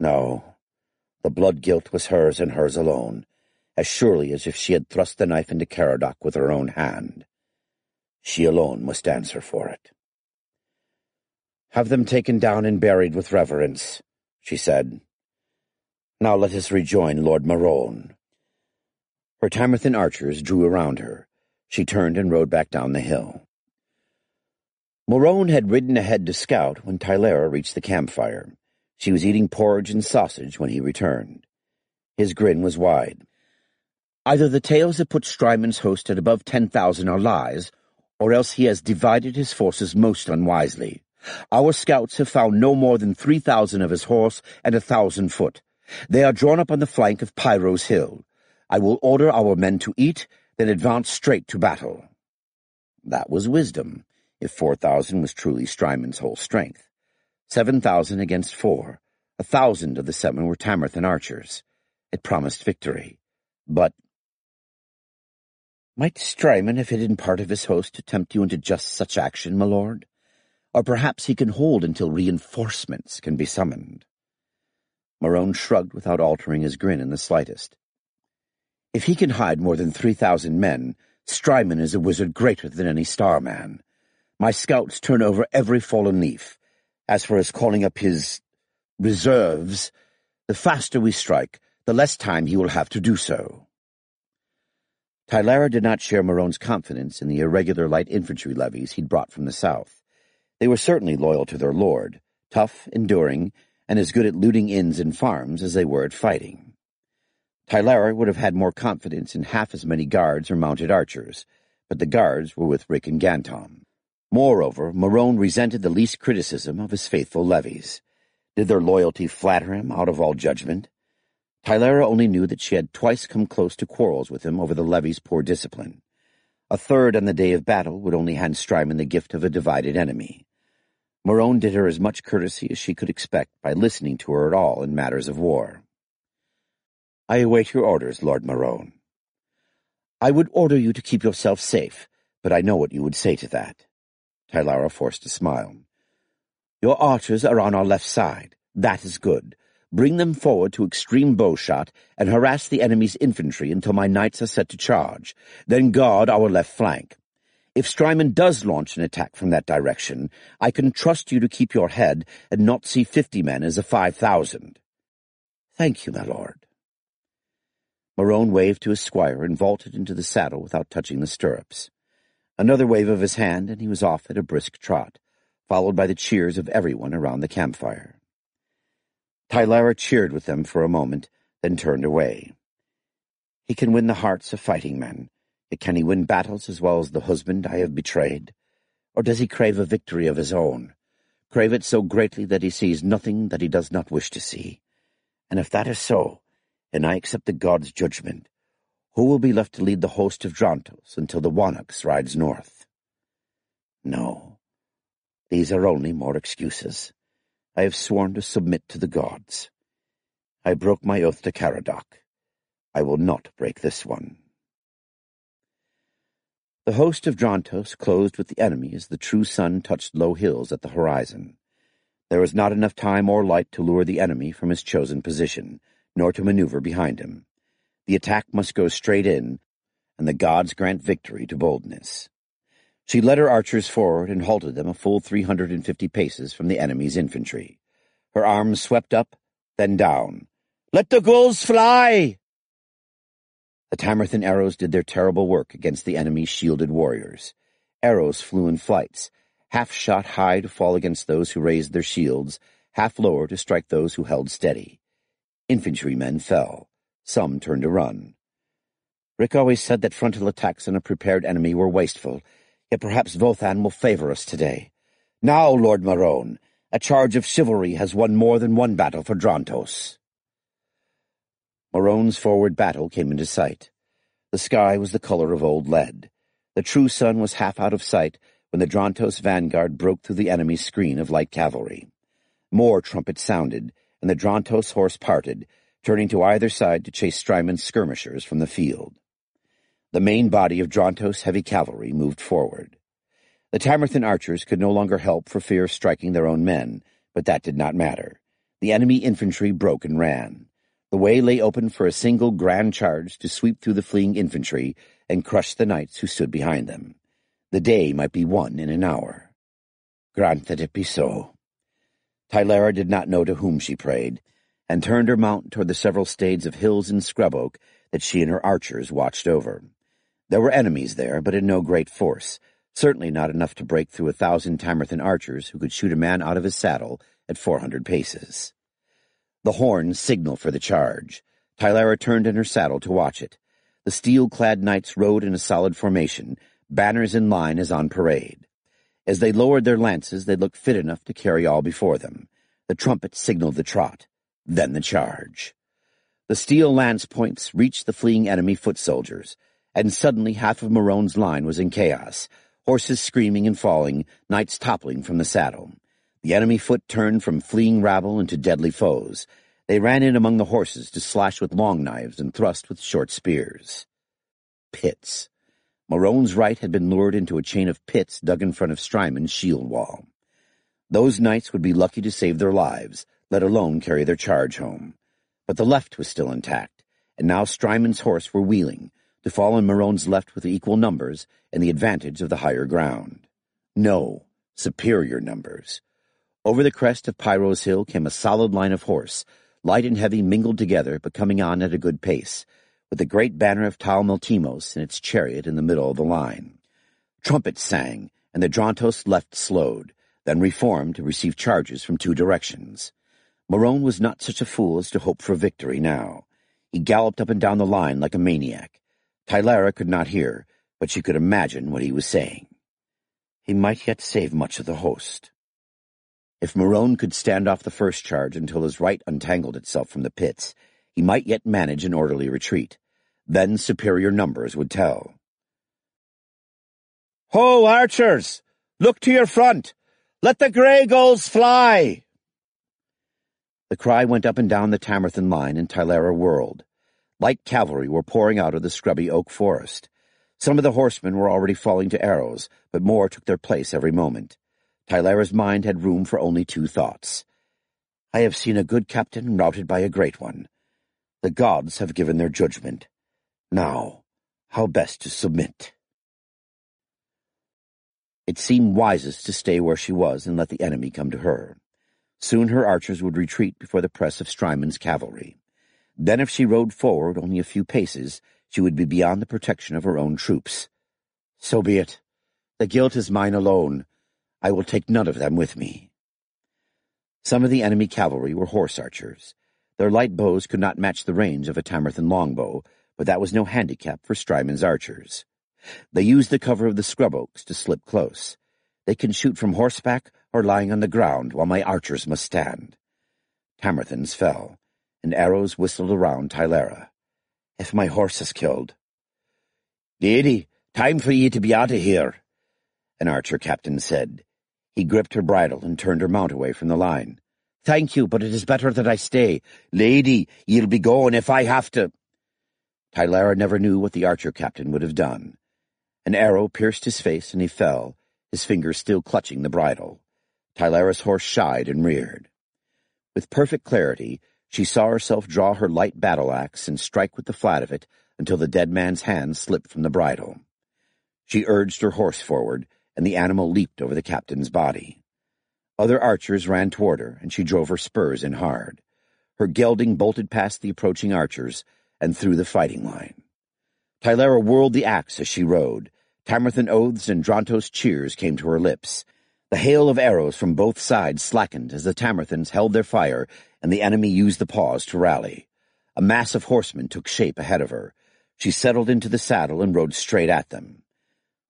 No, the blood guilt was hers and hers alone, as surely as if she had thrust the knife into Caradoc with her own hand. She alone must answer for it. "Have them taken down and buried with reverence," she said. "Now let us rejoin Lord Marone." Her Tamerthan archers drew around her. She turned and rode back down the hill. Marone had ridden ahead to scout when Tylara reached the campfire. She was eating porridge and sausage when he returned. His grin was wide. "Either the tales that put Strymon's host at above 10,000 are lies, or else he has divided his forces most unwisely. Our scouts have found no more than 3,000 of his horse and 1,000 foot. They are drawn up on the flank of Pyro's hill. I will order our men to eat, then advance straight to battle." That was wisdom, if 4,000 was truly Strymon's whole strength. 7,000 against 4. 1,000 of the 7 were Tamerthan archers. It promised victory. But might Strymon have hidden part of his host to tempt you into just such action, my lord? Or perhaps he can hold until reinforcements can be summoned. Marone shrugged without altering his grin in the slightest. If he can hide more than 3,000 men, Strymon is a wizard greater than any Starman. My scouts turn over every fallen leaf. As for his calling up his reserves, the faster we strike, the less time he will have to do so. Tylara did not share Marone's confidence in the irregular light infantry levies he'd brought from the south. They were certainly loyal to their lord, tough, enduring, and as good at looting inns and farms as they were at fighting. Tylara would have had more confidence in half as many guards or mounted archers, but the guards were with Rick and Gantom. Moreover, Marone resented the least criticism of his faithful levies. Did their loyalty flatter him out of all judgment? Tylara only knew that she had twice come close to quarrels with him over the levy's poor discipline. A third on the day of battle would only hand Strymon the gift of a divided enemy. Marone did her as much courtesy as she could expect by listening to her at all in matters of war. "I await your orders, Lord Marone." "I would order you to keep yourself safe, but I know what you would say to that." Tylara forced a smile. "Your archers are on our left side. That is good. Bring them forward to extreme bowshot and harass the enemy's infantry until my knights are set to charge. Then guard our left flank. If Strymon does launch an attack from that direction, I can trust you to keep your head and not see 50 men as a 5,000. "Thank you, my lord." Marone waved to his squire and vaulted into the saddle without touching the stirrups. Another wave of his hand, and he was off at a brisk trot, followed by the cheers of everyone around the campfire. Tylara cheered with them for a moment, then turned away. He can win the hearts of fighting men, yet can he win battles as well as the husband I have betrayed? Or does he crave a victory of his own, crave it so greatly that he sees nothing that he does not wish to see? And if that is so, and I accept the gods' judgment, who will be left to lead the host of Drantos until the Wanox rides north? No, these are only more excuses. I have sworn to submit to the gods. I broke my oath to Caradoc. I will not break this one. The host of Drantos closed with the enemy as the true sun touched low hills at the horizon. There was not enough time or light to lure the enemy from his chosen position, nor to maneuver behind him. The attack must go straight in, and the gods grant victory to boldness. She led her archers forward and halted them a full 350 paces from the enemy's infantry. Her arms swept up, then down. Let the gulls fly! The Tamarthan arrows did their terrible work against the enemy's shielded warriors. Arrows flew in flights, half shot high to fall against those who raised their shields, half lower to strike those who held steady. Infantrymen fell. Some turned to run. Rick always said that frontal attacks on a prepared enemy were wasteful, yet perhaps Vothan will favor us today. Now, Lord Marone, a charge of chivalry has won more than one battle for Drontos. Marone's forward battle came into sight. The sky was the color of old lead. The true sun was half out of sight when the Drontos vanguard broke through the enemy's screen of light cavalry. More trumpets sounded, and the Drontos horse parted, turning to either side to chase Strymond's skirmishers from the field. The main body of Drontos heavy cavalry moved forward. The Tamarthan archers could no longer help for fear of striking their own men, but that did not matter. The enemy infantry broke and ran. The way lay open for a single grand charge to sweep through the fleeing infantry and crush the knights who stood behind them. The day might be won in an hour. Grant that it be so. Tylara did not know to whom she prayed, and turned her mount toward the several stades of hills and scrub oak that she and her archers watched over. There were enemies there, but in no great force, certainly not enough to break through 1,000 Tamarthan archers who could shoot a man out of his saddle at 400 paces. The horns signaled for the charge. Tylara turned in her saddle to watch it. The steel-clad knights rode in a solid formation, banners in line as on parade. As they lowered their lances, they looked fit enough to carry all before them. The trumpet signaled the trot, then the charge. The steel lance points reached the fleeing enemy foot soldiers, and suddenly half of Marone's line was in chaos, horses screaming and falling, knights toppling from the saddle. The enemy foot turned from fleeing rabble into deadly foes. They ran in among the horses to slash with long knives and thrust with short spears. Pits. Marone's right had been lured into a chain of pits dug in front of Strymond's shield wall. Those knights would be lucky to save their lives, let alone carry their charge home. But the left was still intact, and now Strymond's horse were wheeling, to fall on Marone's left with equal numbers and the advantage of the higher ground. No, superior numbers. Over the crest of Pyro's Hill came a solid line of horse, light and heavy mingled together but coming on at a good pace, with the great banner of Tal Meltimos in its chariot in the middle of the line. Trumpets sang, and the Drontos left slowed, then reformed to receive charges from two directions. Marone was not such a fool as to hope for victory now. He galloped up and down the line like a maniac. Tylara could not hear, but she could imagine what he was saying. He might yet save much of the host. If Marone could stand off the first charge until his right untangled itself from the pits, he might yet manage an orderly retreat. Then superior numbers would tell. "Ho, archers! Look to your front! Let the grey gulls fly!" The cry went up and down the Tamarthan line, and Tylara whirled. Light cavalry were pouring out of the scrubby oak forest. Some of the horsemen were already falling to arrows, but more took their place every moment. Tylara's mind had room for only two thoughts. I have seen a good captain routed by a great one. The gods have given their judgment. Now, how best to submit? It seemed wisest to stay where she was and let the enemy come to her. Soon her archers would retreat before the press of Strymond's cavalry. Then if she rode forward only a few paces, she would be beyond the protection of her own troops. So be it. The guilt is mine alone. I will take none of them with me. Some of the enemy cavalry were horse archers. Their light bows could not match the range of a Tamarthan longbow, but that was no handicap for Strymond's archers. They used the cover of the scrub oaks to slip close. They can shoot from horseback or lying on the ground, while my archers must stand. Tamarthans fell, and arrows whistled around Tylara. If my horse is killed. Lady, time for ye to be out of here, an archer captain said. He gripped her bridle and turned her mount away from the line. Thank you, but it is better that I stay. Lady, ye'll be going if I have to. Tylara never knew what the archer captain would have done. An arrow pierced his face, and he fell, his fingers still clutching the bridle. Tylara's horse shied and reared. With perfect clarity, she saw herself draw her light battle-axe and strike with the flat of it until the dead man's hand slipped from the bridle. She urged her horse forward, and the animal leaped over the captain's body. Other archers ran toward her, and she drove her spurs in hard. Her gelding bolted past the approaching archers and through the fighting line. Tylera whirled the axe as she rode. Tamerthan oaths and Drontos cheers came to her lips. The hail of arrows from both sides slackened as the Tamerthans held their fire and the enemy used the pause to rally. A mass of horsemen took shape ahead of her. She settled into the saddle and rode straight at them.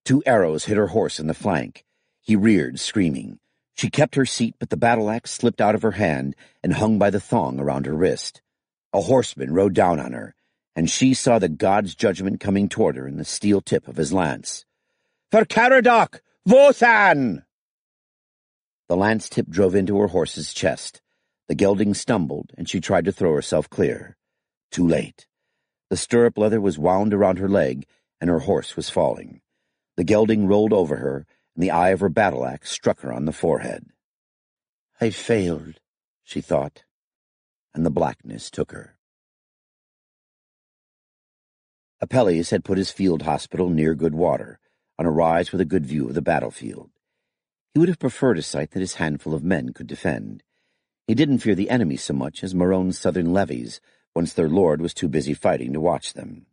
2 arrows hit her horse in the flank. He reared, screaming. She kept her seat, but the battle-axe slipped out of her hand and hung by the thong around her wrist. A horseman rode down on her, and she saw the god's judgment coming toward her in the steel tip of his lance. "For Caradoc! Vothan!" The lance tip drove into her horse's chest. The gelding stumbled, and she tried to throw herself clear. Too late. The stirrup leather was wound around her leg, and her horse was falling. The gelding rolled over her, and the eye of her battle-axe struck her on the forehead. "I failed," she thought, and the blackness took her. Apelles had put his field hospital near good water, on a rise with a good view of the battlefield. He would have preferred a site that his handful of men could defend. He didn't fear the enemy so much as Marone's southern levies, once their lord was too busy fighting to watch them.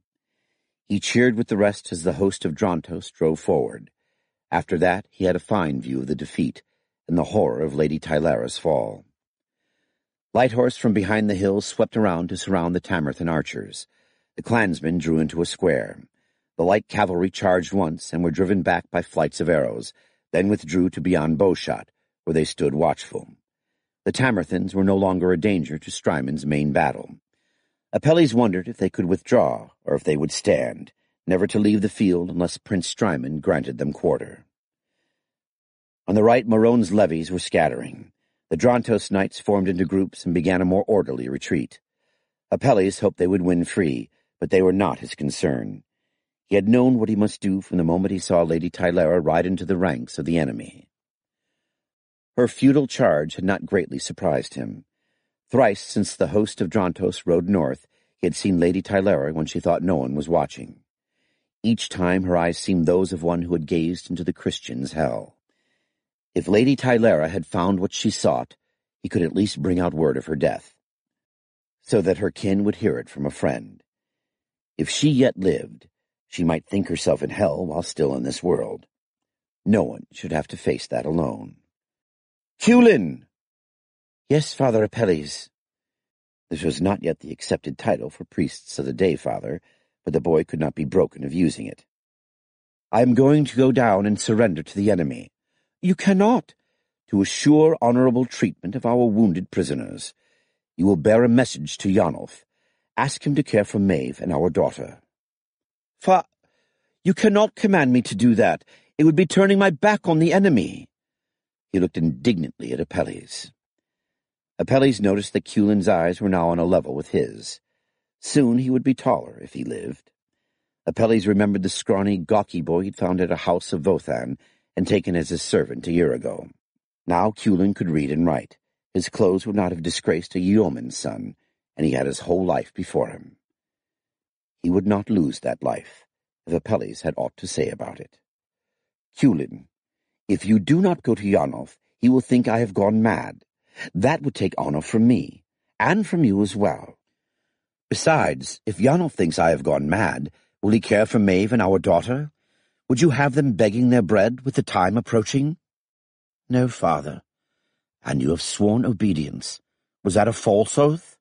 He cheered with the rest as the host of Drontos drove forward. After that, he had a fine view of the defeat and the horror of Lady Tylera's fall. Light horse from behind the hills swept around to surround the Tamerthan archers. The clansmen drew into a square. The light cavalry charged once and were driven back by flights of arrows, then withdrew to beyond bowshot, where they stood watchful. The Tamerthans were no longer a danger to Strymond's main battle. Apelles wondered if they could withdraw, or if they would stand, never to leave the field unless Prince Strymond granted them quarter. On the right, Marone's levies were scattering. The Drontos knights formed into groups and began a more orderly retreat. Apelles hoped they would win free, but they were not his concern. He had known what he must do from the moment he saw Lady Tylera ride into the ranks of the enemy. Her futile charge had not greatly surprised him. Thrice since the host of Drontos rode north, he had seen Lady Tylera when she thought no one was watching. Each time her eyes seemed those of one who had gazed into the Christian's hell. If Lady Tylera had found what she sought, he could at least bring out word of her death, so that her kin would hear it from a friend. If she yet lived, she might think herself in hell while still in this world. No one should have to face that alone. "Culin!" "Yes, Father Apelles." This was not yet the accepted title for priests of the day, Father, but the boy could not be broken of using it. "I am going to go down and surrender to the enemy." "You cannot." "To assure honorable treatment of our wounded prisoners. You will bear a message to Yonulf. Ask him to care for Maeve and our daughter." You cannot command me to do that. It would be turning my back on the enemy." He looked indignantly at Apelles. Apelles noticed that Culin's eyes were now on a level with his. Soon he would be taller if he lived. Apelles remembered the scrawny, gawky boy he'd found at a house of Vothan and taken as his servant a year ago. Now Culin could read and write. His clothes would not have disgraced a yeoman's son, and he had his whole life before him. He would not lose that life, if Apelles had aught to say about it. "Culin, if you do not go to Yonulf, he will think I have gone mad. That would take honor from me, and from you as well. Besides, if Yonulf thinks I have gone mad, will he care for Maeve and our daughter? Would you have them begging their bread with the time approaching?" "No, Father." "And you have sworn obedience. Was that a false oath?"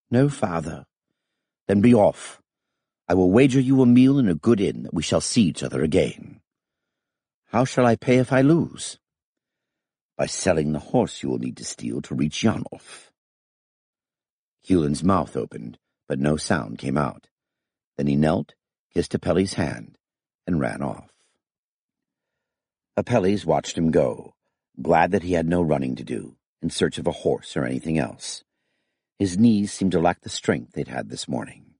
"No, Father." "Then be off. I will wager you a meal in a good inn that we shall see each other again." "How shall I pay if I lose?" "By selling the horse you will need to steal to reach Yonulf." Culin's mouth opened, but no sound came out. Then he knelt, kissed Apelles' hand, and ran off. Apelles watched him go, glad that he had no running to do, in search of a horse or anything else. His knees seemed to lack the strength they'd had this morning.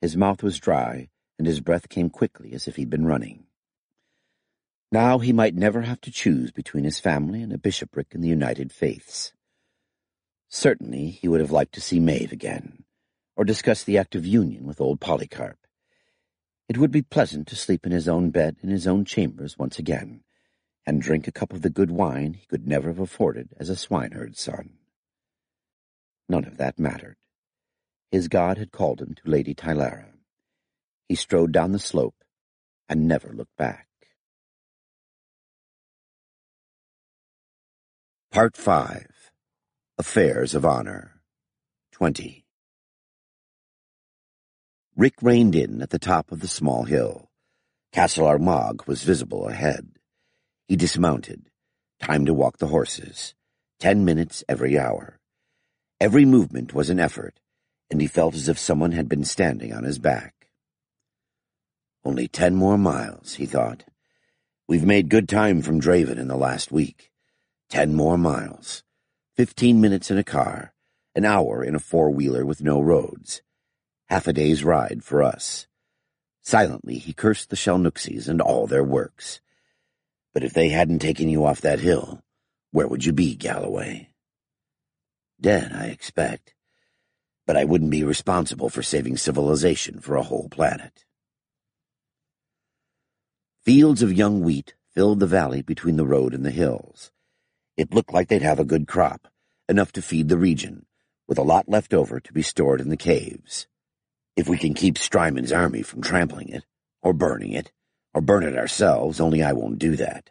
His mouth was dry, and his breath came quickly as if he'd been running. Now he might never have to choose between his family and a bishopric in the United Faiths. Certainly he would have liked to see Maeve again, or discuss the act of union with old Polycarp. It would be pleasant to sleep in his own bed in his own chambers once again, and drink a cup of the good wine he could never have afforded as a swineherd's son. None of that mattered. His God had called him to Lady Tylara. He strode down the slope and never looked back. Part 5. Affairs of Honor 20. Rick reined in at the top of the small hill. Castle Armagh was visible ahead. He dismounted. Time to walk the horses. 10 minutes every hour. Every movement was an effort, and he felt as if someone had been standing on his back. Only 10 more miles, he thought. We've made good time from Draven in the last week. 10 more miles. 15 minutes in a car. An hour in a four-wheeler with no roads. Half a day's ride for us. Silently, he cursed the Shalnookses and all their works. But if they hadn't taken you off that hill, where would you be, Galloway? Dead, I expect. But I wouldn't be responsible for saving civilization for a whole planet. Fields of young wheat filled the valley between the road and the hills. It looked like they'd have a good crop, enough to feed the region, with a lot left over to be stored in the caves. If we can keep Strymond's army from trampling it, or burn it ourselves, only I won't do that.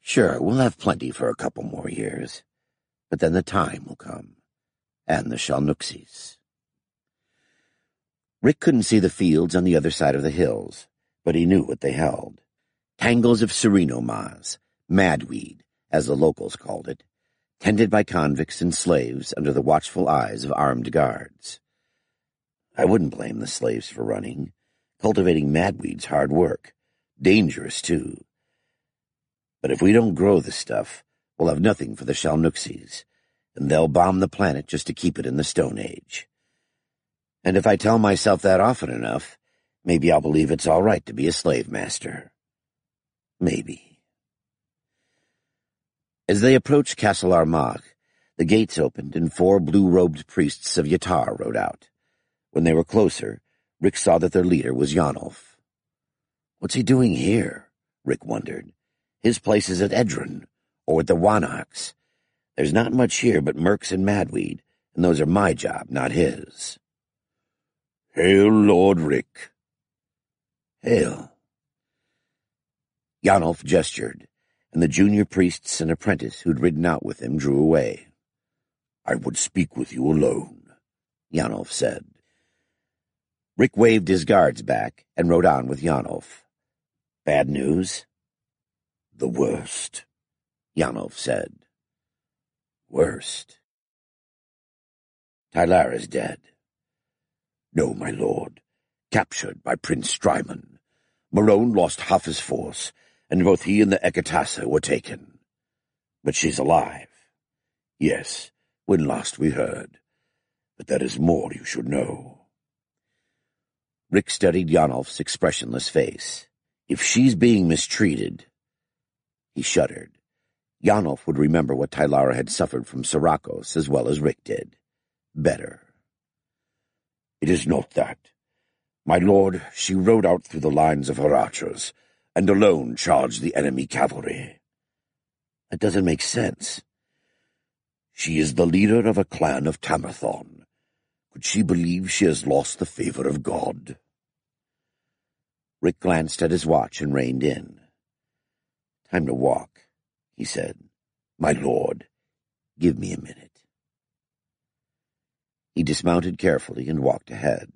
Sure, we'll have plenty for a couple more years, but then the time will come, and the Shalnookses. Rick couldn't see the fields on the other side of the hills, but he knew what they held. Tangles of sereno moss, madweed, as the locals called it, tended by convicts and slaves under the watchful eyes of armed guards. I wouldn't blame the slaves for running. Cultivating madweed's hard work. Dangerous, too. But if we don't grow the stuff, we'll have nothing for the Shalnookses, and they'll bomb the planet just to keep it in the Stone Age. And if I tell myself that often enough, maybe I'll believe it's all right to be a slave master. Maybe. As they approached Castle Armagh, the gates opened and 4 blue-robed priests of Yatar rode out. When they were closer, Rick saw that their leader was Yonulf. What's he doing here? Rick wondered. His place is at Edron, or at the Wannoks. There's not much here but mercs and madweed, and those are my job, not his. Hail, Lord Rick. Hail. Yonulf gestured, and the junior priests and apprentice who'd ridden out with him drew away. I would speak with you alone, Yonulf said. Rick waved his guards back and rode on with Yonulf. Bad news? The worst, Yonulf said. Worst. Tylara's dead. No, my lord. Captured by Prince Strymon. Marone lost half his force, and both he and the Ekatasa were taken. But she's alive. Yes, when last we heard. But there is more you should know. Rick studied Yonulf's expressionless face. If she's being mistreated... He shuddered. Yonulf would remember what Tylara had suffered from Sirakos as well as Rick did. Better. It is not that. My lord, she rode out through the lines of her archers, and alone charged the enemy cavalry. That doesn't make sense. She is the leader of a clan of Tamathon. Could she believe she has lost the favor of God? Rick glanced at his watch and reined in. Time to walk, he said. My lord, give me a minute. He dismounted carefully and walked ahead.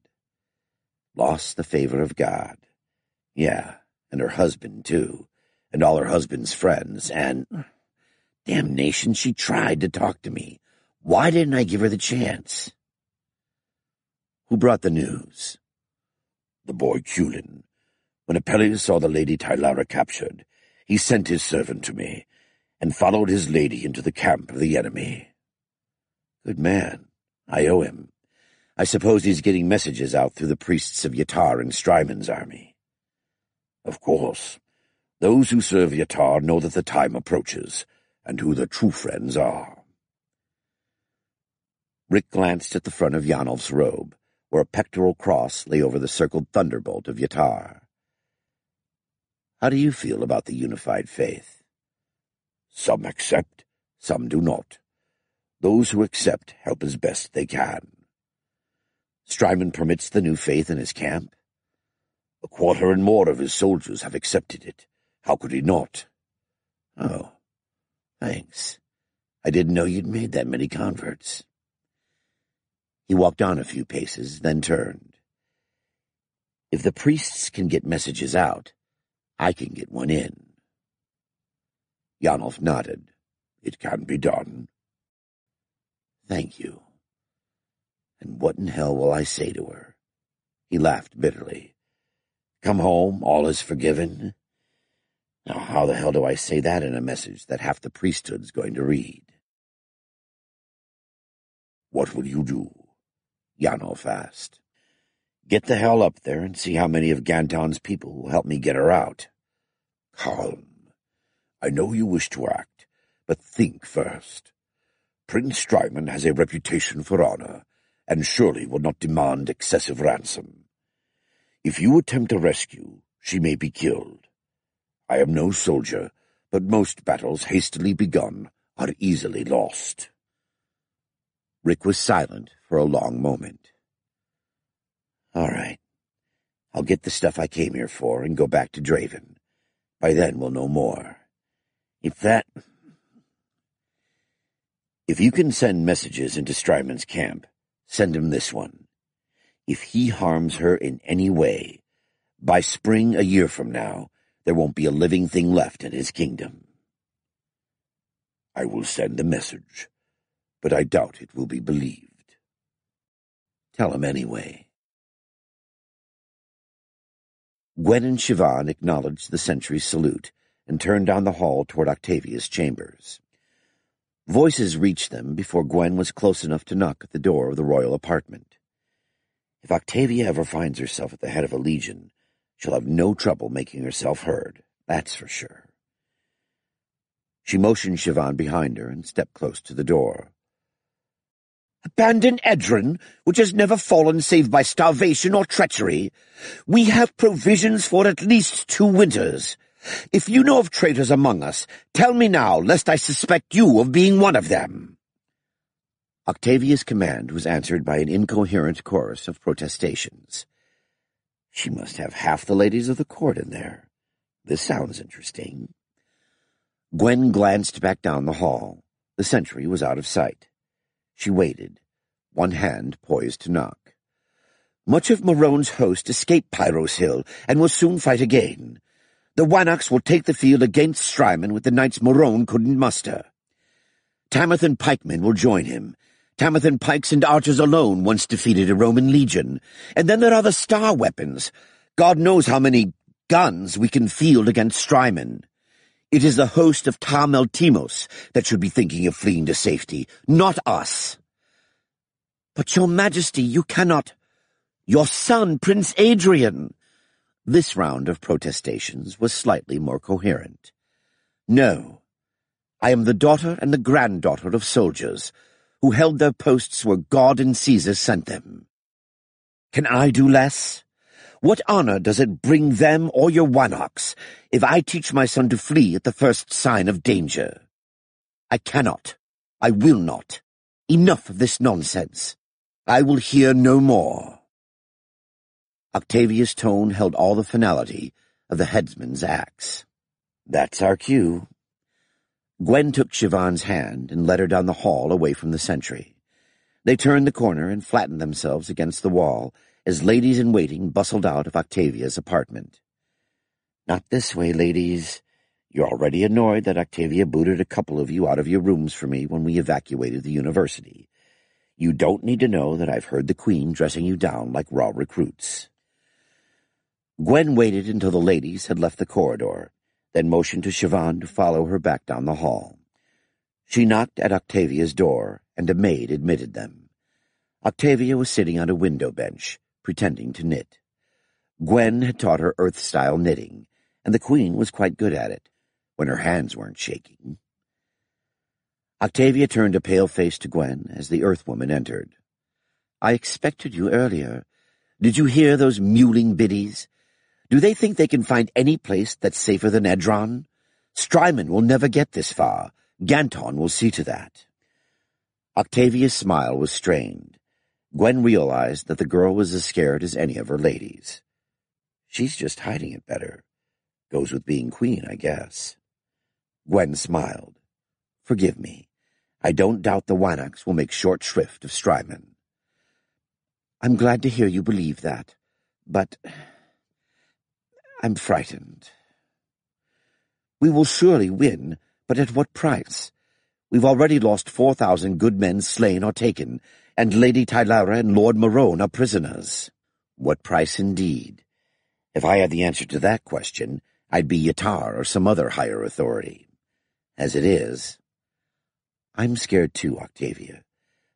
Lost the favor of God. Yeah, and her husband, too, and all her husband's friends, and... Damnation, she tried to talk to me. Why didn't I give her the chance? Who brought the news? The boy Culin. When Apelles saw the Lady Tylara captured, he sent his servant to me, and followed his lady into the camp of the enemy. Good man. I owe him. I suppose he's getting messages out through the priests of Yatar and Strymon's army. Of course. Those who serve Yatar know that the time approaches, and who the true friends are. Rick glanced at the front of Yonulf's robe, where a pectoral cross lay over the circled thunderbolt of Yatar. How do you feel about the unified faith? Some accept, some do not. Those who accept help as best they can. Strymon permits the new faith in his camp. 1/4 and more of his soldiers have accepted it. How could he not? Oh, thanks. I didn't know you'd made that many converts. He walked on a few paces, then turned. If the priests can get messages out, I can get one in. Janulf nodded. It can be done. Thank you. And what in hell will I say to her? He laughed bitterly. Come home, all is forgiven. Now, how the hell do I say that in a message that half the priesthood's going to read? What will you do? Janulf asked. Get the hell up there and see how many of Ganton's people will help me get her out. Calm. I know you wish to act, but think first. Prince Strymon has a reputation for honor, and surely will not demand excessive ransom. If you attempt a rescue, she may be killed. I am no soldier, but most battles hastily begun are easily lost. Rick was silent for a long moment. All right. I'll get the stuff I came here for and go back to Draven. By then we'll know more. If you can send messages into Strymon's camp, send him this one. If he harms her in any way, by spring a year from now, there won't be a living thing left in his kingdom. I will send the message, but I doubt it will be believed. Tell him anyway. Gwen and Siobhan acknowledged the sentry's salute and turned down the hall toward Octavia's chambers. Voices reached them before Gwen was close enough to knock at the door of the royal apartment. If Octavia ever finds herself at the head of a legion, she'll have no trouble making herself heard, that's for sure. She motioned Siobhan behind her and stepped close to the door. Abandon Edron, which has never fallen save by starvation or treachery. We have provisions for at least 2 winters. If you know of traitors among us, tell me now, lest I suspect you of being one of them. Octavia's command was answered by an incoherent chorus of protestations. She must have half the ladies of the court in there. This sounds interesting. Gwen glanced back down the hall. The sentry was out of sight. She waited, one hand poised to knock. Much of Marone's host escaped Pyros Hill and will soon fight again. The Wannocks will take the field against Strymon with the knights Marone couldn't muster. Tamerthan pikemen will join him. Tamerthan pikes and archers alone once defeated a Roman legion. And then there are the star weapons. God knows how many guns we can field against Strymon. It is the host of Tar Meltimos that should be thinking of fleeing to safety, not us. But, Your Majesty, you cannot. Your son, Prince Adrian. This round of protestations was slightly more coherent. No, I am the daughter and the granddaughter of soldiers who held their posts where God and Caesar sent them. Can I do less? What honor does it bring them or your Wannocks if I teach my son to flee at the first sign of danger? I cannot. I will not. Enough of this nonsense. I will hear no more. Octavia's tone held all the finality of the headsman's axe. That's our cue. Gwen took Siobhan's hand and led her down the hall away from the sentry. They turned the corner and flattened themselves against the wall as ladies-in-waiting bustled out of Octavia's apartment. Not this way, ladies. You're already annoyed that Octavia booted a couple of you out of your rooms for me when we evacuated the university. You don't need to know that I've heard the Queen dressing you down like raw recruits. Gwen waited until the ladies had left the corridor, then motioned to Siobhan to follow her back down the hall. She knocked at Octavia's door, and a maid admitted them. Octavia was sitting on a window bench, pretending to knit. Gwen had taught her Earth-style knitting, and the Queen was quite good at it, when her hands weren't shaking. Octavia turned a pale face to Gwen as the Earth-woman entered. I expected you earlier. Did you hear those mewling biddies? Do they think they can find any place that's safer than Edron? Strymon will never get this far. Ganton will see to that. Octavia's smile was strained. Gwen realized that the girl was as scared as any of her ladies. She's just hiding it better. Goes with being queen, I guess. Gwen smiled. Forgive me. I don't doubt the Wanax will make short shrift of Strymon. I'm glad to hear you believe that, but I'm frightened. We will surely win, but at what price? We've already lost 4,000 good men slain or taken, and Lady Tylara and Lord Marone are prisoners. What price indeed? If I had the answer to that question, I'd be Yatar or some other higher authority. As it is, I'm scared too, Octavia,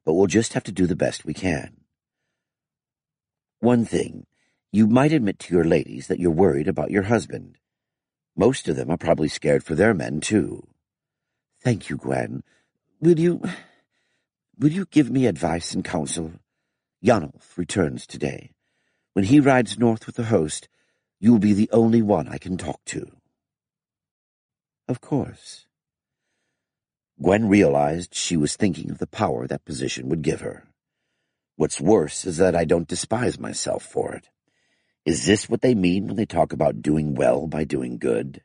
but we'll just have to do the best we can. One thing, you might admit to your ladies that you're worried about your husband. Most of them are probably scared for their men, too. Thank you, Gwen. Will you give me advice and counsel? Yanolf returns today. When he rides north with the host, you'll be the only one I can talk to. Of course. Gwen realized she was thinking of the power that position would give her. What's worse is that I don't despise myself for it. Is this what they mean when they talk about doing well by doing good?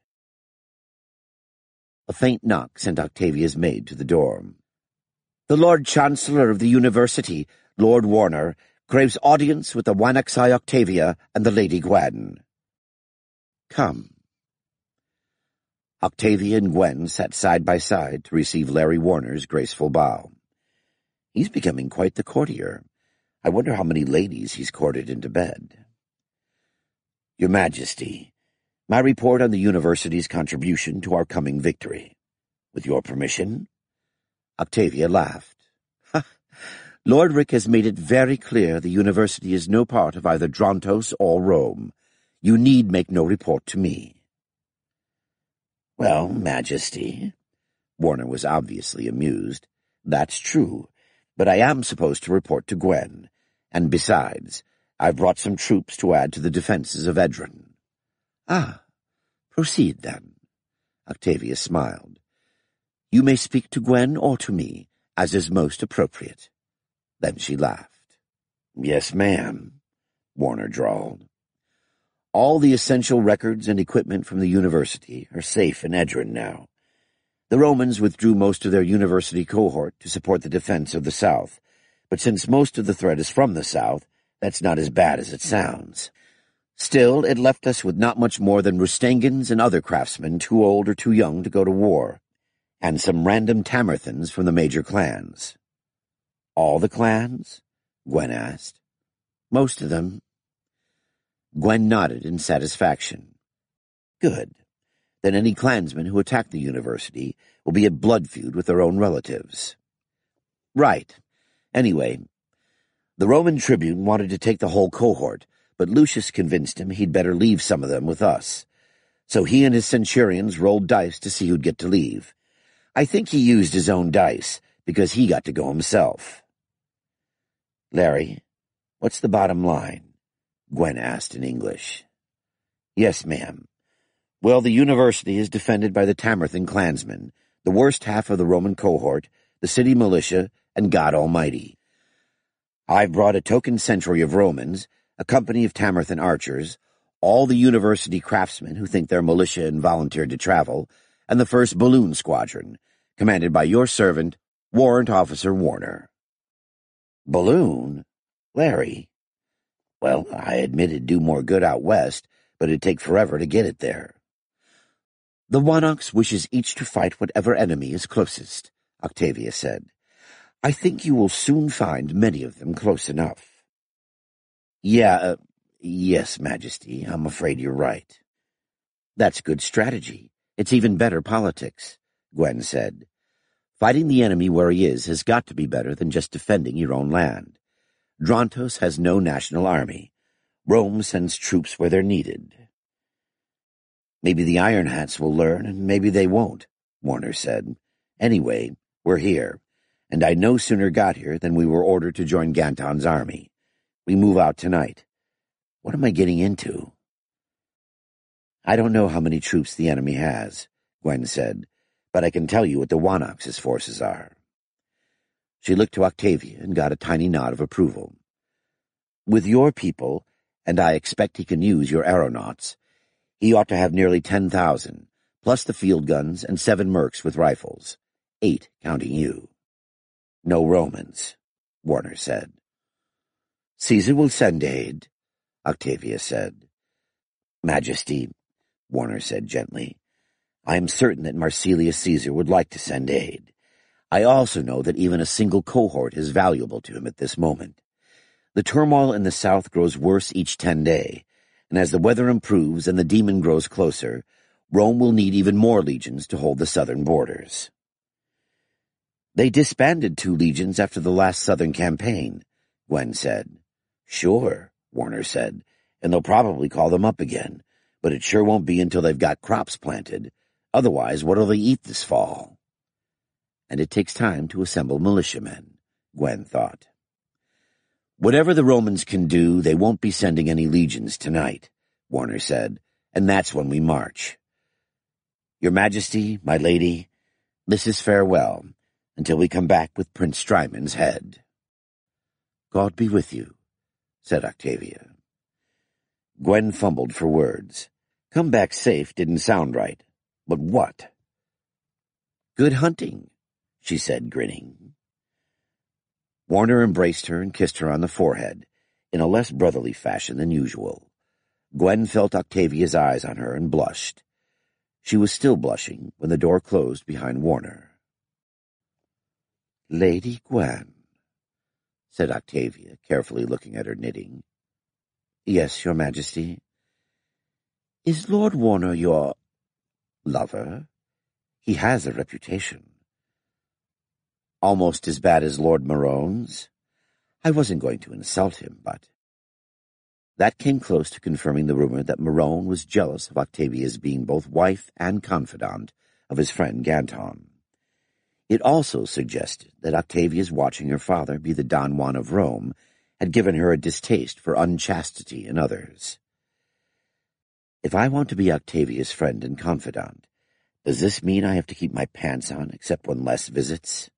A faint knock sent Octavia's maid to the door. The Lord Chancellor of the University, Lord Warner, craves audience with the Wanaxai Octavia and the Lady Gwen. Come. Octavia and Gwen sat side by side to receive Larry Warner's graceful bow. He's becoming quite the courtier. I wonder how many ladies he's courted into bed. Your Majesty, my report on the University's contribution to our coming victory. With your permission? Octavia laughed. Lord Rick has made it very clear the University is no part of either Drontos or Rome. You need make no report to me. Well, Majesty, Warner was obviously amused. That's true, but I am supposed to report to Gwen, and besides, I've brought some troops to add to the defenses of Edron. Ah, proceed then. Octavia smiled. You may speak to Gwen or to me, as is most appropriate. Then she laughed. Yes, ma'am, Warner drawled. All the essential records and equipment from the university are safe in Edron now. The Romans withdrew most of their university cohort to support the defense of the south, but since most of the threat is from the south, that's not as bad as it sounds. Still, it left us with not much more than Rustangans and other craftsmen too old or too young to go to war, and some random Tamarthans from the major clans. All the clans? Gwen asked. Most of them. Gwen nodded in satisfaction. Good. Then any clansmen who attack the university will be at blood feud with their own relatives. Right. Anyway, the Roman tribune wanted to take the whole cohort, but Lucius convinced him he'd better leave some of them with us. So he and his centurions rolled dice to see who'd get to leave. I think he used his own dice, because he got to go himself. Larry, what's the bottom line? Gwen asked in English. Yes, ma'am. Well, the university is defended by the Tamarthan clansmen, the worst half of the Roman cohort, the city militia, and God Almighty. I've brought a token century of Romans, a company of Tamarthan archers, all the university craftsmen who think they're militia and volunteered to travel, and the first balloon squadron, commanded by your servant, Warrant Officer Warner. Balloon? Larry? Well, I admit it'd do more good out west, but it'd take forever to get it there. The Wanox wishes each to fight whatever enemy is closest, Octavia said. I think you will soon find many of them close enough. Yes, Majesty, I'm afraid you're right. That's good strategy. It's even better politics, Gwen said. Fighting the enemy where he is has got to be better than just defending your own land. Drontos has no national army. Rome sends troops where they're needed. Maybe the Iron Hats will learn, and maybe they won't, Warner said. Anyway, we're here, and I no sooner got here than we were ordered to join Ganton's army. We move out tonight. What am I getting into? I don't know how many troops the enemy has, Gwen said, but I can tell you what the Wanox's forces are. She looked to Octavia and got a tiny nod of approval. With your people, and I expect he can use your aeronauts, he ought to have nearly 10,000, plus the field guns and 7 mercs with rifles. 8, counting you. No Romans, Warner said. Caesar will send aid, Octavia said. Majesty, Warner said gently, I am certain that Marsilius Caesar would like to send aid. I also know that even a single cohort is valuable to him at this moment. The turmoil in the south grows worse each 10 day, and as the weather improves and the demon grows closer, Rome will need even more legions to hold the southern borders. They disbanded 2 legions after the last southern campaign, Gwen said. Sure, Warner said, and they'll probably call them up again, but it sure won't be until they've got crops planted. Otherwise, what'll they eat this fall? And it takes time to assemble militiamen, Gwen thought. Whatever the Romans can do, they won't be sending any legions tonight, Warner said, and that's when we march. Your Majesty, my lady, this is farewell, until we come back with Prince Strymond's head. God be with you, said Octavia. Gwen fumbled for words. Come back safe didn't sound right, but what? Good hunting, she said, grinning. Warner embraced her and kissed her on the forehead, in a less brotherly fashion than usual. Gwen felt Octavia's eyes on her and blushed. She was still blushing when the door closed behind Warner. Lady Gwen, said Octavia, carefully looking at her knitting. Yes, Your Majesty. Is Lord Warner your lover? He has a reputation. Almost as bad as Lord Marone's? I wasn't going to insult him, but... That came close to confirming the rumor that Marone was jealous of Octavia's being both wife and confidant of his friend Ganton. It also suggested that Octavia's watching her father be the Don Juan of Rome had given her a distaste for unchastity in others. If I want to be Octavia's friend and confidant, does this mean I have to keep my pants on except when Les visits?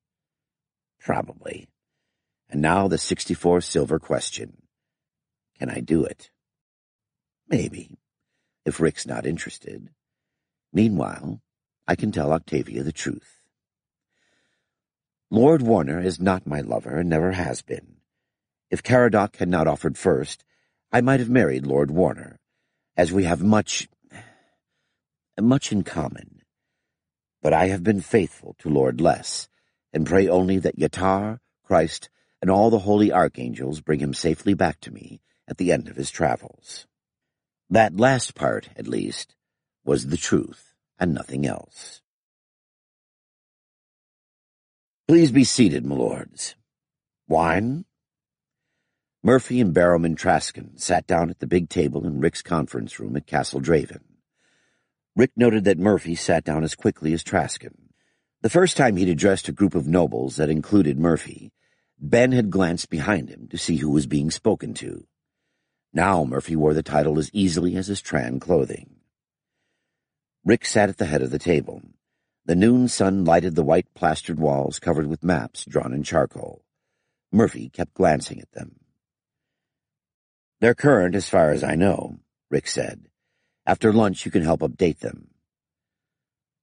Probably. And now the 64 silver question. Can I do it? Maybe, if Rick's not interested. Meanwhile, I can tell Octavia the truth. Lord Warner is not my lover and never has been. If Caradoc had not offered first, I might have married Lord Warner, as we have much in common. But I have been faithful to Lord Les, and pray only that Yatar, Christ, and all the holy archangels bring him safely back to me at the end of his travels. That last part, at least, was the truth, and nothing else. Please be seated, my lords. Wine? Murphy and Barrowman Traskin sat down at the big table in Rick's conference room at Castle Draven. Rick noted that Murphy sat down as quickly as Traskin. The first time he'd addressed a group of nobles that included Murphy, Ben had glanced behind him to see who was being spoken to. Now Murphy wore the title as easily as his Tran clothing. Rick sat at the head of the table. The noon sun lighted the white plastered walls covered with maps drawn in charcoal. Murphy kept glancing at them. They're current as far as I know, Rick said. After lunch you can help update them.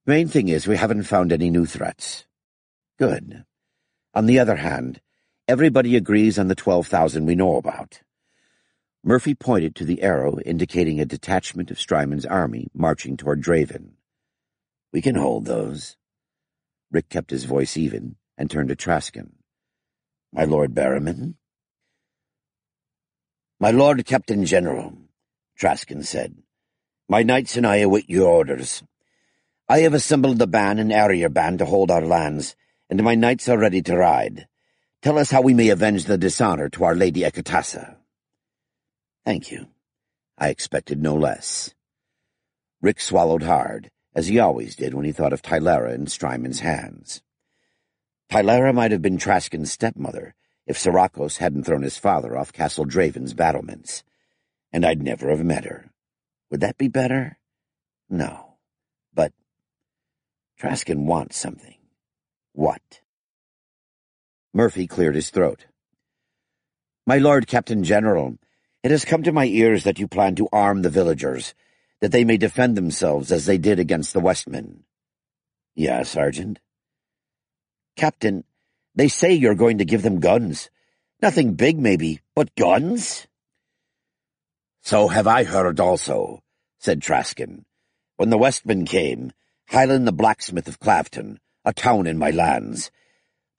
Main thing is we haven't found any new threats. Good. On the other hand, everybody agrees on the 12,000 we know about. Murphy pointed to the arrow indicating a detachment of Strymond's army marching toward Draven. We can hold those. Rick kept his voice even and turned to Traskin. My Lord Barrowman? My Lord Captain General, Traskin said. My knights and I await your orders. I have assembled the band and area band to hold our lands, and my knights are ready to ride. Tell us how we may avenge the dishonor to our Lady Ekatassa. Thank you. I expected no less. Rick swallowed hard, as he always did when he thought of Tylara in Strymond's hands. Tylara might have been Traskin's stepmother if Sirakos hadn't thrown his father off Castle Draven's battlements, and I'd never have met her. Would that be better? No. But Traskin wants something. What? Murphy cleared his throat. "My Lord Captain General, it has come to my ears that you plan to arm the villagers, that they may defend themselves as they did against the Westmen." "Yeah, Sergeant." "Captain, they say you're going to give them guns. Nothing big, maybe, but guns?" "So have I heard also," said Traskin. "When the Westmen came, Hyland the blacksmith of Claveton, a town in my lands,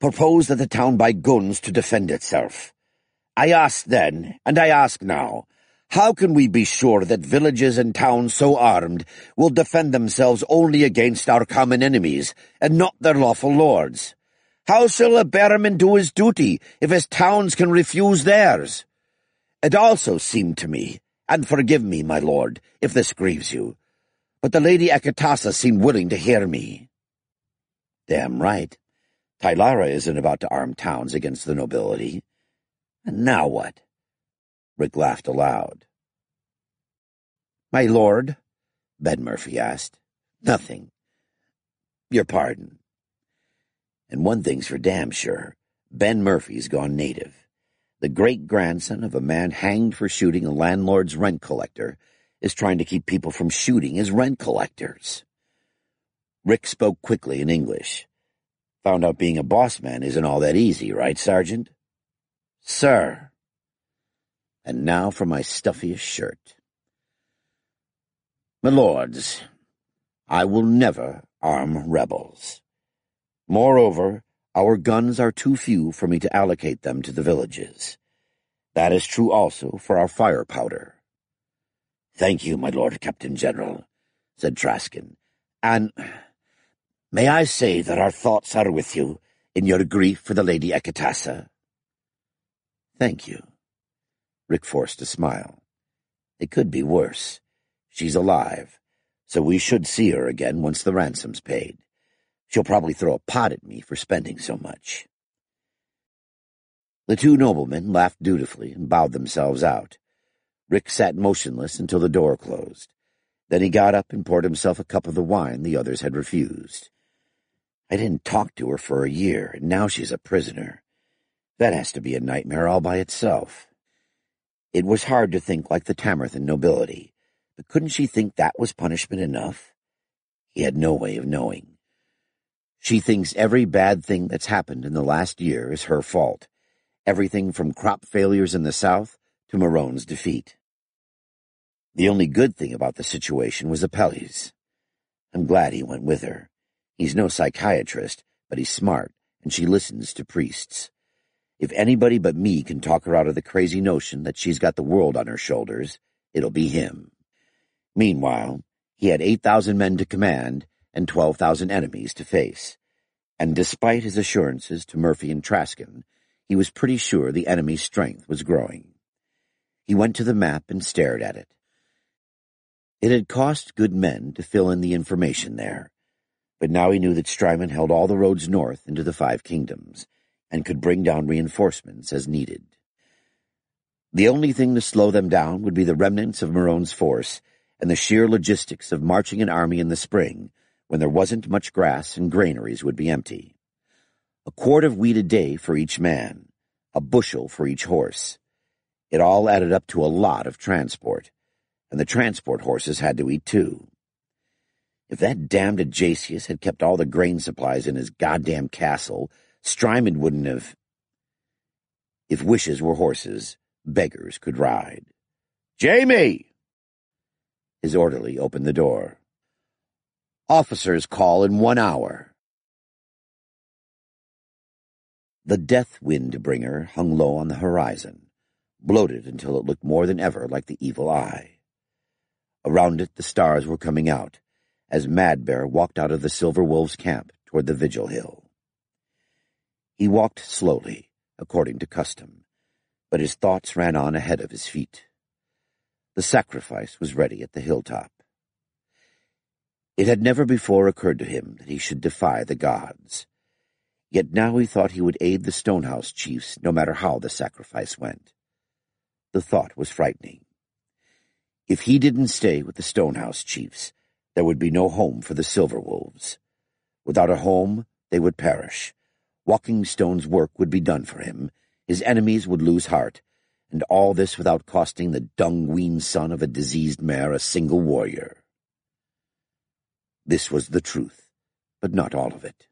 proposed that the town buy guns to defend itself. I asked then, and I ask now, how can we be sure that villages and towns so armed will defend themselves only against our common enemies, and not their lawful lords? How shall a bearman do his duty if his towns can refuse theirs? It also seemed to me, and forgive me, my lord, if this grieves you, but the Lady Ekatasa seemed willing to hear me." "Damn right. Tylara isn't about to arm towns against the nobility. And now what?" Rick laughed aloud. "My lord?" Ben Murphy asked. "Nothing. Your pardon. And one thing's for damn sure. Ben Murphy's gone native. The great-grandson of a man hanged for shooting a landlord's rent collector is trying to keep people from shooting his rent collectors." Rick spoke quickly in English. "Found out being a boss man isn't all that easy, right, Sergeant?" "Sir." And now for my stuffiest shirt. "My lords, I will never arm rebels. Moreover, our guns are too few for me to allocate them to the villages. That is true also for our fire powder." "Thank you, my Lord Captain General," said Traskin. "And may I say that our thoughts are with you in your grief for the Lady Ekatasa?" "Thank you." Rick forced a smile. "It could be worse. She's alive, so we should see her again once the ransom's paid. She'll probably throw a pot at me for spending so much." The two noblemen laughed dutifully and bowed themselves out. Rick sat motionless until the door closed. Then he got up and poured himself a cup of the wine the others had refused. "I didn't talk to her for a year, and now she's a prisoner. That has to be a nightmare all by itself." It was hard to think like the Tamerthan nobility, but couldn't she think that was punishment enough? He had no way of knowing. She thinks every bad thing that's happened in the last year is her fault, everything from crop failures in the south to Marone's defeat. The only good thing about the situation was Apelles. I'm glad he went with her. He's no psychiatrist, but he's smart, and she listens to priests. If anybody but me can talk her out of the crazy notion that she's got the world on her shoulders, it'll be him. Meanwhile, he had 8,000 men to command and 12,000 enemies to face, and despite his assurances to Murphy and Traskin, he was pretty sure the enemy's strength was growing. He went to the map and stared at it. It had cost good men to fill in the information there, but now he knew that Strymon held all the roads north into the Five Kingdoms, and could bring down reinforcements as needed. The only thing to slow them down would be the remnants of Marone's force and the sheer logistics of marching an army in the spring, when there wasn't much grass and granaries would be empty. A quart of wheat a day for each man, a bushel for each horse. It all added up to a lot of transport, and the transport horses had to eat too. If that damned Ajasius had kept all the grain supplies in his goddamn castle, Strymon wouldn't have. If wishes were horses, beggars could ride. "Jamie!" His orderly opened the door. "Officers call in 1 hour." The death wind bringer hung low on the horizon, bloated until it looked more than ever like the evil eye. Around it the stars were coming out, as Madbear walked out of the Silver Wolves' camp toward the Vigil Hill. He walked slowly, according to custom, but his thoughts ran on ahead of his feet. The sacrifice was ready at the hilltop. It had never before occurred to him that he should defy the gods. Yet now he thought he would aid the Stonehouse chiefs no matter how the sacrifice went. The thought was frightening. If he didn't stay with the Stonehouse chiefs, there would be no home for the Silver Wolves. Without a home, they would perish, Walking Stone's work would be done for him, his enemies would lose heart, and all this without costing the dung-weaned son of a diseased mare a single warrior. This was the truth, but not all of it.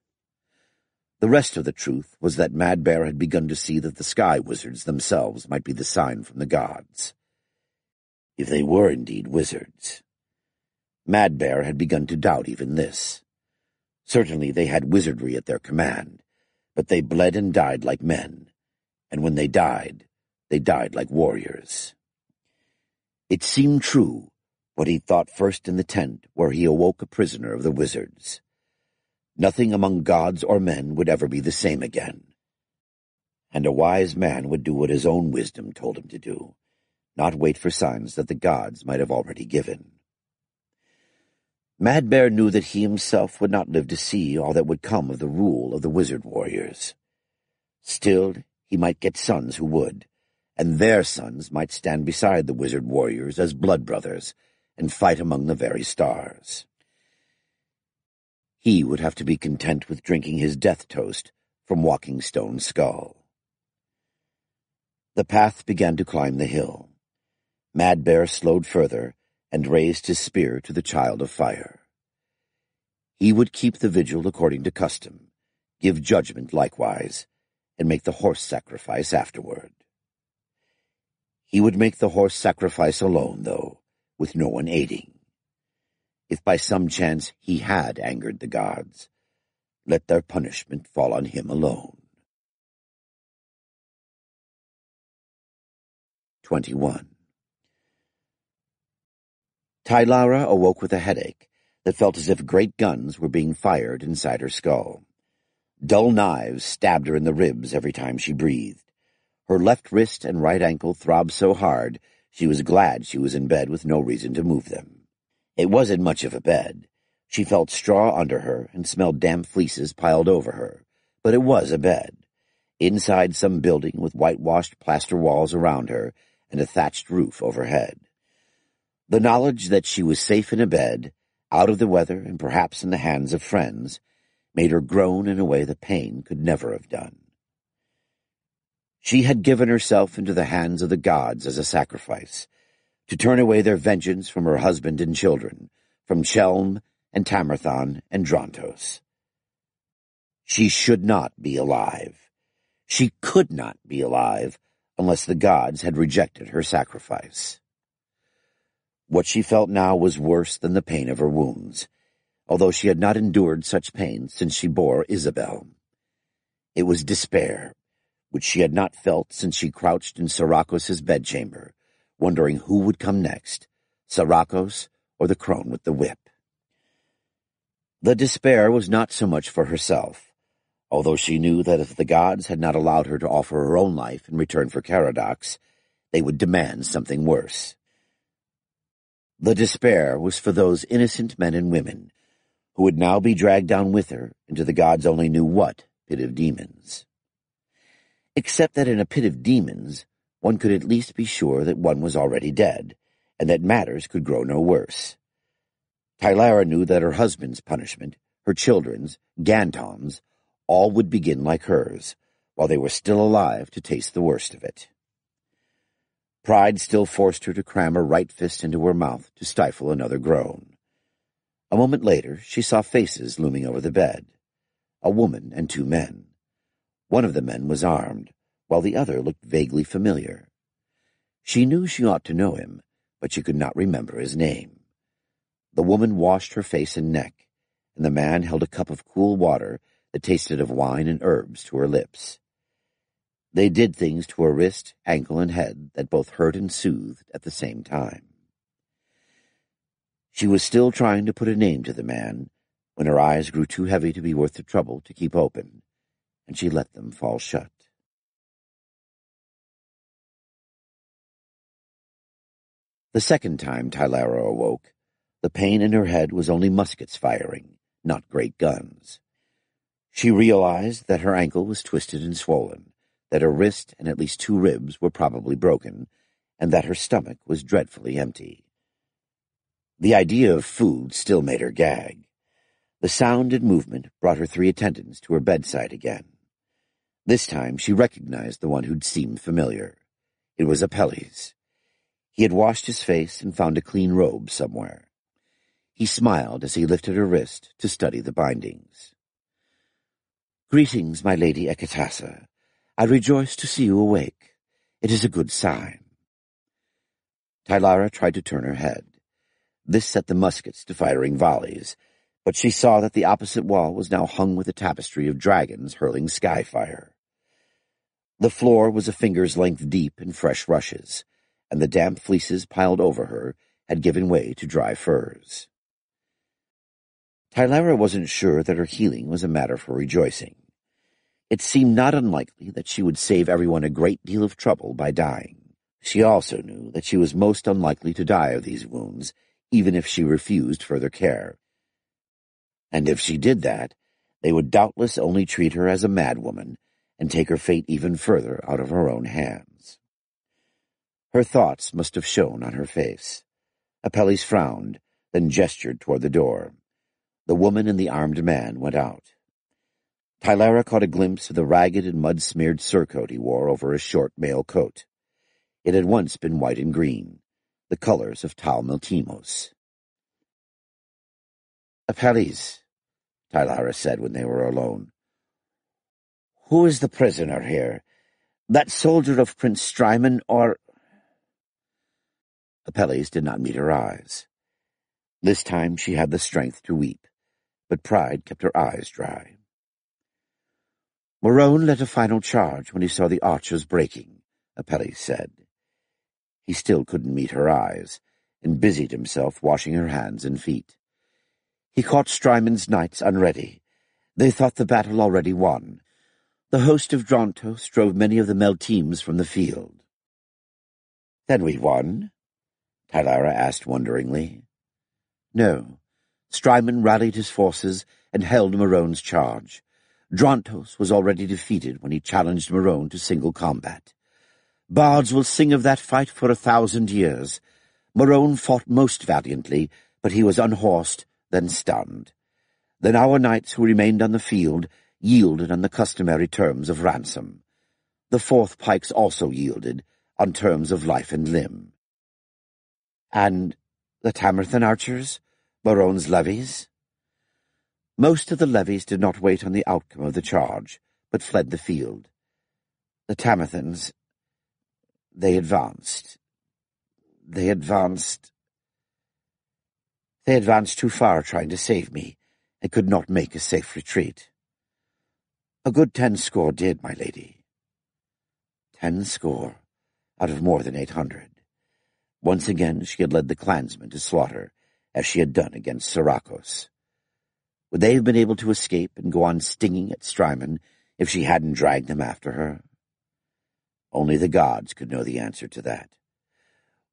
The rest of the truth was that Mad Bear had begun to see that the sky wizards themselves might be the sign from the gods. If they were indeed wizards. Mad Bear had begun to doubt even this. Certainly they had wizardry at their command, but they bled and died like men, and when they died like warriors. It seemed true, what he thought first in the tent where he awoke a prisoner of the wizards. Nothing among gods or men would ever be the same again. And a wise man would do what his own wisdom told him to do, not wait for signs that the gods might have already given. Mad Bear knew that he himself would not live to see all that would come of the rule of the wizard warriors. Still, he might get sons who would, and their sons might stand beside the wizard warriors as blood brothers and fight among the very stars. He would have to be content with drinking his death toast from Walking Stone's skull. The path began to climb the hill. Mad Bear slowed further and raised his spear to the Child of Fire. He would keep the vigil according to custom, give judgment likewise, and make the horse sacrifice afterward. He would make the horse sacrifice alone, though, with no one aiding. If by some chance he had angered the gods, let their punishment fall on him alone. 21. Tylara awoke with a headache that felt as if great guns were being fired inside her skull. Dull knives stabbed her in the ribs every time she breathed. Her left wrist and right ankle throbbed so hard she was glad she was in bed with no reason to move them. It wasn't much of a bed. She felt straw under her and smelled damp fleeces piled over her, but it was a bed. Inside some building with whitewashed plaster walls around her and a thatched roof overhead. The knowledge that she was safe in a bed, out of the weather and perhaps in the hands of friends, made her groan in a way the pain could never have done. She had given herself into the hands of the gods as a sacrifice, to turn away their vengeance from her husband and children, from Chelm and Tamerthon and Drontos. She should not be alive. She could not be alive unless the gods had rejected her sacrifice. What she felt now was worse than the pain of her wounds, although she had not endured such pain since she bore Isabel. It was despair, which she had not felt since she crouched in Sarakos' bedchamber, wondering who would come next, Sarakos or the crone with the whip. The despair was not so much for herself, although she knew that if the gods had not allowed her to offer her own life in return for Caradox, they would demand something worse. The despair was for those innocent men and women who would now be dragged down with her into the gods only knew what pit of demons. Except that in a pit of demons, one could at least be sure that one was already dead, and that matters could grow no worse. Tylara knew that her husband's punishment, her children's, Ganton's, all would begin like hers, while they were still alive to taste the worst of it. Pride still forced her to cram her right fist into her mouth to stifle another groan. A moment later, she saw faces looming over the bed. A woman and two men. One of the men was armed, while the other looked vaguely familiar. She knew she ought to know him, but she could not remember his name. The woman washed her face and neck, and the man held a cup of cool water that tasted of wine and herbs to her lips. They did things to her wrist, ankle, and head that both hurt and soothed at the same time. She was still trying to put a name to the man when her eyes grew too heavy to be worth the trouble to keep open, and she let them fall shut. The second time Tylara awoke, the pain in her head was only muskets firing, not great guns. She realized that her ankle was twisted and swollen, that her wrist and at least two ribs were probably broken, and that her stomach was dreadfully empty. The idea of food still made her gag. The sound and movement brought her three attendants to her bedside again. This time she recognized the one who'd seemed familiar. It was Apelles. He had washed his face and found a clean robe somewhere. He smiled as he lifted her wrist to study the bindings. "Greetings, my lady Ekatassa. I rejoice to see you awake. It is a good sign." Tylara tried to turn her head. This set the muskets to firing volleys, but she saw that the opposite wall was now hung with a tapestry of dragons hurling skyfire. The floor was a finger's length deep in fresh rushes, and the damp fleeces piled over her had given way to dry furs. Tylara wasn't sure that her healing was a matter for rejoicing. It seemed not unlikely that she would save everyone a great deal of trouble by dying. She also knew that she was most unlikely to die of these wounds, even if she refused further care. And if she did that, they would doubtless only treat her as a madwoman and take her fate even further out of her own hands. Her thoughts must have shown on her face. Apelles frowned, then gestured toward the door. The woman and the armed man went out. Tylara caught a glimpse of the ragged and mud-smeared surcoat he wore over his short mail coat. It had once been white and green, the colors of Tal Miltimos. "Apelles," Tylara said when they were alone. "Who is the prisoner here? That soldier of Prince Strymon, or—" Apelles did not meet her eyes. This time she had the strength to weep, but pride kept her eyes dry. "Morone led a final charge when he saw the archers breaking," Apelles said. He still couldn't meet her eyes, and busied himself washing her hands and feet. "He caught Strymon's knights unready. They thought the battle already won. The host of Drontos drove many of the Melteams from the field." "Then we won?" Tylara asked wonderingly. "No. Strymon rallied his forces and held Morone's charge. Drontos was already defeated when he challenged Morone to single combat. Bards will sing of that fight for 1,000 years. Morone fought most valiantly, but he was unhorsed, then stunned. Then our knights who remained on the field yielded on the customary terms of ransom. The 4th Pikes also yielded, on terms of life and limb." "And the Tamerthan archers? Morone's levies?" "Most of the levies did not wait on the outcome of the charge, but fled the field. The Tamerthans, they advanced too far trying to save me, and could not make a safe retreat. A good 10 score did, my lady." 10 score, out of more than 800. Once again she had led the clansmen to slaughter, as she had done against Syracuse. Would they have been able to escape and go on stinging at Strymon if she hadn't dragged them after her? Only the gods could know the answer to that.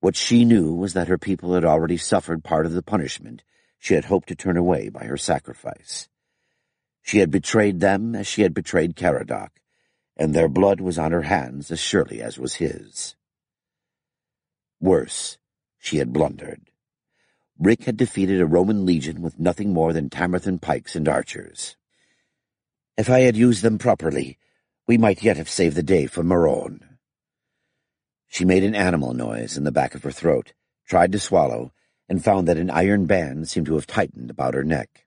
What she knew was that her people had already suffered part of the punishment she had hoped to turn away by her sacrifice. She had betrayed them as she had betrayed Caradoc, and their blood was on her hands as surely as was his. Worse, she had blundered. Rick had defeated a Roman legion with nothing more than Tamerthan pikes and archers. If I had used them properly, we might yet have saved the day for Morone. She made an animal noise in the back of her throat, tried to swallow, and found that an iron band seemed to have tightened about her neck.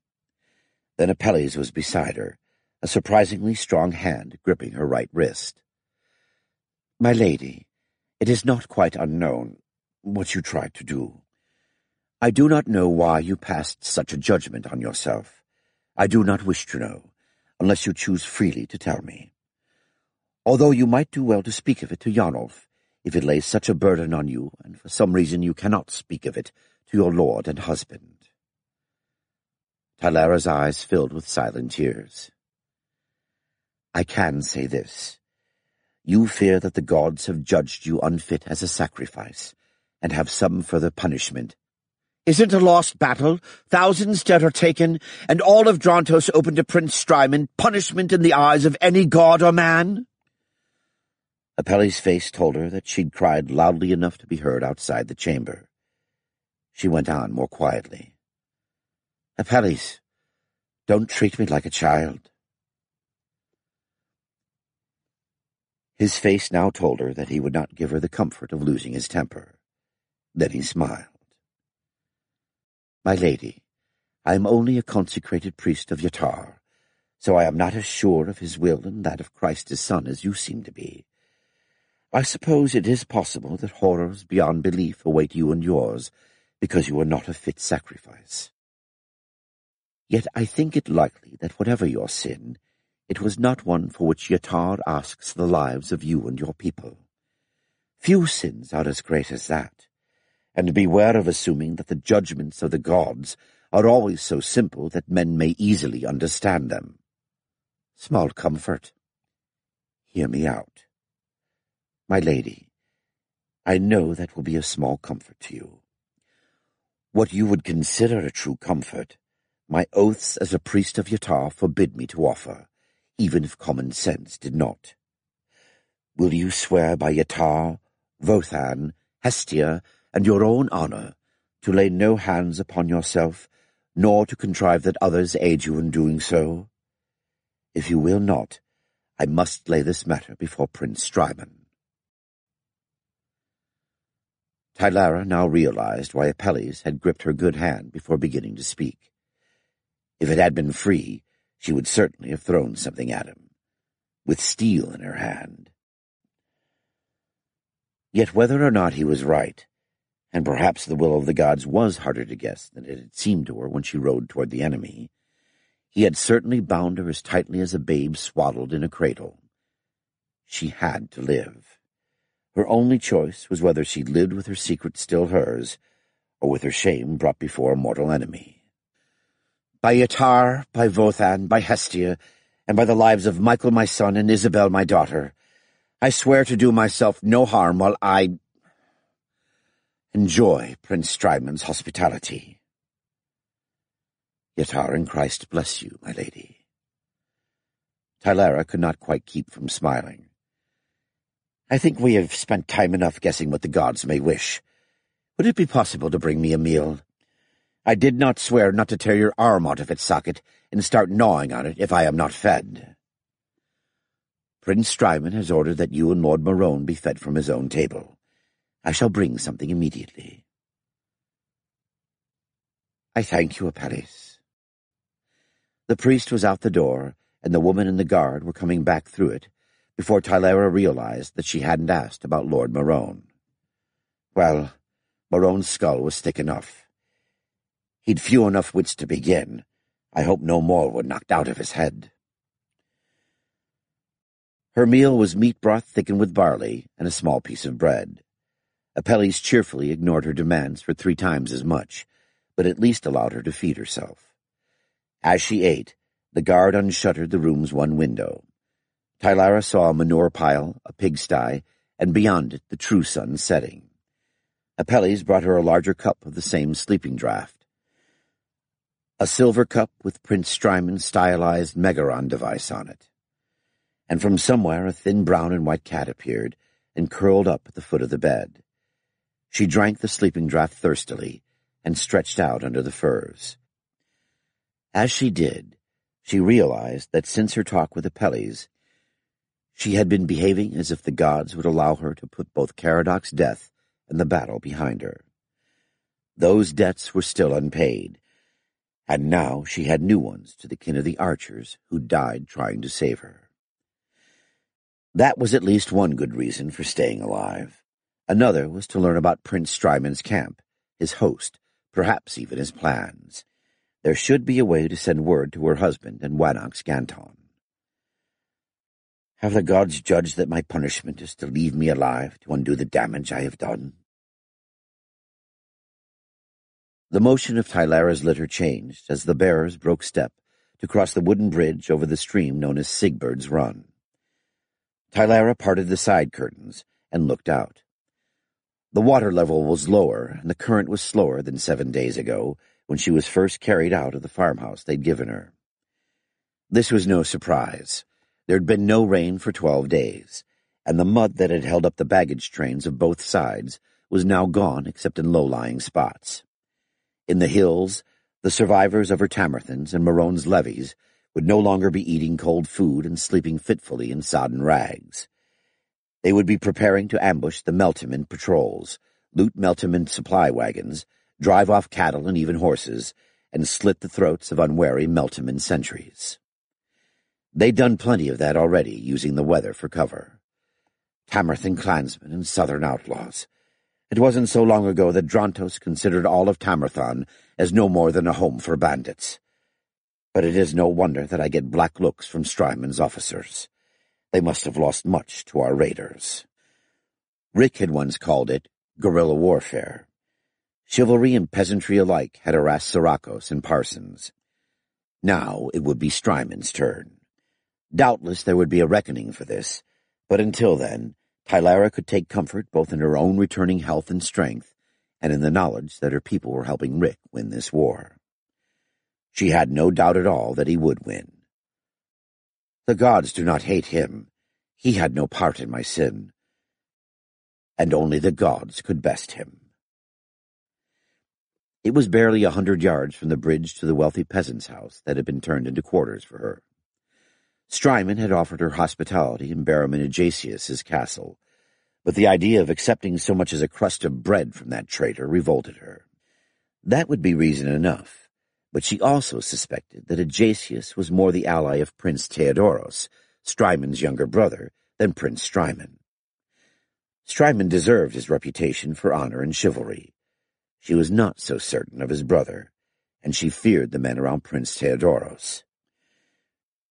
Then Apelles was beside her, a surprisingly strong hand gripping her right wrist. "My lady, it is not quite unknown what you tried to do. I do not know why you passed such a judgment on yourself. I do not wish to know, unless you choose freely to tell me. Although you might do well to speak of it to Yonulf, if it lays such a burden on you, and for some reason you cannot speak of it to your lord and husband." Tylara's eyes filled with silent tears. "I can say this. You fear that the gods have judged you unfit as a sacrifice, and have some further punishment. Is it a lost battle? Thousands dead or taken, and all of Drontos open to Prince Strymon, punishment in the eyes of any god or man?" Apelles' face told her that she'd cried loudly enough to be heard outside the chamber. She went on more quietly. "Apelles, don't treat me like a child." His face now told her that he would not give her the comfort of losing his temper. Then he smiled. "My lady, I am only a consecrated priest of Yatar, so I am not as sure of his will and that of Christ his Son as you seem to be. I suppose it is possible that horrors beyond belief await you and yours, because you are not a fit sacrifice. Yet I think it likely that whatever your sin, it was not one for which Yatar asks the lives of you and your people. Few sins are as great as that, and beware of assuming that the judgments of the gods are always so simple that men may easily understand them. Small comfort. Hear me out. My lady, I know that will be a small comfort to you. What you would consider a true comfort, my oaths as a priest of Yatar forbid me to offer, even if common sense did not. Will you swear by Yatar, Vothan, Hestia, and your own honor, to lay no hands upon yourself, nor to contrive that others aid you in doing so? If you will not, I must lay this matter before Prince Strymon." Tylara now realized why Apelles had gripped her good hand before beginning to speak. If it had been free, she would certainly have thrown something at him, with steel in her hand. Yet whether or not he was right, and perhaps the will of the gods was harder to guess than it had seemed to her when she rode toward the enemy, he had certainly bound her as tightly as a babe swaddled in a cradle. She had to live. Her only choice was whether she lived with her secret still hers, or with her shame brought before a mortal enemy. "By Yatar, by Vothan, by Hestia, and by the lives of Michael my son and Isabel my daughter, I swear to do myself no harm while I enjoy Prince Strymon's hospitality." "Yatar and Christ bless you, my lady." Tylara could not quite keep from smiling. "I think we have spent time enough guessing what the gods may wish. Would it be possible to bring me a meal? I did not swear not to tear your arm out of its socket and start gnawing on it if I am not fed." "Prince Strymon has ordered that you and Lord Marone be fed from his own table. I shall bring something immediately." "I thank you, Apelles." The priest was out the door, and the woman and the guard were coming back through it, before Tylara realized that she hadn't asked about Lord Marone. Well, Marone's skull was thick enough. He'd few enough wits to begin. I hope no more were knocked out of his head. Her meal was meat broth thickened with barley and a small piece of bread. Apelles cheerfully ignored her demands for 3 times as much, but at least allowed her to feed herself. As she ate, the guard unshuttered the room's one window. Tylara saw a manure pile, a pigsty, and beyond it the true sun setting. Apelles brought her a larger cup of the same sleeping draught. A silver cup with Prince Strymon's stylized Megaron device on it. And from somewhere a thin brown and white cat appeared and curled up at the foot of the bed. She drank the sleeping draught thirstily and stretched out under the furs. As she did, she realized that since her talk with Apelles, she had been behaving as if the gods would allow her to put both Caradoc's death and the battle behind her. Those debts were still unpaid, and now she had new ones to the kin of the archers who died trying to save her. That was at least one good reason for staying alive. Another was to learn about Prince Strymon's camp, his host, perhaps even his plans. There should be a way to send word to her husband and Wanox Ganton. Have the gods judged that my punishment is to leave me alive to undo the damage I have done? The motion of Tylara's litter changed as the bearers broke step to cross the wooden bridge over the stream known as Sigbird's Run. Tylara parted the side curtains and looked out. The water level was lower, and the current was slower than 7 days ago, when she was first carried out of the farmhouse they'd given her. This was no surprise. There'd been no rain for 12 days, and the mud that had held up the baggage trains of both sides was now gone except in low-lying spots. In the hills, the survivors of her Tamerthans and Marone's levies would no longer be eating cold food and sleeping fitfully in sodden rags. They would be preparing to ambush the Melteman patrols, loot Melteman supply wagons, drive off cattle and even horses, and slit the throats of unwary Melteman sentries. They'd done plenty of that already, using the weather for cover. Tamerthan clansmen and southern outlaws. It wasn't so long ago that Drontos considered all of Tamerthan as no more than a home for bandits. But it is no wonder that I get black looks from Strymond's officers. They must have lost much to our raiders. Rick had once called it guerrilla warfare. Chivalry and peasantry alike had harassed Sirocos and Parsons. Now it would be Strymond's turn. Doubtless there would be a reckoning for this, but until then, Tylara could take comfort both in her own returning health and strength, and in the knowledge that her people were helping Rick win this war. She had no doubt at all that he would win. The gods do not hate him. He had no part in my sin. And only the gods could best him. It was barely 100 yards from the bridge to the wealthy peasant's house that had been turned into quarters for her. Strymon had offered her hospitality in Baron Ajasius's castle, but the idea of accepting so much as a crust of bread from that traitor revolted her. That would be reason enough, but she also suspected that Ajasius was more the ally of Prince Theodoros, Strymon's younger brother, than Prince Strymon. Strymon deserved his reputation for honor and chivalry. She was not so certain of his brother, and she feared the men around Prince Theodoros.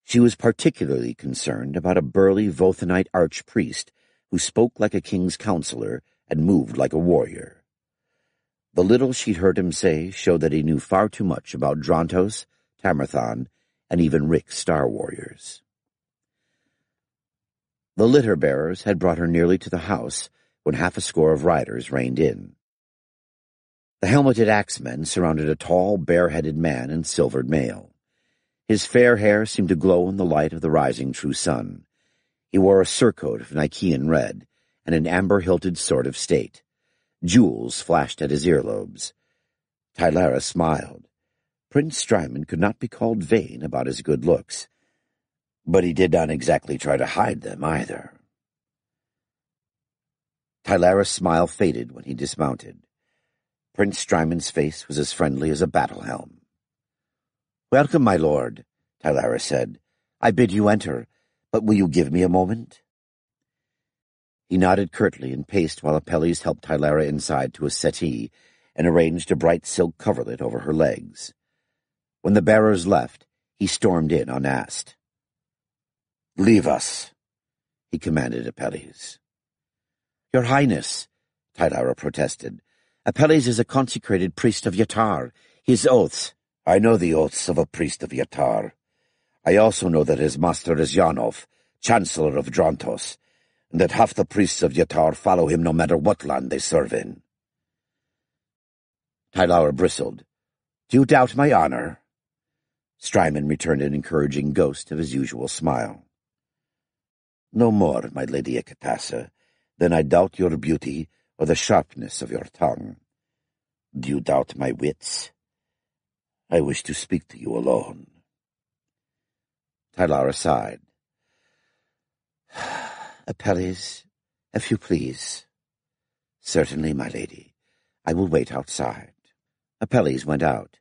She was particularly concerned about a burly Vothanite archpriest who spoke like a king's counselor and moved like a warrior. The little she'd heard him say showed that he knew far too much about Drontos, Tamerthan, and even Rick's Star Warriors. The litter-bearers had brought her nearly to the house when half a score of riders reined in. The helmeted axemen surrounded a tall, bare-headed man in silvered mail. His fair hair seemed to glow in the light of the rising true sun. He wore a surcoat of Nicaean red and an amber-hilted sword of state. Jewels flashed at his earlobes. Tylara smiled. Prince Strymon could not be called vain about his good looks, but he did not exactly try to hide them either. Tylara's smile faded when he dismounted. Prince Strymon's face was as friendly as a battle-helm. "Welcome, my lord," Tylara said. "I bid you enter, but will you give me a moment?" He nodded curtly and paced while Apelles helped Tylara inside to a settee and arranged a bright silk coverlet over her legs. When the bearers left, he stormed in unasked. "Leave us," he commanded Apelles. "Your Highness," Tylara protested, "Apelles is a consecrated priest of Yatar. His oaths—" "I know the oaths of a priest of Yatar. I also know that his master is Yanov, Chancellor of Drontos, and that half the priests of Yatar follow him no matter what land they serve in." Tylara bristled. "Do you doubt my honor?" Strymon returned an encouraging ghost of his usual smile. "No more, my lady Ekatassa, than I doubt your beauty or the sharpness of your tongue. Do you doubt my wits? I wish to speak to you alone." Tylara sighed. "Apelles, if you please." "Certainly, my lady. I will wait outside." Apelles went out.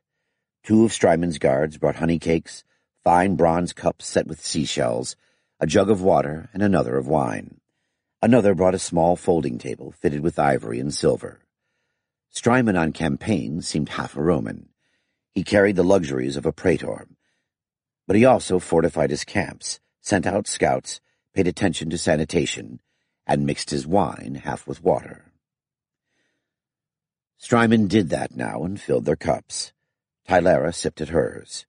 2 of Strymon's guards brought honey cakes, fine bronze cups set with seashells, a jug of water, and another of wine. Another brought a small folding table fitted with ivory and silver. Strymon on campaign seemed half a Roman. He carried the luxuries of a praetor, but he also fortified his camps, sent out scouts, paid attention to sanitation, and mixed his wine half with water. Strymon did that now and filled their cups. Tylara sipped at hers.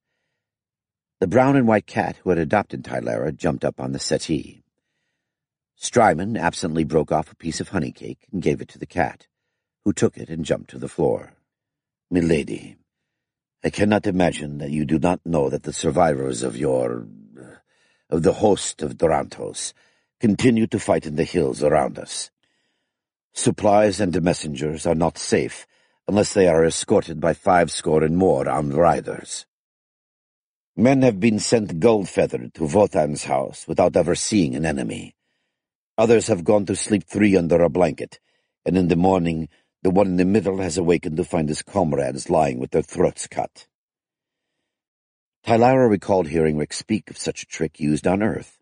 The brown and white cat who had adopted Tylara jumped up on the settee. Strymon absently broke off a piece of honey cake and gave it to the cat, who took it and jumped to the floor. "Milady, I cannot imagine that you do not know that the survivors of the host of Drontos continue to fight in the hills around us. Supplies and messengers are not safe unless they are escorted by 50 and more armed riders. Men have been sent gold-feathered to Wotan's house without ever seeing an enemy. Others have gone to sleep 3 under a blanket, and in the morning the one in the middle has awakened to find his comrades lying with their throats cut. Tylara recalled hearing Rick speak of such a trick used on Earth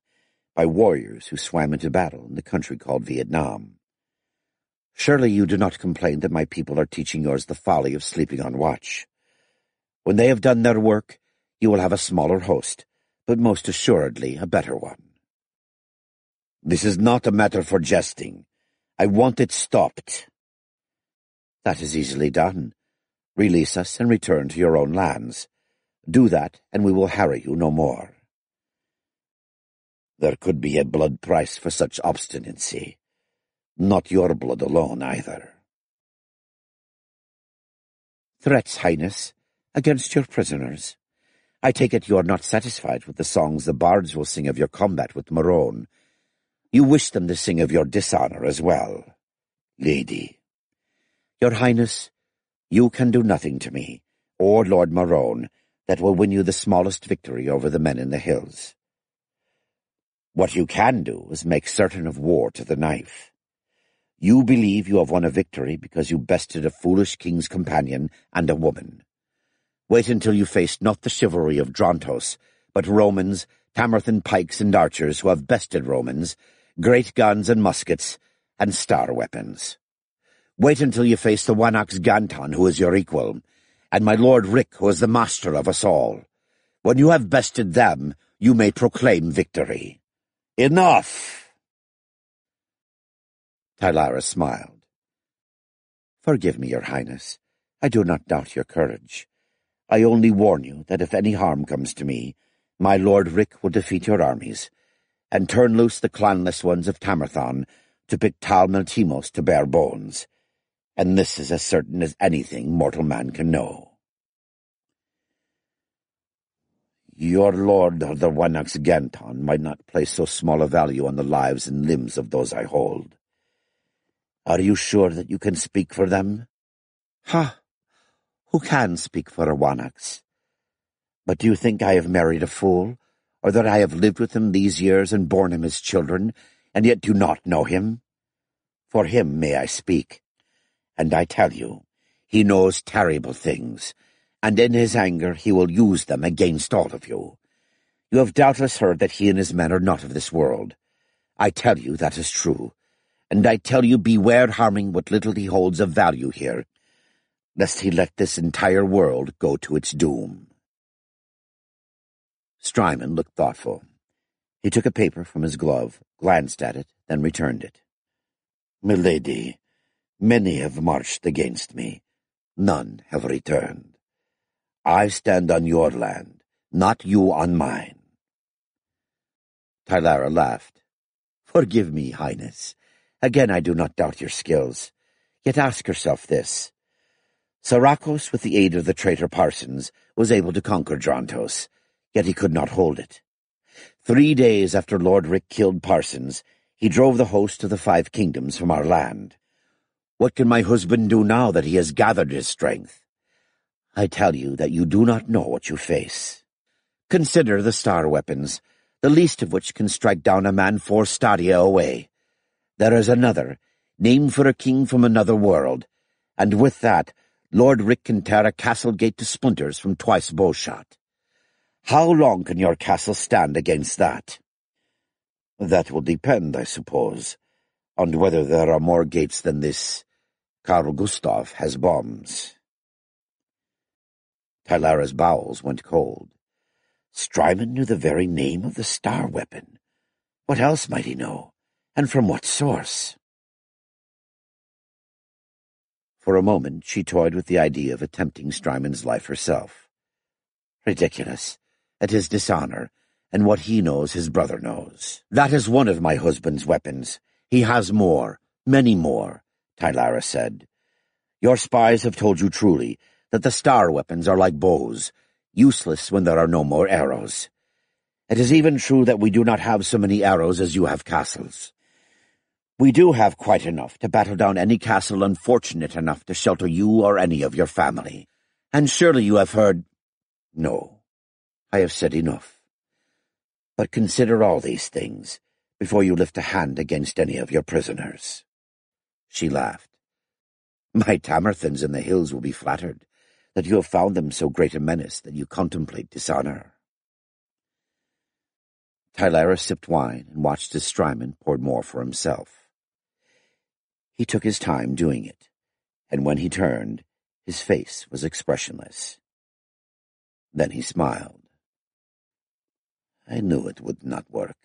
by warriors who swam into battle in the country called Vietnam. Surely you do not complain that my people are teaching yours the folly of sleeping on watch. When they have done their work, you will have a smaller host, but most assuredly a better one. This is not a matter for jesting. I want it stopped. That is easily done. Release us and return to your own lands. Do that, and we will harry you no more. There could be a blood price for such obstinacy. Not your blood alone, either. Threats, Highness, against your prisoners. I take it you are not satisfied with the songs the bards will sing of your combat with Marone. You wish them to sing of your dishonor as well. Lady. Your Highness, you can do nothing to me, or Lord Marone, that will win you the smallest victory over the men in the hills. What you can do is make certain of war to the knife. You believe you have won a victory because you bested a foolish king's companion and a woman. Wait until you face not the chivalry of Drontos, but Romans, Tamerthan pikes and archers who have bested Romans, great guns and muskets, and star weapons. Wait until you face the Wanax Ganton, who is your equal, and my Lord Rick, who is the master of us all. When you have bested them, you may proclaim victory. Enough! Tylara smiled. Forgive me, Your Highness. I do not doubt your courage. I only warn you that if any harm comes to me, my Lord Rick will defeat your armies, and turn loose the clanless ones of Tamerthon to pick Tal Meltimos to bare bones. And this is as certain as anything mortal man can know. Your lord of the Wanax Ganton might not place so small a value on the lives and limbs of those I hold. Are you sure that you can speak for them? Ha! Who can speak for a Wanax? But do you think I have married a fool, or that I have lived with him these years and borne him as children, and yet do not know him? For him may I speak, and I tell you, he knows terrible things, and in his anger he will use them against all of you. You have doubtless heard that he and his men are not of this world. I tell you that is true, and I tell you beware harming what little he holds of value here, lest he let this entire world go to its doom. Strymon looked thoughtful. He took a paper from his glove, glanced at it, then returned it. Milady, many have marched against me. None have returned. I stand on your land, not you on mine. Tylara laughed. Forgive me, Highness. Again, I do not doubt your skills. Yet ask yourself this. Sarakos, with the aid of the traitor Parsons, was able to conquer Drontos, yet he could not hold it. 3 days after Lord Rick killed Parsons, he drove the host of the 5 kingdoms from our land. What can my husband do now that he has gathered his strength? I tell you that you do not know what you face. Consider the star weapons, the least of which can strike down a man 4 stadia away. There is another, named for a king from another world, and with that, Lord Rick can tear a castle gate to splinters from twice bowshot. How long can your castle stand against that? That will depend, I suppose, on whether there are more gates than this Carl Gustav has bombs. Tylara's bowels went cold. Strymon knew the very name of the star weapon. What else might he know, and from what source? For a moment she toyed with the idea of attempting Strymon's life herself. Ridiculous. It is dishonor, and what he knows his brother knows. That is one of my husband's weapons. He has more, many more, Tylara said. Your spies have told you truly that the star weapons are like bows, useless when there are no more arrows. It is even true that we do not have so many arrows as you have castles. We do have quite enough to battle down any castle unfortunate enough to shelter you or any of your family. And surely you have heard— No, I have said enough. But consider all these things, before you lift a hand against any of your prisoners." She laughed. "My Tamerthans in the hills will be flattered that you have found them so great a menace that you contemplate dishonor." Tylara sipped wine and watched as Strymon poured more for himself. He took his time doing it, and when he turned, his face was expressionless. Then he smiled. "I knew it would not work.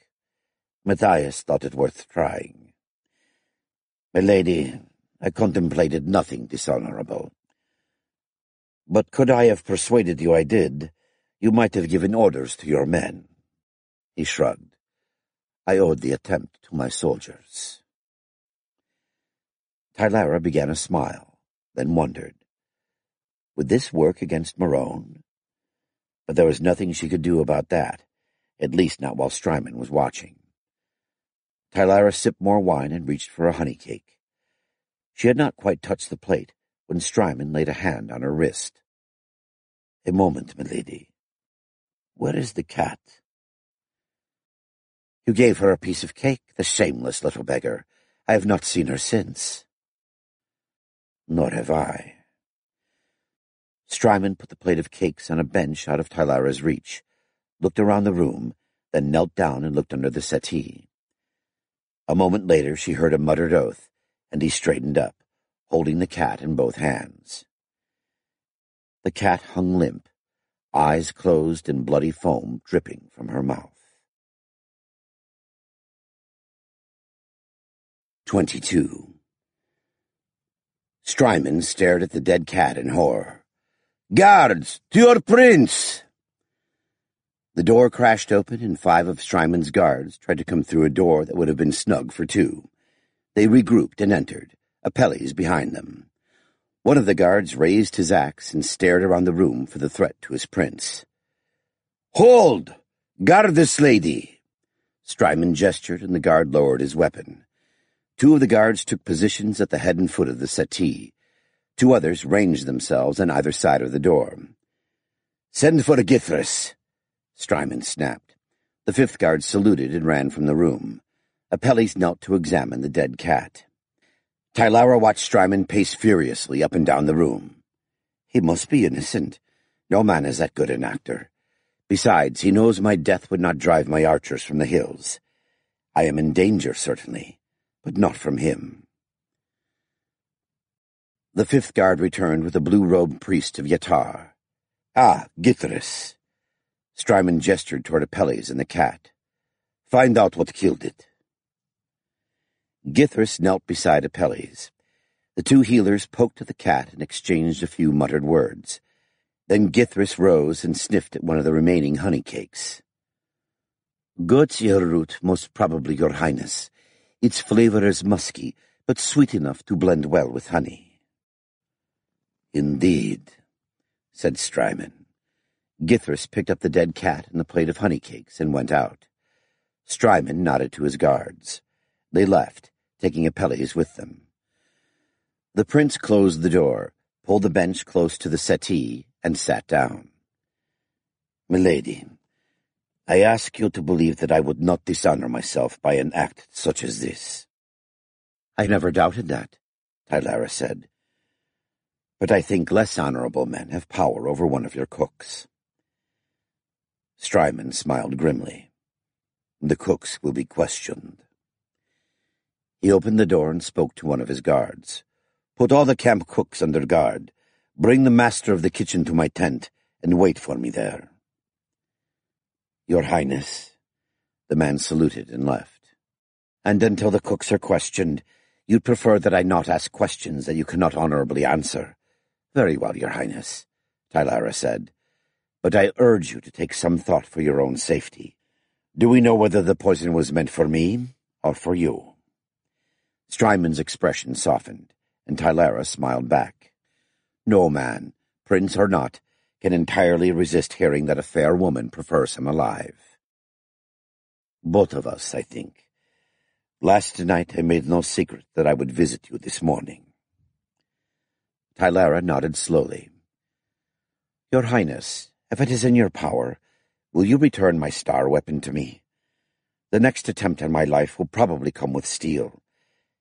Matthias thought it worth trying. My lady, I contemplated nothing dishonorable. But could I have persuaded you I did, you might have given orders to your men." He shrugged. "I owed the attempt to my soldiers." Tylara began to smile, then wondered. Would this work against Morone? But there was nothing she could do about that, at least not while Strymon was watching. Tylara sipped more wine and reached for a honey cake. She had not quite touched the plate when Strymon laid a hand on her wrist. "A moment, milady. Where is the cat?" "You gave her a piece of cake, the shameless little beggar. I have not seen her since." "Nor have I." Strymon put the plate of cakes on a bench out of Tylara's reach, looked around the room, then knelt down and looked under the settee. A moment later she heard a muttered oath, and he straightened up, holding the cat in both hands. The cat hung limp, eyes closed and bloody foam dripping from her mouth. 22. Strymon stared at the dead cat in horror. "Guards, to your prince!" The door crashed open, and 5 of Strymon's guards tried to come through a door that would have been snug for 2. They regrouped and entered, Apelles behind them. One of the guards raised his axe and stared around the room for the threat to his prince. "Hold! Guard this lady!" Strymon gestured, and the guard lowered his weapon. 2 of the guards took positions at the head and foot of the settee. 2 others ranged themselves on either side of the door. "Send for Githras," Strymon snapped. The 5th guard saluted and ran from the room. Apelles knelt to examine the dead cat. Tylara watched Strymon pace furiously up and down the room. He must be innocent. No man is that good an actor. Besides, he knows my death would not drive my archers from the hills. I am in danger, certainly, but not from him. The 5th guard returned with a blue-robed priest of Yatar. "Ah, Githras." Strymon gestured toward Apelles and the cat. "Find out what killed it." Githras knelt beside Apelles. The 2 healers poked at the cat and exchanged a few muttered words. Then Githras rose and sniffed at one of the remaining honey cakes. "Goat's ear root, most probably, your highness. Its flavor is musky, but sweet enough to blend well with honey." "Indeed," said Strymon. Githras picked up the dead cat and the plate of honey cakes and went out. Strymon nodded to his guards. They left, taking Apelles with them. The prince closed the door, pulled the bench close to the settee, and sat down. "Milady, I ask you to believe that I would not dishonor myself by an act such as this." "I never doubted that," Tylara said. "But I think less honorable men have power over one of your cooks." Strymon smiled grimly. "The cooks will be questioned." He opened the door and spoke to one of his guards. "Put all the camp cooks under guard. Bring the master of the kitchen to my tent, and wait for me there." "Your Highness." The man saluted and left. "And until the cooks are questioned, you'd prefer that I not ask questions that you cannot honorably answer. Very well, Your Highness," Tylara said. "But I urge you to take some thought for your own safety. Do we know whether the poison was meant for me or for you?" Strymon's expression softened, and Tylara smiled back. No man, prince or not, can entirely resist hearing that a fair woman prefers him alive. "Both of us, I think. Last night I made no secret that I would visit you this morning." Tylara nodded slowly. "Your Highness, if it is in your power, will you return my star weapon to me? The next attempt on my life will probably come with steel.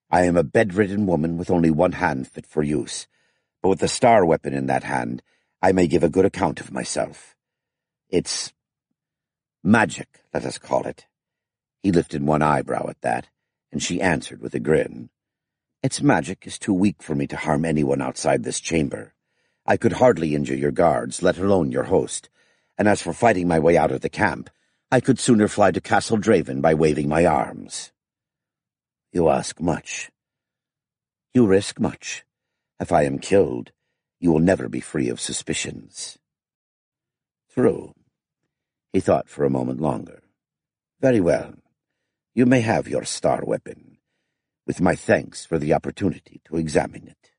I am a bedridden woman with only one hand fit for use, but with the star weapon in that hand, I may give a good account of myself. It's magic, let us call it." He lifted one eyebrow at that, and she answered with a grin. "Its magic is too weak for me to harm anyone outside this chamber. I could hardly injure your guards, let alone your host, and as for fighting my way out of the camp, I could sooner fly to Castle Draven by waving my arms." "You ask much. You risk much. If I am killed, you will never be free of suspicions." "True." He thought for a moment longer. "Very well. You may have your star weapon, with my thanks for the opportunity to examine it."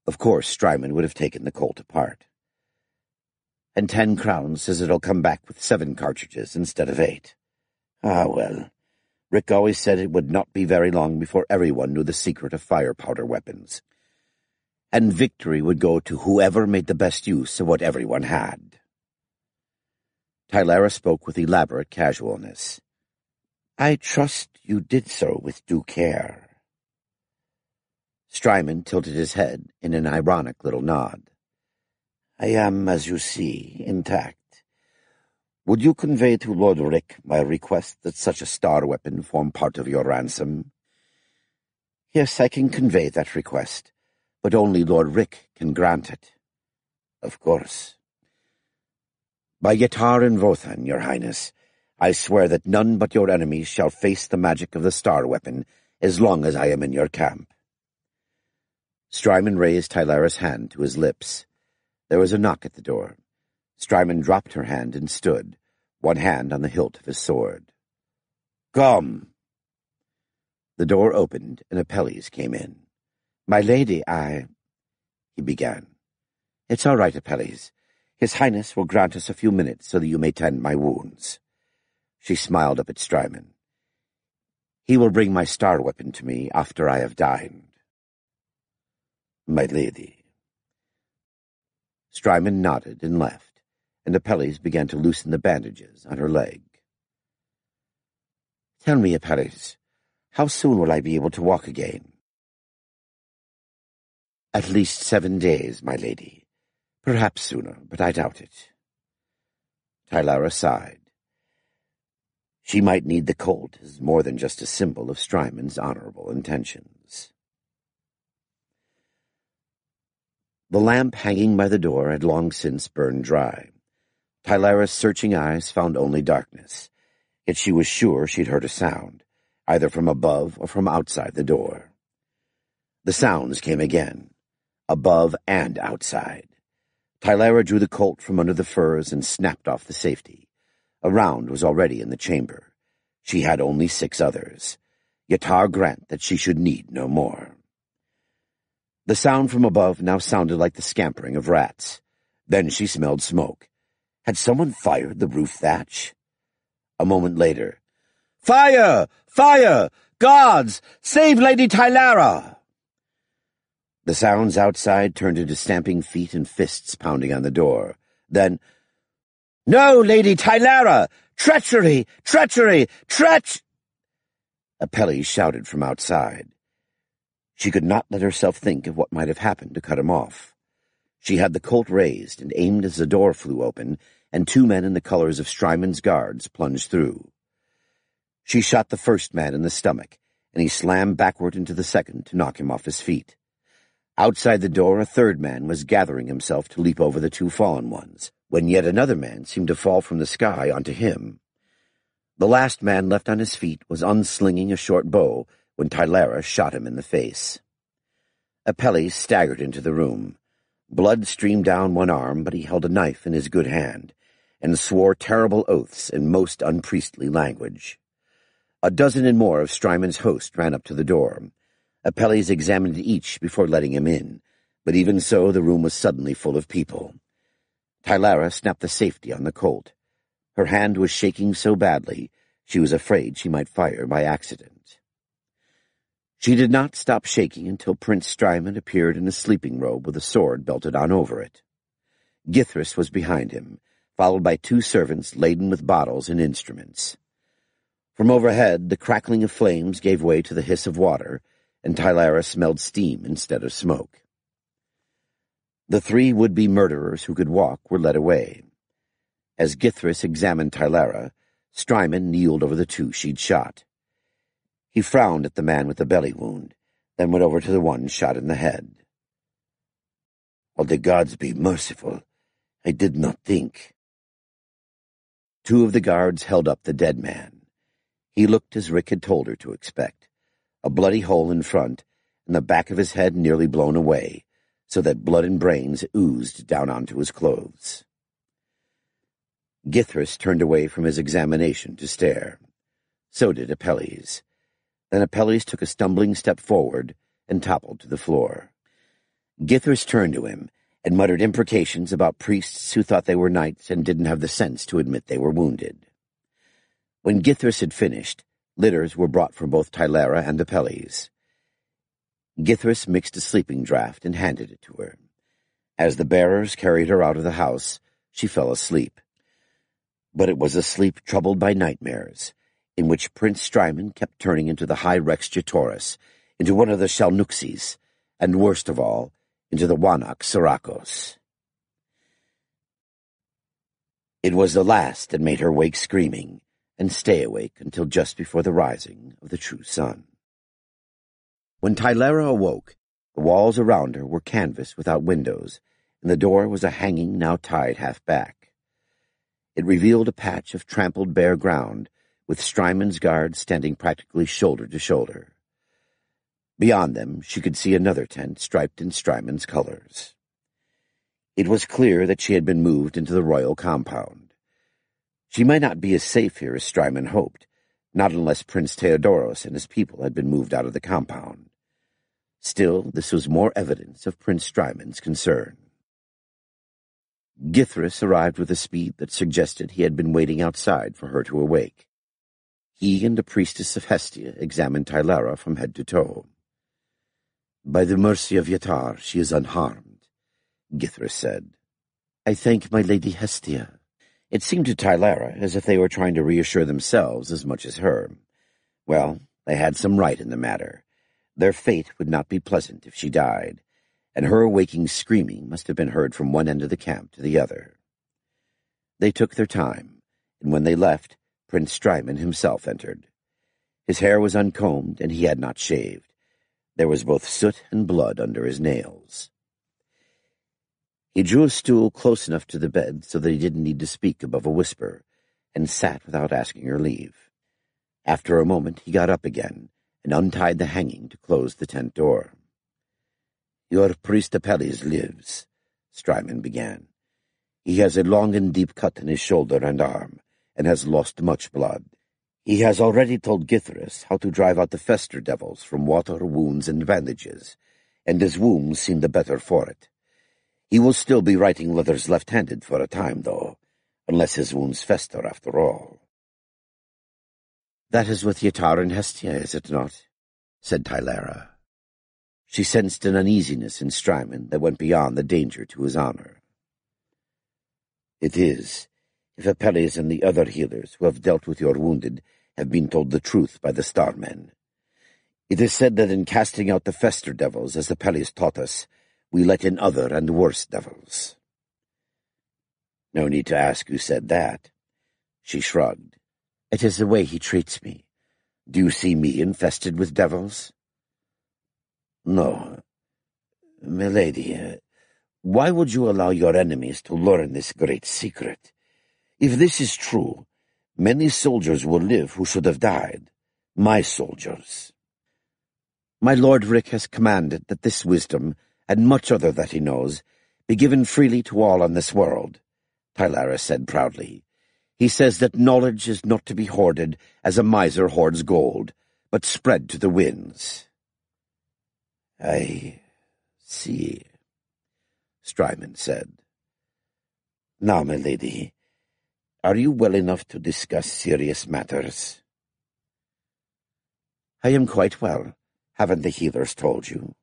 Of course, Strymon would have taken the Colt apart. "And 10 crowns says it'll come back with 7 cartridges instead of 8. Ah, well, Rick always said it would not be very long before everyone knew the secret of fire-powder weapons, and victory would go to whoever made the best use of what everyone had." Tylara spoke with elaborate casualness. "I trust you did so with due care." Strymon tilted his head in an ironic little nod. "I am, as you see, intact. Would you convey to Lord Rick my request that such a star weapon form part of your ransom?" "Yes, I can convey that request, but only Lord Rick can grant it." "Of course." "By Yatar and Vothan, your highness, I swear that none but your enemies shall face the magic of the star weapon as long as I am in your camp." Strymon raised Tylara's hand to his lips. There was a knock at the door. Strymon dropped her hand and stood, one hand on the hilt of his sword. "Come!" The door opened, and Apelles came in. "My lady, he began. "It's all right, Apelles. His Highness will grant us a few minutes so that you may tend my wounds." She smiled up at Strymon. "He will bring my star weapon to me after I have dined." "My lady." Strymon nodded and left, and Apelles began to loosen the bandages on her leg. "Tell me, Apelles, how soon will I be able to walk again?" "At least 7 days, my lady. Perhaps sooner, but I doubt it." Tylara sighed. She might need the Colt as more than just a symbol of Strymon's honorable intentions. The lamp hanging by the door had long since burned dry. Tylara's searching eyes found only darkness, yet she was sure she'd heard a sound, either from above or from outside the door. The sounds came again, above and outside. Tylara drew the Colt from under the furs and snapped off the safety. A round was already in the chamber. She had only 6 others. Yatar grant that she should need no more. The sound from above now sounded like the scampering of rats. Then she smelled smoke. Had someone fired the roof thatch? A moment later, "Fire! Fire! Guards! Save Lady Tylara!" The sounds outside turned into stamping feet and fists pounding on the door. Then, "No, Lady Tylara! Treachery! Treachery! Apelles shouted from outside. She could not let herself think of what might have happened to cut him off. She had the Colt raised and aimed as the door flew open, and 2 men in the colors of Strymon's guards plunged through. She shot the first man in the stomach, and he slammed backward into the second to knock him off his feet. Outside the door, a 3rd man was gathering himself to leap over the 2 fallen ones, when yet another man seemed to fall from the sky onto him. The last man left on his feet was unslinging a short bow when Tylara shot him in the face. Apelles staggered into the room. Blood streamed down one arm, but he held a knife in his good hand, and swore terrible oaths in most unpriestly language. A dozen and more of Strymon's host ran up to the door. Apelles examined each before letting him in, but even so the room was suddenly full of people. Tylara snapped the safety on the Colt. Her hand was shaking so badly she was afraid she might fire by accident. She did not stop shaking until Prince Strymon appeared in a sleeping robe with a sword belted on over it. Githris was behind him, followed by 2 servants laden with bottles and instruments. From overhead, the crackling of flames gave way to the hiss of water, and Tylara smelled steam instead of smoke. The 3 would-be murderers who could walk were led away. As Githris examined Tylara, Strymon kneeled over the 2 she'd shot. He frowned at the man with the belly wound, then went over to the one shot in the head. "Will the gods be merciful? I did not think." 2 of the guards held up the dead man. He looked as Rick had told her to expect, a bloody hole in front, and the back of his head nearly blown away, so that blood and brains oozed down onto his clothes. Githris turned away from his examination to stare. So did Apelles. Then Apelles took a stumbling step forward and toppled to the floor. Githris turned to him and muttered imprecations about priests who thought they were knights and didn't have the sense to admit they were wounded. When Githris had finished, litters were brought for both Tylara and Apelles. Githris mixed a sleeping draught and handed it to her. As the bearers carried her out of the house, she fell asleep. But it was a sleep troubled by nightmares, in which Prince Strymon kept turning into the High Rex Jetoris, into one of the Shalnuxis, and worst of all, into the Wanach Sirakos. It was the last that made her wake screaming, and stay awake until just before the rising of the true sun. When Tylara awoke, the walls around her were canvas without windows, and the door was a hanging now tied half back. It revealed a patch of trampled bare ground, with Strymon's guards standing practically shoulder to shoulder. Beyond them, she could see another tent striped in Strymon's colors. It was clear that she had been moved into the royal compound. She might not be as safe here as Strymon hoped, not unless Prince Theodoros and his people had been moved out of the compound. Still, this was more evidence of Prince Strymon's concern. Githris arrived with a speed that suggested he had been waiting outside for her to awake. He and the priestess of Hestia examined Tylara from head to toe. "By the mercy of Yatar, she is unharmed," Githris said. "I thank my lady Hestia." It seemed to Tylara as if they were trying to reassure themselves as much as her. Well, they had some right in the matter. Their fate would not be pleasant if she died, and her waking screaming must have been heard from one end of the camp to the other. They took their time, and when they left, Prince Strymon himself entered. His hair was uncombed, and he had not shaved. There was both soot and blood under his nails. He drew a stool close enough to the bed so that he didn't need to speak above a whisper, and sat without asking her leave. After a moment he got up again, and untied the hanging to close the tent door. "Your priest Apelles lives," Strymon began. "He has a long and deep cut in his shoulder and arm, and has lost much blood. He has already told Githris how to drive out the fester devils from water, wounds, and bandages, and his wounds seem the better for it. He will still be writing letters left-handed for a time, though, unless his wounds fester after all." "That is with Yatar and Hestia, is it not?" said Tylara. She sensed an uneasiness in Strymon that went beyond the danger to his honor. "It is, if Apelles and the other healers who have dealt with your wounded have been told the truth by the Starmen. It is said that in casting out the fester devils, as Apelles taught us, we let in other and worse devils." "No need to ask who said that." She shrugged. "It is the way he treats me. Do you see me infested with devils?" "No. Milady, why would you allow your enemies to learn this great secret? If this is true, many soldiers will live who should have died. My soldiers." "My Lord Rick has commanded that this wisdom, and much other that he knows, be given freely to all on this world," Tylara said proudly. "He says that knowledge is not to be hoarded as a miser hoards gold, but spread to the winds." "I see," Strymon said. "Now, my lady, are you well enough to discuss serious matters?" "I am quite well. Haven't the healers told you?"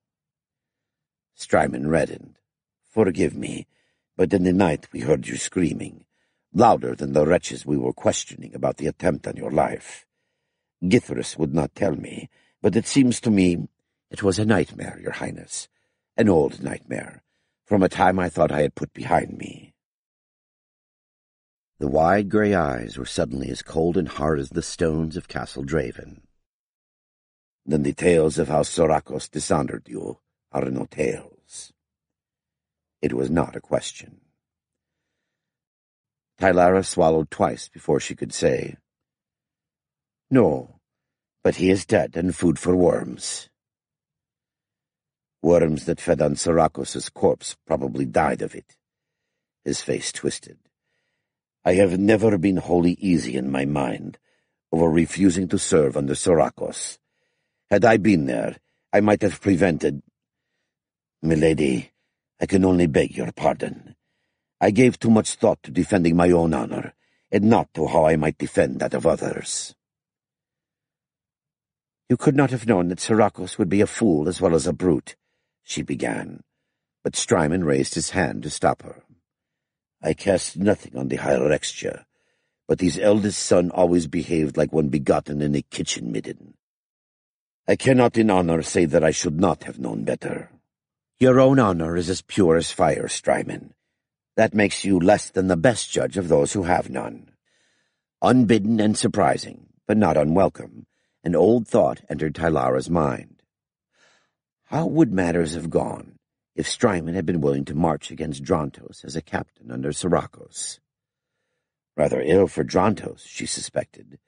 Strymon reddened. "Forgive me, but in the night we heard you screaming, louder than the wretches we were questioning about the attempt on your life. Githris would not tell me, but it seems to me it was a nightmare, Your Highness, an old nightmare, from a time I thought I had put behind me." The wide grey eyes were suddenly as cold and hard as the stones of Castle Draven. "Then the tales of how Soracos dishonoured you are no tales." It was not a question. Tylara swallowed twice before she could say, "No, but he is dead and food for worms." "Worms that fed on Soracos' corpse probably died of it." His face twisted. "I have never been wholly easy in my mind over refusing to serve under Soracos. Had I been there, I might have prevented— Milady, I can only beg your pardon. I gave too much thought to defending my own honor, and not to how I might defend that of others." "You could not have known that Soracos would be a fool as well as a brute," she began, but Strymon raised his hand to stop her. "I cast nothing on the Hierarchia, but his eldest son always behaved like one begotten in a kitchen midden. I cannot in honor say that I should not have known better." "Your own honor is as pure as fire, Strymon. That makes you less than the best judge of those who have none." Unbidden and surprising, but not unwelcome, an old thought entered Tylara's mind. How would matters have gone if Strymon had been willing to march against Drontos as a captain under Soracos? Rather ill for Drontos, she suspected.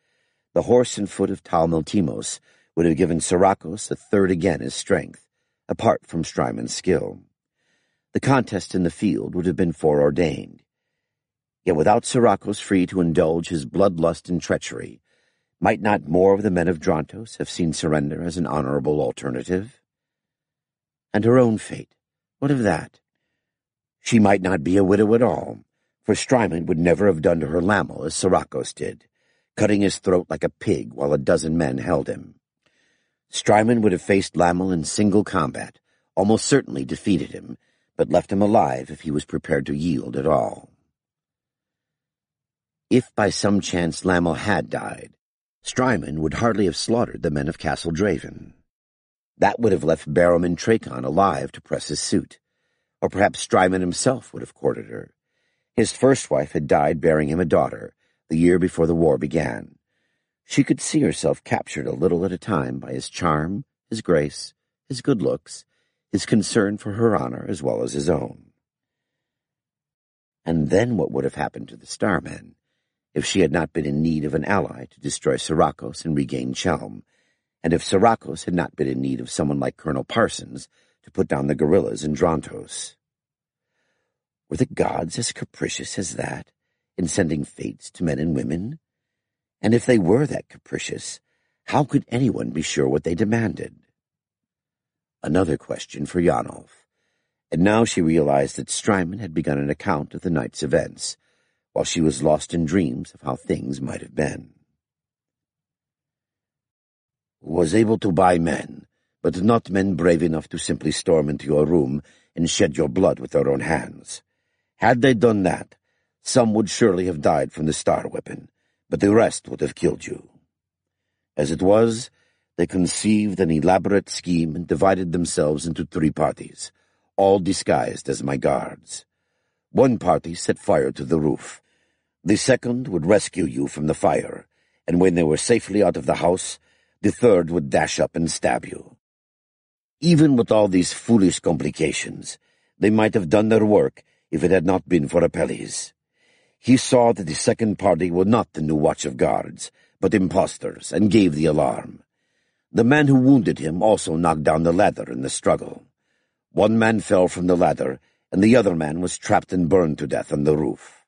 The horse and foot of Tal Miltimos would have given Soracos a third again his strength, apart from Strymon's skill. The contest in the field would have been foreordained. Yet without Soracos free to indulge his bloodlust and treachery, might not more of the men of Drontos have seen surrender as an honorable alternative? And her own fate, what of that? She might not be a widow at all, for Strymon would never have done to her Lamel as Soracos did, cutting his throat like a pig while a dozen men held him. Strymon would have faced Lamel in single combat, almost certainly defeated him, but left him alive if he was prepared to yield at all. If by some chance Lamel had died, Strymon would hardly have slaughtered the men of Castle Draven. That would have left Barrowman Trachon alive to press his suit, or perhaps Strymon himself would have courted her. His first wife had died bearing him a daughter, the year before the war began. She could see herself captured a little at a time by his charm, his grace, his good looks, his concern for her honor as well as his own. And then what would have happened to the Starmen if she had not been in need of an ally to destroy Soracos and regain Chelm, and if Soracos had not been in need of someone like Colonel Parsons to put down the guerrillas in Drontos? Were the gods as capricious as that in sending fates to men and women? And if they were that capricious, how could anyone be sure what they demanded? Another question for Yanolf, and now she realized that Strymon had begun an account of the night's events, while she was lost in dreams of how things might have been. "Was able to buy men, but not men brave enough to simply storm into your room and shed your blood with their own hands. Had they done that, some would surely have died from the star weapon, but the rest would have killed you. As it was, they conceived an elaborate scheme and divided themselves into 3 parties, all disguised as my guards. One party set fire to the roof. The second would rescue you from the fire, and when they were safely out of the house, the third would dash up and stab you. Even with all these foolish complications, they might have done their work if it had not been for Apelles. He saw that the second party were not the new watch of guards, but impostors, and gave the alarm. The man who wounded him also knocked down the ladder in the struggle. One man fell from the ladder, and the other man was trapped and burned to death on the roof."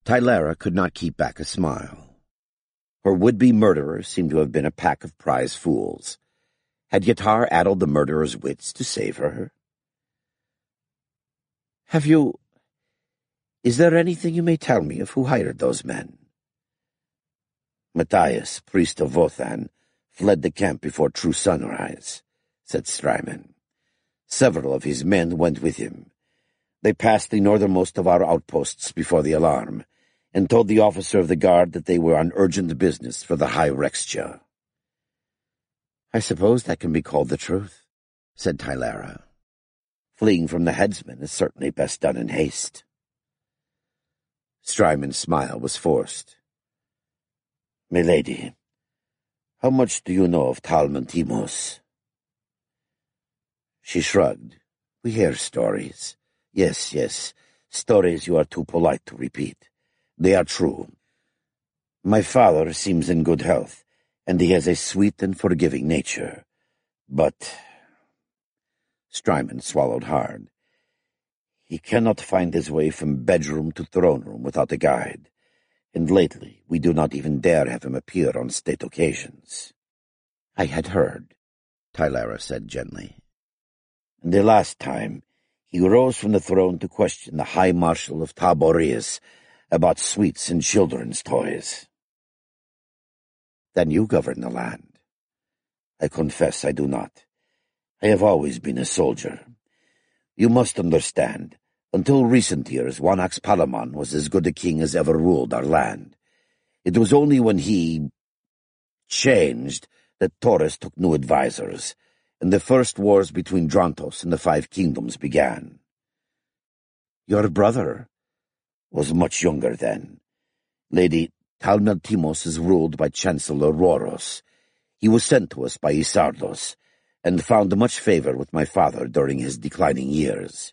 Tylara could not keep back a smile. Her would-be murderers seemed to have been a pack of prize fools. Had Yatar addled the murderer's wits to save her? Is there anything you may tell me of who hired those men?" "Matthias, priest of Vothan, fled the camp before true sunrise," said Strymon. "Several of his men went with him. They passed the northernmost of our outposts before the alarm, and told the officer of the guard that they were on urgent business for the High Rextia. "I suppose that can be called the truth," said Tylara. "Fleeing from the headsman is certainly best done in haste." Strymond's smile was forced. "Milady, how much do you know of Talmontimos?" She shrugged. "We hear stories. Yes, stories you are too polite to repeat. They are true. My father seems in good health, and he has a sweet and forgiving nature. But—" Strymond swallowed hard. "He cannot find his way from bedroom to throne room without a guide, and lately we do not even dare have him appear on state occasions." "I had heard," Tylara said gently. "The last time, he rose from the throne to question the High Marshal of Taborius about sweets and children's toys." "Then you govern the land." "I confess I do not. I have always been a soldier. You must understand, until recent years, Wanax Palamon was as good a king as ever ruled our land. It was only when he changed that Taurus took new advisors, and the first wars between Drantos and the Five Kingdoms began. Your brother was much younger then. Lady Talmontimos is ruled by Chancellor Roros. He was sent to us by Isardos, and found much favor with my father during his declining years.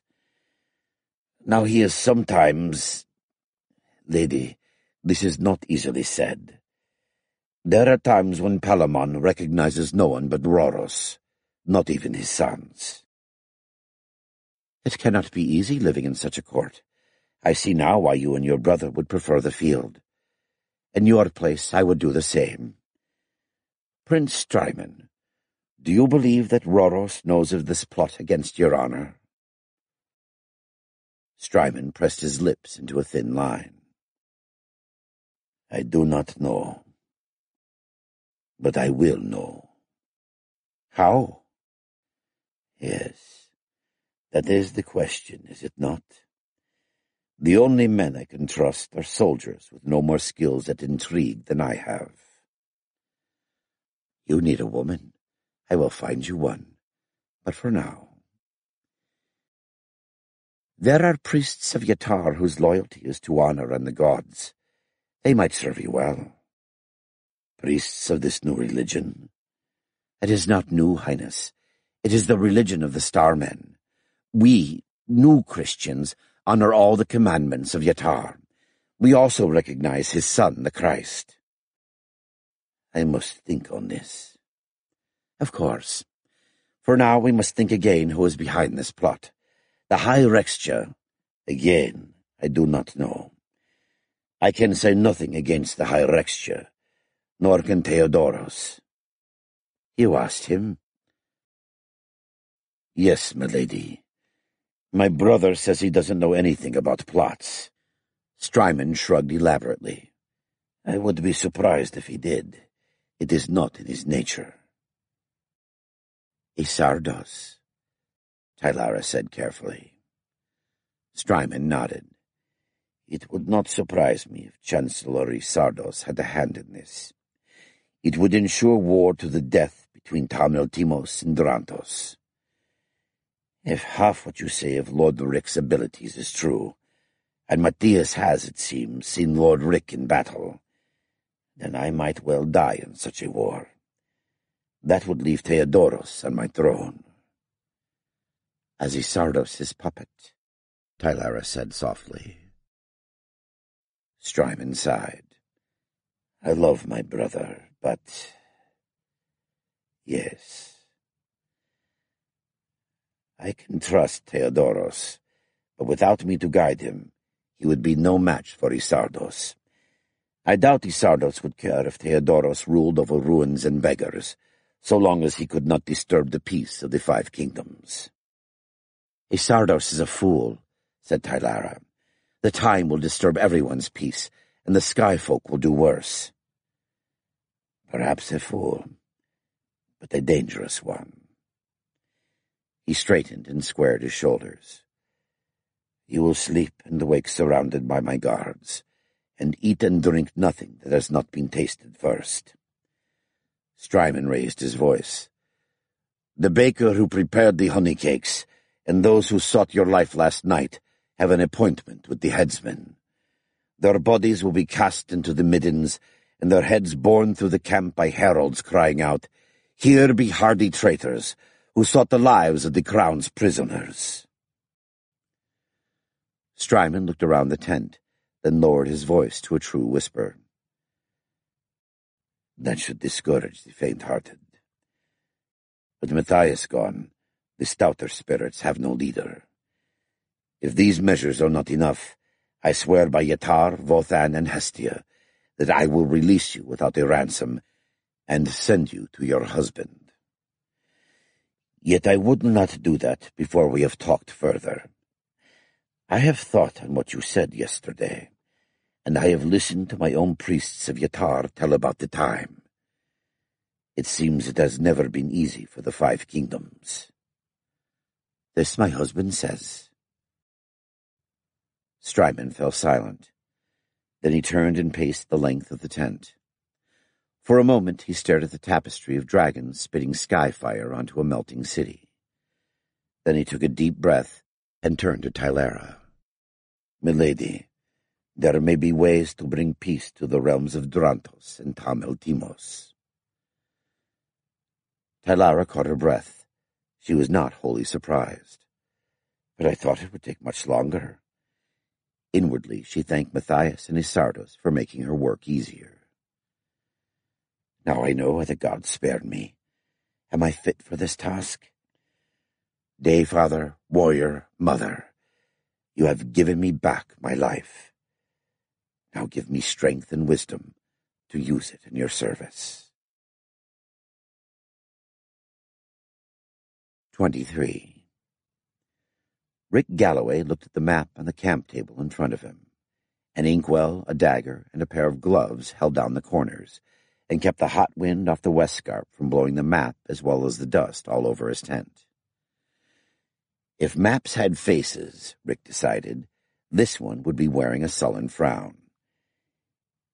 Now he is sometimes— Lady, this is not easily said. There are times when Palamon recognizes no one but Roros, not even his sons." "It cannot be easy living in such a court. I see now why you and your brother would prefer the field. In your place, I would do the same. Prince Strymon, do you believe that Roros knows of this plot against your honor?" Strymon pressed his lips into a thin line. "I do not know. But I will know." "How?" "Yes, that is the question, is it not? The only men I can trust are soldiers with no more skills at intrigue than I have." "You need a woman. I will find you one. But for now—" "There are priests of Yatar whose loyalty is to honor and the gods. They might serve you well." "Priests of this new religion?" "It is not new, Highness. It is the religion of the Starmen. We, new Christians, honor all the commandments of Yatar. We also recognize his son, the Christ." "I must think on this." "Of course. For now we must think again who is behind this plot. The High Rextia, again, I do not know. I can say nothing against the High Rextia, nor can Theodoros." "You asked him?" "Yes, milady. My brother says he doesn't know anything about plots." Strymon shrugged elaborately. "I would be surprised if he did. It is not in his nature." "Isardos," Tylara said carefully. Strymon nodded. "It would not surprise me if Chancellor Isardos had a hand in this. It would ensure war to the death between Talmontimos and Drantos. If half what you say of Lord Rick's abilities is true, and Matthias has, it seems, seen Lord Rick in battle, then I might well die in such a war. That would leave Theodoros on my throne." "As Isardos his puppet," Tylara said softly. Strymon sighed. "I love my brother, but— yes. I can trust Theodoros, but without me to guide him, he would be no match for Isardos. I doubt Isardos would care if Theodoros ruled over ruins and beggars, so long as he could not disturb the peace of the Five Kingdoms." "Isardos is a fool," said Tylara. "The time will disturb everyone's peace, and the sky folk will do worse." "Perhaps a fool, but a dangerous one." He straightened and squared his shoulders. "You will sleep and wake surrounded by my guards, and eat and drink nothing that has not been tasted first." Strymon raised his voice. "The baker who prepared the honey cakes and those who sought your life last night have an appointment with the headsman. Their bodies will be cast into the middens, and their heads borne through the camp by heralds crying out, 'Here be hardy traitors, who sought the lives of the crown's prisoners.'" Strymon looked around the tent, then lowered his voice to a true whisper. "That should discourage the faint-hearted. With Matthias gone, the stouter spirits have no leader. If these measures are not enough, I swear by Yatar, Vothan, and Hestia that I will release you without a ransom and send you to your husband. Yet I would not do that before we have talked further. I have thought on what you said yesterday, and I have listened to my own priests of Yatar tell about the time. It seems it has never been easy for the 5 kingdoms. This my husband says." Strymon fell silent. Then he turned and paced the length of the tent. For a moment he stared at the tapestry of dragons spitting sky fire onto a melting city. Then he took a deep breath and turned to Tylara. "Milady, there may be ways to bring peace to the realms of Drantos and Tamil Timos." Tylara caught her breath. She was not wholly surprised. "But I thought it would take much longer." Inwardly, she thanked Matthias and Isardos for making her work easier. "Now I know why the gods spared me. Am I fit for this task? Day father, warrior, mother, you have given me back my life. Now give me strength and wisdom to use it in your service." 23. Rick Galloway looked at the map on the camp table in front of him. An inkwell, a dagger, and a pair of gloves held down the corners, and kept the hot wind off the west scarp from blowing the map as well as the dust all over his tent. If maps had faces, Rick decided, this one would be wearing a sullen frown.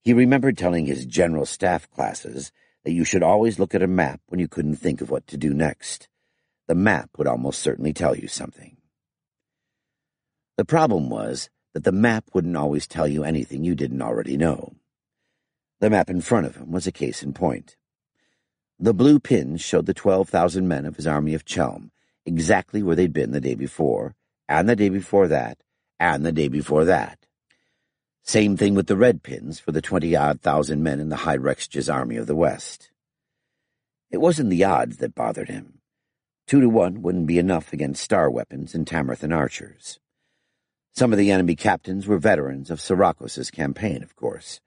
He remembered telling his general staff classes that you should always look at a map when you couldn't think of what to do next. The map would almost certainly tell you something. The problem was that the map wouldn't always tell you anything you didn't already know. The map in front of him was a case in point. The blue pins showed the 12,000 men of his army of Chelm, exactly where they'd been the day before, and the day before that, and the day before that. Same thing with the red pins for the 20-odd thousand men in the High Rexja's army of the West. It wasn't the odds that bothered him. 2 to 1 wouldn't be enough against star weapons and Tamarthan archers. Some of the enemy captains were veterans of Sirakos' campaign, of course.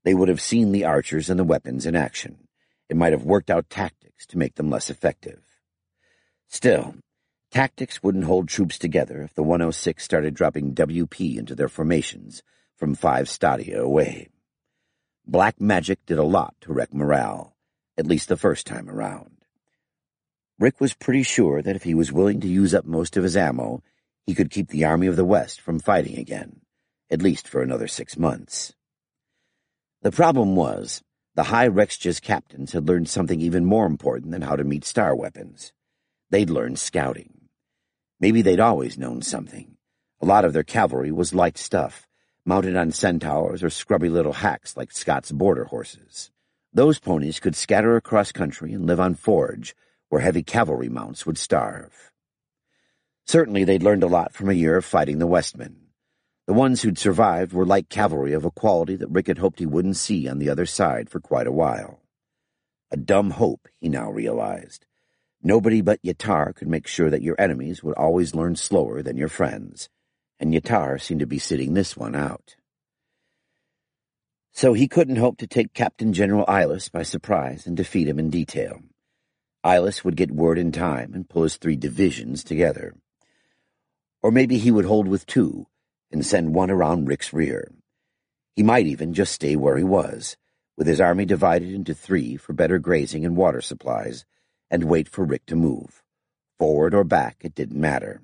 They would have seen the archers and the weapons in action. It might have worked out tactics to make them less effective. Still, tactics wouldn't hold troops together if the 106 started dropping WP into their formations from 5 stadia away. Black magic did a lot to wreck morale, at least the first time around. Rick was pretty sure that if he was willing to use up most of his ammo, he could keep the Army of the West from fighting again, at least for another 6 months. The problem was, the High Rexja's captains had learned something even more important than how to meet star weapons. They'd learned scouting. Maybe they'd always known something. A lot of their cavalry was light stuff, mounted on centaurs or scrubby little hacks like Scott's border horses. Those ponies could scatter across country and live on forage, where heavy cavalry mounts would starve. Certainly they'd learned a lot from a year of fighting the Westmen. The ones who'd survived were light cavalry of a quality that Rick had hoped he wouldn't see on the other side for quite a while. A dumb hope, he now realized. Nobody but Yatar could make sure that your enemies would always learn slower than your friends, and Yatar seemed to be sitting this one out. So he couldn't hope to take Captain General Eilis by surprise and defeat him in detail. Eilis would get word in time and pull his 3 divisions together. Or maybe he would hold with 2 and send one around Rick's rear. He might even just stay where he was, with his army divided into 3 for better grazing and water supplies, and wait for Rick to move. Forward or back, it didn't matter.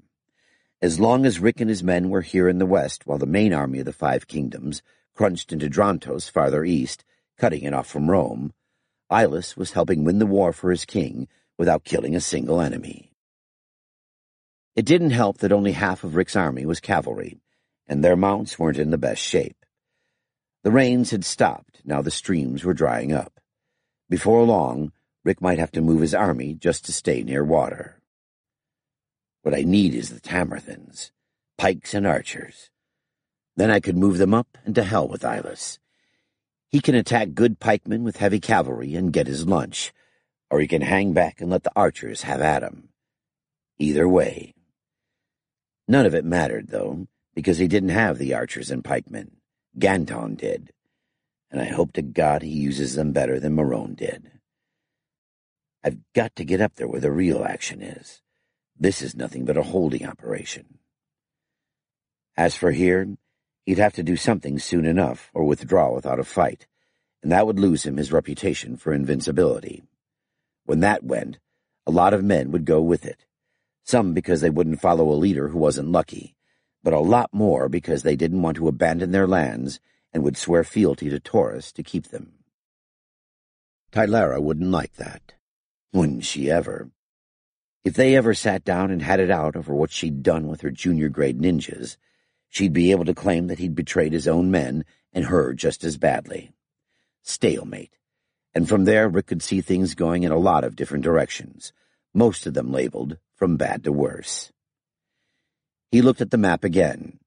As long as Rick and his men were here in the west while the main army of the 5 kingdoms, crunched into Drontos farther east, cutting it off from Rome, Ilus was helping win the war for his king without killing a single enemy. It didn't help that only half of Rick's army was cavalry, and their mounts weren't in the best shape. The rains had stopped, now the streams were drying up. Before long, Rick might have to move his army just to stay near water. What I need is the Tamarthans, pikes and archers. Then I could move them up and to hell with Ilus. He can attack good pikemen with heavy cavalry and get his lunch, or he can hang back and let the archers have at him. Either way. None of it mattered, though, because he didn't have the archers and pikemen. Ganton did, and I hope to God he uses them better than Marone did. I've got to get up there where the real action is. This is nothing but a holding operation. As for here, he'd have to do something soon enough or withdraw without a fight, and that would lose him his reputation for invincibility. When that went, a lot of men would go with it, some because they wouldn't follow a leader who wasn't lucky, but a lot more because they didn't want to abandon their lands and would swear fealty to Taurus to keep them. Tylara wouldn't like that. Wouldn't she ever? If they ever sat down and had it out over what she'd done with her junior-grade ninjas, she'd be able to claim that he'd betrayed his own men and her just as badly. Stalemate. And from there, Rick could see things going in a lot of different directions, most of them labeled from bad to worse. He looked at the map again.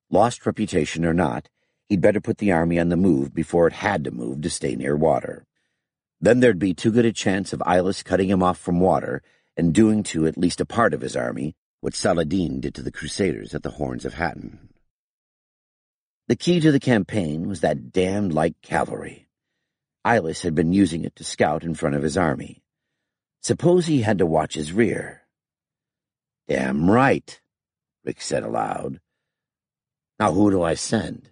Lost reputation or not, he'd better put the army on the move before it had to move to stay near water. Then there'd be too good a chance of Ilus cutting him off from water and doing to at least a part of his army what Saladin did to the Crusaders at the Horns of Hattin. The key to the campaign was that damned light cavalry. Ilus had been using it to scout in front of his army. Suppose he had to watch his rear. Damn right, Rick said aloud. Now who do I send?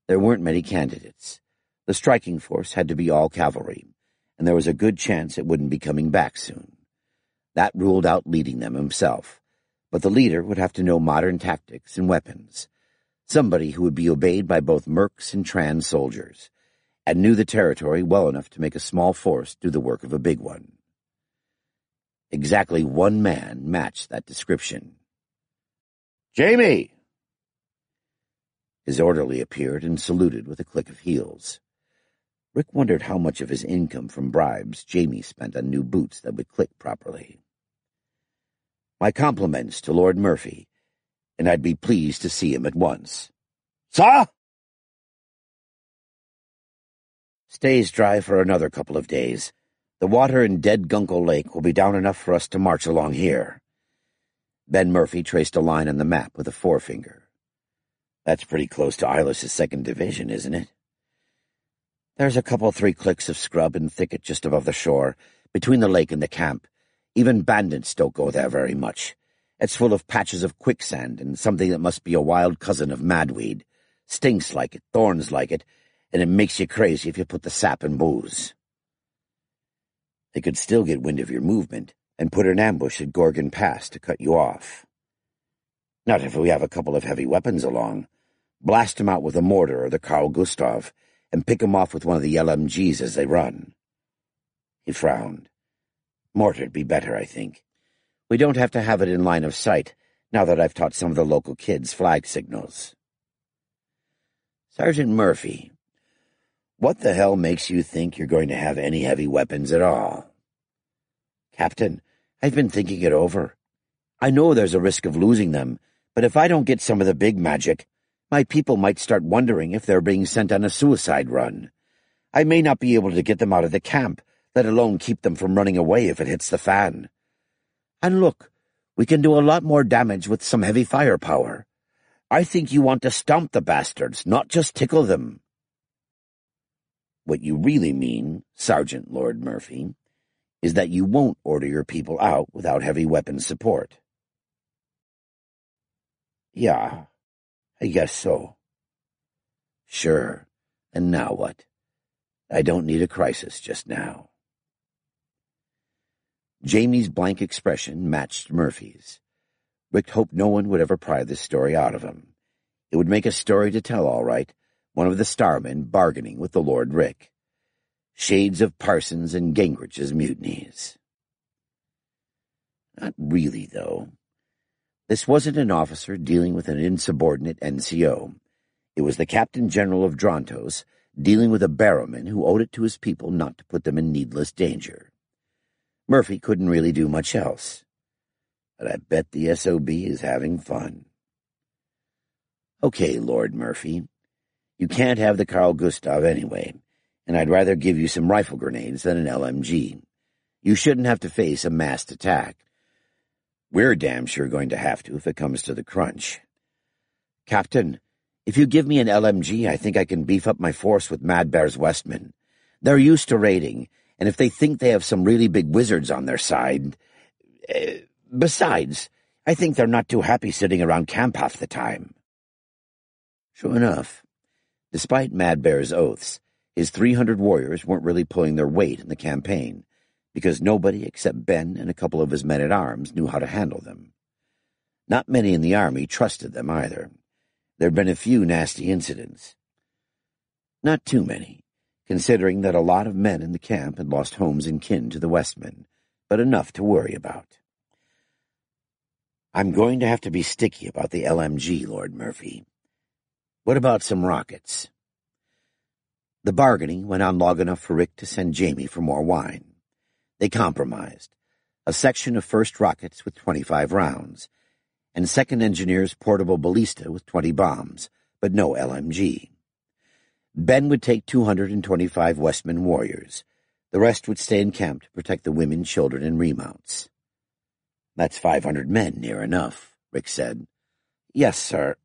There weren't many candidates. The striking force had to be all cavalry, and there was a good chance it wouldn't be coming back soon. That ruled out leading them himself, but the leader would have to know modern tactics and weapons, somebody who would be obeyed by both mercs and trans soldiers, and knew the territory well enough to make a small force do the work of a big one. Exactly one man matched that description. Jamie! His orderly appeared and saluted with a click of heels. Rick wondered how much of his income from bribes Jamie spent on new boots that would click properly. My compliments to Lord Murphy, and I'd be pleased to see him at once. Sir? Stays dry for another couple of days. The water in Dead Gunkel Lake will be down enough for us to march along here. Ben Murphy traced a line on the map with a forefinger. That's pretty close to Ilus's 2nd Division, isn't it? There's a couple 3 clicks of scrub and thicket just above the shore, between the lake and the camp. Even bandits don't go there very much. It's full of patches of quicksand and something that must be a wild cousin of madweed. Stinks like it, thorns like it, and it makes you crazy if you put the sap in booze. They could still get wind of your movement and put an ambush at Gorgon Pass to cut you off. Not if we have a couple of heavy weapons along. Blast 'em out with a mortar or the Carl Gustav, and pick 'em off with one of the LMGs as they run. He frowned. Mortar'd be better, I think. We don't have to have it in line of sight, now that I've taught some of the local kids flag signals. Sergeant Murphy, what the hell makes you think you're going to have any heavy weapons at all? Captain, I've been thinking it over. I know there's a risk of losing them, but if I don't get some of the big magic, my people might start wondering if they're being sent on a suicide run. I may not be able to get them out of the camp, let alone keep them from running away if it hits the fan. And look, we can do a lot more damage with some heavy firepower. I think you want to stomp the bastards, not just tickle them. What you really mean, Sergeant Lord Murphy, is that you won't order your people out without heavy weapons support. Yeah, I guess so. Sure, and now what? I don't need a crisis just now. Jamie's blank expression matched Murphy's. Rick hoped no one would ever pry this story out of him. It would make a story to tell, all right, one of the starmen bargaining with the Lord Rick. Shades of Parsons and Gingrich's mutinies. Not really, though. This wasn't an officer dealing with an insubordinate NCO. It was the Captain General of Drontos dealing with a barrowman who owed it to his people not to put them in needless danger. Murphy couldn't really do much else. But I bet the SOB is having fun. Okay, Lord Murphy. You can't have the Carl Gustav anyway, and I'd rather give you some rifle grenades than an LMG. You shouldn't have to face a massed attack. We're damn sure going to have to if it comes to the crunch. Captain, if you give me an LMG, I think I can beef up my force with Mad Bear's Westmen. They're used to raiding, and if they think they have some really big wizards on their side... Besides, I think they're not too happy sitting around camp half the time. Sure enough, despite Mad Bear's oaths, his 300 warriors weren't really pulling their weight in the campaign, because nobody except Ben and a couple of his men-at-arms knew how to handle them. Not many in the army trusted them either. There'd been a few nasty incidents. Not too many, considering that a lot of men in the camp had lost homes and kin to the Westmen, but enough to worry about. I'm going to have to be sticky about the LMG, Lord Murphy. What about some rockets? The bargaining went on long enough for Rick to send Jamie for more wine. They compromised. A section of first rockets with 25 rounds, and second engineer's portable ballista with 20 bombs, but no LMG. Ben would take 225 Westman warriors. The rest would stay in camp to protect the women, children, and remounts. That's 500 men, near enough, Rick said. Yes, sir.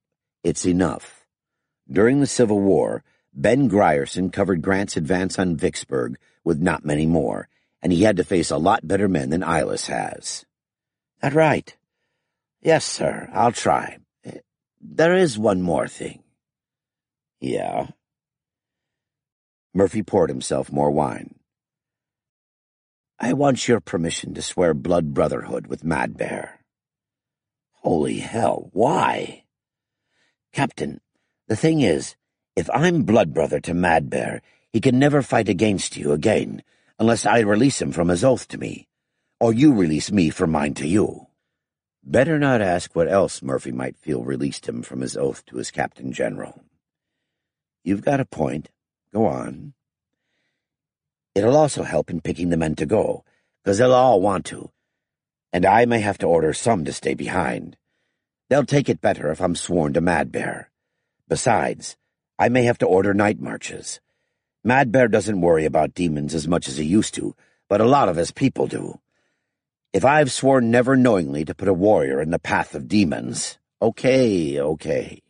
It's enough. During the Civil War, Ben Grierson covered Grant's advance on Vicksburg with not many more, and he had to face a lot better men than Eylas has. That right? Yes, sir, I'll try. There is one more thing. Yeah? Murphy poured himself more wine. I want your permission to swear blood brotherhood with Mad Bear. Holy hell, why? Captain, the thing is, if I'm blood brother to Mad Bear, he can never fight against you again, unless I release him from his oath to me, or you release me from mine to you. Better not ask what else Murphy might feel released him from his oath to his Captain General. You've got a point. Go on. It'll also help in picking the men to go, because they'll all want to, and I may have to order some to stay behind. They'll take it better if I'm sworn to Mad Bear. Besides, I may have to order night marches. Mad Bear doesn't worry about demons as much as he used to, but a lot of his people do. If I've sworn never knowingly to put a warrior in the path of demons, okay.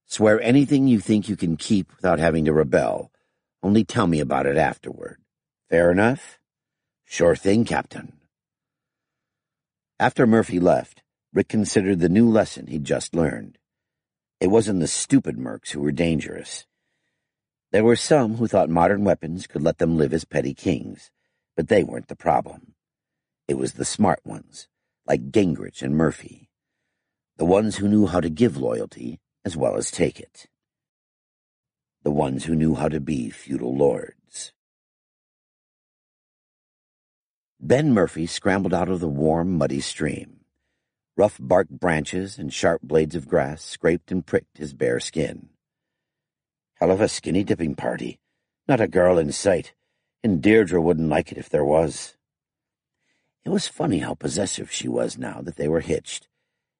Swear anything you think you can keep without having to rebel. Only tell me about it afterward. Fair enough? Sure thing, Captain. After Murphy left, Rick considered the new lesson he'd just learned. It wasn't the stupid mercs who were dangerous. There were some who thought modern weapons could let them live as petty kings, but they weren't the problem. It was the smart ones, like Gingrich and Murphy. The ones who knew how to give loyalty as well as take it. The ones who knew how to be feudal lords. Ben Murphy scrambled out of the warm, muddy stream. Rough bark branches and sharp blades of grass scraped and pricked his bare skin. Hell of a skinny dipping party. Not a girl in sight, and Deirdre wouldn't like it if there was. It was funny how possessive she was now that they were hitched.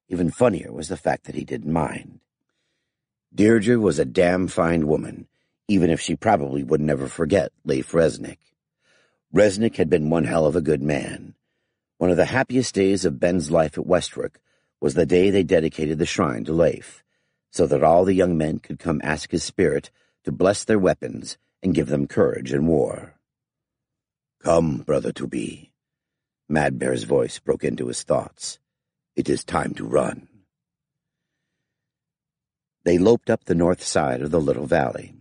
Even funnier was the fact that he didn't mind. Deirdre was a damn fine woman, even if she probably would never forget Leif Resnick. Resnick had been one hell of a good man. One of the happiest days of Ben's life at Westrook was the day they dedicated the shrine to Leif, so that all the young men could come ask his spirit to bless their weapons and give them courage in war. Come, brother-to-be. Mad Bear's voice broke into his thoughts. It is time to run. They loped up the north side of the little valley.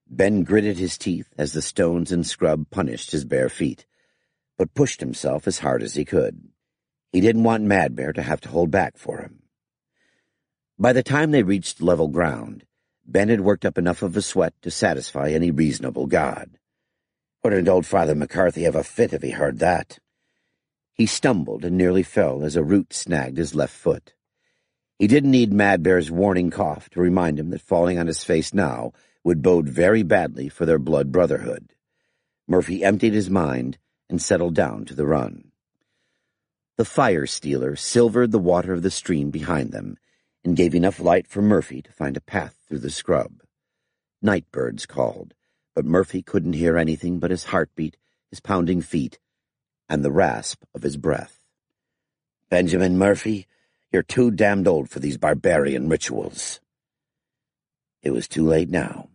Ben gritted his teeth as the stones and scrub punished his bare feet, but pushed himself as hard as he could. He didn't want Mad Bear to have to hold back for him. By the time they reached level ground, Ben had worked up enough of a sweat to satisfy any reasonable god. Wouldn't old Father McCarthy have a fit if he heard that? He stumbled and nearly fell as a root snagged his left foot. He didn't need Mad Bear's warning cough to remind him that falling on his face now would bode very badly for their blood brotherhood. Murphy emptied his mind and settled down to the run. The fire stealer silvered the water of the stream behind them and gave enough light for Murphy to find a path through the scrub. Night birds called, but Murphy couldn't hear anything but his heartbeat, his pounding feet, and the rasp of his breath. "Benjamin Murphy, you're too damned old for these barbarian rituals." It was too late now.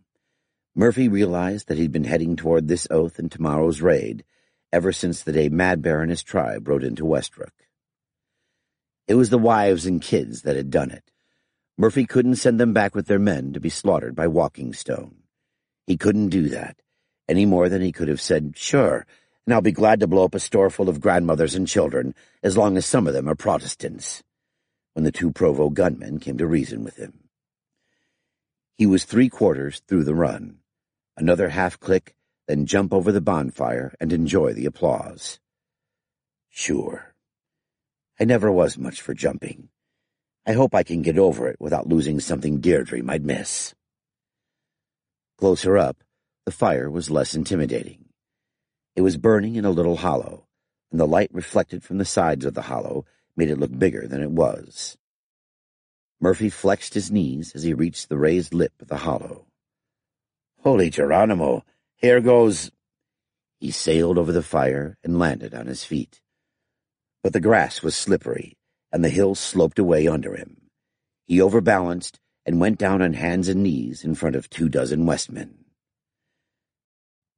Murphy realized that he'd been heading toward this oath and tomorrow's raid ever since the day Mad Bear and his tribe rode into Westrook. It was the wives and kids that had done it. Murphy couldn't send them back with their men to be slaughtered by Walking Stone. He couldn't do that, any more than he could have said, "Sure, and I'll be glad to blow up a store full of grandmothers and children, as long as some of them are Protestants," when the two Provo gunmen came to reason with him. He was 3/4 through the run. Another half-click, then jump over the bonfire and enjoy the applause. Sure. I never was much for jumping. I hope I can get over it without losing something Deirdre might miss. Closer up, the fire was less intimidating. It was burning in a little hollow, and the light reflected from the sides of the hollow made it look bigger than it was. Murphy flexed his knees as he reached the raised lip of the hollow. "Holy Geronimo, here goes—" He sailed over the fire and landed on his feet. But the grass was slippery, and the hill sloped away under him. He overbalanced and went down on hands and knees in front of 24 Westmen.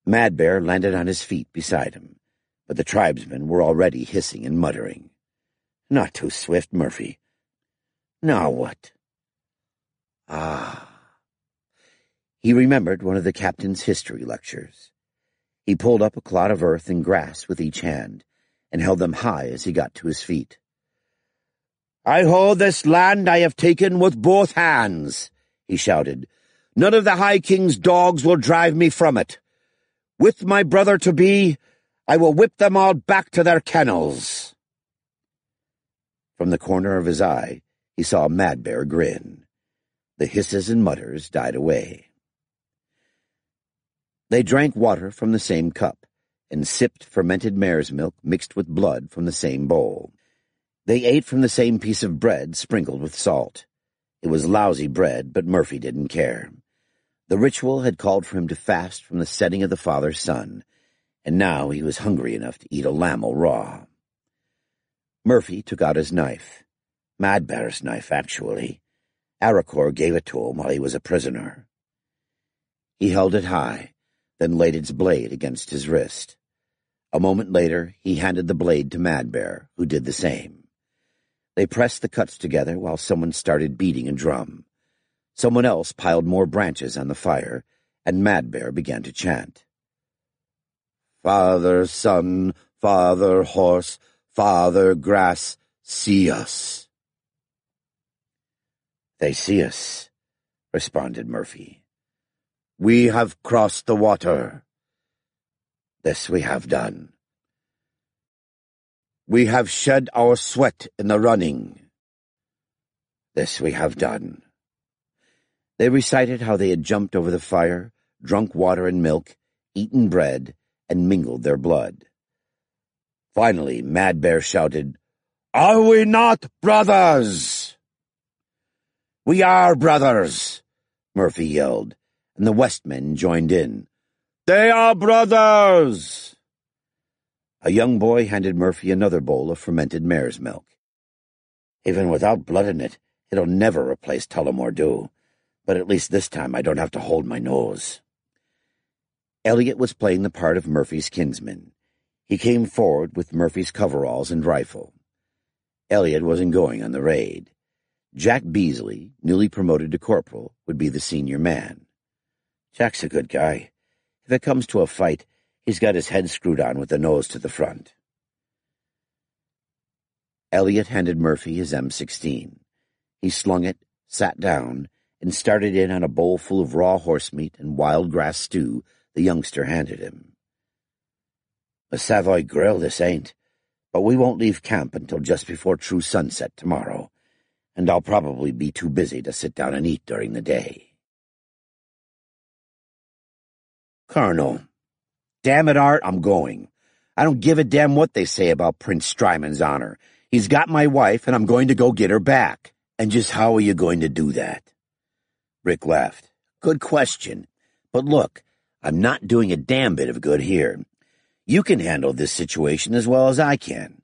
Mad Bear landed on his feet beside him, but the tribesmen were already hissing and muttering. "Not too swift, Murphy. Now what?" He remembered one of the captain's history lectures. He pulled up a clod of earth and grass with each hand, and held them high as he got to his feet. "I hold this land I have taken with both hands," he shouted. "None of the High King's dogs will drive me from it. With my brother-to-be, I will whip them all back to their kennels." From the corner of his eye, he saw Mad Bear grin. The hisses and mutters died away. They drank water from the same cup, and sipped fermented mare's milk mixed with blood from the same bowl. They ate from the same piece of bread sprinkled with salt. It was lousy bread, but Murphy didn't care. The ritual had called for him to fast from the setting of the father's sun, and now he was hungry enough to eat a lamel raw. Murphy took out his knife. Mad Bear's knife, actually. Aracor gave it to him while he was a prisoner. He held it high, then laid its blade against his wrist. A moment later, he handed the blade to Mad Bear, who did the same. They pressed the cuts together while someone started beating a drum. Someone else piled more branches on the fire, and Mad Bear began to chant. "Father, Son, Father, Horse, Father, Grass, see us." "They see us," responded Murphy. "We have crossed the water." "This we have done." "We have shed our sweat in the running." "This we have done." They recited how they had jumped over the fire, drunk water and milk, eaten bread, and mingled their blood. Finally, Mad Bear shouted, "Are we not brothers?" "We are brothers," Murphy yelled, and the Westmen joined in. "They are brothers!" A young boy handed Murphy another bowl of fermented mare's milk. "Even without blood in it, it'll never replace Tullamore Dew, but at least this time I don't have to hold my nose." Elliot was playing the part of Murphy's kinsman. He came forward with Murphy's coveralls and rifle. Elliot wasn't going on the raid. Jack Beasley, newly promoted to corporal, would be the senior man. Jack's a good guy. If it comes to a fight, he's got his head screwed on with the nose to the front. Elliot handed Murphy his M16. He slung it, sat down, and started in on a bowl full of raw horse meat and wild grass stew the youngster handed him. "A Savoy grill, this ain't, but we won't leave camp until just before true sunset tomorrow, and I'll probably be too busy to sit down and eat during the day." "Colonel, damn it, Art, I'm going. I don't give a damn what they say about Prince Strymond's honor. He's got my wife, and I'm going to go get her back." "And just how are you going to do that?" Rick laughed. "Good question. But look, I'm not doing a damn bit of good here. You can handle this situation as well as I can.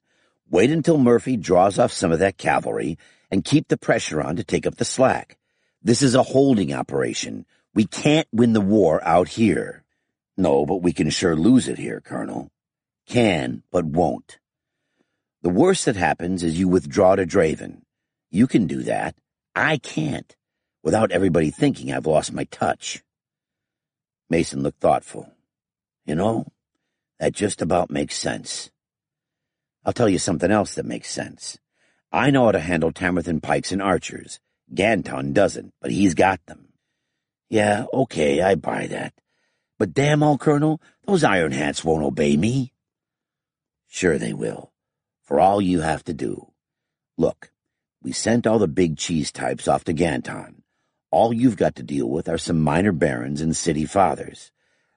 Wait until Murphy draws off some of that cavalry, and keep the pressure on to take up the slack. This is a holding operation. We can't win the war out here." "No, but we can sure lose it here, Colonel." "Can, but won't. The worst that happens is you withdraw to Draven. You can do that. I can't, without everybody thinking I've lost my touch." Mason looked thoughtful. "You know, that just about makes sense. I'll tell you something else that makes sense. I know how to handle Tamerthan pikes and archers. Ganton doesn't, but he's got them." "Yeah, okay, I buy that. But damn all, Colonel, those Iron Hats won't obey me." "Sure they will, for all you have to do. Look, we sent all the big cheese types off to Ganton. All you've got to deal with are some minor barons and city fathers.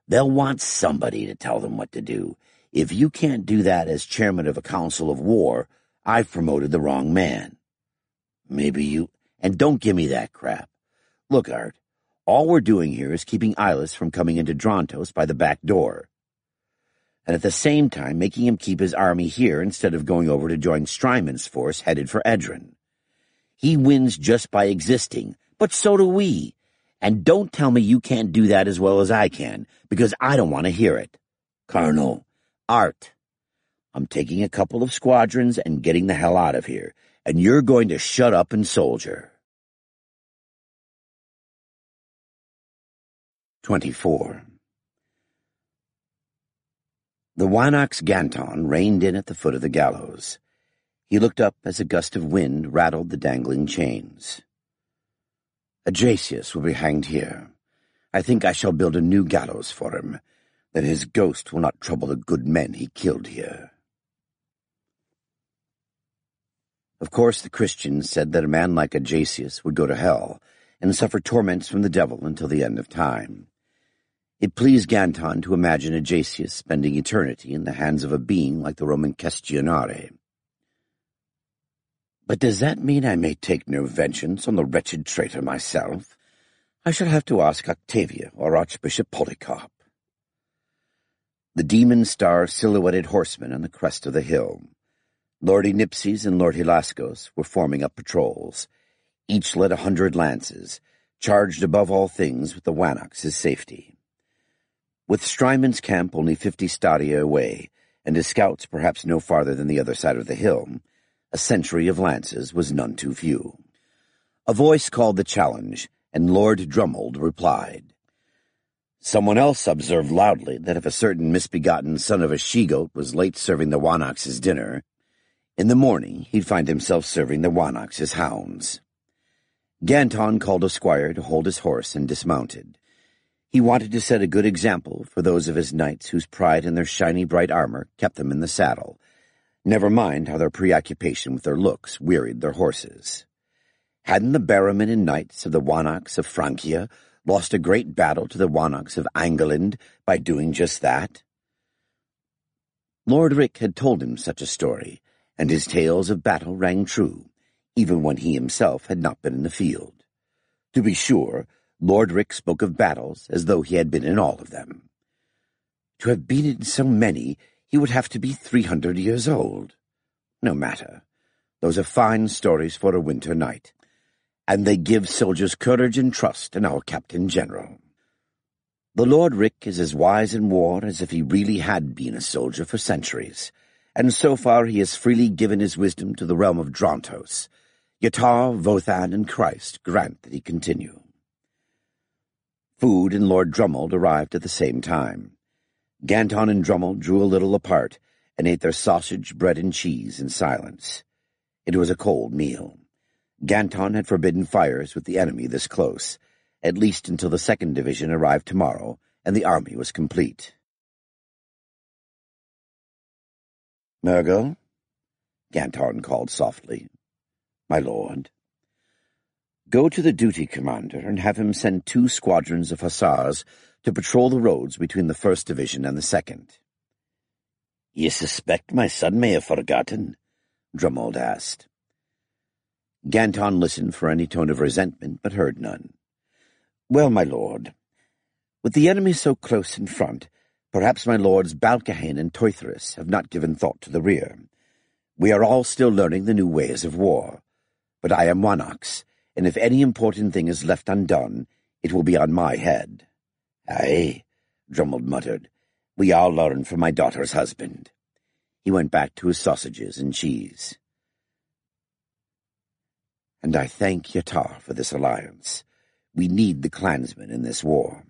They'll want somebody to tell them what to do. If you can't do that as chairman of a council of war, I've promoted the wrong man." "Maybe you—" "And don't give me that crap. Look, Art, all we're doing here is keeping Ilis from coming into Drontos by the back door, and at the same time making him keep his army here instead of going over to join Strymond's force headed for Edron. He wins just by existing, but so do we. And don't tell me you can't do that as well as I can, because I don't want to hear it. Colonel, Art, I'm taking a couple of squadrons and getting the hell out of here, and you're going to shut up and soldier." 24. The Wanax Ganton reined in at the foot of the gallows. He looked up as a gust of wind rattled the dangling chains. "Adrasius will be hanged here. I think I shall build a new gallows for him, that his ghost will not trouble the good men he killed here." Of course, the Christians said that a man like Adrasius would go to hell and suffer torments from the devil until the end of time. It pleased Ganton to imagine Adrasius spending eternity in the hands of a being like the Roman Questionare. "But does that mean I may take no vengeance on the wretched traitor myself? I shall have to ask Octavia or Archbishop Polycarp." The demon star silhouetted horsemen on the crest of the hill. Lord Enipses and Lord Hilascos were forming up patrols. Each led 100 lances, charged above all things with the Wanax's safety. With Strymond's camp only 50 stadia away, and his scouts perhaps no farther than the other side of the hill, a century of lances was none too few. A voice called the challenge, and Lord Drummold replied. Someone else observed loudly that if a certain misbegotten son of a she-goat was late serving the Wanax's dinner, in the morning he'd find himself serving the Wanax's hounds. Ganton called a squire to hold his horse and dismounted. He wanted to set a good example for those of his knights whose pride in their shiny bright armor kept them in the saddle, never mind how their preoccupation with their looks wearied their horses. Hadn't the barrowmen and knights of the Wanax of Francia lost a great battle to the Wanax of Angeland by doing just that? Lord Rick had told him such a story, and his tales of battle rang true, even when he himself had not been in the field. To be sure, Lord Rick spoke of battles as though he had been in all of them. To have been in so many, he would have to be 300 years old. No matter. Those are fine stories for a winter night, and they give soldiers courage and trust in our Captain General. The Lord Rick is as wise in war as if he really had been a soldier for centuries, and so far he has freely given his wisdom to the realm of Drontos. Yatar, Vothan, and Christ grant that he continue. Food and Lord Drummold arrived at the same time. Ganton and Drummold drew a little apart and ate their sausage, bread, and cheese in silence. It was a cold meal. Ganton had forbidden fires with the enemy this close, at least until the 2nd Division arrived tomorrow and the army was complete. "Murgle," Ganton called softly. "My lord." "Go to the duty commander and have him send 2 squadrons of hussars to patrol the roads between the 1st Division and the 2nd. "You suspect my son may have forgotten?" Drummold asked. Ganton listened for any tone of resentment, but heard none. "Well, my lord, with the enemy so close in front, perhaps my lords Balcahane and Teuthrus have not given thought to the rear. We are all still learning the new ways of war. But I am Wanox, and if any important thing is left undone, it will be on my head." "Aye," Drummold muttered. "We all learn from my daughter's husband." He went back to his sausages and cheese. "And I thank Yatar for this alliance. We need the clansmen in this war.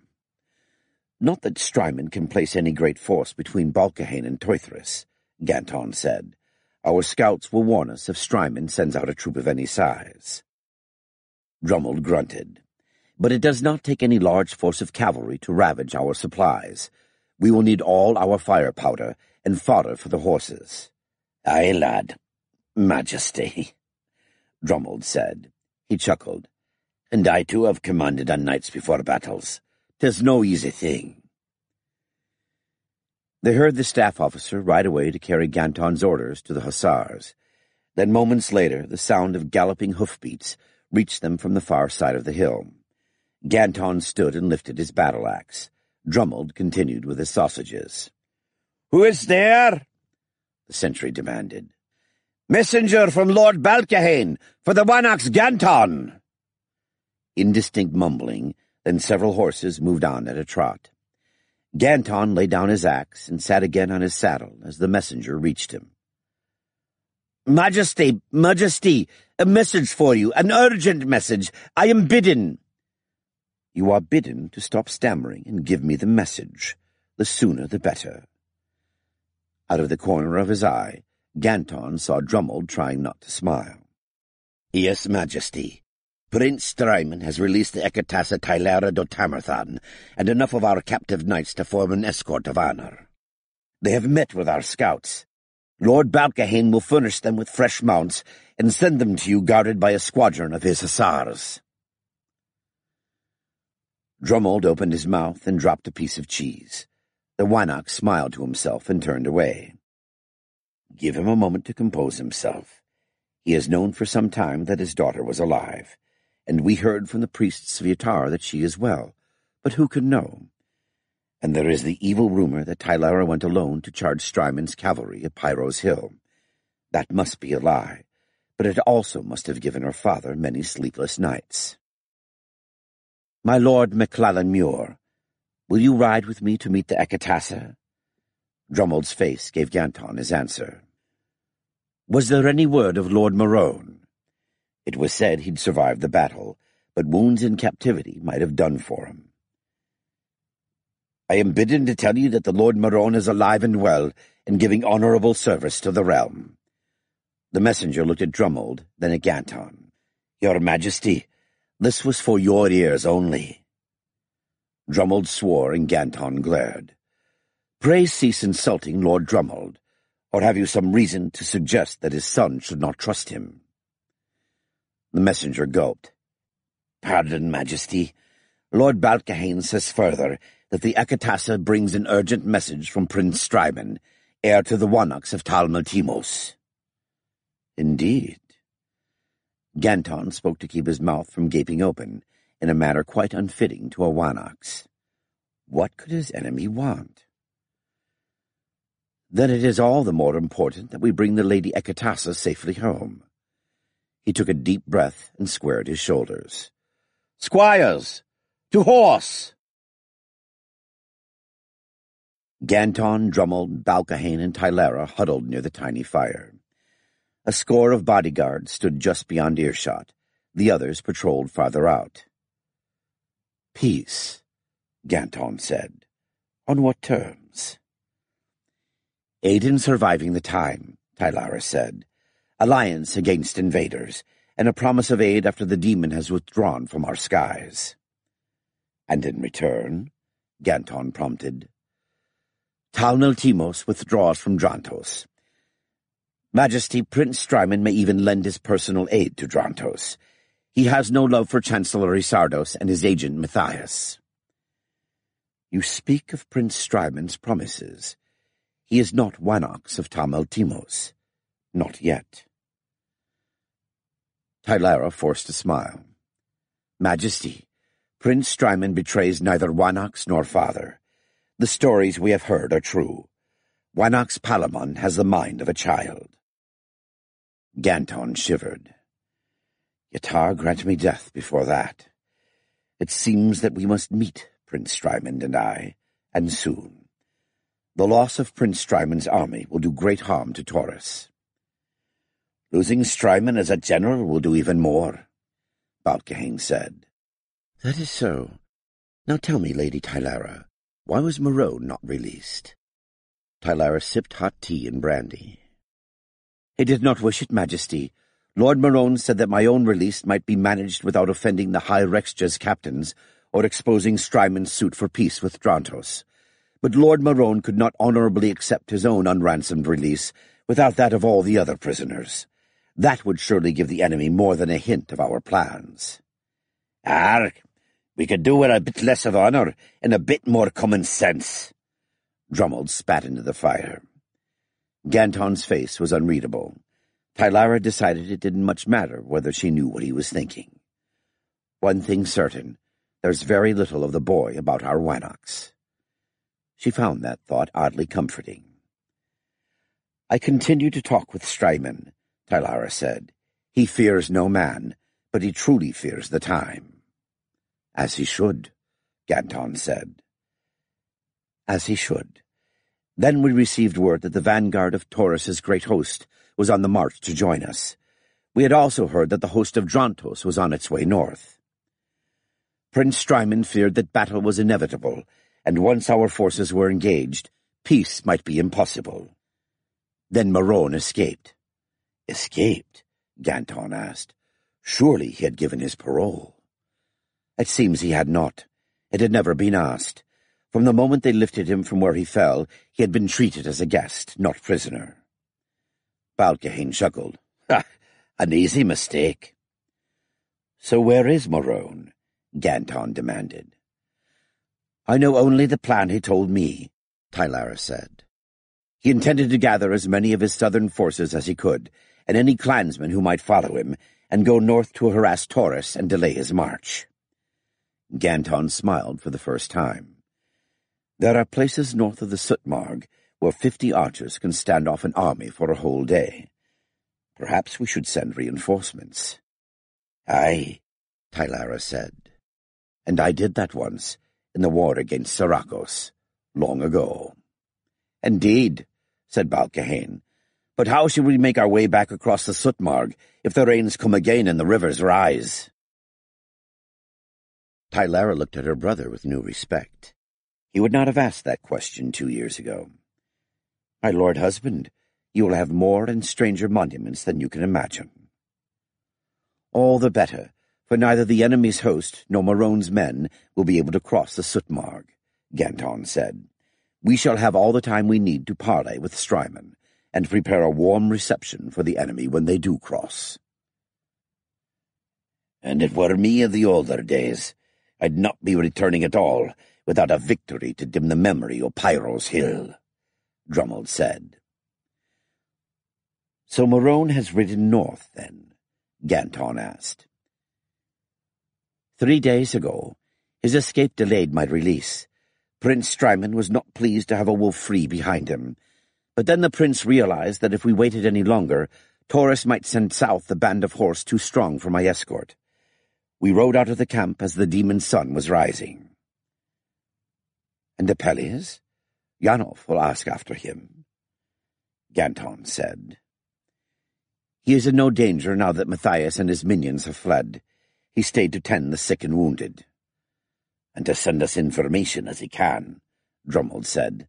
Not that Strymon can place any great force between Balcahane and Teuthrus," Ganton said. "Our scouts will warn us if Strymon sends out a troop of any size." Drummold grunted. "But it does not take any large force of cavalry to ravage our supplies. We will need all our fire-powder and fodder for the horses." "Aye, lad. Majesty," Drummold said. He chuckled. "And I too have commanded on nights before battles. 'Tis no easy thing." They heard the staff officer ride away to carry Ganton's orders to the hussars. Then moments later the sound of galloping hoofbeats reached them from the far side of the hill. Ganton stood and lifted his battle-axe. Drummold continued with his sausages. "Who is there?" the sentry demanded. "Messenger from Lord Balcahane for the Wanox Ganton." Indistinct mumbling, then several horses moved on at a trot. Ganton laid down his axe and sat again on his saddle as the messenger reached him. "Majesty, Majesty, a message for you, an urgent message. I am bidden." "You are bidden to stop stammering and give me the message. The sooner the better." Out of the corner of his eye, Ganton saw Drummold trying not to smile. "Yes, Majesty. Prince Strymon has released the Ekatasa Tylera do Tamerthan and enough of our captive knights to form an escort of honor. They have met with our scouts. Lord Balcahane will furnish them with fresh mounts and send them to you guarded by a squadron of his hussars." Drummold opened his mouth and dropped a piece of cheese. The Wanox smiled to himself and turned away. "Give him a moment to compose himself. He has known for some time that his daughter was alive, and we heard from the priests of Yatar that she is well, but who can know? And there is the evil rumor that Tylera went alone to charge Strymon's cavalry at Pyro's Hill. That must be a lie, but it also must have given her father many sleepless nights. My Lord MacLellan Muir, will you ride with me to meet the Ekatasa?" Drummold's face gave Ganton his answer. "Was there any word of Lord Morone?" It was said he'd survived the battle, but wounds in captivity might have done for him. "I am bidden to tell you that the Lord Morone is alive and well, and giving honorable service to the realm." The messenger looked at Drummold, then at Ganton. "Your Majesty, this was for your ears only." Drummold swore and Ganton glared. "Pray cease insulting Lord Drummold, or have you some reason to suggest that his son should not trust him?" The messenger gulped. "Pardon, Majesty. Lord Balcahane says further that the Ekatasa brings an urgent message from Prince Strymon, heir to the Wanox of Tal Maltimos." "Indeed." Ganton spoke to keep his mouth from gaping open, in a manner quite unfitting to a Wanox. What could his enemy want? "Then it is all the more important that we bring the Lady Ekatasa safely home." He took a deep breath and squared his shoulders. "Squires! To horse!" Ganton, Drummold, Balcahane, and Tylera huddled near the tiny fire. A score of bodyguards stood just beyond earshot. The others patrolled farther out. "Peace," Ganton said. "On what terms?" "Aid in surviving the time," Tylera said. "Alliance against invaders, and a promise of aid after the demon has withdrawn from our skies. And in return, Ganton prompted, Talnil Timos withdraws from Drantos. Majesty, Prince Strymon may even lend his personal aid to Drantos. He has no love for Chancellor Isardos and his agent Matthias. You speak of Prince Strymon's promises. He is not Wanox of Talnil Timos. Not yet. Tylara forced a smile. Majesty, Prince Strymon betrays neither Wanox nor father. The stories we have heard are true. Wanox Palamon has the mind of a child. Ganton shivered. Yatar grant me death before that. It seems that we must meet, Prince Strymon and I, and soon. The loss of Prince Strymon's army will do great harm to Taurus. Losing Strymon as a general will do even more, Balcahane said. That is so. Now tell me, Lady Tylara, why was Morone not released? Tylara sipped hot tea and brandy. He did not wish it, Majesty. Lord Morone said that my own release might be managed without offending the High Rexja's captains or exposing Strymon's suit for peace with Drantos. But Lord Morone could not honorably accept his own unransomed release without that of all the other prisoners. That would surely give the enemy more than a hint of our plans. We could do with a bit less of honor and a bit more common sense. Drummond spat into the fire. Ganton's face was unreadable. Tylara decided it didn't much matter whether she knew what he was thinking. One thing certain, there's very little of the boy about our Wanox. She found that thought oddly comforting. I continue to talk with Strymon, Tylara said. He fears no man, but he truly fears the time. As he should, Ganton said. As he should. Then we received word that the vanguard of Taurus's great host was on the march to join us. We had also heard that the host of Drantos was on its way north. Prince Strymon feared that battle was inevitable, and once our forces were engaged, peace might be impossible. Then Morone escaped. Escaped? Ganton asked. Surely he had given his parole. It seems he had not. It had never been asked. From the moment they lifted him from where he fell, he had been treated as a guest, not prisoner. Balcahane chuckled. An easy mistake. So where is Morone? Ganton demanded. I know only the plan he told me, Tylara said. He intended to gather as many of his southern forces as he could, and any clansmen who might follow him, and go north to harass Taurus and delay his march. Ganton smiled for the first time. There are places north of the Sootmarg where 50 archers can stand off an army for a whole day. Perhaps we should send reinforcements. Aye, Tylara said. And I did that once, in the war against Sarakos, long ago. Indeed, said Balcahane. But how should we make our way back across the Sootmarg if the rains come again and the rivers rise? Tylara looked at her brother with new respect. He would not have asked that question 2 years ago. My lord husband, you will have more and stranger monuments than you can imagine. All the better, for neither the enemy's host nor Morone's men will be able to cross the Sootmarg, Ganton said. We shall have all the time we need to parley with Strymon, and prepare a warm reception for the enemy when they do cross. And it were me of the older days, I'd not be returning at all, without a victory to dim the memory of Pyro's Hill, Drummond said. So Morone has ridden north, then? Ganton asked. 3 days ago, his escape delayed my release. Prince Strymon was not pleased to have a wolf free behind him, but then the prince realized that if we waited any longer, Taurus might send south the band of horse too strong for my escort. We rode out of the camp as the demon sun was rising. And Apelles? Yanov will ask after him, Ganton said. He is in no danger now that Matthias and his minions have fled. He stayed to tend the sick and wounded. And to send us information as he can, Drummond said.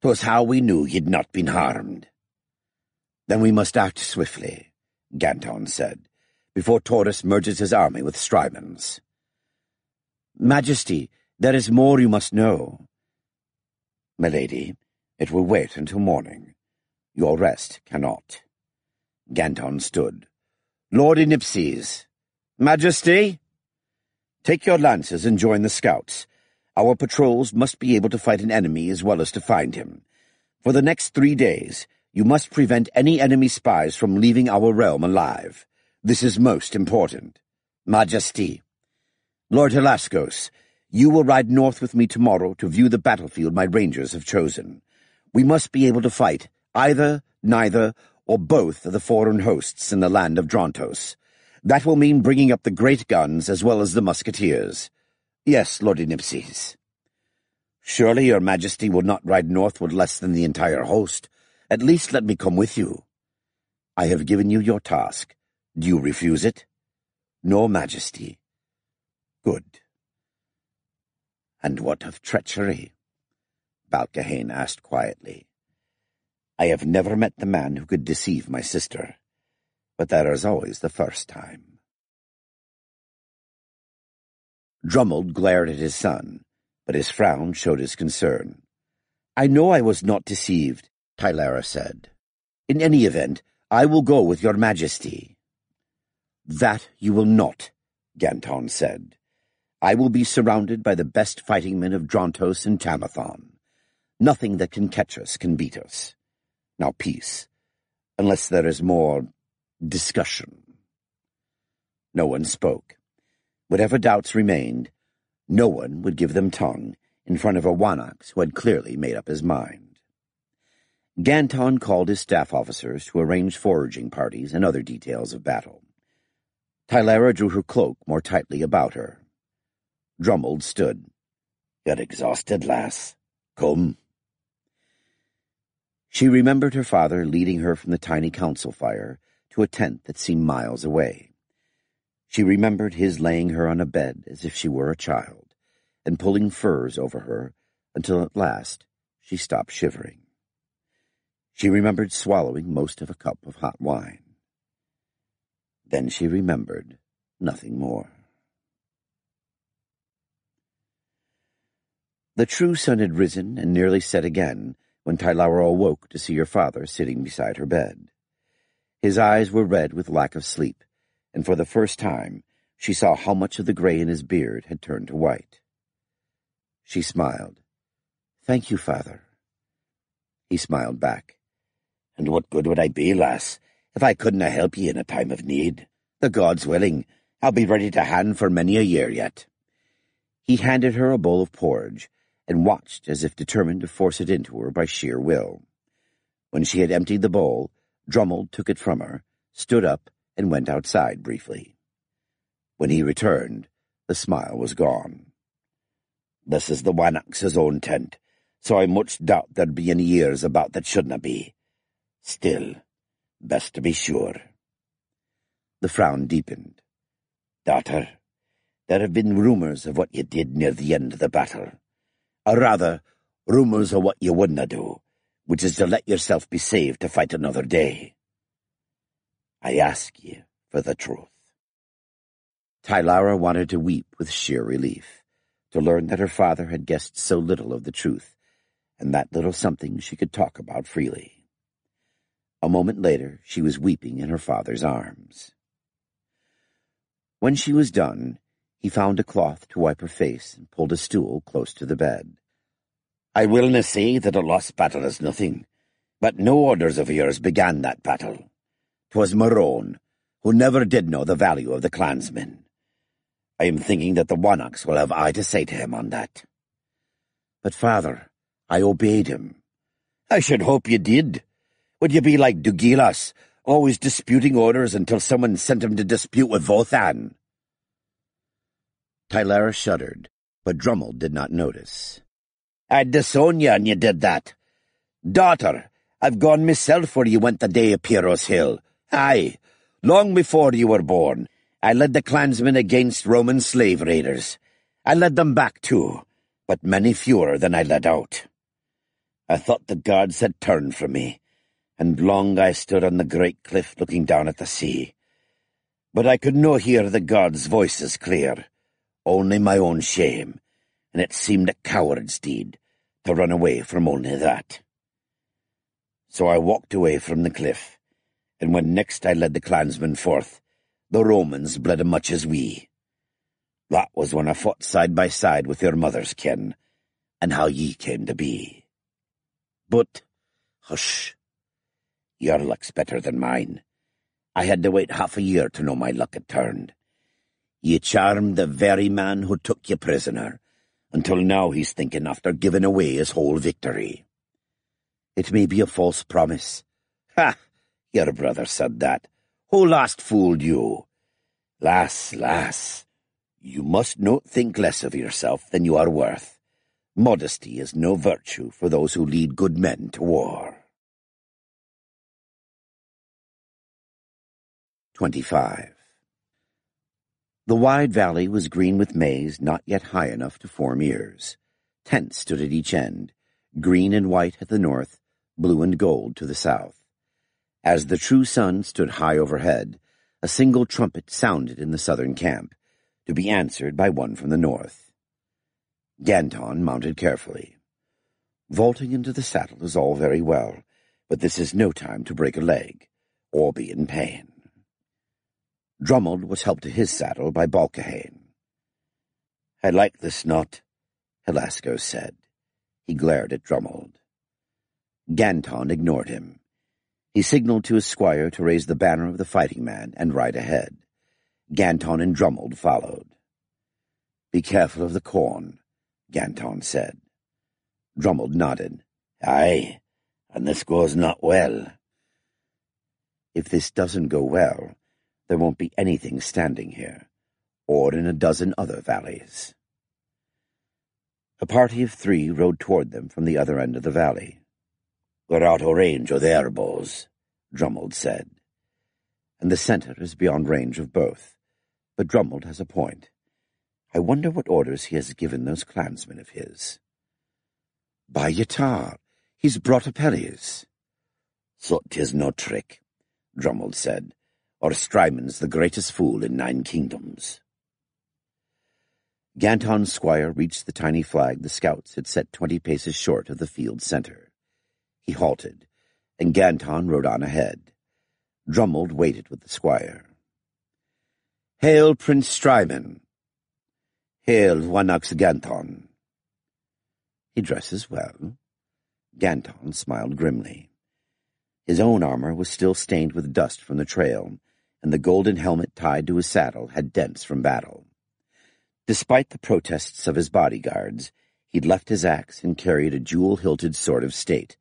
'Twas how we knew he'd not been harmed. Then we must act swiftly, Ganton said, before Taurus merges his army with Strymons. Majesty, there is more you must know. Milady, it will wait until morning. Your rest cannot. Ganton stood. Lord Inipses. Majesty? Take your lances and join the scouts. Our patrols must be able to fight an enemy as well as to find him. For the next 3 days, you must prevent any enemy spies from leaving our realm alive. This is most important. Majesty. Lord Helascos, you will ride north with me tomorrow to view the battlefield my rangers have chosen. We must be able to fight either, neither, or both of the foreign hosts in the land of Drontos. That will mean bringing up the great guns as well as the musketeers. Yes, Lord Inipses. Surely your majesty will not ride north with less than the entire host. At least let me come with you. I have given you your task. Do you refuse it? No, majesty. Good. And what of treachery? Balcahane asked quietly. I have never met the man who could deceive my sister, but that is always the first time. Drummond glared at his son, but his frown showed his concern. I know I was not deceived, Tylara said. In any event, I will go with your majesty. That you will not, Ganton said. I will be surrounded by the best fighting men of Drontos and Tamathon. Nothing that can catch us can beat us. Now peace, unless there is more discussion. No one spoke. Whatever doubts remained, no one would give them tongue in front of a Wanax who had clearly made up his mind. Ganton called his staff officers to arrange foraging parties and other details of battle. Tylara drew her cloak more tightly about her. Drummond stood. You're exhausted, lass. Come. She remembered her father leading her from the tiny council fire to a tent that seemed miles away. She remembered his laying her on a bed as if she were a child, and pulling furs over her until at last she stopped shivering. She remembered swallowing most of a cup of hot wine. Then she remembered nothing more. The true sun had risen and nearly set again when Tylara awoke to see her father sitting beside her bed. His eyes were red with lack of sleep, and for the first time she saw how much of the gray in his beard had turned to white. She smiled. Thank you, father. He smiled back. And what good would I be, lass, if I couldna help ye in a time of need? The gods willing, I'll be ready to hand for many a year yet. He handed her a bowl of porridge, and watched as if determined to force it into her by sheer will. When she had emptied the bowl, Drummond took it from her, stood up, and went outside briefly. When he returned, the smile was gone. This is the Wanax's own tent, so I much doubt there'd be any ears about that shouldna be. Still, best to be sure. The frown deepened. Daughter, there have been rumors of what you did near the end of the battle. Or rather, rumors of what you wouldna do, which is to let yourself be saved to fight another day. I ask ye for the truth. Tylara wanted to weep with sheer relief, to learn that her father had guessed so little of the truth, and that little something she could talk about freely. A moment later, she was weeping in her father's arms. When she was done, he found a cloth to wipe her face and pulled a stool close to the bed. I willna say that a lost battle is nothing, but no orders of yours began that battle. 'Twas Morone, who never did know the value of the clansmen. I am thinking that the Wanax will have eye to say to him on that. But, father, I obeyed him. I should hope you did. Would you be like Dugilas, always disputing orders until someone sent him to dispute with Vothan? Tylara shuddered, but Drummond did not notice. I'd disown you, and you did that. Daughter, I've gone myself where you went the day of Piero's Hill. Aye, long before you were born, I led the clansmen against Roman slave raiders. I led them back too, but many fewer than I led out. I thought the gods had turned from me, and long I stood on the great cliff looking down at the sea. But I could no hear the gods' voices clear, only my own shame, and it seemed a coward's deed to run away from only that. So I walked away from the cliff, and when next I led the clansmen forth, the Romans bled as much as we. That was when I fought side by side with your mother's kin, and how ye came to be. But, hush, your luck's better than mine. I had to wait half a year to know my luck had turned. Ye charmed the very man who took ye prisoner, until now he's thinking after giving away his whole victory. It may be a false promise. Ha! Your brother said that. Who last fooled you? Lass, you must not think less of yourself than you are worth. Modesty is no virtue for those who lead good men to war. 25. The wide valley was green with maize not yet high enough to form ears. Tents stood at each end, green and white at the north, blue and gold to the south. As the true sun stood high overhead, a single trumpet sounded in the southern camp, to be answered by one from the north. Ganton mounted carefully. Vaulting into the saddle is all very well, but this is no time to break a leg, or be in pain. Drummond was helped to his saddle by Balcahane. "I like this knot," Helasco said. He glared at Drummond. Ganton ignored him. He signaled to his squire to raise the banner of the fighting man and ride ahead. Ganton and Drummond followed. "Be careful of the corn," Ganton said. Drummond nodded. "Aye, and this goes not well." "If this doesn't go well, there won't be anything standing here, or in a dozen other valleys." A party of 3 rode toward them from the other end of the valley. "We're out of range of their bows," Drummond said. "And the center is beyond range of both. But Drummond has a point. I wonder what orders he has given those clansmen of his." "By Yatar, he's brought appellees." "So 'tis no trick," Drummond said, "or Strymond's the greatest fool in 9 kingdoms." Ganton's squire reached the tiny flag the scouts had set 20 paces short of the field's center. He halted, and Ganton rode on ahead. Drummond waited with the squire. "Hail, Prince Strymon!" "Hail, Wanax Ganton!" "He dresses well." Ganton smiled grimly. His own armor was still stained with dust from the trail, and the golden helmet tied to his saddle had dents from battle. Despite the protests of his bodyguards, he'd left his axe and carried a jewel-hilted sword of state,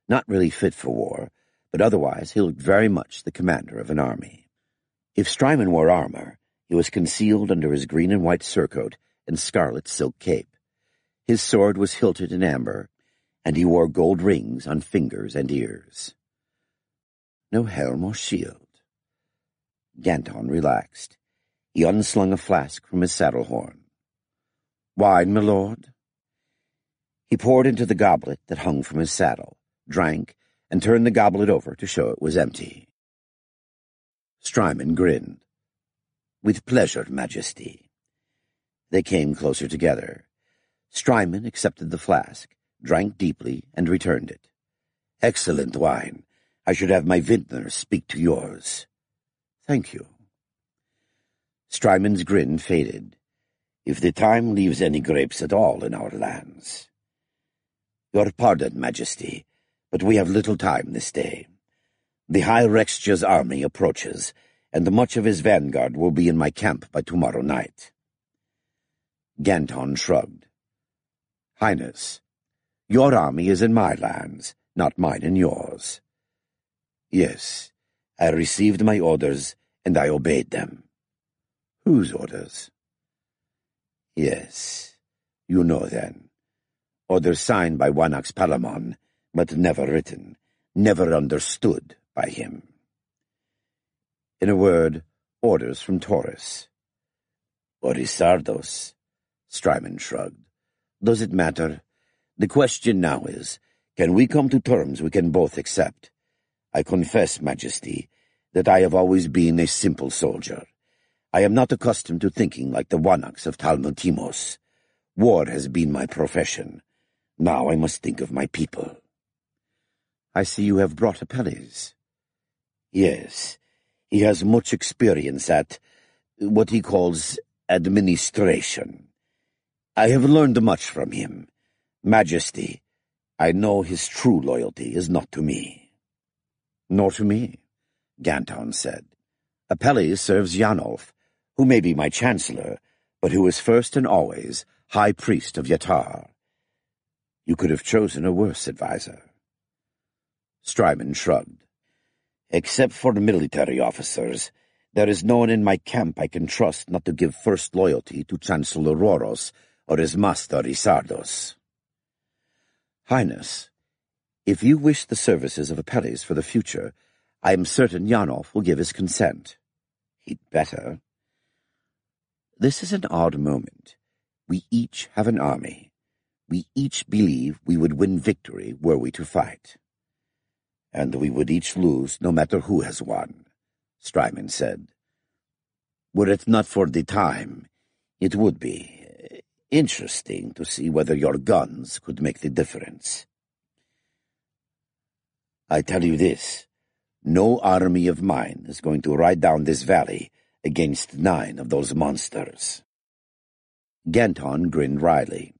not really fit for war, but otherwise he looked very much the commander of an army. If Strymon wore armor, he was concealed under his green and white surcoat and scarlet silk cape. His sword was hilted in amber, and he wore gold rings on fingers and ears. No helm or shield. Ganton relaxed. He unslung a flask from his saddle horn. "Wine, my lord?" He poured into the goblet that hung from his saddle, drank, and turned the goblet over to show it was empty. Strymon grinned. "With pleasure, Majesty." They came closer together. Strymon accepted the flask, drank deeply, and returned it. "Excellent wine. I should have my vintner speak to yours." "Thank you." Strymon's grin faded. "If the time leaves any grapes at all in our lands." "Your pardon, Majesty, but we have little time this day. The High Rextia's army approaches, and much of his vanguard will be in my camp by tomorrow night." Ganton shrugged. "Highness, your army is in my lands, not mine in yours." "Yes, I received my orders, and I obeyed them." "Whose orders?" "Yes, you know then. Orders signed by Wanax Palamon, but never written, never understood by him." In a word, orders from Taurus. "Orisardos," Strymon shrugged. "Does it matter? The question now is, can we come to terms we can both accept? I confess, Majesty, that I have always been a simple soldier. I am not accustomed to thinking like the Wanaks of Talmutimos. War has been my profession. Now I must think of my people. I see you have brought Apelles. Yes, he has much experience at what he calls administration. I have learned much from him. Majesty, I know his true loyalty is not to me. Nor to me, Ganton said. Apelles serves Yanolf, who may be my chancellor, but who is first and always High Priest of Yatar. You could have chosen a worse advisor. Strymon shrugged. Except for the military officers, there is no one in my camp I can trust not to give first loyalty to Chancellor Roros or his master Isardos. Highness, if you wish the services of Apelles for the future, I am certain Yanolf will give his consent. He'd better. This is an odd moment. We each have an army. We each believe we would win victory were we to fight. And we would each lose no matter who has won, Strymon said. Were it not for the time, it would be interesting to see whether your guns could make the difference. I tell you this, no army of mine is going to ride down this valley against 9 of those monsters. Ganton grinned wryly.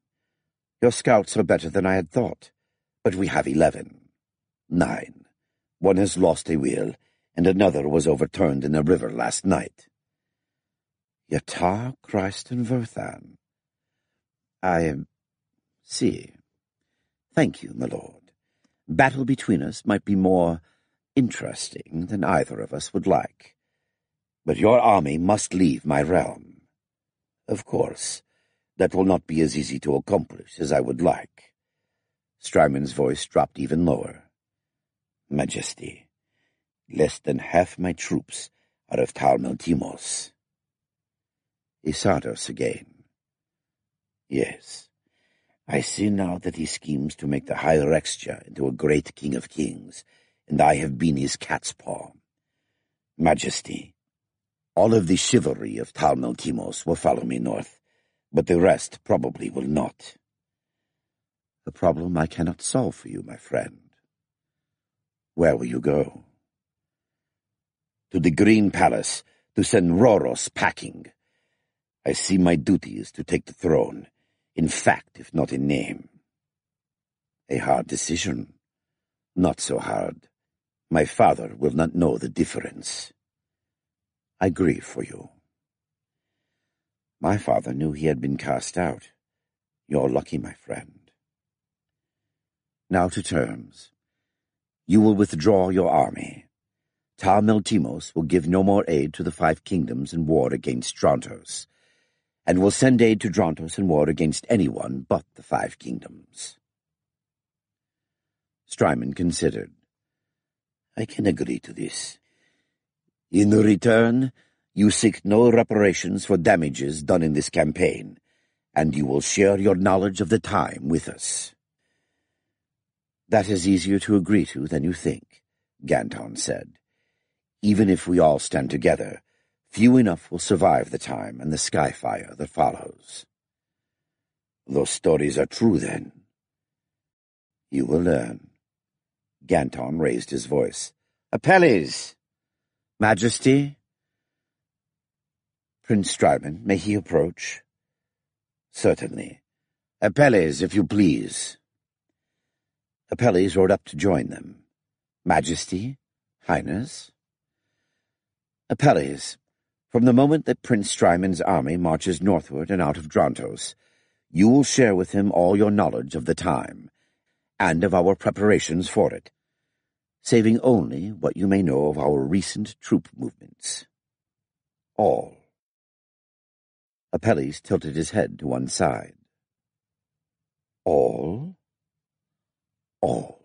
Your scouts are better than I had thought, but we have 11. 9. One has lost a wheel, and another was overturned in a river last night. Yatar, Christ, and Verthan. I see. Thank you, my lord. Battle between us might be more interesting than either of us would like. But your army must leave my realm. Of course, that will not be as easy to accomplish as I would like. Strymon's voice dropped even lower. Majesty, less than half my troops are of Talmutimos. Isardos again. Yes, I see now that he schemes to make the High Rextia into a great king of kings, and I have been his cat's paw. Majesty, all of the chivalry of Talmutimos will follow me north, but the rest probably will not. A problem I cannot solve for you, my friend. Where will you go? To the Green Palace, to send Roros packing. I see my duty is to take the throne, in fact, if not in name. A hard decision. Not so hard. My father will not know the difference. I grieve for you. My father knew he had been cast out. You're lucky, my friend. Now to terms. You will withdraw your army. Talmutimos will give no more aid to the 5 kingdoms in war against Drontos, and will send aid to Drontos in war against anyone but the 5 kingdoms. Strymon considered. I can agree to this. In return, you seek no reparations for damages done in this campaign, and you will share your knowledge of the time with us. That is easier to agree to than you think, Ganton said. Even if we all stand together, few enough will survive the time and the skyfire that follows. Those stories are true, then. You will learn. Ganton raised his voice. Apelles! Majesty? Prince Strymon, may he approach? Certainly. Apelles, if you please. Apelles rode up to join them. Majesty? Highness? Apelles, from the moment that Prince Strymon's army marches northward and out of Drontos, you will share with him all your knowledge of the time, and of our preparations for it, saving only what you may know of our recent troop movements. All. Apelles tilted his head to one side. All? All,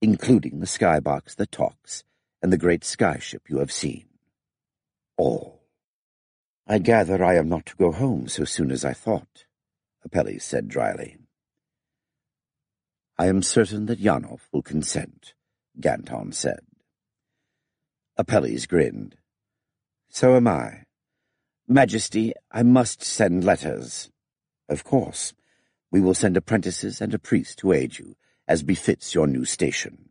including the skybox that talks and the great skyship you have seen. All. I gather I am not to go home so soon as I thought, Apelles said dryly. I am certain that Yanolf will consent, Ganton said. Apelles grinned. So am I. Majesty, I must send letters. Of course. We will send apprentices and a priest to aid you, as befits your new station.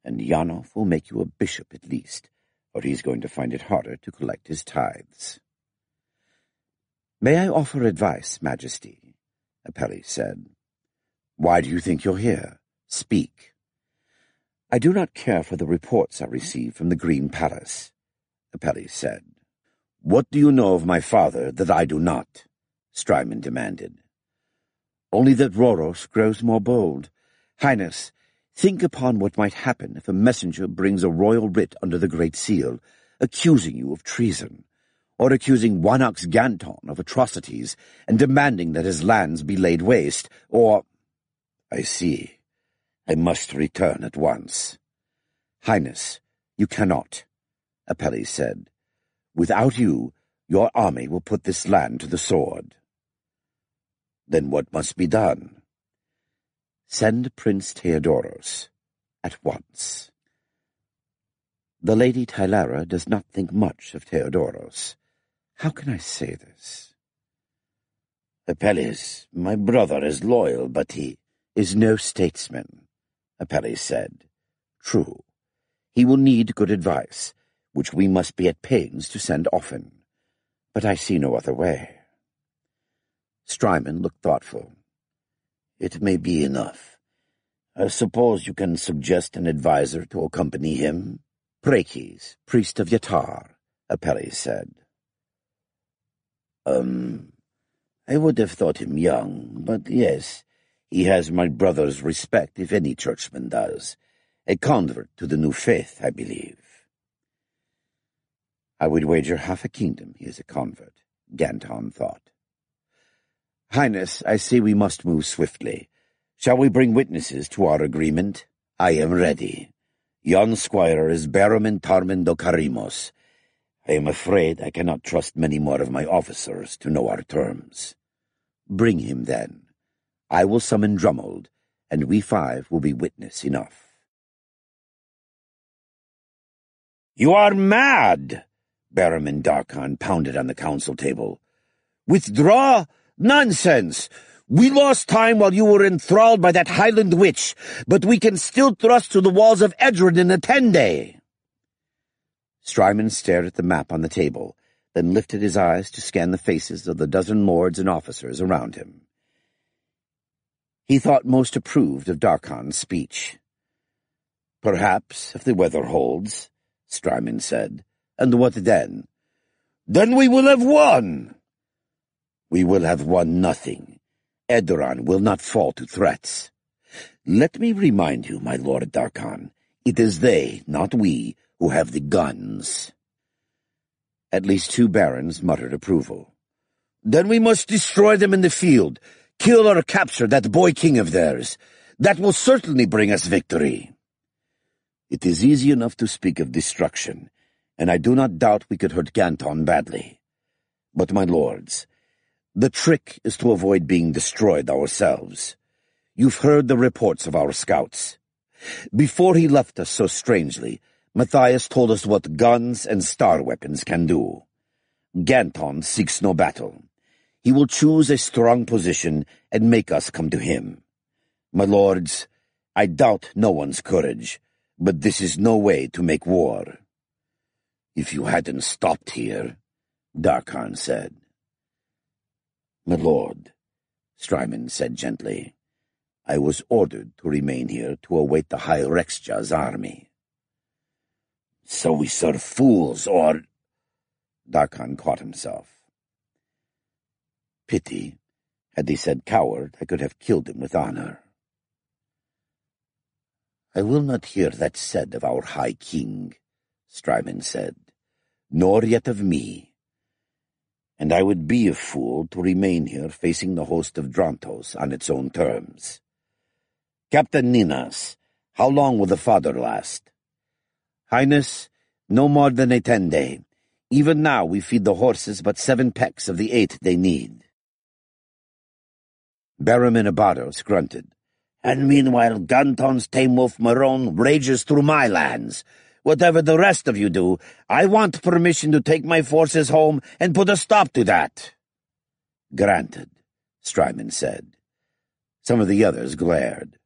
And Yanov will make you a bishop at least, or he's going to find it harder to collect his tithes. May I offer advice, Majesty? Apelles said. Why do you think you're here? Speak. I do not care for the reports I receive from the Green Palace, Apelles said. What do you know of my father that I do not? Strymon demanded. Only that Rhoros grows more bold. Highness, think upon what might happen if a messenger brings a royal writ under the Great Seal, accusing you of treason, or accusing Wanax Ganton of atrocities and demanding that his lands be laid waste, or— I see. I must return at once. Highness, you cannot, Apelles said. Without you, your army will put this land to the sword. Then what must be done? Send Prince Theodoros at once. The Lady Tylara does not think much of Theodoros. How can I say this? Apelles, my brother is loyal, but he is no statesman, Apelles said. True. He will need good advice, which we must be at pains to send often. But I see no other way. Strymon looked thoughtful. It may be enough. I suppose you can suggest an adviser to accompany him? Prakes, priest of Yatar, Apelles said. I would have thought him young, but yes, he has my brother's respect if any churchman does. A convert to the new faith, I believe. I would wager half a kingdom he is a convert, Ganton thought. Highness, I see we must move swiftly. Shall we bring witnesses to our agreement? I am ready. Yon squire is Baramin Tarmin do Karimos. I am afraid I cannot trust many more of my officers to know our terms. Bring him, then. I will summon Drummold, and we 5 will be witness enough. You are mad! Baramin Darkhan pounded on the council table. Withdraw? Nonsense! We lost time while you were enthralled by that Highland witch, but we can still thrust through the walls of Edred in a 10-day. Strymon stared at the map on the table, then lifted his eyes to scan the faces of the dozen lords and officers around him. He thought most approved of Darkhan's speech. Perhaps, if the weather holds, Strymon said. And what then? Then we will have won! We will have won nothing. Edoran will not fall to threats. Let me remind you, my lord Darkhan, it is they, not we, who have the guns. At least 2 barons muttered approval. Then we must destroy them in the field, kill or capture that boy king of theirs. That will certainly bring us victory. It is easy enough to speak of destruction, and I do not doubt we could hurt Ganton badly. But, my lords, the trick is to avoid being destroyed ourselves. You've heard the reports of our scouts. Before he left us so strangely, Matthias told us what guns and star weapons can do. Ganton seeks no battle. He will choose a strong position and make us come to him. My lords, I doubt no one's courage, but this is no way to make war. If you hadn't stopped here, Darkhan said. My lord, Strymon said gently, I was ordered to remain here to await the High Rexja's army. So we serve fools, or— Darkhan caught himself. Pity. Had he said coward, I could have killed him with honor. I will not hear that said of our High King, Strymon said, nor yet of me. And I would be a fool to remain here facing the host of Drontos on its own terms. Captain Ninas, how long will the fodder last? Highness, no more than a 10-day. Even now we feed the horses but 7 pecks of the 8 they need. Baramin Abados grunted. And meanwhile Ganton's tame wolf Marone rages through my lands. Whatever the rest of you do, I want permission to take my forces home and put a stop to that." "Granted," Strymon said. Some of the others glared.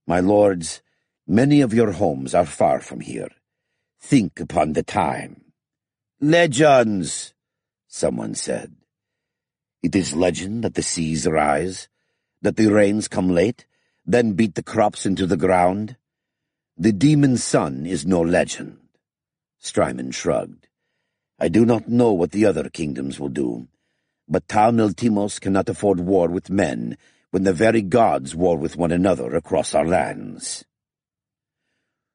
"My lords, many of your homes are far from here. Think upon the time." "Legends," someone said. "It is legend that the seas rise, that the rains come late, then beat the crops into the ground. The demon sun is no legend." Strymon shrugged. "I do not know what the other kingdoms will do, but Ta Miltimos cannot afford war with men when the very gods war with one another across our lands."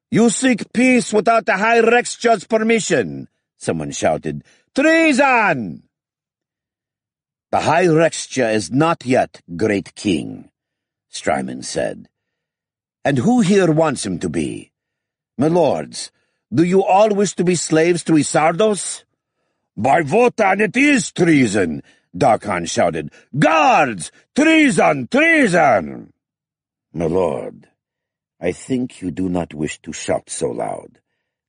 "You seek peace without the High Rexja's permission," someone shouted. "Treason!" "The High Rexja is not yet great king," Strymon said. "And who here wants him to be? My lords, do you all wish to be slaves to Isardos?" "By Votan, it is treason!" Darkhan shouted. "Guards! Treason! Treason!" "My lord, I think you do not wish to shout so loud,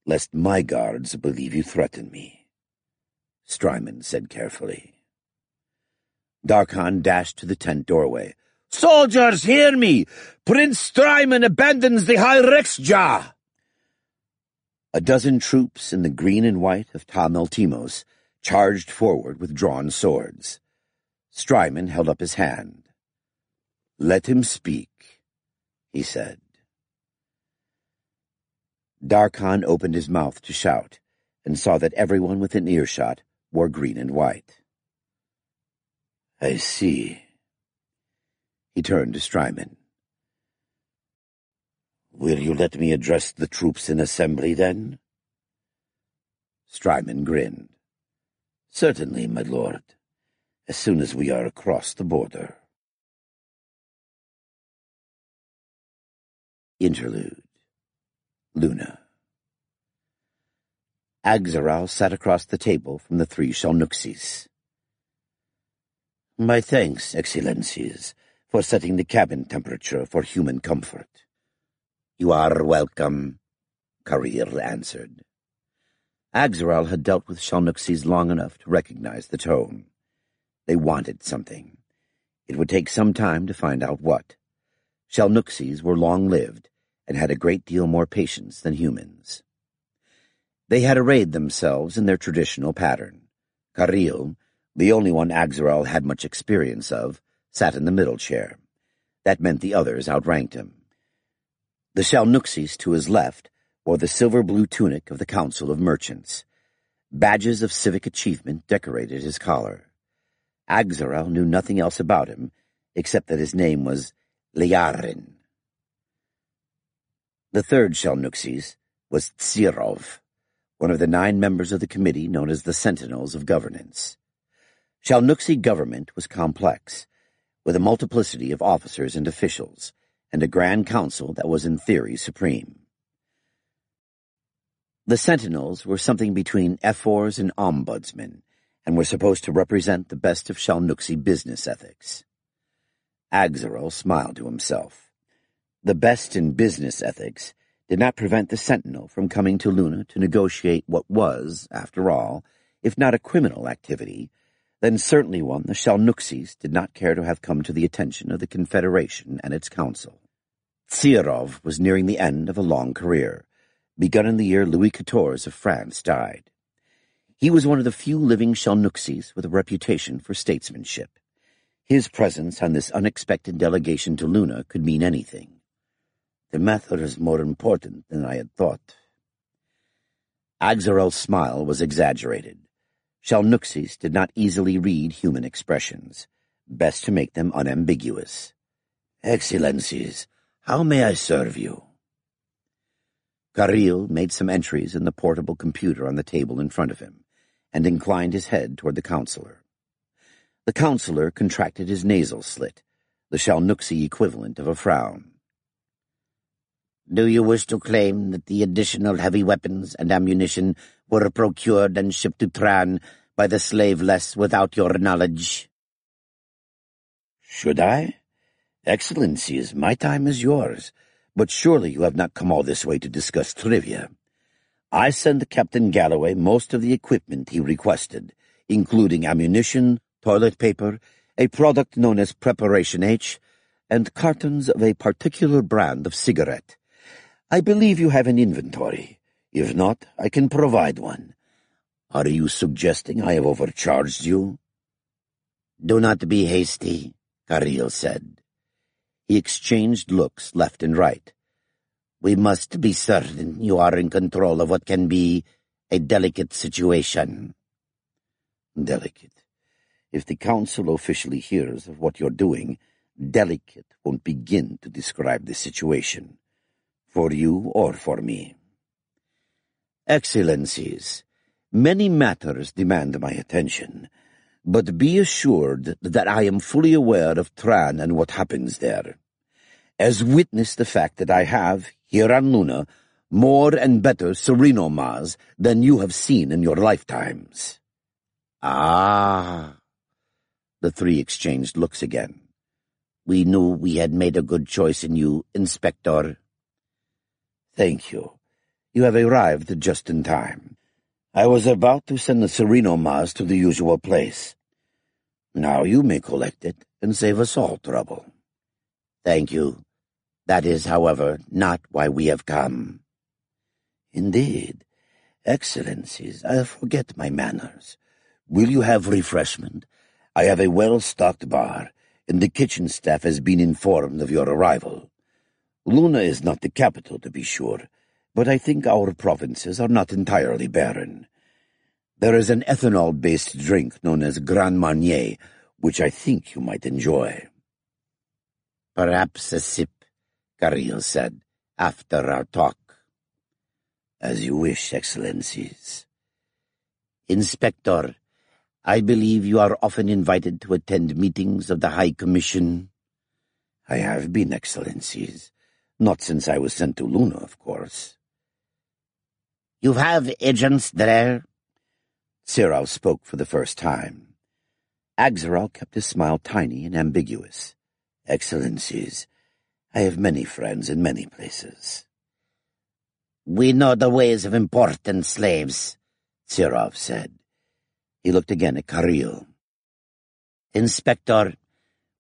lest my guards believe you threaten me," Strymon said carefully. Darkhan dashed to the tent doorway. "Soldiers, hear me! Prince Strymon abandons the High Rexja!" A dozen troops in the green and white of Ta Miltimos charged forward with drawn swords. Strymon held up his hand. "Let him speak," he said. Darkhan opened his mouth to shout, and saw that everyone within earshot wore green and white. "I see." He turned to Strymon. "Will you let me address the troops in assembly, then?" Strymon grinned. "Certainly, my lord, as soon as we are across the border." Interlude. Luna. Agzaral sat across the table from the three Shalnuxis. "My thanks, Excellencies, for setting the cabin temperature for human comfort." "You are welcome," Karil answered. Agzaral had dealt with Shalnuxis long enough to recognize the tone. They wanted something. It would take some time to find out what. Shalnuxis were long-lived and had a great deal more patience than humans. They had arrayed themselves in their traditional pattern. Karil, the only one Agzaral had much experience of, sat in the middle chair. That meant the others outranked him. The Shalnuxis to his left wore the silver-blue tunic of the Council of Merchants. Badges of civic achievement decorated his collar. Agzaral knew nothing else about him, except that his name was Liarin. The third Shalnuxis was Tsirov, one of the 9 members of the committee known as the Sentinels of Governance. Shalnuxi government was complex, with a multiplicity of officers and officials, and a grand council that was in theory supreme. The Sentinels were something between ephors and ombudsmen, and were supposed to represent the best of Shalnuxi business ethics. Agzaral smiled to himself. The best in business ethics did not prevent the Sentinel from coming to Luna to negotiate what was, after all, if not a criminal activity, then certainly one the Shalnuxis did not care to have come to the attention of the Confederation and its council. Tsirov was nearing the end of a long career, begun in the year Louis XIV of France died. He was one of the few living Shalnuxis with a reputation for statesmanship. His presence on this unexpected delegation to Luna could mean anything. "The matter is more important than I had thought." Agzaral's smile was exaggerated. Shalnuxis did not easily read human expressions. Best to make them unambiguous. "Excellencies, how may I serve you?" Karil made some entries in the portable computer on the table in front of him, and inclined his head toward the counselor. The counselor contracted his nasal slit, the Shalnuxi equivalent of a frown. "Do you wish to claim that the additional heavy weapons and ammunition were procured and shipped to Tran by the slaveless without your knowledge?" "Should I? Excellencies, my time is yours, but surely you have not come all this way to discuss trivia. I sent Captain Galloway most of the equipment he requested, including ammunition, toilet paper, a product known as Preparation H, and cartons of a particular brand of cigarette. I believe you have an inventory. If not, I can provide one. Are you suggesting I have overcharged you? Do not be hasty, Caril said. He exchanged looks left and right. We must be certain you are in control of what can be a delicate situation. Delicate. If the council officially hears of what you're doing, delicate won't begin to describe the situation, for you or for me. Excellencies, many matters demand my attention, but be assured that I am fully aware of Tran and what happens there. As witness the fact that I have, here on Luna, more and better Serenomas than you have seen in your lifetimes. Ah! The three exchanged looks again. We knew we had made a good choice in you, Inspector. Thank you. You have arrived just in time. I was about to send the Serenomas to the usual place. Now you may collect it and save us all trouble. Thank you. That is, however, not why we have come. Indeed. Excellencies, I forget my manners. Will you have refreshment? I have a well-stocked bar, and the kitchen staff has been informed of your arrival. Luna is not the capital, to be sure, but I think our provinces are not entirely barren. There is an ethanol-based drink known as Grand Marnier, which I think you might enjoy. Perhaps a sip, Caril said, after our talk. As you wish, Excellencies. Inspector, I believe you are often invited to attend meetings of the High Commission. I have been, Excellencies. Not since I was sent to Luna, of course. You have agents there? Cyril spoke for the first time. Axeral kept his smile tiny and ambiguous. Excellencies, I have many friends in many places. We know the ways of important slaves, Cyril said. He looked again at Caril. Inspector,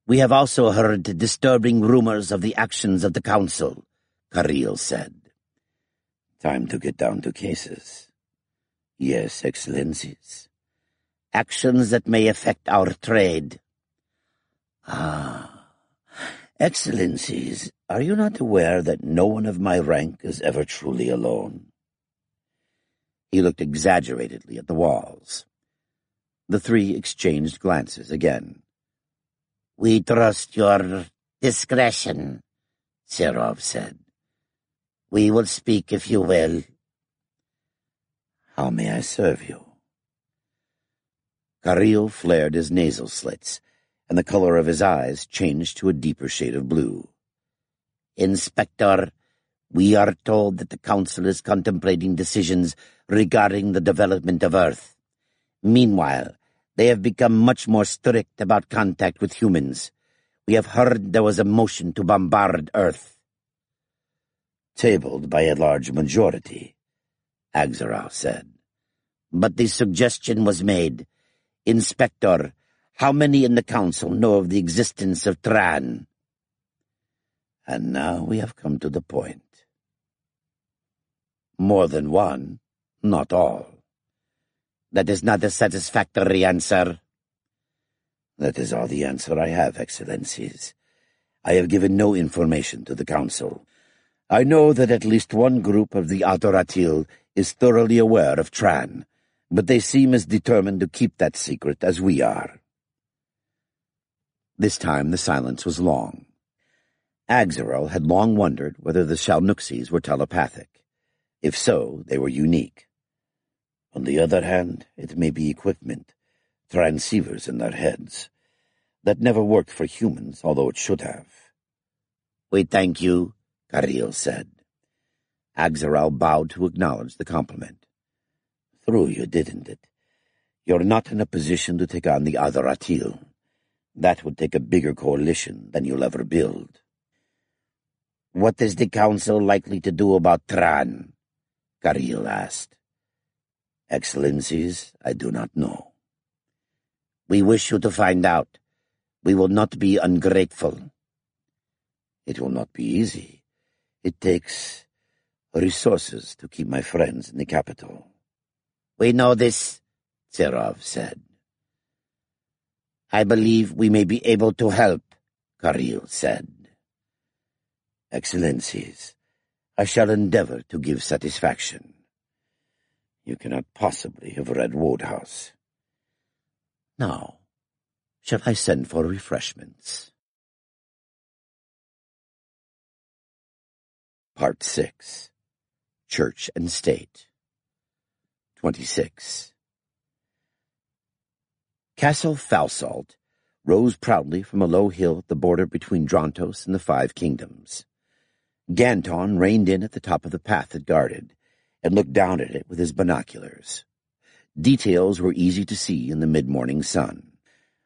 we have also heard disturbing rumors of the actions of the council, Caril said. Time to get down to cases. Yes, Excellencies. Actions that may affect our trade. Ah, Excellencies, are you not aware that no one of my rank is ever truly alone? He looked exaggeratedly at the walls. The three exchanged glances again. We trust your discretion, Serov said. We will speak if you will. How may I serve you? Caril flared his nasal slits, and the color of his eyes changed to a deeper shade of blue. Inspector, we are told that the Council is contemplating decisions regarding the development of Earth. Meanwhile, they have become much more strict about contact with humans. We have heard there was a motion to bombard Earth. Tabled by a large majority, Axeral said. But the suggestion was made. Inspector, how many in the council know of the existence of Tran? And now we have come to the point. More than one, not all. That is not a satisfactory answer. That is all the answer I have, Excellencies. I have given no information to the council. I know that at least one group of the Adoratil is thoroughly aware of Tran, but they seem as determined to keep that secret as we are. This time the silence was long. Axeral had long wondered whether the Shalnuxis were telepathic. If so, they were unique. On the other hand, it may be equipment, transceivers in their heads. That never worked for humans, although it should have. We thank you, Caril said. Axeral bowed to acknowledge the compliment. Through you, didn't it? You're not in a position to take on the Adoratil. That would take a bigger coalition than you'll ever build. What is the council likely to do about Tran? Caril asked. Excellencies, I do not know. We wish you to find out. We will not be ungrateful. It will not be easy. It takes resources to keep my friends in the capital. We know this, Zerov said. I believe we may be able to help, Caril said. Excellencies, I shall endeavor to give satisfaction. You cannot possibly have read Wodehouse. Now, shall I send for refreshments? Part 6. Church and State. 26. Castle Falsalt rose proudly from a low hill at the border between Drontos and the Five Kingdoms. Ganton reined in at the top of the path it guarded, and looked down at it with his binoculars. Details were easy to see in the mid-morning sun.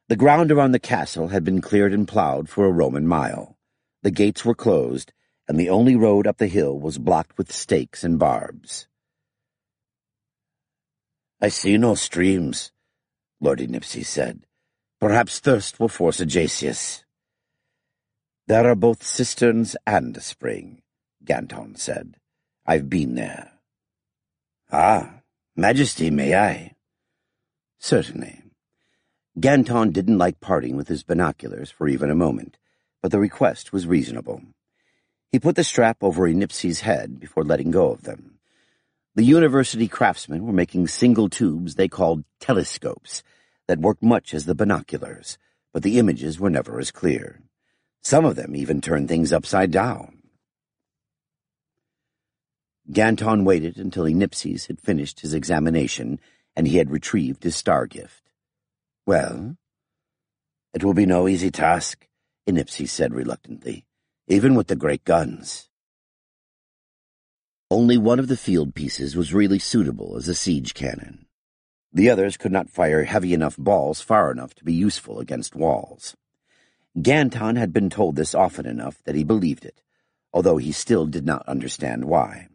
The ground around the castle had been cleared and plowed for a Roman mile. The gates were closed, and the only road up the hill was blocked with stakes and barbs. I see no streams, Lord Nipsey said. Perhaps thirst will force Ajasius. There are both cisterns and a spring, Ganton said. I've been there. Ah, Majesty, may I? Certainly. Ganton didn't like parting with his binoculars for even a moment, but the request was reasonable. He put the strap over Nipsey's head before letting go of them. The university craftsmen were making single tubes they called telescopes that worked much as the binoculars, but the images were never as clear. Some of them even turned things upside down. Ganton waited until Nipsey's had finished his examination and he had retrieved his star gift. Well, it will be no easy task, Nipsey said reluctantly, even with the great guns. Only one of the field pieces was really suitable as a siege cannon. The others could not fire heavy enough balls far enough to be useful against walls. Ganton had been told this often enough that he believed it, although he still did not understand why.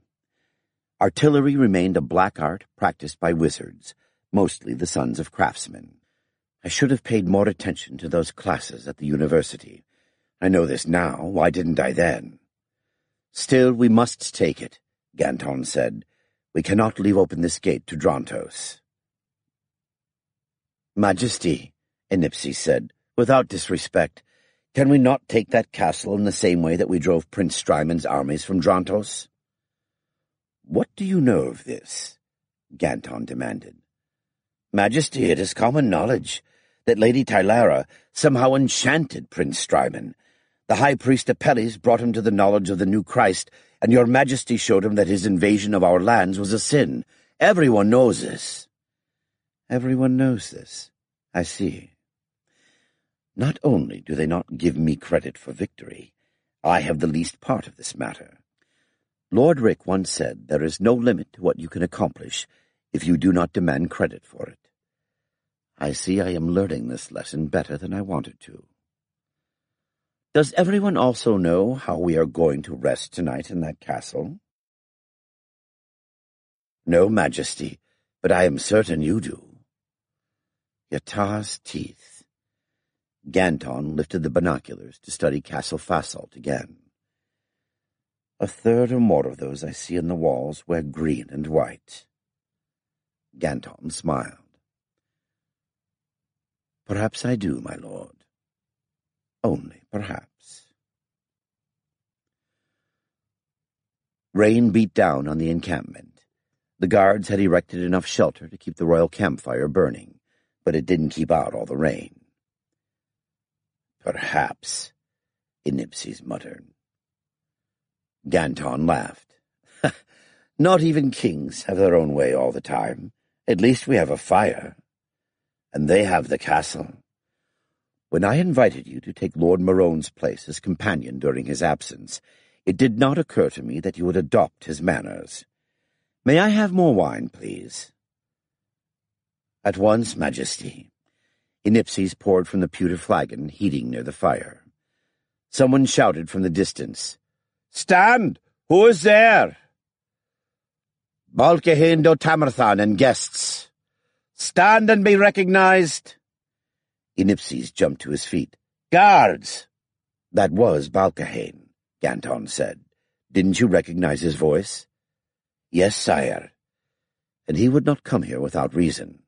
Artillery remained a black art practiced by wizards, mostly the sons of craftsmen. I should have paid more attention to those classes at the university. I know this now, why didn't I then? Still, we must take it, Ganton said. We cannot leave open this gate to Drontos. Majesty, Nipsey said, without disrespect, can we not take that castle in the same way that we drove Prince Strymond's armies from Drontos? What do you know of this? Ganton demanded. Majesty, it is common knowledge that Lady Tylara somehow enchanted Prince Strymon. The High Priest Apelles brought him to the knowledge of the new Christ, and your Majesty showed him that his invasion of our lands was a sin. Everyone knows this. Everyone knows this. I see. Not only do they not give me credit for victory, I have the least part of this matter. Lord Rick once said there is no limit to what you can accomplish if you do not demand credit for it. I see I am learning this lesson better than I wanted to. Does everyone also know how we are going to rest tonight in that castle? No, Majesty, but I am certain you do. Yatar's teeth. Ganton lifted the binoculars to study Castle Falsalt again. A third or more of those I see in the walls were green and white. Ganton smiled. Perhaps I do, my lord. Only perhaps. Rain beat down on the encampment. The guards had erected enough shelter to keep the royal campfire burning, but it didn't keep out all the rain. Perhaps, Nipsey muttered. Ganton laughed. Not even kings have their own way all the time. At least we have a fire. And they have the castle. When I invited you to take Lord Marone's place as companion during his absence, it did not occur to me that you would adopt his manners. May I have more wine, please? At once, Majesty. Nipsey poured from the pewter flagon heating near the fire. Someone shouted from the distance, Stand! Who is there? Balkahane do Tamarthan and guests, stand and be recognized. Inipses jumped to his feet. Guards! That was Balkahane, Ganton said. Didn't you recognize his voice? Yes, sire. And he would not come here without reason.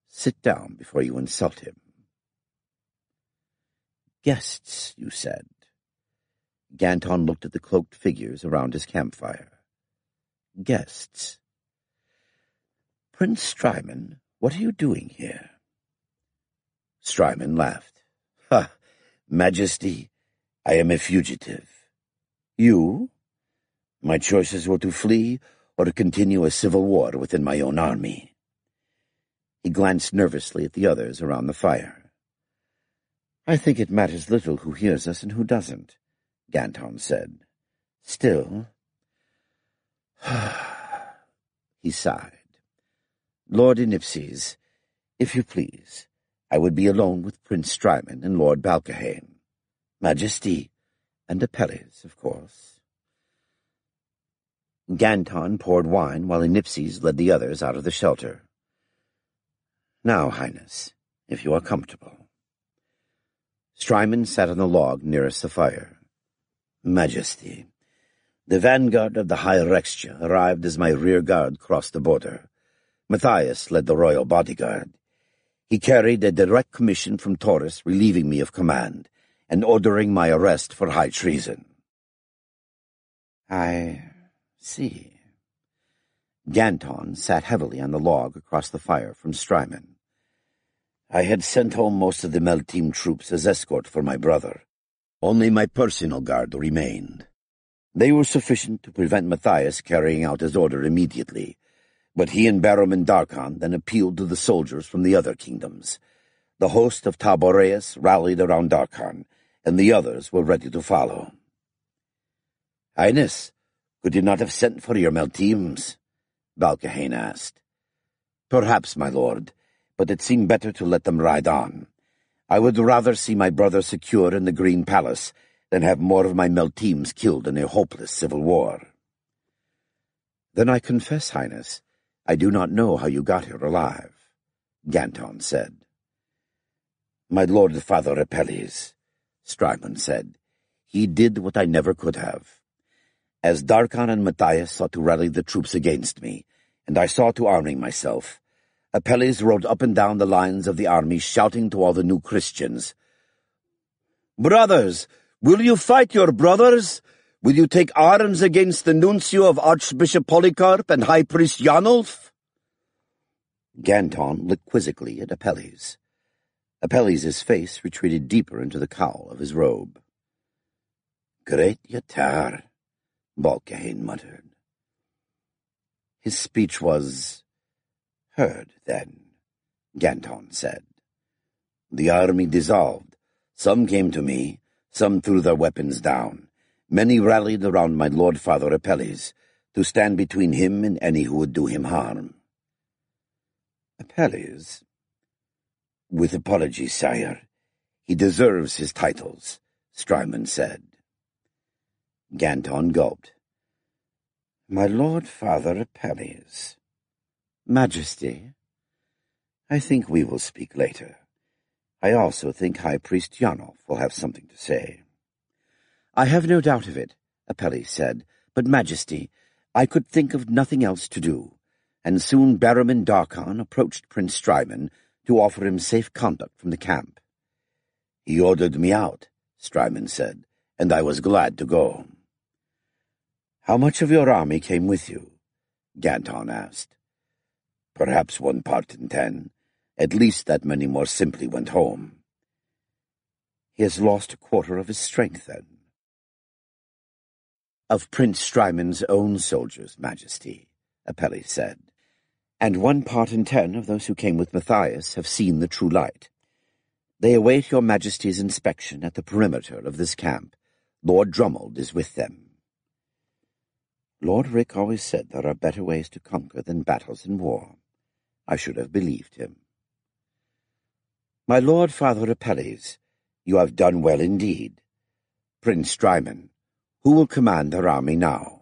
Sit down before you insult him. Guests, you said. Ganton looked at the cloaked figures around his campfire. Guests. Prince Strymon, what are you doing here? Strymon laughed. Ha! Majesty, I am a fugitive. You? My choices were to flee or to continue a civil war within my own army. He glanced nervously at the others around the fire. I think it matters little who hears us and who doesn't, Ganton said. Still... He sighed. Lord Inipses, if you please, I would be alone with Prince Strymon and Lord Balkahane. Majesty, and Apelles, of course. Ganton poured wine while Inipses led the others out of the shelter. Now, Highness, if you are comfortable. Strymon sat on the log nearest the fire. Majesty, the vanguard of the High Rextia arrived as my rear guard crossed the border. Matthias led the royal bodyguard. He carried a direct commission from Taurus relieving me of command and ordering my arrest for high treason. I see. Ganton sat heavily on the log across the fire from Strymon. I had sent home most of the Melteam troops as escort for my brother. Only my personal guard remained. They were sufficient to prevent Matthias carrying out his order immediately, but he and Barum and Darkon then appealed to the soldiers from the other kingdoms. The host of Taboreus rallied around Darkon, and the others were ready to follow. Highness, could you not have sent for your Melteams? Balkahane asked. Perhaps, my lord, but it seemed better to let them ride on. I would rather see my brother secure in the Green Palace than have more of my Melteams killed in a hopeless civil war. Then I confess, Highness, I do not know how you got here alive, Ganton said. My lord father Apelles, Strymon said, he did what I never could have. As Darkon and Matthias sought to rally the troops against me, and I saw to arming myself, Apelles rode up and down the lines of the army shouting to all the new Christians, Brothers, will you fight your brothers? Will you take arms against the nuncio of Archbishop Polycarp and High Priest Yanulf? Ganton looked quizzically at Apelles. Apelles' face retreated deeper into the cowl of his robe. Great Yatar, Balkahane muttered. His speech was heard, then, Ganton said. The army dissolved. Some came to me, some threw their weapons down. Many rallied around my lord father Apelles, to stand between him and any who would do him harm. Apelles? With apologies, sire. He deserves his titles, Strymon said. Ganton gulped. My lord father Apelles. Majesty, I think we will speak later. I also think High Priest Yanulf will have something to say. I have no doubt of it, Apelles said, but Majesty, I could think of nothing else to do, and soon Barum and Darkon approached Prince Strymon to offer him safe conduct from the camp. He ordered me out, Strymon said, and I was glad to go. How much of your army came with you? Ganton asked. Perhaps 1 part in 10. At least that many more simply went home. He has lost 1/4 of his strength, then. Of Prince Strymon's own soldiers, Majesty, Apelles said, and 1 part in 10 of those who came with Matthias have seen the true light. They await your Majesty's inspection at the perimeter of this camp. Lord Drummond is with them. Lord Rick always said there are better ways to conquer than battles in war. I should have believed him. My lord father Apelles, you have done well indeed. Prince Strymon, who will command our army now?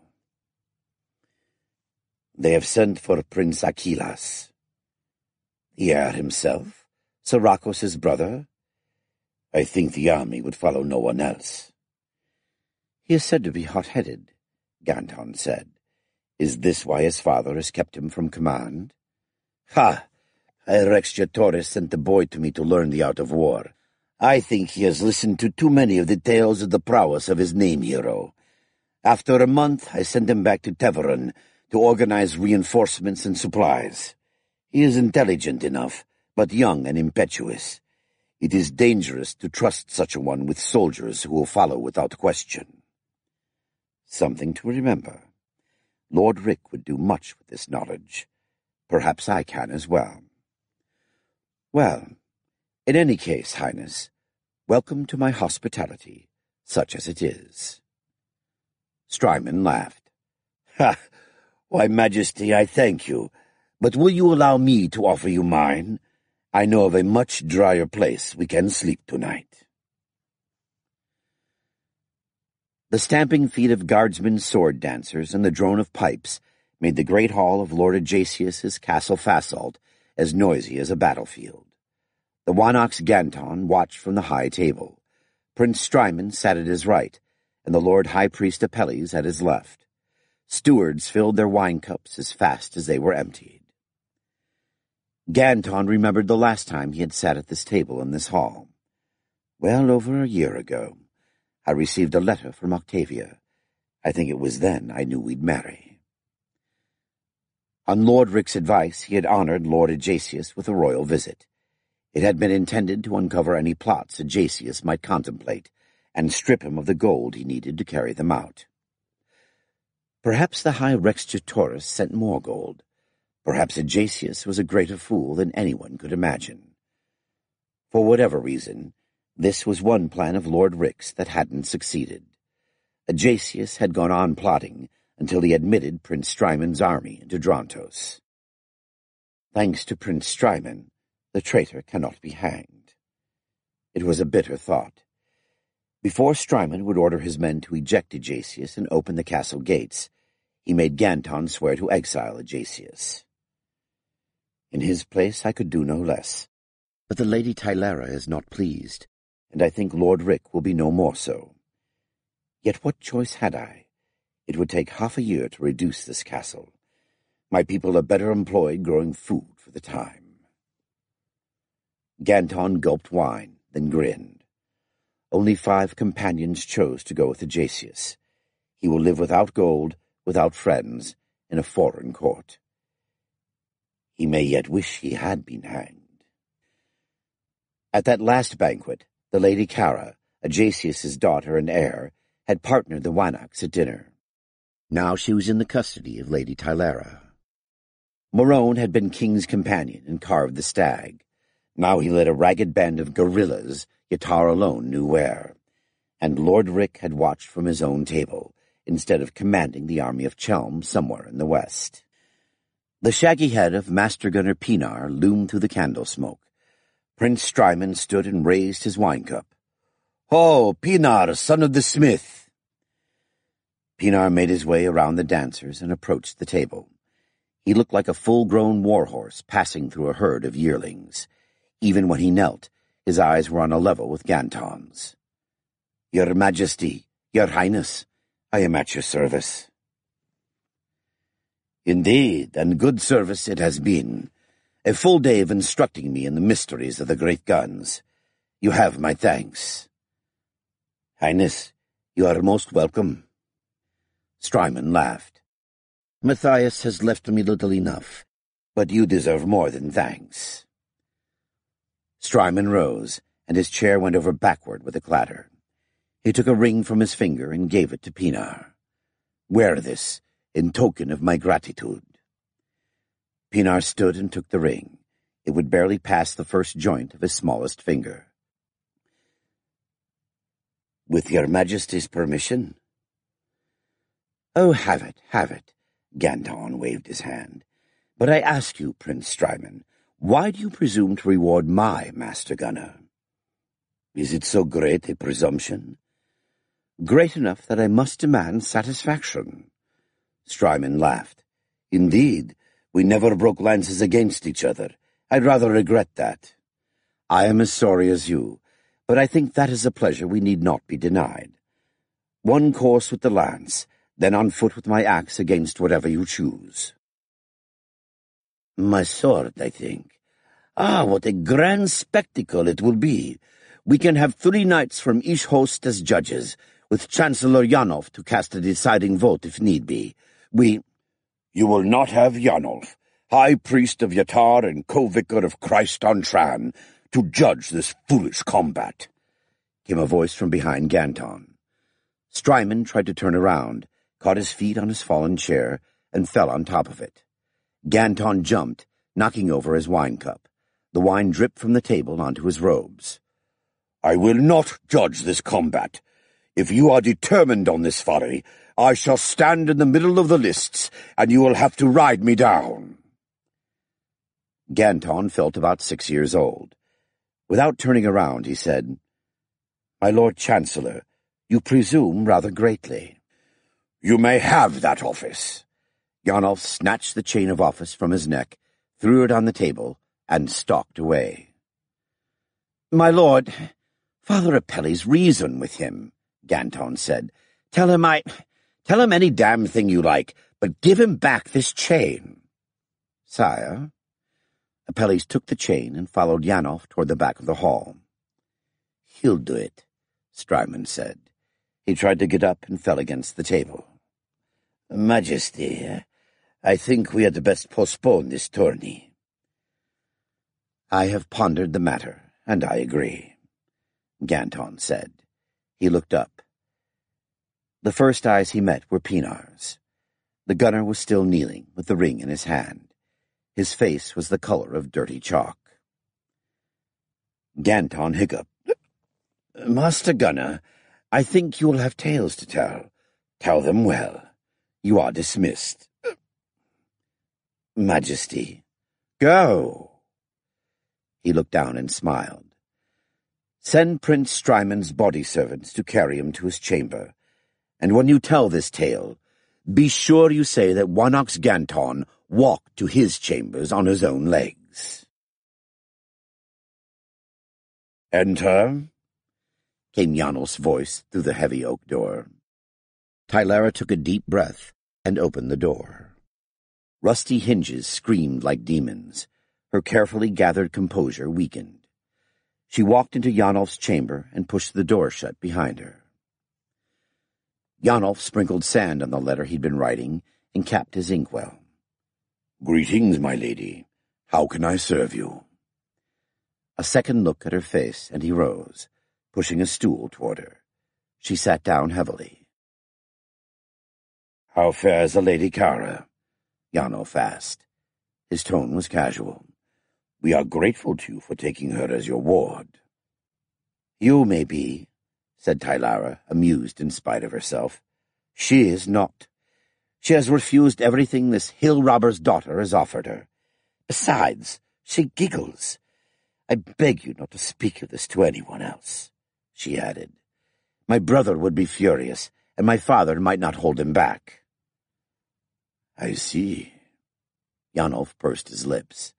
They have sent for Prince Achillas. The heir himself? Syracus's brother? I think the army would follow no one else. He is said to be hot-headed, Ganton said. Is this why his father has kept him from command? Ha! Rextiatores sent the boy to me to learn the art of war. I think he has listened to too many of the tales of the prowess of his name hero. After a month, I sent him back to Teveron to organize reinforcements and supplies. He is intelligent enough, but young and impetuous. It is dangerous to trust such a one with soldiers who will follow without question. Something to remember. Lord Rick would do much with this knowledge. Perhaps I can as well. Well, in any case, Highness, welcome to my hospitality, such as it is. Strymon laughed. Ha! Why, Majesty, I thank you, but will you allow me to offer you mine? I know of a much drier place we can sleep tonight. The stamping feet of guardsmen sword dancers and the drone of pipes made the great hall of Lord Ajacius's castle Fasolt as noisy as a battlefield. The Wanox Ganton watched from the high table. Prince Strymon sat at his right, and the Lord High Priest Apelles at his left. Stewards filled their wine cups as fast as they were emptied. Ganton remembered the last time he had sat at this table in this hall. Well over a year ago. I received a letter from Octavia. I think it was then I knew we'd marry. On Lord Rick's advice, he had honored Lord Ajacius with a royal visit. It had been intended to uncover any plots Ajacius might contemplate and strip him of the gold he needed to carry them out. Perhaps the High Rextiatores sent more gold. Perhaps Ajacius was a greater fool than anyone could imagine. For whatever reason, this was one plan of Lord Rick's that hadn't succeeded. Ajacius had gone on plotting until he admitted Prince Strymon's army into Drontos. Thanks to Prince Strymon, the traitor cannot be hanged. It was a bitter thought. Before Strymon would order his men to eject Ajacius and open the castle gates, he made Ganton swear to exile Ajacius. In his place I could do no less, but the Lady Tylera is not pleased, and I think Lord Rick will be no more so. Yet what choice had I? It would take half a year to reduce this castle. My people are better employed growing food for the time. Ganton gulped wine, then grinned. Only 5 companions chose to go with Ajacius. He will live without gold, without friends, in a foreign court. He may yet wish he had been hanged. At that last banquet, the Lady Cara, Ajacius's daughter and heir, had partnered the Wanox at dinner. Now she was in the custody of Lady Tylera. Morone had been king's companion and carved the stag. Now he led a ragged band of guerrillas, Yatar alone knew where. And Lord Rick had watched from his own table, instead of commanding the army of Chelm somewhere in the west. The shaggy head of Master Gunner Pinar loomed through the candle smoke. Prince Strymon stood and raised his wine cup. "Ho, Pinar, son of the smith!" Pinar made his way around the dancers and approached the table. He looked like a full-grown war-horse passing through a herd of yearlings. Even when he knelt, his eyes were on a level with Ganton's. "Your Majesty, Your Highness, I am at your service." "Indeed, and good service it has been. A full day of instructing me in the mysteries of the great guns. You have my thanks." "Highness, you are most welcome." Strymon laughed. "Matthias has left me little enough, but you deserve more than thanks." Strymon rose, and his chair went over backward with a clatter. He took a ring from his finger and gave it to Pinar. "Wear this, in token of my gratitude." Pinar stood and took the ring. It would barely pass the first joint of his smallest finger. "With your Majesty's permission?" "Oh, have it. Ganton waved his hand. "But I ask you, Prince Strymon, why do you presume to reward my master gunner?" "Is it so great a presumption?" "Great enough that I must demand satisfaction." Strymon laughed. Indeed, we never broke lances against each other. I'd rather regret that. I am as sorry as you, but I think that is a pleasure we need not be denied. One course with the lance, then on foot with my axe against whatever you choose. My sword, I think. Ah, what a grand spectacle it will be. We can have 3 knights from each host as judges, with Chancellor Yanov to cast a deciding vote if need be. You will not have Yanov, High Priest of Yatar and Co-Vicar of Christ on Tran, to judge this foolish combat, came a voice from behind Ganton. Strymon tried to turn around, caught his feet on his fallen chair, and fell on top of it. Ganton jumped, knocking over his wine cup. The wine dripped from the table onto his robes. I will not judge this combat. If you are determined on this foray, I shall stand in the middle of the lists, and you will have to ride me down. Ganton felt about 6 years old. Without turning around, he said, My Lord Chancellor, you presume rather greatly. You may have that office. Yanov snatched the chain of office from his neck, threw it on the table, and stalked away. My lord, Father Apelles, reason with him, Ganton said. Tell him any damn thing you like, but give him back this chain. Sire. Apelles took the chain and followed Yanov toward the back of the hall. He'll do it, Strymon said. He tried to get up and fell against the table. Majesty, I think we had best postpone this tourney. I have pondered the matter, and I agree, Ganton said. He looked up. The first eyes he met were Pinar's. The gunner was still kneeling, with the ring in his hand. His face was the color of dirty chalk. Ganton hiccuped. Master Gunner, I think you will have tales to tell. Tell them well. You are dismissed. Majesty. Go. He looked down and smiled. Send Prince Strymon's body servants to carry him to his chamber, and when you tell this tale, be sure you say that Wanox Ganton walked to his chambers on his own legs. Enter, came Janos' voice through the heavy oak door. Tylara took a deep breath and opened the door. Rusty hinges screamed like demons. Her carefully gathered composure weakened. She walked into Janolf's chamber and pushed the door shut behind her. Janolf sprinkled sand on the letter he'd been writing and capped his inkwell. Greetings, my lady. How can I serve you? A second look at her face, and he rose, pushing a stool toward her. She sat down heavily. How fares the Lady Kara? Janolf asked. His tone was casual. We are grateful to you for taking her as your ward. You may be, said Tylara, amused in spite of herself. She is not. She has refused everything this hill-robber's daughter has offered her. Besides, she giggles. I beg you not to speak of this to anyone else, she added. My brother would be furious, and my father might not hold him back. I see. Janolf pursed his lips.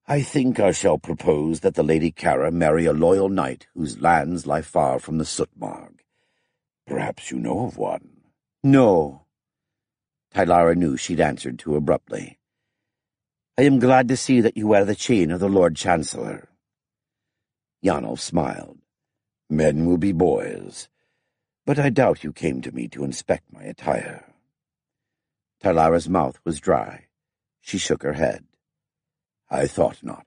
I think I shall propose that the Lady Kara marry a loyal knight whose lands lie far from the Sootmarg. Perhaps you know of one. No. Tylara knew she'd answered too abruptly. I am glad to see that you wear the chain of the Lord Chancellor. Janolf smiled. Men will be boys, but I doubt you came to me to inspect my attire. Tylara's mouth was dry. She shook her head. I thought not.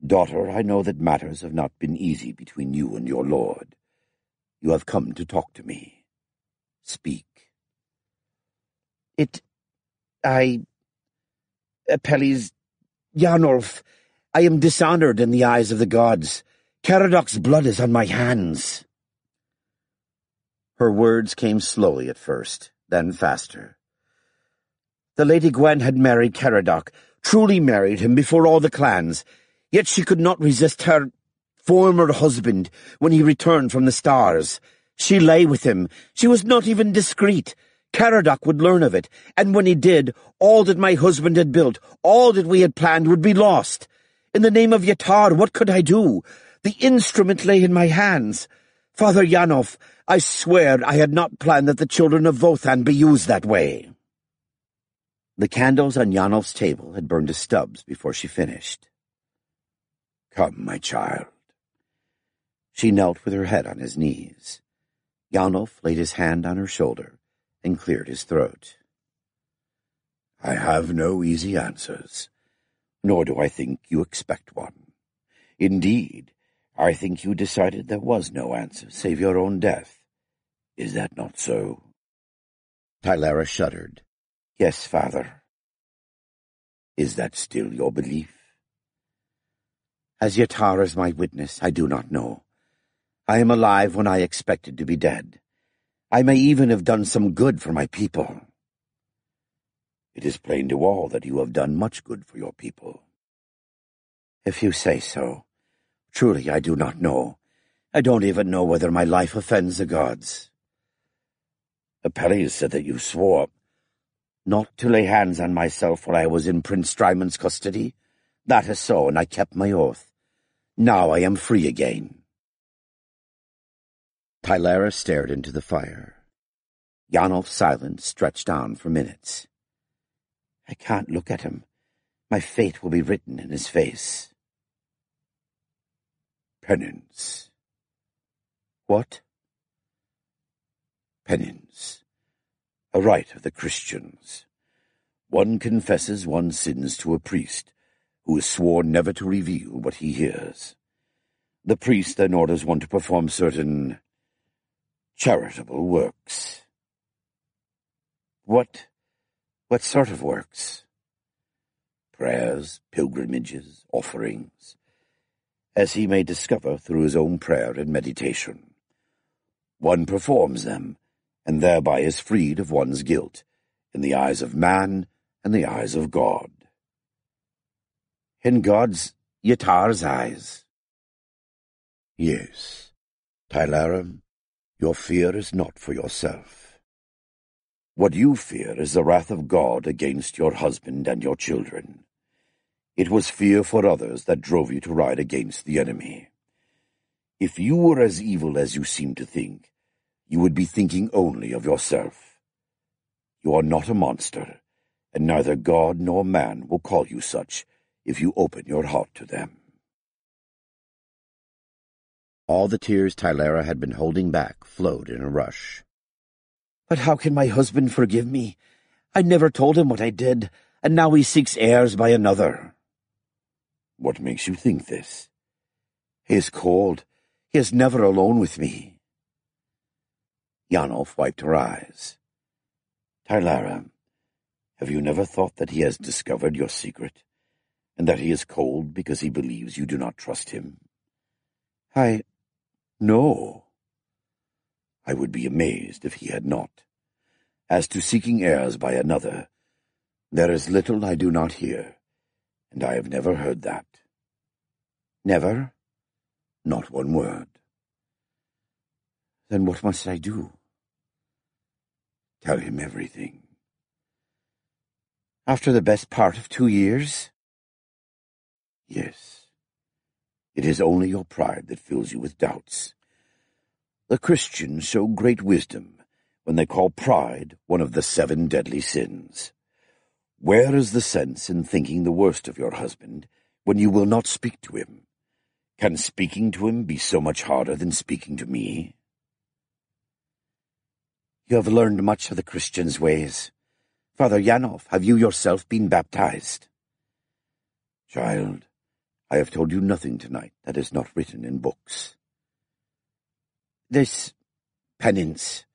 Daughter, I know that matters have not been easy between you and your lord. You have come to talk to me. Speak. Apelles, Janolf, I am dishonored in the eyes of the gods. Caradoc's blood is on my hands. Her words came slowly at first, then faster. The Lady Gwen had married Caradoc, truly married him before all the clans, yet she could not resist her former husband when he returned from the stars. She lay with him. She was not even discreet. Caradoc would learn of it, and when he did, all that my husband had built, all that we had planned would be lost. In the name of Yatar, what could I do? The instrument lay in my hands. Father Yanov, I swear I had not planned that the children of Vothan be used that way. The candles on Yanov's table had burned to stubs before she finished. Come, my child. She knelt with her head on his knees. Yanov laid his hand on her shoulder and cleared his throat. I have no easy answers, nor do I think you expect one. Indeed, I think you decided there was no answer save your own death. Is that not so? Tylara shuddered. Yes, Father. Is that still your belief? As Yatar is my witness, I do not know. I am alive when I expected to be dead. I may even have done some good for my people. It is plain to all that you have done much good for your people. If you say so. Truly, I do not know. I don't even know whether my life offends the gods. Apelles said that you swore not to lay hands on myself while I was in Prince Strymon's custody. That is so, and I kept my oath. Now I am free again. Tylara stared into the fire. Yanov's silence stretched on for minutes. I can't look at him. My fate will be written in his face. Penance. What? Penance. A rite of the Christians. One confesses one's sins to a priest, who is sworn never to reveal what he hears. The priest then orders one to perform certain charitable works. What sort of works? Prayers, pilgrimages, offerings, as he may discover through his own prayer and meditation. One performs them, and thereby is freed of one's guilt, in the eyes of man and the eyes of God. In God's, Yatar's eyes? Yes. Tylara, your fear is not for yourself. What you fear is the wrath of God against your husband and your children. It was fear for others that drove you to ride against the enemy. If you were as evil as you seem to think, you would be thinking only of yourself. You are not a monster, and neither God nor man will call you such if you open your heart to them. All the tears Tylara had been holding back flowed in a rush. But how can my husband forgive me? I never told him what I did, and now he seeks heirs by another. What makes you think this? He is cold. He is never alone with me. Yanov wiped her eyes. Tylara, have you never thought that he has discovered your secret, and that he is cold because he believes you do not trust him? No. I would be amazed if he had not. As to seeking heirs by another, there is little I do not hear, and I have never heard that. Never? Not one word. Then what must I do? Tell him everything. After the best part of 2 years? Yes. It is only your pride that fills you with doubts. The Christians show great wisdom when they call pride one of the 7 deadly sins. Where is the sense in thinking the worst of your husband when you will not speak to him? Can speaking to him be so much harder than speaking to me? You have learned much of the Christians' ways. Father Yanov, have you yourself been baptized? Child, I have told you nothing tonight that is not written in books. This penance,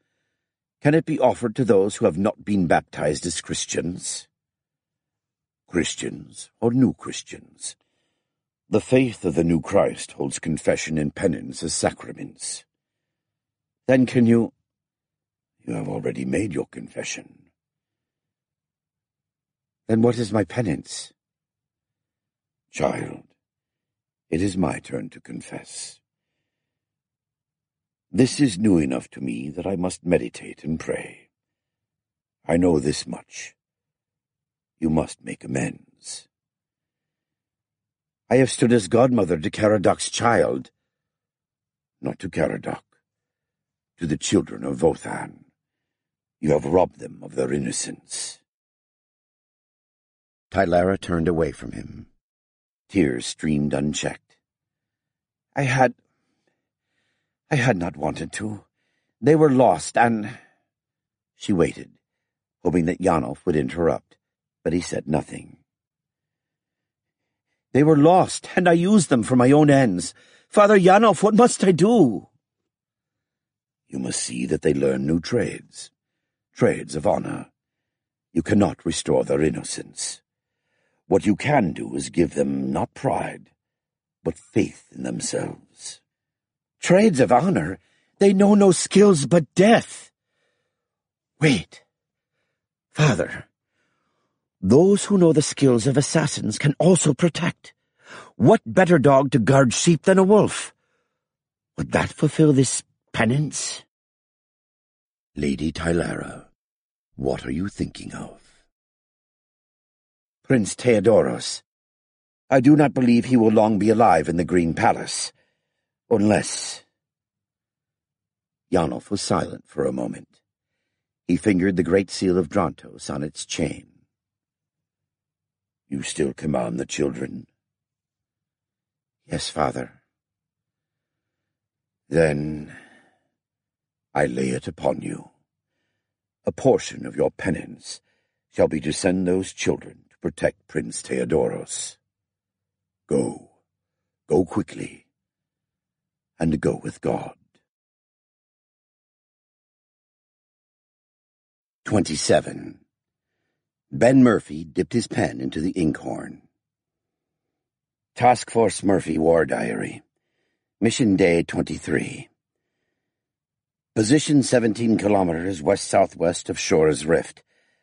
can it be offered to those who have not been baptized as Christians? Christians or new Christians. The faith of the new Christ holds confession and penance as sacraments. Then can you... You have already made your confession. Then what is my penance? Child, it is my turn to confess. This is new enough to me that I must meditate and pray. I know this much. You must make amends. I have stood as godmother to Caradoc's child. Not to Caradoc, to the children of Vothan. You have robbed them of their innocence. Tylara turned away from him. Tears streamed unchecked. I had not wanted to. They were lost, and... She waited, hoping that Janolf would interrupt, but he said nothing. They were lost, and I used them for my own ends. Father Janolf, what must I do? You must see that they learn new trades of honor. You cannot restore their innocence. What you can do is give them not pride, but faith in themselves. Trades of honor? They know no skills but death. Wait. Father, those who know the skills of assassins can also protect. What better dog to guard sheep than a wolf? Would that fulfill this penance? Lady Tylara, what are you thinking of? Prince Theodoros. I do not believe he will long be alive in the Green Palace. Unless... Janolf was silent for a moment. He fingered the great seal of Drontos on its chain. You still command the children? Yes, Father. Then I lay it upon you. A portion of your penance shall be to send those children to protect Prince Theodoros. Go quickly, and go with God. 27. Ben Murphy dipped his pen into the inkhorn. Task Force Murphy War Diary. Mission Day 23. Position 17 kilometers west-southwest of Shora's Rift,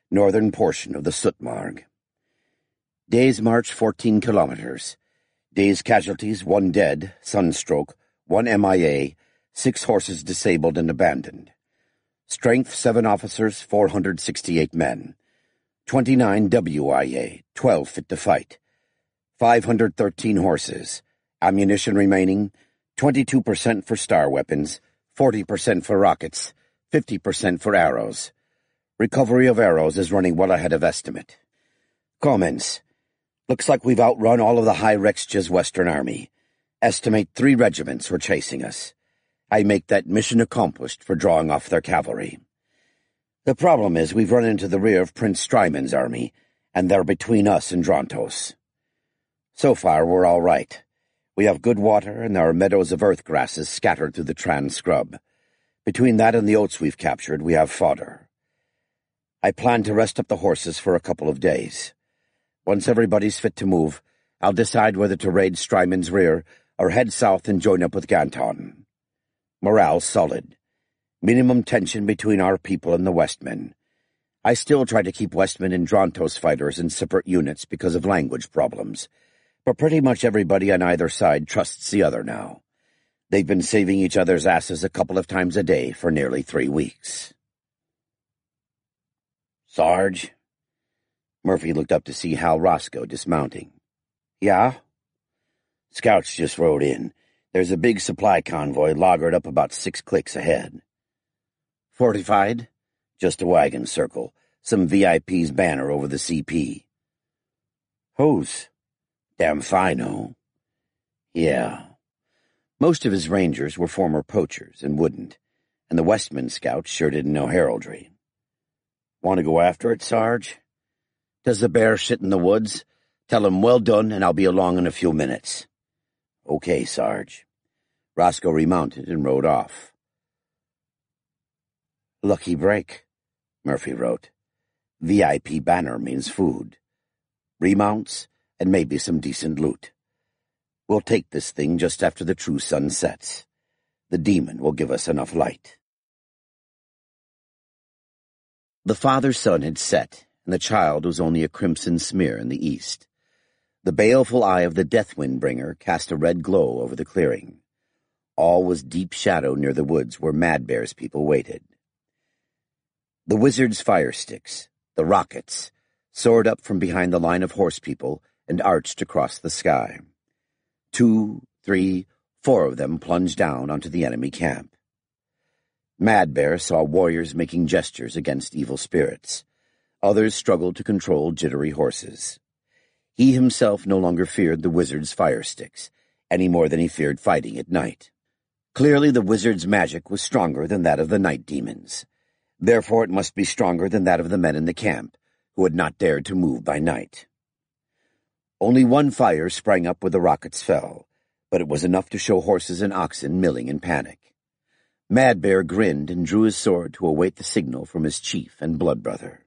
northern portion of the Sootmarg. Day's march 14 kilometers. Day's casualties 1 dead, sunstroke, 1 MIA, 6 horses disabled and abandoned. Strength 7 officers, 468 men. 29 WIA, 12 fit to fight. 513 horses. Ammunition remaining, 22% for star weapons, 40% for rockets, 50% for arrows. Recovery of arrows is running well ahead of estimate. Comments. Looks like we've outrun all of the High Rexja's Western Army. Estimate 3 regiments were chasing us. I make that mission accomplished for drawing off their cavalry. The problem is we've run into the rear of Prince Strymond's army, and they're between us and Drontos. So far, we're all right. We have good water, and there are meadows of earth grasses scattered through the Tran scrub. Between that and the oats we've captured, we have fodder. I plan to rest up the horses for a couple of days. Once everybody's fit to move, I'll decide whether to raid Strymond's rear or head south and join up with Ganton. Morale solid. Minimum tension between our people and the Westmen. I still try to keep Westmen and Drontos fighters in separate units because of language problems, but pretty much everybody on either side trusts the other now. They've been saving each other's asses a couple of times a day for nearly 3 weeks. Sarge? Murphy looked up to see Hal Roscoe dismounting. Yeah? Scouts just rode in. There's a big supply convoy loggered up about 6 clicks ahead. Fortified? Just a wagon circle. Some VIP's banner over the CP. Whose? Damn fino. Yeah. Most of his rangers were former poachers and wouldn't, and the Westman scouts sure didn't know heraldry. Want to go after it, Sarge? Does the bear shit in the woods? Tell him well done, and I'll be along in a few minutes. Okay, Sarge. Roscoe remounted and rode off. Lucky break, Murphy wrote. VIP banner means food. Remounts, and maybe some decent loot. We'll take this thing just after the true sun sets. The demon will give us enough light. The father's sun had set, and the child was only a crimson smear in the east. The baleful eye of the Deathwind bringer cast a red glow over the clearing. All was deep shadow near the woods where Mad Bear's people waited. The wizard's fire sticks, the rockets, soared up from behind the line of horse people and arched across the sky. 2, 3, 4 of them plunged down onto the enemy camp. Mad Bear saw warriors making gestures against evil spirits. Others struggled to control jittery horses. He himself no longer feared the wizard's fire sticks, any more than he feared fighting at night. Clearly the wizard's magic was stronger than that of the night demons. Therefore it must be stronger than that of the men in the camp, who had not dared to move by night. Only one fire sprang up where the rockets fell, but it was enough to show horses and oxen milling in panic. Mad Bear grinned and drew his sword to await the signal from his chief and blood brother.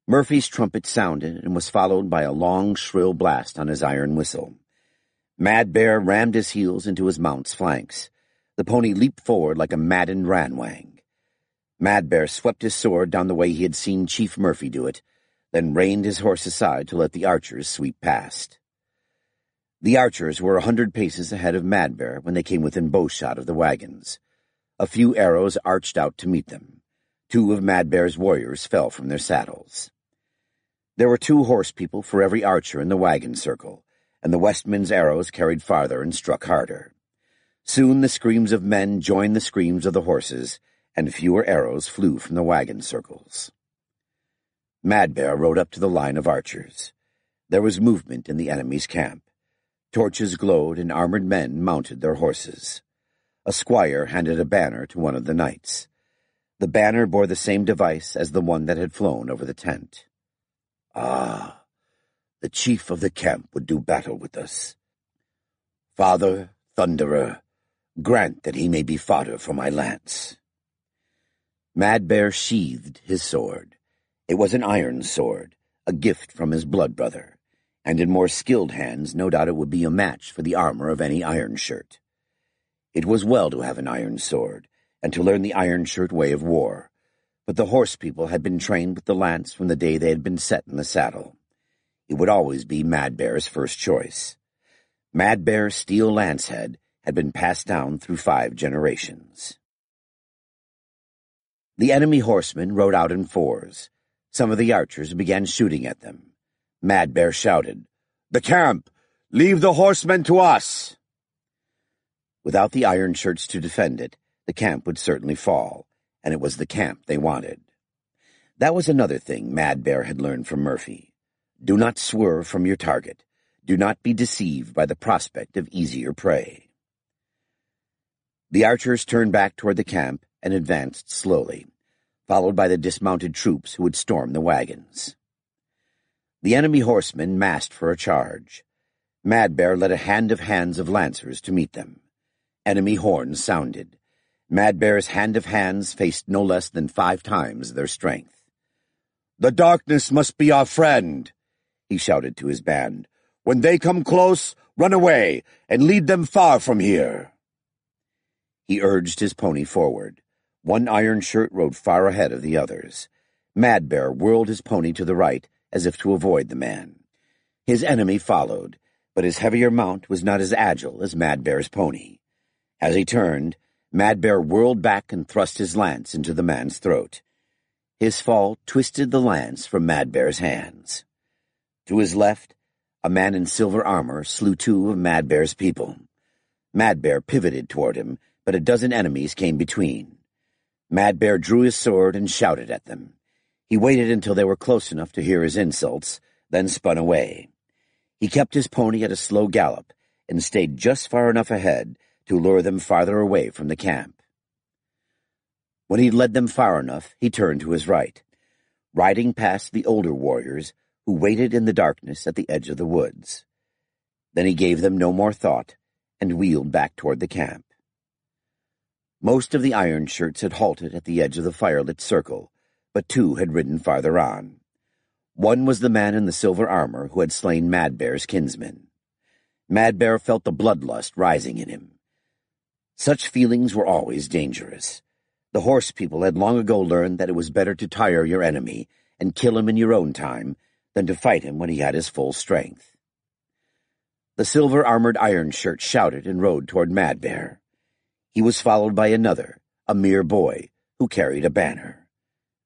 Murphy's trumpet sounded and was followed by a long, shrill blast on his iron whistle. Mad Bear rammed his heels into his mount's flanks. The pony leaped forward like a maddened ranwang. Mad Bear swept his sword down the way he had seen Chief Murphy do it, then reined his horse aside to let the archers sweep past. The archers were 100 paces ahead of Mad Bear when they came within bowshot of the wagons. A few arrows arched out to meet them. 2 of Mad Bear's warriors fell from their saddles. There were 2 horse people for every archer in the wagon circle, and the Westmen's arrows carried farther and struck harder. Soon the screams of men joined the screams of the horses, and fewer arrows flew from the wagon circles. Mad Bear rode up to the line of archers. There was movement in the enemy's camp. Torches glowed and armored men mounted their horses. A squire handed a banner to one of the knights. The banner bore the same device as the one that had flown over the tent. "Ah, the chief of the camp would do battle with us. Father, Thunderer, grant that he may be fodder for my lance." Mad Bear sheathed his sword. It was an iron sword, a gift from his blood brother, and in more skilled hands no doubt it would be a match for the armor of any iron shirt. It was well to have an iron sword, and to learn the iron shirt way of war, but the horse people had been trained with the lance from the day they had been set in the saddle. It would always be Mad Bear's first choice. Mad Bear's steel lance head had been passed down through 5 generations. The enemy horsemen rode out in 4s. Some of the archers began shooting at them. Mad Bear shouted, "The camp! Leave the horsemen to us!" Without the iron shirts to defend it, the camp would certainly fall, and it was the camp they wanted. That was another thing Mad Bear had learned from Murphy. Do not swerve from your target. Do not be deceived by the prospect of easier prey. The archers turned back toward the camp and advanced slowly, followed by the dismounted troops who would storm the wagons. The enemy horsemen massed for a charge. Mad Bear led a hand of hands of lancers to meet them. Enemy horns sounded. Mad Bear's hand of hands faced no less than 5 times their strength. "The darkness must be our friend," he shouted to his band. "When they come close, run away, and lead them far from here." He urged his pony forward. One iron shirt rode far ahead of the others. Mad Bear whirled his pony to the right, as if to avoid the man. His enemy followed, but his heavier mount was not as agile as Mad Bear's pony. As he turned, Mad Bear whirled back and thrust his lance into the man's throat. His fall twisted the lance from Mad Bear's hands. To his left, a man in silver armor slew 2 of Mad Bear's people. Mad Bear pivoted toward him, but a dozen enemies came between. Mad Bear drew his sword and shouted at them. He waited until they were close enough to hear his insults, then spun away. He kept his pony at a slow gallop and stayed just far enough ahead to lure them farther away from the camp. When he'd led them far enough, he turned to his right, riding past the older warriors who waited in the darkness at the edge of the woods. Then he gave them no more thought and wheeled back toward the camp. Most of the iron shirts had halted at the edge of the firelit circle, but 2 had ridden farther on. One was the man in the silver armor who had slain Mad Bear's kinsman. Mad Bear felt the bloodlust rising in him. Such feelings were always dangerous. The horse people had long ago learned that it was better to tire your enemy and kill him in your own time than to fight him when he had his full strength. The silver-armored iron shirt shouted and rode toward Mad Bear. He was followed by another, a mere boy, who carried a banner.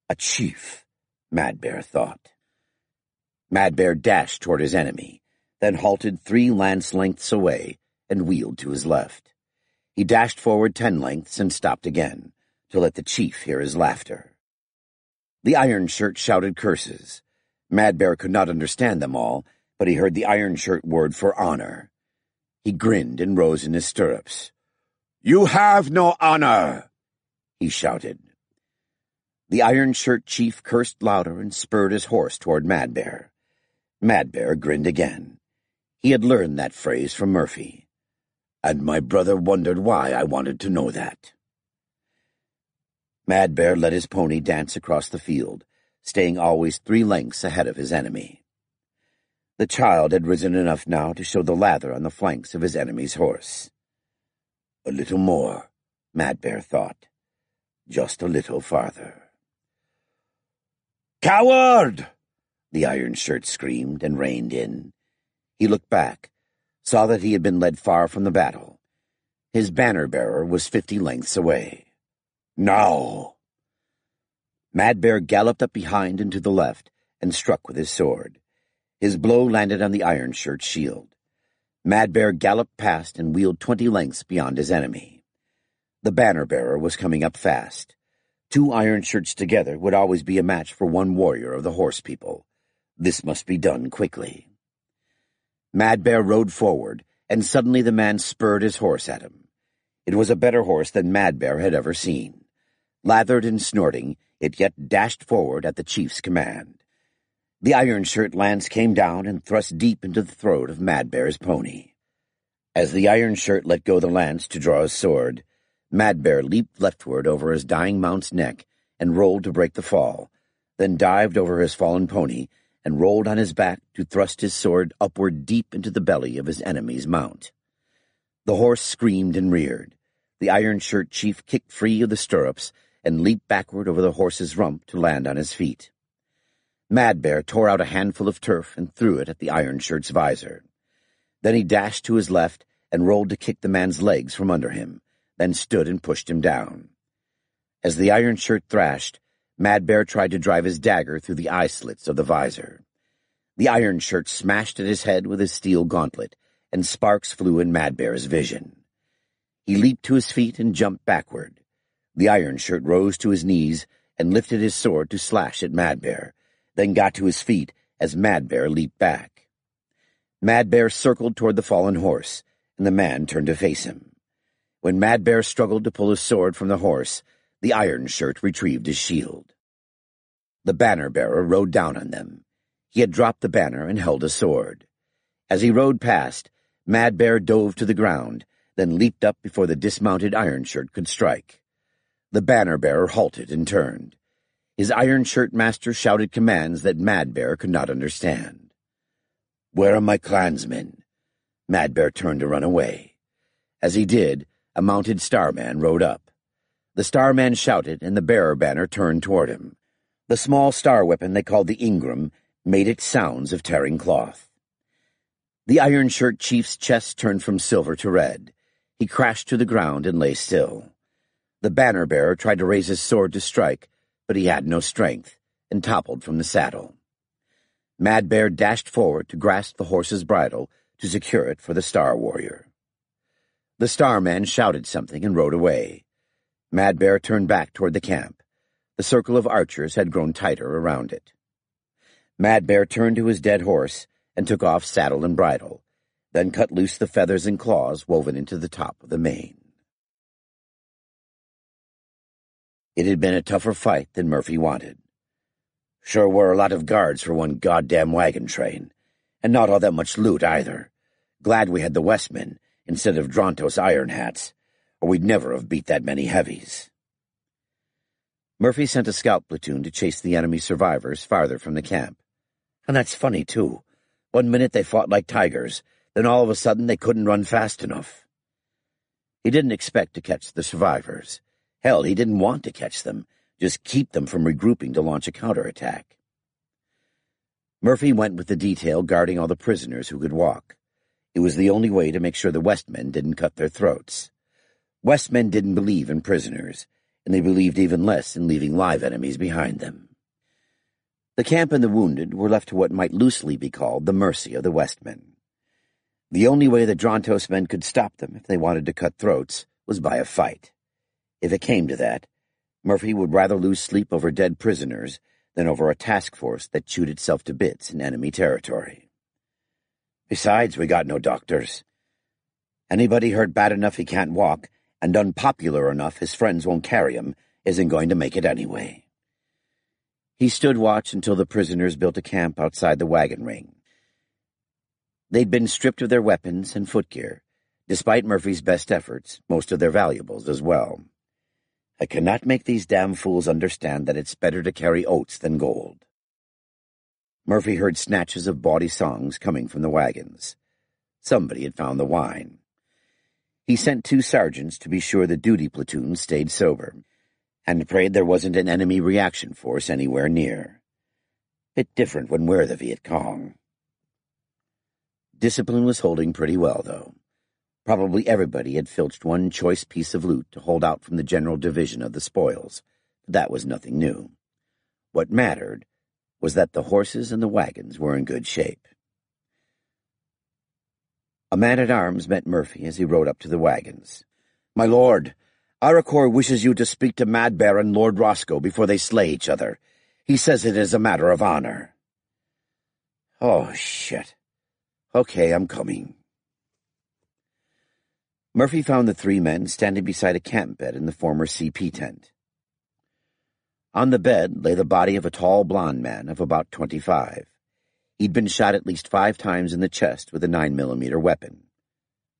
A chief, Mad Bear thought. Mad Bear dashed toward his enemy, then halted 3 lance lengths away and wheeled to his left. He dashed forward 10 lengths and stopped again, to let the chief hear his laughter. The Iron Shirt shouted curses. Mad Bear could not understand them all, but he heard the Iron Shirt word for honor. He grinned and rose in his stirrups. "You have no honor!" he shouted. The Iron Shirt chief cursed louder and spurred his horse toward Mad Bear. Mad Bear grinned again. He had learned that phrase from Murphy. And my brother wondered why I wanted to know that. Mad Bear let his pony dance across the field, staying always 3 lengths ahead of his enemy. The child had risen enough now to show the lather on the flanks of his enemy's horse. A little more, Mad Bear thought. Just a little farther. "Coward!" the Iron Shirt screamed and reined in. He looked back, saw that he had been led far from the battle. His banner-bearer was 50 lengths away. "Now!" Mad Bear galloped up behind and to the left and struck with his sword. His blow landed on the Iron Shirt's shield. Mad Bear galloped past and wheeled 20 lengths beyond his enemy. The banner-bearer was coming up fast. 2 Iron Shirts together would always be a match for 1 warrior of the horse people. This must be done quickly. Mad Bear rode forward, and suddenly the man spurred his horse at him. It was a better horse than Mad Bear had ever seen. Lathered and snorting, it yet dashed forward at the chief's command. The Iron Shirt lance came down and thrust deep into the throat of Mad Bear's pony. As the Iron Shirt let go the lance to draw his sword, Mad Bear leaped leftward over his dying mount's neck and rolled to break the fall, then dived over his fallen pony and rolled on his back to thrust his sword upward deep into the belly of his enemy's mount. The horse screamed and reared. The Iron Shirt chief kicked free of the stirrups and leaped backward over the horse's rump to land on his feet. Mad Bear tore out a handful of turf and threw it at the Iron Shirt's visor. Then he dashed to his left and rolled to kick the man's legs from under him, then stood and pushed him down. As the Iron Shirt thrashed, Mad Bear tried to drive his dagger through the eye slits of the visor. The Iron Shirt smashed at his head with his steel gauntlet, and sparks flew in Mad Bear's vision. He leaped to his feet and jumped backward. The Iron Shirt rose to his knees and lifted his sword to slash at Mad Bear, then got to his feet as Mad Bear leaped back. Mad Bear circled toward the fallen horse, and the man turned to face him. When Mad Bear struggled to pull his sword from the horse, the Iron Shirt retrieved his shield. The banner-bearer rode down on them. He had dropped the banner and held a sword. As he rode past, Mad Bear dove to the ground, then leaped up before the dismounted Iron Shirt could strike. The banner-bearer halted and turned. His Iron Shirt master shouted commands that Mad Bear could not understand. "Where are my clansmen?" Mad Bear turned to run away. As he did, a mounted Starman rode up. The Starman shouted, and the bearer banner turned toward him. The small star weapon they called the Ingram made its sounds of tearing cloth. The Iron Shirt chief's chest turned from silver to red. He crashed to the ground and lay still. The banner-bearer tried to raise his sword to strike, but he had no strength, and toppled from the saddle. Mad Bear dashed forward to grasp the horse's bridle to secure it for the Star Warrior. The Starman shouted something and rode away. Mad Bear turned back toward the camp. The circle of archers had grown tighter around it. Mad Bear turned to his dead horse and took off saddle and bridle, then cut loose the feathers and claws woven into the top of the mane. It had been a tougher fight than Murphy wanted. Sure were a lot of guards for one goddamn wagon train, and not all that much loot either. Glad we had the Westmen instead of Drontos Iron Hats, or we'd never have beat that many heavies. Murphy sent a scout platoon to chase the enemy survivors farther from the camp. And that's funny, too. 1 minute they fought like tigers, then all of a sudden they couldn't run fast enough. He didn't expect to catch the survivors. Hell, he didn't want to catch them, just keep them from regrouping to launch a counterattack. Murphy went with the detail guarding all the prisoners who could walk. It was the only way to make sure the Westmen didn't cut their throats. Westmen didn't believe in prisoners. and they believed even less in leaving live enemies behind them. The camp and the wounded were left to what might loosely be called the mercy of the Westmen. The only way the Drontos men could stop them if they wanted to cut throats was by a fight. If it came to that, Murphy would rather lose sleep over dead prisoners than over a task force that chewed itself to bits in enemy territory. Besides, we got no doctors. Anybody hurt bad enough he can't walk, and unpopular enough his friends won't carry him, isn't going to make it anyway. He stood watch until the prisoners built a camp outside the wagon ring. They'd been stripped of their weapons and footgear, despite Murphy's best efforts, most of their valuables as well. I cannot make these damn fools understand that it's better to carry oats than gold. Murphy heard snatches of bawdy songs coming from the wagons. Somebody had found the wine. He sent 2 sergeants to be sure the duty platoon stayed sober, and prayed there wasn't an enemy reaction force anywhere near. Bit different when we're the Viet Cong. Discipline was holding pretty well, though. Probably everybody had filched one choice piece of loot to hold out from the general division of the spoils, but that was nothing new. What mattered was that the horses and the wagons were in good shape. A man-at-arms met Murphy as he rode up to the wagons. "My lord, Aracor wishes you to speak to Mad Bear and Lord Roscoe before they slay each other. He says it is a matter of honor." "Oh, shit. Okay, I'm coming." Murphy found the 3 men standing beside a camp bed in the former CP tent. On the bed lay the body of a tall blond man of about 25. He'd been shot at least 5 times in the chest with a 9mm weapon.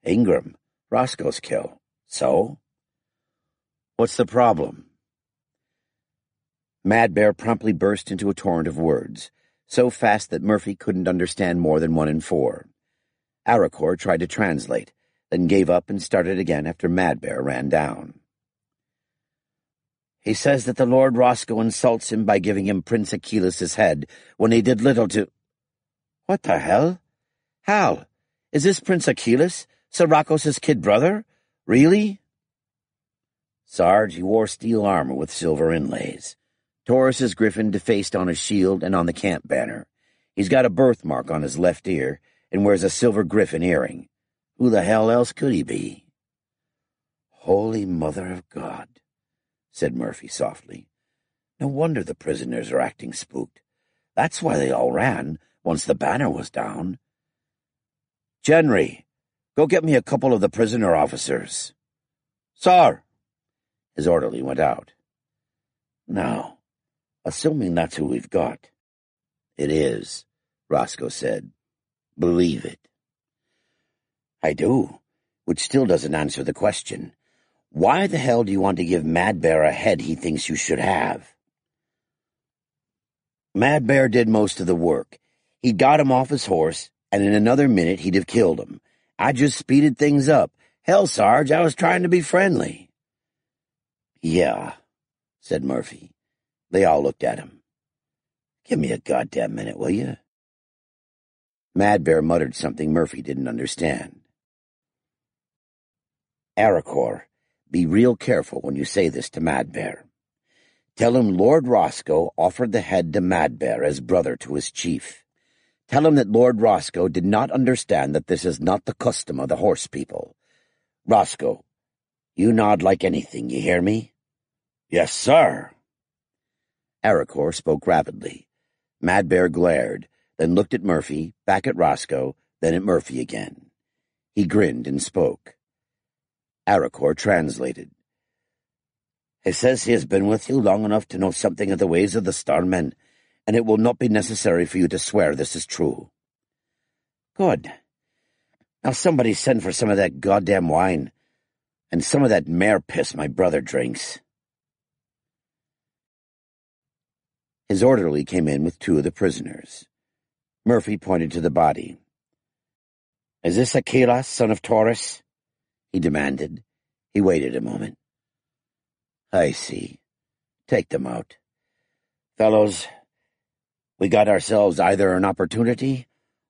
Ingram, Roscoe's kill. So? What's the problem? Mad Bear promptly burst into a torrent of words, so fast that Murphy couldn't understand more than 1 in 4. Aracor tried to translate, then gave up and started again after Mad Bear ran down. "He says that the Lord Roscoe insults him by giving him Prince Achilles' head when he did little to—" "What the hell? Hal, is this Prince Achilles, Siracos' kid brother? Really?" "Sarge, he wore steel armor with silver inlays. Taurus's griffin defaced on his shield and on the camp banner. He's got a birthmark on his left ear and wears a silver griffin earring. Who the hell else could he be?" "Holy Mother of God," said Murphy softly. "No wonder the prisoners are acting spooked. That's why they all ran once the banner was down. Genry, go get me a couple of the prisoner officers." "Sir." His orderly went out. "Now, assuming that's who we've got." "It is," Roscoe said. "Believe it." "I do, which still doesn't answer the question. Why the hell do you want to give Mad Bear a head he thinks you should have?" "Mad Bear did most of the work. He got him off his horse, and in another minute he'd have killed him. I just speeded things up. Hell, Sarge, I was trying to be friendly." "Yeah," said Murphy. They all looked at him. "Give me a goddamn minute, will you?" Mad Bear muttered something Murphy didn't understand. "Aracor, be real careful when you say this to Mad Bear. Tell him Lord Roscoe offered the head to Mad Bear as brother to his chief. Tell him that Lord Roscoe did not understand that this is not the custom of the horse people. Roscoe, you nod like anything, you hear me?" "Yes, sir." Aracor spoke rapidly. Mad Bear glared, then looked at Murphy, back at Roscoe, then at Murphy again. He grinned and spoke. Aracor translated. "He says he has been with you long enough to know something of the ways of the Starmen, and it will not be necessary for you to swear this is true." "Good. Now somebody send for some of that goddamn wine, and some of that mare piss my brother drinks." His orderly came in with 2 of the prisoners. Murphy pointed to the body. "Is this Achilles, son of Taurus?" he demanded. He waited a moment. "I see. Take them out. Fellows, we got ourselves either an opportunity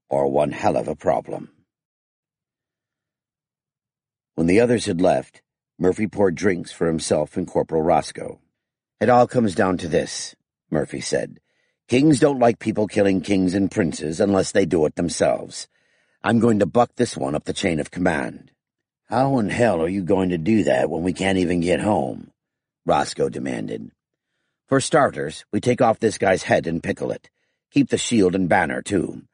or one hell of a problem." When the others had left, Murphy poured drinks for himself and Corporal Roscoe. "It all comes down to this," Murphy said. "Kings don't like people killing kings and princes unless they do it themselves. I'm going to buck this one up the chain of command." "How in hell are you going to do that when we can't even get home?" Roscoe demanded. "For starters, we take off this guy's head and pickle it. Keep the shield and banner, too.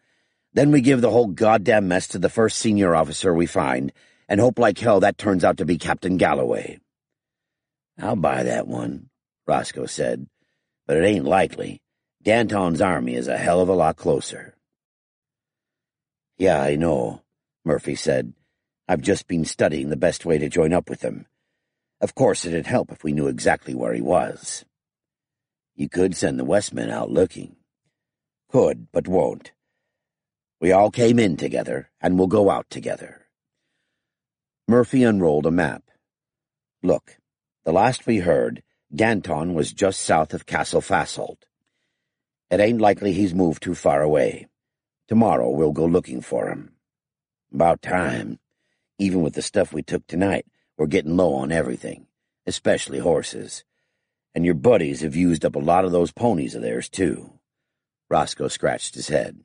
Then we give the whole goddamn mess to the first senior officer we find, and hope like hell that turns out to be Captain Galloway." "I'll buy that one," Roscoe said, "but it ain't likely. Danton's army is a hell of a lot closer." "Yeah, I know," Murphy said. "I've just been studying the best way to join up with him. Of course, it'd help if we knew exactly where he was." "You could send the Westmen out looking." "Could, but won't. We all came in together, and we'll go out together." Murphy unrolled a map. "Look, the last we heard, Danton was just south of Castle Fasolt. It ain't likely he's moved too far away. Tomorrow we'll go looking for him." "About time. Even with the stuff we took tonight, we're getting low on everything, especially horses. And your buddies have used up a lot of those ponies of theirs, too." Roscoe scratched his head.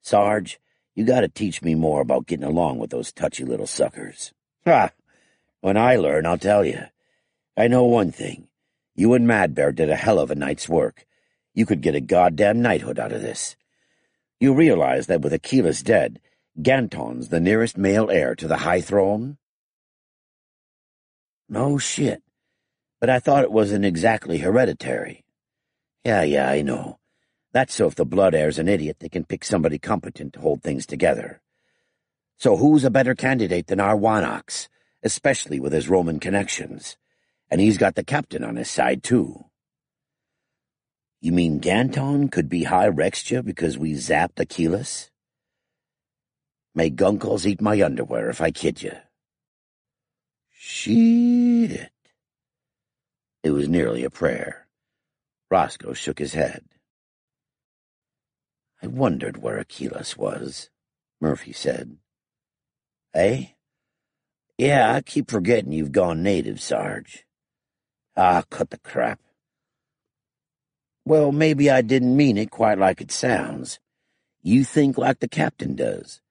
"Sarge, you gotta teach me more about getting along with those touchy little suckers." "Ha! When I learn, I'll tell you. I know one thing. You and Mad Bear did a hell of a night's work. You could get a goddamn knighthood out of this. You realize that with Achilles dead, Danton's the nearest male heir to the high throne?" "No shit. But I thought it wasn't exactly hereditary." Yeah, I know. That's so if the blood heir's an idiot, they can pick somebody competent to hold things together. So who's a better candidate than our Wanox, especially with his Roman connections? And he's got the captain on his side, too." "You mean Danton could be high Rextia because we zapped Achilles?" "May gunkles eat my underwear if I kid you." "Shit." It was nearly a prayer. Roscoe shook his head. "I wondered where Achilles was," Murphy said. "Eh? Yeah, I keep forgetting you've gone native, Sarge." "Ah, cut the crap." "Well, maybe I didn't mean it quite like it sounds. You think like the captain does,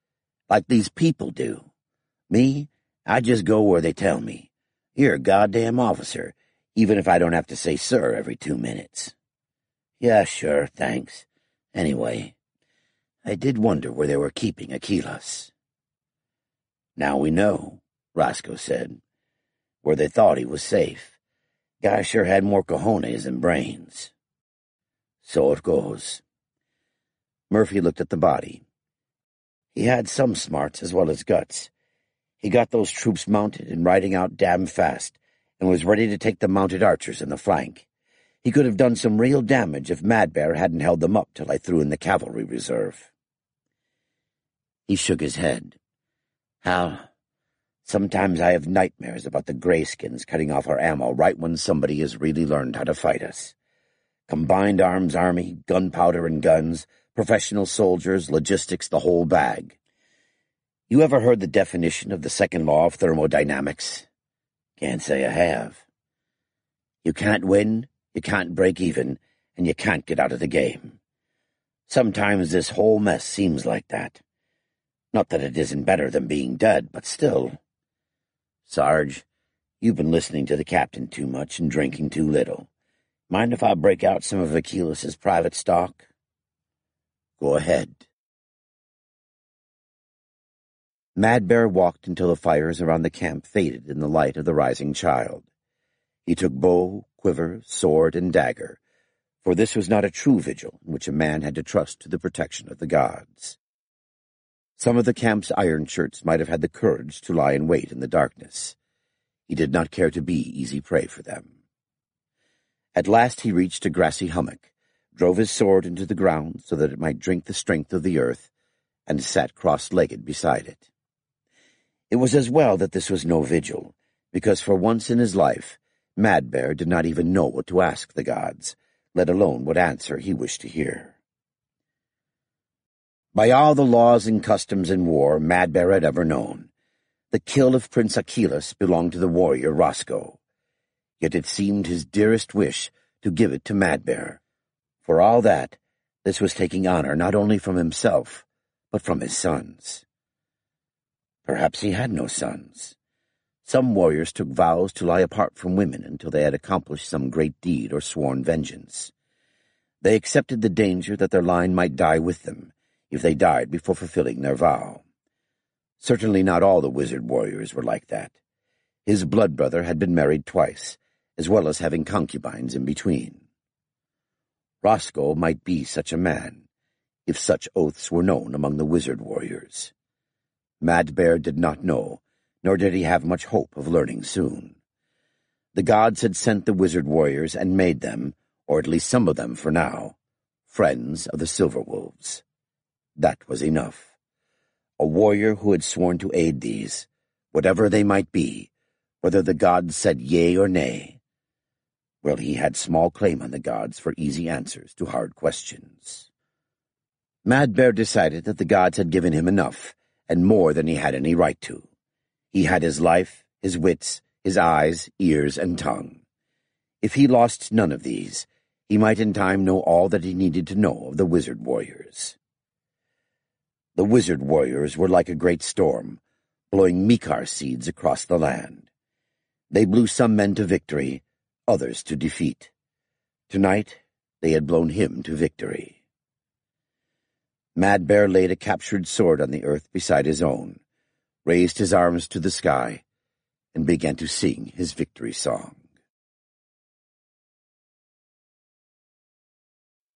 like these people do. Me, I just go where they tell me. You're a goddamn officer, even if I don't have to say sir every 2 minutes." "Yeah, sure, thanks. Anyway, I did wonder where they were keeping Achilles." "Now we know," Roscoe said. "Where they thought he was safe. Guy sure had more cojones than brains." "So it goes." Murphy looked at the body. He had some smarts as well as guts. He got those troops mounted and riding out damn fast, and was ready to take the mounted archers in the flank. He could have done some real damage if Mad Bear hadn't held them up till I threw in the cavalry reserve. He shook his head. "Hal, sometimes I have nightmares about the Grayskins cutting off our ammo right when somebody has really learned how to fight us. Combined arms army, gunpowder and guns, professional soldiers, logistics, the whole bag. You ever heard the definition of the second law of thermodynamics?" "Can't say I have." You can't win, you can't break even, and you can't get out of the game. Sometimes this whole mess seems like that. Not that it isn't better than being dead, but still. Sarge, you've been listening to the captain too much and drinking too little. Mind if I break out some of Achilles' private stock?" "Go ahead." Mad Bear walked until the fires around the camp faded in the light of the rising child. He took bow, quiver, sword, and dagger, for this was not a true vigil in which a man had to trust to the protection of the gods. Some of the camp's iron shirts might have had the courage to lie in wait in the darkness. He did not care to be easy prey for them. At last he reached a grassy hummock, drove his sword into the ground so that it might drink the strength of the earth, and sat cross-legged beside it. It was as well that this was no vigil, because for once in his life, Mad Bear did not even know what to ask the gods, let alone what answer he wished to hear. By all the laws and customs in war Mad Bear had ever known, The kill of Prince Achilles belonged to the warrior Roscoe, yet it seemed his dearest wish to give it to Madbear. For all that, this was taking honor not only from himself, but from his sons. Perhaps he had no sons. Some warriors took vows to lie apart from women until they had accomplished some great deed or sworn vengeance. They accepted the danger that their line might die with them, if they died before fulfilling their vow. Certainly not all the wizard warriors were like that. His blood brother had been married twice, as well as having concubines in between. Roscoe might be such a man, if such oaths were known among the wizard warriors. Madbear did not know, nor did he have much hope of learning soon. The gods had sent the wizard warriors and made them, or at least some of them for now, friends of the Silver Wolves. That was enough. A warrior who had sworn to aid these, whatever they might be, whether the gods said yea or nay. Well, he had small claim on the gods for easy answers to hard questions. Madbear decided that the gods had given him enough, and more than he had any right to. He had his life, his wits, his eyes, ears, and tongue. If he lost none of these, he might in time know all that he needed to know of the wizard warriors. The wizard warriors were like a great storm, blowing mikar seeds across the land. They blew some men to victory, others to defeat. Tonight, they had blown him to victory. Madbear laid a captured sword on the earth beside his own, raised his arms to the sky, and began to sing his victory song.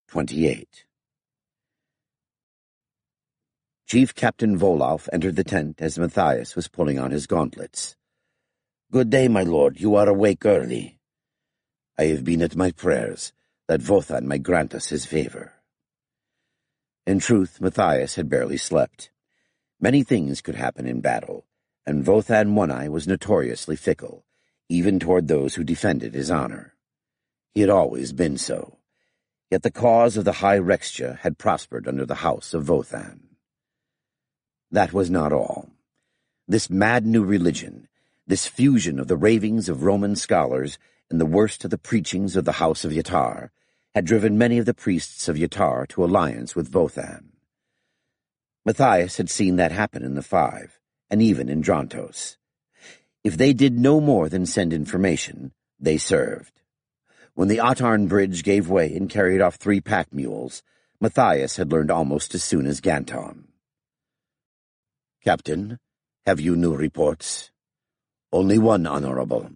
28. Chief Captain Vololf entered the tent as Matthias was pulling on his gauntlets. "Good day, my lord. You are awake early." "I have been at my prayers, that Vothan might grant us his favor." In truth, Matthias had barely slept. Many things could happen in battle, and Vothan One-Eye was notoriously fickle, even toward those who defended his honor. He had always been so. Yet the cause of the High Rextia had prospered under the house of Vothan. That was not all. This mad new religion, this fusion of the ravings of Roman scholars and the worst of the preachings of the house of Yatar, had driven many of the priests of Yatar to alliance with Vothan. Matthias had seen that happen in the Five, and even in Drontos. If they did no more than send information, they served. When the Ottarn bridge gave way and carried off 3 pack mules, Matthias had learned almost as soon as Ganton. "Captain, have you new reports?" "Only one, Honorable.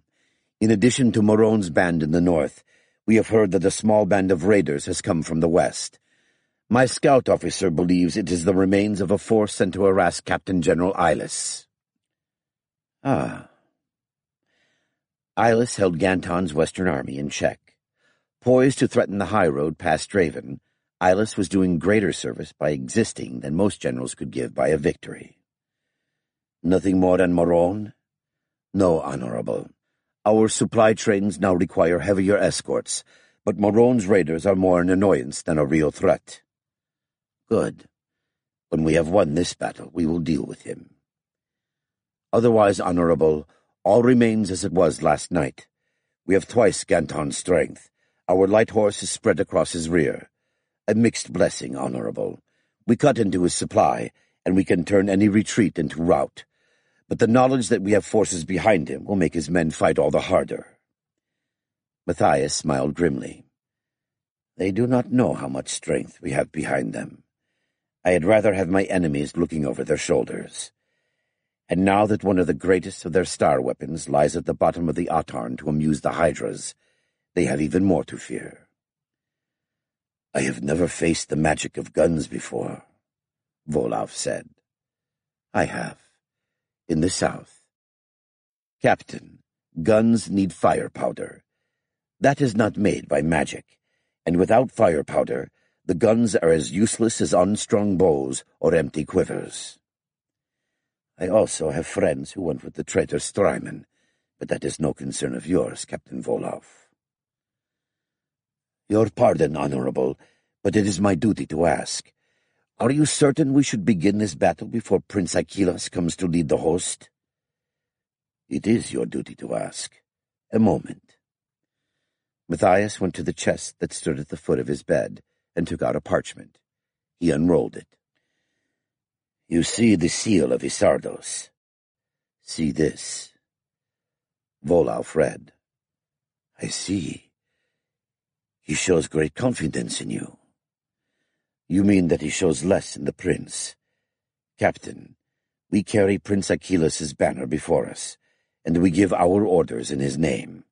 In addition to Moron's band in the north, we have heard that a small band of raiders has come from the west. My scout officer believes it is the remains of a force sent to harass Captain General Eilis." Ah. Eilis held Ganton's western army in check. Poised to threaten the high road past Draven, Eilis was doing greater service by existing than most generals could give by a victory. "Nothing more than Moron?" "No, Honorable. Our supply trains now require heavier escorts, but Moron's raiders are more an annoyance than a real threat." "Good. When we have won this battle, we will deal with him." "Otherwise, Honorable, all remains as it was last night. We have twice Ganton's strength. Our light horse is spread across his rear. A mixed blessing, Honorable. We cut into his supply, and we can turn any retreat into rout. But the knowledge that we have forces behind him will make his men fight all the harder." Matthias smiled grimly. "They do not know how much strength we have behind them. I had rather have my enemies looking over their shoulders. And now that one of the greatest of their star weapons lies at the bottom of the Ottarn to amuse the Hydras, they have even more to fear." "I have never faced the magic of guns before," Vololf said. "I have. In the south. Captain, guns need firepower. That is not made by magic, and without firepower, the guns are as useless as unstrung bows or empty quivers. I also have friends who went with the traitor Strymon, but that is no concern of yours, Captain Vololf." "Your pardon, Honorable, but it is my duty to ask. Are you certain we should begin this battle before Prince Achilles comes to lead the host?" It is your duty to ask. A moment. Matthias went to the chest that stood at the foot of his bed and took out a parchment. He unrolled it. You see the seal of Isardos. See this. Volaf read. I see. He shows great confidence in you. You mean that he shows less in the prince. Captain, we carry Prince Achilles' banner before us, and we give our orders in his name.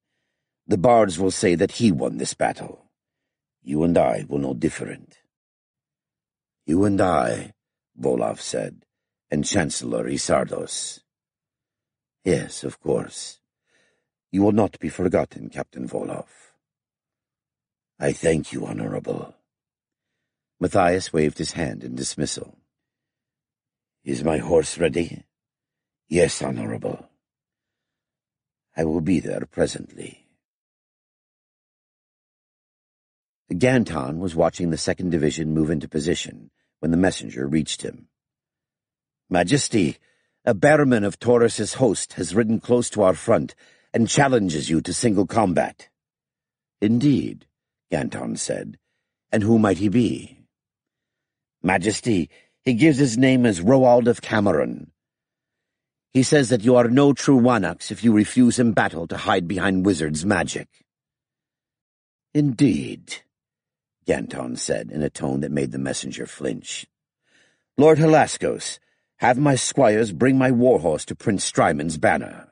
The bards will say that he won this battle. You and I will know different. You and I, Volaf said, and Chancellor Isardos. Yes, of course. You will not be forgotten, Captain Volaf. I thank you, Honorable. Matthias waved his hand in dismissal. Is my horse ready? Yes, Honorable. I will be there presently. Ganton was watching the 2nd Division move into position when the messenger reached him. Majesty, a bearman of Taurus's host has ridden close to our front and challenges you to single combat. Indeed, Ganton said. And who might he be? Majesty, he gives his name as Roald of Cameron. He says that you are no true Wanax if you refuse in battle to hide behind wizard's magic. Indeed, Ganton said in a tone that made the messenger flinch. Lord Helaskos, have my squires bring my warhorse to Prince Strymond's banner.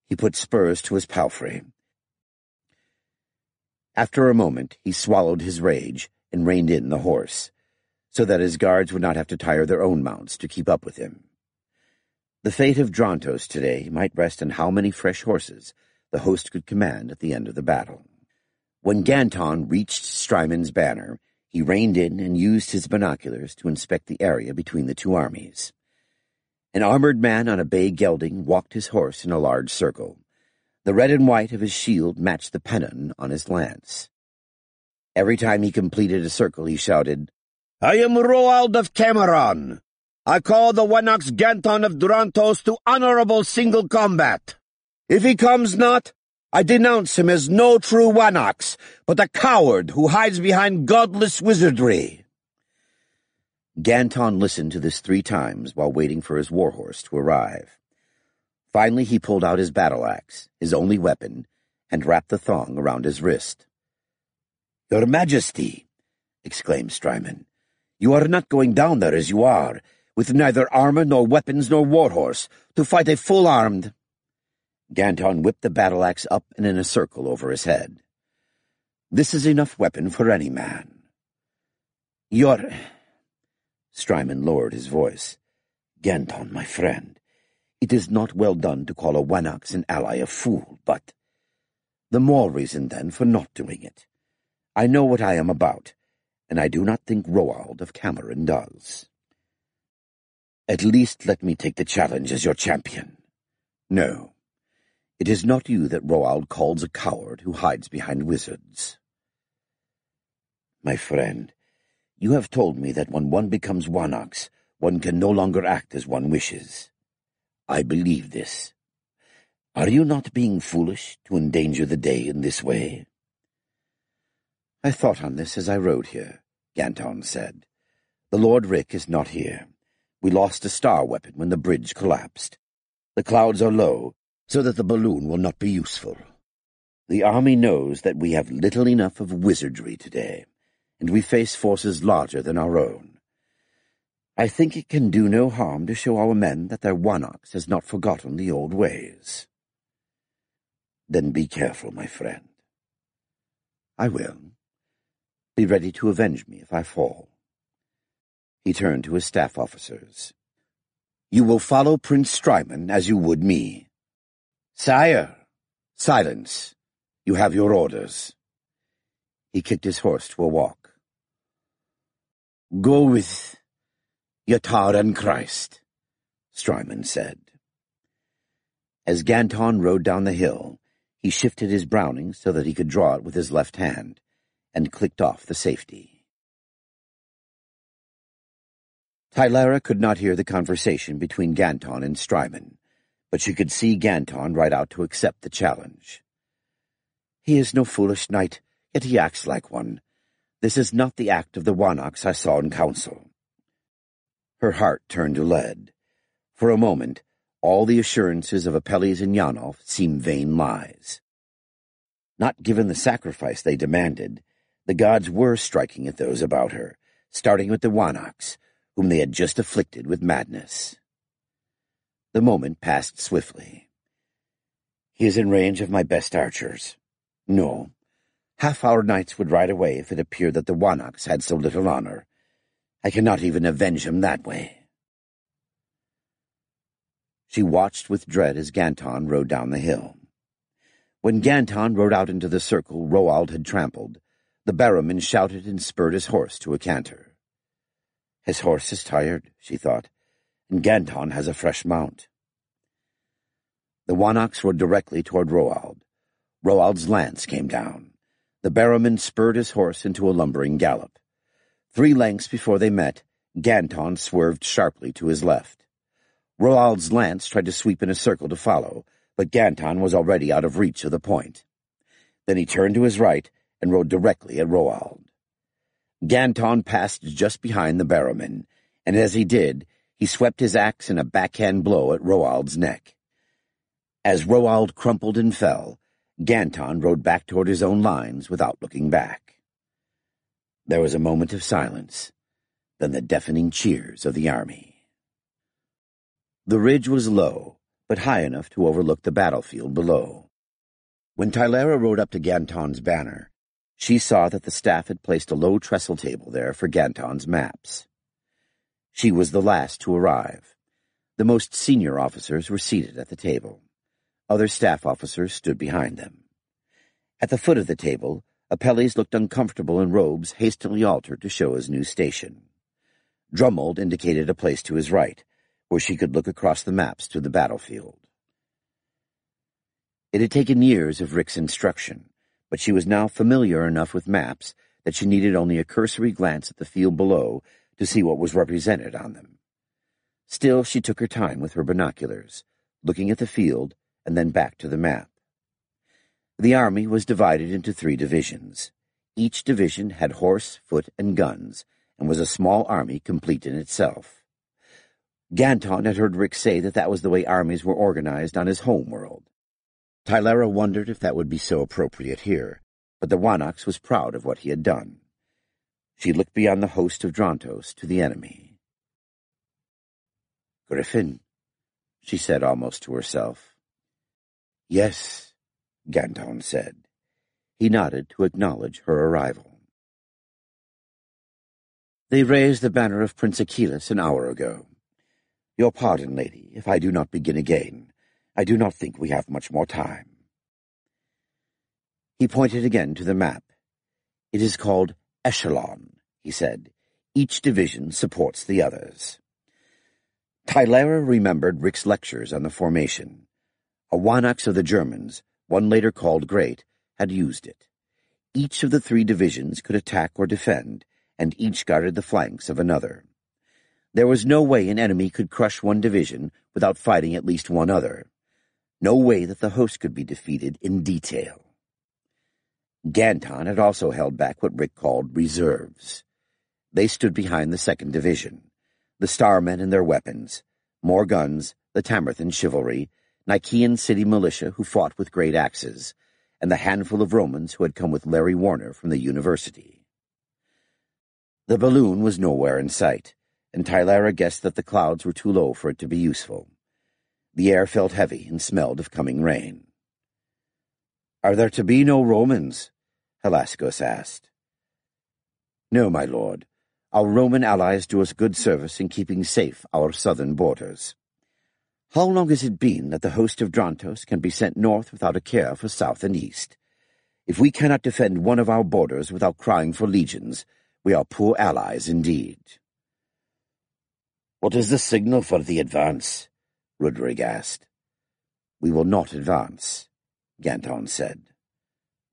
He put spurs to his palfrey. After a moment, he swallowed his rage and reined in the horse, so that his guards would not have to tire their own mounts to keep up with him. The fate of Drontos today might rest on how many fresh horses the host could command at the end of the battle. When Ganton reached Strymond's banner, he reined in and used his binoculars to inspect the area between the two armies. An armored man on a bay gelding walked his horse in a large circle. The red and white of his shield matched the pennon on his lance. Every time he completed a circle, he shouted, I am Roald of Cameron. I call the Wanax Ganton of Drontos to honorable single combat. If he comes not, I denounce him as no true Wanax, but a coward who hides behind godless wizardry. Ganton listened to this 3 times while waiting for his warhorse to arrive. Finally he pulled out his battle-axe, his only weapon, and wrapped the thong around his wrist. Your Majesty, exclaimed Strymon, you are not going down there as you are, with neither armor nor weapons nor warhorse, to fight a full-armed— Ganton whipped the battle-axe up and in a circle over his head. This is enough weapon for any man. Strymon lowered his voice. Ganton, my friend, it is not well done to call a Wanax an ally a fool, but— The more reason, then, for not doing it. I know what I am about, and I do not think Roald of Cameron does. At least let me take the challenge as your champion. No. It is not you that Roald calls a coward who hides behind wizards. My friend, you have told me that when one becomes Wanax, one can no longer act as one wishes. I believe this. Are you not being foolish to endanger the day in this way? I thought on this as I rode here, Ganton said. The Lord Rick is not here. We lost a star weapon when the bridge collapsed. The clouds are low, so that the balloon will not be useful. The army knows that we have little enough of wizardry today, and we face forces larger than our own. I think it can do no harm to show our men that their Wanax has not forgotten the old ways. Then be careful, my friend. I will. Be ready to avenge me if I fall. He turned to his staff officers. You will follow Prince Strymon as you would me. Sire! Silence. You have your orders. He kicked his horse to a walk. Go with Yatar and Christ, Strymon said. As Ganton rode down the hill, he shifted his Browning so that he could draw it with his left hand, and clicked off the safety. Tylara could not hear the conversation between Ganton and Strymon, but she could see Ganton ride out to accept the challenge. "He is no foolish knight, yet he acts like one. This is not the act of the Wanaks I saw in council." Her heart turned to lead. For a moment, all the assurances of Apelles and Yanov seemed vain lies. Not given the sacrifice they demanded, the gods were striking at those about her, starting with the Wanaks, whom they had just afflicted with madness. The moment passed swiftly. "He is in range of my best archers. No, half our knights would ride away if it appeared that the Wanaks had so little honor. I cannot even avenge him that way." She watched with dread as Ganton rode down the hill. When Ganton rode out into the circle Roald had trampled, the barrowman shouted and spurred his horse to a canter. "His horse is tired," she thought, "and Ganton has a fresh mount." The Wanaks rode directly toward Roald. Roald's lance came down. The barrowman spurred his horse into a lumbering gallop. 3 lengths before they met, Ganton swerved sharply to his left. Roald's lance tried to sweep in a circle to follow, but Ganton was already out of reach of the point. Then he turned to his right and rode directly at Roald. Ganton passed just behind the barrowman, and as he did, he swept his axe in a backhand blow at Roald's neck. As Roald crumpled and fell, Ganton rode back toward his own lines without looking back. There was a moment of silence, then the deafening cheers of the army. The ridge was low, but high enough to overlook the battlefield below. When Tylara rode up to Ganton's banner, she saw that the staff had placed a low trestle table there for Ganton's maps. She was the last to arrive. The most senior officers were seated at the table. Other staff officers stood behind them. At the foot of the table, Apelles looked uncomfortable in robes hastily altered to show his new station. Drummold indicated a place to his right, where she could look across the maps to the battlefield. It had taken years of Rick's instruction, but she was now familiar enough with maps that she needed only a cursory glance at the field below to see what was represented on them. Still, she took her time with her binoculars, looking at the field and then back to the map. The army was divided into 3 divisions. Each division had horse, foot, and guns, and was a small army complete in itself. Ganton had heard Rick say that was the way armies were organized on his home world. Tylara wondered if that would be so appropriate here, but the Wanaks was proud of what he had done. She looked beyond the host of Drontos to the enemy. "Griffin," she said almost to herself. "Yes," Ganton said. He nodded to acknowledge her arrival. "They raised the banner of Prince Achilles an hour ago. Your pardon, lady, if I do not begin again. I do not think we have much more time." He pointed again to the map. "It is called Echelon," he said. "Each division supports the others." Tylara remembered Rick's lectures on the formation. A Wanaks of the Germans, one later called Great, had used it. Each of the 3 divisions could attack or defend, and each guarded the flanks of another. There was no way an enemy could crush one division without fighting at least one other. No way that the host could be defeated in detail. Ganton had also held back what Rick called reserves. They stood behind the 2nd Division, the Starmen and their weapons, more guns, the Tamerthan chivalry, Nicaean city militia who fought with great axes, and the handful of Romans who had come with Larry Warner from the university. The balloon was nowhere in sight, and Tylara guessed that the clouds were too low for it to be useful. The air felt heavy and smelled of coming rain. "Are there to be no Romans?" Helaskos asked. "No, my lord. Our Roman allies do us good service in keeping safe our southern borders. How long has it been that the host of Drontos can be sent north without a care for south and east? If we cannot defend one of our borders without crying for legions, we are poor allies indeed." "What is the signal for the advance?" Rudrig asked. "We will not advance," Ganton said.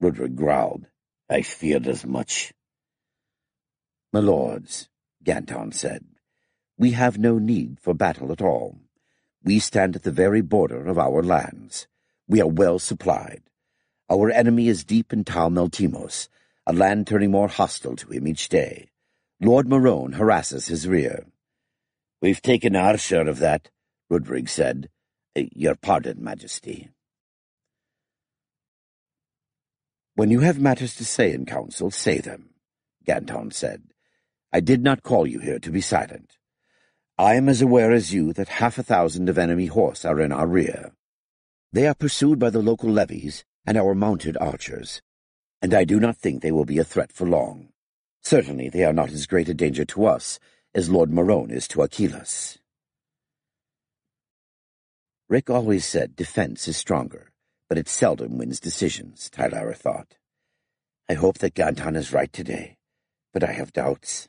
Rudrig growled. "I feared as much." "My lords," Ganton said, "we have no need for battle at all. We stand at the very border of our lands. We are well supplied. Our enemy is deep in Tal Meltimos, a land turning more hostile to him each day. Lord Marone harasses his rear. We've taken our share of that, Rudrig said. Your pardon, Majesty. When you have matters to say in council, say them, Ganton said. I did not call you here to be silent. I am as aware as you that 1,000 of enemy horse are in our rear. They are pursued by the local levies and our mounted archers, and I do not think they will be a threat for long. Certainly they are not as great a danger to us as Lord Marone is to Achilles. Rick always said defense is stronger, but it seldom wins decisions, Tylara thought. I hope that Ganton is right today, but I have doubts.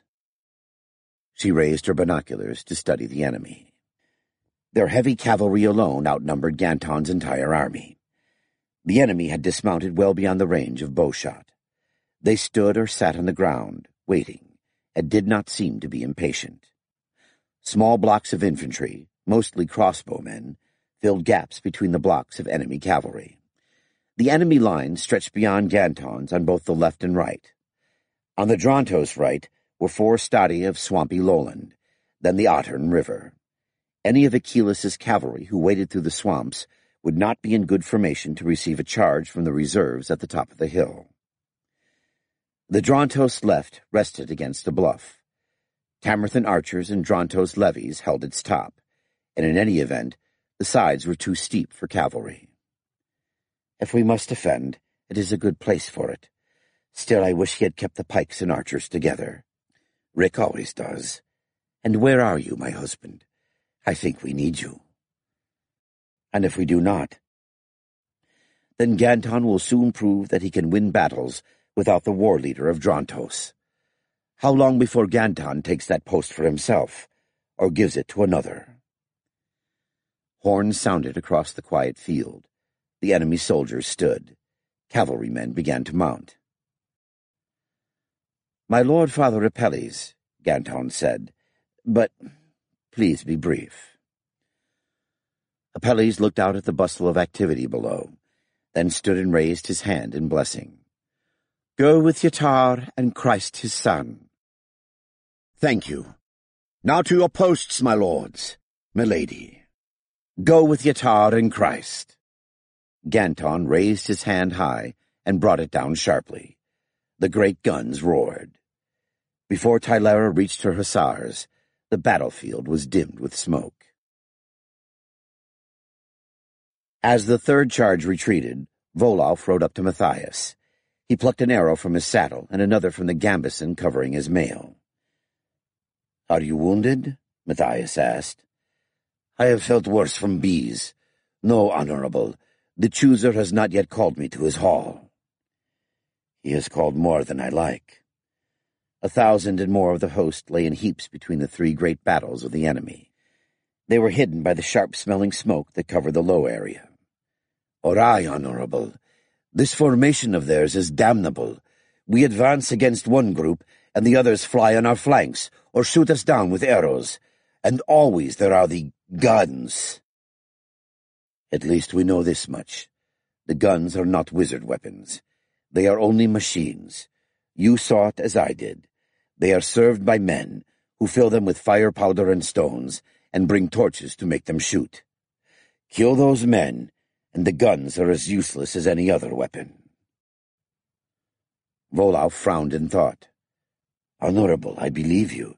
She raised her binoculars to study the enemy. Their heavy cavalry alone outnumbered Ganton's entire army. The enemy had dismounted well beyond the range of bowshot. They stood or sat on the ground, waiting, and did not seem to be impatient. Small blocks of infantry, mostly crossbowmen, filled gaps between the blocks of enemy cavalry. The enemy line stretched beyond Ganton's on both the left and right. On the Drontos' right were 4 stadia of swampy lowland, then the Ottern River. Any of Achilles' cavalry who waded through the swamps would not be in good formation to receive a charge from the reserves at the top of the hill. The Drontos left rested against a bluff. Tamerthan archers and Drontos levies held its top, and in any event, the sides were too steep for cavalry. If we must defend, it is a good place for it. Still, I wish he had kept the pikes and archers together. Rick always does. And where are you, my husband? I think we need you. And if we do not, then Ganton will soon prove that he can win battles without the war leader of Drontos. How long before Ganton takes that post for himself, or gives it to another? Horns sounded across the quiet field. The enemy soldiers stood. Cavalrymen began to mount. My lord Father Apelles, Ganton said, but please be brief. Apelles looked out at the bustle of activity below, then stood and raised his hand in blessing. Go with Yatar and Christ his son. Thank you. Now to your posts, my lords, milady. Go with Yatar and Christ. Ganton raised his hand high and brought it down sharply. The great guns roared. Before Tylara reached her hussars, the battlefield was dimmed with smoke. As the third charge retreated, Vololf rode up to Matthias. He plucked an arrow from his saddle and another from the gambeson covering his mail. Are you wounded? Matthias asked. I have felt worse from bees. No, honorable. The chooser has not yet called me to his hall. He has called more than I like. 1,000 and more of the host lay in heaps between the 3 great battles of the enemy. They were hidden by the sharp-smelling smoke that covered the low area. Or I, honorable. This formation of theirs is damnable. We advance against one group, and the others fly on our flanks, or shoot us down with arrows. And always there are the guns. At least we know this much. The guns are not wizard weapons. They are only machines. You saw it as I did. They are served by men, who fill them with fire powder and stones, and bring torches to make them shoot. Kill those men, and the guns are as useless as any other weapon. Vololf frowned in thought. Honorable, I believe you,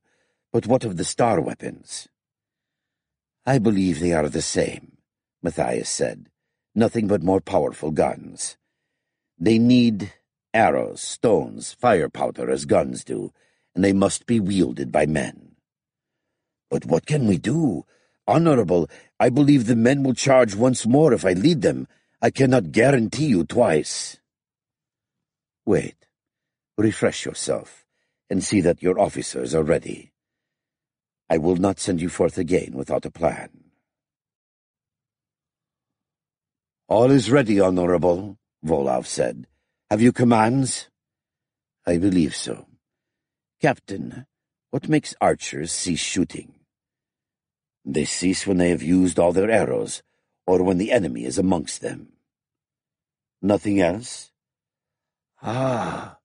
but what of the star weapons? I believe they are the same, Matthias said. Nothing but more powerful guns. They need arrows, stones, fire powder as guns do, and they must be wielded by men. But what can we do? Honorable, I believe the men will charge once more if I lead them. I cannot guarantee you twice. Wait. Refresh yourself, and see that your officers are ready. I will not send you forth again without a plan. All is ready, honorable, Vololf said. Have you commands? I believe so. Captain, what makes archers cease shooting? They cease when they have used all their arrows, or when the enemy is amongst them. Nothing else? Ah,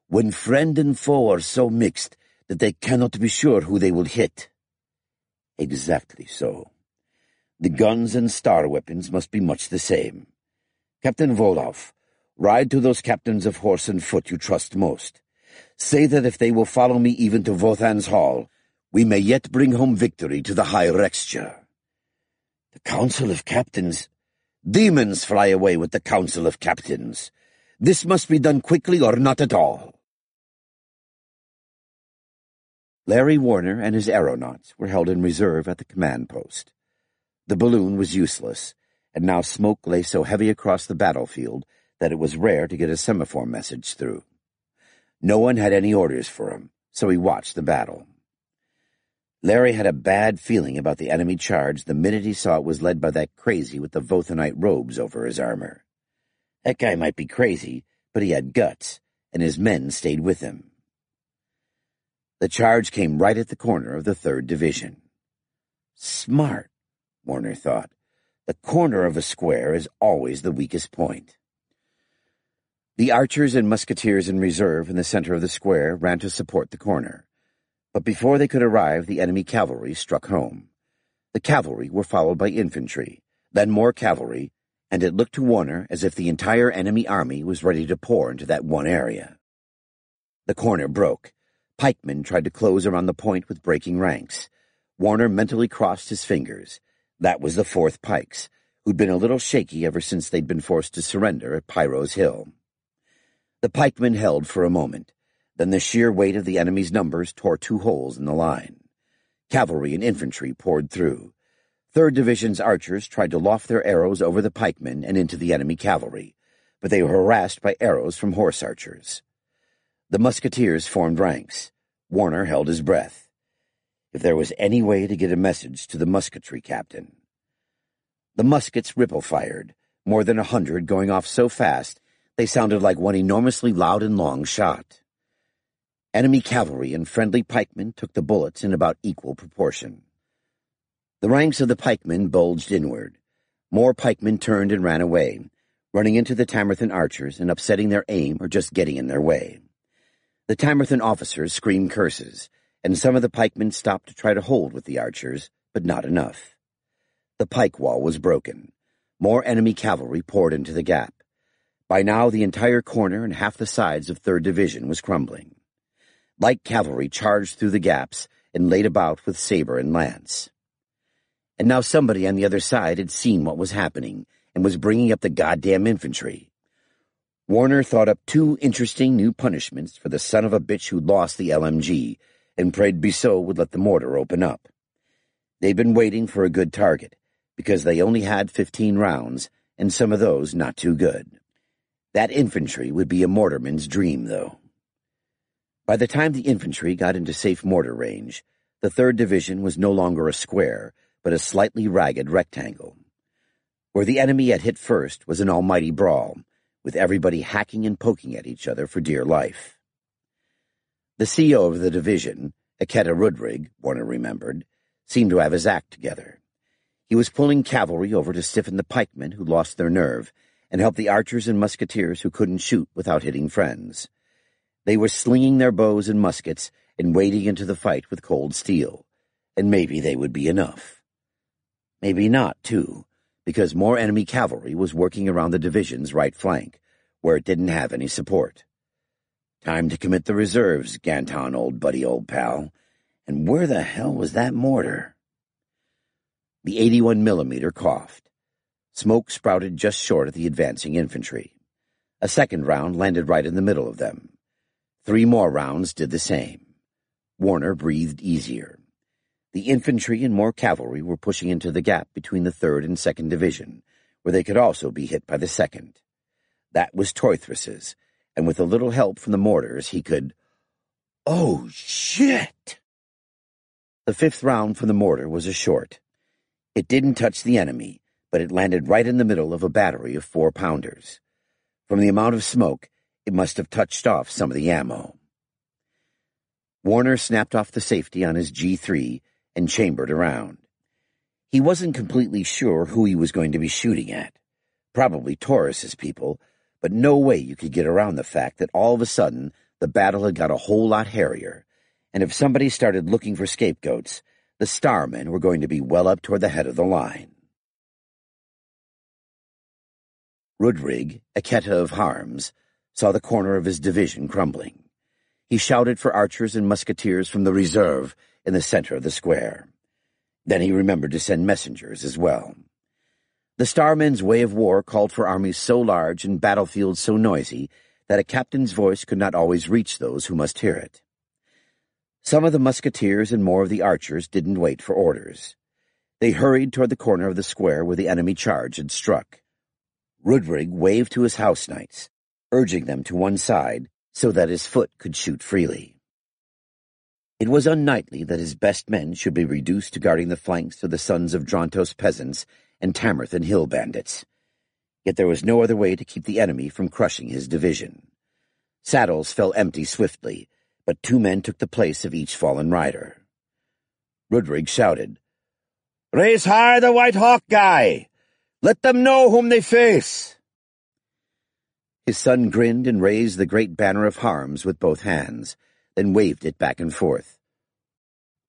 when friend and foe are so mixed that they cannot be sure who they will hit. Exactly so. The guns and star weapons must be much the same. Captain Volov, ride to those captains of horse and foot you trust most. Say that if they will follow me even to Vothan's hall, we may yet bring home victory to the High Rexture. The Council of Captains? Demons fly away with the Council of Captains. This must be done quickly or not at all. Larry Warner and his aeronauts were held in reserve at the command post. The balloon was useless, and now smoke lay so heavy across the battlefield that it was rare to get a semaphore message through. No one had any orders for him, so he watched the battle. Larry had a bad feeling about the enemy charge the minute he saw it was led by that crazy with the Vothanite robes over his armor. That guy might be crazy, but he had guts, and his men stayed with him. The charge came right at the corner of the 3rd Division. Smart, Warner thought. The corner of a square is always the weakest point. The archers and musketeers in reserve in the center of the square ran to support the corner. But before they could arrive, the enemy cavalry struck home. The cavalry were followed by infantry, then more cavalry, and it looked to Warner as if the entire enemy army was ready to pour into that one area. The corner broke. Pikemen tried to close around the point with breaking ranks. Warner mentally crossed his fingers. That was the 4th Pikes, who'd been a little shaky ever since they'd been forced to surrender at Pyro's Hill. The pikemen held for a moment. Then the sheer weight of the enemy's numbers tore 2 holes in the line. Cavalry and infantry poured through. 3rd Division's archers tried to loft their arrows over the pikemen and into the enemy cavalry, but they were harassed by arrows from horse archers. The musketeers formed ranks. Warner held his breath. If there was any way to get a message to the musketry captain. The muskets ripple-fired, more than 100 going off so fast they sounded like one enormously loud and long shot. Enemy cavalry and friendly pikemen took the bullets in about equal proportion. The ranks of the pikemen bulged inward. More pikemen turned and ran away, running into the Tamerton archers and upsetting their aim or just getting in their way. The Tamerton officers screamed curses, and some of the pikemen stopped to try to hold with the archers, but not enough. The pike wall was broken. More enemy cavalry poured into the gap. By now the entire corner and half the sides of 3rd Division was crumbling. Light cavalry charged through the gaps and laid about with saber and lance. And now somebody on the other side had seen what was happening and was bringing up the goddamn infantry. Warner thought up 2 interesting new punishments for the son of a bitch who'd lost the LMG and prayed Bissot would let the mortar open up. They'd been waiting for a good target, because they only had 15 rounds, and some of those not too good. That infantry would be a mortarman's dream, though. By the time the infantry got into safe mortar range, the 3rd Division was no longer a square, but a slightly ragged rectangle. Where the enemy had hit first was an almighty brawl, with everybody hacking and poking at each other for dear life. The CEO of the division, Eketa Rudrig, Warner remembered, seemed to have his act together. He was pulling cavalry over to stiffen the pikemen who lost their nerve, and help the archers and musketeers who couldn't shoot without hitting friends. They were slinging their bows and muskets and wading into the fight with cold steel, and maybe they would be enough. Maybe not, too, because more enemy cavalry was working around the division's right flank, where it didn't have any support. Time to commit the reserves, Ganton, old buddy, old pal. And where the hell was that mortar? The 81mm coughed. Smoke sprouted just short of the advancing infantry. A second round landed right in the middle of them. 3 more rounds did the same. Warner breathed easier. The infantry and more cavalry were pushing into the gap between the 3rd and 2nd Division, where they could also be hit by the 2nd. That was Teuthrus's, and with a little help from the mortars he could... Oh, shit! The 5th round from the mortar was a short. It didn't touch the enemy, but it landed right in the middle of a battery of 4-pounders. From the amount of smoke, it must have touched off some of the ammo. Warner snapped off the safety on his G3 and chambered around. He wasn't completely sure who he was going to be shooting at. Probably Taurus's people, but no way you could get around the fact that all of a sudden the battle had got a whole lot hairier, and if somebody started looking for scapegoats, the Starmen were going to be well up toward the head of the line. Rudrig, Eketa of Harms, saw the corner of his division crumbling. He shouted for archers and musketeers from the reserve in the center of the square. Then he remembered to send messengers as well. The Starmen's way of war called for armies so large and battlefields so noisy that a captain's voice could not always reach those who must hear it. Some of the musketeers and more of the archers didn't wait for orders. They hurried toward the corner of the square where the enemy charge had struck. Rudrig waved to his house knights, urging them to one side so that his foot could shoot freely. It was unknightly that his best men should be reduced to guarding the flanks of the sons of Drontos peasants and Tamerthan hill bandits. Yet there was no other way to keep the enemy from crushing his division. Saddles fell empty swiftly, but 2 men took the place of each fallen rider. Rudrig shouted, "Raise high the White Hawk guy! Let them know whom they face!" His son grinned and raised the great banner of Harms with both hands, then waved it back and forth.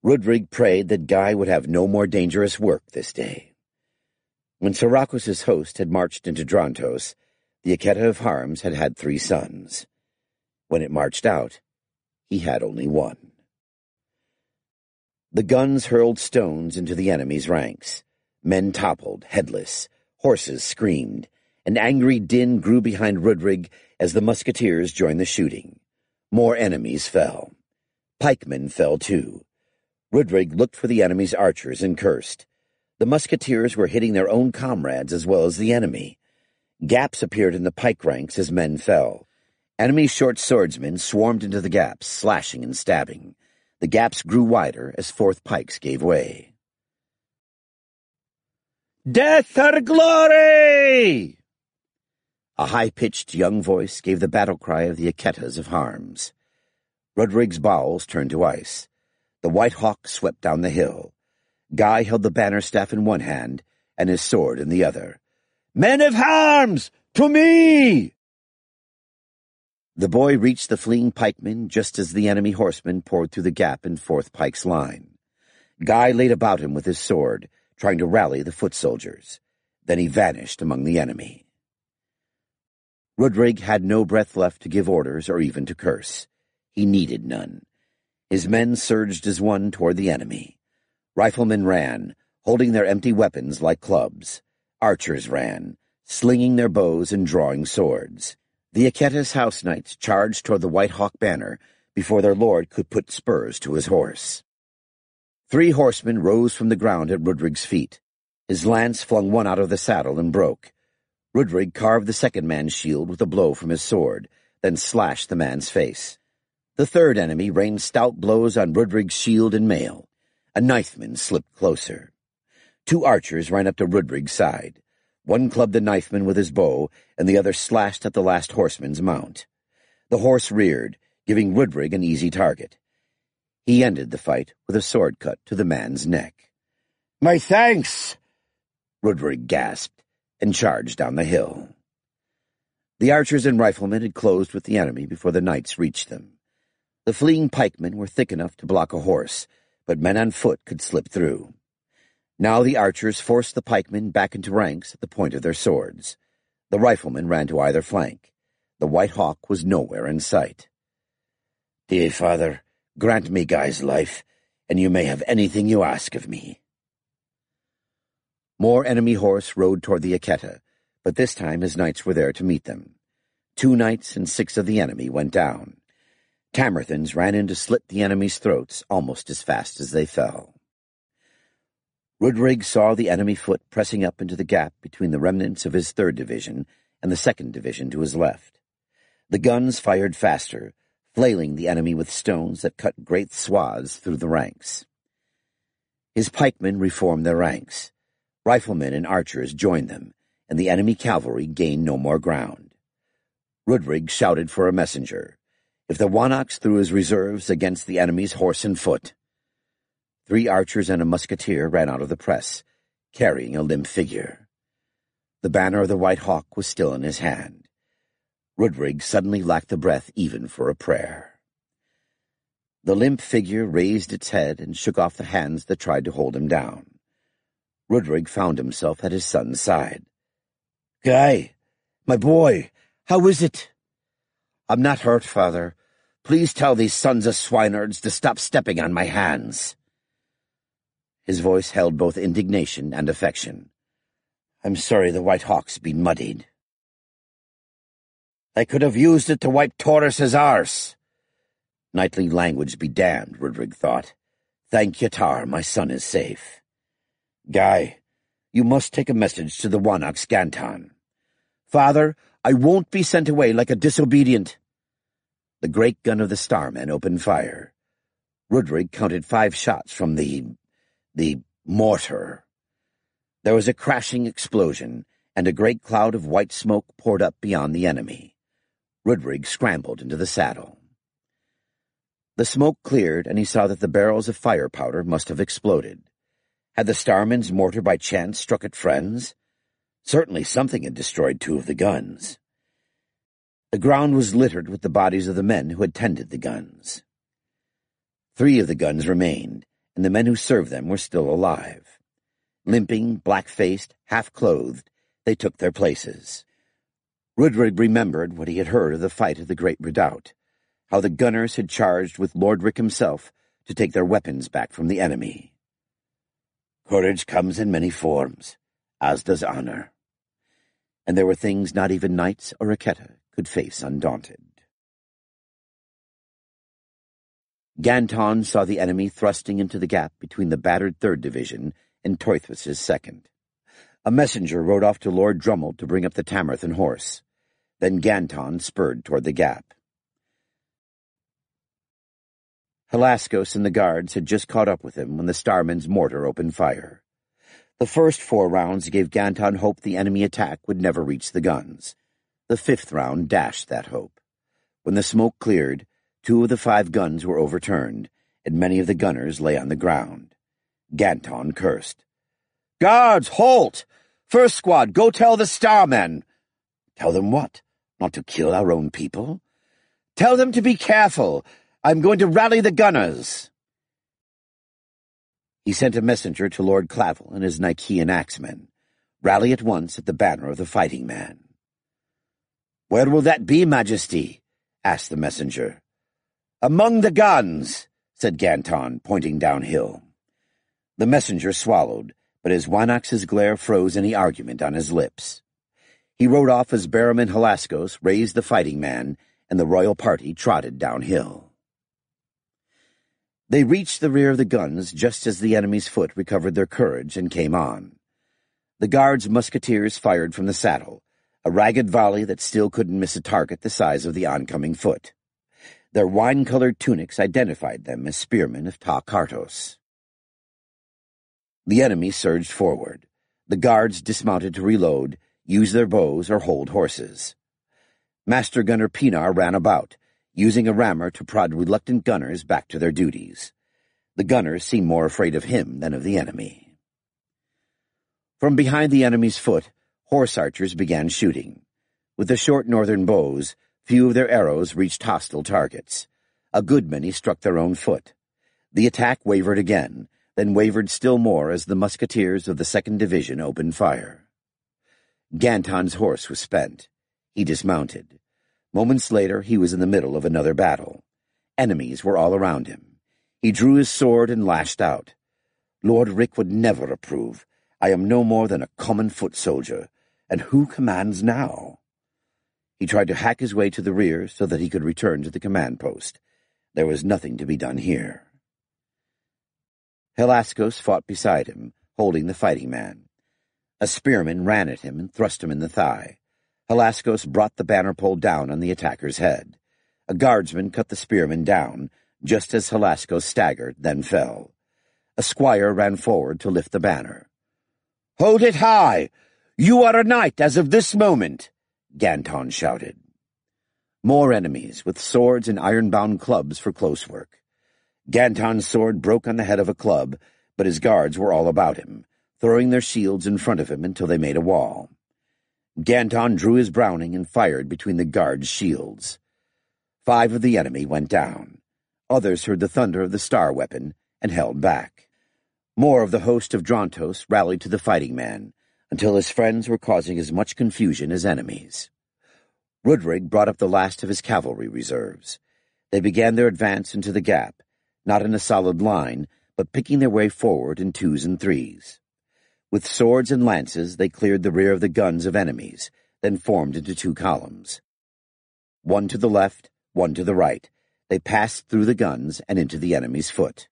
Rudrig prayed that Guy would have no more dangerous work this day. When Soracos's host had marched into Drontos, the Eketa of Harms had had 3 sons. When it marched out, he had only 1. The guns hurled stones into the enemy's ranks. Men toppled, headless. Horses screamed. An angry din grew behind Rudrig as the musketeers joined the shooting. More enemies fell. Pikemen fell too. Rudrig looked for the enemy's archers and cursed. The musketeers were hitting their own comrades as well as the enemy. Gaps appeared in the pike ranks as men fell. Enemy short swordsmen swarmed into the gaps, slashing and stabbing. The gaps grew wider as 4th pikes gave way. "Death or glory!" A high-pitched young voice gave the battle cry of the Eketas of Harms. Rudrig's bowels turned to ice. The White Hawk swept down the hill. Guy held the banner staff in one hand and his sword in the other. "Men of Harms, to me!" The boy reached the fleeing pikemen just as the enemy horsemen poured through the gap in 4th Pike's line. Guy laid about him with his sword, trying to rally the foot soldiers. Then he vanished among the enemy. Rudrig had no breath left to give orders or even to curse. He needed none. His men surged as one toward the enemy. Riflemen ran, holding their empty weapons like clubs. Archers ran, slinging their bows and drawing swords. The Eketa's house knights charged toward the White Hawk banner before their lord could put spurs to his horse. 3 horsemen rose from the ground at Rudrig's feet. His lance flung one out of the saddle and broke. Rudrig carved the second man's shield with a blow from his sword, then slashed the man's face. The 3rd enemy rained stout blows on Rudrig's shield and mail. A knifeman slipped closer. 2 archers ran up to Rudrig's side. One clubbed the knifeman with his bow, and the other slashed at the last horseman's mount. The horse reared, giving Rudrig an easy target. He ended the fight with a sword cut to the man's neck. "My thanks!" Rudrig gasped, and charged down the hill. The archers and riflemen had closed with the enemy before the knights reached them. The fleeing pikemen were thick enough to block a horse, but men on foot could slip through. Now the archers forced the pikemen back into ranks at the point of their swords. The riflemen ran to either flank. The White Hawk was nowhere in sight. "Dear Father, grant me Guy's life, and you may have anything you ask of me." More enemy horse rode toward the Eketa, but this time his knights were there to meet them. 2 knights and 6 of the enemy went down. Tamerthans ran in to slit the enemy's throats almost as fast as they fell. Rudrig saw the enemy foot pressing up into the gap between the remnants of his 3rd division and the 2nd division to his left. The guns fired faster, flailing the enemy with stones that cut great swaths through the ranks. His pikemen reformed their ranks. Riflemen and archers joined them, and the enemy cavalry gained no more ground. Rudrig shouted for a messenger. If the Wanox threw his reserves against the enemy's horse and foot. 3 archers and a musketeer ran out of the press, carrying a limp figure. The banner of the White Hawk was still in his hand. Rudrig suddenly lacked the breath even for a prayer. The limp figure raised its head and shook off the hands that tried to hold him down. Rudrig found himself at his son's side. "Guy, my boy, how is it?" "I'm not hurt, Father. Please tell these sons of swinards to stop stepping on my hands." His voice held both indignation and affection. "I'm sorry the White Hawk's been muddied." "I could have used it to wipe Taurus's arse." Knightly language be damned, Rudrig thought. "Thank Yatar, my son is safe." "Guy, you must take a message to the Wanax Ganton." "Father, I won't be sent away like a disobedient." The great gun of the Starmen opened fire. Rudrig counted 5 shots from the mortar. There was a crashing explosion, and a great cloud of white smoke poured up beyond the enemy. Rudrig scrambled into the saddle. The smoke cleared, and he saw that the barrels of fire powder must have exploded. Had the Starmen's mortar by chance struck at friends? Certainly something had destroyed 2 of the guns. The ground was littered with the bodies of the men who had tended the guns. 3 of the guns remained, and the men who served them were still alive. Limping, black-faced, half-clothed, they took their places. Rudrig remembered what he had heard of the fight of the Great Redoubt, how the gunners had charged with Lord Rick himself to take their weapons back from the enemy. Courage comes in many forms, as does honor. And there were things not even knights or Raketa could face undaunted. Ganton saw the enemy thrusting into the gap between the battered 3rd Division and Toithwis' 2nd. A messenger rode off to Lord Drummel to bring up the Tamerthan horse. Then Ganton spurred toward the gap. Helaskos and the guards had just caught up with him when the Starmen's mortar opened fire. The first 4 rounds gave Ganton hope the enemy attack would never reach the guns. The 5th round dashed that hope. When the smoke cleared, 2 of the 5 guns were overturned, and many of the gunners lay on the ground. Ganton cursed. "Guards, halt! First squad, go tell the Starmen." "Tell them what? Not to kill our own people?" "Tell them to be careful. I'm going to rally the gunners." He sent a messenger to Lord Clavel and his Nicaean axemen. "Rally at once at the banner of the fighting man." "Where will that be, Majesty?" asked the messenger. "Among the guns," said Ganton, pointing downhill. The messenger swallowed, but his Wanax's glare froze any argument on his lips. He rode off as Barrowman Helaskos raised the fighting man, and the royal party trotted downhill. They reached the rear of the guns just as the enemy's foot recovered their courage and came on. The guards' musketeers fired from the saddle, a ragged volley that still couldn't miss a target the size of the oncoming foot. Their wine-colored tunics identified them as spearmen of Ta Kartos. The enemy surged forward. The guards dismounted to reload, use their bows, or hold horses. Master Gunner Pinar ran about, using a rammer to prod reluctant gunners back to their duties. The gunners seemed more afraid of him than of the enemy. From behind the enemy's foot, horse archers began shooting. With the short northern bows, few of their arrows reached hostile targets. A good many struck their own foot. The attack wavered again, then wavered still more as the musketeers of the 2nd Division opened fire. Ganton's horse was spent. He dismounted. Moments later, he was in the middle of another battle. Enemies were all around him. He drew his sword and lashed out. "Lord Rick would never approve. I am no more than a common foot soldier, and who commands now?" He tried to hack his way to the rear so that he could return to the command post. There was nothing to be done here. Helaskos fought beside him, holding the fighting man. A spearman ran at him and thrust him in the thigh. Helaskos brought the banner pole down on the attacker's head. A guardsman cut the spearman down, just as Helaskos staggered, then fell. A squire ran forward to lift the banner. "Hold it high! You are a knight as of this moment!" Ganton shouted. More enemies, with swords and iron-bound clubs for close work. Ganton's sword broke on the head of a club, but his guards were all about him. throwing their shields in front of him until they made a wall. Ganton drew his Browning and fired between the guards' shields. 5 of the enemy went down. Others heard the thunder of the star weapon and held back. More of the host of Drontos rallied to the fighting man, until his friends were causing as much confusion as enemies. Rudrig brought up the last of his cavalry reserves. They began their advance into the gap, not in a solid line, but picking their way forward in 2s and 3s. With swords and lances, they cleared the rear of the guns of enemies, then formed into 2 columns. 1 to the left, 1 to the right. They passed through the guns and into the enemy's foot.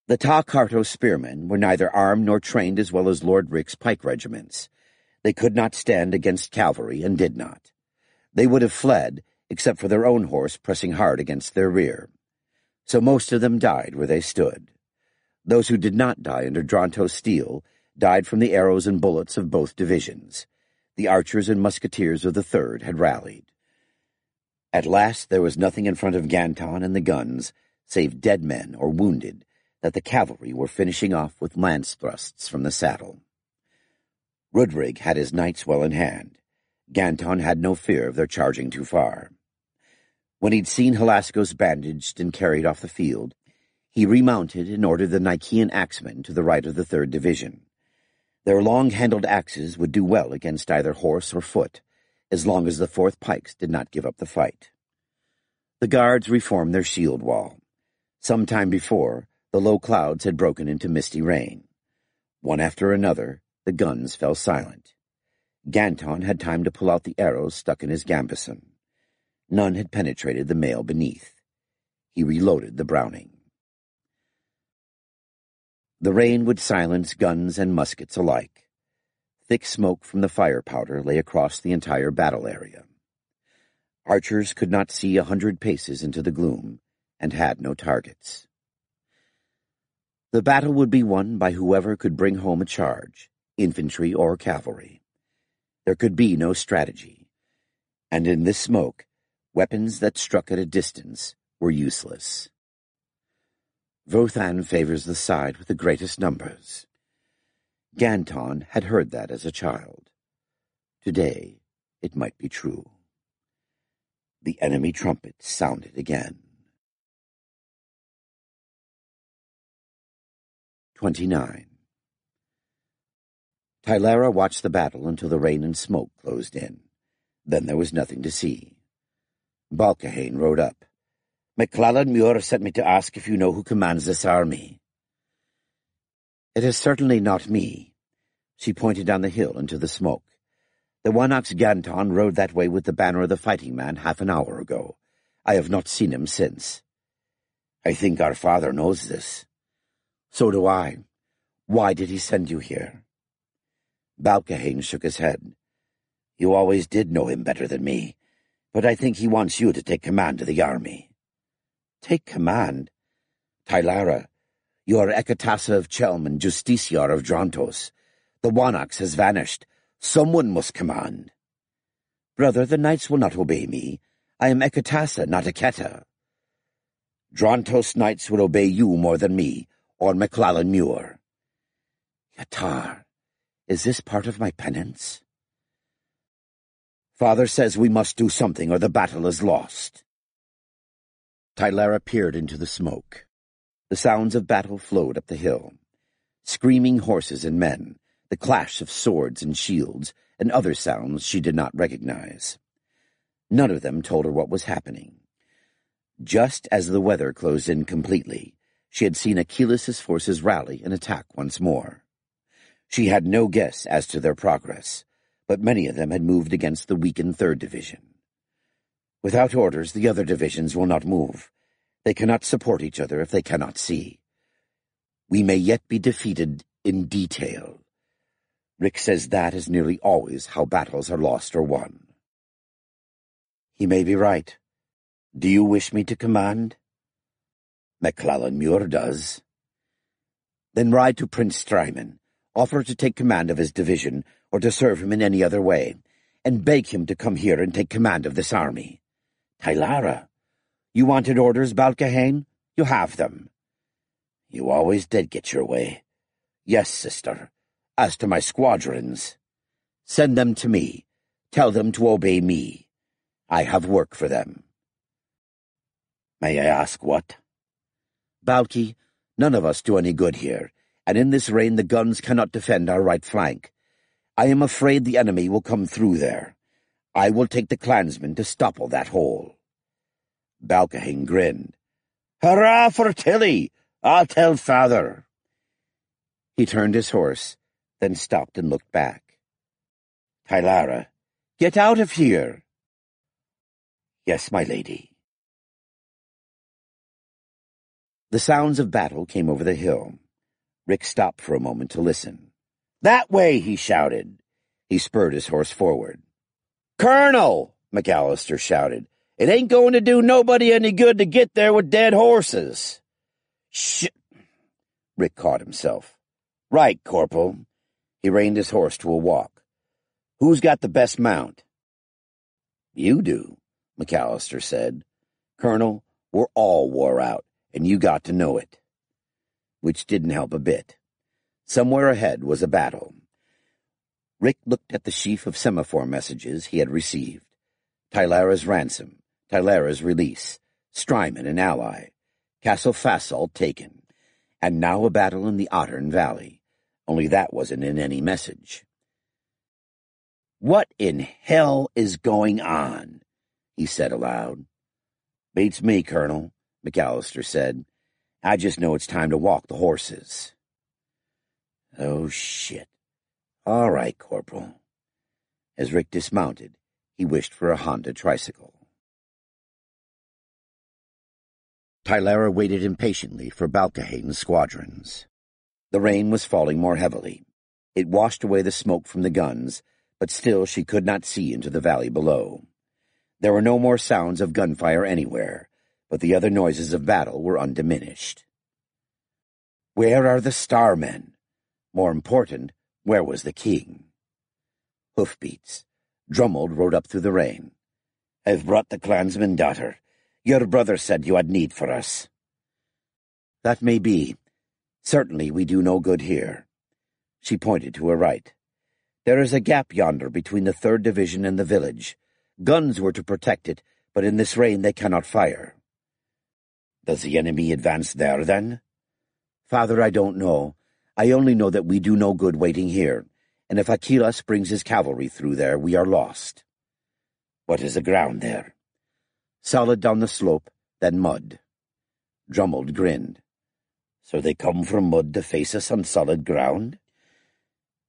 The Ta-Carto spearmen were neither armed nor trained as well as Lord Rick's pike regiments. They could not stand against cavalry and did not. They would have fled, except for their own horse pressing hard against their rear. So most of them died where they stood. Those who did not die under Dronto's steel died from the arrows and bullets of both divisions. The archers and musketeers of the 3rd had rallied. At last there was nothing in front of Ganton and the guns, save dead men or wounded, that the cavalry were finishing off with lance thrusts from the saddle. Rudrig had his knights well in hand. Ganton had no fear of their charging too far. When he'd seen Halaskos bandaged and carried off the field, he remounted and ordered the Nicaean axemen to the right of the 3rd Division. Their long-handled axes would do well against either horse or foot, as long as the 4th Pikes did not give up the fight. The guards reformed their shield wall. Some time before, the low clouds had broken into misty rain. One after another, the guns fell silent. Ganton had time to pull out the arrows stuck in his gambeson. None had penetrated the mail beneath. He reloaded the Browning. The rain would silence guns and muskets alike. Thick smoke from the fire powder lay across the entire battle area. Archers could not see 100 paces into the gloom, and had no targets. The battle would be won by whoever could bring home a charge, infantry or cavalry. There could be no strategy, and in this smoke, weapons that struck at a distance were useless. Vothan favors the side with the greatest numbers. Ganton had heard that as a child. Today, it might be true. The enemy trumpet sounded again. 29. Tylara watched the battle until the rain and smoke closed in. Then there was nothing to see. Balcahane rode up. "MacLellan Muir sent me to ask if you know who commands this army." "It is certainly not me." She pointed down the hill into the smoke. "The Wanax Ganton rode that way with the banner of the fighting man half an hour ago. I have not seen him since." "I think our father knows this." "So do I. Why did he send you here?" Balcahane shook his head. "You always did know him better than me, but I think he wants you to take command of the army." "Take command?" "Tylara, you are Ekatasa of Chelm and Justiciar of Drontos. The Wanax has vanished. Someone must command." "Brother, the knights will not obey me. I am Ekatasa, not Eketa." "Drontos knights will obey you more than me, or MacLellan Muir." "Yatar, is this part of my penance?" "Father says we must do something or the battle is lost." Tylara peered into the smoke. The sounds of battle flowed up the hill. Screaming horses and men, the clash of swords and shields, and other sounds she did not recognize. None of them told her what was happening. Just as the weather closed in completely, she had seen Achilles' forces rally and attack once more. She had no guess as to their progress, but many of them had moved against the weakened 3rd Division. Without orders, the other divisions will not move. They cannot support each other if they cannot see. We may yet be defeated in detail. Rick says that is nearly always how battles are lost or won. He may be right. Do you wish me to command? MacLellan Muir does. Then ride to Prince Strymon, offer to take command of his division, or to serve him in any other way, and beg him to come here and take command of this army. Tylara, you wanted orders, Balcahane? You have them. You always did get your way. Yes, sister, As to my squadrons, send them to me. Tell them to obey me. I have work for them. May I ask what? Balki, none of us do any good here, and in this rain the guns cannot defend our right flank. I am afraid the enemy will come through there. I will take the clansmen to stopple that hole. Balcahing grinned. Hurrah for Tilly! I'll tell father. He turned his horse, then stopped and looked back. Tylara, get out of here. Yes, my lady. The sounds of battle came over the hill. Rick stopped for a moment to listen. That way, he shouted. He spurred his horse forward. Colonel, McAllister shouted, it ain't going to do nobody any good to get there with dead horses. Shit. Rick caught himself. Right, Corporal. He reined his horse to a walk. Who's got the best mount? You do, McAllister said. Colonel, we're all wore out, and you got to know it. Which didn't help a bit. Somewhere ahead was a battle. Rick looked at the sheaf of semaphore messages he had received. Tylara's ransom, Tylara's release, Strymon an ally, Castle Fassal taken, and now a battle in the Ottern Valley. Only that wasn't in any message. What in hell is going on? He said aloud. Beats me, Colonel, McAllister said. I just know it's time to walk the horses. Oh, shit. All right, Corporal. As Rick dismounted, he wished for a Honda tricycle. Tylara waited impatiently for Balcahane's squadrons. The rain was falling more heavily. It washed away the smoke from the guns, but still she could not see into the valley below. There were no more sounds of gunfire anywhere, but the other noises of battle were undiminished. Where are the starmen? More important, where was the king? Hoofbeats. Drummond rode up through the rain. I've brought the clansman, daughter. Your brother said you had need for us. That may be. Certainly we do no good here. She pointed to her right. There is a gap yonder between the 3rd Division and the village. Guns were to protect it, but in this rain they cannot fire. Does the enemy advance there, then? Father, I don't know. I only know that we do no good waiting here, and if Achillas brings his cavalry through there, we are lost. What is the ground there? Solid down the slope, then mud. Drummond grinned. So they come from mud to face us on solid ground?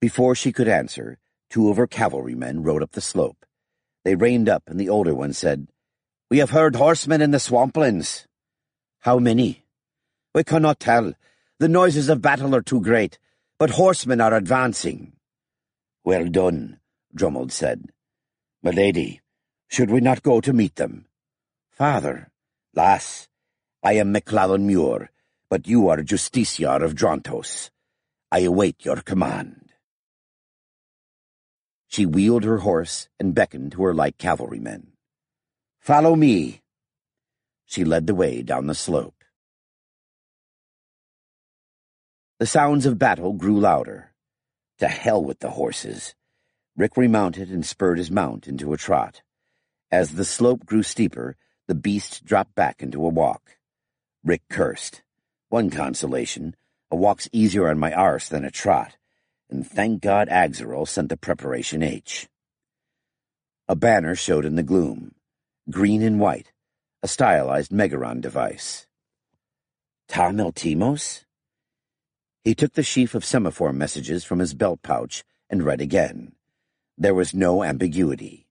Before she could answer, 2 of her cavalrymen rode up the slope. They reined up, and the older one said, We have heard horsemen in the swamplands. How many? We cannot tell. The noises of battle are too great, but horsemen are advancing. Well done, Drummond said. My lady, should we not go to meet them? Father, lass, I am McClellan Muir, but you are Justiciar of Drontos. I await your command. She wheeled her horse and beckoned to her light cavalrymen. Follow me. She led the way down the slope. The sounds of battle grew louder. To hell with the horses. Rick remounted and spurred his mount into a trot. As the slope grew steeper, the beast dropped back into a walk. Rick cursed. One consolation, a walk's easier on my arse than a trot, and thank God Axeril sent the Preparation H. A banner showed in the gloom, green and white, a stylized Megaron device. Tom Eltimos? He took the sheaf of semaphore messages from his belt pouch and read again. There was no ambiguity.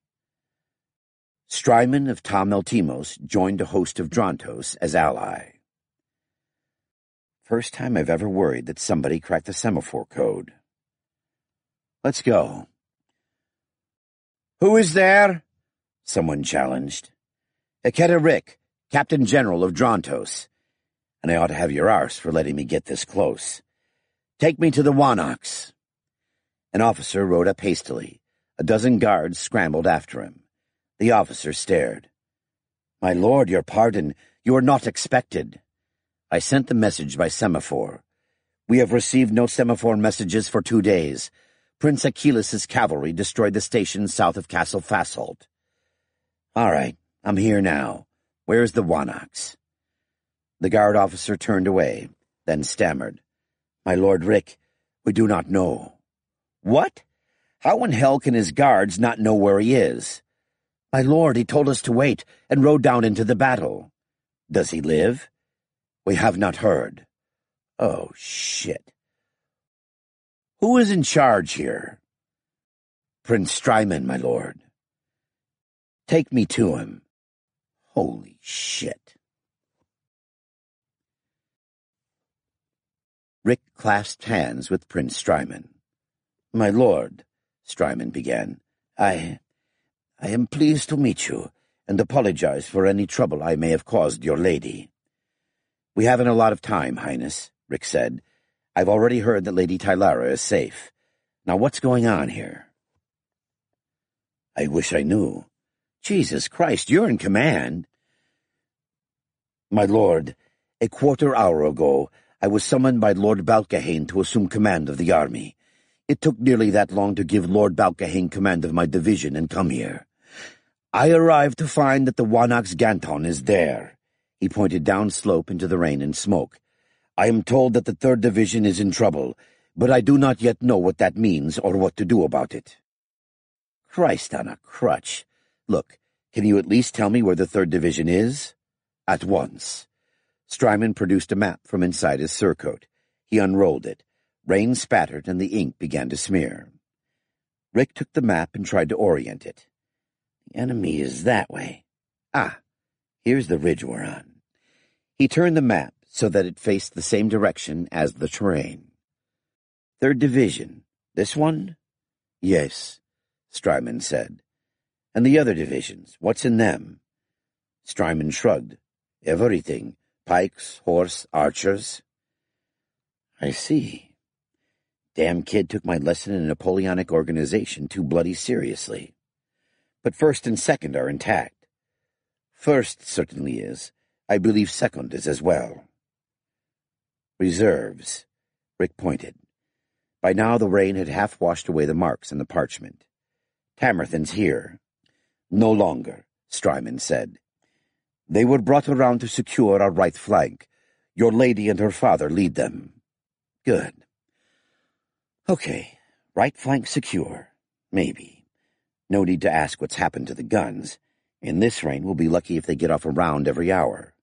Strymon of Tom Eltimos joined a host of Drontos as ally. First time I've ever worried that somebody cracked the semaphore code. Let's go. Who is there? Someone challenged. Eketa Rick, Captain General of Drontos. And I ought to have your arse for letting me get this close. Take me to the Wanox. An officer rode up hastily. A dozen guards scrambled after him. The officer stared. My lord, your pardon. You are not expected. I sent the message by semaphore. We have received no semaphore messages for 2 days. Prince Achilles' cavalry destroyed the station south of Castle Fasolt. All right, I'm here now. Where's the Wanax? The guard officer turned away, then stammered. My Lord Rick, we do not know. What? How in hell can his guards not know where he is? My lord, he told us to wait and rode down into the battle. Does he live? We have not heard. Oh, shit. Who is in charge here? Prince Strymon, my lord. Take me to him. Holy shit. Rick clasped hands with Prince Strymon. My lord, Strymon began, I am pleased to meet you, and apologize for any trouble I may have caused your lady. We haven't a lot of time, Highness, Rick said. I've already heard that Lady Tylara is safe. Now what's going on here? I wish I knew. Jesus Christ, you're in command. My lord, a quarter-hour ago, I was summoned by Lord Balcahane to assume command of the army. It took nearly that long to give Lord Balcahane command of my division and come here. I arrived to find that the Wanax Ganton is there. He pointed downslope into the rain and smoke. I am told that the 3rd Division is in trouble, but I do not yet know what that means or what to do about it. Christ on a crutch. Look, can you at least tell me where the 3rd Division is? At once. Strymon produced a map from inside his surcoat. He unrolled it. Rain spattered and the ink began to smear. Rick took the map and tried to orient it. The enemy is that way. Ah, here's the ridge we're on. He turned the map so that it faced the same direction as the terrain. 3rd Division. This one? Yes, Strymon said. And the other divisions, what's in them? Strymon shrugged. Everything. Pikes, horse, archers. I see. Damn kid took my lesson in Napoleonic organization too bloody seriously. But 1st and 2nd are intact. 1st certainly is. I believe 2nd is as well. Reserves. Rick pointed. By now the rain had half washed away the marks in the parchment. Tamerthan's here. No longer, Strymon said. They were brought around to secure our right flank. Your lady and her father lead them. Good. Okay, right flank secure. Maybe. No need to ask what's happened to the guns. In this rain, we'll be lucky if they get off a round every hour.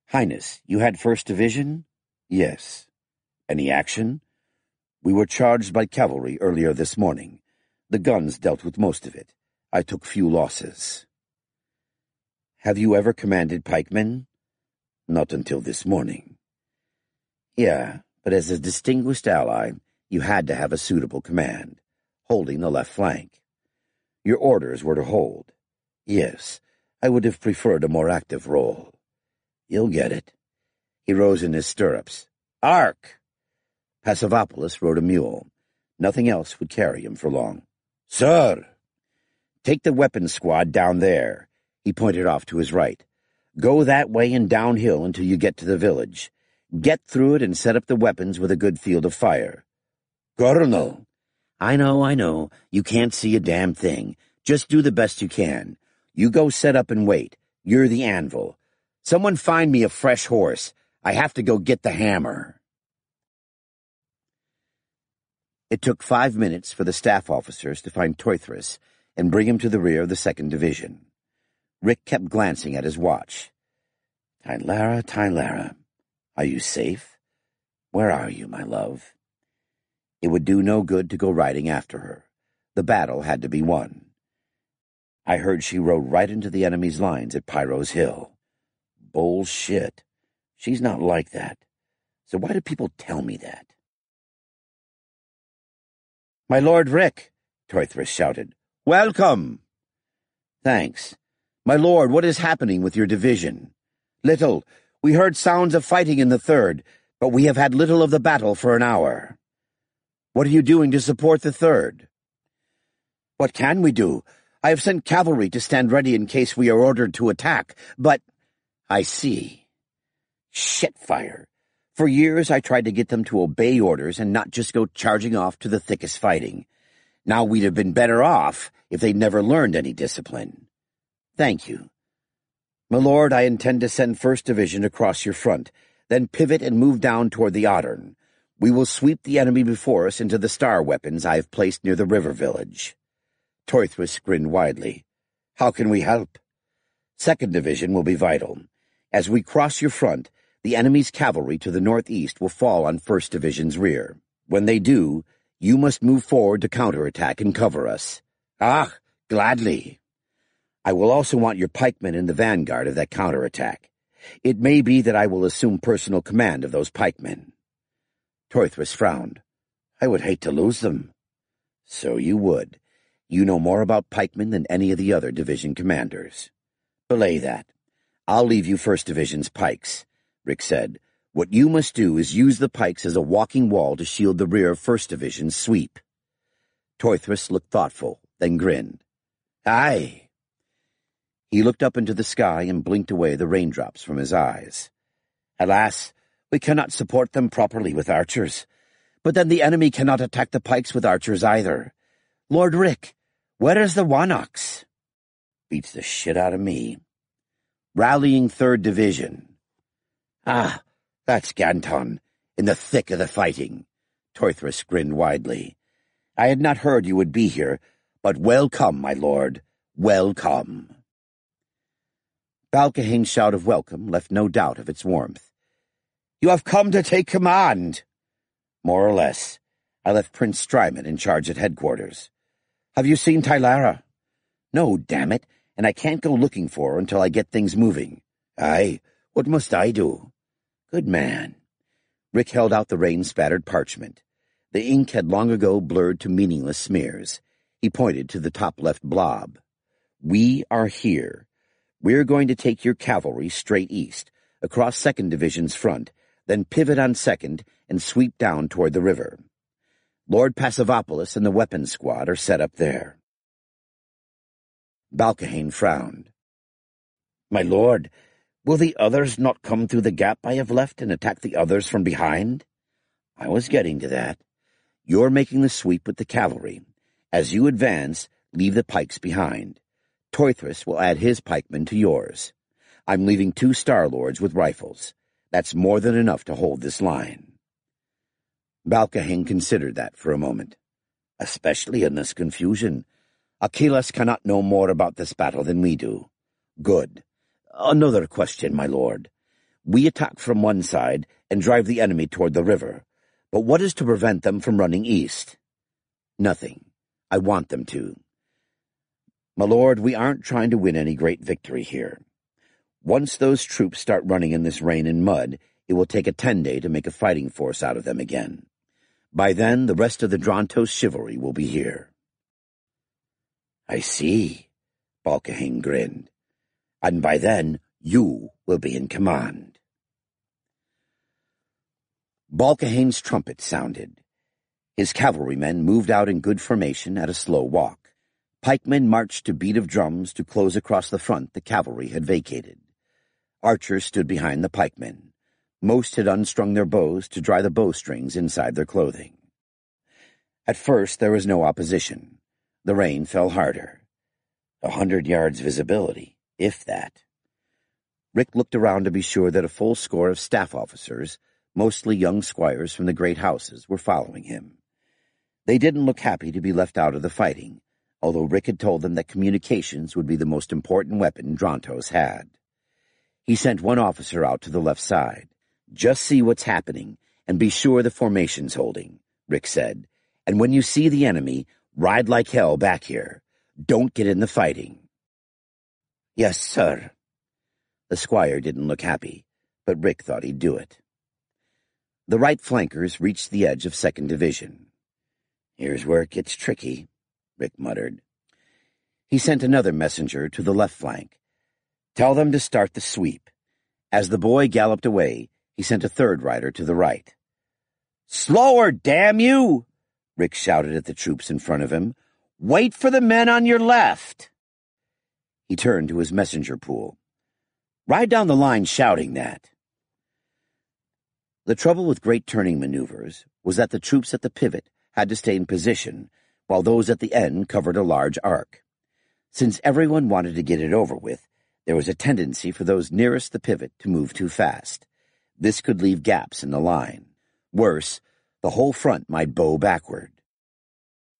Highness, you had 1st Division? Yes. Any action? We were charged by cavalry earlier this morning. The guns dealt with most of it. I took few losses. Have you ever commanded pikemen? Not until this morning. Yeah, but as a distinguished ally, you had to have a suitable command, holding the left flank. Your orders were to hold. Yes, I would have preferred a more active role. You'll get it. He rose in his stirrups. Ark! Pasivopoulos rode a mule. Nothing else would carry him for long. Sir! Take the weapons squad down there. He pointed off to his right. Go that way and downhill until you get to the village. Get through it and set up the weapons with a good field of fire. Colonel! I know. You can't see a damn thing. Just do the best you can. You go set up and wait. You're the anvil. Someone find me a fresh horse. I have to go get the hammer. It took 5 minutes for the staff officers to find Teuthrus and bring him to the rear of the 2nd Division. Rick kept glancing at his watch. Tylara, are you safe? Where are you, my love? It would do no good to go riding after her. The battle had to be won. I heard she rode right into the enemy's lines at Pyro's Hill. Bullshit. She's not like that. So why do people tell me that? My Lord Rick, Teuthrus shouted. Welcome! Thanks. My lord, what is happening with your division? Little. We heard sounds of fighting in the 3rd, but we have had little of the battle for an hour. What are you doing to support the 3rd? What can we do? I have sent cavalry to stand ready in case we are ordered to attack, but... I see. Shit fire. For years I tried to get them to obey orders and not just go charging off to the thickest fighting. Now we'd have been better off if they'd never learned any discipline. Thank you. My lord, I intend to send 1st Division across your front, then pivot and move down toward the Ottern. We will sweep the enemy before us into the star weapons I have placed near the river village. Torthwis grinned widely. How can we help? 2nd Division will be vital. As we cross your front, the enemy's cavalry to the northeast will fall on 1st Division's rear. When they do, you must move forward to counterattack and cover us. Ah, gladly. I will also want your pikemen in the vanguard of that counterattack. It may be that I will assume personal command of those pikemen. Torthwis frowned. I would hate to lose them. So you would. You know more about pikemen than any of the other division commanders. Belay that. I'll leave you 1st Division's pikes, Rick said. What you must do is use the pikes as a walking wall to shield the rear of 1st Division's sweep. Torthwis looked thoughtful, then grinned. Aye. He looked up into the sky and blinked away the raindrops from his eyes. Alas, we cannot support them properly with archers. But then the enemy cannot attack the pikes with archers either. Lord Rick, where is the Wanox? Beats the shit out of me. Rallying 3rd Division. Ah, that's Ganton, in the thick of the fighting. Torthwis grinned widely. I had not heard you would be here, but welcome, my lord, welcome. Balcahane's shout of welcome left no doubt of its warmth. You have come to take command. More or less. I left Prince Strymon in charge at headquarters. Have you seen Tylara? No, damn it, and I can't go looking for her until I get things moving. Aye, what must I do? Good man. Rick held out the rain-spattered parchment. The ink had long ago blurred to meaningless smears. He pointed to the top left blob. We are here. We're going to take your cavalry straight east, across 2nd Division's front, then pivot on 2nd and sweep down toward the river. Lord Passivopoulos and the weapons squad are set up there. Balcahane frowned. My lord, will the others not come through the gap I have left and attack the others from behind? I was getting to that. You're making the sweep with the cavalry. As you advance, leave the pikes behind. Torthwis will add his pikemen to yours. I'm leaving 2 Star Lords with rifles. That's more than enough to hold this line. Balcahane considered that for a moment. Especially in this confusion. Achilles cannot know more about this battle than we do. Good. Another question, my lord. We attack from one side and drive the enemy toward the river. But what is to prevent them from running east? Nothing. I want them to. My lord, we aren't trying to win any great victory here. Once those troops start running in this rain and mud, it will take a 10-day to make a fighting force out of them again. By then, the rest of the Drontos chivalry will be here. I see, Balcahane grinned. And by then, you will be in command. Balcahane's trumpet sounded. His cavalrymen moved out in good formation at a slow walk. Pikemen marched to beat of drums to close across the front the cavalry had vacated. Archers stood behind the pikemen. Most had unstrung their bows to dry the bowstrings inside their clothing. At first there was no opposition. The rain fell harder. 100 yards visibility, if that. Rick looked around to be sure that a full score of staff officers, mostly young squires from the great houses, were following him. They didn't look happy to be left out of the fighting, although Rick had told them that communications would be the most important weapon Drontos had. He sent one officer out to the left side. Just see what's happening, and be sure the formation's holding, Rick said. And when you see the enemy, ride like hell back here. Don't get in the fighting. Yes, sir. The squire didn't look happy, but Rick thought he'd do it. The right flankers reached the edge of 2nd Division. Here's where it gets tricky, Rick muttered. He sent another messenger to the left flank. Tell them to start the sweep. As the boy galloped away, he sent a third rider to the right. Slower, damn you! Rick shouted at the troops in front of him. Wait for the men on your left! He turned to his messenger pool. Ride down the line shouting that. The trouble with great turning maneuvers was that the troops at the pivot had to stay in position, while those at the end covered a large arc. Since everyone wanted to get it over with, there was a tendency for those nearest the pivot to move too fast. This could leave gaps in the line. Worse, the whole front might bow backward.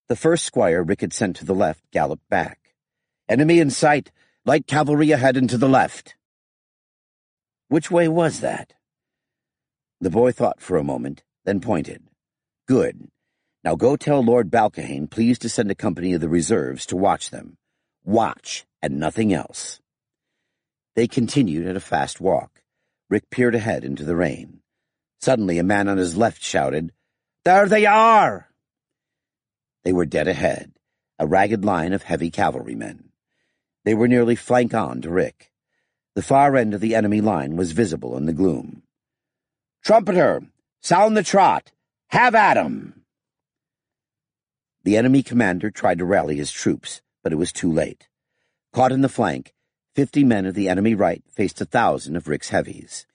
The first squire Rick had sent to the left galloped back. "Enemy in sight! Light cavalry ahead and to the left!" Which way was that? The boy thought for a moment, then pointed. "Good. Now go tell Lord Balcahane please to send a company of the reserves to watch them. Watch, and nothing else." They continued at a fast walk. Rick peered ahead into the rain. Suddenly a man on his left shouted, "There they are!" They were dead ahead, a ragged line of heavy cavalrymen. They were nearly flank on to Rick. The far end of the enemy line was visible in the gloom. "Trumpeter, sound the trot! Have at 'em!" The enemy commander tried to rally his troops, but it was too late. Caught in the flank, 50 men of the enemy right faced 1,000 of Rick's heavies.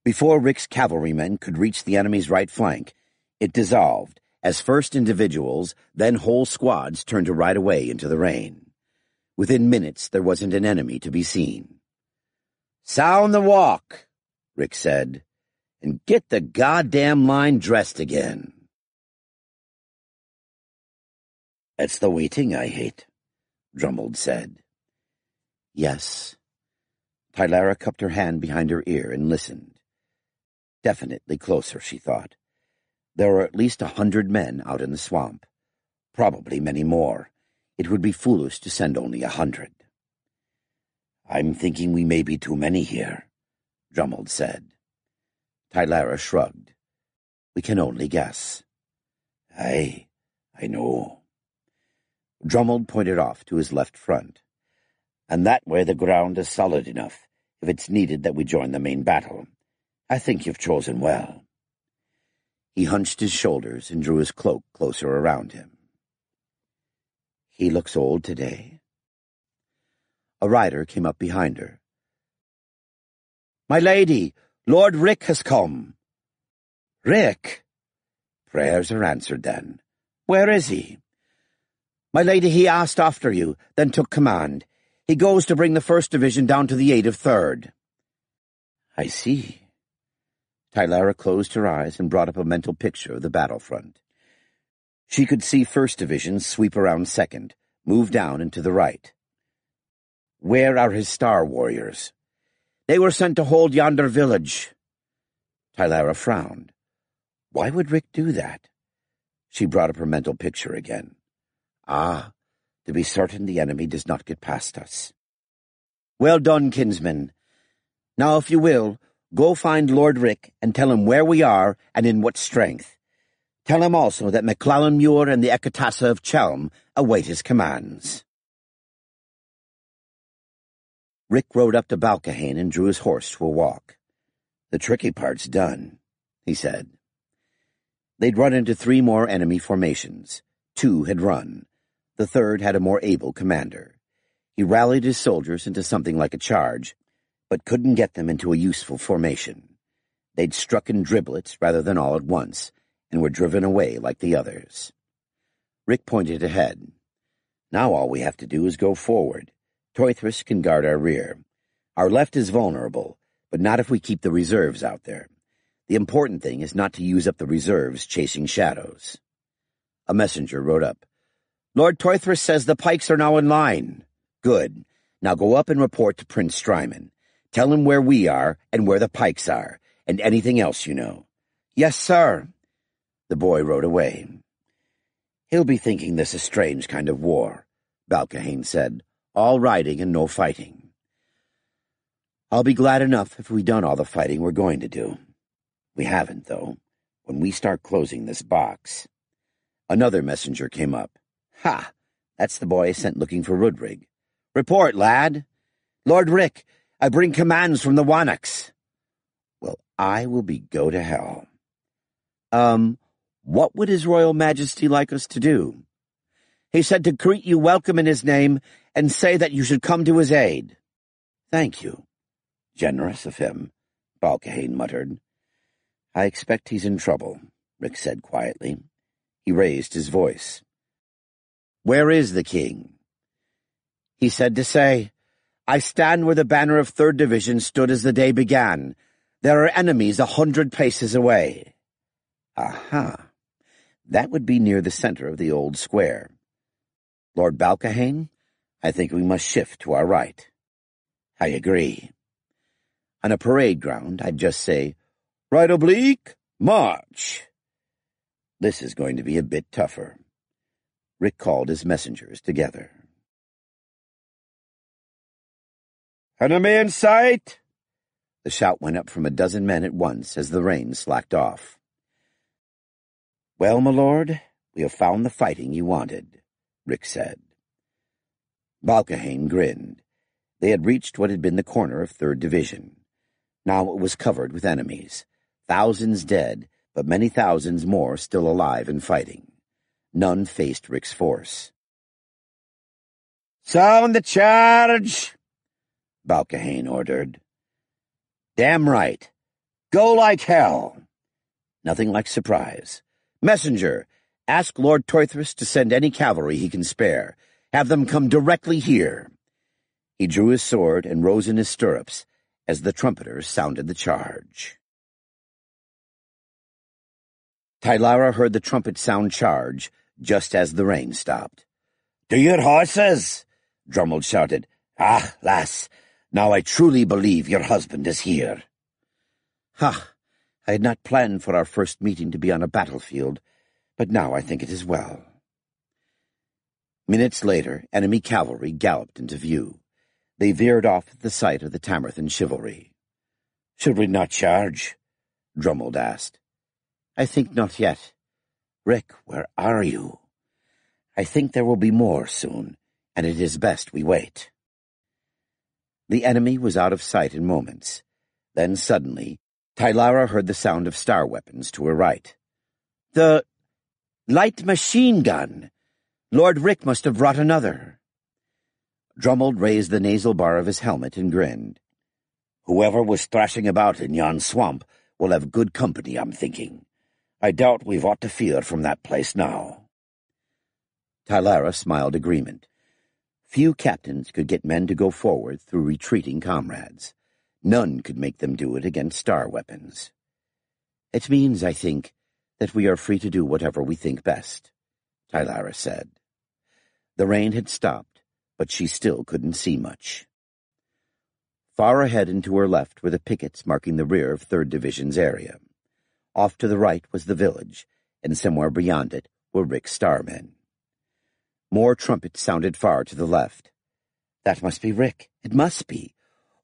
Before Rick's cavalrymen could reach the enemy's right flank, it dissolved, as first individuals, then whole squads turned to ride away into the rain. Within minutes there wasn't an enemy to be seen. "Sound the walk," Rick said, "and get the goddamn line dressed again." "It's the waiting I hate," Drummond said. "Yes." Tylara cupped her hand behind her ear and listened. Definitely closer, she thought. There were at least 100 men out in the swamp. Probably many more. It would be foolish to send only 100. "I'm thinking we may be too many here," Drummond said. Tylara shrugged. "We can only guess." "Aye, I know." Drummond pointed off to his left front. "And that way the ground is solid enough, if it's needed that we join the main battle. I think you've chosen well." He hunched his shoulders and drew his cloak closer around him. "He looks old today." A rider came up behind her. "My lady, Lord Rick has come." "Rick?" "Prayers are answered, then. Where is he?" "My lady, he asked after you, then took command. He goes to bring the 1st Division down to the aid of 3rd. "I see." Tylara closed her eyes and brought up a mental picture of the battlefront. She could see 1st Division sweep around 2nd, move down and to the right. "Where are his star warriors?" "They were sent to hold yonder village." Tylara frowned. Why would Rick do that? She brought up her mental picture again. "Ah, to be certain the enemy does not get past us." "Well done, kinsman. Now, if you will, go find Lord Rick and tell him where we are and in what strength. Tell him also that MacLellan Muir and the Ekatassa of Chelm await his commands." Rick rode up to Balcahane and drew his horse to a walk. "The tricky part's done," he said. They'd run into 3 more enemy formations. 2 had run. The 3rd had a more able commander. He rallied his soldiers into something like a charge, but couldn't get them into a useful formation. They'd struck in driblets rather than all at once, and were driven away like the others. Rick pointed ahead. "Now all we have to do is go forward. Toithris can guard our rear. Our left is vulnerable, but not if we keep the reserves out there. The important thing is not to use up the reserves chasing shadows." A messenger rode up. "Lord Toithris says the pikes are now in line." "Good. Now go up and report to Prince Strymon. Tell him where we are and where the pikes are, and anything else you know." "Yes, sir." The boy rode away. "He'll be thinking this a strange kind of war," Balcahane said. "All riding and no fighting." "I'll be glad enough if we've done all the fighting we're going to do. We haven't, though. When we start closing this box." Another messenger came up. "Ha! That's the boy I sent looking for Rudrig. Report, lad." "Lord Rick, I bring commands from the Wanaks." "Well, I will be go to hell." What would His Royal Majesty like us to do?" "He said to greet you welcome in his name and say that you should come to his aid." "Thank you." "Generous of him," Balcahane muttered. I expect he's in trouble, Rick said quietly. He raised his voice. Where is the king? He said to say, I stand where the banner of 3rd Division stood as the day began. There are enemies 100 paces away. Aha. That would be near the center of the old square. Lord Balcahane, I think we must shift to our right. I agree. On a parade ground, I'd just say, right oblique, march. This is going to be a bit tougher. Rick called his messengers together. Enemy in sight! The shout went up from a dozen men at once as the rain slacked off. Well, my lord, we have found the fighting you wanted, Rick said. Balcahane grinned. They had reached what had been the corner of 3rd Division. Now it was covered with enemies, thousands dead, but many thousands more still alive and fighting. None faced Rick's force. Sound the charge! Balcahane ordered. Damn right. Go like hell. Nothing like surprise. Messenger, ask Lord Toythrus to send any cavalry he can spare. Have them come directly here. He drew his sword and rose in his stirrups as the trumpeters sounded the charge. Tylara heard the trumpet sound charge just as the rain stopped. To your horses! Drummond shouted. Ah, lass, now I truly believe your husband is here. Ha! I had not planned for our first meeting to be on a battlefield, but now I think it is well. Minutes later, enemy cavalry galloped into view. They veered off at the sight of the Tamerthan chivalry. Should we not charge? Drummond asked. I think not yet. Rick, where are you? I think there will be more soon, and it is best we wait. The enemy was out of sight in moments. Then suddenly, Tylara heard the sound of star weapons to her right. The light machine gun! Lord Rick must have brought another. Drummond raised the nasal bar of his helmet and grinned. Whoever was thrashing about in yon swamp will have good company, I'm thinking. I doubt we've aught to fear from that place now. Tylara smiled agreement. Few captains could get men to go forward through retreating comrades. None could make them do it against star weapons. It means, I think, that we are free to do whatever we think best, Tylara said. The rain had stopped, but she still couldn't see much. Far ahead and to her left were the pickets marking the rear of 3rd Division's area. Off to the right was the village, and somewhere beyond it were Rick's starmen. More trumpets sounded far to the left. That must be Rick. It must be.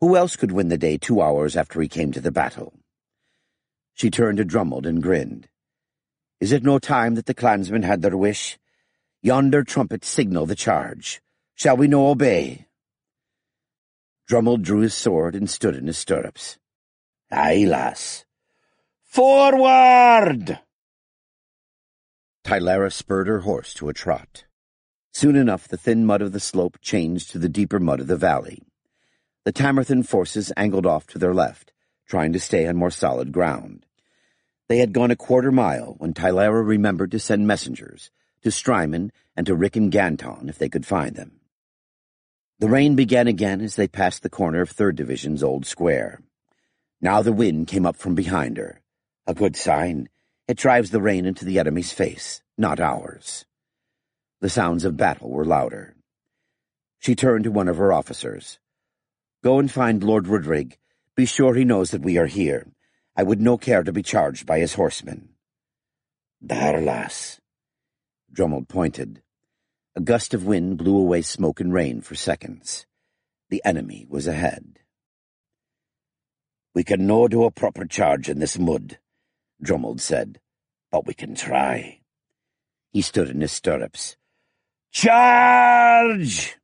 Who else could win the day 2 hours after he came to the battle? She turned to Drummond and grinned. Is it no time that the clansmen had their wish? Yonder trumpets signal the charge. Shall we no obey? Drummond drew his sword and stood in his stirrups. Aye, lass. Forward! Tylara spurred her horse to a trot. Soon enough the thin mud of the slope changed to the deeper mud of the valley. The Tamerthan forces angled off to their left, trying to stay on more solid ground. They had gone a quarter mile when Tylara remembered to send messengers to Strymon and to Rick and Ganton if they could find them. The rain began again as they passed the corner of 3rd Division's old square. Now the wind came up from behind her. A good sign. It drives the rain into the enemy's face, not ours. The sounds of battle were louder. She turned to one of her officers. Go and find Lord Rodrigue. Be sure he knows that we are here. I would no care to be charged by his horsemen. There, lass. Drummond pointed. A gust of wind blew away smoke and rain for seconds. The enemy was ahead. We can no do a proper charge in this mud, Drummond said, but we can try. He stood in his stirrups. Charge!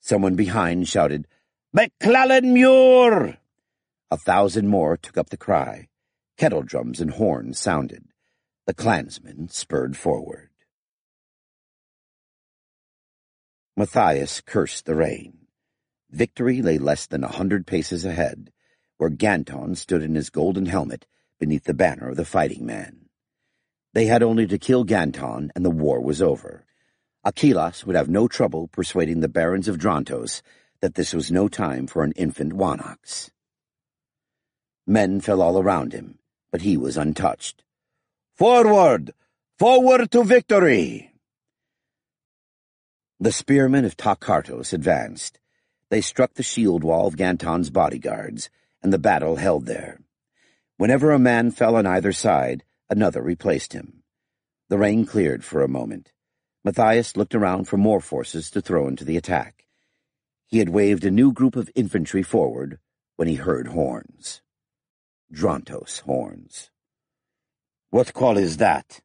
Someone behind shouted, McClellan Muir! 1,000 more took up the cry. Kettle drums and horns sounded. The clansmen spurred forward. Matthias cursed the rain. Victory lay less than 100 paces ahead, where Ganton stood in his golden helmet, beneath the banner of the fighting man. They had only to kill Ganton, and the war was over. Achillas would have no trouble persuading the barons of Drontos that this was no time for an infant Wanox. Men fell all around him, but he was untouched. "Forward! Forward to victory!" The spearmen of Takartos advanced. They struck the shield wall of Ganton's bodyguards, and the battle held there. Whenever a man fell on either side, another replaced him. The rain cleared for a moment. Matthias looked around for more forces to throw into the attack. He had waved a new group of infantry forward when he heard horns. Drontos horns. "What call is that?"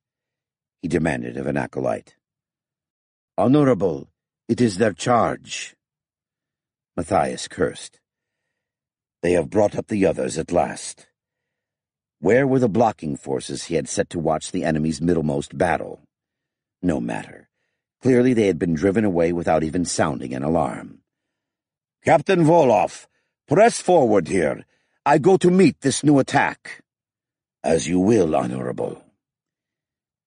he demanded of an acolyte. "Honorable, it is their charge." Matthias cursed. They have brought up the others at last. Where were the blocking forces he had set to watch the enemy's middlemost battle? No matter. Clearly they had been driven away without even sounding an alarm. "Captain Voloff, press forward here. I go to meet this new attack." "As you will, Honorable."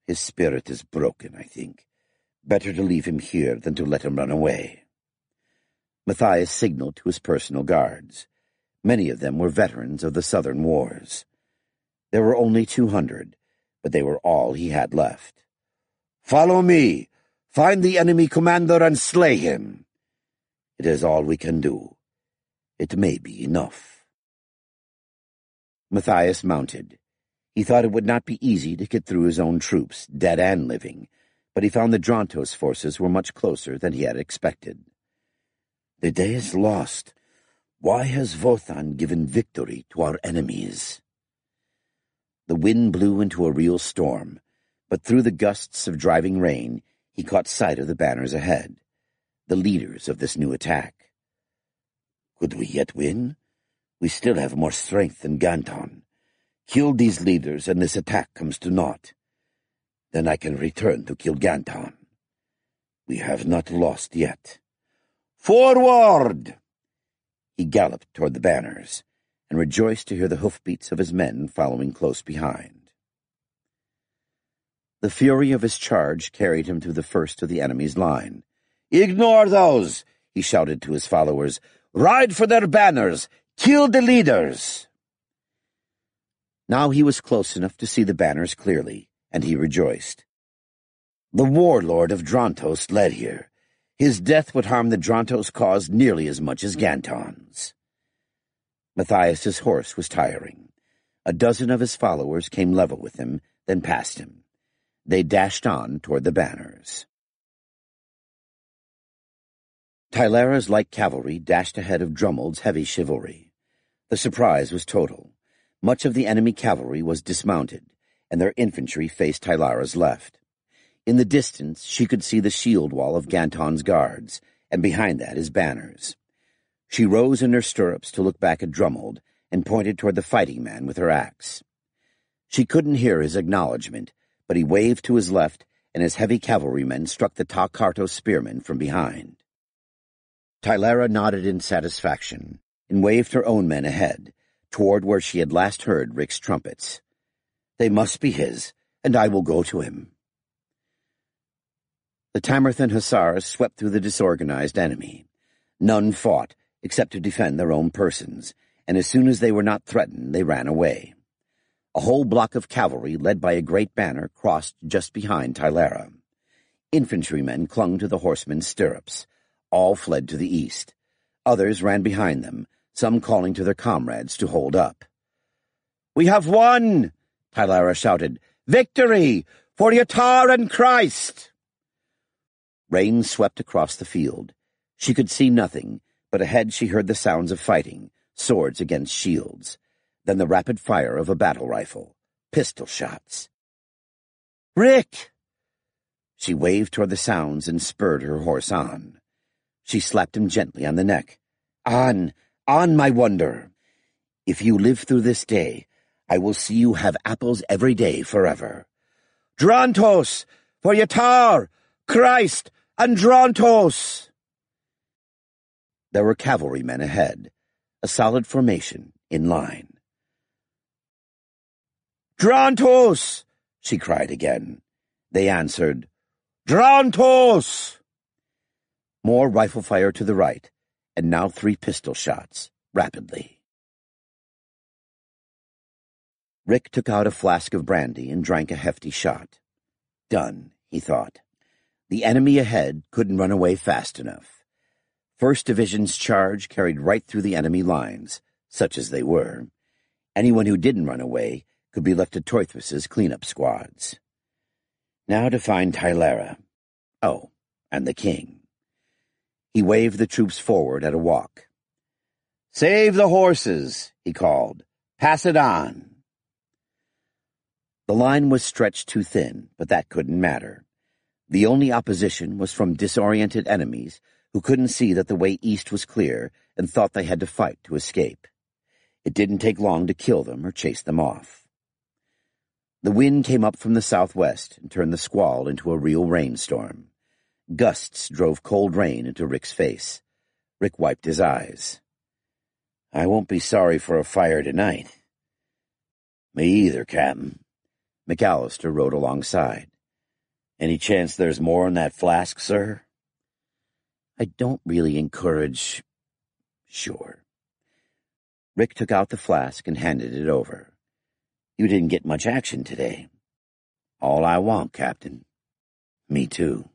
His spirit is broken, I think. Better to leave him here than to let him run away. Matthias signaled to his personal guards. Many of them were veterans of the southern wars. There were only 200, but they were all he had left. "Follow me! Find the enemy commander and slay him! It is all we can do. It may be enough." Matthias mounted. He thought it would not be easy to get through his own troops, dead and living, but he found the Drontos forces were much closer than he had expected. The day is lost. Why has Vothan given victory to our enemies? The wind blew into a real storm, but through the gusts of driving rain he caught sight of the banners ahead, the leaders of this new attack. Could we yet win? We still have more strength than Ganton. Kill these leaders and this attack comes to naught. Then I can return to kill Ganton. We have not lost yet. Forward! He galloped toward the banners, and rejoiced to hear the hoofbeats of his men following close behind. The fury of his charge carried him to the first of the enemy's line. "Ignore those!" he shouted to his followers. "Ride for their banners! Kill the leaders!" Now he was close enough to see the banners clearly, and he rejoiced. The warlord of Drontos led here. His death would harm the Drontos cause nearly as much as Ganton's. Matthias's horse was tiring. A dozen of his followers came level with him, then passed him. They dashed on toward the banners. Tylara's light cavalry dashed ahead of Drummold's heavy chivalry. The surprise was total. Much of the enemy cavalry was dismounted, and their infantry faced Tylara's left. In the distance she could see the shield wall of Ganton's guards, and behind that his banners. She rose in her stirrups to look back at Drummold, and pointed toward the fighting man with her axe. She couldn't hear his acknowledgment, but he waved to his left, and his heavy cavalrymen struck the Takartos spearmen from behind. Tylara nodded in satisfaction, and waved her own men ahead, toward where she had last heard Rick's trumpets. They must be his, and I will go to him. The Tamerthan hussars swept through the disorganized enemy. None fought, except to defend their own persons, and as soon as they were not threatened, they ran away. A whole block of cavalry, led by a great banner, crossed just behind Tylara. Infantrymen clung to the horsemen's stirrups. All fled to the east. Others ran behind them, some calling to their comrades to hold up. "We have won!" Tylara shouted. "Victory! For Yatar and Christ!" Rain swept across the field. She could see nothing, but ahead she heard the sounds of fighting, swords against shields, then the rapid fire of a battle rifle, pistol shots. "Rick!" She waved toward the sounds and spurred her horse on. She slapped him gently on the neck. On, my wonder! If you live through this day, I will see you have apples every day forever. Drontos! For Yatar! Christ! And Drontos! There were cavalrymen ahead, a solid formation, in line. "Drantos!" she cried again. They answered, "Drantos!" More rifle fire to the right, and now 3 pistol shots, rapidly. Rick took out a flask of brandy and drank a hefty shot. Done, he thought. The enemy ahead couldn't run away fast enough. 1st Division's charge carried right through the enemy lines, such as they were. Anyone who didn't run away could be left to Torthus's cleanup squads. Now to find Tylera. Oh, and the king. He waved the troops forward at a walk. "Save the horses," he called. "Pass it on." The line was stretched too thin, but that couldn't matter. The only opposition was from disoriented enemies who couldn't see that the way east was clear and thought they had to fight to escape. It didn't take long to kill them or chase them off. The wind came up from the southwest and turned the squall into a real rainstorm. Gusts drove cold rain into Rick's face. Rick wiped his eyes. "I won't be sorry for a fire tonight." "Me either, Captain." McAllister rode alongside. "Any chance there's more in that flask, sir?" "I don't really encourage—" "Sure." Rick took out the flask and handed it over. "You didn't get much action today." "All I want, Captain." "Me too."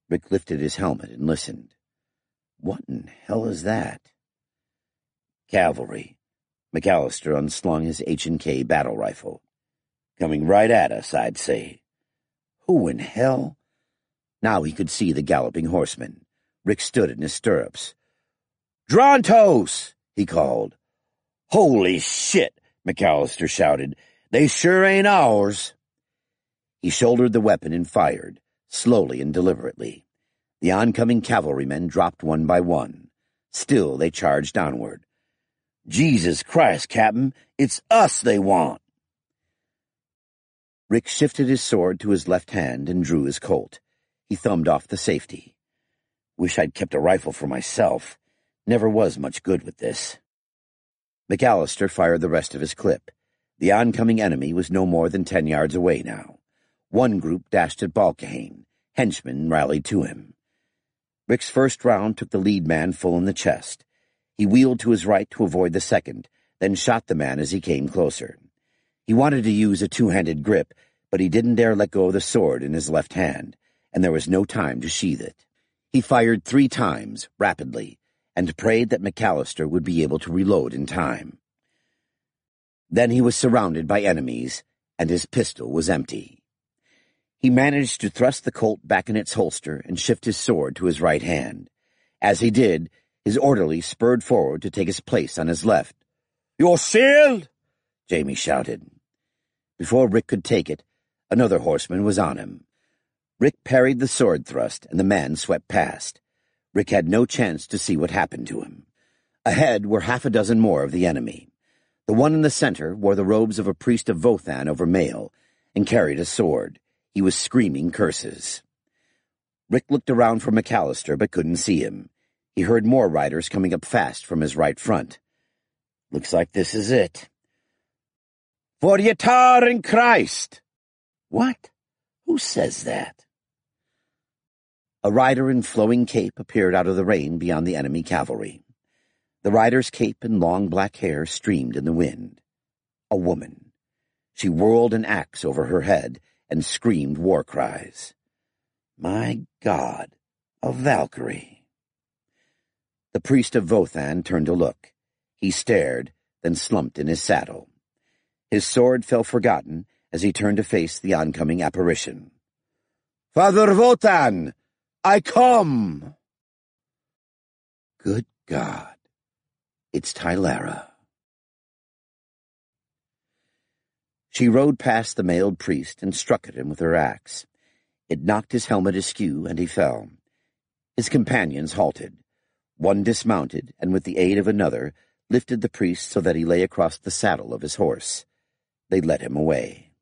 Rick lifted his helmet and listened. "What in hell is that?" "Cavalry." McAllister unslung his H&K battle rifle. "Coming right at us, I'd say." "Who in hell?" Now he could see the galloping horsemen. Rick stood in his stirrups. "Drantos!" he called. "Holy shit!" McAllister shouted. "They sure ain't ours." He shouldered the weapon and fired, slowly and deliberately. The oncoming cavalrymen dropped one by one. Still they charged downward. "Jesus Christ, Captain, it's us they want!" Rick shifted his sword to his left hand and drew his Colt. He thumbed off the safety. "Wish I'd kept a rifle for myself. Never was much good with this." McAllister fired the rest of his clip. The oncoming enemy was no more than 10 yards away now. One group dashed at Balkahane. Henchmen rallied to him. Rick's first round took the lead man full in the chest. He wheeled to his right to avoid the second, then shot the man as he came closer. He wanted to use a 2-handed grip, but he didn't dare let go of the sword in his left hand, and there was no time to sheath it. He fired 3 times, rapidly, and prayed that McAllister would be able to reload in time. Then he was surrounded by enemies, and his pistol was empty. He managed to thrust the Colt back in its holster and shift his sword to his right hand. As he did, his orderly spurred forward to take his place on his left. "You're sealed!" Jamie shouted. Before Rick could take it, another horseman was on him. Rick parried the sword thrust, and the man swept past. Rick had no chance to see what happened to him. Ahead were 6 more of the enemy. The one in the center wore the robes of a priest of Vothan over mail, and carried a sword. He was screaming curses. Rick looked around for McAllister, but couldn't see him. He heard more riders coming up fast from his right front. "Looks like this is it." "For ye tar in Christ!" "What? Who says that?" A rider in flowing cape appeared out of the rain beyond the enemy cavalry. The rider's cape and long black hair streamed in the wind. A woman. She whirled an axe over her head and screamed war cries. My God, a Valkyrie. The priest of Vothan turned to look. He stared, then slumped in his saddle. His sword fell forgotten as he turned to face the oncoming apparition. "Father Vothan, I come!" Good God, it's Tylera. She rode past the mailed priest and struck at him with her axe. It knocked his helmet askew, and he fell. His companions halted. One dismounted, and with the aid of another, lifted the priest so that he lay across the saddle of his horse. They led him away.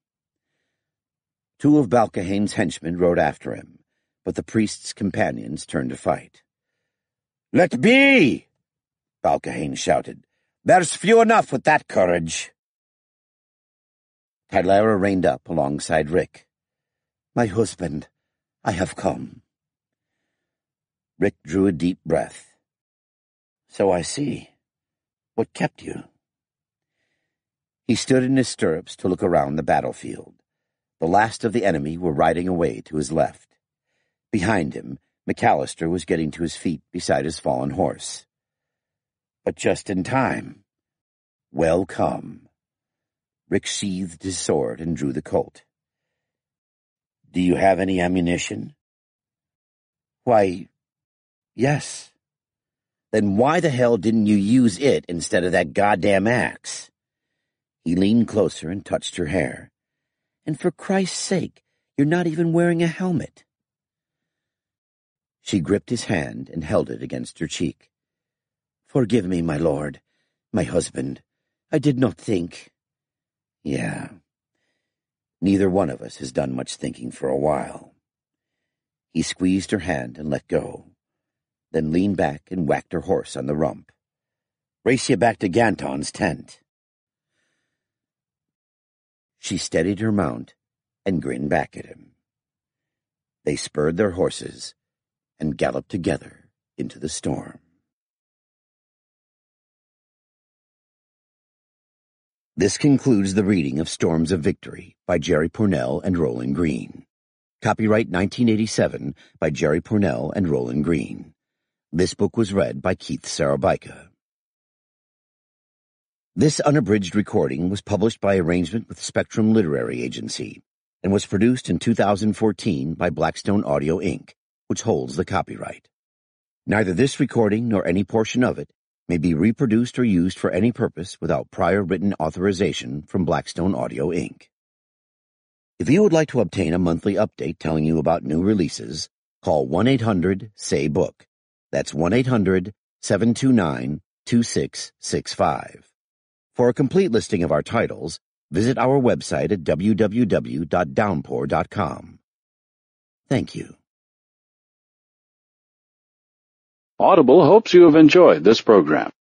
2 of Balkahane's henchmen rode after him, but the priest's companions turned to fight. "Let be!" Balkahane shouted. "There's few enough with that courage." Tylara reined up alongside Rick. "My husband, I have come." Rick drew a deep breath. "So I see. What kept you?" He stood in his stirrups to look around the battlefield. The last of the enemy were riding away to his left. Behind him, McAllister was getting to his feet beside his fallen horse. But just in time. Well come. Rick sheathed his sword and drew the Colt. "Do you have any ammunition?" "Why, yes." "Then why the hell didn't you use it instead of that goddamn axe?" He leaned closer and touched her hair. "And for Christ's sake, you're not even wearing a helmet." She gripped his hand and held it against her cheek. "Forgive me, my lord, my husband. I did not think." "Yeah. Neither one of us has done much thinking for a while." He squeezed her hand and let go, then leaned back and whacked her horse on the rump. "Race you back to Ganton's tent." She steadied her mount and grinned back at him. They spurred their horses and galloped together into the storm. This concludes the reading of Storms of Victory by Jerry Pournelle and Roland Green. Copyright 1987 by Jerry Pournelle and Roland Green. This book was read by Keith Szarabajka. This unabridged recording was published by arrangement with Spectrum Literary Agency and was produced in 2014 by Blackstone Audio, Inc., which holds the copyright. Neither this recording nor any portion of it may be reproduced or used for any purpose without prior written authorization from Blackstone Audio, Inc. If you would like to obtain a monthly update telling you about new releases, call 1-800-SAY-BOOK. That's 1-800-729-2665. For a complete listing of our titles, visit our website at www.downpour.com. Thank you. Audible hopes you have enjoyed this program.